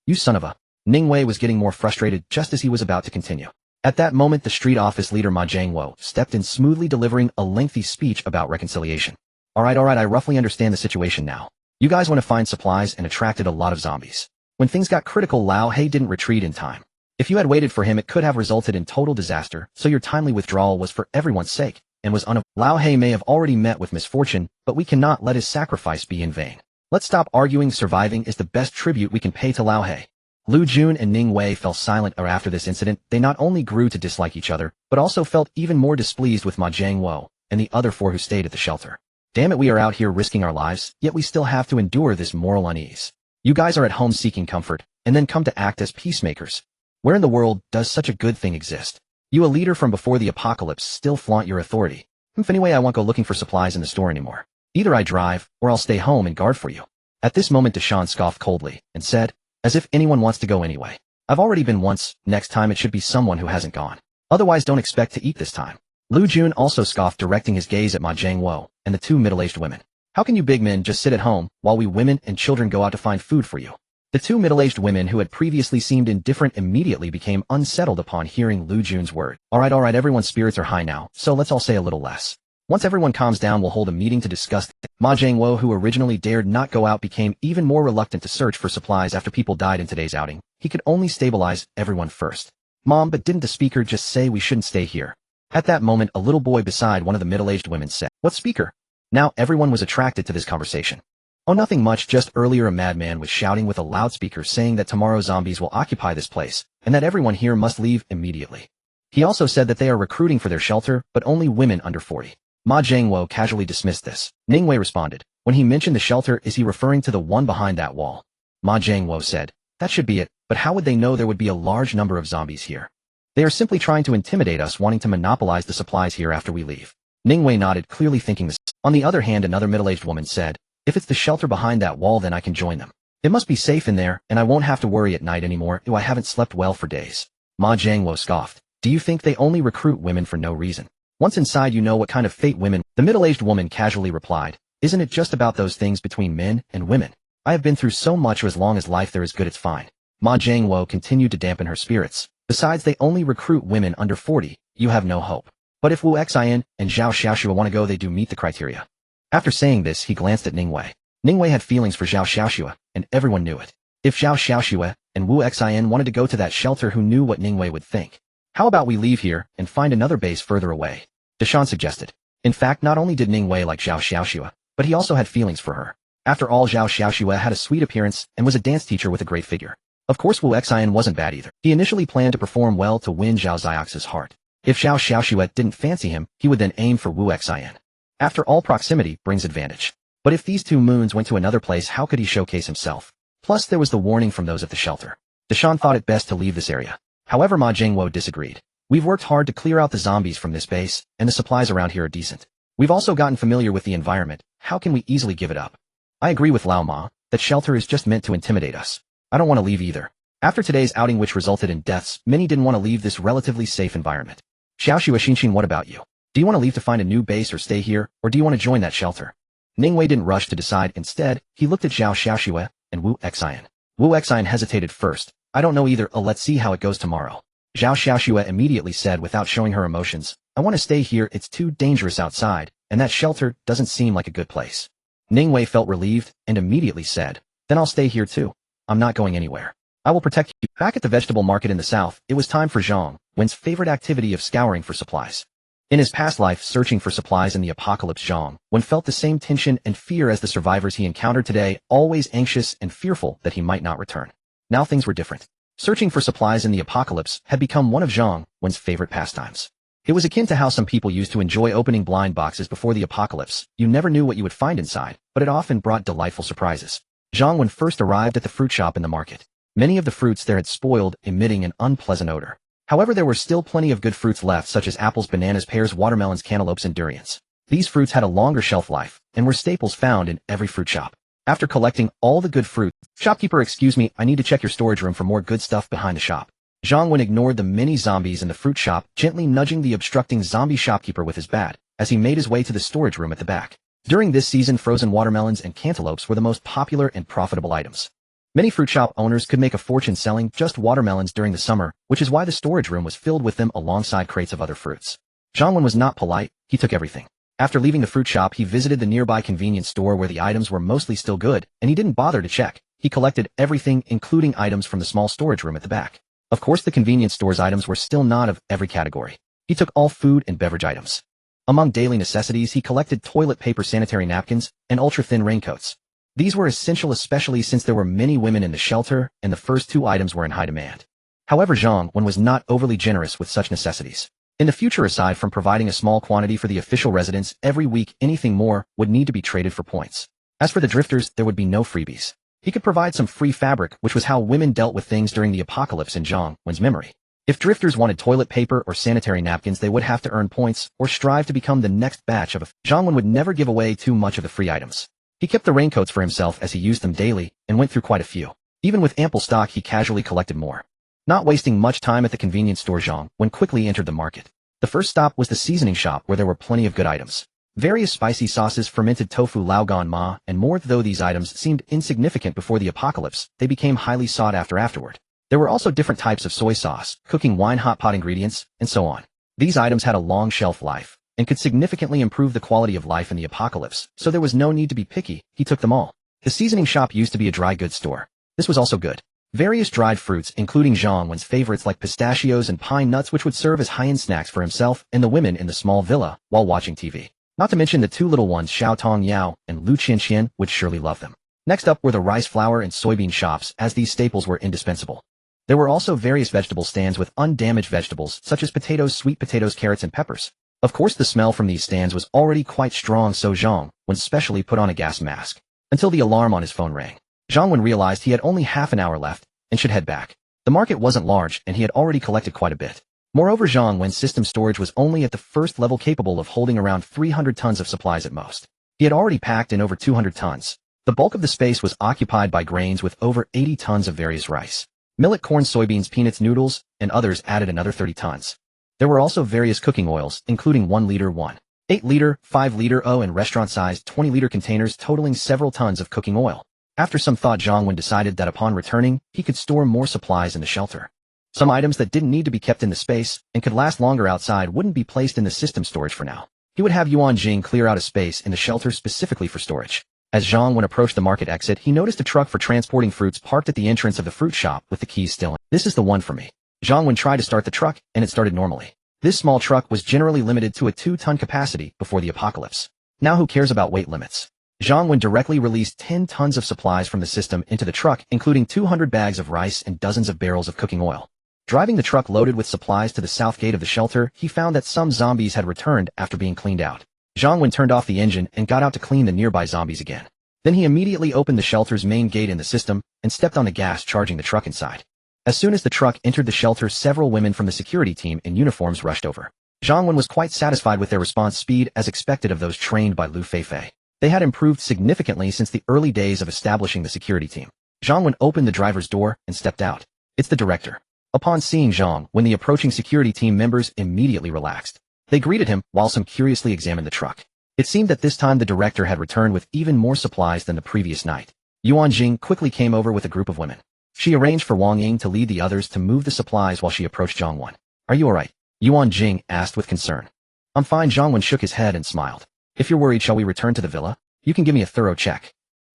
You son of a... Ning Wei was getting more frustrated just as he was about to continue. At that moment, the street office leader Ma Jiangwo stepped in smoothly, delivering a lengthy speech about reconciliation. Alright, I roughly understand the situation now. You guys want to find supplies and attracted a lot of zombies. When things got critical, Lao He didn't retreat in time. If you had waited for him, it could have resulted in total disaster, so your timely withdrawal was for everyone's sake, and was Lao He may have already met with misfortune, but we cannot let his sacrifice be in vain. Let's stop arguing. Surviving is the best tribute we can pay to Lao He. Lu Jun and Ning Wei fell silent after this incident. They not only grew to dislike each other, but also felt even more displeased with Ma Jiangwo and the other 4 who stayed at the shelter. Damn it, we are out here risking our lives, yet we still have to endure this moral unease. You guys are at home seeking comfort, and then come to act as peacemakers. Where in the world does such a good thing exist? You, a leader from before the apocalypse, still flaunt your authority. Anyway, I won't go looking for supplies in the store anymore. Either I drive, or I'll stay home and guard for you. At this moment, Deshawn scoffed coldly and said, as if anyone wants to go anyway. I've already been once, next time it should be someone who hasn't gone. Otherwise, don't expect to eat this time. Lu Jun also scoffed, directing his gaze at Ma Jiangwo and the 2 middle-aged women. How can you big men just sit at home, while we women and children go out to find food for you? The 2 middle-aged women who had previously seemed indifferent immediately became unsettled upon hearing Lu Jun's word. Alright, everyone's spirits are high now, so let's all say a little less. Once everyone calms down, we'll hold a meeting to discuss. Ma Jiangwo, who originally dared not go out, became even more reluctant to search for supplies after people died in today's outing. He could only stabilize everyone first. Mom, but didn't the speaker just say we shouldn't stay here? At that moment, a little boy beside one of the middle-aged women said, what speaker? Now everyone was attracted to this conversation. Oh, nothing much, just earlier a madman was shouting with a loudspeaker saying that tomorrow zombies will occupy this place, and that everyone here must leave immediately. He also said that they are recruiting for their shelter, but only women under 40. Ma Jiangwo casually dismissed this. Ning Wei responded, when he mentioned the shelter, is he referring to the one behind that wall? Ma Jiangwo said, that should be it, but how would they know there would be a large number of zombies here? They are simply trying to intimidate us, wanting to monopolize the supplies here after we leave. Ning Wei nodded, clearly thinking this. On the other hand, another middle-aged woman said, if it's the shelter behind that wall, then I can join them. It must be safe in there, and I won't have to worry at night anymore. I haven't slept well for days. Ma Jiangwo scoffed. Do you think they only recruit women for no reason? Once inside you know what kind of fate women. The middle-aged woman casually replied, isn't it just about those things between men and women? I have been through so much, or as long as life there is good it's fine. Ma Jiangwo continued to dampen her spirits. Besides, they only recruit women under 40, you have no hope. But if Wu Xian and Zhao Xiaoxue want to go, they do meet the criteria. After saying this, he glanced at Ningwei. Ningwei had feelings for Zhao Xiaoxue, and everyone knew it. If Zhao Xiaoxue and Wu Xian wanted to go to that shelter, who knew what Ningwei would think? How about we leave here and find another base further away? Deshan suggested. In fact, not only did Ningwei like Zhao Xiaoxue, but he also had feelings for her. After all, Zhao Xiaoxue had a sweet appearance and was a dance teacher with a great figure. Of course, Wu Xian wasn't bad either. He initially planned to perform well to win Zhao Ziox's heart. If Zhao Xiaoxue didn't fancy him, he would then aim for Wu Xian. After all, proximity brings advantage. But if these two moons went to another place, how could he showcase himself? Plus, there was the warning from those at the shelter. Deshan thought it best to leave this area. However, Ma Jingwo disagreed. We've worked hard to clear out the zombies from this base, and the supplies around here are decent. We've also gotten familiar with the environment. How can we easily give it up? I agree with Lao Ma. That shelter is just meant to intimidate us. I don't want to leave either. After today's outing, which resulted in deaths, many didn't want to leave this relatively safe environment. Xiaoxue Xinxin, what about you? Do you want to leave to find a new base or stay here, or do you want to join that shelter? Ningwei didn't rush to decide. Instead, he looked at Zhao Xiaoxue and Wu Xian. Wu Xian hesitated first. I don't know either. Let's see how it goes tomorrow. Zhao Xiaoxue immediately said without showing her emotions, I want to stay here. It's too dangerous outside, and that shelter doesn't seem like a good place. Ningwei felt relieved and immediately said, then I'll stay here too. I'm not going anywhere. I will protect you. Back at the vegetable market in the south, it was time for Zhang Wen's favorite activity of scouring for supplies. In his past life searching for supplies in the apocalypse, Zhang Wen felt the same tension and fear as the survivors he encountered today, always anxious and fearful that he might not return. Now things were different. Searching for supplies in the apocalypse had become one of Zhang Wen's favorite pastimes. It was akin to how some people used to enjoy opening blind boxes before the apocalypse. You never knew what you would find inside, but it often brought delightful surprises. Zhang Wen first arrived at the fruit shop in the market. Many of the fruits there had spoiled, emitting an unpleasant odor. However, there were still plenty of good fruits left, such as apples, bananas, pears, watermelons, cantaloupes, and durians. These fruits had a longer shelf life, and were staples found in every fruit shop. After collecting all the good fruit, shopkeeper, excuse me, I need to check your storage room for more good stuff behind the shop. Zhang Wen ignored the many zombies in the fruit shop, gently nudging the obstructing zombie shopkeeper with his bat, as he made his way to the storage room at the back. During this season, frozen watermelons and cantaloupes were the most popular and profitable items. Many fruit shop owners could make a fortune selling just watermelons during the summer, which is why the storage room was filled with them alongside crates of other fruits. Zhang Wen was not polite, he took everything. After leaving the fruit shop, he visited the nearby convenience store where the items were mostly still good, and he didn't bother to check. He collected everything, including items from the small storage room at the back. Of course, the convenience store's items were still not of every category. He took all food and beverage items. Among daily necessities, he collected toilet paper, sanitary napkins, and ultra-thin raincoats. These were essential, especially since there were many women in the shelter, and the first two items were in high demand. However, Zhang Wen was not overly generous with such necessities. In the future, aside from providing a small quantity for the official residents every week, anything more would need to be traded for points. As for the drifters, there would be no freebies. He could provide some free fabric, which was how women dealt with things during the apocalypse in Zhang Wen's memory. If drifters wanted toilet paper or sanitary napkins, they would have to earn points or strive to become the next batch of Zhang Wen would never give away too much of the free items. He kept the raincoats for himself as he used them daily and went through quite a few. Even with ample stock, he casually collected more. Not wasting much time at the convenience store, Zhang Wen quickly entered the market. The first stop was the seasoning shop, where there were plenty of good items. Various spicy sauces, fermented tofu, laogan ma, and more. Though these items seemed insignificant before the apocalypse, they became highly sought after afterward. There were also different types of soy sauce, cooking wine, hot pot ingredients, and so on. These items had a long shelf life and could significantly improve the quality of life in the apocalypse, so there was no need to be picky. He took them all. The seasoning shop used to be a dry goods store. This was also good. Various dried fruits, including Zhang Wen's favorites like pistachios and pine nuts, which would serve as high-end snacks for himself and the women in the small villa while watching TV. Not to mention the two little ones, Xiao Tong Yao and Lu Qianqian, would surely love them. Next up were the rice flour and soybean shops, as these staples were indispensable. There were also various vegetable stands with undamaged vegetables such as potatoes, sweet potatoes, carrots, and peppers. Of course, the smell from these stands was already quite strong, so Zhang Wen specially put on a gas mask until the alarm on his phone rang. Zhang Wen realized he had only half an hour left and should head back. The market wasn't large, and he had already collected quite a bit. Moreover, Zhang Wen's system storage was only at the first level, capable of holding around 300 tons of supplies at most. He had already packed in over 200 tons. The bulk of the space was occupied by grains, with over 80 tons of various rice, millet, corn, soybeans, peanuts, noodles, and others added another 30 tons. There were also various cooking oils, including 1-liter 1, 8-liter, 5-liter and restaurant-sized 20-liter containers totaling several tons of cooking oil. After some thought, Zhang Wen decided that upon returning, he could store more supplies in the shelter. Some items that didn't need to be kept in the space and could last longer outside wouldn't be placed in the system storage for now. He would have Ruan Jing clear out a space in the shelter specifically for storage. As Zhang Wen approached the market exit, he noticed a truck for transporting fruits parked at the entrance of the fruit shop with the keys still in. This is the one for me. Zhang Wen tried to start the truck, and it started normally. This small truck was generally limited to a 2-ton capacity before the apocalypse. Now who cares about weight limits? Zhang Wen directly released 10 tons of supplies from the system into the truck, including 200 bags of rice and dozens of barrels of cooking oil. Driving the truck loaded with supplies to the south gate of the shelter, he found that some zombies had returned after being cleaned out. Zhang Wen turned off the engine and got out to clean the nearby zombies again. Then he immediately opened the shelter's main gate in the system and stepped on the gas, charging the truck inside. As soon as the truck entered the shelter, several women from the security team in uniforms rushed over. Zhang Wen was quite satisfied with their response speed, as expected of those trained by Lu Feifei. They had improved significantly since the early days of establishing the security team. Zhang Wen opened the driver's door and stepped out. It's the director. Upon seeing Zhang Wen, the approaching security team members immediately relaxed. They greeted him, while some curiously examined the truck. It seemed that this time the director had returned with even more supplies than the previous night. Ruan Jing quickly came over with a group of women. She arranged for Wang Ying to lead the others to move the supplies while she approached Zhang Wen. Are you alright? Ruan Jing asked with concern. I'm fine. Zhang Wen shook his head and smiled. If you're worried, shall we return to the villa? You can give me a thorough check.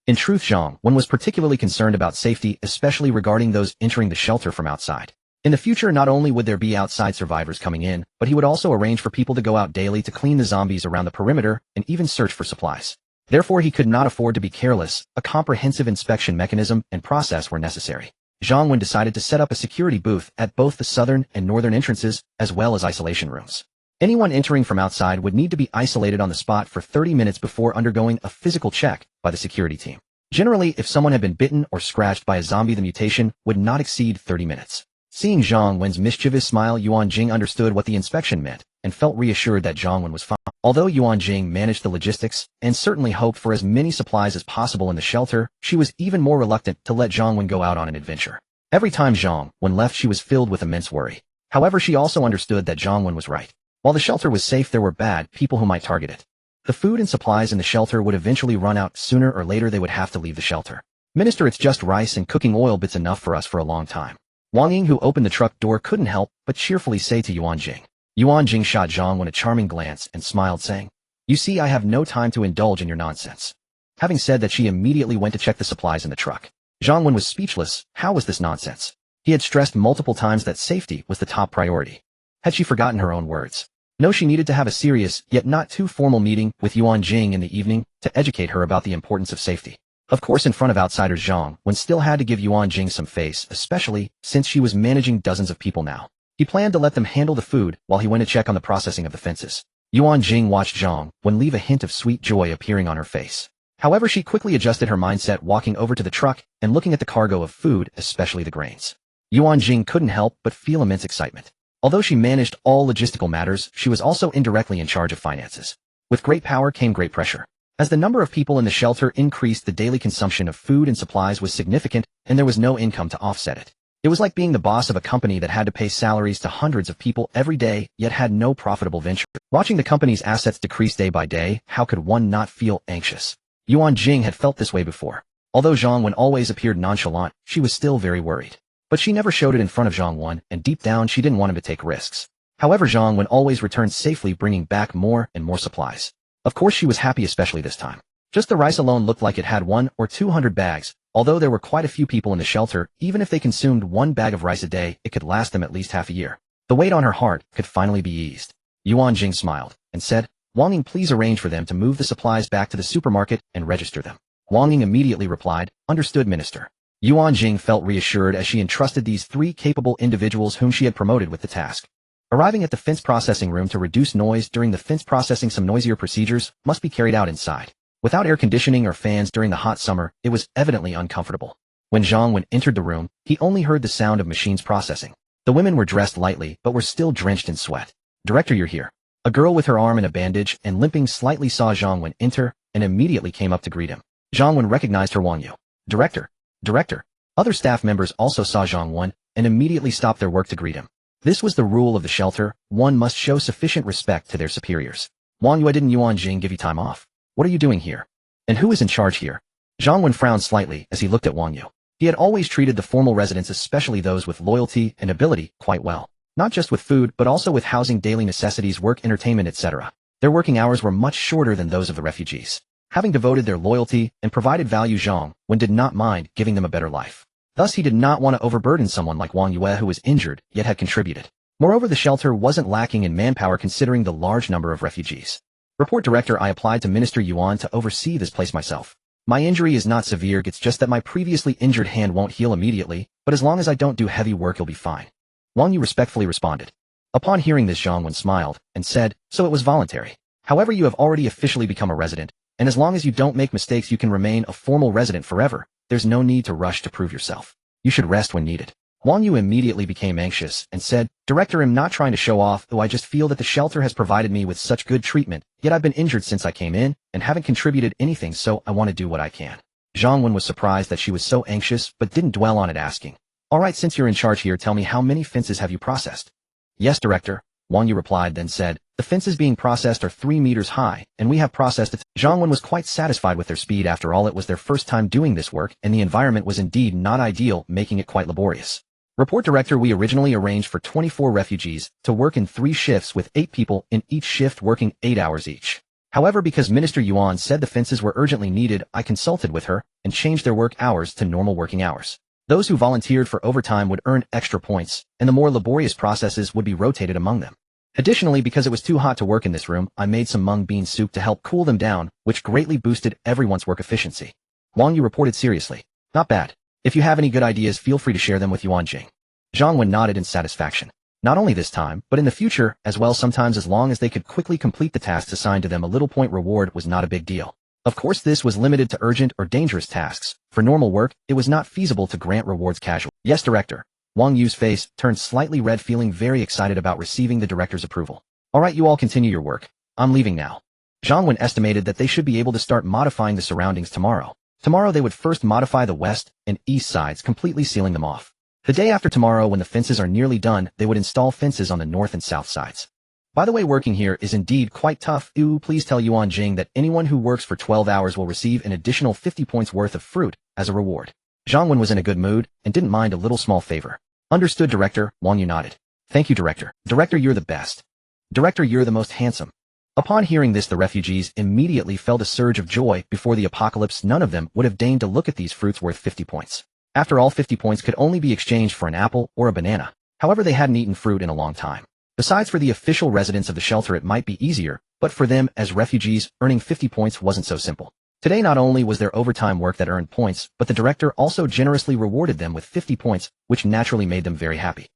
In truth, Zhang Wen was particularly concerned about safety, especially regarding those entering the shelter from outside. In the future, not only would there be outside survivors coming in, but he would also arrange for people to go out daily to clean the zombies around the perimeter and even search for supplies. Therefore, he could not afford to be careless. A comprehensive inspection mechanism and process were necessary. Zhang Wen decided to set up a security booth at both the southern and northern entrances, as well as isolation rooms. Anyone entering from outside would need to be isolated on the spot for 30 minutes before undergoing a physical check by the security team. Generally, if someone had been bitten or scratched by a zombie, the mutation would not exceed 30 minutes. Seeing Zhang Wen's mischievous smile, Ruan Jing understood what the inspection meant and felt reassured that Zhang Wen was fine. Although Ruan Jing managed the logistics and certainly hoped for as many supplies as possible in the shelter, she was even more reluctant to let Zhang Wen go out on an adventure. Every time Zhang Wen left, she was filled with immense worry. However, she also understood that Zhang Wen was right. While the shelter was safe, there were bad people who might target it. The food and supplies in the shelter would eventually run out. Sooner or later, they would have to leave the shelter. Minister, it's just rice and cooking oil bits, enough for us for a long time. Wang Ying, who opened the truck door, couldn't help but cheerfully say to Ruan Jing. Ruan Jing shot Zhang Wen a charming glance and smiled, saying, You see, I have no time to indulge in your nonsense. Having said that, she immediately went to check the supplies in the truck. Zhang Wen was speechless. How was this nonsense? He had stressed multiple times that safety was the top priority. Had she forgotten her own words? No, she needed to have a serious, yet not too formal meeting with Ruan Jing in the evening to educate her about the importance of safety. Of course, in front of outsiders, Zhang Wen still had to give Ruan Jing some face, especially since she was managing dozens of people now. He planned to let them handle the food while he went to check on the processing of the fences. Ruan Jing watched Zhang Wen leave, a hint of sweet joy appearing on her face. However, she quickly adjusted her mindset, walking over to the truck and looking at the cargo of food, especially the grains. Ruan Jing couldn't help but feel immense excitement. Although she managed all logistical matters, she was also indirectly in charge of finances. With great power came great pressure. As the number of people in the shelter increased, the daily consumption of food and supplies was significant, and there was no income to offset it. It was like being the boss of a company that had to pay salaries to hundreds of people every day, yet had no profitable venture. Watching the company's assets decrease day by day, how could one not feel anxious? Ruan Jing had felt this way before. Although Zhang Wen always appeared nonchalant, she was still very worried. But she never showed it in front of Zhang Wen, and deep down she didn't want him to take risks. However, Zhang Wen always returned safely, bringing back more and more supplies. Of course, she was happy, especially this time. Just the rice alone looked like it had 100 or 200 bags. Although there were quite a few people in the shelter, even if they consumed 1 bag of rice a day, it could last them at least half a year. The weight on her heart could finally be eased. Ruan Jing smiled and said, Wang Ying, please arrange for them to move the supplies back to the supermarket and register them. Wang Ying immediately replied, Understood, Minister. Ruan Jing felt reassured as she entrusted these 3 capable individuals whom she had promoted with the task. Arriving at the fence processing room to reduce noise during the fence processing, some noisier procedures must be carried out inside. Without air conditioning or fans during the hot summer, it was evidently uncomfortable. When Zhang Wen entered the room, he only heard the sound of machines processing. The women were dressed lightly but were still drenched in sweat. Director, you're here. A girl with her arm in a bandage and limping slightly saw Zhang Wen enter and immediately came up to greet him. Zhang Wen recognized her. Wang Yu. Director. Director. Other staff members also saw Zhang Wen and immediately stopped their work to greet him. This was the rule of the shelter. One must show sufficient respect to their superiors. Wang Yue, didn't Ruan Jing give you time off? What are you doing here? And who is in charge here? Zhang Wen frowned slightly as he looked at Wang Yu. He had always treated the formal residents, especially those with loyalty and ability, quite well. Not just with food, but also with housing, daily necessities, work, entertainment, etc. Their working hours were much shorter than those of the refugees. Having devoted their loyalty and provided value, Zhang Wen did not mind giving them a better life. Thus, he did not want to overburden someone like Wang Yue, who was injured, yet had contributed. Moreover, the shelter wasn't lacking in manpower considering the large number of refugees. Report Director, I applied to Minister Yuan to oversee this place myself. My injury is not severe, it's just that my previously injured hand won't heal immediately, but as long as I don't do heavy work, you'll be fine. Wang Yu respectfully responded. Upon hearing this, Zhang Wen smiled and said, so it was voluntary. However, you have already officially become a resident, and as long as you don't make mistakes, you can remain a formal resident forever. There's no need to rush to prove yourself. You should rest when needed. Wang Yu immediately became anxious and said, Director, I'm not trying to show off, though I just feel that the shelter has provided me with such good treatment, yet I've been injured since I came in, and haven't contributed anything, so I want to do what I can. Zhang Wen was surprised that she was so anxious, but didn't dwell on it, asking, Alright, since you're in charge here, tell me, how many fences have you processed? Yes, Director, Wang Yu replied, then said, the fences being processed are 3 meters high, and we have processed it. Zhang Wen was quite satisfied with their speed. After all, it was their first time doing this work, and the environment was indeed not ideal, making it quite laborious. Report Director, we originally arranged for 24 refugees to work in 3 shifts with 8 people in each shift working 8 hours each. However, because Minister Yuan said the fences were urgently needed, I consulted with her and changed their work hours to normal working hours. Those who volunteered for overtime would earn extra points, and the more laborious processes would be rotated among them. Additionally, because it was too hot to work in this room, I made some mung bean soup to help cool them down, which greatly boosted everyone's work efficiency. Wang Yu reported seriously. Not bad. If you have any good ideas, feel free to share them with Ruan Jing. Zhang Wen nodded in satisfaction. Not only this time, but in the future as well, sometimes as long as they could quickly complete the tasks assigned to them, a little point reward was not a big deal. Of course, this was limited to urgent or dangerous tasks. For normal work, it was not feasible to grant rewards casually. Yes, Director. Wang Yu's face turned slightly red, feeling very excited about receiving the director's approval. Alright, you all continue your work. I'm leaving now. Zhang Wen estimated that they should be able to start modifying the surroundings tomorrow. Tomorrow they would first modify the west and east sides, completely sealing them off. The day after tomorrow, when the fences are nearly done, they would install fences on the north and south sides. By the way, working here is indeed quite tough. Please tell Ruan Jing that anyone who works for 12 hours will receive an additional 50 points worth of fruit as a reward. Zhang Wen was in a good mood and didn't mind a little small favor. Understood, Director, Wang Yu nodded. Thank you, Director. Director, you're the best. Director, you're the most handsome. Upon hearing this, the refugees immediately felt a surge of joy. Before the apocalypse, none of them would have deigned to look at these fruits worth 50 points. After all, 50 points could only be exchanged for an apple or a banana. However, they hadn't eaten fruit in a long time. Besides, for the official residents of the shelter it might be easier, but for them as refugees, earning 50 points wasn't so simple. Today not only was there overtime work that earned points, but the director also generously rewarded them with 50 points, which naturally made them very happy.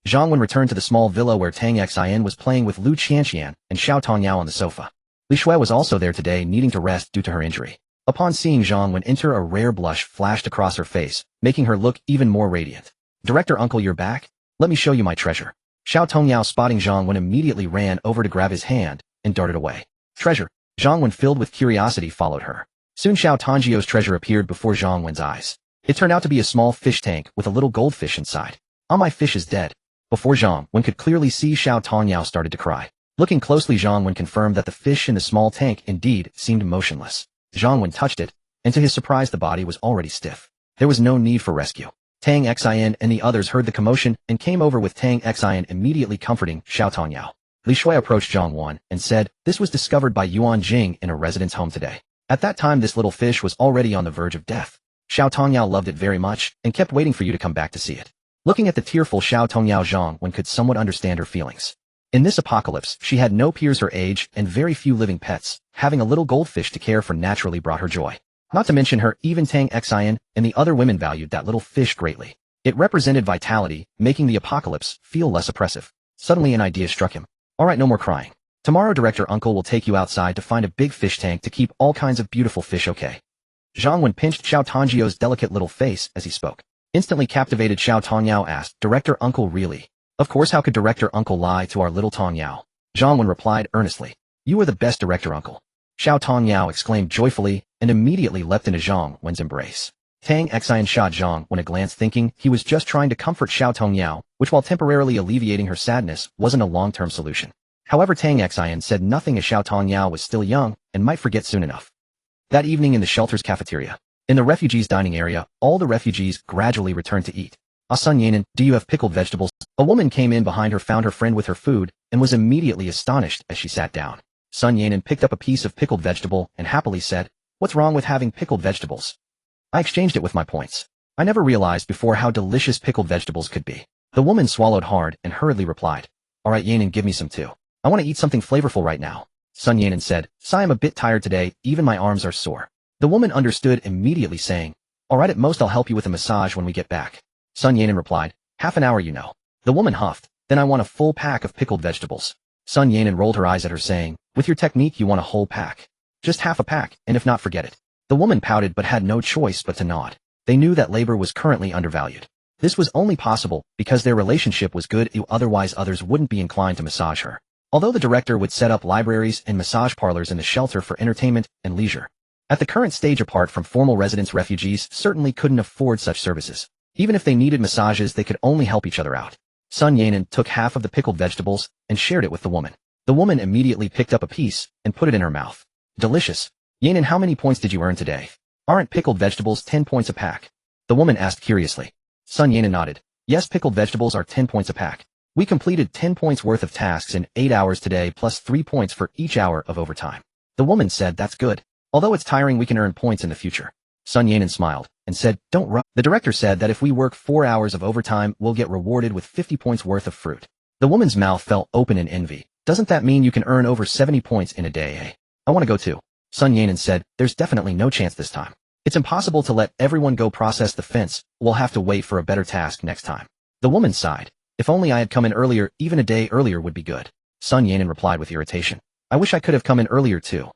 Zhang Wen returned to the small villa where Tang Xin was playing with Lu Qianxian and Xiao Tongyao on the sofa. Li Shui was also there today, needing to rest due to her injury. Upon seeing Zhang Wen enter, a rare blush flashed across her face, making her look even more radiant. Director Uncle, you're back? Let me show you my treasure. Xiao Tongyao, spotting Zhang Wen, immediately ran over to grab his hand and darted away. Treasure. Zhang Wen, filled with curiosity, followed her. Soon Xiao Tongyao's treasure appeared before Zhang Wen's eyes. It turned out to be a small fish tank with a little goldfish inside. Ah, my fish is dead. Before Zhang Wen could clearly see, Xiao Tongyao started to cry. Looking closely, Zhang Wen confirmed that the fish in the small tank indeed seemed motionless. Zhang Wen touched it, and to his surprise the body was already stiff. There was no need for rescue. Tang Xin and the others heard the commotion and came over, with Tang Xin immediately comforting Xiao Tongyao. Li Shui approached Zhang Wen and said, this was discovered by Ruan Jing in a resident's home today. At that time this little fish was already on the verge of death. Xiao Tongyao loved it very much and kept waiting for you to come back to see it. Looking at the tearful Xiao Tongyao, Zhang Wen could somewhat understand her feelings. In this apocalypse, she had no peers her age and very few living pets. Having a little goldfish to care for naturally brought her joy. Not to mention her, even Tang Xin and the other women valued that little fish greatly. It represented vitality, making the apocalypse feel less oppressive. Suddenly an idea struck him. Alright, no more crying. Tomorrow Director Uncle will take you outside to find a big fish tank to keep all kinds of beautiful fish, okay? Zhang Wen pinched Xiao Tongyao's delicate little face as he spoke. Instantly captivated, Xiao Tongyao asked, Director Uncle, really? Of course, how could Director Uncle lie to our little Tongyao? Zhang Wen replied earnestly. You are the best, Director Uncle. Xiao Tongyao exclaimed joyfully and immediately leapt into Zhang Wen's embrace. Tang Xian shot Zhang Wen a glance, thinking he was just trying to comfort Xiao Tongyao, which while temporarily alleviating her sadness, wasn't a long-term solution. However, Tang Xian said nothing as Xiao Tongyao was still young and might forget soon enough. That evening in the shelter's cafeteria. In the refugees' dining area, all the refugees gradually returned to eat. Sun Yanan, do you have pickled vegetables? A woman came in behind her, found her friend with her food, and was immediately astonished as she sat down. Sun Yanan picked up a piece of pickled vegetable and happily said, "What's wrong with having pickled vegetables? I exchanged it with my points. I never realized before how delicious pickled vegetables could be." The woman swallowed hard and hurriedly replied, "Alright Yanan, give me some too. I want to eat something flavorful right now." Sun Yanan said, "Sigh, I'm a bit tired today, even my arms are sore." The woman understood immediately, saying, "Alright, at most I'll help you with a massage when we get back." Sun Yanan replied, "Half an hour, you know." The woman huffed, "Then I want a full pack of pickled vegetables." Sun Yanan rolled her eyes at her, saying, "With your technique you want a whole pack. Just half a pack, and if not, forget it." The woman pouted but had no choice but to nod. They knew that labor was currently undervalued. This was only possible because their relationship was good, otherwise others wouldn't be inclined to massage her. Although the director would set up libraries and massage parlors in the shelter for entertainment and leisure. At the current stage, apart from formal residence, refugees certainly couldn't afford such services. Even if they needed massages, they could only help each other out. Sun Yanan took half of the pickled vegetables and shared it with the woman. The woman immediately picked up a piece and put it in her mouth. "Delicious. Yanan, how many points did you earn today?" "Aren't pickled vegetables 10 points a pack?" the woman asked curiously. Sun Yanan nodded. "Yes, pickled vegetables are 10 points a pack. We completed 10 points worth of tasks in 8 hours today, plus 3 points for each hour of overtime." The woman said, "That's good. Although it's tiring, we can earn points in the future." Sun Yanan smiled and said, "Don't rush." The director said that if we work 4 hours of overtime, we'll get rewarded with 50 points worth of fruit. The woman's mouth fell open in envy. "Doesn't that mean you can earn over 70 points in a day, eh? I want to go too." Sun Yanan said, "There's definitely no chance this time. It's impossible to let everyone go process the fence. We'll have to wait for a better task next time." The woman sighed. "If only I had come in earlier, even a day earlier would be good." Sun Yanan replied with irritation. "I wish I could have come in earlier too.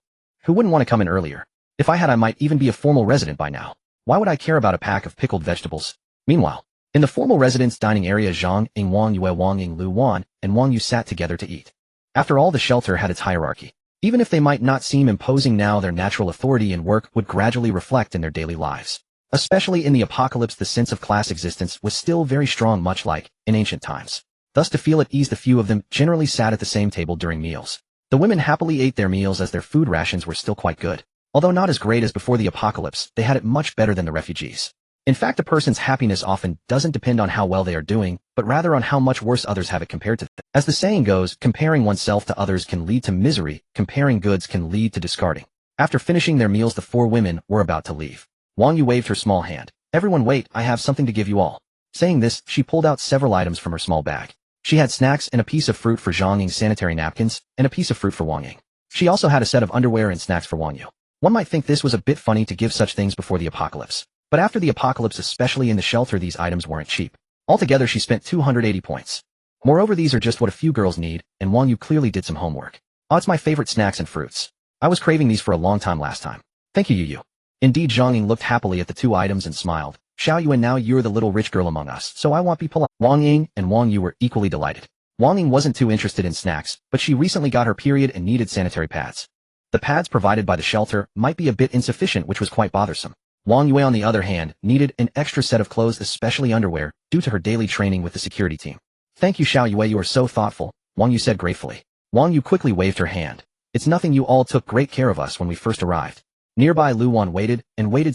Who wouldn't want to come in earlier? If I had, I might even be a formal resident by now. Why would I care about a pack of pickled vegetables?" Meanwhile, in the formal residence dining area, Zhang Ing, Wang Yue, Wang Ing, Lu Wan, and Wang Yu sat together to eat. After all, the shelter had its hierarchy. Even if they might not seem imposing now, their natural authority and work would gradually reflect in their daily lives. Especially in the apocalypse, the sense of class existence was still very strong, much like in ancient times. Thus, to feel at ease, the few of them generally sat at the same table during meals. The women happily ate their meals as their food rations were still quite good. Although not as great as before the apocalypse, they had it much better than the refugees. In fact, a person's happiness often doesn't depend on how well they are doing, but rather on how much worse others have it compared to them. As the saying goes, comparing oneself to others can lead to misery, comparing goods can lead to discarding. After finishing their meals, the 4 women were about to leave. Wang Yu waved her small hand. "Everyone wait, I have something to give you all." Saying this, she pulled out several items from her small bag. She had snacks and a piece of fruit for Zhang Ying, sanitary napkins, and a piece of fruit for Wang Ying. She also had a set of underwear and snacks for Wang Yu. One might think this was a bit funny to give such things before the apocalypse. But after the apocalypse, especially in the shelter, these items weren't cheap. Altogether, she spent 280 points. Moreover, these are just what a few girls need, and Wang Yu clearly did some homework. "Oh, it's my favorite snacks and fruits. I was craving these for a long time last time. Thank you, Yu." Indeed, Zhang Ying looked happily at the 2 items and smiled. "Xiao Yuan, now you're the little rich girl among us, so I won't be polite." Wang Ying and Wang Yu were equally delighted. Wang Ying wasn't too interested in snacks, but she recently got her period and needed sanitary pads. The pads provided by the shelter might be a bit insufficient, which was quite bothersome. Wang Yue, on the other hand, needed an extra set of clothes, especially underwear, due to her daily training with the security team. "Thank you, Xiao Yue, you are so thoughtful," Wang Yu said gratefully. Wang Yu quickly waved her hand. "It's nothing, you all took great care of us when we first arrived." Nearby, Lu Wan waited,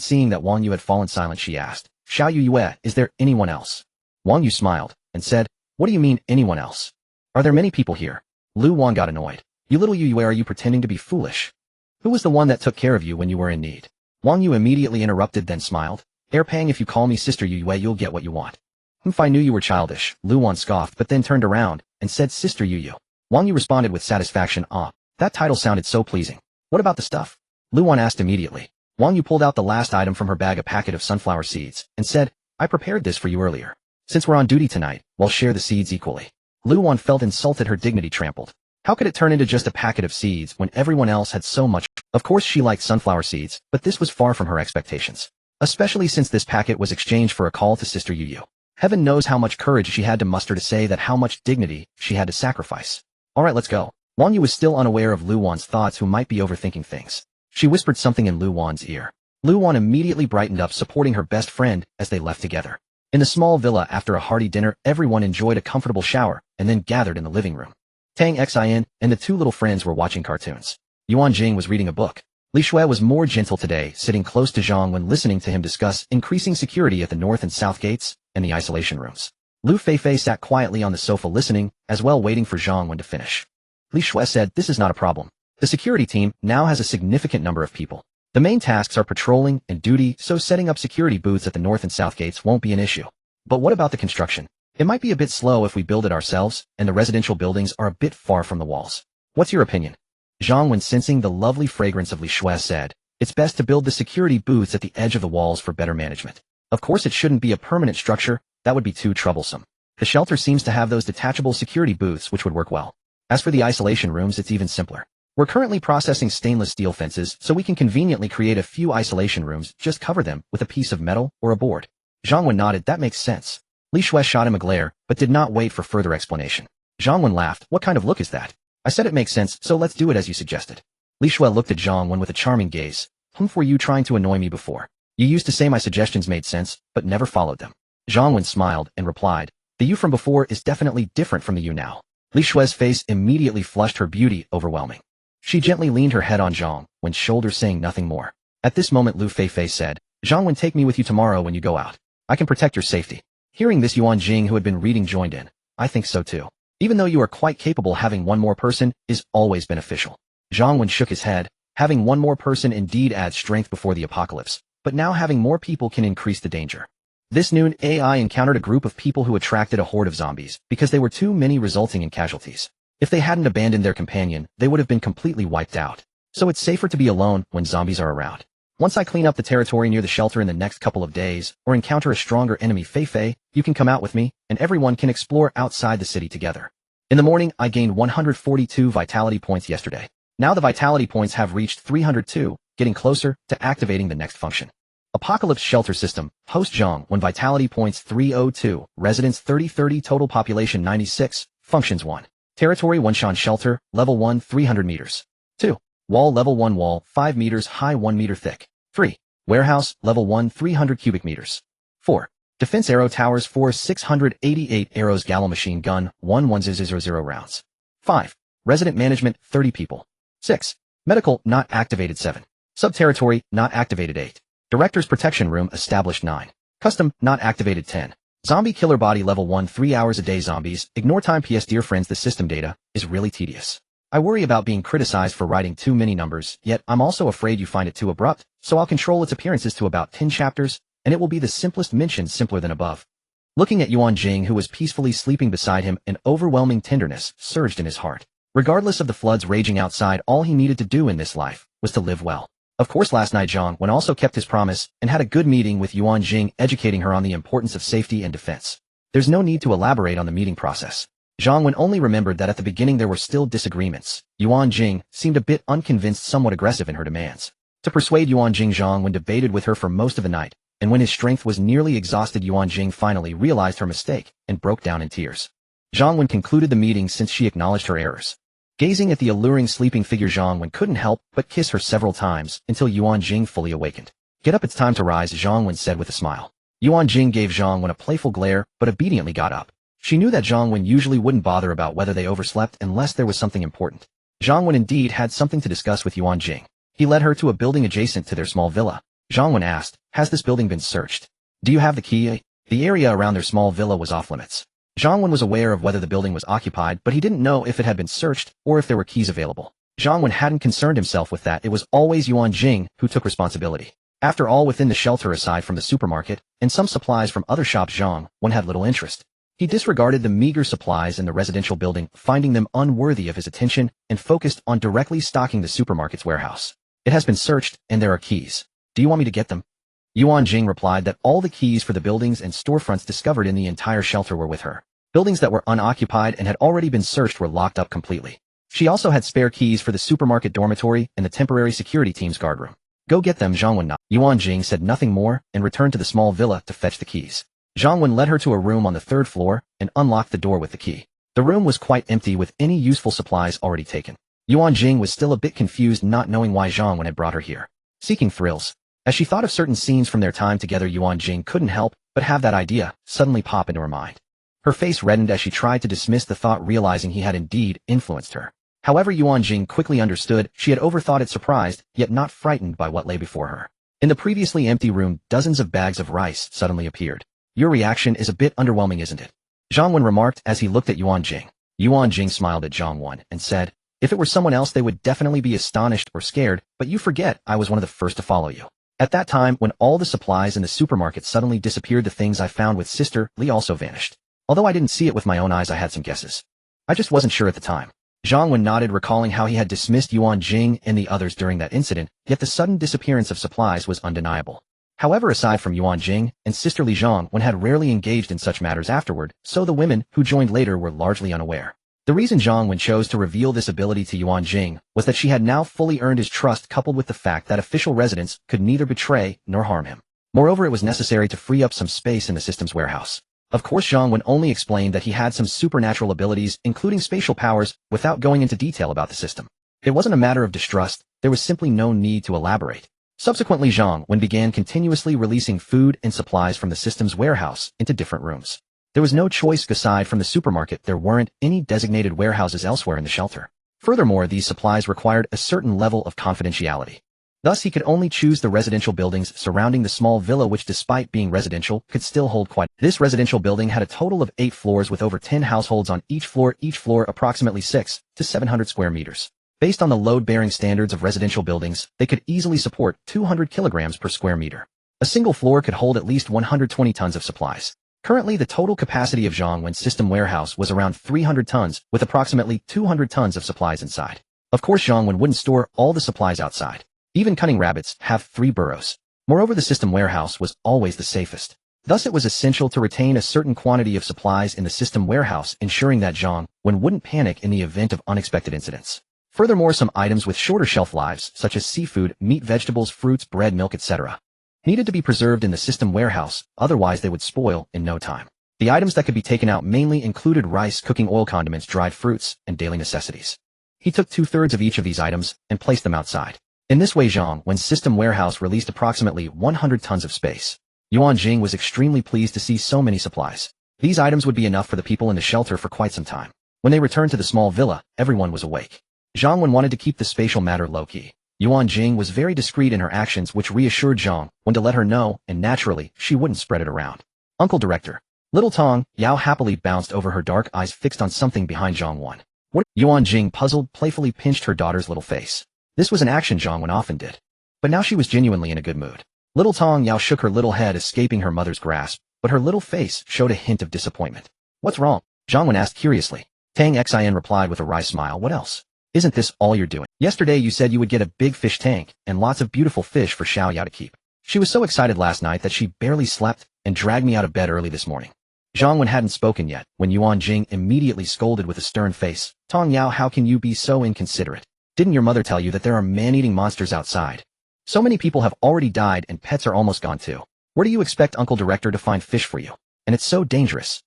seeing that Wang Yu had fallen silent. She asked, "Xiao Yue, is there anyone else?" Wang Yu smiled and said, "What do you mean, anyone else? Are there many people here?" Lu Wan got annoyed. "You little Yue, are you pretending to be foolish? Who was the one that took care of you when you were in need?" Wang Yu immediately interrupted, then smiled. "Pang, if you call me Sister Yue, you'll get what you want." "If I knew you were childish," Lu Wan scoffed, but then turned around and said, "Sister Yu." Wang Yu responded with satisfaction, "Ah, that title sounded so pleasing. What about the stuff?" Lu Wan asked immediately. Wang Yu pulled out the last item from her bag, a packet of sunflower seeds, and said, "I prepared this for you earlier. Since we're on duty tonight, we'll share the seeds equally." Lu Wan felt insulted, her dignity trampled. How could it turn into just a packet of seeds when everyone else had so much? Of course she liked sunflower seeds, but this was far from her expectations. Especially since this packet was exchanged for a call to Sister Yu. Heaven knows how much courage she had to muster to say that, how much dignity she had to sacrifice. "Alright, let's go." Wang Yu was still unaware of Lu Wan's thoughts, who might be overthinking things. She whispered something in Lu Wan's ear. Luan immediately brightened up, supporting her best friend as they left together. In the small villa, after a hearty dinner, everyone enjoyed a comfortable shower and then gathered in the living room. Tang Xin and the two little friends were watching cartoons. Ruan Jing was reading a book. Li Shui was more gentle today, sitting close to Zhang Wen, listening to him discuss increasing security at the north and south gates and the isolation rooms. Lu Feifei sat quietly on the sofa listening, as well waiting for Zhang Wen to finish. Li Shui said, "This is not a problem. The security team now has a significant number of people. The main tasks are patrolling and duty, so setting up security booths at the north and south gates won't be an issue. But what about the construction? It might be a bit slow if we build it ourselves, and the residential buildings are a bit far from the walls. What's your opinion?" Zhang Wen, sensing the lovely fragrance of Li Shui, said, "It's best to build the security booths at the edge of the walls for better management. Of course it shouldn't be a permanent structure, that would be too troublesome. The shelter seems to have those detachable security booths which would work well. As for the isolation rooms, it's even simpler. We're currently processing stainless steel fences, so we can conveniently create a few isolation rooms, just cover them with a piece of metal or a board." Zhang Wen nodded. "That makes sense." Li Shui shot him a glare, but did not wait for further explanation. Zhang Wen laughed. "What kind of look is that?" "I said it makes sense, so let's do it as you suggested." Li Shui looked at Zhang Wen with a charming gaze. "Were you trying to annoy me before? You used to say my suggestions made sense, but never followed them." Zhang Wen smiled and replied, "The you from before is definitely different from the you now." Li Shui's face immediately flushed, her beauty overwhelming. She gently leaned her head on Zhang Wen's shoulder, saying nothing more. At this moment, Lu Feifei said, "Zhang Wen, take me with you tomorrow when you go out. I can protect your safety." Hearing this, Ruan Jing, who had been reading, joined in. "I think so too. Even though you are quite capable, having one more person is always beneficial." Zhang Wen shook his head. Having one more person indeed adds strength before the apocalypse, but now having more people can increase the danger. This noon, AI encountered a group of people who attracted a horde of zombies because they were too many, resulting in casualties. If they hadn't abandoned their companion, they would have been completely wiped out. So it's safer to be alone when zombies are around. Once I clean up the territory near the shelter in the next couple of days, or encounter a stronger enemy, Feifei, you can come out with me, and everyone can explore outside the city together. In the morning, I gained 142 vitality points yesterday. Now the vitality points have reached 302, getting closer to activating the next function. Apocalypse Shelter System, host Zhang Wen, vitality points 302, residents 3030, total population 96, functions 1. Territory 1, Shan Shelter, level 1, 300 meters. 2. Wall, level 1, wall, 5 meters high, 1 meter thick. 3. Warehouse, level 1, 300 cubic meters. 4. Defense Arrow Towers 4, 688 arrows, Gallo machine gun, 11000 rounds. 5. Resident Management, 30 people. 6. Medical, not activated 7. Sub-territory, not activated 8. Director's Protection Room, established 9. Custom, not activated 10. Zombie Killer Body, level 1, 3 hours a day. Zombies, ignore time. PS Dear friends, the system data is really tedious. I worry about being criticized for writing too many numbers, yet I'm also afraid you find it too abrupt, so I'll control its appearances to about 10 chapters, and it will be the simplest mentioned, simpler than above. Looking at Ruan Jing, who was peacefully sleeping beside him, an overwhelming tenderness surged in his heart. Regardless of the floods raging outside, all he needed to do in this life was to live well. Of course, last night Zhang Wen also kept his promise and had a good meeting with Ruan Jing, educating her on the importance of safety and defense. There's no need to elaborate on the meeting process. Zhang Wen only remembered that at the beginning there were still disagreements. Ruan Jing seemed a bit unconvinced, somewhat aggressive in her demands. To persuade Ruan Jing, Zhang Wen debated with her for most of the night, and when his strength was nearly exhausted, Ruan Jing finally realized her mistake and broke down in tears. Zhang Wen concluded the meeting since she acknowledged her errors. Gazing at the alluring sleeping figure, Zhang Wen couldn't help but kiss her several times until Ruan Jing fully awakened. "Get up, it's time to rise," Zhang Wen said with a smile. Ruan Jing gave Zhang Wen a playful glare, but obediently got up. She knew that Zhang Wen usually wouldn't bother about whether they overslept unless there was something important. Zhang Wen indeed had something to discuss with Ruan Jing. He led her to a building adjacent to their small villa. Zhang Wen asked, "Has this building been searched? Do you have the key?" The area around their small villa was off limits. Zhang Wen was aware of whether the building was occupied, but he didn't know if it had been searched or if there were keys available. Zhang Wen hadn't concerned himself with that. It was always Ruan Jing who took responsibility. After all, within the shelter, aside from the supermarket and some supplies from other shops, Zhang Wen had little interest. He disregarded the meager supplies in the residential building, finding them unworthy of his attention, and focused on directly stocking the supermarket's warehouse. "It has been searched, and there are keys. Do you want me to get them?" Ruan Jing replied that all the keys for the buildings and storefronts discovered in the entire shelter were with her. Buildings that were unoccupied and had already been searched were locked up completely. She also had spare keys for the supermarket dormitory and the temporary security team's guard room. "Go get them," Zhang Wen nodded. Ruan Jing said nothing more and returned to the small villa to fetch the keys. Zhang Wen led her to a room on the 3rd floor and unlocked the door with the key. The room was quite empty, with any useful supplies already taken. Ruan Jing was still a bit confused, not knowing why Zhang Wen had brought her here. Seeking thrills. As she thought of certain scenes from their time together, Ruan Jing couldn't help but have that idea suddenly pop into her mind. Her face reddened as she tried to dismiss the thought, realizing he had indeed influenced her. However, Ruan Jing quickly understood she had overthought it, surprised, yet not frightened by what lay before her. In the previously empty room, dozens of bags of rice suddenly appeared. Your reaction is a bit underwhelming, isn't it? Zhang Wen remarked as he looked at Ruan Jing. Ruan Jing smiled at Zhang Wen and said, if it were someone else they would definitely be astonished or scared, but you forget I was one of the first to follow you. At that time, when all the supplies in the supermarket suddenly disappeared, the things I found with Sister Li also vanished. Although I didn't see it with my own eyes, I had some guesses. I just wasn't sure at the time. Zhang Wen nodded, recalling how he had dismissed Ruan Jing and the others during that incident, yet the sudden disappearance of supplies was undeniable. However, aside from Ruan Jing and Sister Li, Zhang Wen had rarely engaged in such matters afterward, so the women who joined later were largely unaware. The reason Zhang Wen chose to reveal this ability to Ruan Jing was that she had now fully earned his trust, coupled with the fact that official residents could neither betray nor harm him. Moreover, it was necessary to free up some space in the system's warehouse. Of course, Zhang Wen only explained that he had some supernatural abilities, including spatial powers, without going into detail about the system. It wasn't a matter of distrust, there was simply no need to elaborate. Subsequently, Zhang Wen began continuously releasing food and supplies from the system's warehouse into different rooms. There was no choice. Aside from the supermarket, there weren't any designated warehouses elsewhere in the shelter. Furthermore, these supplies required a certain level of confidentiality. Thus, he could only choose the residential buildings surrounding the small villa, which, despite being residential, could still hold quite. This residential building had a total of 8 floors with over 10 households on each floor approximately 6 to 700 square meters. Based on the load-bearing standards of residential buildings, they could easily support 200 kilograms per square meter. A single floor could hold at least 120 tons of supplies. Currently, the total capacity of Zhang Wen's system warehouse was around 300 tons, with approximately 200 tons of supplies inside. Of course, Zhang Wen wouldn't store all the supplies outside. Even cunning rabbits have 3 burrows. Moreover, the system warehouse was always the safest. Thus, it was essential to retain a certain quantity of supplies in the system warehouse, ensuring that Zhang Wen wouldn't panic in the event of unexpected incidents. Furthermore, some items with shorter shelf lives, such as seafood, meat, vegetables, fruits, bread, milk, etc., needed to be preserved in the system warehouse, otherwise they would spoil in no time. The items that could be taken out mainly included rice, cooking oil, condiments, dried fruits, and daily necessities. He took 2/3 of each of these items and placed them outside. In this way, Zhang Wen's system warehouse released approximately 100 tons of space. Ruan Jing was extremely pleased to see so many supplies. These items would be enough for the people in the shelter for quite some time. When they returned to the small villa, everyone was awake. Zhang Wen wanted to keep the spatial matter low-key. Ruan Jing was very discreet in her actions, which reassured Zhang Wen to let her know, and naturally, she wouldn't spread it around. Uncle Director. Little Tong Yao happily bounced over, her dark eyes fixed on something behind Zhang Wen. What? Ruan Jing, puzzled, playfully pinched her daughter's little face. This was an action Zhang Wen often did. But now she was genuinely in a good mood. Little Tong Yao shook her little head, escaping her mother's grasp, but her little face showed a hint of disappointment. What's wrong? Zhang Wen asked curiously. Tang Xin replied with a wry smile. What else? Isn't this all you're doing? Yesterday you said you would get a big fish tank and lots of beautiful fish for Xiao Yao to keep. She was so excited last night that she barely slept and dragged me out of bed early this morning. Zhang Wen hadn't spoken yet when Ruan Jing immediately scolded with a stern face. Tong Yao, how can you be so inconsiderate? Didn't your mother tell you that there are man-eating monsters outside? So many people have already died and pets are almost gone too. Where do you expect Uncle Director to find fish for you? And it's so dangerous.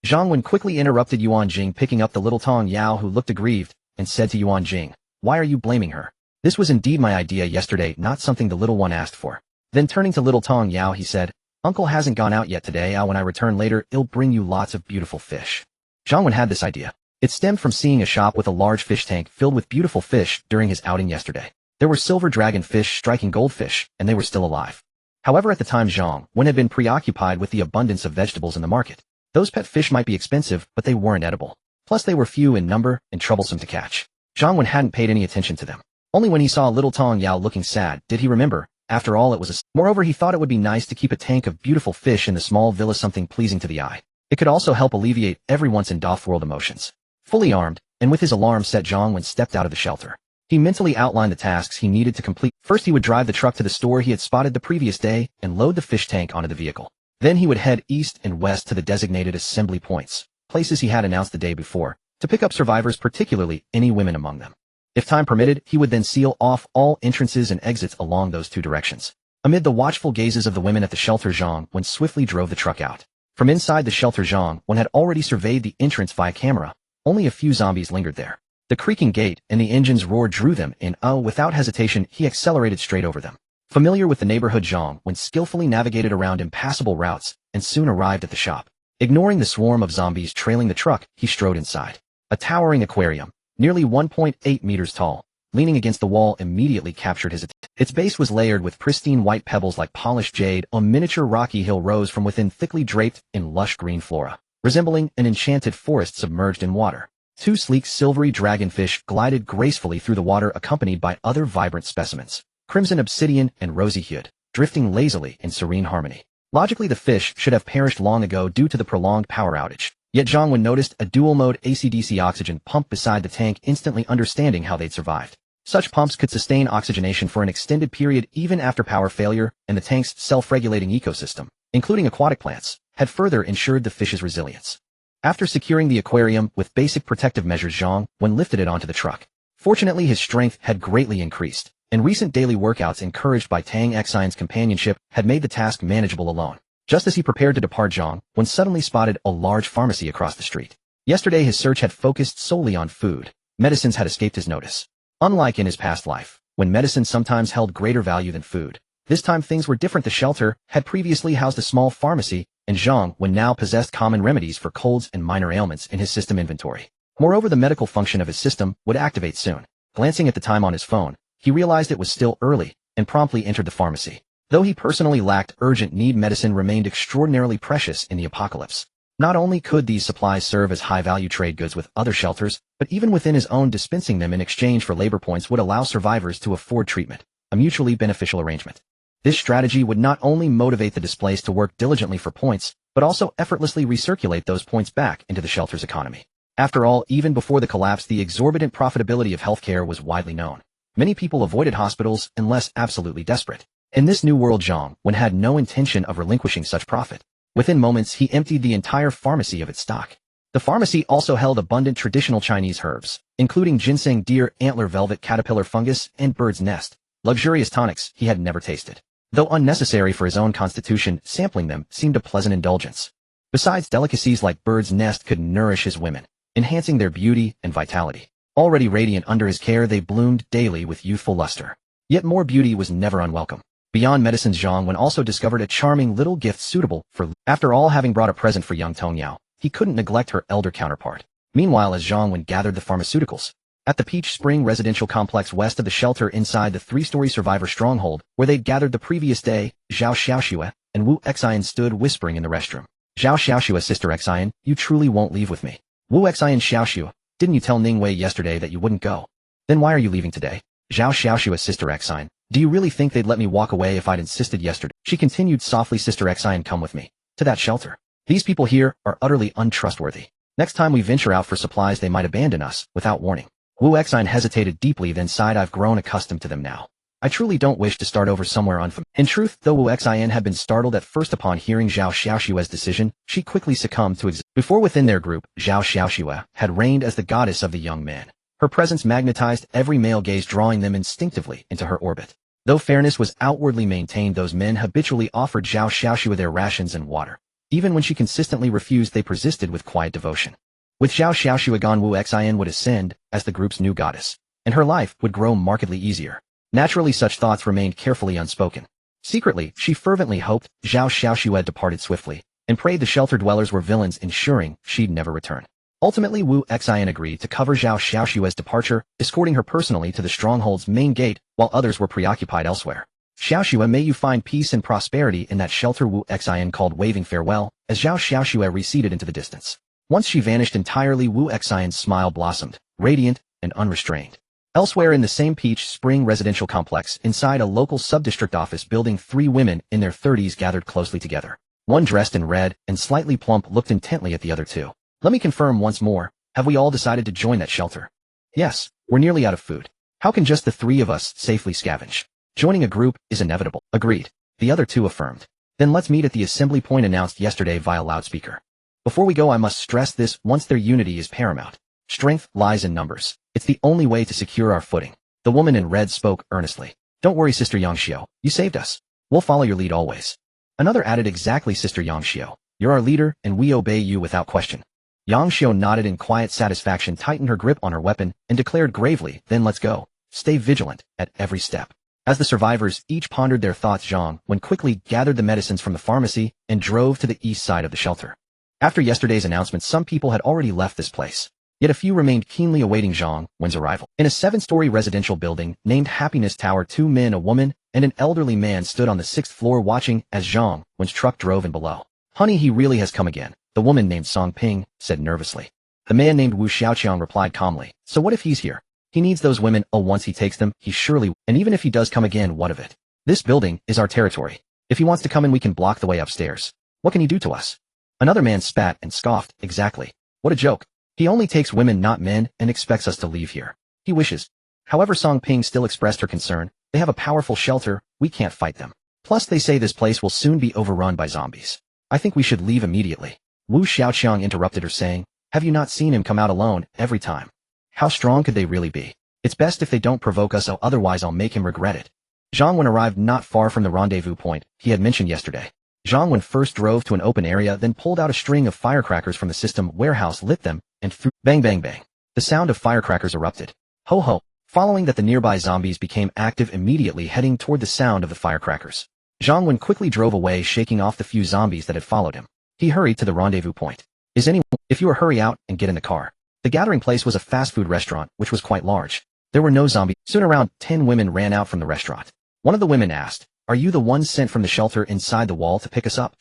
Zhang Wen quickly interrupted Ruan Jing, picking up the little Tong Yao, who looked aggrieved, and said to Ruan Jing, why are you blaming her? This was indeed my idea yesterday, not something the little one asked for. Then turning to little Tong Yao, he said, Uncle hasn't gone out yet today. When I return later, he'll bring you lots of beautiful fish. Zhang Wen had this idea. It stemmed from seeing a shop with a large fish tank filled with beautiful fish during his outing yesterday. There were silver dragon fish striking goldfish, and they were still alive. However, at the time, Zhang Wen had been preoccupied with the abundance of vegetables in the market. Those pet fish might be expensive, but they weren't edible. Plus, they were few in number and troublesome to catch. Zhang Wen hadn't paid any attention to them. Only when he saw little Tong Yao looking sad did he remember. After all, it was a... Moreover, he thought it would be nice to keep a tank of beautiful fish in the small villa, something pleasing to the eye. It could also help alleviate everyone's in off-world emotions. Fully armed, and with his alarm set, Zhang Wen stepped out of the shelter. He mentally outlined the tasks he needed to complete. First, he would drive the truck to the store he had spotted the previous day and load the fish tank onto the vehicle. Then he would head east and west to the designated assembly points, places he had announced the day before, to pick up survivors, particularly any women among them. If time permitted, he would then seal off all entrances and exits along those 2 directions. Amid the watchful gazes of the women at the shelter, Zhang Wen swiftly drove the truck out. From inside the shelter, Zhang Wen had already surveyed the entrance via camera. Only a few zombies lingered there. The creaking gate and the engine's roar drew them in. Without hesitation, he accelerated straight over them. Familiar with the neighborhood, Zhang Wen skillfully navigated around impassable routes and soon arrived at the shop. Ignoring the swarm of zombies trailing the truck, he strode inside. A towering aquarium, nearly 1.8 meters tall, leaning against the wall immediately captured his attention. Its base was layered with pristine white pebbles like polished jade. A miniature rocky hill rose from within, thickly draped in lush green flora, resembling an enchanted forest submerged in water. Two sleek silvery dragonfish glided gracefully through the water, accompanied by other vibrant specimens, crimson obsidian and rosy-hued, drifting lazily in serene harmony. Logically, the fish should have perished long ago due to the prolonged power outage. Yet Zhang Wen noticed a dual-mode AC/DC oxygen pump beside the tank, instantly understanding how they'd survived. Such pumps could sustain oxygenation for an extended period even after power failure, and the tank's self-regulating ecosystem, including aquatic plants, had further ensured the fish's resilience. After securing the aquarium with basic protective measures, Zhang Wen lifted it onto the truck. Fortunately, his strength had greatly increased, and recent daily workouts encouraged by Tang Xian's companionship had made the task manageable alone. Just as he prepared to depart, Zhang Wen suddenly spotted a large pharmacy across the street. Yesterday, his search had focused solely on food. Medicines had escaped his notice. Unlike in his past life, when medicine sometimes held greater value than food, this time things were different. The shelter had previously housed a small pharmacy, and Zhang Wen now possessed common remedies for colds and minor ailments in his system inventory. Moreover, the medical function of his system would activate soon. Glancing at the time on his phone, he realized it was still early, and promptly entered the pharmacy. Though he personally lacked urgent need, medicine remained extraordinarily precious in the apocalypse. Not only could these supplies serve as high-value trade goods with other shelters, but even within his own, dispensing them in exchange for labor points would allow survivors to afford treatment, a mutually beneficial arrangement. This strategy would not only motivate the displaced to work diligently for points, but also effortlessly recirculate those points back into the shelter's economy. After all, even before the collapse, the exorbitant profitability of healthcare was widely known. Many people avoided hospitals unless absolutely desperate. In this new world, Zhang Wen had no intention of relinquishing such profit. Within moments, he emptied the entire pharmacy of its stock. The pharmacy also held abundant traditional Chinese herbs, including ginseng, deer antler, velvet caterpillar fungus, and bird's nest, luxurious tonics he had never tasted. Though unnecessary for his own constitution, sampling them seemed a pleasant indulgence. Besides, delicacies like bird's nest could nourish his women, enhancing their beauty and vitality. Already radiant under his care, they bloomed daily with youthful luster. Yet more beauty was never unwelcome. Beyond medicines, Zhang Wen also discovered a charming little gift suitable for... After all, having brought a present for young Tong Yao, he couldn't neglect her elder counterpart. Meanwhile, as Zhang Wen gathered the pharmaceuticals, at the Peach Spring residential complex west of the shelter inside the three-story survivor stronghold, where they'd gathered the previous day, Zhao Xiaoxue and Wu Xian stood whispering in the restroom. Zhao Xiaoxue, Sister Xian, you truly won't leave with me. Wu Xian, Xiaoxue, didn't you tell Ning Wei yesterday that you wouldn't go? Then why are you leaving today? Zhao Xiaoxue, Sister Xian, do you really think they'd let me walk away if I'd insisted yesterday? She continued softly. Sister Xian, come with me. To that shelter. These people here are utterly untrustworthy. Next time we venture out for supplies, they might abandon us without warning. Wu Xian hesitated deeply, then sighed. I've grown accustomed to them now. I truly don't wish to start over somewhere unfamiliar. In truth, though Wu Xian had been startled at first upon hearing Zhao Xiaoxue's decision, she quickly succumbed to Before, within their group, Zhao Xiaoxue had reigned as the goddess of the young men. Her presence magnetized every male gaze, drawing them instinctively into her orbit. Though fairness was outwardly maintained, those men habitually offered Zhao Xiaoxue their rations and water. Even when she consistently refused, they persisted with quiet devotion. With Zhao Xiaoxue gone, Wu Xian would ascend as the group's new goddess, and her life would grow markedly easier. Naturally, such thoughts remained carefully unspoken. Secretly, she fervently hoped Zhao Xiaoxue had departed swiftly, and prayed the shelter dwellers were villains, ensuring she'd never return. Ultimately, Wu Xian agreed to cover Zhao Xiaoxue's departure, escorting her personally to the stronghold's main gate, while others were preoccupied elsewhere. Xiaoxue, may you find peace and prosperity in that shelter, Wu Xian called, waving farewell, as Zhao Xiaoxue receded into the distance. Once she vanished entirely, Wu Xian's smile blossomed, radiant and unrestrained. Elsewhere in the same Peach Spring residential complex, inside a local sub-district office building, three women in their 30s gathered closely together. One, dressed in red and slightly plump, looked intently at the other two. Let me confirm once more, have we all decided to join that shelter? Yes, we're nearly out of food. How can just the three of us safely scavenge? Joining a group is inevitable. Agreed. The other two affirmed. Then let's meet at the assembly point announced yesterday via loudspeaker. Before we go, I must stress this once: their unity is paramount. Strength lies in numbers. It's the only way to secure our footing. The woman in red spoke earnestly. Don't worry, Sister Yangxiu, you saved us. We'll follow your lead always. Another added, exactly, Sister Yangxiu. You're our leader, and we obey you without question. Yangxiu nodded in quiet satisfaction, tightened her grip on her weapon, and declared gravely, then let's go. Stay vigilant at every step. As the survivors each pondered their thoughts, Zhang Wen quickly gathered the medicines from the pharmacy and drove to the east side of the shelter. After yesterday's announcement, some people had already left this place. Yet a few remained keenly awaiting Zhang Wen's arrival. In a 7-story residential building named Happiness Tower, 2 men, a woman, and an elderly man stood on the 6th floor watching as Zhang Wen's truck drove in below. "Honey, he really has come again," the woman named Song Ping said nervously. The man named Wu Xiaoqiang replied calmly, "So what if he's here? He needs those women. Oh, once he takes them, he surely, and even if he does come again, what of it? This building is our territory. If he wants to come in, we can block the way upstairs. What can he do to us?" Another man spat and scoffed. "Exactly. What a joke. He only takes women, not men, and expects us to leave here. He wishes." However, Song Ping still expressed her concern. "They have a powerful shelter. We can't fight them. Plus, they say this place will soon be overrun by zombies. I think we should leave immediately." Wu Xiaoqiang interrupted her, saying, "Have you not seen him come out alone every time? How strong could they really be? It's best if they don't provoke us, otherwise I'll make him regret it." Zhang Wen arrived not far from the rendezvous point he had mentioned yesterday. Zhang Wen first drove to an open area, then pulled out a string of firecrackers from the system warehouse, lit them, and threw. Bang bang bang. The sound of firecrackers erupted. Ho ho. Following that, the nearby zombies became active immediately, heading toward the sound of the firecrackers. Zhang Wen quickly drove away, shaking off the few zombies that had followed him. He hurried to the rendezvous point. "Is anyone? If you are, hurry out and get in the car." The gathering place was a fast food restaurant, which was quite large. There were no zombies. Soon around 10 women ran out from the restaurant. One of the women asked, "Are you the one sent from the shelter inside the wall to pick us up?"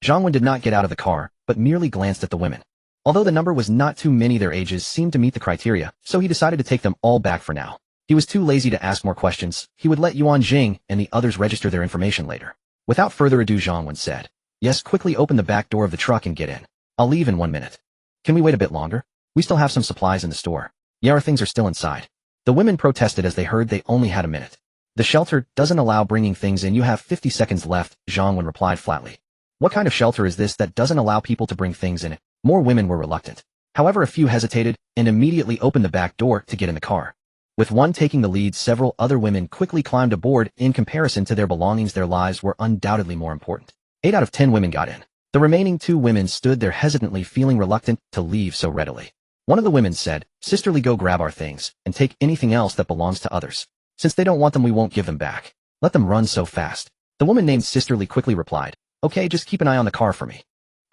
Zhang Wen did not get out of the car, but merely glanced at the women. Although the number was not too many, their ages seemed to meet the criteria, so he decided to take them all back for now. He was too lazy to ask more questions. He would let Ruan Jing and the others register their information later. Without further ado, Zhang Wen said, "Yes, quickly open the back door of the truck and get in. I'll leave in 1 minute. Can we wait a bit longer? We still have some supplies in the store." "Yeah, our things are still inside." The women protested as they heard they only had a minute. "The shelter doesn't allow bringing things in. You have 50 seconds left," Zhang Wen replied flatly. "What kind of shelter is this that doesn't allow people to bring things in it?" More women were reluctant. However, a few hesitated and immediately opened the back door to get in the car. With one taking the lead, several other women quickly climbed aboard. In comparison to their belongings, their lives were undoubtedly more important. 8 out of 10 women got in. The remaining 2 women stood there hesitantly, feeling reluctant to leave so readily. One of the women said, "Sisterly, go grab our things, and take anything else that belongs to others. Since they don't want them, we won't give them back. Let them run so fast." The woman named Sisterly quickly replied, "Okay, just keep an eye on the car for me."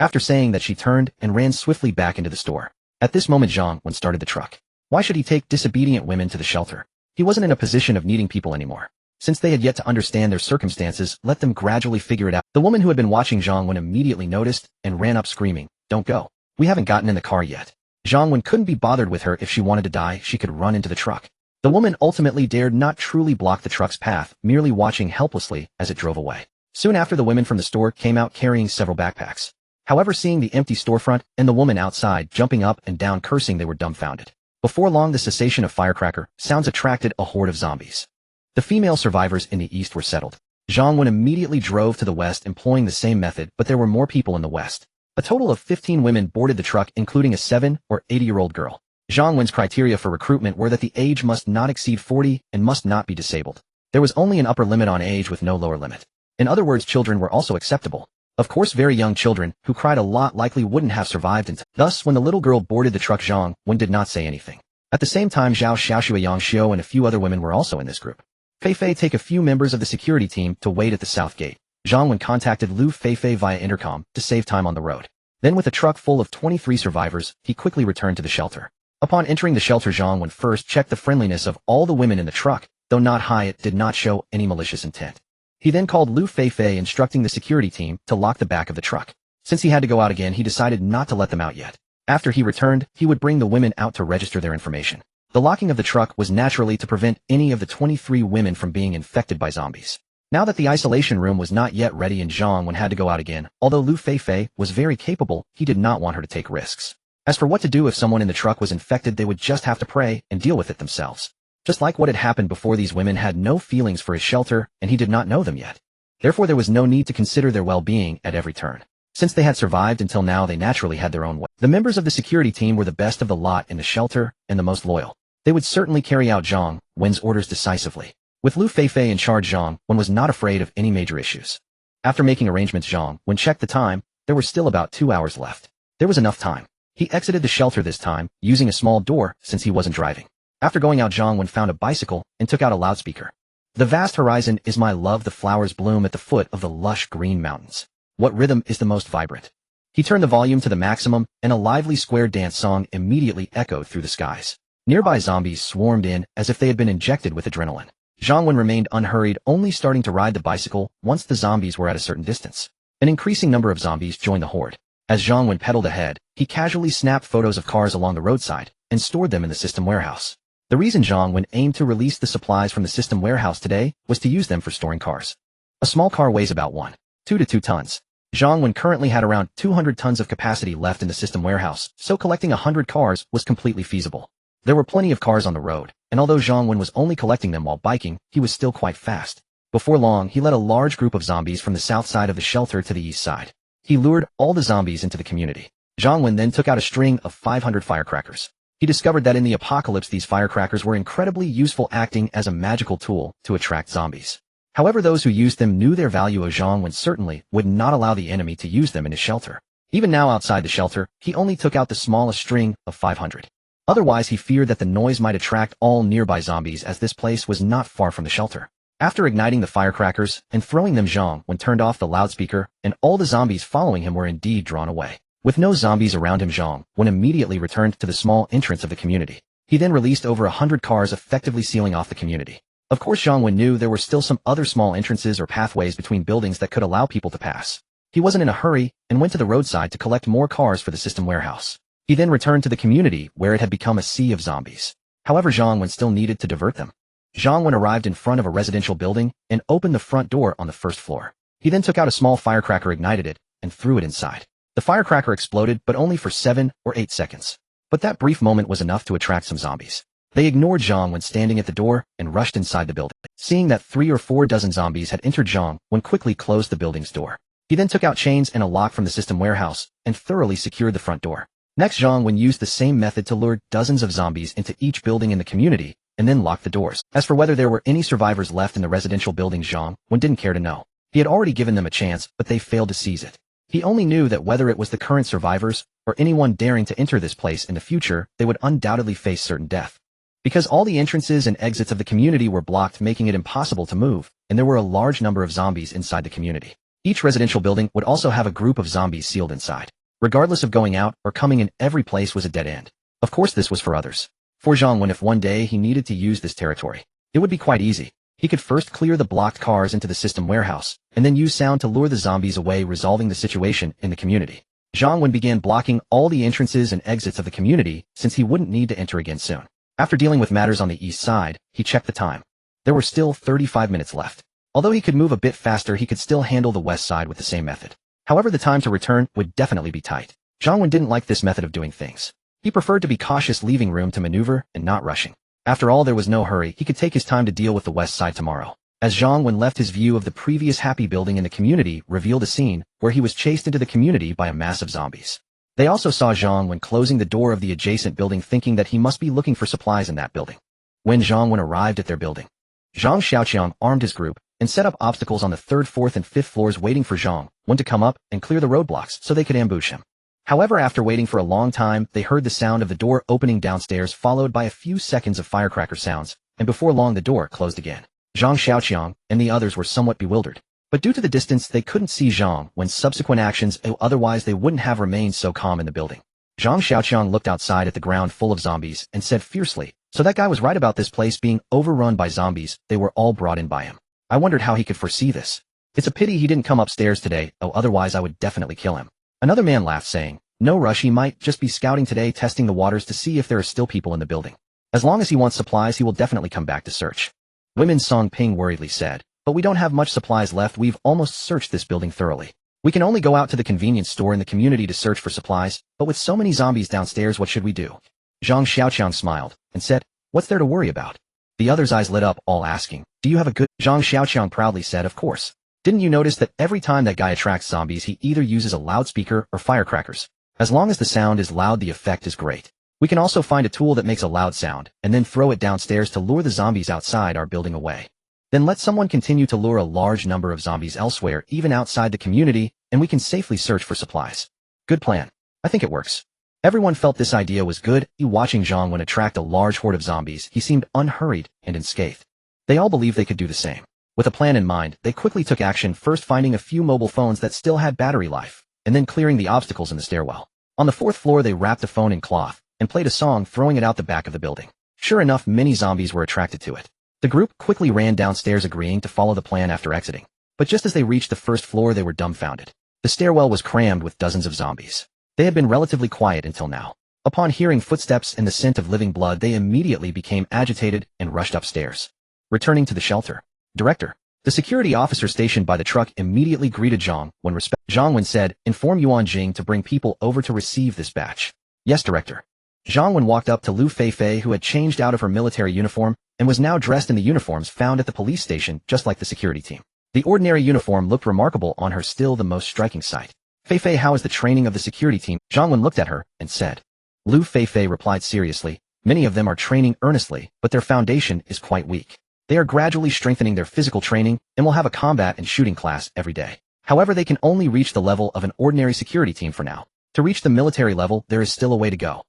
After saying that, she turned and ran swiftly back into the store. At this moment, Zhang Wen started the truck. Why should he take disobedient women to the shelter? He wasn't in a position of needing people anymore. Since they had yet to understand their circumstances, let them gradually figure it out. The woman who had been watching Zhang Wen immediately noticed and ran up screaming, "Don't go. We haven't gotten in the car yet." Zhang Wen couldn't be bothered with her. If she wanted to die, she could run into the truck. The woman ultimately dared not truly block the truck's path, merely watching helplessly as it drove away. Soon after, the women from the store came out carrying several backpacks. However, seeing the empty storefront and the woman outside jumping up and down cursing, they were dumbfounded. Before long, the cessation of firecracker sounds attracted a horde of zombies. The female survivors in the east were settled. Zhang Wen immediately drove to the west, employing the same method, but there were more people in the west. A total of 15 women boarded the truck, including a 7 or 8-year-old girl. Zhang Wen's criteria for recruitment were that the age must not exceed 40 and must not be disabled. There was only an upper limit on age with no lower limit. In other words, children were also acceptable. Of course, very young children, who cried a lot, likely wouldn't have survived until. Thus, when the little girl boarded the truck, Zhang Wen did not say anything. At the same time, Zhao Xiaoxue, Yang Xiao, and a few other women were also in this group. Feifei take a few members of the security team to wait at the south gate. Zhang Wen contacted Lu Feifei via intercom to save time on the road. Then, with a truck full of 23 survivors, he quickly returned to the shelter. Upon entering the shelter, Zhang Wen first checked the friendliness of all the women in the truck. Though not high, it did not show any malicious intent. He then called Lu Feifei, instructing the security team to lock the back of the truck. Since he had to go out again, he decided not to let them out yet. After he returned, he would bring the women out to register their information. The locking of the truck was naturally to prevent any of the 23 women from being infected by zombies. Now that the isolation room was not yet ready and Zhang Wen had to go out again, although Lu Feifei was very capable, he did not want her to take risks. As for what to do if someone in the truck was infected, they would just have to pray and deal with it themselves. Just like what had happened before, these women had no feelings for his shelter, and he did not know them yet. Therefore, there was no need to consider their well-being at every turn. Since they had survived until now, they naturally had their own way. The members of the security team were the best of the lot in the shelter and the most loyal. They would certainly carry out Zhang Wen's orders decisively. With Lu Feifei in charge, Zhang Wen was not afraid of any major issues. After making arrangements, Zhang Wen checked the time. There were still about 2 hours left. There was enough time. He exited the shelter this time, using a small door since he wasn't driving. After going out, Zhang Wen found a bicycle and took out a loudspeaker. The vast horizon is my love. The flowers bloom at the foot of the lush green mountains. What rhythm is the most vibrant? He turned the volume to the maximum, and a lively square dance song immediately echoed through the skies. Nearby zombies swarmed in as if they had been injected with adrenaline. Zhang Wen remained unhurried, only starting to ride the bicycle once the zombies were at a certain distance. An increasing number of zombies joined the horde. As Zhang Wen pedaled ahead, he casually snapped photos of cars along the roadside and stored them in the system warehouse. The reason Zhang Wen aimed to release the supplies from the system warehouse today was to use them for storing cars. A small car weighs about 1.2 to 2 tons. Zhang Wen currently had around 200 tons of capacity left in the system warehouse, so collecting 100 cars was completely feasible. There were plenty of cars on the road, and although Zhang Wen was only collecting them while biking, he was still quite fast. Before long, he led a large group of zombies from the south side of the shelter to the east side. He lured all the zombies into the community. Zhang Wen then took out a string of 500 firecrackers. He discovered that in the apocalypse these firecrackers were incredibly useful, acting as a magical tool to attract zombies. However, those who used them knew their value, as Zhang Wen certainly would not allow the enemy to use them in his shelter. Even now outside the shelter, he only took out the smallest string of 500. Otherwise, he feared that the noise might attract all nearby zombies, as this place was not far from the shelter. After igniting the firecrackers and throwing them, Zhang Wen turned off the loudspeaker, and all the zombies following him were indeed drawn away. With no zombies around him, Zhang Wen immediately returned to the small entrance of the community. He then released over 100 cars, effectively sealing off the community. Of course, Zhang Wen knew there were still some other small entrances or pathways between buildings that could allow people to pass. He wasn't in a hurry and went to the roadside to collect more cars for the system warehouse. He then returned to the community, where it had become a sea of zombies. However, Zhang Wen still needed to divert them. Zhang Wen arrived in front of a residential building and opened the front door on the first floor. He then took out a small firecracker, ignited it, and threw it inside. The firecracker exploded, but only for 7 or 8 seconds. But that brief moment was enough to attract some zombies. They ignored Zhang Wen standing at the door and rushed inside the building. Seeing that 3 or 4 dozen zombies had entered, Zhang Wen quickly closed the building's door. He then took out chains and a lock from the system warehouse and thoroughly secured the front door. Next, Zhang Wen used the same method to lure dozens of zombies into each building in the community and then locked the doors. As for whether there were any survivors left in the residential buildings, Zhang Wen didn't care to know. He had already given them a chance, but they failed to seize it. He only knew that whether it was the current survivors or anyone daring to enter this place in the future, they would undoubtedly face certain death. Because all the entrances and exits of the community were blocked, making it impossible to move, and there were a large number of zombies inside the community. Each residential building would also have a group of zombies sealed inside. Regardless of going out or coming in, every place was a dead end. Of course, this was for others. For Zhang Wen, if one day he needed to use this territory, it would be quite easy. He could first clear the blocked cars into the system warehouse, and then use sound to lure the zombies away, resolving the situation in the community. Zhang Wen began blocking all the entrances and exits of the community, since he wouldn't need to enter again soon. After dealing with matters on the east side, he checked the time. There were still 35 minutes left. Although he could move a bit faster, he could still handle the west side with the same method. However, the time to return would definitely be tight. Zhang Wen didn't like this method of doing things. He preferred to be cautious, leaving room to maneuver and not rushing. After all, there was no hurry. He could take his time to deal with the west side tomorrow. As Zhang Wen left, his view of the previous happy building in the community revealed a scene where he was chased into the community by a mass of zombies. They also saw Zhang Wen closing the door of the adjacent building, thinking that he must be looking for supplies in that building. When Zhang Wen arrived at their building, Zhang Xiaoqiang armed his group and set up obstacles on the 3rd, 4th, and 5th floors, waiting for Zhang Wen to come up and clear the roadblocks so they could ambush him. However, after waiting for a long time, they heard the sound of the door opening downstairs, followed by a few seconds of firecracker sounds, and before long the door closed again. Zhang Xiaoqiang and the others were somewhat bewildered, but due to the distance they couldn't see Zhang Wen's subsequent actions, otherwise they wouldn't have remained so calm in the building. Zhang Xiaoqiang looked outside at the ground full of zombies and said fiercely, "So that guy was right about this place being overrun by zombies. They were all brought in by him. I wondered how he could foresee this. It's a pity he didn't come upstairs today, otherwise I would definitely kill him." Another man laughed, saying, "No rush, he might just be scouting today, testing the waters to see if there are still people in the building. As long as he wants supplies, he will definitely come back to search." Women Song Ping worriedly said, "But we don't have much supplies left. We've almost searched this building thoroughly. We can only go out to the convenience store in the community to search for supplies, but with so many zombies downstairs, what should we do?" Zhang Xiaoqiang smiled and said, "What's there to worry about?" The other's eyes lit up, all asking, "Do you have a good—" Zhang Xiaoqiang proudly said, "Of course. Didn't you notice that every time that guy attracts zombies, he either uses a loudspeaker or firecrackers? As long as the sound is loud, the effect is great. We can also find a tool that makes a loud sound, and then throw it downstairs to lure the zombies outside our building away. Then let someone continue to lure a large number of zombies elsewhere, even outside the community, and we can safely search for supplies. Good plan. I think it works." Everyone felt this idea was good. Watching Zhang Wen attract a large horde of zombies, he seemed unhurried and unscathed. They all believed they could do the same. With a plan in mind, they quickly took action, first finding a few mobile phones that still had battery life, and then clearing the obstacles in the stairwell. On the 4th floor, they wrapped a phone in cloth and played a song, throwing it out the back of the building. Sure enough, many zombies were attracted to it. The group quickly ran downstairs, agreeing to follow the plan after exiting. But just as they reached the 1st floor, they were dumbfounded. The stairwell was crammed with dozens of zombies. They had been relatively quiet until now. Upon hearing footsteps and the scent of living blood, they immediately became agitated and rushed upstairs. Returning to the shelter, Director, the security officer stationed by the truck, immediately greeted Zhang Wen. Zhang Wen said, "Inform Ruan Jing to bring people over to receive this batch." "Yes, Director." Zhang Wen walked up to Lu Feifei, who had changed out of her military uniform and was now dressed in the uniforms found at the police station, just like the security team. The ordinary uniform looked remarkable on her, still the most striking sight. "Feifei, how is the training of the security team?" Zhang Wen looked at her and said. Lu Feifei replied seriously, "Many of them are training earnestly, but their foundation is quite weak. They are gradually strengthening their physical training and will have a combat and shooting class every day. However, they can only reach the level of an ordinary security team for now. To reach the military level, there is still a way to go."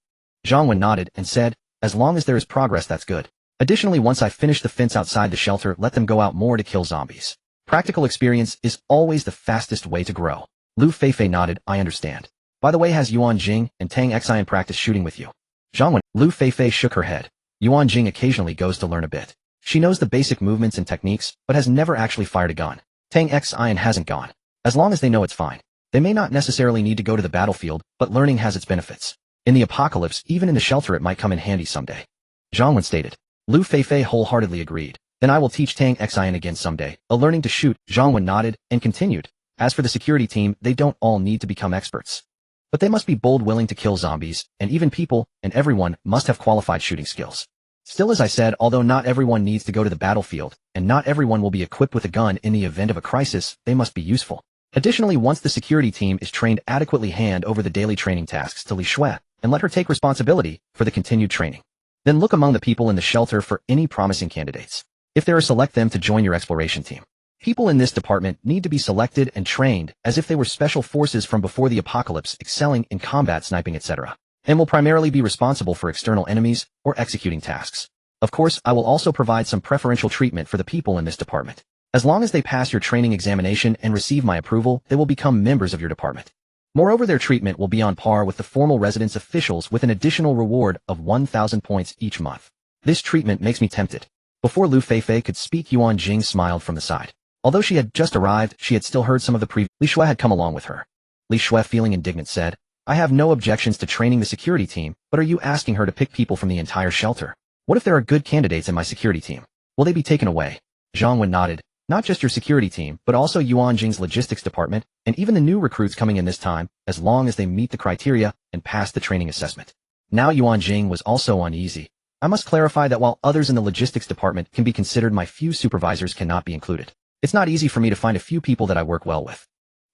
Zhang Wen nodded and said, "As long as there is progress, that's good. Additionally, once I finish the fence outside the shelter, let them go out more to kill zombies. Practical experience is always the fastest way to grow." Lu Feifei nodded, "I understand. By the way, has Ruan Jing and Tang Xian practiced shooting with you?" Zhang Wen. Lu Feifei shook her head. "Ruan Jing occasionally goes to learn a bit. She knows the basic movements and techniques, but has never actually fired a gun. Tang Xian hasn't gone. As long as they know it's fine. They may not necessarily need to go to the battlefield, but learning has its benefits. In the apocalypse, even in the shelter, it might come in handy someday." Zhang Wen stated. Lu Feifei wholeheartedly agreed. "Then I will teach Tang Xian again someday, learning to shoot." Zhang Wen nodded and continued. "As for the security team, they don't all need to become experts. But they must be bold, willing to kill zombies, and even people, and everyone must have qualified shooting skills. Still, as I said, although not everyone needs to go to the battlefield, and not everyone will be equipped with a gun in the event of a crisis, they must be useful. Additionally, once the security team is trained adequately, hand over the daily training tasks to Li Shui, and let her take responsibility for the continued training. Then look among the people in the shelter for any promising candidates. If there are, select them to join your exploration team. People in this department need to be selected and trained as if they were special forces from before the apocalypse, excelling in combat, sniping, etc., and will primarily be responsible for external enemies or executing tasks. Of course, I will also provide some preferential treatment for the people in this department. As long as they pass your training examination and receive my approval, they will become members of your department. Moreover, their treatment will be on par with the formal residence officials, with an additional reward of 1,000 points each month. This treatment makes me tempted." Before Lu Feifei could speak, Ruan Jing smiled from the side. Although she had just arrived, she had still heard some of the previous. Li Shui had come along with her. Li Shui, feeling indignant, said, "I have no objections to training the security team, but are you asking her to pick people from the entire shelter? What if there are good candidates in my security team? Will they be taken away?" Zhang Wen nodded. "Not just your security team, but also Ruan Jing's logistics department, and even the new recruits coming in this time, as long as they meet the criteria and pass the training assessment." Now Ruan Jing was also uneasy. "I must clarify that while others in the logistics department can be considered, my few supervisors cannot be included. It's not easy for me to find a few people that I work well with."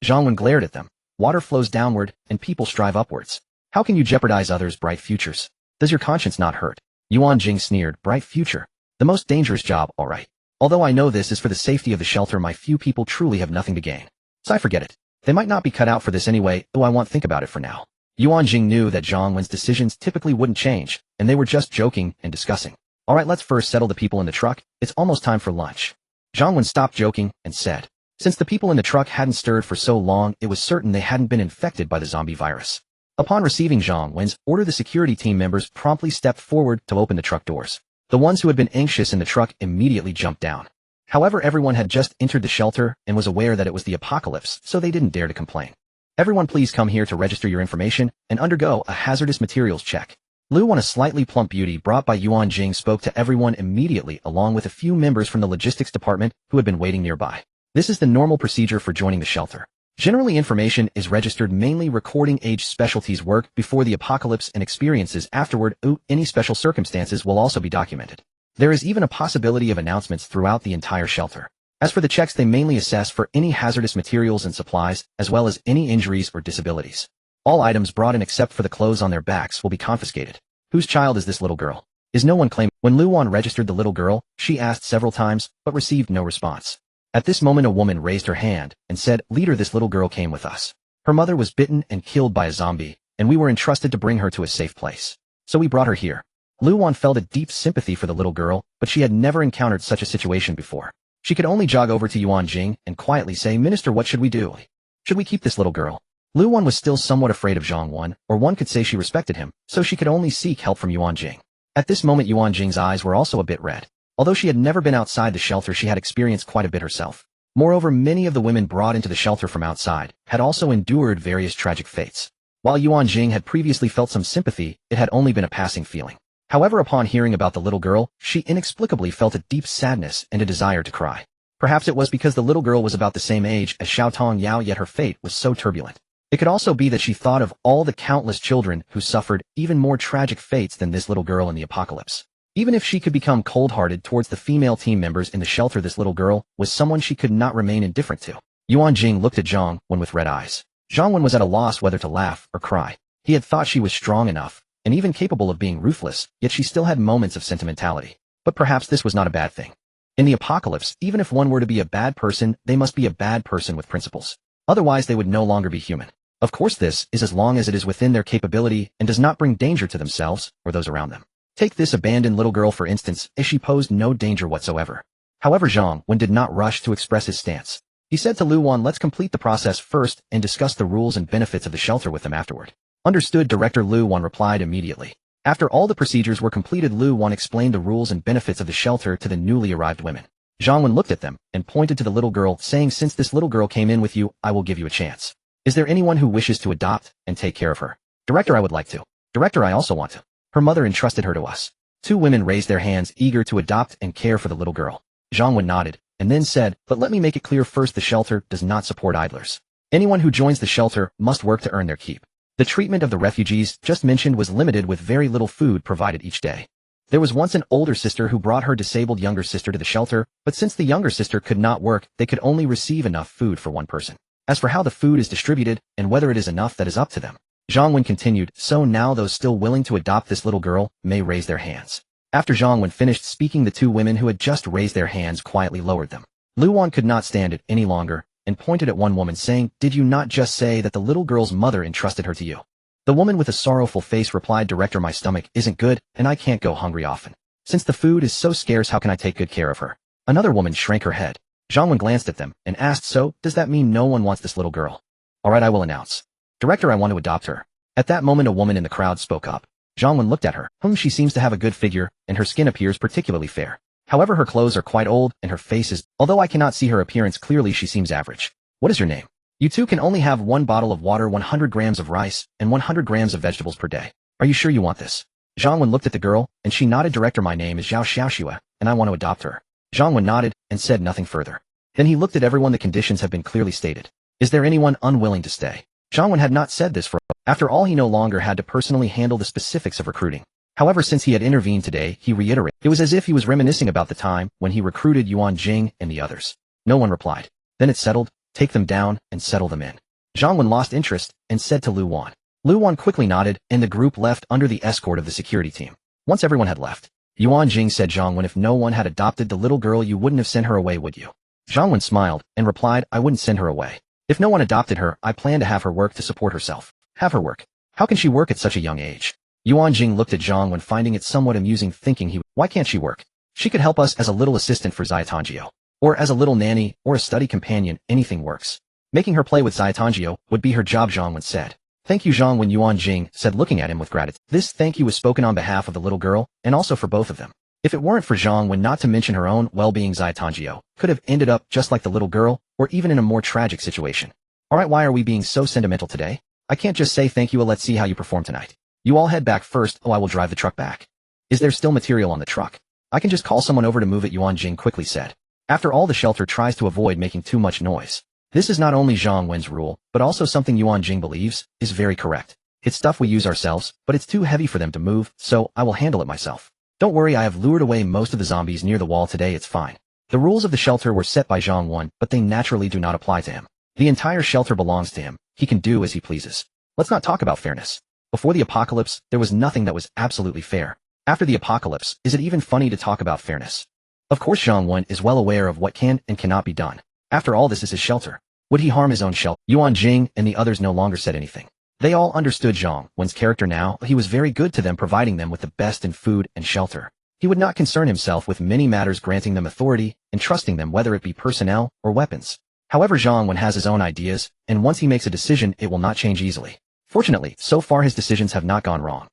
Zhang Wen glared at them. "Water flows downward, and people strive upwards. How can you jeopardize others' bright futures? Does your conscience not hurt?" Ruan Jing sneered. "Bright future? The most dangerous job, all right. Although I know this is for the safety of the shelter, my few people truly have nothing to gain. So I forget it. They might not be cut out for this anyway, though I won't think about it for now." Ruan Jing knew that Zhang Wen's decisions typically wouldn't change, and they were just joking and discussing. "All right, let's first settle the people in the truck. It's almost time for lunch." Zhang Wen stopped joking and said. Since the people in the truck hadn't stirred for so long, it was certain they hadn't been infected by the zombie virus. Upon receiving Zhang Wen's order, the security team members promptly stepped forward to open the truck doors. The ones who had been anxious in the truck immediately jumped down. However, everyone had just entered the shelter and was aware that it was the apocalypse, so they didn't dare to complain. "Everyone, please come here to register your information and undergo a hazardous materials check." Lu Wan, a slightly plump beauty brought by Ruan Jing, spoke to everyone immediately, along with a few members from the logistics department who had been waiting nearby. This is the normal procedure for joining the shelter. Generally, information is registered, mainly recording age, specialties, work before the apocalypse, and experiences afterward. Any special circumstances will also be documented. There is even a possibility of announcements throughout the entire shelter. As for the checks, they mainly assess for any hazardous materials and supplies, as well as any injuries or disabilities. All items brought in except for the clothes on their backs will be confiscated. "Whose child is this little girl? Is no one claiming?" When Lu Wan registered the little girl, she asked several times, but received no response. At this moment, a woman raised her hand and said, "Leader, this little girl came with us. Her mother was bitten and killed by a zombie, and we were entrusted to bring her to a safe place. So we brought her here." Luan felt a deep sympathy for the little girl, but she had never encountered such a situation before. She could only jog over to Ruan Jing and quietly say, "Minister, what should we do? Should we keep this little girl?" Luan was still somewhat afraid of Zhang Wen, or one could say she respected him, so she could only seek help from Ruan Jing. At this moment Ruan Jing's eyes were also a bit red. Although she had never been outside the shelter, she had experienced quite a bit herself. Moreover, many of the women brought into the shelter from outside had also endured various tragic fates. While Ruan Jing had previously felt some sympathy, it had only been a passing feeling. However, upon hearing about the little girl, she inexplicably felt a deep sadness and a desire to cry. Perhaps it was because the little girl was about the same age as Xiao Tong Yao, yet her fate was so turbulent. It could also be that she thought of all the countless children who suffered even more tragic fates than this little girl in the apocalypse. Even if she could become cold-hearted towards the female team members in the shelter, this little girl was someone she could not remain indifferent to. Ruan Jing looked at Zhang Wen with red eyes. Zhang Wen was at a loss whether to laugh or cry. He had thought she was strong enough, and even capable of being ruthless, yet she still had moments of sentimentality. But perhaps this was not a bad thing. In the apocalypse, even if one were to be a bad person, they must be a bad person with principles. Otherwise they would no longer be human. Of course, this is as long as it is within their capability and does not bring danger to themselves or those around them. Take this abandoned little girl for instance, as she posed no danger whatsoever. However, Zhang Wen did not rush to express his stance. He said to Luan, "Let's complete the process first and discuss the rules and benefits of the shelter with them afterward." Understood, Director Luan replied immediately. After all the procedures were completed, Luan explained the rules and benefits of the shelter to the newly arrived women. Zhang Wen looked at them and pointed to the little girl, saying, "Since this little girl came in with you, I will give you a chance. Is there anyone who wishes to adopt and take care of her?" "Director, I would like to." "Director, I also want to. Her mother entrusted her to us." Two women raised their hands, eager to adopt and care for the little girl. Zhang Wen nodded, and then said, "But let me make it clear first, the shelter does not support idlers. Anyone who joins the shelter must work to earn their keep. The treatment of the refugees just mentioned was limited, with very little food provided each day. There was once an older sister who brought her disabled younger sister to the shelter, but since the younger sister could not work, they could only receive enough food for one person. As for how the food is distributed and whether it is enough, that is up to them." Zhang Wen continued, "So now those still willing to adopt this little girl may raise their hands." After Zhang Wen finished speaking, the two women who had just raised their hands quietly lowered them. Luan could not stand it any longer and pointed at one woman, saying, "Did you not just say that the little girl's mother entrusted her to you?" The woman with a sorrowful face replied, "Director, my stomach isn't good and I can't go hungry often. Since the food is so scarce, how can I take good care of her?" Another woman shrank her head. Zhang Wen glanced at them and asked, "So, does that mean no one wants this little girl?" "All right, I will announce. Director, I want to adopt her." At that moment a woman in the crowd spoke up. Zhang Wen looked at her. She seems to have a good figure, and her skin appears particularly fair. However, her clothes are quite old, and her face is, although I cannot see her appearance clearly, she seems average. What is your name? You two can only have 1 bottle of water, 100 grams of rice, and 100 grams of vegetables per day. Are you sure you want this? Zhang Wen looked at the girl, and she nodded. Director, my name is Zhao Xiaoxue, and I want to adopt her. Zhang Wen nodded, and said nothing further. Then he looked at everyone. The conditions have been clearly stated. Is there anyone unwilling to stay? Zhang Wen had not said this for after all, he no longer had to personally handle the specifics of recruiting. However, since he had intervened today, he reiterated. It was as if he was reminiscing about the time when he recruited Ruan Jing and the others. No one replied. Then it's settled. Take them down and settle them in. Zhang Wen lost interest and said to Luan. Luan quickly nodded, and the group left under the escort of the security team. Once everyone had left, Ruan Jing said, Zhang Wen, if no one had adopted the little girl, you wouldn't have sent her away, would you? Zhang Wen smiled and replied, I wouldn't send her away. If no one adopted her, I plan to have her work to support herself. Have her work? How can she work at such a young age? Ruan Jing looked at Zhang Wen, finding it somewhat amusing, thinking why can't she work? She could help us as a little assistant for Zayatangio. Or as a little nanny, or a study companion, anything works. Making her play with Zayatangio would be her job, Zhang Wen said. Thank you, Zhang Wen, Ruan Jing said, looking at him with gratitude. This thank you was spoken on behalf of the little girl, and also for both of them. If it weren't for Zhang Wen, not to mention her own well-being, Zayatangio could have ended up just like the little girl, or even in a more tragic situation. Alright, why are we being so sentimental today? I can't just say thank you. Let's see how you perform tonight. You all head back first. I will drive the truck back. Is there still material on the truck? I can just call someone over to move it, Ruan Jing quickly said. After all, the shelter tries to avoid making too much noise. This is not only Zhang Wen's rule, but also something Ruan Jing believes is very correct. It's stuff we use ourselves, but it's too heavy for them to move, so I will handle it myself. Don't worry, I have lured away most of the zombies near the wall today, it's fine. The rules of the shelter were set by Zhang Wen, but they naturally do not apply to him. The entire shelter belongs to him. He can do as he pleases. Let's not talk about fairness. Before the apocalypse, there was nothing that was absolutely fair. After the apocalypse, is it even funny to talk about fairness? Of course Zhang Wen is well aware of what can and cannot be done. After all, this is his shelter. Would he harm his own shelter? Ruan Jing and the others no longer said anything. They all understood Zhang Wen's character now. He was very good to them, providing them with the best in food and shelter. He would not concern himself with many matters, granting them authority and trusting them, whether it be personnel or weapons. However, Zhang Wen has his own ideas, and once he makes a decision, it will not change easily. Fortunately, so far his decisions have not gone wrong.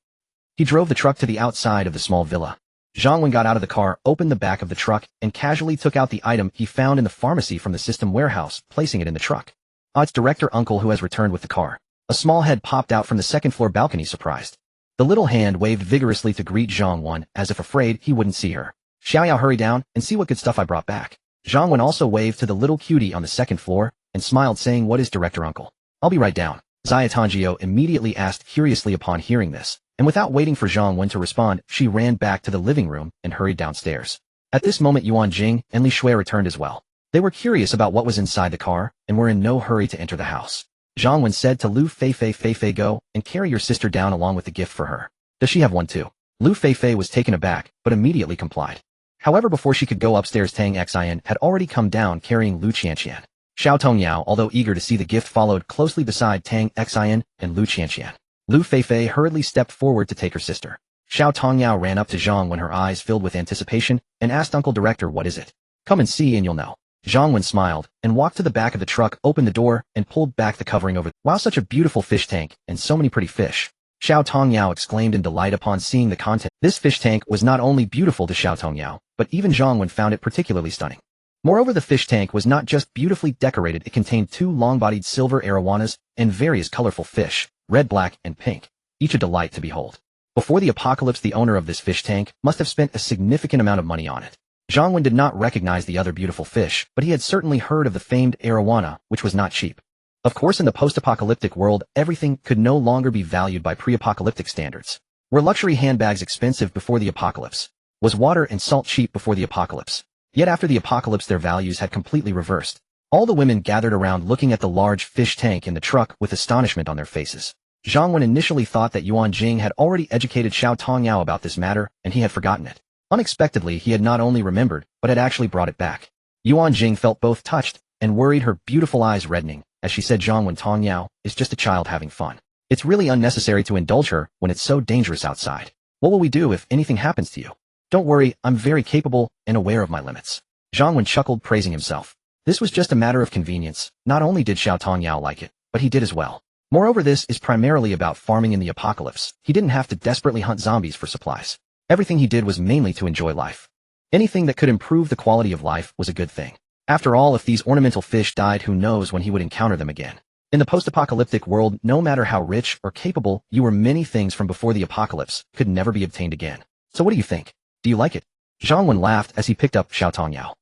He drove the truck to the outside of the small villa. Zhang Wen got out of the car, opened the back of the truck, and casually took out the item he found in the pharmacy from the system warehouse, placing it in the truck. It's director uncle who has returned with the car. A small head popped out from the second-floor balcony, surprised. The little hand waved vigorously to greet Zhang Wen, as if afraid he wouldn't see her. Xiaoyao, hurry down and see what good stuff I brought back. Zhang Wen also waved to the little cutie on the second floor, and smiled, saying, what is director uncle? I'll be right down. Xia Tongjiu immediately asked curiously upon hearing this, and without waiting for Zhang Wen to respond, she ran back to the living room and hurried downstairs. At this moment, Ruan Jing and Li Shui returned as well. They were curious about what was inside the car, and were in no hurry to enter the house. Zhang Wen said to Lu Feifei, go and carry your sister down along with the gift for her. Does she have one too? Lu Feifei was taken aback, but immediately complied. However, before she could go upstairs, Tang Xian had already come down carrying Lu Qianqian. Xiao Tongyao, although eager to see the gift, followed closely beside Tang Xian and Lu Qianqian. Lu Feifei hurriedly stepped forward to take her sister. Xiao Tongyao ran up to Zhang Wen, her eyes filled with anticipation, and asked, Uncle Director, what is it? Come and see and you'll know. Zhang Wen smiled, and walked to the back of the truck, opened the door, and pulled back the covering over. Wow, such a beautiful fish tank, and so many pretty fish. Xiao Tongyao exclaimed in delight upon seeing the content. This fish tank was not only beautiful to Xiao Tongyao, but even Zhang Wen found it particularly stunning. Moreover, the fish tank was not just beautifully decorated, it contained 2 long-bodied silver arowanas and various colorful fish, red, black, and pink, each a delight to behold. Before the apocalypse, the owner of this fish tank must have spent a significant amount of money on it. Zhang Wen did not recognize the other beautiful fish, but he had certainly heard of the famed arowana, which was not cheap. Of course, in the post-apocalyptic world, everything could no longer be valued by pre-apocalyptic standards. Were luxury handbags expensive before the apocalypse? Was water and salt cheap before the apocalypse? Yet after the apocalypse, their values had completely reversed. All the women gathered around looking at the large fish tank in the truck with astonishment on their faces. Zhang Wen initially thought that Ruan Jing had already educated Xiao Tongyao about this matter, and he had forgotten it. Unexpectedly, he had not only remembered, but had actually brought it back. Ruan Jing felt both touched and worried, her beautiful eyes reddening, as she said, Zhang Wen, Tongyao is just a child having fun. It's really unnecessary to indulge her when it's so dangerous outside. What will we do if anything happens to you? Don't worry, I'm very capable and aware of my limits. Zhang Wen chuckled, praising himself. This was just a matter of convenience. Not only did Xiao Tongyao like it, but he did as well. Moreover, this is primarily about farming in the apocalypse. He didn't have to desperately hunt zombies for supplies. Everything he did was mainly to enjoy life. Anything that could improve the quality of life was a good thing. After all, if these ornamental fish died, who knows when he would encounter them again. In the post-apocalyptic world, no matter how rich or capable you were, many things from before the apocalypse could never be obtained again. So what do you think? Do you like it? Zhang Wen laughed as he picked up Xiao Tongyao.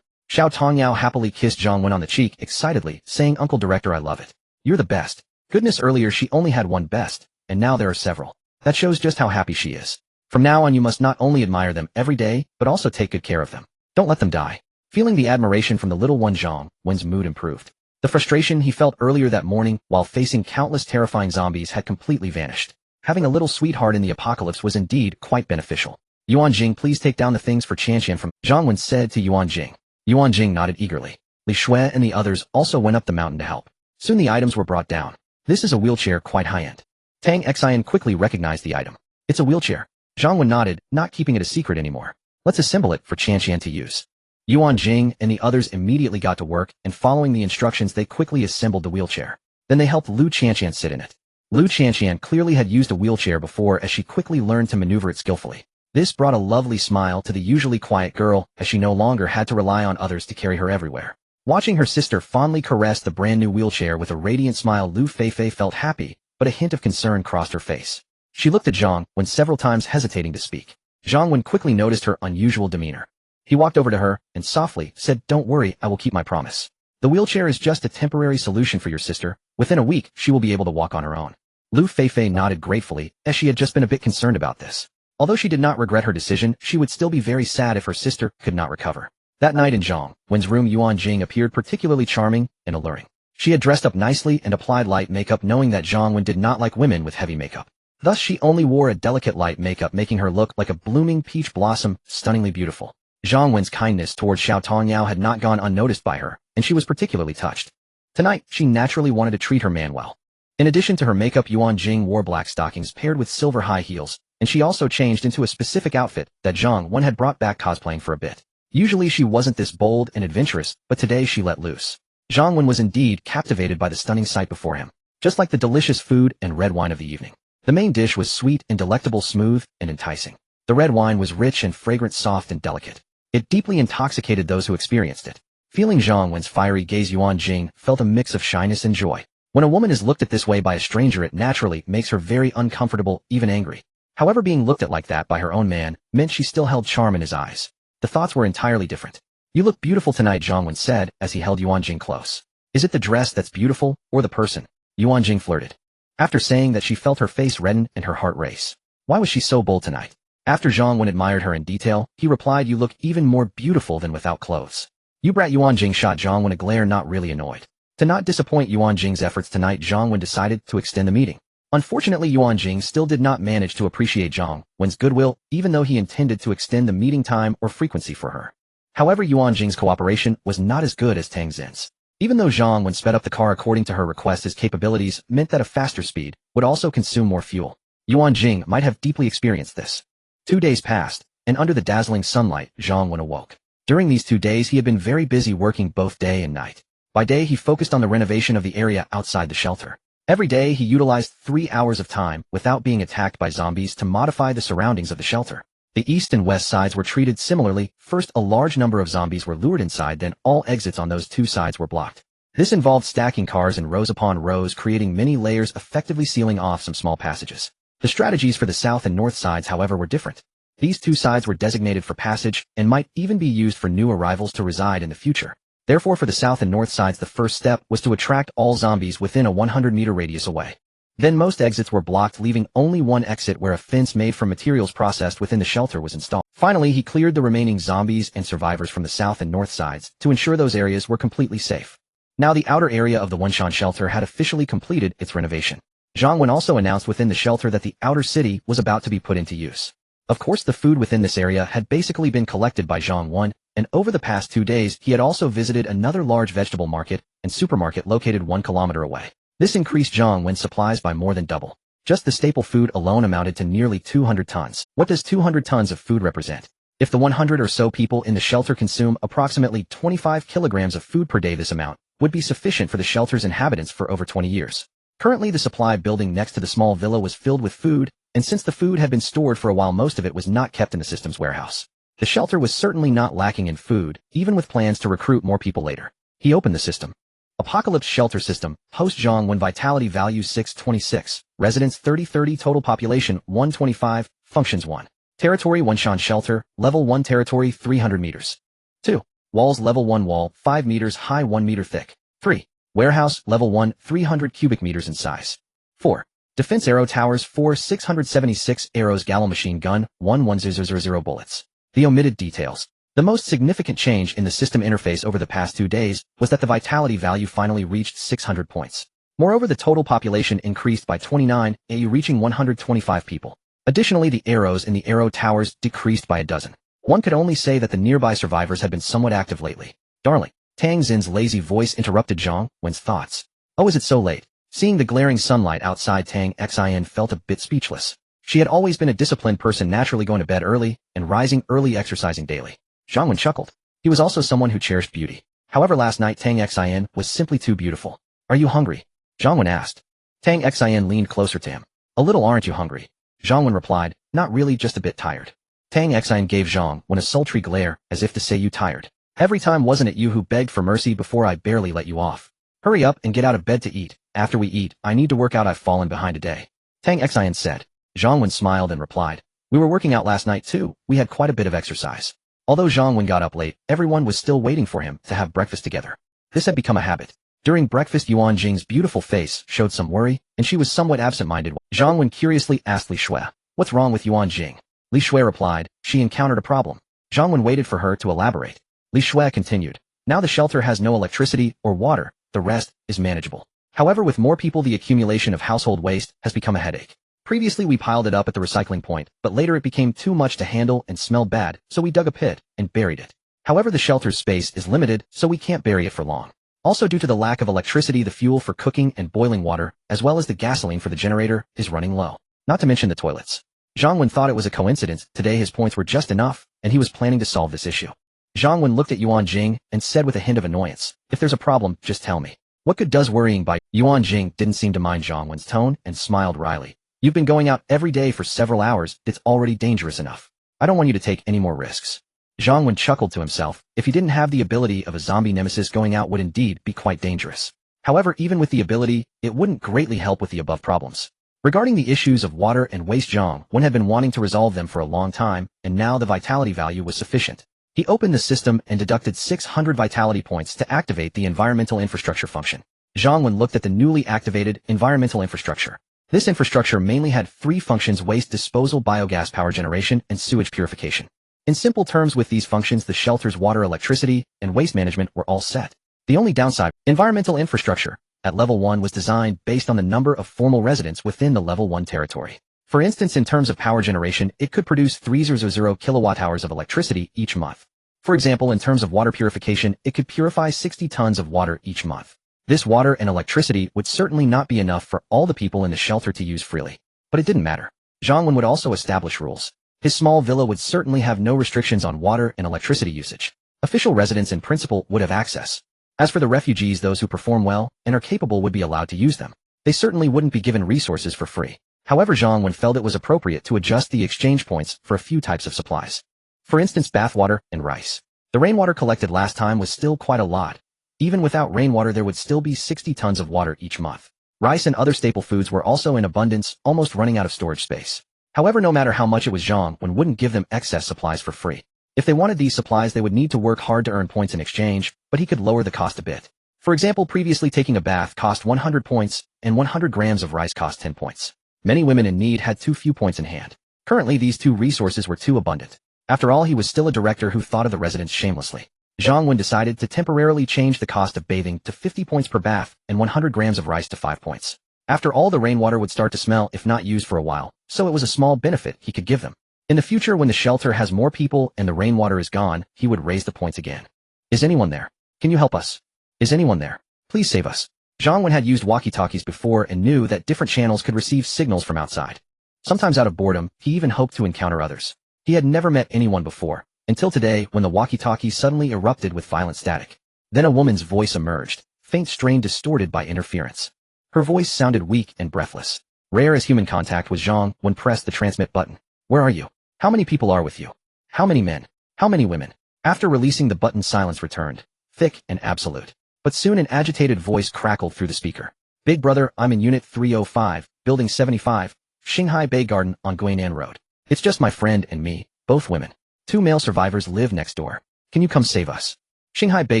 Xiao Tongyao happily kissed Zhang Wen on the cheek excitedly, saying, Uncle Director, I love it. You're the best. Goodness, earlier she only had one best, and now there are several. That shows just how happy she is. From now on, you must not only admire them every day, but also take good care of them. Don't let them die. Feeling the admiration from the little one, Zhang Wen's mood improved. The frustration he felt earlier that morning while facing countless terrifying zombies had completely vanished. Having a little sweetheart in the apocalypse was indeed quite beneficial. Ruan Jing, please take down the things for Qianqian from Zhang Wen said to Ruan Jing. Ruan Jing nodded eagerly. Li Shui and the others also went up the mountain to help. Soon the items were brought down. This is a wheelchair, quite high-end. Tang Xian quickly recognized the item. It's a wheelchair. Zhang Wen nodded, not keeping it a secret anymore. Let's assemble it for Qianqian to use. Ruan Jing and the others immediately got to work, and following the instructions they quickly assembled the wheelchair. Then they helped Lu Qianqian sit in it. Lu Qianqian clearly had used a wheelchair before, as she quickly learned to maneuver it skillfully. This brought a lovely smile to the usually quiet girl, as she no longer had to rely on others to carry her everywhere. Watching her sister fondly caress the brand new wheelchair with a radiant smile, Lu Feifei felt happy, but a hint of concern crossed her face. She looked at Zhang Wen several times, hesitating to speak. Zhang Wen quickly noticed her unusual demeanor. He walked over to her and softly said, Don't worry, I will keep my promise. The wheelchair is just a temporary solution for your sister. Within a week, she will be able to walk on her own. Lu Feifei nodded gratefully, as she had just been a bit concerned about this. Although she did not regret her decision, she would still be very sad if her sister could not recover. That night in Zhang Wen's room, Ruan Jing appeared particularly charming and alluring. She had dressed up nicely and applied light makeup, knowing that Zhang Wen did not like women with heavy makeup. Thus she only wore a delicate light makeup, making her look like a blooming peach blossom, stunningly beautiful. Zhang Wen's kindness towards Xiao Tongyao had not gone unnoticed by her, and she was particularly touched. Tonight, she naturally wanted to treat her man well. In addition to her makeup, Ruan Jing wore black stockings paired with silver high heels, and she also changed into a specific outfit that Zhang Wen had brought back cosplaying for a bit. Usually she wasn't this bold and adventurous, but today she let loose. Zhang Wen was indeed captivated by the stunning sight before him, just like the delicious food and red wine of the evening. The main dish was sweet and delectable, smooth and enticing. The red wine was rich and fragrant, soft and delicate. It deeply intoxicated those who experienced it. Feeling Zhang Wen's fiery gaze, Ruan Jing felt a mix of shyness and joy. When a woman is looked at this way by a stranger, it naturally makes her very uncomfortable, even angry. However, being looked at like that by her own man meant she still held charm in his eyes. The thoughts were entirely different. "You look beautiful tonight," Zhang Wen said as he held Ruan Jing close. "Is it the dress that's beautiful, or the person?" Ruan Jing flirted. After saying that, she felt her face redden and her heart race. Why was she so bold tonight? After Zhang Wen admired her in detail, he replied, "You look even more beautiful than without clothes." "You brat!" Ruan Jing shot Zhang Wen a glare, not really annoyed. To not disappoint Ruan Jing's efforts tonight, Zhang Wen decided to extend the meeting. Unfortunately, Ruan Jing still did not manage to appreciate Zhang Wen's goodwill, even though he intended to extend the meeting time or frequency for her. However, Ruan Jing's cooperation was not as good as Tang Zin's. Even though Zhang Wen sped up the car according to her request, his capabilities meant that a faster speed would also consume more fuel. Ruan Jing might have deeply experienced this. 2 days passed, and under the dazzling sunlight, Zhang Wen awoke. During these 2 days, he had been very busy working both day and night. By day, he focused on the renovation of the area outside the shelter. Every day, he utilized 3 hours of time without being attacked by zombies to modify the surroundings of the shelter. The east and west sides were treated similarly. First, a large number of zombies were lured inside, then all exits on those 2 sides were blocked. This involved stacking cars in rows upon rows, creating many layers, effectively sealing off some small passages. The strategies for the south and north sides, however, were different. These 2 sides were designated for passage and might even be used for new arrivals to reside in the future. Therefore, for the south and north sides, the first step was to attract all zombies within a 100-meter radius away. Then most exits were blocked, leaving only one exit where a fence made from materials processed within the shelter was installed. Finally, he cleared the remaining zombies and survivors from the south and north sides to ensure those areas were completely safe. Now the outer area of the Wenshan shelter had officially completed its renovation. Zhang Wen also announced within the shelter that the outer city was about to be put into use. Of course, the food within this area had basically been collected by Zhang Wen, and over the past 2 days, he had also visited another large vegetable market and supermarket located 1 kilometer away. This increased Zhang Wen's supplies by more than double. Just the staple food alone amounted to nearly 200 tons. What does 200 tons of food represent? If the 100 or so people in the shelter consume approximately 25 kilograms of food per day, this amount would be sufficient for the shelter's inhabitants for over 20 years. Currently, the supply building next to the small villa was filled with food, and since the food had been stored for a while, most of it was not kept in the system's warehouse. The shelter was certainly not lacking in food, even with plans to recruit more people later. He opened the system. Apocalypse Shelter System, host Zhang Wen, vitality value 626, residents 3030, total population 125, functions 1. Territory Wenshan Shelter, level 1 territory 300 meters. 2. Walls level 1 wall 5 meters high 1 meter thick. 3. Warehouse level 1 300 cubic meters in size. 4. Defense arrow towers 4 676 arrows, Gallo machine gun 11000 bullets. The omitted details. The most significant change in the system interface over the past 2 days was that the vitality value finally reached 600 points. Moreover, the total population increased by 29, reaching 125 people. Additionally, the arrows in the arrow towers decreased by a dozen. One could only say that the nearby survivors had been somewhat active lately. Darling, Tang Zin's lazy voice interrupted Zhang Wen's thoughts. Oh, is it so late? Seeing the glaring sunlight outside, Tang Xin felt a bit speechless. She had always been a disciplined person, naturally going to bed early and rising early, exercising daily. Zhang Wen chuckled. He was also someone who cherished beauty. However, last night Tang Xin was simply too beautiful. Are you hungry? Zhang Wen asked. Tang Xin leaned closer to him. A little. Aren't you hungry? Zhang Wen replied, not really, just a bit tired. Tang Xin gave Zhang Wen a sultry glare, as if to say, you tired? Every time wasn't it you who begged for mercy before I barely let you off? Hurry up and get out of bed to eat. After we eat, I need to work out. I've fallen behind a day. Tang Xin said. Zhang Wen smiled and replied, we were working out last night too. We had quite a bit of exercise. Although Zhang Wen got up late, everyone was still waiting for him to have breakfast together. This had become a habit. During breakfast, Ruan Jing's beautiful face showed some worry, and she was somewhat absent-minded. Zhang Wen curiously asked Li Shui, what's wrong with Ruan Jing? Li Shui replied, she encountered a problem. Zhang Wen waited for her to elaborate. Li Shui continued, now the shelter has no electricity or water, the rest is manageable. However, with more people, the accumulation of household waste has become a headache. Previously, we piled it up at the recycling point, but later it became too much to handle and smelled bad, so we dug a pit and buried it. However, the shelter's space is limited, so we can't bury it for long. Also due to the lack of electricity, the fuel for cooking and boiling water, as well as the gasoline for the generator, is running low. Not to mention the toilets. Zhang Wen thought it was a coincidence. Today his points were just enough, and he was planning to solve this issue. Zhang Wen looked at Ruan Jing and said with a hint of annoyance, "If there's a problem, just tell me. What good does worrying by?" Ruan Jing didn't seem to mind Zhang Wen's tone and smiled wryly. "You've been going out every day for several hours. It's already dangerous enough. I don't want you to take any more risks." Zhang Wen chuckled to himself. If he didn't have the ability of a zombie nemesis, going out would indeed be quite dangerous. However, even with the ability, it wouldn't greatly help with the above problems. Regarding the issues of water and waste, Zhang Wen had been wanting to resolve them for a long time, and now the vitality value was sufficient. He opened the system and deducted 600 vitality points to activate the environmental infrastructure function. Zhang Wen looked at the newly activated environmental infrastructure. This infrastructure mainly had 3 functions: waste disposal, biogas power generation, and sewage purification. In simple terms, with these functions, the shelter's water, electricity, and waste management were all set. The only downside, environmental infrastructure at level 1 was designed based on the number of formal residents within the level 1 territory. For instance, in terms of power generation, it could produce 300 kilowatt-hours of electricity each month. For example, in terms of water purification, it could purify 60 tons of water each month. This water and electricity would certainly not be enough for all the people in the shelter to use freely. But it didn't matter. Zhang Wen would also establish rules. His small villa would certainly have no restrictions on water and electricity usage. Official residents in principle would have access. As for the refugees, those who perform well and are capable would be allowed to use them. They certainly wouldn't be given resources for free. However, Zhang Wen felt it was appropriate to adjust the exchange points for a few types of supplies. For instance, bathwater and rice. The rainwater collected last time was still quite a lot. Even without rainwater, there would still be 60 tons of water each month. Rice and other staple foods were also in abundance, almost running out of storage space. However, no matter how much it was, Zhang Wen wouldn't give them excess supplies for free. If they wanted these supplies, they would need to work hard to earn points in exchange, but he could lower the cost a bit. For example, previously taking a bath cost 100 points, and 100 grams of rice cost 10 points. Many women in need had too few points in hand. Currently, these 2 resources were too abundant. After all, he was still a director who thought of the residents shamelessly. Zhang Wen decided to temporarily change the cost of bathing to 50 points per bath and 100 grams of rice to 5 points. After all, the rainwater would start to smell if not used for a while, so it was a small benefit he could give them. In the future, when the shelter has more people and the rainwater is gone, he would raise the points again. "Is anyone there? Can you help us? Is anyone there? Please save us." Zhang Wen had used walkie-talkies before and knew that different channels could receive signals from outside. Sometimes out of boredom, he even hoped to encounter others. He had never met anyone before, until today when the walkie-talkie suddenly erupted with violent static. Then a woman's voice emerged, faint strain distorted by interference. Her voice sounded weak and breathless. Rare as human contact was Zhang Wen pressed the transmit button. "Where are you? How many people are with you? How many men? How many women?" After releasing the button, silence returned, thick and absolute. But soon an agitated voice crackled through the speaker. "Big brother, I'm in Unit 305, Building 75, Shanghai Bay Garden on Guinan Road. It's just my friend and me, both women. 2 male survivors live next door. Can you come save us?" Shanghai Bay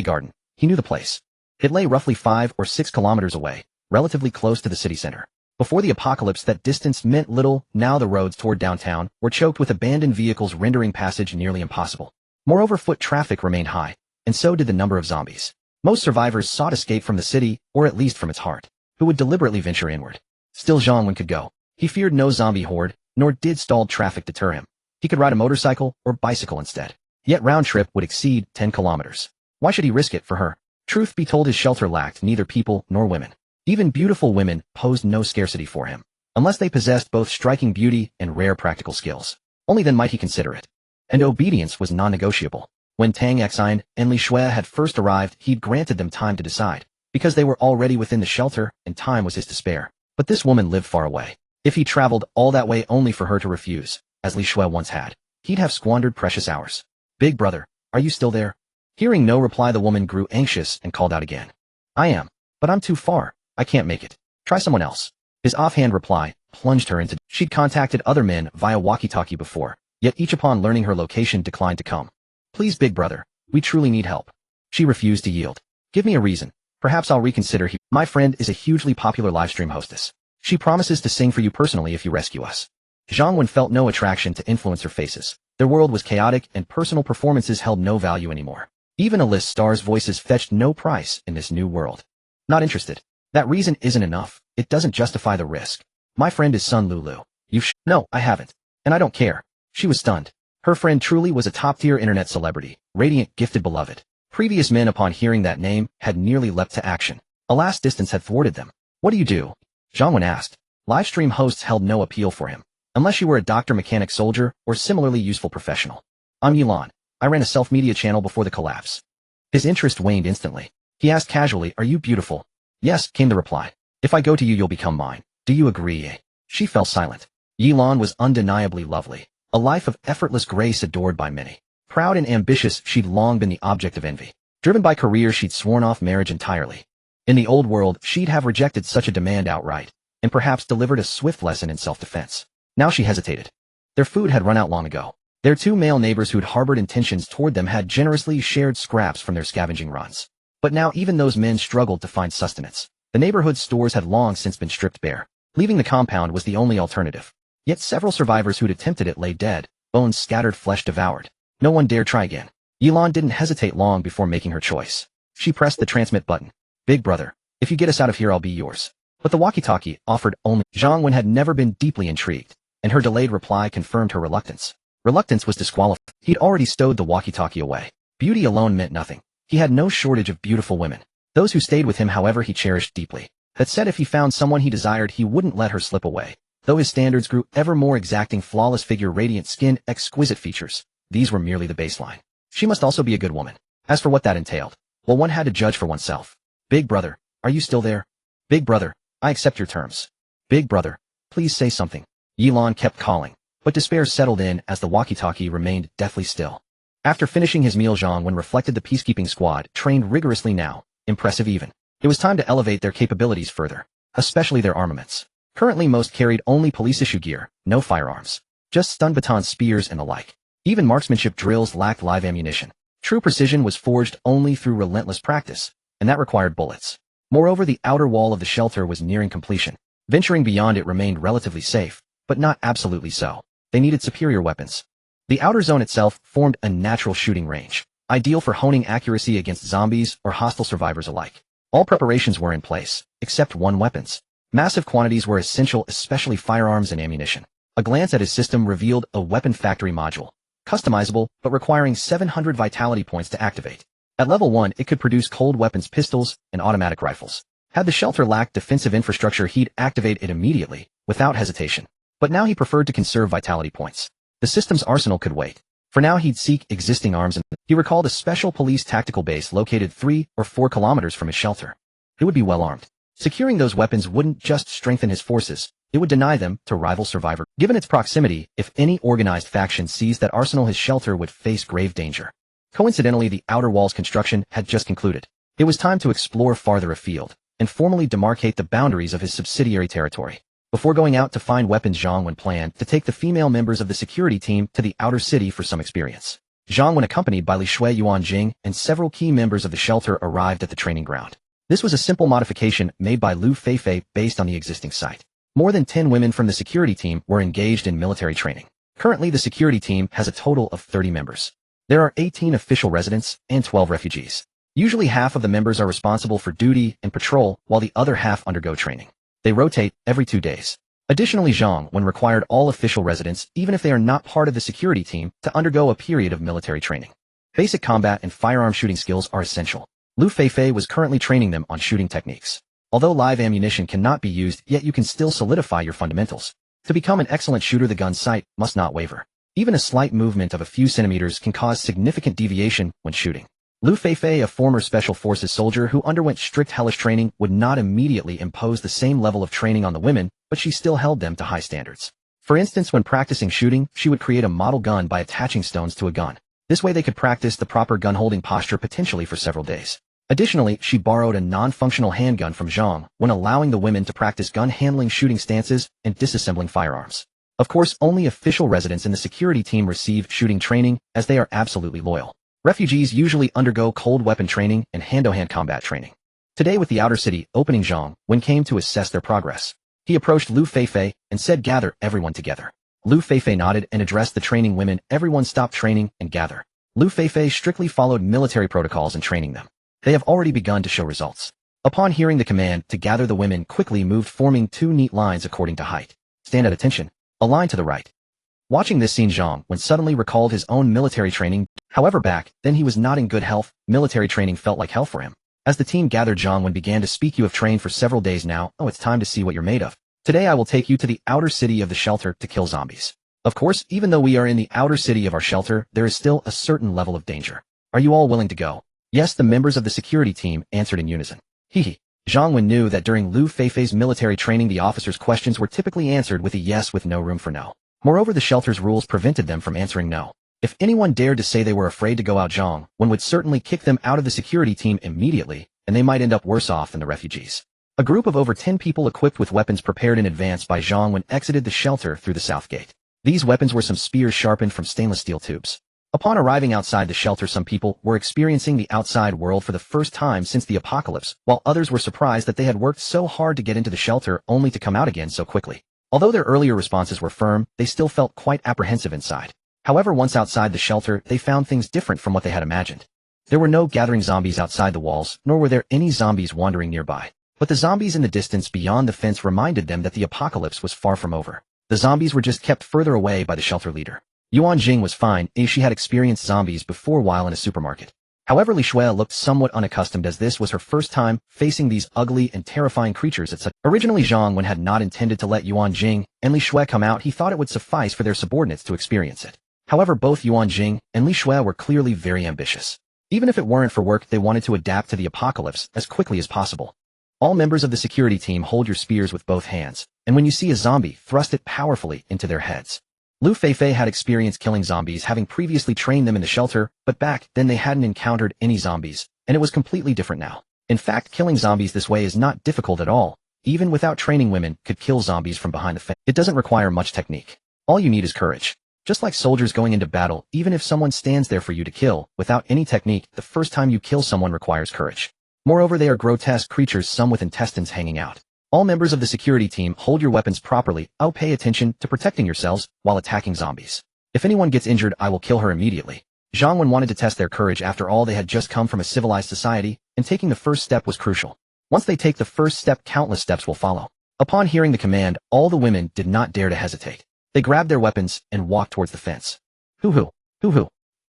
Garden. He knew the place. It lay roughly 5 or 6 kilometers away, relatively close to the city center. Before the apocalypse, that distance meant little. Now the roads toward downtown were choked with abandoned vehicles, rendering passage nearly impossible. Moreover, foot traffic remained high, and so did the number of zombies. Most survivors sought escape from the city, or at least from its heart, who would deliberately venture inward. Still, Zhang Wen could go. He feared no zombie horde, nor did stalled traffic deter him. He could ride a motorcycle or bicycle instead. Yet round trip would exceed 10 kilometers. Why should he risk it for her? Truth be told, his shelter lacked neither people nor women. Even beautiful women posed no scarcity for him, unless they possessed both striking beauty and rare practical skills. Only then might he consider it. And obedience was non-negotiable. When Tang Xin and Li Shui had first arrived, he'd granted them time to decide, because they were already within the shelter and time was his to spare. But this woman lived far away. If he traveled all that way only for her to refuse, as Li Shui once had, he'd have squandered precious hours. "Big brother, are you still there?" Hearing no reply, the woman grew anxious and called out again. "I am, but I'm too far. I can't make it. Try someone else." His offhand reply plunged her into. She'd contacted other men via walkie-talkie before, yet each upon learning her location declined to come. "Please, big brother, we truly need help." She refused to yield. "Give me a reason. Perhaps I'll reconsider." "My friend is a hugely popular livestream hostess. She promises to sing for you personally if you rescue us." Zhang Wen felt no attraction to influencer faces. Their world was chaotic and personal performances held no value anymore. Even A-list stars' voices fetched no price in this new world. Not interested. That reason isn't enough. It doesn't justify the risk. "My friend is Sun Lulu. No, I haven't. And I don't care." She was stunned. Her friend truly was a top-tier internet celebrity, radiant, gifted, beloved. Previous men upon hearing that name had nearly leapt to action. Alas, distance had thwarted them. What do you do? Zhang Wen asked. Livestream hosts held no appeal for him, unless you were a doctor, mechanic, soldier, or similarly useful professional. I'm Yilan. I ran a self-media channel before the collapse. His interest waned instantly. He asked casually, are you beautiful? Yes, came the reply. If I go to you, you'll become mine. Do you agree? She fell silent. Yilan was undeniably lovely. A life of effortless grace adored by many. Proud and ambitious, she'd long been the object of envy. Driven by career, she'd sworn off marriage entirely. In the old world, she'd have rejected such a demand outright, and perhaps delivered a swift lesson in self-defense. Now she hesitated. Their food had run out long ago. Their two male neighbors who'd harbored intentions toward them had generously shared scraps from their scavenging runs. But now even those men struggled to find sustenance. The neighborhood's stores had long since been stripped bare. Leaving the compound was the only alternative. Yet several survivors who'd attempted it lay dead, bones scattered, flesh devoured. No one dared try again. Yilan didn't hesitate long before making her choice. She pressed the transmit button. Big brother, if you get us out of here, I'll be yours. But the walkie-talkie offered only. Zhang Wen had never been deeply intrigued, and her delayed reply confirmed her reluctance. Reluctance was disqualified. He'd already stowed the walkie-talkie away. Beauty alone meant nothing. He had no shortage of beautiful women. Those who stayed with him, however, he cherished deeply. That said, if he found someone he desired, he wouldn't let her slip away. Though his standards grew ever more exacting, flawless figure, radiant skin, exquisite features, these were merely the baseline. She must also be a good woman. As for what that entailed, well, one had to judge for oneself. Big brother, are you still there? Big brother, I accept your terms. Big brother, please say something. Yilan kept calling, but despair settled in as the walkie-talkie remained deathly still. After finishing his meal, Zhang Wen reflected the peacekeeping squad, trained rigorously now, impressive even. It was time to elevate their capabilities further, especially their armaments. Currently most carried only police-issue gear, no firearms. Just stun batons, spears, and the like. Even marksmanship drills lacked live ammunition. True precision was forged only through relentless practice, and that required bullets. Moreover, the outer wall of the shelter was nearing completion. Venturing beyond it remained relatively safe, but not absolutely so. They needed superior weapons. The outer zone itself formed a natural shooting range, ideal for honing accuracy against zombies or hostile survivors alike. All preparations were in place, except one: weapons. Massive quantities were essential, especially firearms and ammunition. A glance at his system revealed a weapon factory module, customizable but requiring 700 vitality points to activate. At level 1, it could produce cold weapons, pistols, and automatic rifles. Had the shelter lacked defensive infrastructure, he'd activate it immediately, without hesitation. But now he preferred to conserve vitality points. The system's arsenal could wait. For now, he'd seek existing arms, and he recalled a special police tactical base located 3 or 4 kilometers from his shelter. It would be well armed. Securing those weapons wouldn't just strengthen his forces, it would deny them to rival survivors. Given its proximity, if any organized faction seized that arsenal, his shelter would face grave danger. Coincidentally, the outer wall's construction had just concluded. It was time to explore farther afield, and formally demarcate the boundaries of his subsidiary territory. Before going out to find weapons, Zhang Wen planned to take the female members of the security team to the outer city for some experience. Zhang Wen, accompanied by Li Shui, Ruan Jing, and several key members of the shelter, arrived at the training ground. This was a simple modification made by Lu Feifei based on the existing site. More than 10 women from the security team were engaged in military training. Currently, the security team has a total of 30 members. There are 18 official residents and 12 refugees. Usually half of the members are responsible for duty and patrol, while the other half undergo training. They rotate every 2 days. Additionally, Zhang Wen required all official residents, even if they are not part of the security team, to undergo a period of military training. Basic combat and firearm shooting skills are essential. Lu Feifei was currently training them on shooting techniques. Although live ammunition cannot be used, yet you can still solidify your fundamentals. To become an excellent shooter, the gun's sight must not waver. Even a slight movement of a few centimeters can cause significant deviation when shooting. Lu Feifei, a former special forces soldier who underwent strict hellish training, would not immediately impose the same level of training on the women, but she still held them to high standards. For instance, when practicing shooting, she would create a model gun by attaching stones to a gun. This way they could practice the proper gun-holding posture potentially for several days. Additionally, she borrowed a non-functional handgun from Zhang Wen, allowing the women to practice gun-handling, shooting stances, and disassembling firearms. Of course, only official residents in the security team receive shooting training, as they are absolutely loyal. Refugees usually undergo cold weapon training and hand-to-hand combat training. Today, with the outer city opening, Zhang Wen came to assess their progress. He approached Lu Feifei and said, "Gather everyone together." Lu Feifei nodded and addressed the training women. Everyone stop training and gather. Lu Feifei strictly followed military protocols in training them. They have already begun to show results. Upon hearing the command to gather, the women quickly moved, forming 2 neat lines according to height. Stand at attention. A line to the right. Watching this scene, Zhang Wen suddenly recalled his own military training. However, back then he was not in good health. Military training felt like hell for him. As the team gathered, Zhang Wen began to speak. You have trained for several days now. Oh, it's time to see what you're made of. Today I will take you to the outer city of the shelter to kill zombies. Of course, even though we are in the outer city of our shelter, there is still a certain level of danger. Are you all willing to go? Yes, the members of the security team answered in unison. Hehe. Zhang Wen knew that during Lu Feifei's military training the officers' questions were typically answered with a yes with no room for no. Moreover, the shelter's rules prevented them from answering no. If anyone dared to say they were afraid to go out, Zhang Wen would certainly kick them out of the security team immediately, and they might end up worse off than the refugees. A group of over 10 people equipped with weapons prepared in advance by Zhang Wen exited the shelter through the south gate. These weapons were some spears sharpened from stainless steel tubes. Upon arriving outside the shelter, some people were experiencing the outside world for the first time since the apocalypse, while others were surprised that they had worked so hard to get into the shelter only to come out again so quickly. Although their earlier responses were firm, they still felt quite apprehensive inside. However, once outside the shelter, they found things different from what they had imagined. There were no gathering zombies outside the walls, nor were there any zombies wandering nearby. But the zombies in the distance beyond the fence reminded them that the apocalypse was far from over. The zombies were just kept further away by the shelter leader. Ruan Jing was fine, as she had experienced zombies before while in a supermarket. However, Li Shui looked somewhat unaccustomed as this was her first time facing these ugly and terrifying creatures at such. Originally, Zhang Wen had not intended to let Ruan Jing and Li Shui come out. He thought it would suffice for their subordinates to experience it. However, both Ruan Jing and Li Shui were clearly very ambitious. Even if it weren't for work, they wanted to adapt to the apocalypse as quickly as possible. All members of the security team, hold your spears with both hands, and when you see a zombie, thrust it powerfully into their heads. Lu Feifei had experience killing zombies, having previously trained them in the shelter, but back then they hadn't encountered any zombies, and it was completely different now. In fact, killing zombies this way is not difficult at all. Even without training, women could kill zombies from behind the fence. It doesn't require much technique. All you need is courage. Just like soldiers going into battle, even if someone stands there for you to kill, without any technique, the first time you kill someone requires courage. Moreover, they are grotesque creatures, some with intestines hanging out. All members of the security team, hold your weapons properly. I'll pay attention to protecting yourselves while attacking zombies. If anyone gets injured, I will kill her immediately. Zhang Wen wanted to test their courage. After all, they had just come from a civilized society, and taking the first step was crucial. Once they take the first step, countless steps will follow. Upon hearing the command, all the women did not dare to hesitate. They grabbed their weapons and walked towards the fence. Hoo-hoo, hoo-hoo.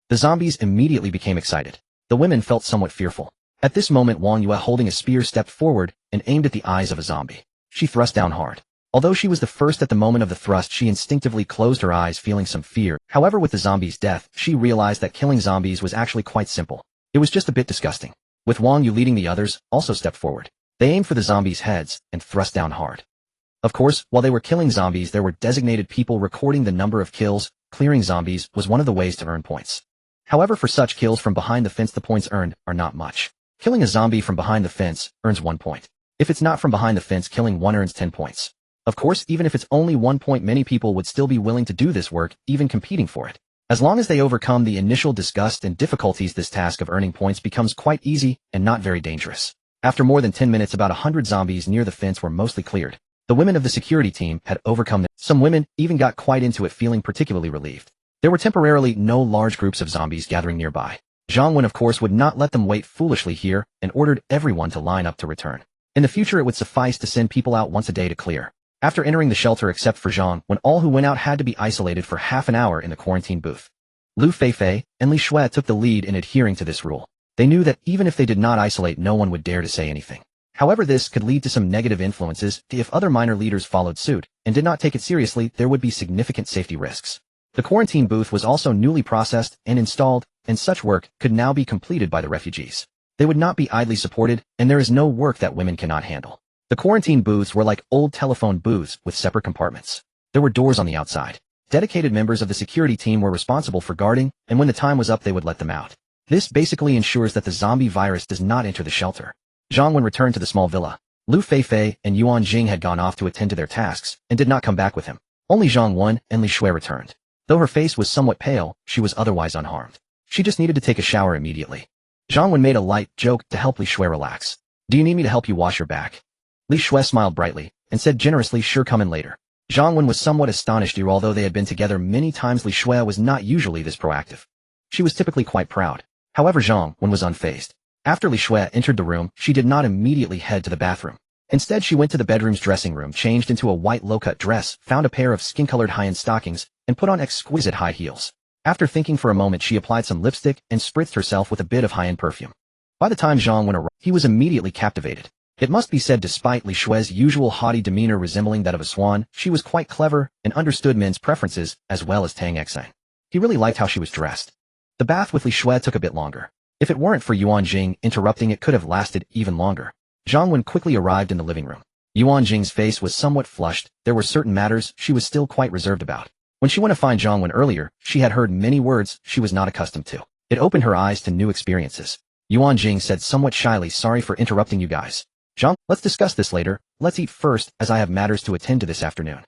The zombies immediately became excited. The women felt somewhat fearful. At this moment, Wang Yue, holding a spear, stepped forward and aimed at the eyes of a zombie. She thrust down hard. Although she was the first at the moment of the thrust, she instinctively closed her eyes, feeling some fear. However, with the zombie's death, she realized that killing zombies was actually quite simple. It was just a bit disgusting. With Wang Yu leading, the others also stepped forward. They aimed for the zombies' heads and thrust down hard. Of course, while they were killing zombies, there were designated people recording the number of kills. Clearing zombies was one of the ways to earn points. However, for such kills from behind the fence, the points earned are not much. Killing a zombie from behind the fence earns 1 point. If it's not from behind the fence, killing one earns 10 points. Of course, even if it's only 1 point, many people would still be willing to do this work, even competing for it. As long as they overcome the initial disgust and difficulties, this task of earning points becomes quite easy and not very dangerous. After more than 10 minutes, about 100 zombies near the fence were mostly cleared. The women of the security team had overcome them. Some women even got quite into it, feeling particularly relieved. There were temporarily no large groups of zombies gathering nearby. Zhang Wen, of course, would not let them wait foolishly here and ordered everyone to line up to return. In the future, it would suffice to send people out once a day to clear. After entering the shelter, except for Zhang Wen, all who went out had to be isolated for half an hour in the quarantine booth. Lu Feifei and Li Shui took the lead in adhering to this rule. They knew that even if they did not isolate, no one would dare to say anything. However, this could lead to some negative influences. If other minor leaders followed suit and did not take it seriously, there would be significant safety risks. The quarantine booth was also newly processed and installed, and such work could now be completed by the refugees. They would not be idly supported, and there is no work that women cannot handle. The quarantine booths were like old telephone booths with separate compartments. There were doors on the outside. Dedicated members of the security team were responsible for guarding, and when the time was up, they would let them out. This basically ensures that the zombie virus does not enter the shelter. Zhang Wen returned to the small villa. Lu Feifei and Ruan Jing had gone off to attend to their tasks and did not come back with him. Only Zhang Wen and Li Shui returned. Though her face was somewhat pale, she was otherwise unharmed. She just needed to take a shower immediately. Zhang Wen made a light joke to help Li Shui relax. Do you need me to help you wash your back? Li Shui smiled brightly and said generously, sure, come in later. Zhang Wen was somewhat astonished here. Although they had been together many times, Li Shui was not usually this proactive. She was typically quite proud. However, Zhang Wen was unfazed. After Li Shui entered the room, she did not immediately head to the bathroom. Instead, she went to the bedroom's dressing room, changed into a white low-cut dress, found a pair of skin-colored high-end stockings, and put on exquisite high heels. After thinking for a moment, she applied some lipstick and spritzed herself with a bit of high-end perfume. By the time Zhang Wen arrived, he was immediately captivated. It must be said, despite Li Shui's usual haughty demeanor resembling that of a swan, she was quite clever and understood men's preferences as well as Tang Xing. He really liked how she was dressed. The bath with Li Shui took a bit longer. If it weren't for Ruan Jing interrupting, it could have lasted even longer. Zhang Wen quickly arrived in the living room. Ruan Jing's face was somewhat flushed. There were certain matters she was still quite reserved about. When she went to find Zhang Wen earlier, she had heard many words she was not accustomed to. It opened her eyes to new experiences. Ruan Jing said somewhat shyly, "Sorry for interrupting you guys. Zhang, let's discuss this later. Let's eat first, as I have matters to attend to this afternoon."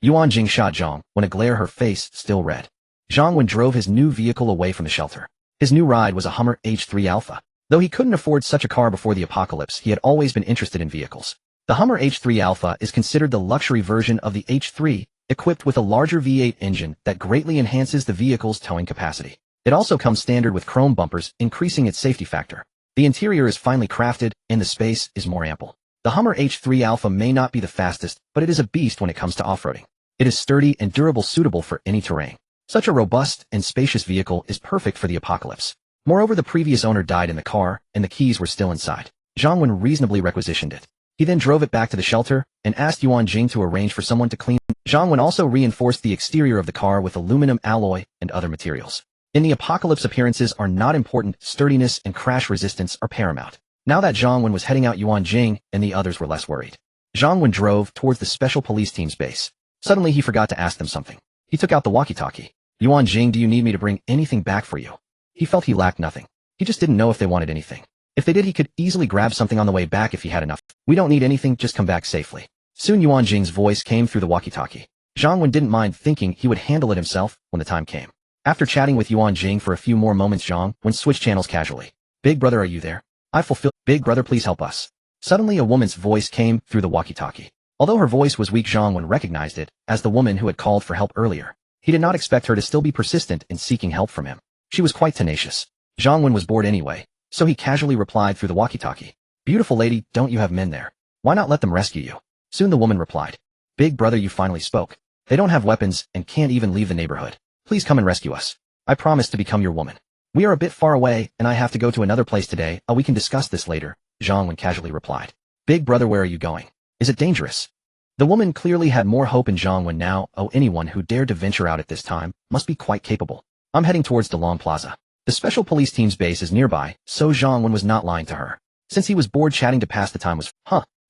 Ruan Jing shot Zhang Wen a glare, her face still red. Zhang Wen drove his new vehicle away from the shelter. His new ride was a Hummer H3 Alpha. Though he couldn't afford such a car before the apocalypse, he had always been interested in vehicles. The Hummer H3 Alpha is considered the luxury version of the H3, equipped with a larger V8 engine that greatly enhances the vehicle's towing capacity. It also comes standard with chrome bumpers, increasing its safety factor. The interior is finely crafted, and the space is more ample. The Hummer H3 Alpha may not be the fastest, but it is a beast when it comes to off-roading. It is sturdy and durable, suitable for any terrain. Such a robust and spacious vehicle is perfect for the apocalypse. Moreover, the previous owner died in the car, and the keys were still inside. Zhang Wen reasonably requisitioned it. He then drove it back to the shelter and asked Ruan Jing to arrange for someone to clean. Zhang Wen also reinforced the exterior of the car with aluminum alloy and other materials. In the apocalypse, appearances are not important. Sturdiness and crash resistance are paramount. Now that Zhang Wen was heading out, Ruan Jing and the others were less worried. Zhang Wen drove towards the special police team's base. Suddenly, he forgot to ask them something. He took out the walkie-talkie. "Ruan Jing, do you need me to bring anything back for you?" He felt he lacked nothing. He just didn't know if they wanted anything. If they did, he could easily grab something on the way back if he had enough. "We don't need anything, just come back safely." Soon Ruan Jing's voice came through the walkie-talkie. Zhang Wen didn't mind, thinking he would handle it himself when the time came. After chatting with Ruan Jing for a few more moments, Zhang Wen switched channels casually. "Big brother, are you there? I fulfill. Big brother, please help us." Suddenly a woman's voice came through the walkie-talkie. Although her voice was weak, Zhang Wen recognized it as the woman who had called for help earlier. He did not expect her to still be persistent in seeking help from him. She was quite tenacious. Zhang Wen was bored anyway, so he casually replied through the walkie-talkie. "Beautiful lady, don't you have men there? Why not let them rescue you?" Soon the woman replied. "Big brother, you finally spoke. They don't have weapons and can't even leave the neighborhood. Please come and rescue us. I promise to become your woman. We are a bit far away, and I have to go to another place today. We can discuss this later," Zhang Wen casually replied. "Big brother, where are you going? Is it dangerous?" The woman clearly had more hope in Zhang Wen now. Anyone who dared to venture out at this time must be quite capable. "I'm heading towards Dalong Plaza. The special police team's base is nearby," so Zhang Wen was not lying to her. Since he was bored, chatting to pass the time was,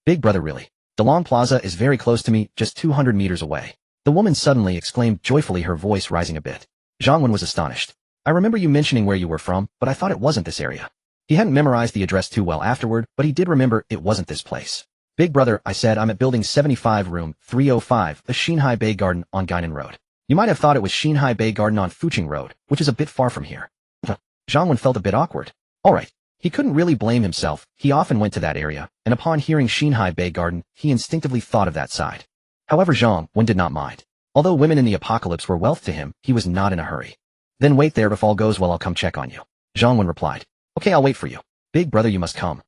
Big brother, really? Dalong Plaza is very close to me, just 200 meters away." The woman suddenly exclaimed joyfully, her voice rising a bit. Zhang Wen was astonished. "I remember you mentioning where you were from, but I thought it wasn't this area." He hadn't memorized the address too well afterward, but he did remember it wasn't this place. "Big brother," I said, "I'm at building 75, room 305, the Xinhai Bay Garden on Guinan Road. You might have thought it was Xinhai Bay Garden on Fuqing Road, which is a bit far from here." Zhang Wen felt a bit awkward. Alright. He couldn't really blame himself. He often went to that area, and upon hearing Xinhai Bay Garden, he instinctively thought of that side. However, Zhang Wen did not mind. Although women in the apocalypse were wealth to him, he was not in a hurry. "Then wait there. If all goes well, I'll come check on you," Zhang Wen replied. "Okay, I'll wait for you. Big brother, you must come."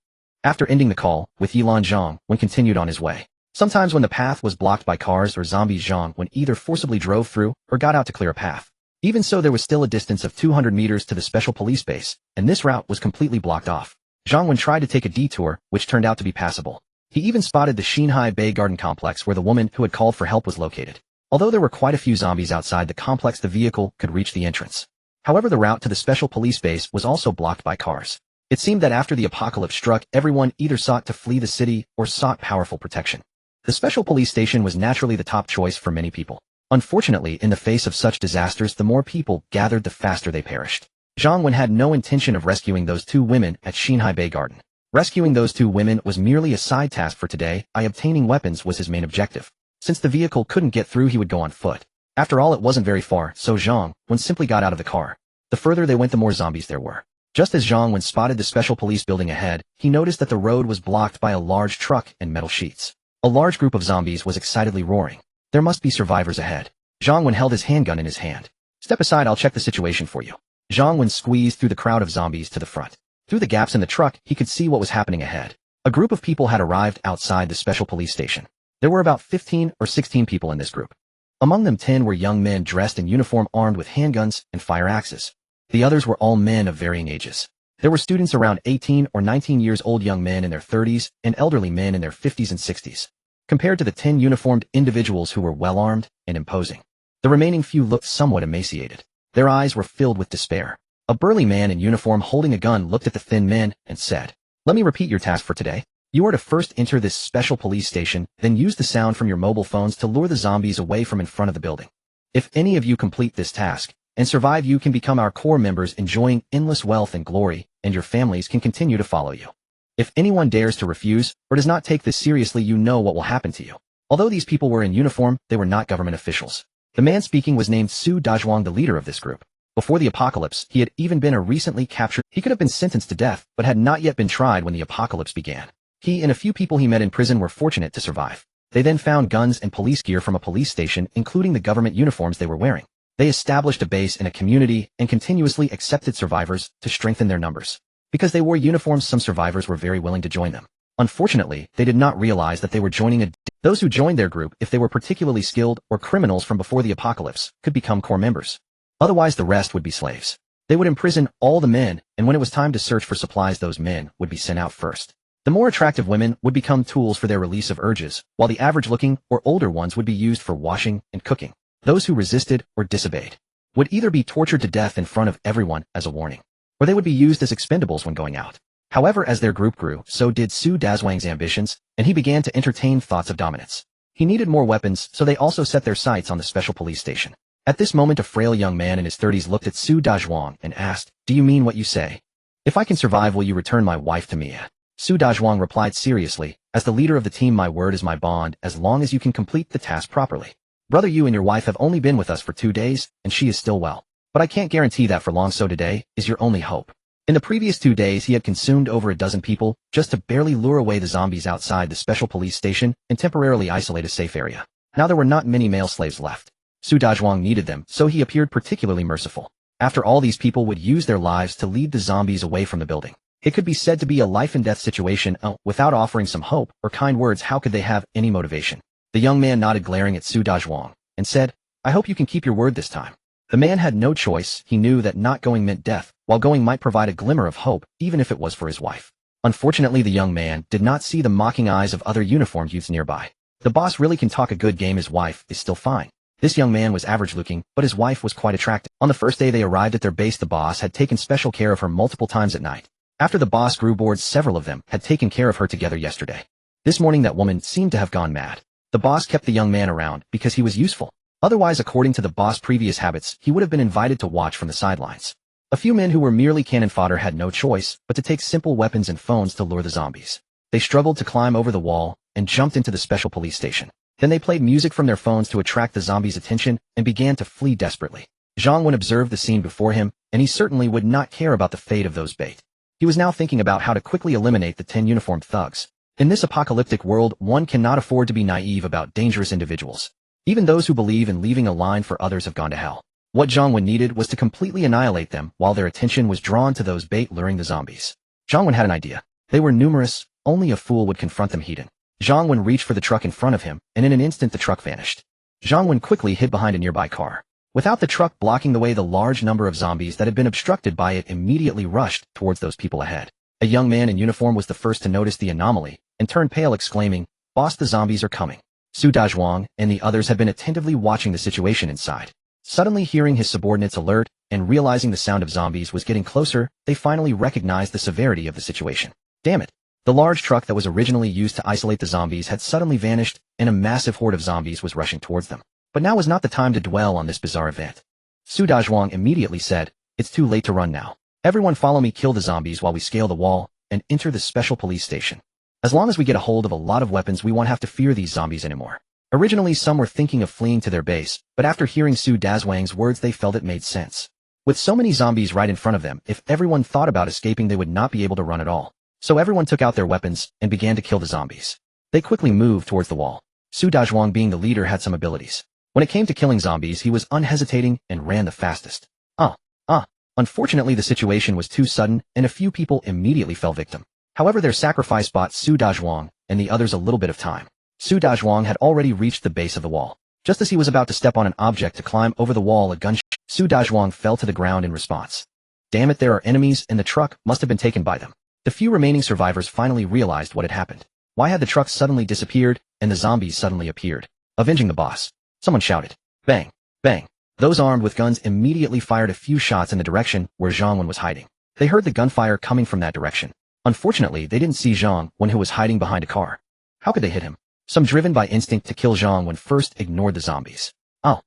After ending the call with Yilan, Zhang Wen continued on his way. Sometimes when the path was blocked by cars or zombies, Zhang Wen either forcibly drove through or got out to clear a path. Even so, there was still a distance of 200 meters to the special police base, and this route was completely blocked off. Zhang Wen tried to take a detour, which turned out to be passable. He even spotted the Xinhai Bay Garden complex where the woman who had called for help was located. Although there were quite a few zombies outside the complex, the vehicle could reach the entrance. However, the route to the special police base was also blocked by cars. It seemed that after the apocalypse struck, everyone either sought to flee the city or sought powerful protection. The special police station was naturally the top choice for many people. Unfortunately, in the face of such disasters, the more people gathered, the faster they perished. Zhang Wen had no intention of rescuing those two women at Xinhai Bay Garden. Rescuing those two women was merely a side task for today. Obtaining weapons was his main objective. Since the vehicle couldn't get through, he would go on foot. After all, it wasn't very far, so Zhang Wen simply got out of the car. The further they went, the more zombies there were. Just as Zhang Wen spotted the special police building ahead, he noticed that the road was blocked by a large truck and metal sheets. A large group of zombies was excitedly roaring. There must be survivors ahead. Zhang Wen held his handgun in his hand. "Step aside, I'll check the situation for you." Zhang Wen squeezed through the crowd of zombies to the front. Through the gaps in the truck, he could see what was happening ahead. A group of people had arrived outside the special police station. There were about 15 or 16 people in this group. Among them 10 were young men dressed in uniform armed with handguns and fire axes. The others were all men of varying ages. There were students around 18 or 19 years old, young men in their 30s, and elderly men in their 50s and 60s. Compared to the 10 uniformed individuals who were well-armed and imposing, the remaining few looked somewhat emaciated. Their eyes were filled with despair. A burly man in uniform holding a gun looked at the thin men and said, "Let me repeat your task for today. You are to first enter this special police station, then use the sound from your mobile phones to lure the zombies away from in front of the building. If any of you complete this task and survive, you can become our core members, enjoying endless wealth and glory, and your families can continue to follow you. If anyone dares to refuse or does not take this seriously, you know what will happen to you." Although these people were in uniform, they were not government officials. The man speaking was named Su Dazhuang, the leader of this group. Before the apocalypse, he had even been a recently captured. He could have been sentenced to death, but had not yet been tried when the apocalypse began. He and a few people he met in prison were fortunate to survive. They then found guns and police gear from a police station, including the government uniforms they were wearing. They established a base in a community and continuously accepted survivors to strengthen their numbers. Because they wore uniforms, some survivors were very willing to join them. Unfortunately, they did not realize that they were joining those who joined their group, if they were particularly skilled or criminals from before the apocalypse, could become core members. Otherwise, the rest would be slaves. They would imprison all the men, and when it was time to search for supplies, those men would be sent out first. The more attractive women would become tools for their release of urges, while the average-looking or older ones would be used for washing and cooking. Those who resisted or disobeyed would either be tortured to death in front of everyone as a warning, or they would be used as expendables when going out. However, as their group grew, so did Su Dazhuang's ambitions, and he began to entertain thoughts of dominance. He needed more weapons, so they also set their sights on the special police station. At this moment, a frail young man in his 30s looked at Su Dazhuang and asked, "Do you mean what you say? If I can survive, will you return my wife to me?" Su Dazhuang replied seriously, "As the leader of the team, my word is my bond, as long as you can complete the task properly. Brother, you and your wife have only been with us for 2 days, and she is still well. But I can't guarantee that for long, so today is your only hope." In the previous 2 days, he had consumed over a dozen people just to barely lure away the zombies outside the special police station and temporarily isolate a safe area. Now there were not many male slaves left. Su Dazhuang needed them, so he appeared particularly merciful. After all, these people would use their lives to lead the zombies away from the building. It could be said to be a life-and-death situation. Without offering some hope or kind words, how could they have any motivation? The young man nodded, glaring at Su Dazhuang, and said, "I hope you can keep your word this time." The man had no choice. He knew that not going meant death, while going might provide a glimmer of hope, even if it was for his wife. Unfortunately, the young man did not see the mocking eyes of other uniformed youths nearby. The boss really can talk a good game. His wife is still fine. This young man was average-looking, but his wife was quite attractive. On the first day they arrived at their base, the boss had taken special care of her multiple times at night. After the boss grew bored, several of them had taken care of her together yesterday. This morning, that woman seemed to have gone mad. The boss kept the young man around because he was useful. Otherwise, according to the boss' previous habits, he would have been invited to watch from the sidelines. A few men who were merely cannon fodder had no choice but to take simple weapons and phones to lure the zombies. They struggled to climb over the wall and jumped into the special police station. Then they played music from their phones to attract the zombies' attention and began to flee desperately. Zhang Wen observed the scene before him, and he certainly would not care about the fate of those bait. He was now thinking about how to quickly eliminate the 10 uniformed thugs. In this apocalyptic world, one cannot afford to be naive about dangerous individuals. Even those who believe in leaving a line for others have gone to hell. What Zhang Wen needed was to completely annihilate them while their attention was drawn to those bait luring the zombies. Zhang Wen had an idea. They were numerous, only a fool would confront them heat-in. Zhang Wen reached for the truck in front of him, and in an instant the truck vanished. Zhang Wen quickly hid behind a nearby car. Without the truck blocking the way, the large number of zombies that had been obstructed by it immediately rushed towards those people ahead. A young man in uniform was the first to notice the anomaly and turned pale, exclaiming, "Boss, the zombies are coming." Su Dazhuang and the others had been attentively watching the situation inside. Suddenly, hearing his subordinates alert and realizing the sound of zombies was getting closer, they finally recognized the severity of the situation. Damn it! The large truck that was originally used to isolate the zombies had suddenly vanished, and a massive horde of zombies was rushing towards them. But now was not the time to dwell on this bizarre event. Su Dazhuang immediately said, "It's too late to run now. Everyone follow me, kill the zombies while we scale the wall and enter the special police station. As long as we get a hold of a lot of weapons, we won't have to fear these zombies anymore." Originally, some were thinking of fleeing to their base, but after hearing Su Dazhuang's words, they felt it made sense. With so many zombies right in front of them, if everyone thought about escaping, they would not be able to run at all. So everyone took out their weapons and began to kill the zombies. They quickly moved towards the wall. Su Dazhuang, being the leader, had some abilities. When it came to killing zombies, he was unhesitating and ran the fastest. Unfortunately, the situation was too sudden, and a few people immediately fell victim. However, their sacrifice bought Su Dazhuang and the others a little bit of time. Su Dazhuang had already reached the base of the wall. Just as he was about to step on an object to climb over the wall, a gunshot. Su Dazhuang fell to the ground in response. Damn it, there are enemies, and the truck must have been taken by them. The few remaining survivors finally realized what had happened. Why had the truck suddenly disappeared, and the zombies suddenly appeared, avenging the boss? Someone shouted. Bang! Bang! Those armed with guns immediately fired a few shots in the direction where Zhang Wen was hiding. They heard the gunfire coming from that direction. Unfortunately, they didn't see Zhang Wen, who was hiding behind a car. How could they hit him? Some driven by instinct to kill Zhang Wen first ignored the zombies. Oh.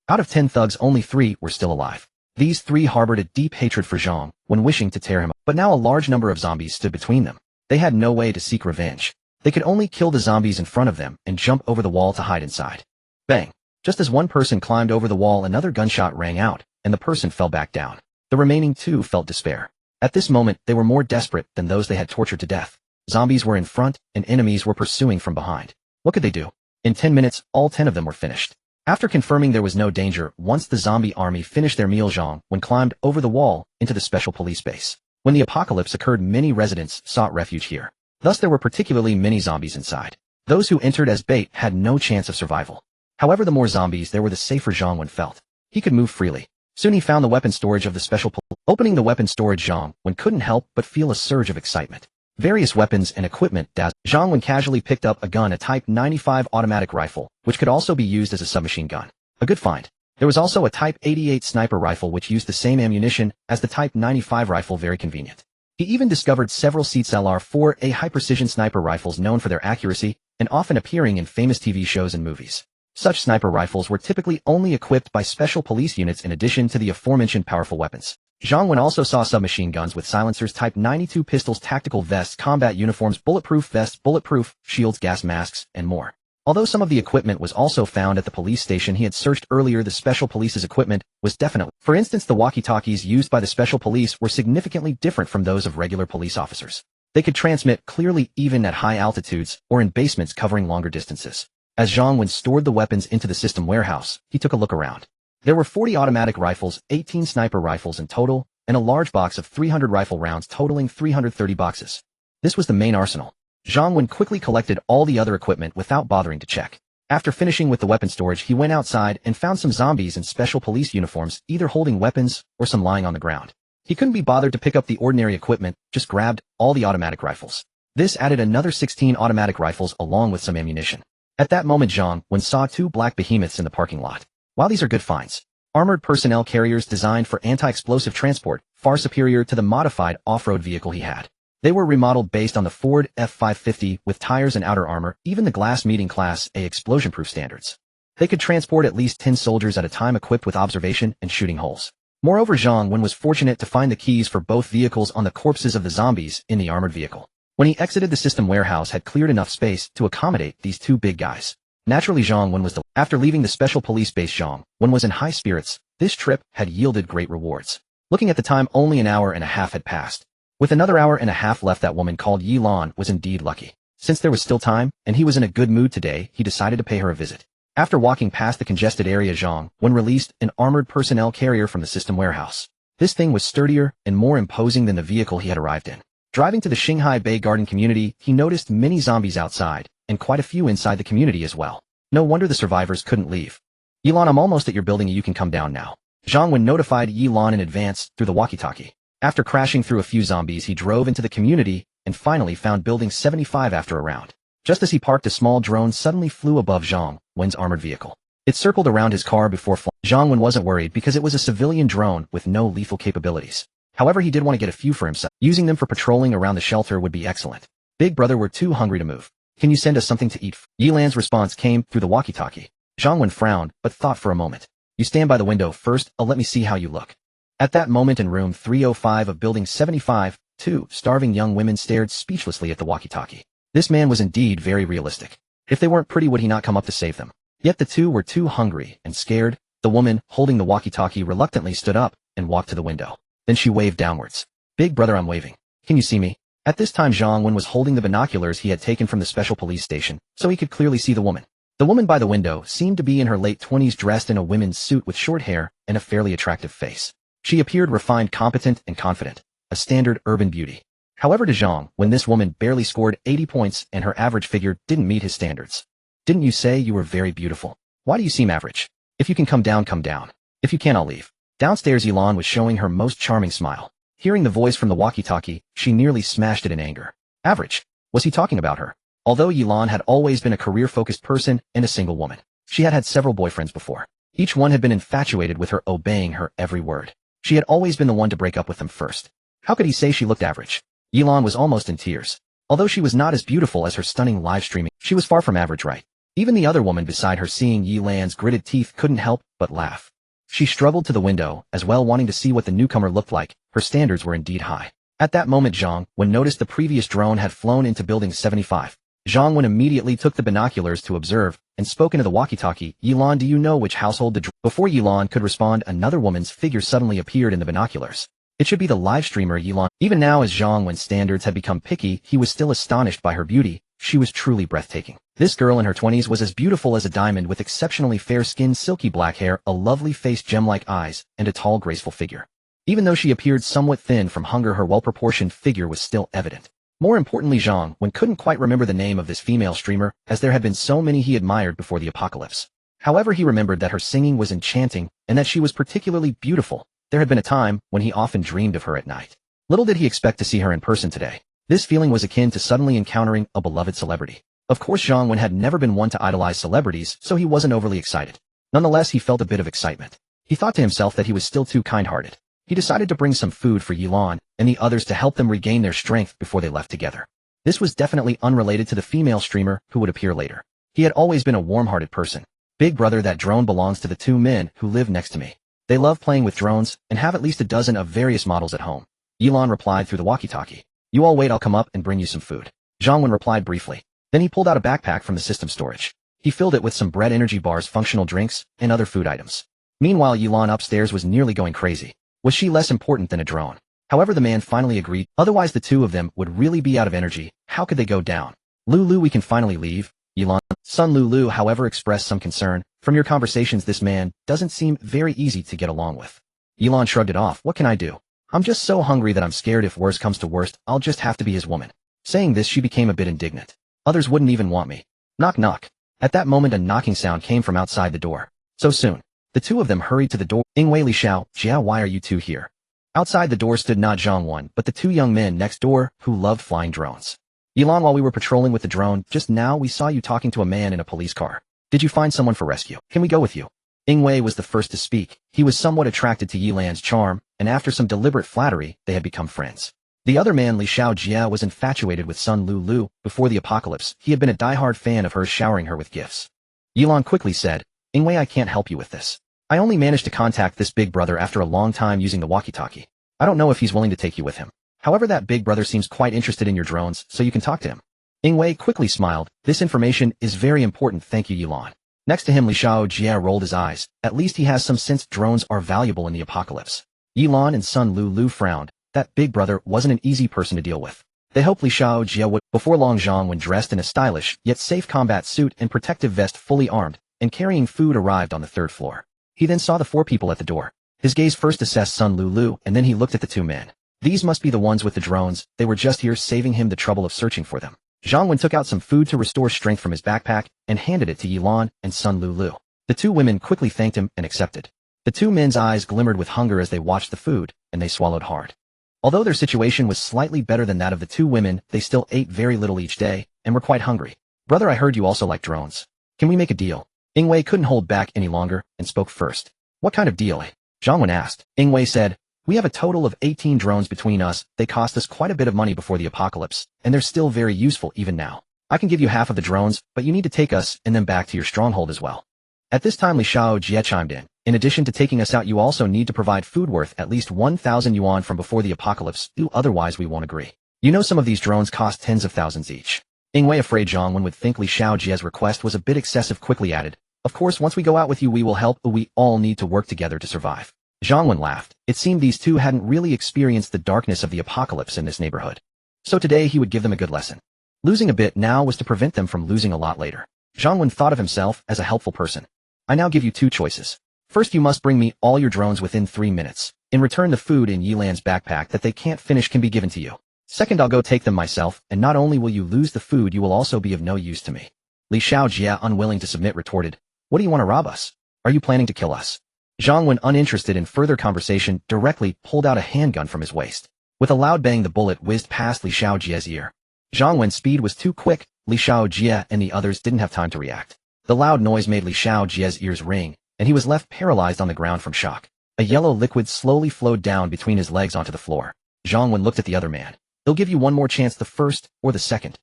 Out of 10 thugs, only 3 were still alive. These 3 harbored a deep hatred for Zhang Wen, wishing to tear him up. But now a large number of zombies stood between them. They had no way to seek revenge. They could only kill the zombies in front of them and jump over the wall to hide inside. Bang! Just as one person climbed over the wall, another gunshot rang out, and the person fell back down. The remaining 2 felt despair. At this moment, they were more desperate than those they had tortured to death. Zombies were in front, and enemies were pursuing from behind. What could they do? In 10 minutes, all 10 of them were finished. After confirming there was no danger, once the zombie army finished their meal, Zhang Wen climbed over the wall into the special police base. When the apocalypse occurred, many residents sought refuge here. Thus there were particularly many zombies inside. Those who entered as bait had no chance of survival. However, the more zombies there were, the safer Zhang Wen felt. He could move freely. Soon he found the weapon storage of the special police. Opening the weapon storage, Zhang Wen couldn't help but feel a surge of excitement. Various weapons and equipment dazzled. Zhang Wen casually picked up a gun, a Type 95 automatic rifle, which could also be used as a submachine gun. A good find. There was also a Type 88 sniper rifle which used the same ammunition as the Type 95 rifle, very convenient. He even discovered several LR-4A high-precision sniper rifles known for their accuracy and often appearing in famous TV shows and movies. Such sniper rifles were typically only equipped by special police units in addition to the aforementioned powerful weapons. Zhang Wen also saw submachine guns with silencers, Type 92 pistols, tactical vests, combat uniforms, bulletproof vests, bulletproof shields, gas masks, and more. Although some of the equipment was also found at the police station he had searched earlier, the special police's equipment was definitely. For instance, the walkie-talkies used by the special police were significantly different from those of regular police officers. They could transmit clearly even at high altitudes or in basements covering longer distances. As Zhang Wen stored the weapons into the system warehouse, he took a look around. There were 40 automatic rifles, 18 sniper rifles in total, and a large box of 300 rifle rounds totaling 330 boxes. This was the main arsenal. Zhang Wen quickly collected all the other equipment without bothering to check. After finishing with the weapon storage, he went outside and found some zombies in special police uniforms, either holding weapons or some lying on the ground. He couldn't be bothered to pick up the ordinary equipment, just grabbed all the automatic rifles. This added another 16 automatic rifles along with some ammunition. At that moment, Zhang Wen saw 2 black behemoths in the parking lot. While these are good finds, armored personnel carriers designed for anti-explosive transport, far superior to the modified off-road vehicle he had. They were remodeled based on the Ford F-550 with tires and outer armor, even the glass meeting Class A explosion-proof standards. They could transport at least 10 soldiers at a time, equipped with observation and shooting holes. Moreover, Zhang Wen was fortunate to find the keys for both vehicles on the corpses of the zombies in the armored vehicle. When he exited, the system warehouse had cleared enough space to accommodate these 2 big guys. Naturally, Zhang Wen was after leaving the special police base, Zhang Wen was in high spirits. This trip had yielded great rewards. Looking at the time, only an hour and a half had passed. With another hour and a half left, that woman called Yi Lan was indeed lucky. Since there was still time, and he was in a good mood today, he decided to pay her a visit. After walking past the congested area, Zhang Wen released an armored personnel carrier from the system warehouse. This thing was sturdier and more imposing than the vehicle he had arrived in. Driving to the Shanghai Bay Garden community, he noticed many zombies outside, and quite a few inside the community as well. No wonder the survivors couldn't leave. Yi Lan, I'm almost at your building, you can come down now. Zhang Wen notified Yi Lan in advance through the walkie-talkie. After crashing through a few zombies, he drove into the community and finally found Building 75 after a round. Just as he parked, a small drone suddenly flew above Zhang Wen's armored vehicle. It circled around his car before flying. Zhang Wen wasn't worried because it was a civilian drone with no lethal capabilities. However, he did want to get a few for himself. Using them for patrolling around the shelter would be excellent. Big brother, we're too hungry to move. Can you send us something to eat? Yi Lan's response came through the walkie-talkie. Zhang Wen frowned, but thought for a moment. You stand by the window first, let me see how you look. At that moment, in room 305 of Building 75, 2 starving young women stared speechlessly at the walkie-talkie. This man was indeed very realistic. If they weren't pretty, would he not come up to save them? Yet the 2 were too hungry and scared. The woman, holding the walkie-talkie, reluctantly stood up and walked to the window. Then she waved downwards. Big brother, I'm waving. Can you see me? At this time, Zhang Wen was holding the binoculars he had taken from the special police station, so he could clearly see the woman. The woman by the window seemed to be in her late 20s, dressed in a women's suit with short hair and a fairly attractive face. She appeared refined, competent, and confident, a standard urban beauty. However, to Zhang Wen, this woman barely scored 80 points and her average figure didn't meet his standards. Didn't you say you were very beautiful? Why do you seem average? If you can come down, come down. If you can't, I'll leave. Downstairs, Yilan was showing her most charming smile. Hearing the voice from the walkie-talkie, she nearly smashed it in anger. Average? Was he talking about her? Although Yilan had always been a career-focused person and a single woman, she had had several boyfriends before. Each one had been infatuated with her, obeying her every word. She had always been the one to break up with them first. How could he say she looked average? Yilan was almost in tears. Although she was not as beautiful as her stunning live streaming, she was far from average, right? Even the other woman beside her, seeing Yilan's gritted teeth, couldn't help but laugh. She struggled to the window, as well, wanting to see what the newcomer looked like. Her standards were indeed high. At that moment, Zhang Wen noticed the previous drone had flown into Building 75. Zhang Wen immediately took the binoculars to observe, and spoke into the walkie-talkie. Yilan, do you know which household the drone? Before Yilan could respond, another woman's figure suddenly appeared in the binoculars. It should be the live streamer Yilan. Even now, as Zhang Wen's standards had become picky, he was still astonished by her beauty. She was truly breathtaking. This girl in her 20s was as beautiful as a diamond, with exceptionally fair skin, silky black hair, a lovely face, gem-like eyes, and a tall, graceful figure. Even though she appeared somewhat thin from hunger, her well-proportioned figure was still evident. More importantly, Zhang Wen couldn't quite remember the name of this female streamer, as there had been so many he admired before the apocalypse. However, he remembered that her singing was enchanting, and that she was particularly beautiful. There had been a time when he often dreamed of her at night. Little did he expect to see her in person today. This feeling was akin to suddenly encountering a beloved celebrity. Of course, Zhang Wen had never been one to idolize celebrities, so he wasn't overly excited. Nonetheless, he felt a bit of excitement. He thought to himself that he was still too kind-hearted. He decided to bring some food for Yilan and the others to help them regain their strength before they left together. This was definitely unrelated to the female streamer who would appear later. He had always been a warm-hearted person. Big brother, that drone belongs to the two men who live next to me. They love playing with drones and have at least a dozen of various models at home. Yilan replied through the walkie-talkie. You all wait, I'll come up and bring you some food. Zhang Wen replied briefly. Then he pulled out a backpack from the system storage. He filled it with some bread, energy bars, functional drinks, and other food items. Meanwhile, Yilan upstairs was nearly going crazy. Was she less important than a drone? However, the man finally agreed, otherwise the two of them would really be out of energy. How could they go down? Lulu, we can finally leave. Yilan's son Lulu, however, expressed some concern. From your conversations, this man doesn't seem very easy to get along with. Yilan shrugged it off. What can I do? I'm just so hungry that I'm scared if worst comes to worst, I'll just have to be his woman. Saying this, she became a bit indignant. Others wouldn't even want me. Knock knock. At that moment, a knocking sound came from outside the door. So soon. The two of them hurried to the door. Ingwei, Li Xiao, Jia, why are you two here? Outside the door stood not Zhang Wen, but the two young men next door who loved flying drones. Yilan, while we were patrolling with the drone, just now we saw you talking to a man in a police car. Did you find someone for rescue? Can we go with you? Ingwei was the first to speak. He was somewhat attracted to Yilan's charm, and after some deliberate flattery, they had become friends. The other man, Li Xiao Jia, was infatuated with Sun Lulu. Before the apocalypse, he had been a die-hard fan of hers, showering her with gifts. Yilan quickly said, Ingwei, I can't help you with this. I only managed to contact this big brother after a long time using the walkie-talkie. I don't know if he's willing to take you with him. However, that big brother seems quite interested in your drones, so you can talk to him. Ingwei quickly smiled. This information is very important, thank you, Yilan. Next to him, Li Xiao Jia rolled his eyes. At least he has some sense. Drones are valuable in the apocalypse. Yilan and Sun Lulu frowned. That big brother wasn't an easy person to deal with. They hoped Li Xiao Jia would. Before long, Zhang Wen, dressed in a stylish, yet safe combat suit and protective vest, fully armed, and carrying food, arrived on the third floor. He then saw the four people at the door. His gaze first assessed Sun Lulu, and then he looked at the two men. These must be the ones with the drones. They were just here, saving him the trouble of searching for them. Zhang Wen took out some food to restore strength from his backpack and handed it to Yilan and Sun Lulu. The two women quickly thanked him and accepted. The two men's eyes glimmered with hunger as they watched the food, and they swallowed hard. Although their situation was slightly better than that of the two women, they still ate very little each day and were quite hungry. Brother, I heard you also like drones. Can we make a deal? Ingwei couldn't hold back any longer and spoke first. What kind of deal? Zhang Wen asked. Ingwei said, we have a total of 18 drones between us. They cost us quite a bit of money before the apocalypse, and they're still very useful even now. I can give you half of the drones, but you need to take us and them back to your stronghold as well. At this time, Li Xiao Jia chimed in. In addition to taking us out, you also need to provide food worth at least 1,000 yuan from before the apocalypse. Otherwise we won't agree. You know, some of these drones cost tens of thousands each. Ingwei, afraid Zhang Wen would think Li Xiao Jia's request was a bit excessive, quickly added, of course, once we go out with you, we will help. We all need to work together to survive. Zhang Wen laughed. It seemed these two hadn't really experienced the darkness of the apocalypse in this neighborhood. So today he would give them a good lesson. Losing a bit now was to prevent them from losing a lot later. Zhang Wen thought of himself as a helpful person. I now give you two choices. First, you must bring me all your drones within 3 minutes. In return, the food in Yilan's backpack that they can't finish can be given to you. Second, I'll go take them myself, and not only will you lose the food, you will also be of no use to me. Li Xiao Jia, unwilling to submit, retorted, What do you want to rob us? Are you planning to kill us? Zhang Wen, uninterested in further conversation, directly pulled out a handgun from his waist. With a loud bang, the bullet whizzed past Li Xiaojie's ear. Zhang Wen's speed was too quick. Li Xiaojie and the others didn't have time to react. The loud noise made Li Xiaojie's ears ring, and he was left paralyzed on the ground from shock. A yellow liquid slowly flowed down between his legs onto the floor. Zhang Wen looked at the other man. They'll give you one more chance, the first or the second.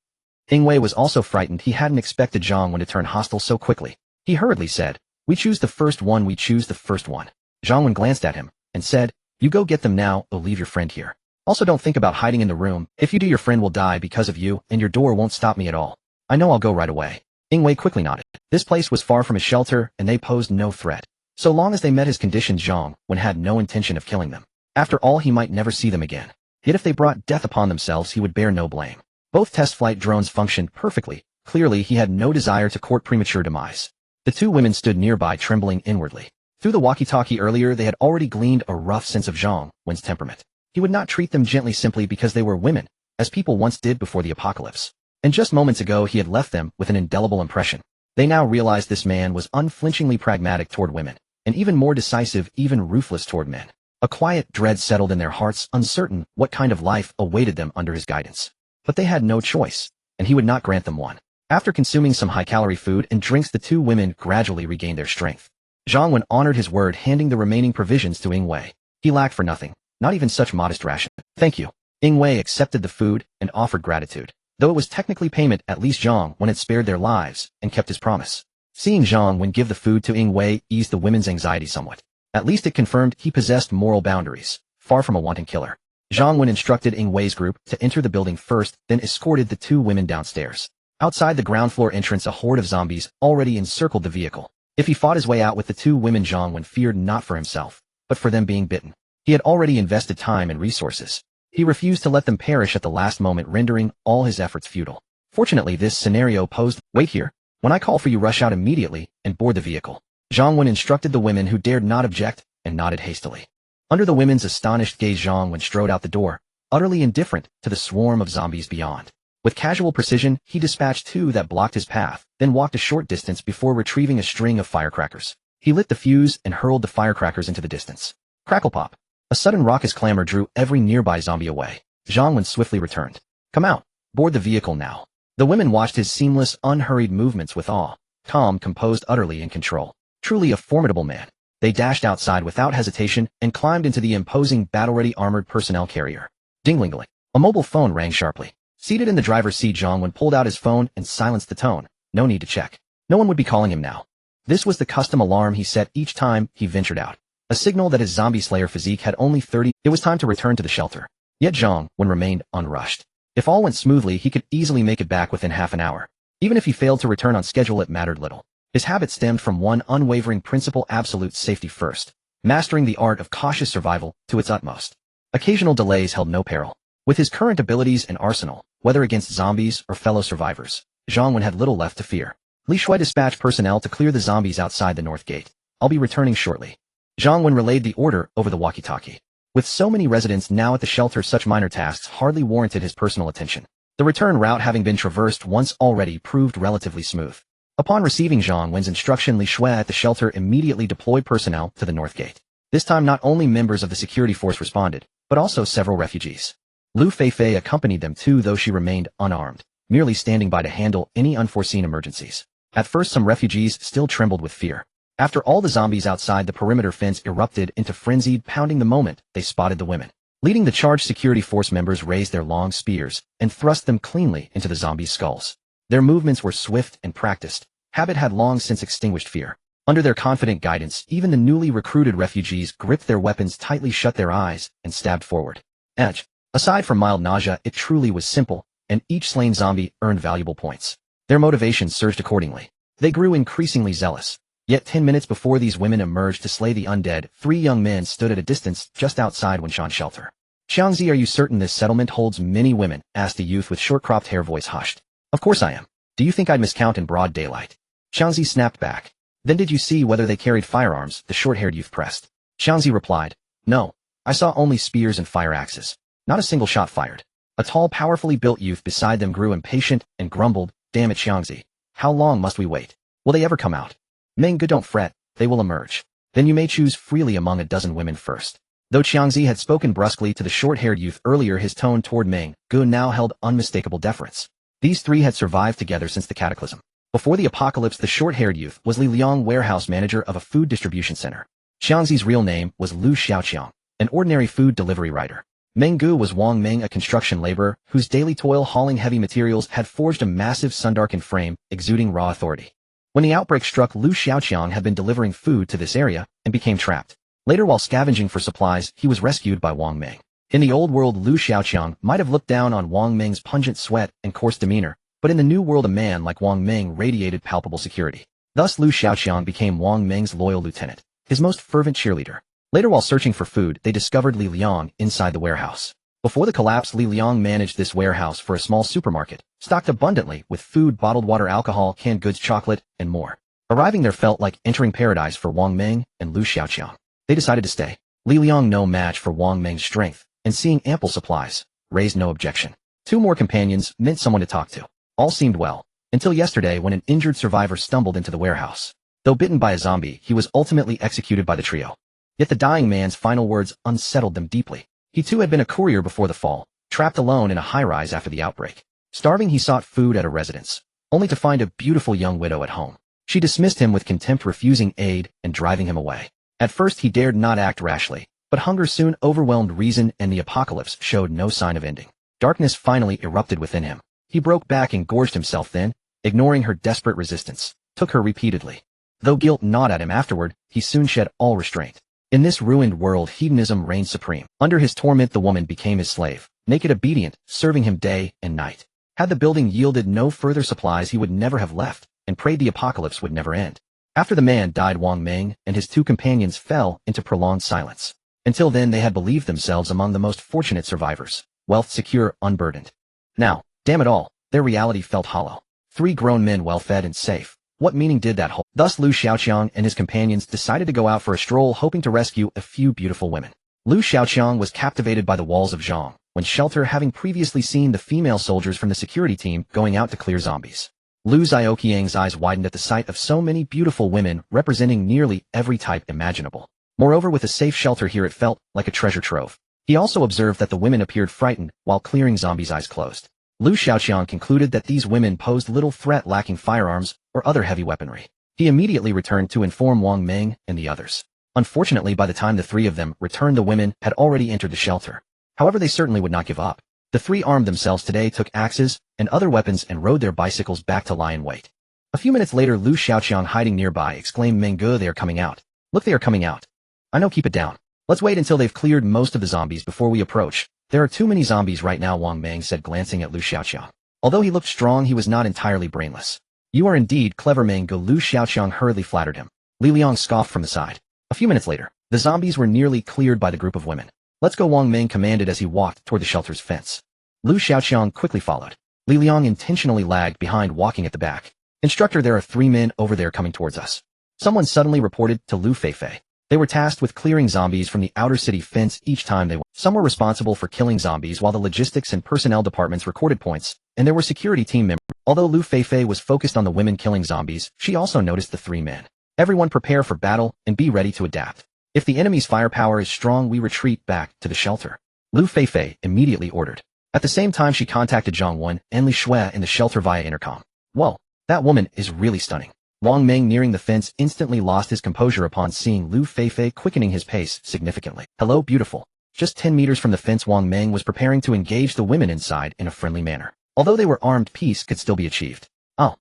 Yingwei was also frightened. He hadn't expected Zhang Wen to turn hostile so quickly. He hurriedly said, "We choose the first one, we choose the first one." Zhang Wen glanced at him and said, "You go get them now, or leave your friend here. Also, don't think about hiding in the room. If you do, your friend will die because of you, and your door won't stop me at all. I know, I'll go right away." Yingwei quickly nodded. This place was far from his shelter, and they posed no threat. So long as they met his conditions, Zhang Wen had no intention of killing them. After all, he might never see them again. Yet if they brought death upon themselves, he would bear no blame. Both test flight drones functioned perfectly. Clearly, he had no desire to court premature demise. The two women stood nearby, trembling inwardly. Through the walkie-talkie earlier, they had already gleaned a rough sense of Zhang Wen's temperament. He would not treat them gently simply because they were women, as people once did before the apocalypse. And just moments ago, he had left them with an indelible impression. They now realized this man was unflinchingly pragmatic toward women, and even more decisive, even ruthless toward men. A quiet dread settled in their hearts, uncertain what kind of life awaited them under his guidance. But they had no choice, and he would not grant them one. After consuming some high-calorie food and drinks, the two women gradually regained their strength. Zhang Wen honored his word, handing the remaining provisions to Yingwei. He lacked for nothing, not even such modest ration. "Thank you." Yingwei accepted the food and offered gratitude. Though it was technically payment, at least Zhang Wen had spared their lives and kept his promise. Seeing Zhang Wen give the food to Yingwei eased the women's anxiety somewhat. At least it confirmed he possessed moral boundaries, far from a wanton killer. Zhang Wen instructed Yingwei's group to enter the building first, then escorted the two women downstairs. Outside the ground floor entrance, a horde of zombies already encircled the vehicle. If he fought his way out with the two women, Zhang Wen feared not for himself, but for them being bitten. He had already invested time and resources. He refused to let them perish at the last moment, rendering all his efforts futile. Fortunately, this scenario posed, "Wait here. When I call for you, rush out immediately and board the vehicle." Zhang Wen instructed the women, who dared not object, and nodded hastily. Under the women's astonished gaze, Zhang Wen strode out the door, utterly indifferent to the swarm of zombies beyond. With casual precision, he dispatched two that blocked his path, then walked a short distance before retrieving a string of firecrackers. He lit the fuse and hurled the firecrackers into the distance. Crackle pop. A sudden raucous clamor drew every nearby zombie away. Zhang Wen swiftly returned. "Come out. Board the vehicle now." The women watched his seamless, unhurried movements with awe. Calm, composed, utterly in control. Truly a formidable man. They dashed outside without hesitation and climbed into the imposing, battle-ready armored personnel carrier. Ding-ling-ling. A mobile phone rang sharply. Seated in the driver's seat, Zhang Wen pulled out his phone and silenced the tone. No need to check. No one would be calling him now. This was the custom alarm he set each time he ventured out. A signal that his zombie slayer physique had only 30. It was time to return to the shelter. Yet Zhang Wen remained unrushed. If all went smoothly, he could easily make it back within half an hour. Even if he failed to return on schedule, it mattered little. His habit stemmed from one unwavering principle: absolute safety first, mastering the art of cautious survival to its utmost. Occasional delays held no peril. With his current abilities and arsenal, whether against zombies or fellow survivors, Zhang Wen had little left to fear. Li Shui dispatched personnel to clear the zombies outside the north gate. "I'll be returning shortly." Zhang Wen relayed the order over the walkie-talkie. With so many residents now at the shelter, such minor tasks hardly warranted his personal attention. The return route, having been traversed once already, proved relatively smooth. Upon receiving Zhang Wen's instruction, Li Shui at the shelter immediately deployed personnel to the north gate. This time not only members of the security force responded, but also several refugees. Lu Feifei accompanied them too, though she remained unarmed, merely standing by to handle any unforeseen emergencies. At first, some refugees still trembled with fear. After all, the zombies outside the perimeter fence erupted into frenzied pounding the moment they spotted the women. Leading the charge, security force members raised their long spears and thrust them cleanly into the zombies' skulls. Their movements were swift and practiced. Habit had long since extinguished fear. Under their confident guidance, even the newly recruited refugees gripped their weapons tightly, shut their eyes, and stabbed forward. Aside from mild nausea, it truly was simple, and each slain zombie earned valuable points. Their motivation surged accordingly. They grew increasingly zealous. Yet 10 minutes before these women emerged to slay the undead, 3 young men stood at a distance just outside Wenshan's shelter. "Xiangzi, are you certain this settlement holds many women?" asked the youth with short-cropped hair, voice hushed. "Of course I am. Do you think I'd miscount in broad daylight?" Xiangzi snapped back. "Then did you see whether they carried firearms?" the short-haired youth pressed. Xiangzi replied, "No. I saw only spears and fire axes. Not a single shot fired." A tall, powerfully built youth beside them grew impatient and grumbled, "Damn it, Xiangzi. How long must we wait? Will they ever come out?" Meng Ge, don't fret, they will emerge. Then you may choose freely among a dozen women first. Though Qiangzi had spoken brusquely to the short-haired youth earlier, his tone toward Meng Ge now held unmistakable deference. These three had survived together since the cataclysm. Before the apocalypse, the short-haired youth was Li Liang, warehouse manager of a food distribution center. Qiangzi's real name was Lu Xiaoqiang, an ordinary food delivery rider. Meng Ge was Wang Meng, a construction laborer whose daily toil hauling heavy materials had forged a massive sundarkened frame, exuding raw authority. When the outbreak struck, Lu Xiaoqiang had been delivering food to this area and became trapped. Later, while scavenging for supplies, he was rescued by Wang Meng. In the old world, Lu Xiaoqiang might have looked down on Wang Meng's pungent sweat and coarse demeanor, but in the new world, a man like Wang Meng radiated palpable security. Thus, Lu Xiaoqiang became Wang Meng's loyal lieutenant, his most fervent cheerleader. Later, while searching for food, they discovered Li Liang inside the warehouse. Before the collapse, Li Liang managed this warehouse for a small supermarket, stocked abundantly with food, bottled water, alcohol, canned goods, chocolate, and more. Arriving there felt like entering paradise for Wang Meng and Lu Xiaoqiang. They decided to stay. Li Liang, no match for Wang Meng's strength, and seeing ample supplies, raised no objection. Two more companions meant someone to talk to. All seemed well, until yesterday when an injured survivor stumbled into the warehouse. Though bitten by a zombie, he was ultimately executed by the trio. Yet the dying man's final words unsettled them deeply. He too had been a courier before the fall, trapped alone in a high-rise after the outbreak. Starving, he sought food at a residence, only to find a beautiful young widow at home. She dismissed him with contempt, refusing aid and driving him away. At first he dared not act rashly, but hunger soon overwhelmed reason and the apocalypse showed no sign of ending. Darkness finally erupted within him. He broke back and gorged himself, then, ignoring her desperate resistance, took her repeatedly. Though guilt gnawed at him afterward, he soon shed all restraint. In this ruined world, hedonism reigned supreme. Under his torment, the woman became his slave, naked, obedient, serving him day and night. Had the building yielded no further supplies, he would never have left, and prayed the apocalypse would never end. After the man died, Wang Meng and his two companions fell into prolonged silence. Until then, they had believed themselves among the most fortunate survivors, wealth secure, unburdened. Now, damn it all, their reality felt hollow. Three grown men, well-fed and safe. What meaning did that hold? Thus Lu Xiaoqiang and his companions decided to go out for a stroll, hoping to rescue a few beautiful women. Lu Xiaoqiang was captivated by the walls of Zhang Wen's shelter, having previously seen the female soldiers from the security team going out to clear zombies. Lu Xiaoqiang's eyes widened at the sight of so many beautiful women representing nearly every type imaginable. Moreover, with a safe shelter here, it felt like a treasure trove. He also observed that the women appeared frightened while clearing zombies' eyes closed. Lu Xiaoqiang concluded that these women posed little threat, lacking firearms or other heavy weaponry. He immediately returned to inform Wang Meng and the others. Unfortunately, by the time the three of them returned, the women had already entered the shelter. However, they certainly would not give up. The three armed themselves today, took axes and other weapons, and rode their bicycles back to lie in wait. A few minutes later, Lu Xiaoqiang, hiding nearby, exclaimed, "Meng Ge, they are coming out. Look, they are coming out. I know, keep it down. Let's wait until they've cleared most of the zombies before we approach. There are too many zombies right now," Wang Meng said, glancing at Lu Xiaoqiang. Although he looked strong, he was not entirely brainless. "You are indeed clever, Meng Ge," Lu Xiaoqiang hurriedly flattered him. Li Liang scoffed from the side. A few minutes later, the zombies were nearly cleared by the group of women. "Let's go," Wang Meng commanded as he walked toward the shelter's fence. Lu Xiaoqiang quickly followed. Li Liang intentionally lagged behind, walking at the back. "Instructor, there are 3 men over there coming towards us," someone suddenly reported to Lu Feifei. They were tasked with clearing zombies from the outer city fence each time they went. Some were responsible for killing zombies, while the logistics and personnel departments recorded points, and there were security team members. Although Lu Feifei was focused on the women killing zombies, she also noticed the 3 men. "Everyone prepare for battle and be ready to adapt. If the enemy's firepower is strong, we retreat back to the shelter," Lu Feifei immediately ordered. At the same time, she contacted Zhang Wen and Li Shui in the shelter via intercom. "Whoa, that woman is really stunning." Wang Meng, nearing the fence, instantly lost his composure upon seeing Lu Feifei, quickening his pace significantly. "Hello, beautiful." Just 10 meters from the fence, Wang Meng was preparing to engage the women inside in a friendly manner. Although they were armed, peace could still be achieved. Oh.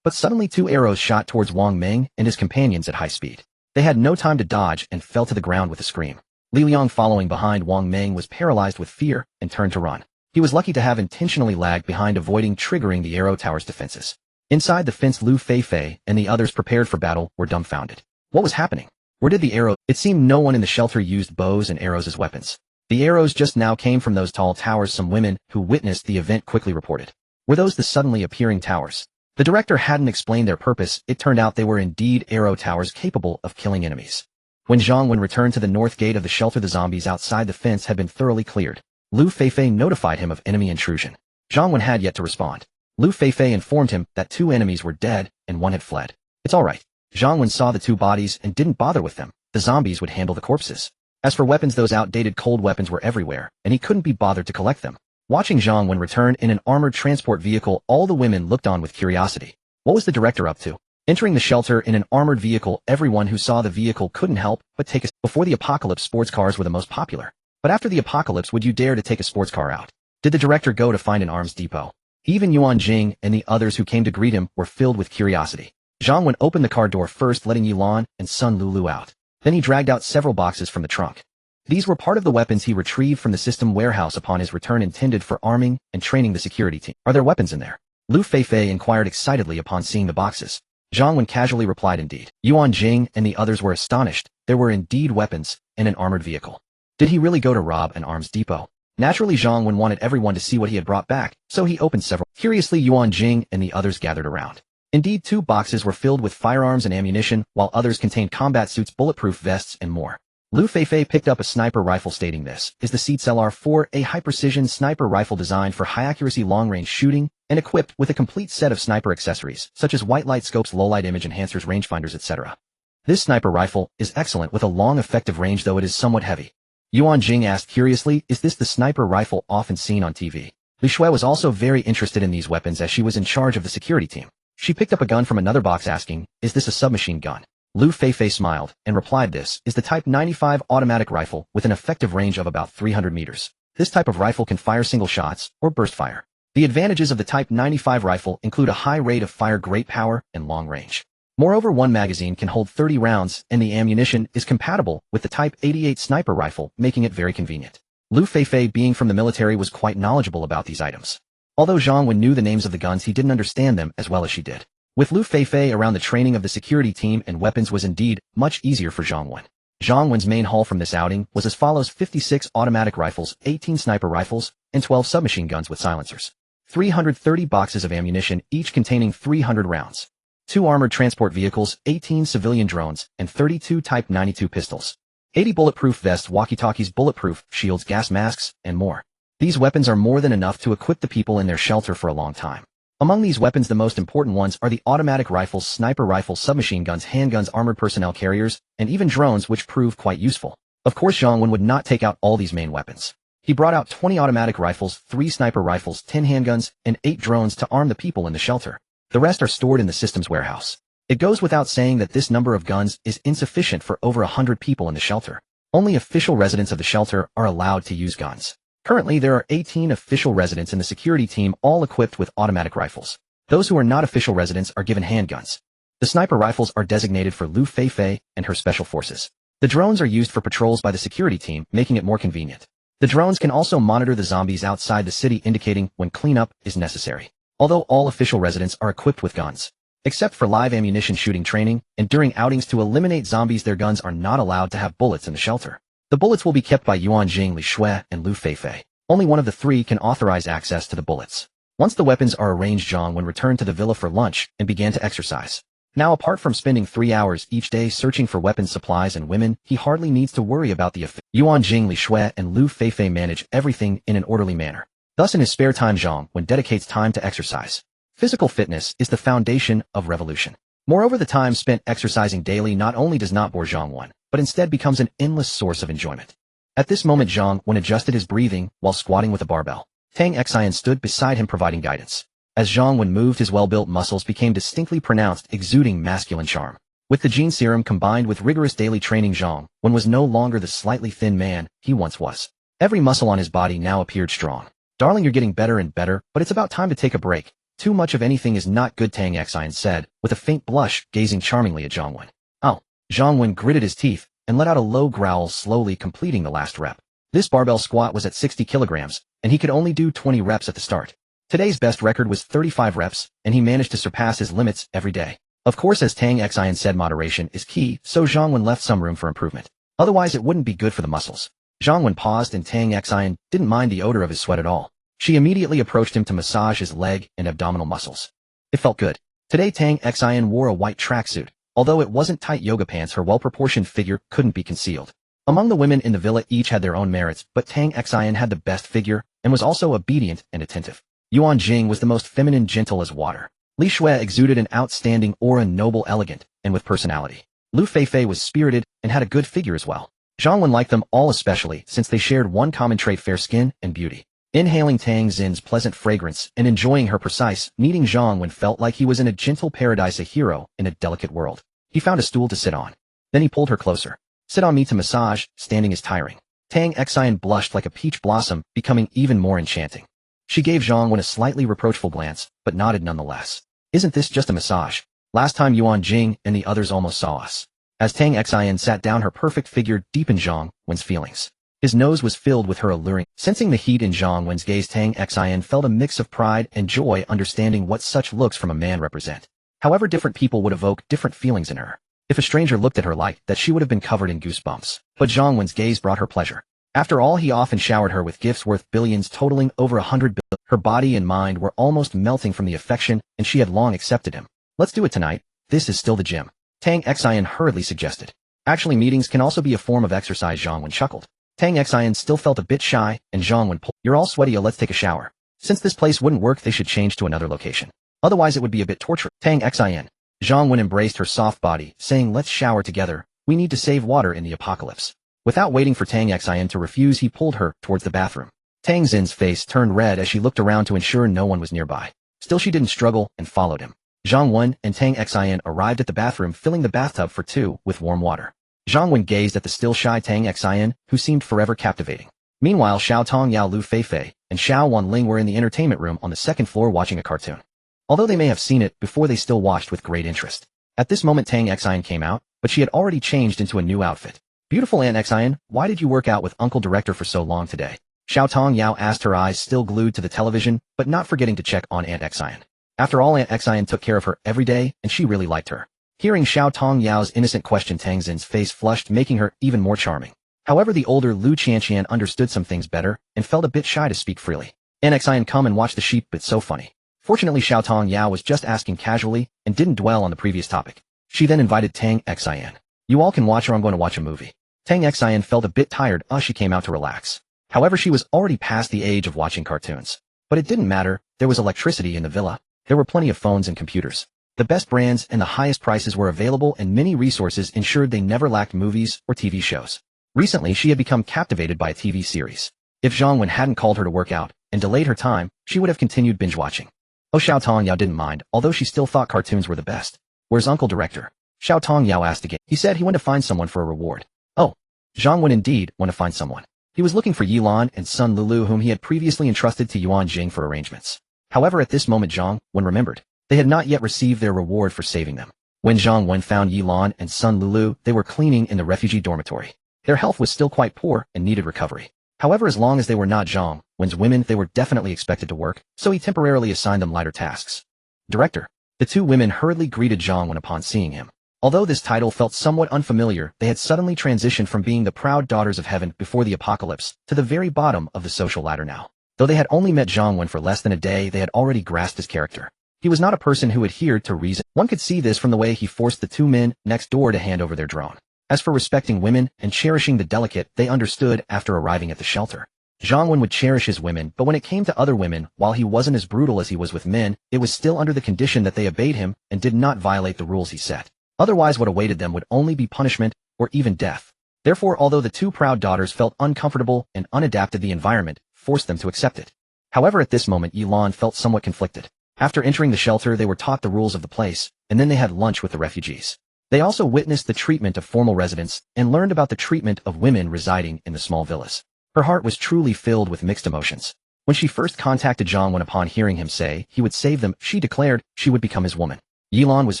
But suddenly 2 arrows shot towards Wang Meng and his companions at high speed. They had no time to dodge and fell to the ground with a scream. Li Liang, following behind Wang Meng, was paralyzed with fear and turned to run. He was lucky to have intentionally lagged behind, avoiding triggering the arrow tower's defenses. Inside the fence, Lu Feifei and the others, prepared for battle, were dumbfounded. What was happening? Where did the arrow? It seemed no one in the shelter used bows and arrows as weapons. The arrows just now came from those tall towers. Some women who witnessed the event quickly reported. Were those the suddenly appearing towers? The director hadn't explained their purpose. It turned out they were indeed arrow towers capable of killing enemies. When Zhang Wen returned to the north gate of the shelter, the zombies outside the fence had been thoroughly cleared. Lu Feifei notified him of enemy intrusion. Zhang Wen had yet to respond. Lu Feifei informed him that 2 enemies were dead and 1 had fled. "It's all right. Zhang Wen saw the two bodies and didn't bother with them. The zombies would handle the corpses. As for weapons, those outdated cold weapons were everywhere, and he couldn't be bothered to collect them. Watching Zhang Wen return in an armored transport vehicle, all the women looked on with curiosity. What was the director up to? Entering the shelter in an armored vehicle, everyone who saw the vehicle couldn't help but take a... Before the apocalypse, sports cars were the most popular. But after the apocalypse, would you dare to take a sports car out? Did the director go to find an arms depot? Even Ruan Jing and the others who came to greet him were filled with curiosity. Zhang Wen opened the car door first, letting Yulan and Sun Lulu out. Then he dragged out several boxes from the trunk. These were part of the weapons he retrieved from the system warehouse upon his return, intended for arming and training the security team. Are there weapons in there? Lu Feifei inquired excitedly upon seeing the boxes. Zhang Wen casually replied, indeed. Ruan Jing and the others were astonished. There were indeed weapons in an armored vehicle. Did he really go to rob an arms depot? Naturally, Zhang Wen wanted everyone to see what he had brought back, so he opened several. Curiously, Ruan Jing and the others gathered around. Indeed, 2 boxes were filled with firearms and ammunition, while others contained combat suits, bulletproof vests, and more. Lu Feifei picked up a sniper rifle, stating, "This is the Seats LR4, a high-precision sniper rifle designed for high-accuracy long-range shooting and equipped with a complete set of sniper accessories, such as white light scopes, low-light image enhancers, rangefinders, etc. This sniper rifle is excellent with a long effective range, though it is somewhat heavy." Ruan Jing asked curiously, "Is this the sniper rifle often seen on TV?" Li Shui was also very interested in these weapons as she was in charge of the security team. She picked up a gun from another box, asking, "Is this a submachine gun?" Lu Feifei smiled and replied, "This is the Type 95 automatic rifle with an effective range of about 300 meters. This type of rifle can fire single shots or burst fire. The advantages of the Type 95 rifle include a high rate of fire, great power, and long range. Moreover, one magazine can hold 30 rounds, and the ammunition is compatible with the Type 88 sniper rifle, making it very convenient." Lu Feifei, being from the military, was quite knowledgeable about these items. Although Zhang Wen knew the names of the guns, he didn't understand them as well as she did. With Lu Feifei around, the training of the security team and weapons was indeed much easier for Zhang Wen. Zhang Wen's main haul from this outing was as follows: 56 automatic rifles, 18 sniper rifles, and 12 submachine guns with silencers. 330 boxes of ammunition, each containing 300 rounds. 2 armored transport vehicles, 18 civilian drones, and 32 Type 92 pistols. 80 bulletproof vests, walkie-talkies, bulletproof shields, gas masks, and more. These weapons are more than enough to equip the people in their shelter for a long time. Among these weapons, the most important ones are the automatic rifles, sniper rifles, submachine guns, handguns, armored personnel carriers, and even drones, which prove quite useful. Of course, Zhang Wen would not take out all these main weapons. He brought out 20 automatic rifles, 3 sniper rifles, 10 handguns, and 8 drones to arm the people in the shelter. The rest are stored in the system's warehouse. It goes without saying that this number of guns is insufficient for over 100 people in the shelter. Only official residents of the shelter are allowed to use guns. Currently, there are 18 official residents in the security team, all equipped with automatic rifles. Those who are not official residents are given handguns. The sniper rifles are designated for Lu Feifei and her special forces. The drones are used for patrols by the security team, making it more convenient. The drones can also monitor the zombies outside the city, indicating when cleanup is necessary. Although all official residents are equipped with guns, except for live ammunition shooting training, and during outings to eliminate zombies, their guns are not allowed to have bullets in the shelter. The bullets will be kept by Ruan Jing, Li Shui, and Lu Feifei. Only one of the 3 can authorize access to the bullets. Once the weapons are arranged, Zhang Wen returned to the villa for lunch and began to exercise. Now, apart from spending 3 hours each day searching for weapons, supplies, and women, he hardly needs to worry about the effect. Ruan Jing, Li Shui, and Lu Feifei manage everything in an orderly manner. Thus, in his spare time, Zhang Wen dedicates time to exercise. Physical fitness is the foundation of revolution. Moreover, the time spent exercising daily not only does not bore Zhang Wen, but instead becomes an endless source of enjoyment. At this moment, Zhang Wen adjusted his breathing while squatting with a barbell. Tang Xian stood beside him, providing guidance. As Zhang Wen moved, his well-built muscles became distinctly pronounced, exuding masculine charm. With the gene serum combined with rigorous daily training, Zhang Wen was no longer the slightly thin man he once was. Every muscle on his body now appeared strong. "Darling, you're getting better and better, but it's about time to take a break. Too much of anything is not good," Tang Xian said, with a faint blush, gazing charmingly at Zhang Wen. "Oh." Zhang Wen gritted his teeth and let out a low growl, slowly completing the last rep. This barbell squat was at 60 kilograms, and he could only do 20 reps at the start. Today's best record was 35 reps, and he managed to surpass his limits every day. Of course, as Tang Xian said, moderation is key, so Zhang Wen left some room for improvement. Otherwise, it wouldn't be good for the muscles. Zhang Wen paused, and Tang Xian didn't mind the odor of his sweat at all. She immediately approached him to massage his leg and abdominal muscles. It felt good. Today, Tang Xian wore a white tracksuit. Although it wasn't tight yoga pants, her well-proportioned figure couldn't be concealed. Among the women in the villa, each had their own merits, but Tang Xian had the best figure and was also obedient and attentive. Ruan Jing was the most feminine, gentle as water. Li Shui exuded an outstanding aura, noble, elegant, and with personality. Lu Feifei was spirited and had a good figure as well. Zhang Wen liked them all, especially since they shared one common trait: fair skin and beauty. Inhaling Tang Xin's pleasant fragrance and enjoying her precise, kneading, Zhang Wen felt like he was in a gentle paradise, a hero in a delicate world. He found a stool to sit on. Then he pulled her closer. Sit on me to massage, standing is tiring. Tang Xian blushed like a peach blossom, becoming even more enchanting. She gave Zhang Wen a slightly reproachful glance, but nodded nonetheless. Isn't this just a massage? Last time Ruan Jing and the others almost saw us. As Tang Xian sat down, her perfect figure deepened Zhang Wen's feelings. His nose was filled with her alluring. Sensing the heat in Zhang Wen's gaze, Tang Xian felt a mix of pride and joy, understanding what such looks from a man represent. However, different people would evoke different feelings in her. If a stranger looked at her like that, she would have been covered in goosebumps. But Zhang Wen's gaze brought her pleasure. After all, he often showered her with gifts worth billions, totaling over 100 billion. Her body and mind were almost melting from the affection, and she had long accepted him. Let's do it tonight. This is still the gym, Tang Xian hurriedly suggested. Actually, meetings can also be a form of exercise, Zhang Wen chuckled. Tang Xian still felt a bit shy, and Zhang Wen pulled. You're all sweaty, let's take a shower. Since this place wouldn't work, they should change to another location. Otherwise it would be a bit torturous. Tang Xian. Zhang Wen embraced her soft body, saying, let's shower together. We need to save water in the apocalypse. Without waiting for Tang Xian to refuse, he pulled her towards the bathroom. Tang Xin's face turned red as she looked around to ensure no one was nearby. Still, she didn't struggle and followed him. Zhang Wen and Tang Xian arrived at the bathroom, filling the bathtub for two with warm water. Zhang Wen gazed at the still shy Tang Xian, who seemed forever captivating. Meanwhile, Xiao Tong Yao, Lu Feifei, and Xiao Wanling were in the entertainment room on the second floor watching a cartoon. Although they may have seen it before, they still watched with great interest. At this moment, Tang Xian came out, but she had already changed into a new outfit. Beautiful Aunt Xian, why did you work out with Uncle Director for so long today? Xiao Tong Yao asked, her eyes still glued to the television, but not forgetting to check on Aunt Xian. After all, Aunt Xian took care of her every day, and she really liked her. Hearing Xiao Tong Yao's innocent question, Tang Xin's face flushed, making her even more charming. However, the older Lu Qianqian understood some things better, and felt a bit shy to speak freely. Aunt Xian, come and watch the sheep, it's so funny. Fortunately, Xiao Tong Yao was just asking casually, and didn't dwell on the previous topic. She then invited Tang Xian. You all can watch, or I'm going to watch a movie. Tang Xian felt a bit tired, she came out to relax. However, she was already past the age of watching cartoons. But it didn't matter, there was electricity in the villa. There were plenty of phones and computers. The best brands and the highest prices were available, and many resources ensured they never lacked movies or TV shows. Recently, she had become captivated by a TV series. If Zhang Wen hadn't called her to work out and delayed her time, she would have continued binge-watching. Xiao Tong Yao didn't mind, although she still thought cartoons were the best. Where's Uncle Director? Xiao Tong Yao asked again. He said he went to find someone for a reward. Oh. Zhang Wen indeed went to find someone. He was looking for Yilan and son Lulu, whom he had previously entrusted to Ruan Jing for arrangements. However, at this moment Zhang Wen remembered. They had not yet received their reward for saving them. When Zhang Wen found Yilan and son Lulu, they were cleaning in the refugee dormitory. Their health was still quite poor and needed recovery. However, as long as they were not Zhang Wen's women, they were definitely expected to work, so he temporarily assigned them lighter tasks. Director. The two women hurriedly greeted Zhang Wen upon seeing him. Although this title felt somewhat unfamiliar, they had suddenly transitioned from being the proud daughters of heaven before the apocalypse to the very bottom of the social ladder now. Though they had only met Zhang Wen for less than a day, they had already grasped his character. He was not a person who adhered to reason. One could see this from the way he forced the two men next door to hand over their drone. As for respecting women and cherishing the delicate, they understood after arriving at the shelter. Zhang Wen would cherish his women, but when it came to other women, while he wasn't as brutal as he was with men, it was still under the condition that they obeyed him and did not violate the rules he set. Otherwise, what awaited them would only be punishment or even death. Therefore, although the two proud daughters felt uncomfortable and unadapted, the environment forced them to accept it. However, at this moment, Yilan felt somewhat conflicted. After entering the shelter, they were taught the rules of the place, and then they had lunch with the refugees. They also witnessed the treatment of formal residents and learned about the treatment of women residing in the small villas. Her heart was truly filled with mixed emotions. When she first contacted Zhang Wen upon hearing him say he would save them, she declared she would become his woman. Yilan was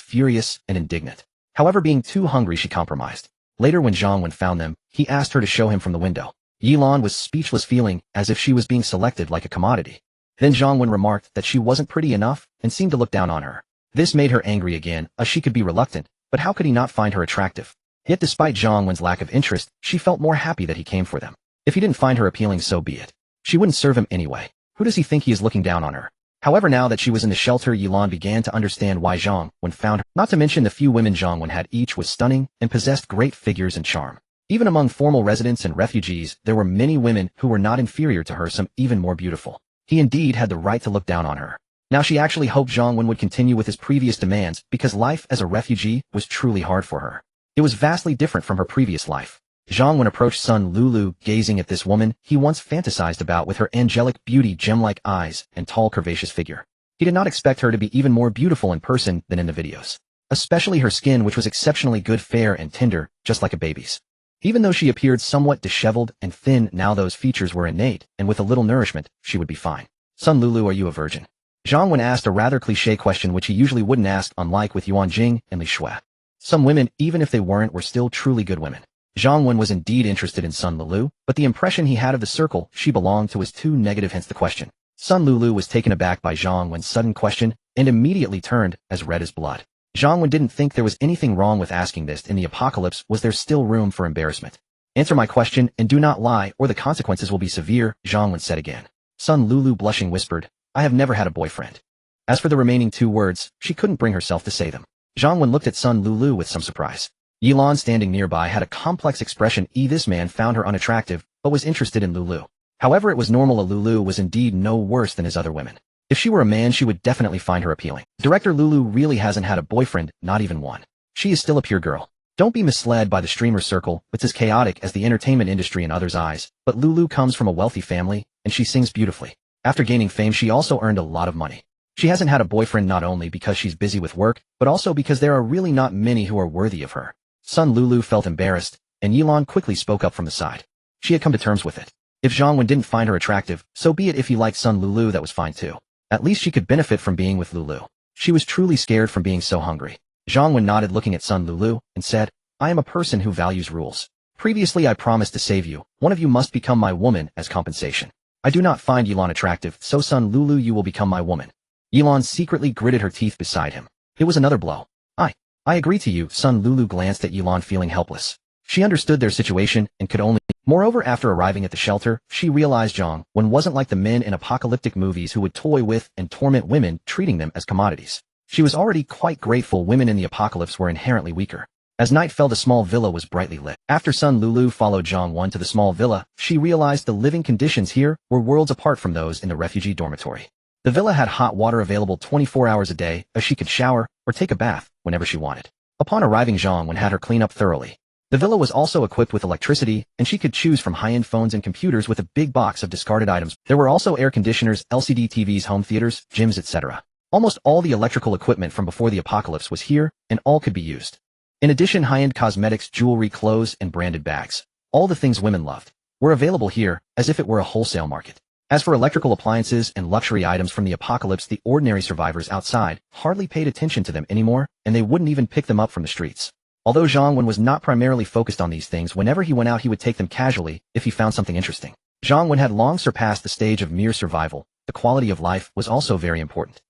furious and indignant. However, being too hungry, she compromised. Later, when Zhang Wen found them, he asked her to show him from the window. Yilan was speechless, feeling as if she was being selected like a commodity. Then Zhang Wen remarked that she wasn't pretty enough and seemed to look down on her. This made her angry again, as she could be reluctant, but how could he not find her attractive? Yet despite Zhang Wen's lack of interest, she felt more happy that he came for them. If he didn't find her appealing, so be it. She wouldn't serve him anyway. Who does he think he is looking down on her? However, now that she was in the shelter, Yilan began to understand why Zhang Wen found her. Not to mention the few women Zhang Wen had, each was stunning and possessed great figures and charm. Even among formal residents and refugees, there were many women who were not inferior to her, some even more beautiful. He indeed had the right to look down on her. Now she actually hoped Zhang Wen would continue with his previous demands because life as a refugee was truly hard for her. It was vastly different from her previous life. Zhang Wen approached Sun Lulu, gazing at this woman he once fantasized about with her angelic beauty, gem-like eyes, and tall curvaceous figure. He did not expect her to be even more beautiful in person than in the videos. Especially her skin, which was exceptionally good, fair and tender, just like a baby's. Even though she appeared somewhat disheveled and thin, now those features were innate, and with a little nourishment, she would be fine. Sun Lulu, are you a virgin? Zhang Wen asked a rather cliché question which he usually wouldn't ask, unlike with Ruan Jing and Li Shui. Some women, even if they weren't, were still truly good women. Zhang Wen was indeed interested in Sun Lulu, but the impression he had of the circle she belonged to was too negative, hence the question. Sun Lulu was taken aback by Zhang Wen's sudden question and immediately turned as red as blood. Zhang Wen didn't think there was anything wrong with asking this. In the apocalypse, was there still room for embarrassment? Answer my question and do not lie, or the consequences will be severe, Zhang Wen said again. Sun Lulu, blushing, whispered, I have never had a boyfriend. As for the remaining two words, she couldn't bring herself to say them. Zhang Wen looked at Sun Lulu with some surprise. Yilan, standing nearby, had a complex expression. This man found her unattractive, but was interested in Lulu. However, it was normal. Lulu was indeed no worse than his other women. If she were a man, she would definitely find her appealing. Director Lulu really hasn't had a boyfriend, not even one. She is still a pure girl. Don't be misled by the streamer circle. It's as chaotic as the entertainment industry in others' eyes, but Lulu comes from a wealthy family, and she sings beautifully. After gaining fame, she also earned a lot of money. She hasn't had a boyfriend not only because she's busy with work, but also because there are really not many who are worthy of her. Sun Lulu felt embarrassed, and Yilan quickly spoke up from the side. She had come to terms with it. If Zhang Wen didn't find her attractive, so be it. If he liked Sun Lulu, that was fine too. At least she could benefit from being with Lulu. She was truly scared from being so hungry. Zhang Wen nodded, looking at Sun Lulu, and said, I am a person who values rules. Previously I promised to save you. One of you must become my woman as compensation. I do not find Yilan attractive, so Sun Lulu, you will become my woman. Yilan secretly gritted her teeth beside him. It was another blow. I agree to you. Sun Lulu glanced at Yilan, feeling helpless. She understood their situation and could only... Moreover, after arriving at the shelter, she realized Zhang Wen wasn't like the men in apocalyptic movies who would toy with and torment women, treating them as commodities. She was already quite grateful. Women in the apocalypse were inherently weaker. As night fell, the small villa was brightly lit. After Sun Lulu followed Zhang Wen to the small villa, she realized the living conditions here were worlds apart from those in the refugee dormitory. The villa had hot water available 24 hours a day, as she could shower or take a bath whenever she wanted. Upon arriving, Zhang Wen had her clean up thoroughly. The villa was also equipped with electricity, and she could choose from high-end phones and computers with a big box of discarded items. There were also air conditioners, LCD TVs, home theaters, gyms, etc. Almost all the electrical equipment from before the apocalypse was here, and all could be used. In addition, high-end cosmetics, jewelry, clothes, and branded bags, all the things women loved, were available here, as if it were a wholesale market. As for electrical appliances and luxury items from the apocalypse, the ordinary survivors outside hardly paid attention to them anymore, and they wouldn't even pick them up from the streets. Although Zhang Wen was not primarily focused on these things, whenever he went out he would take them casually if he found something interesting. Zhang Wen had long surpassed the stage of mere survival. The quality of life was also very important.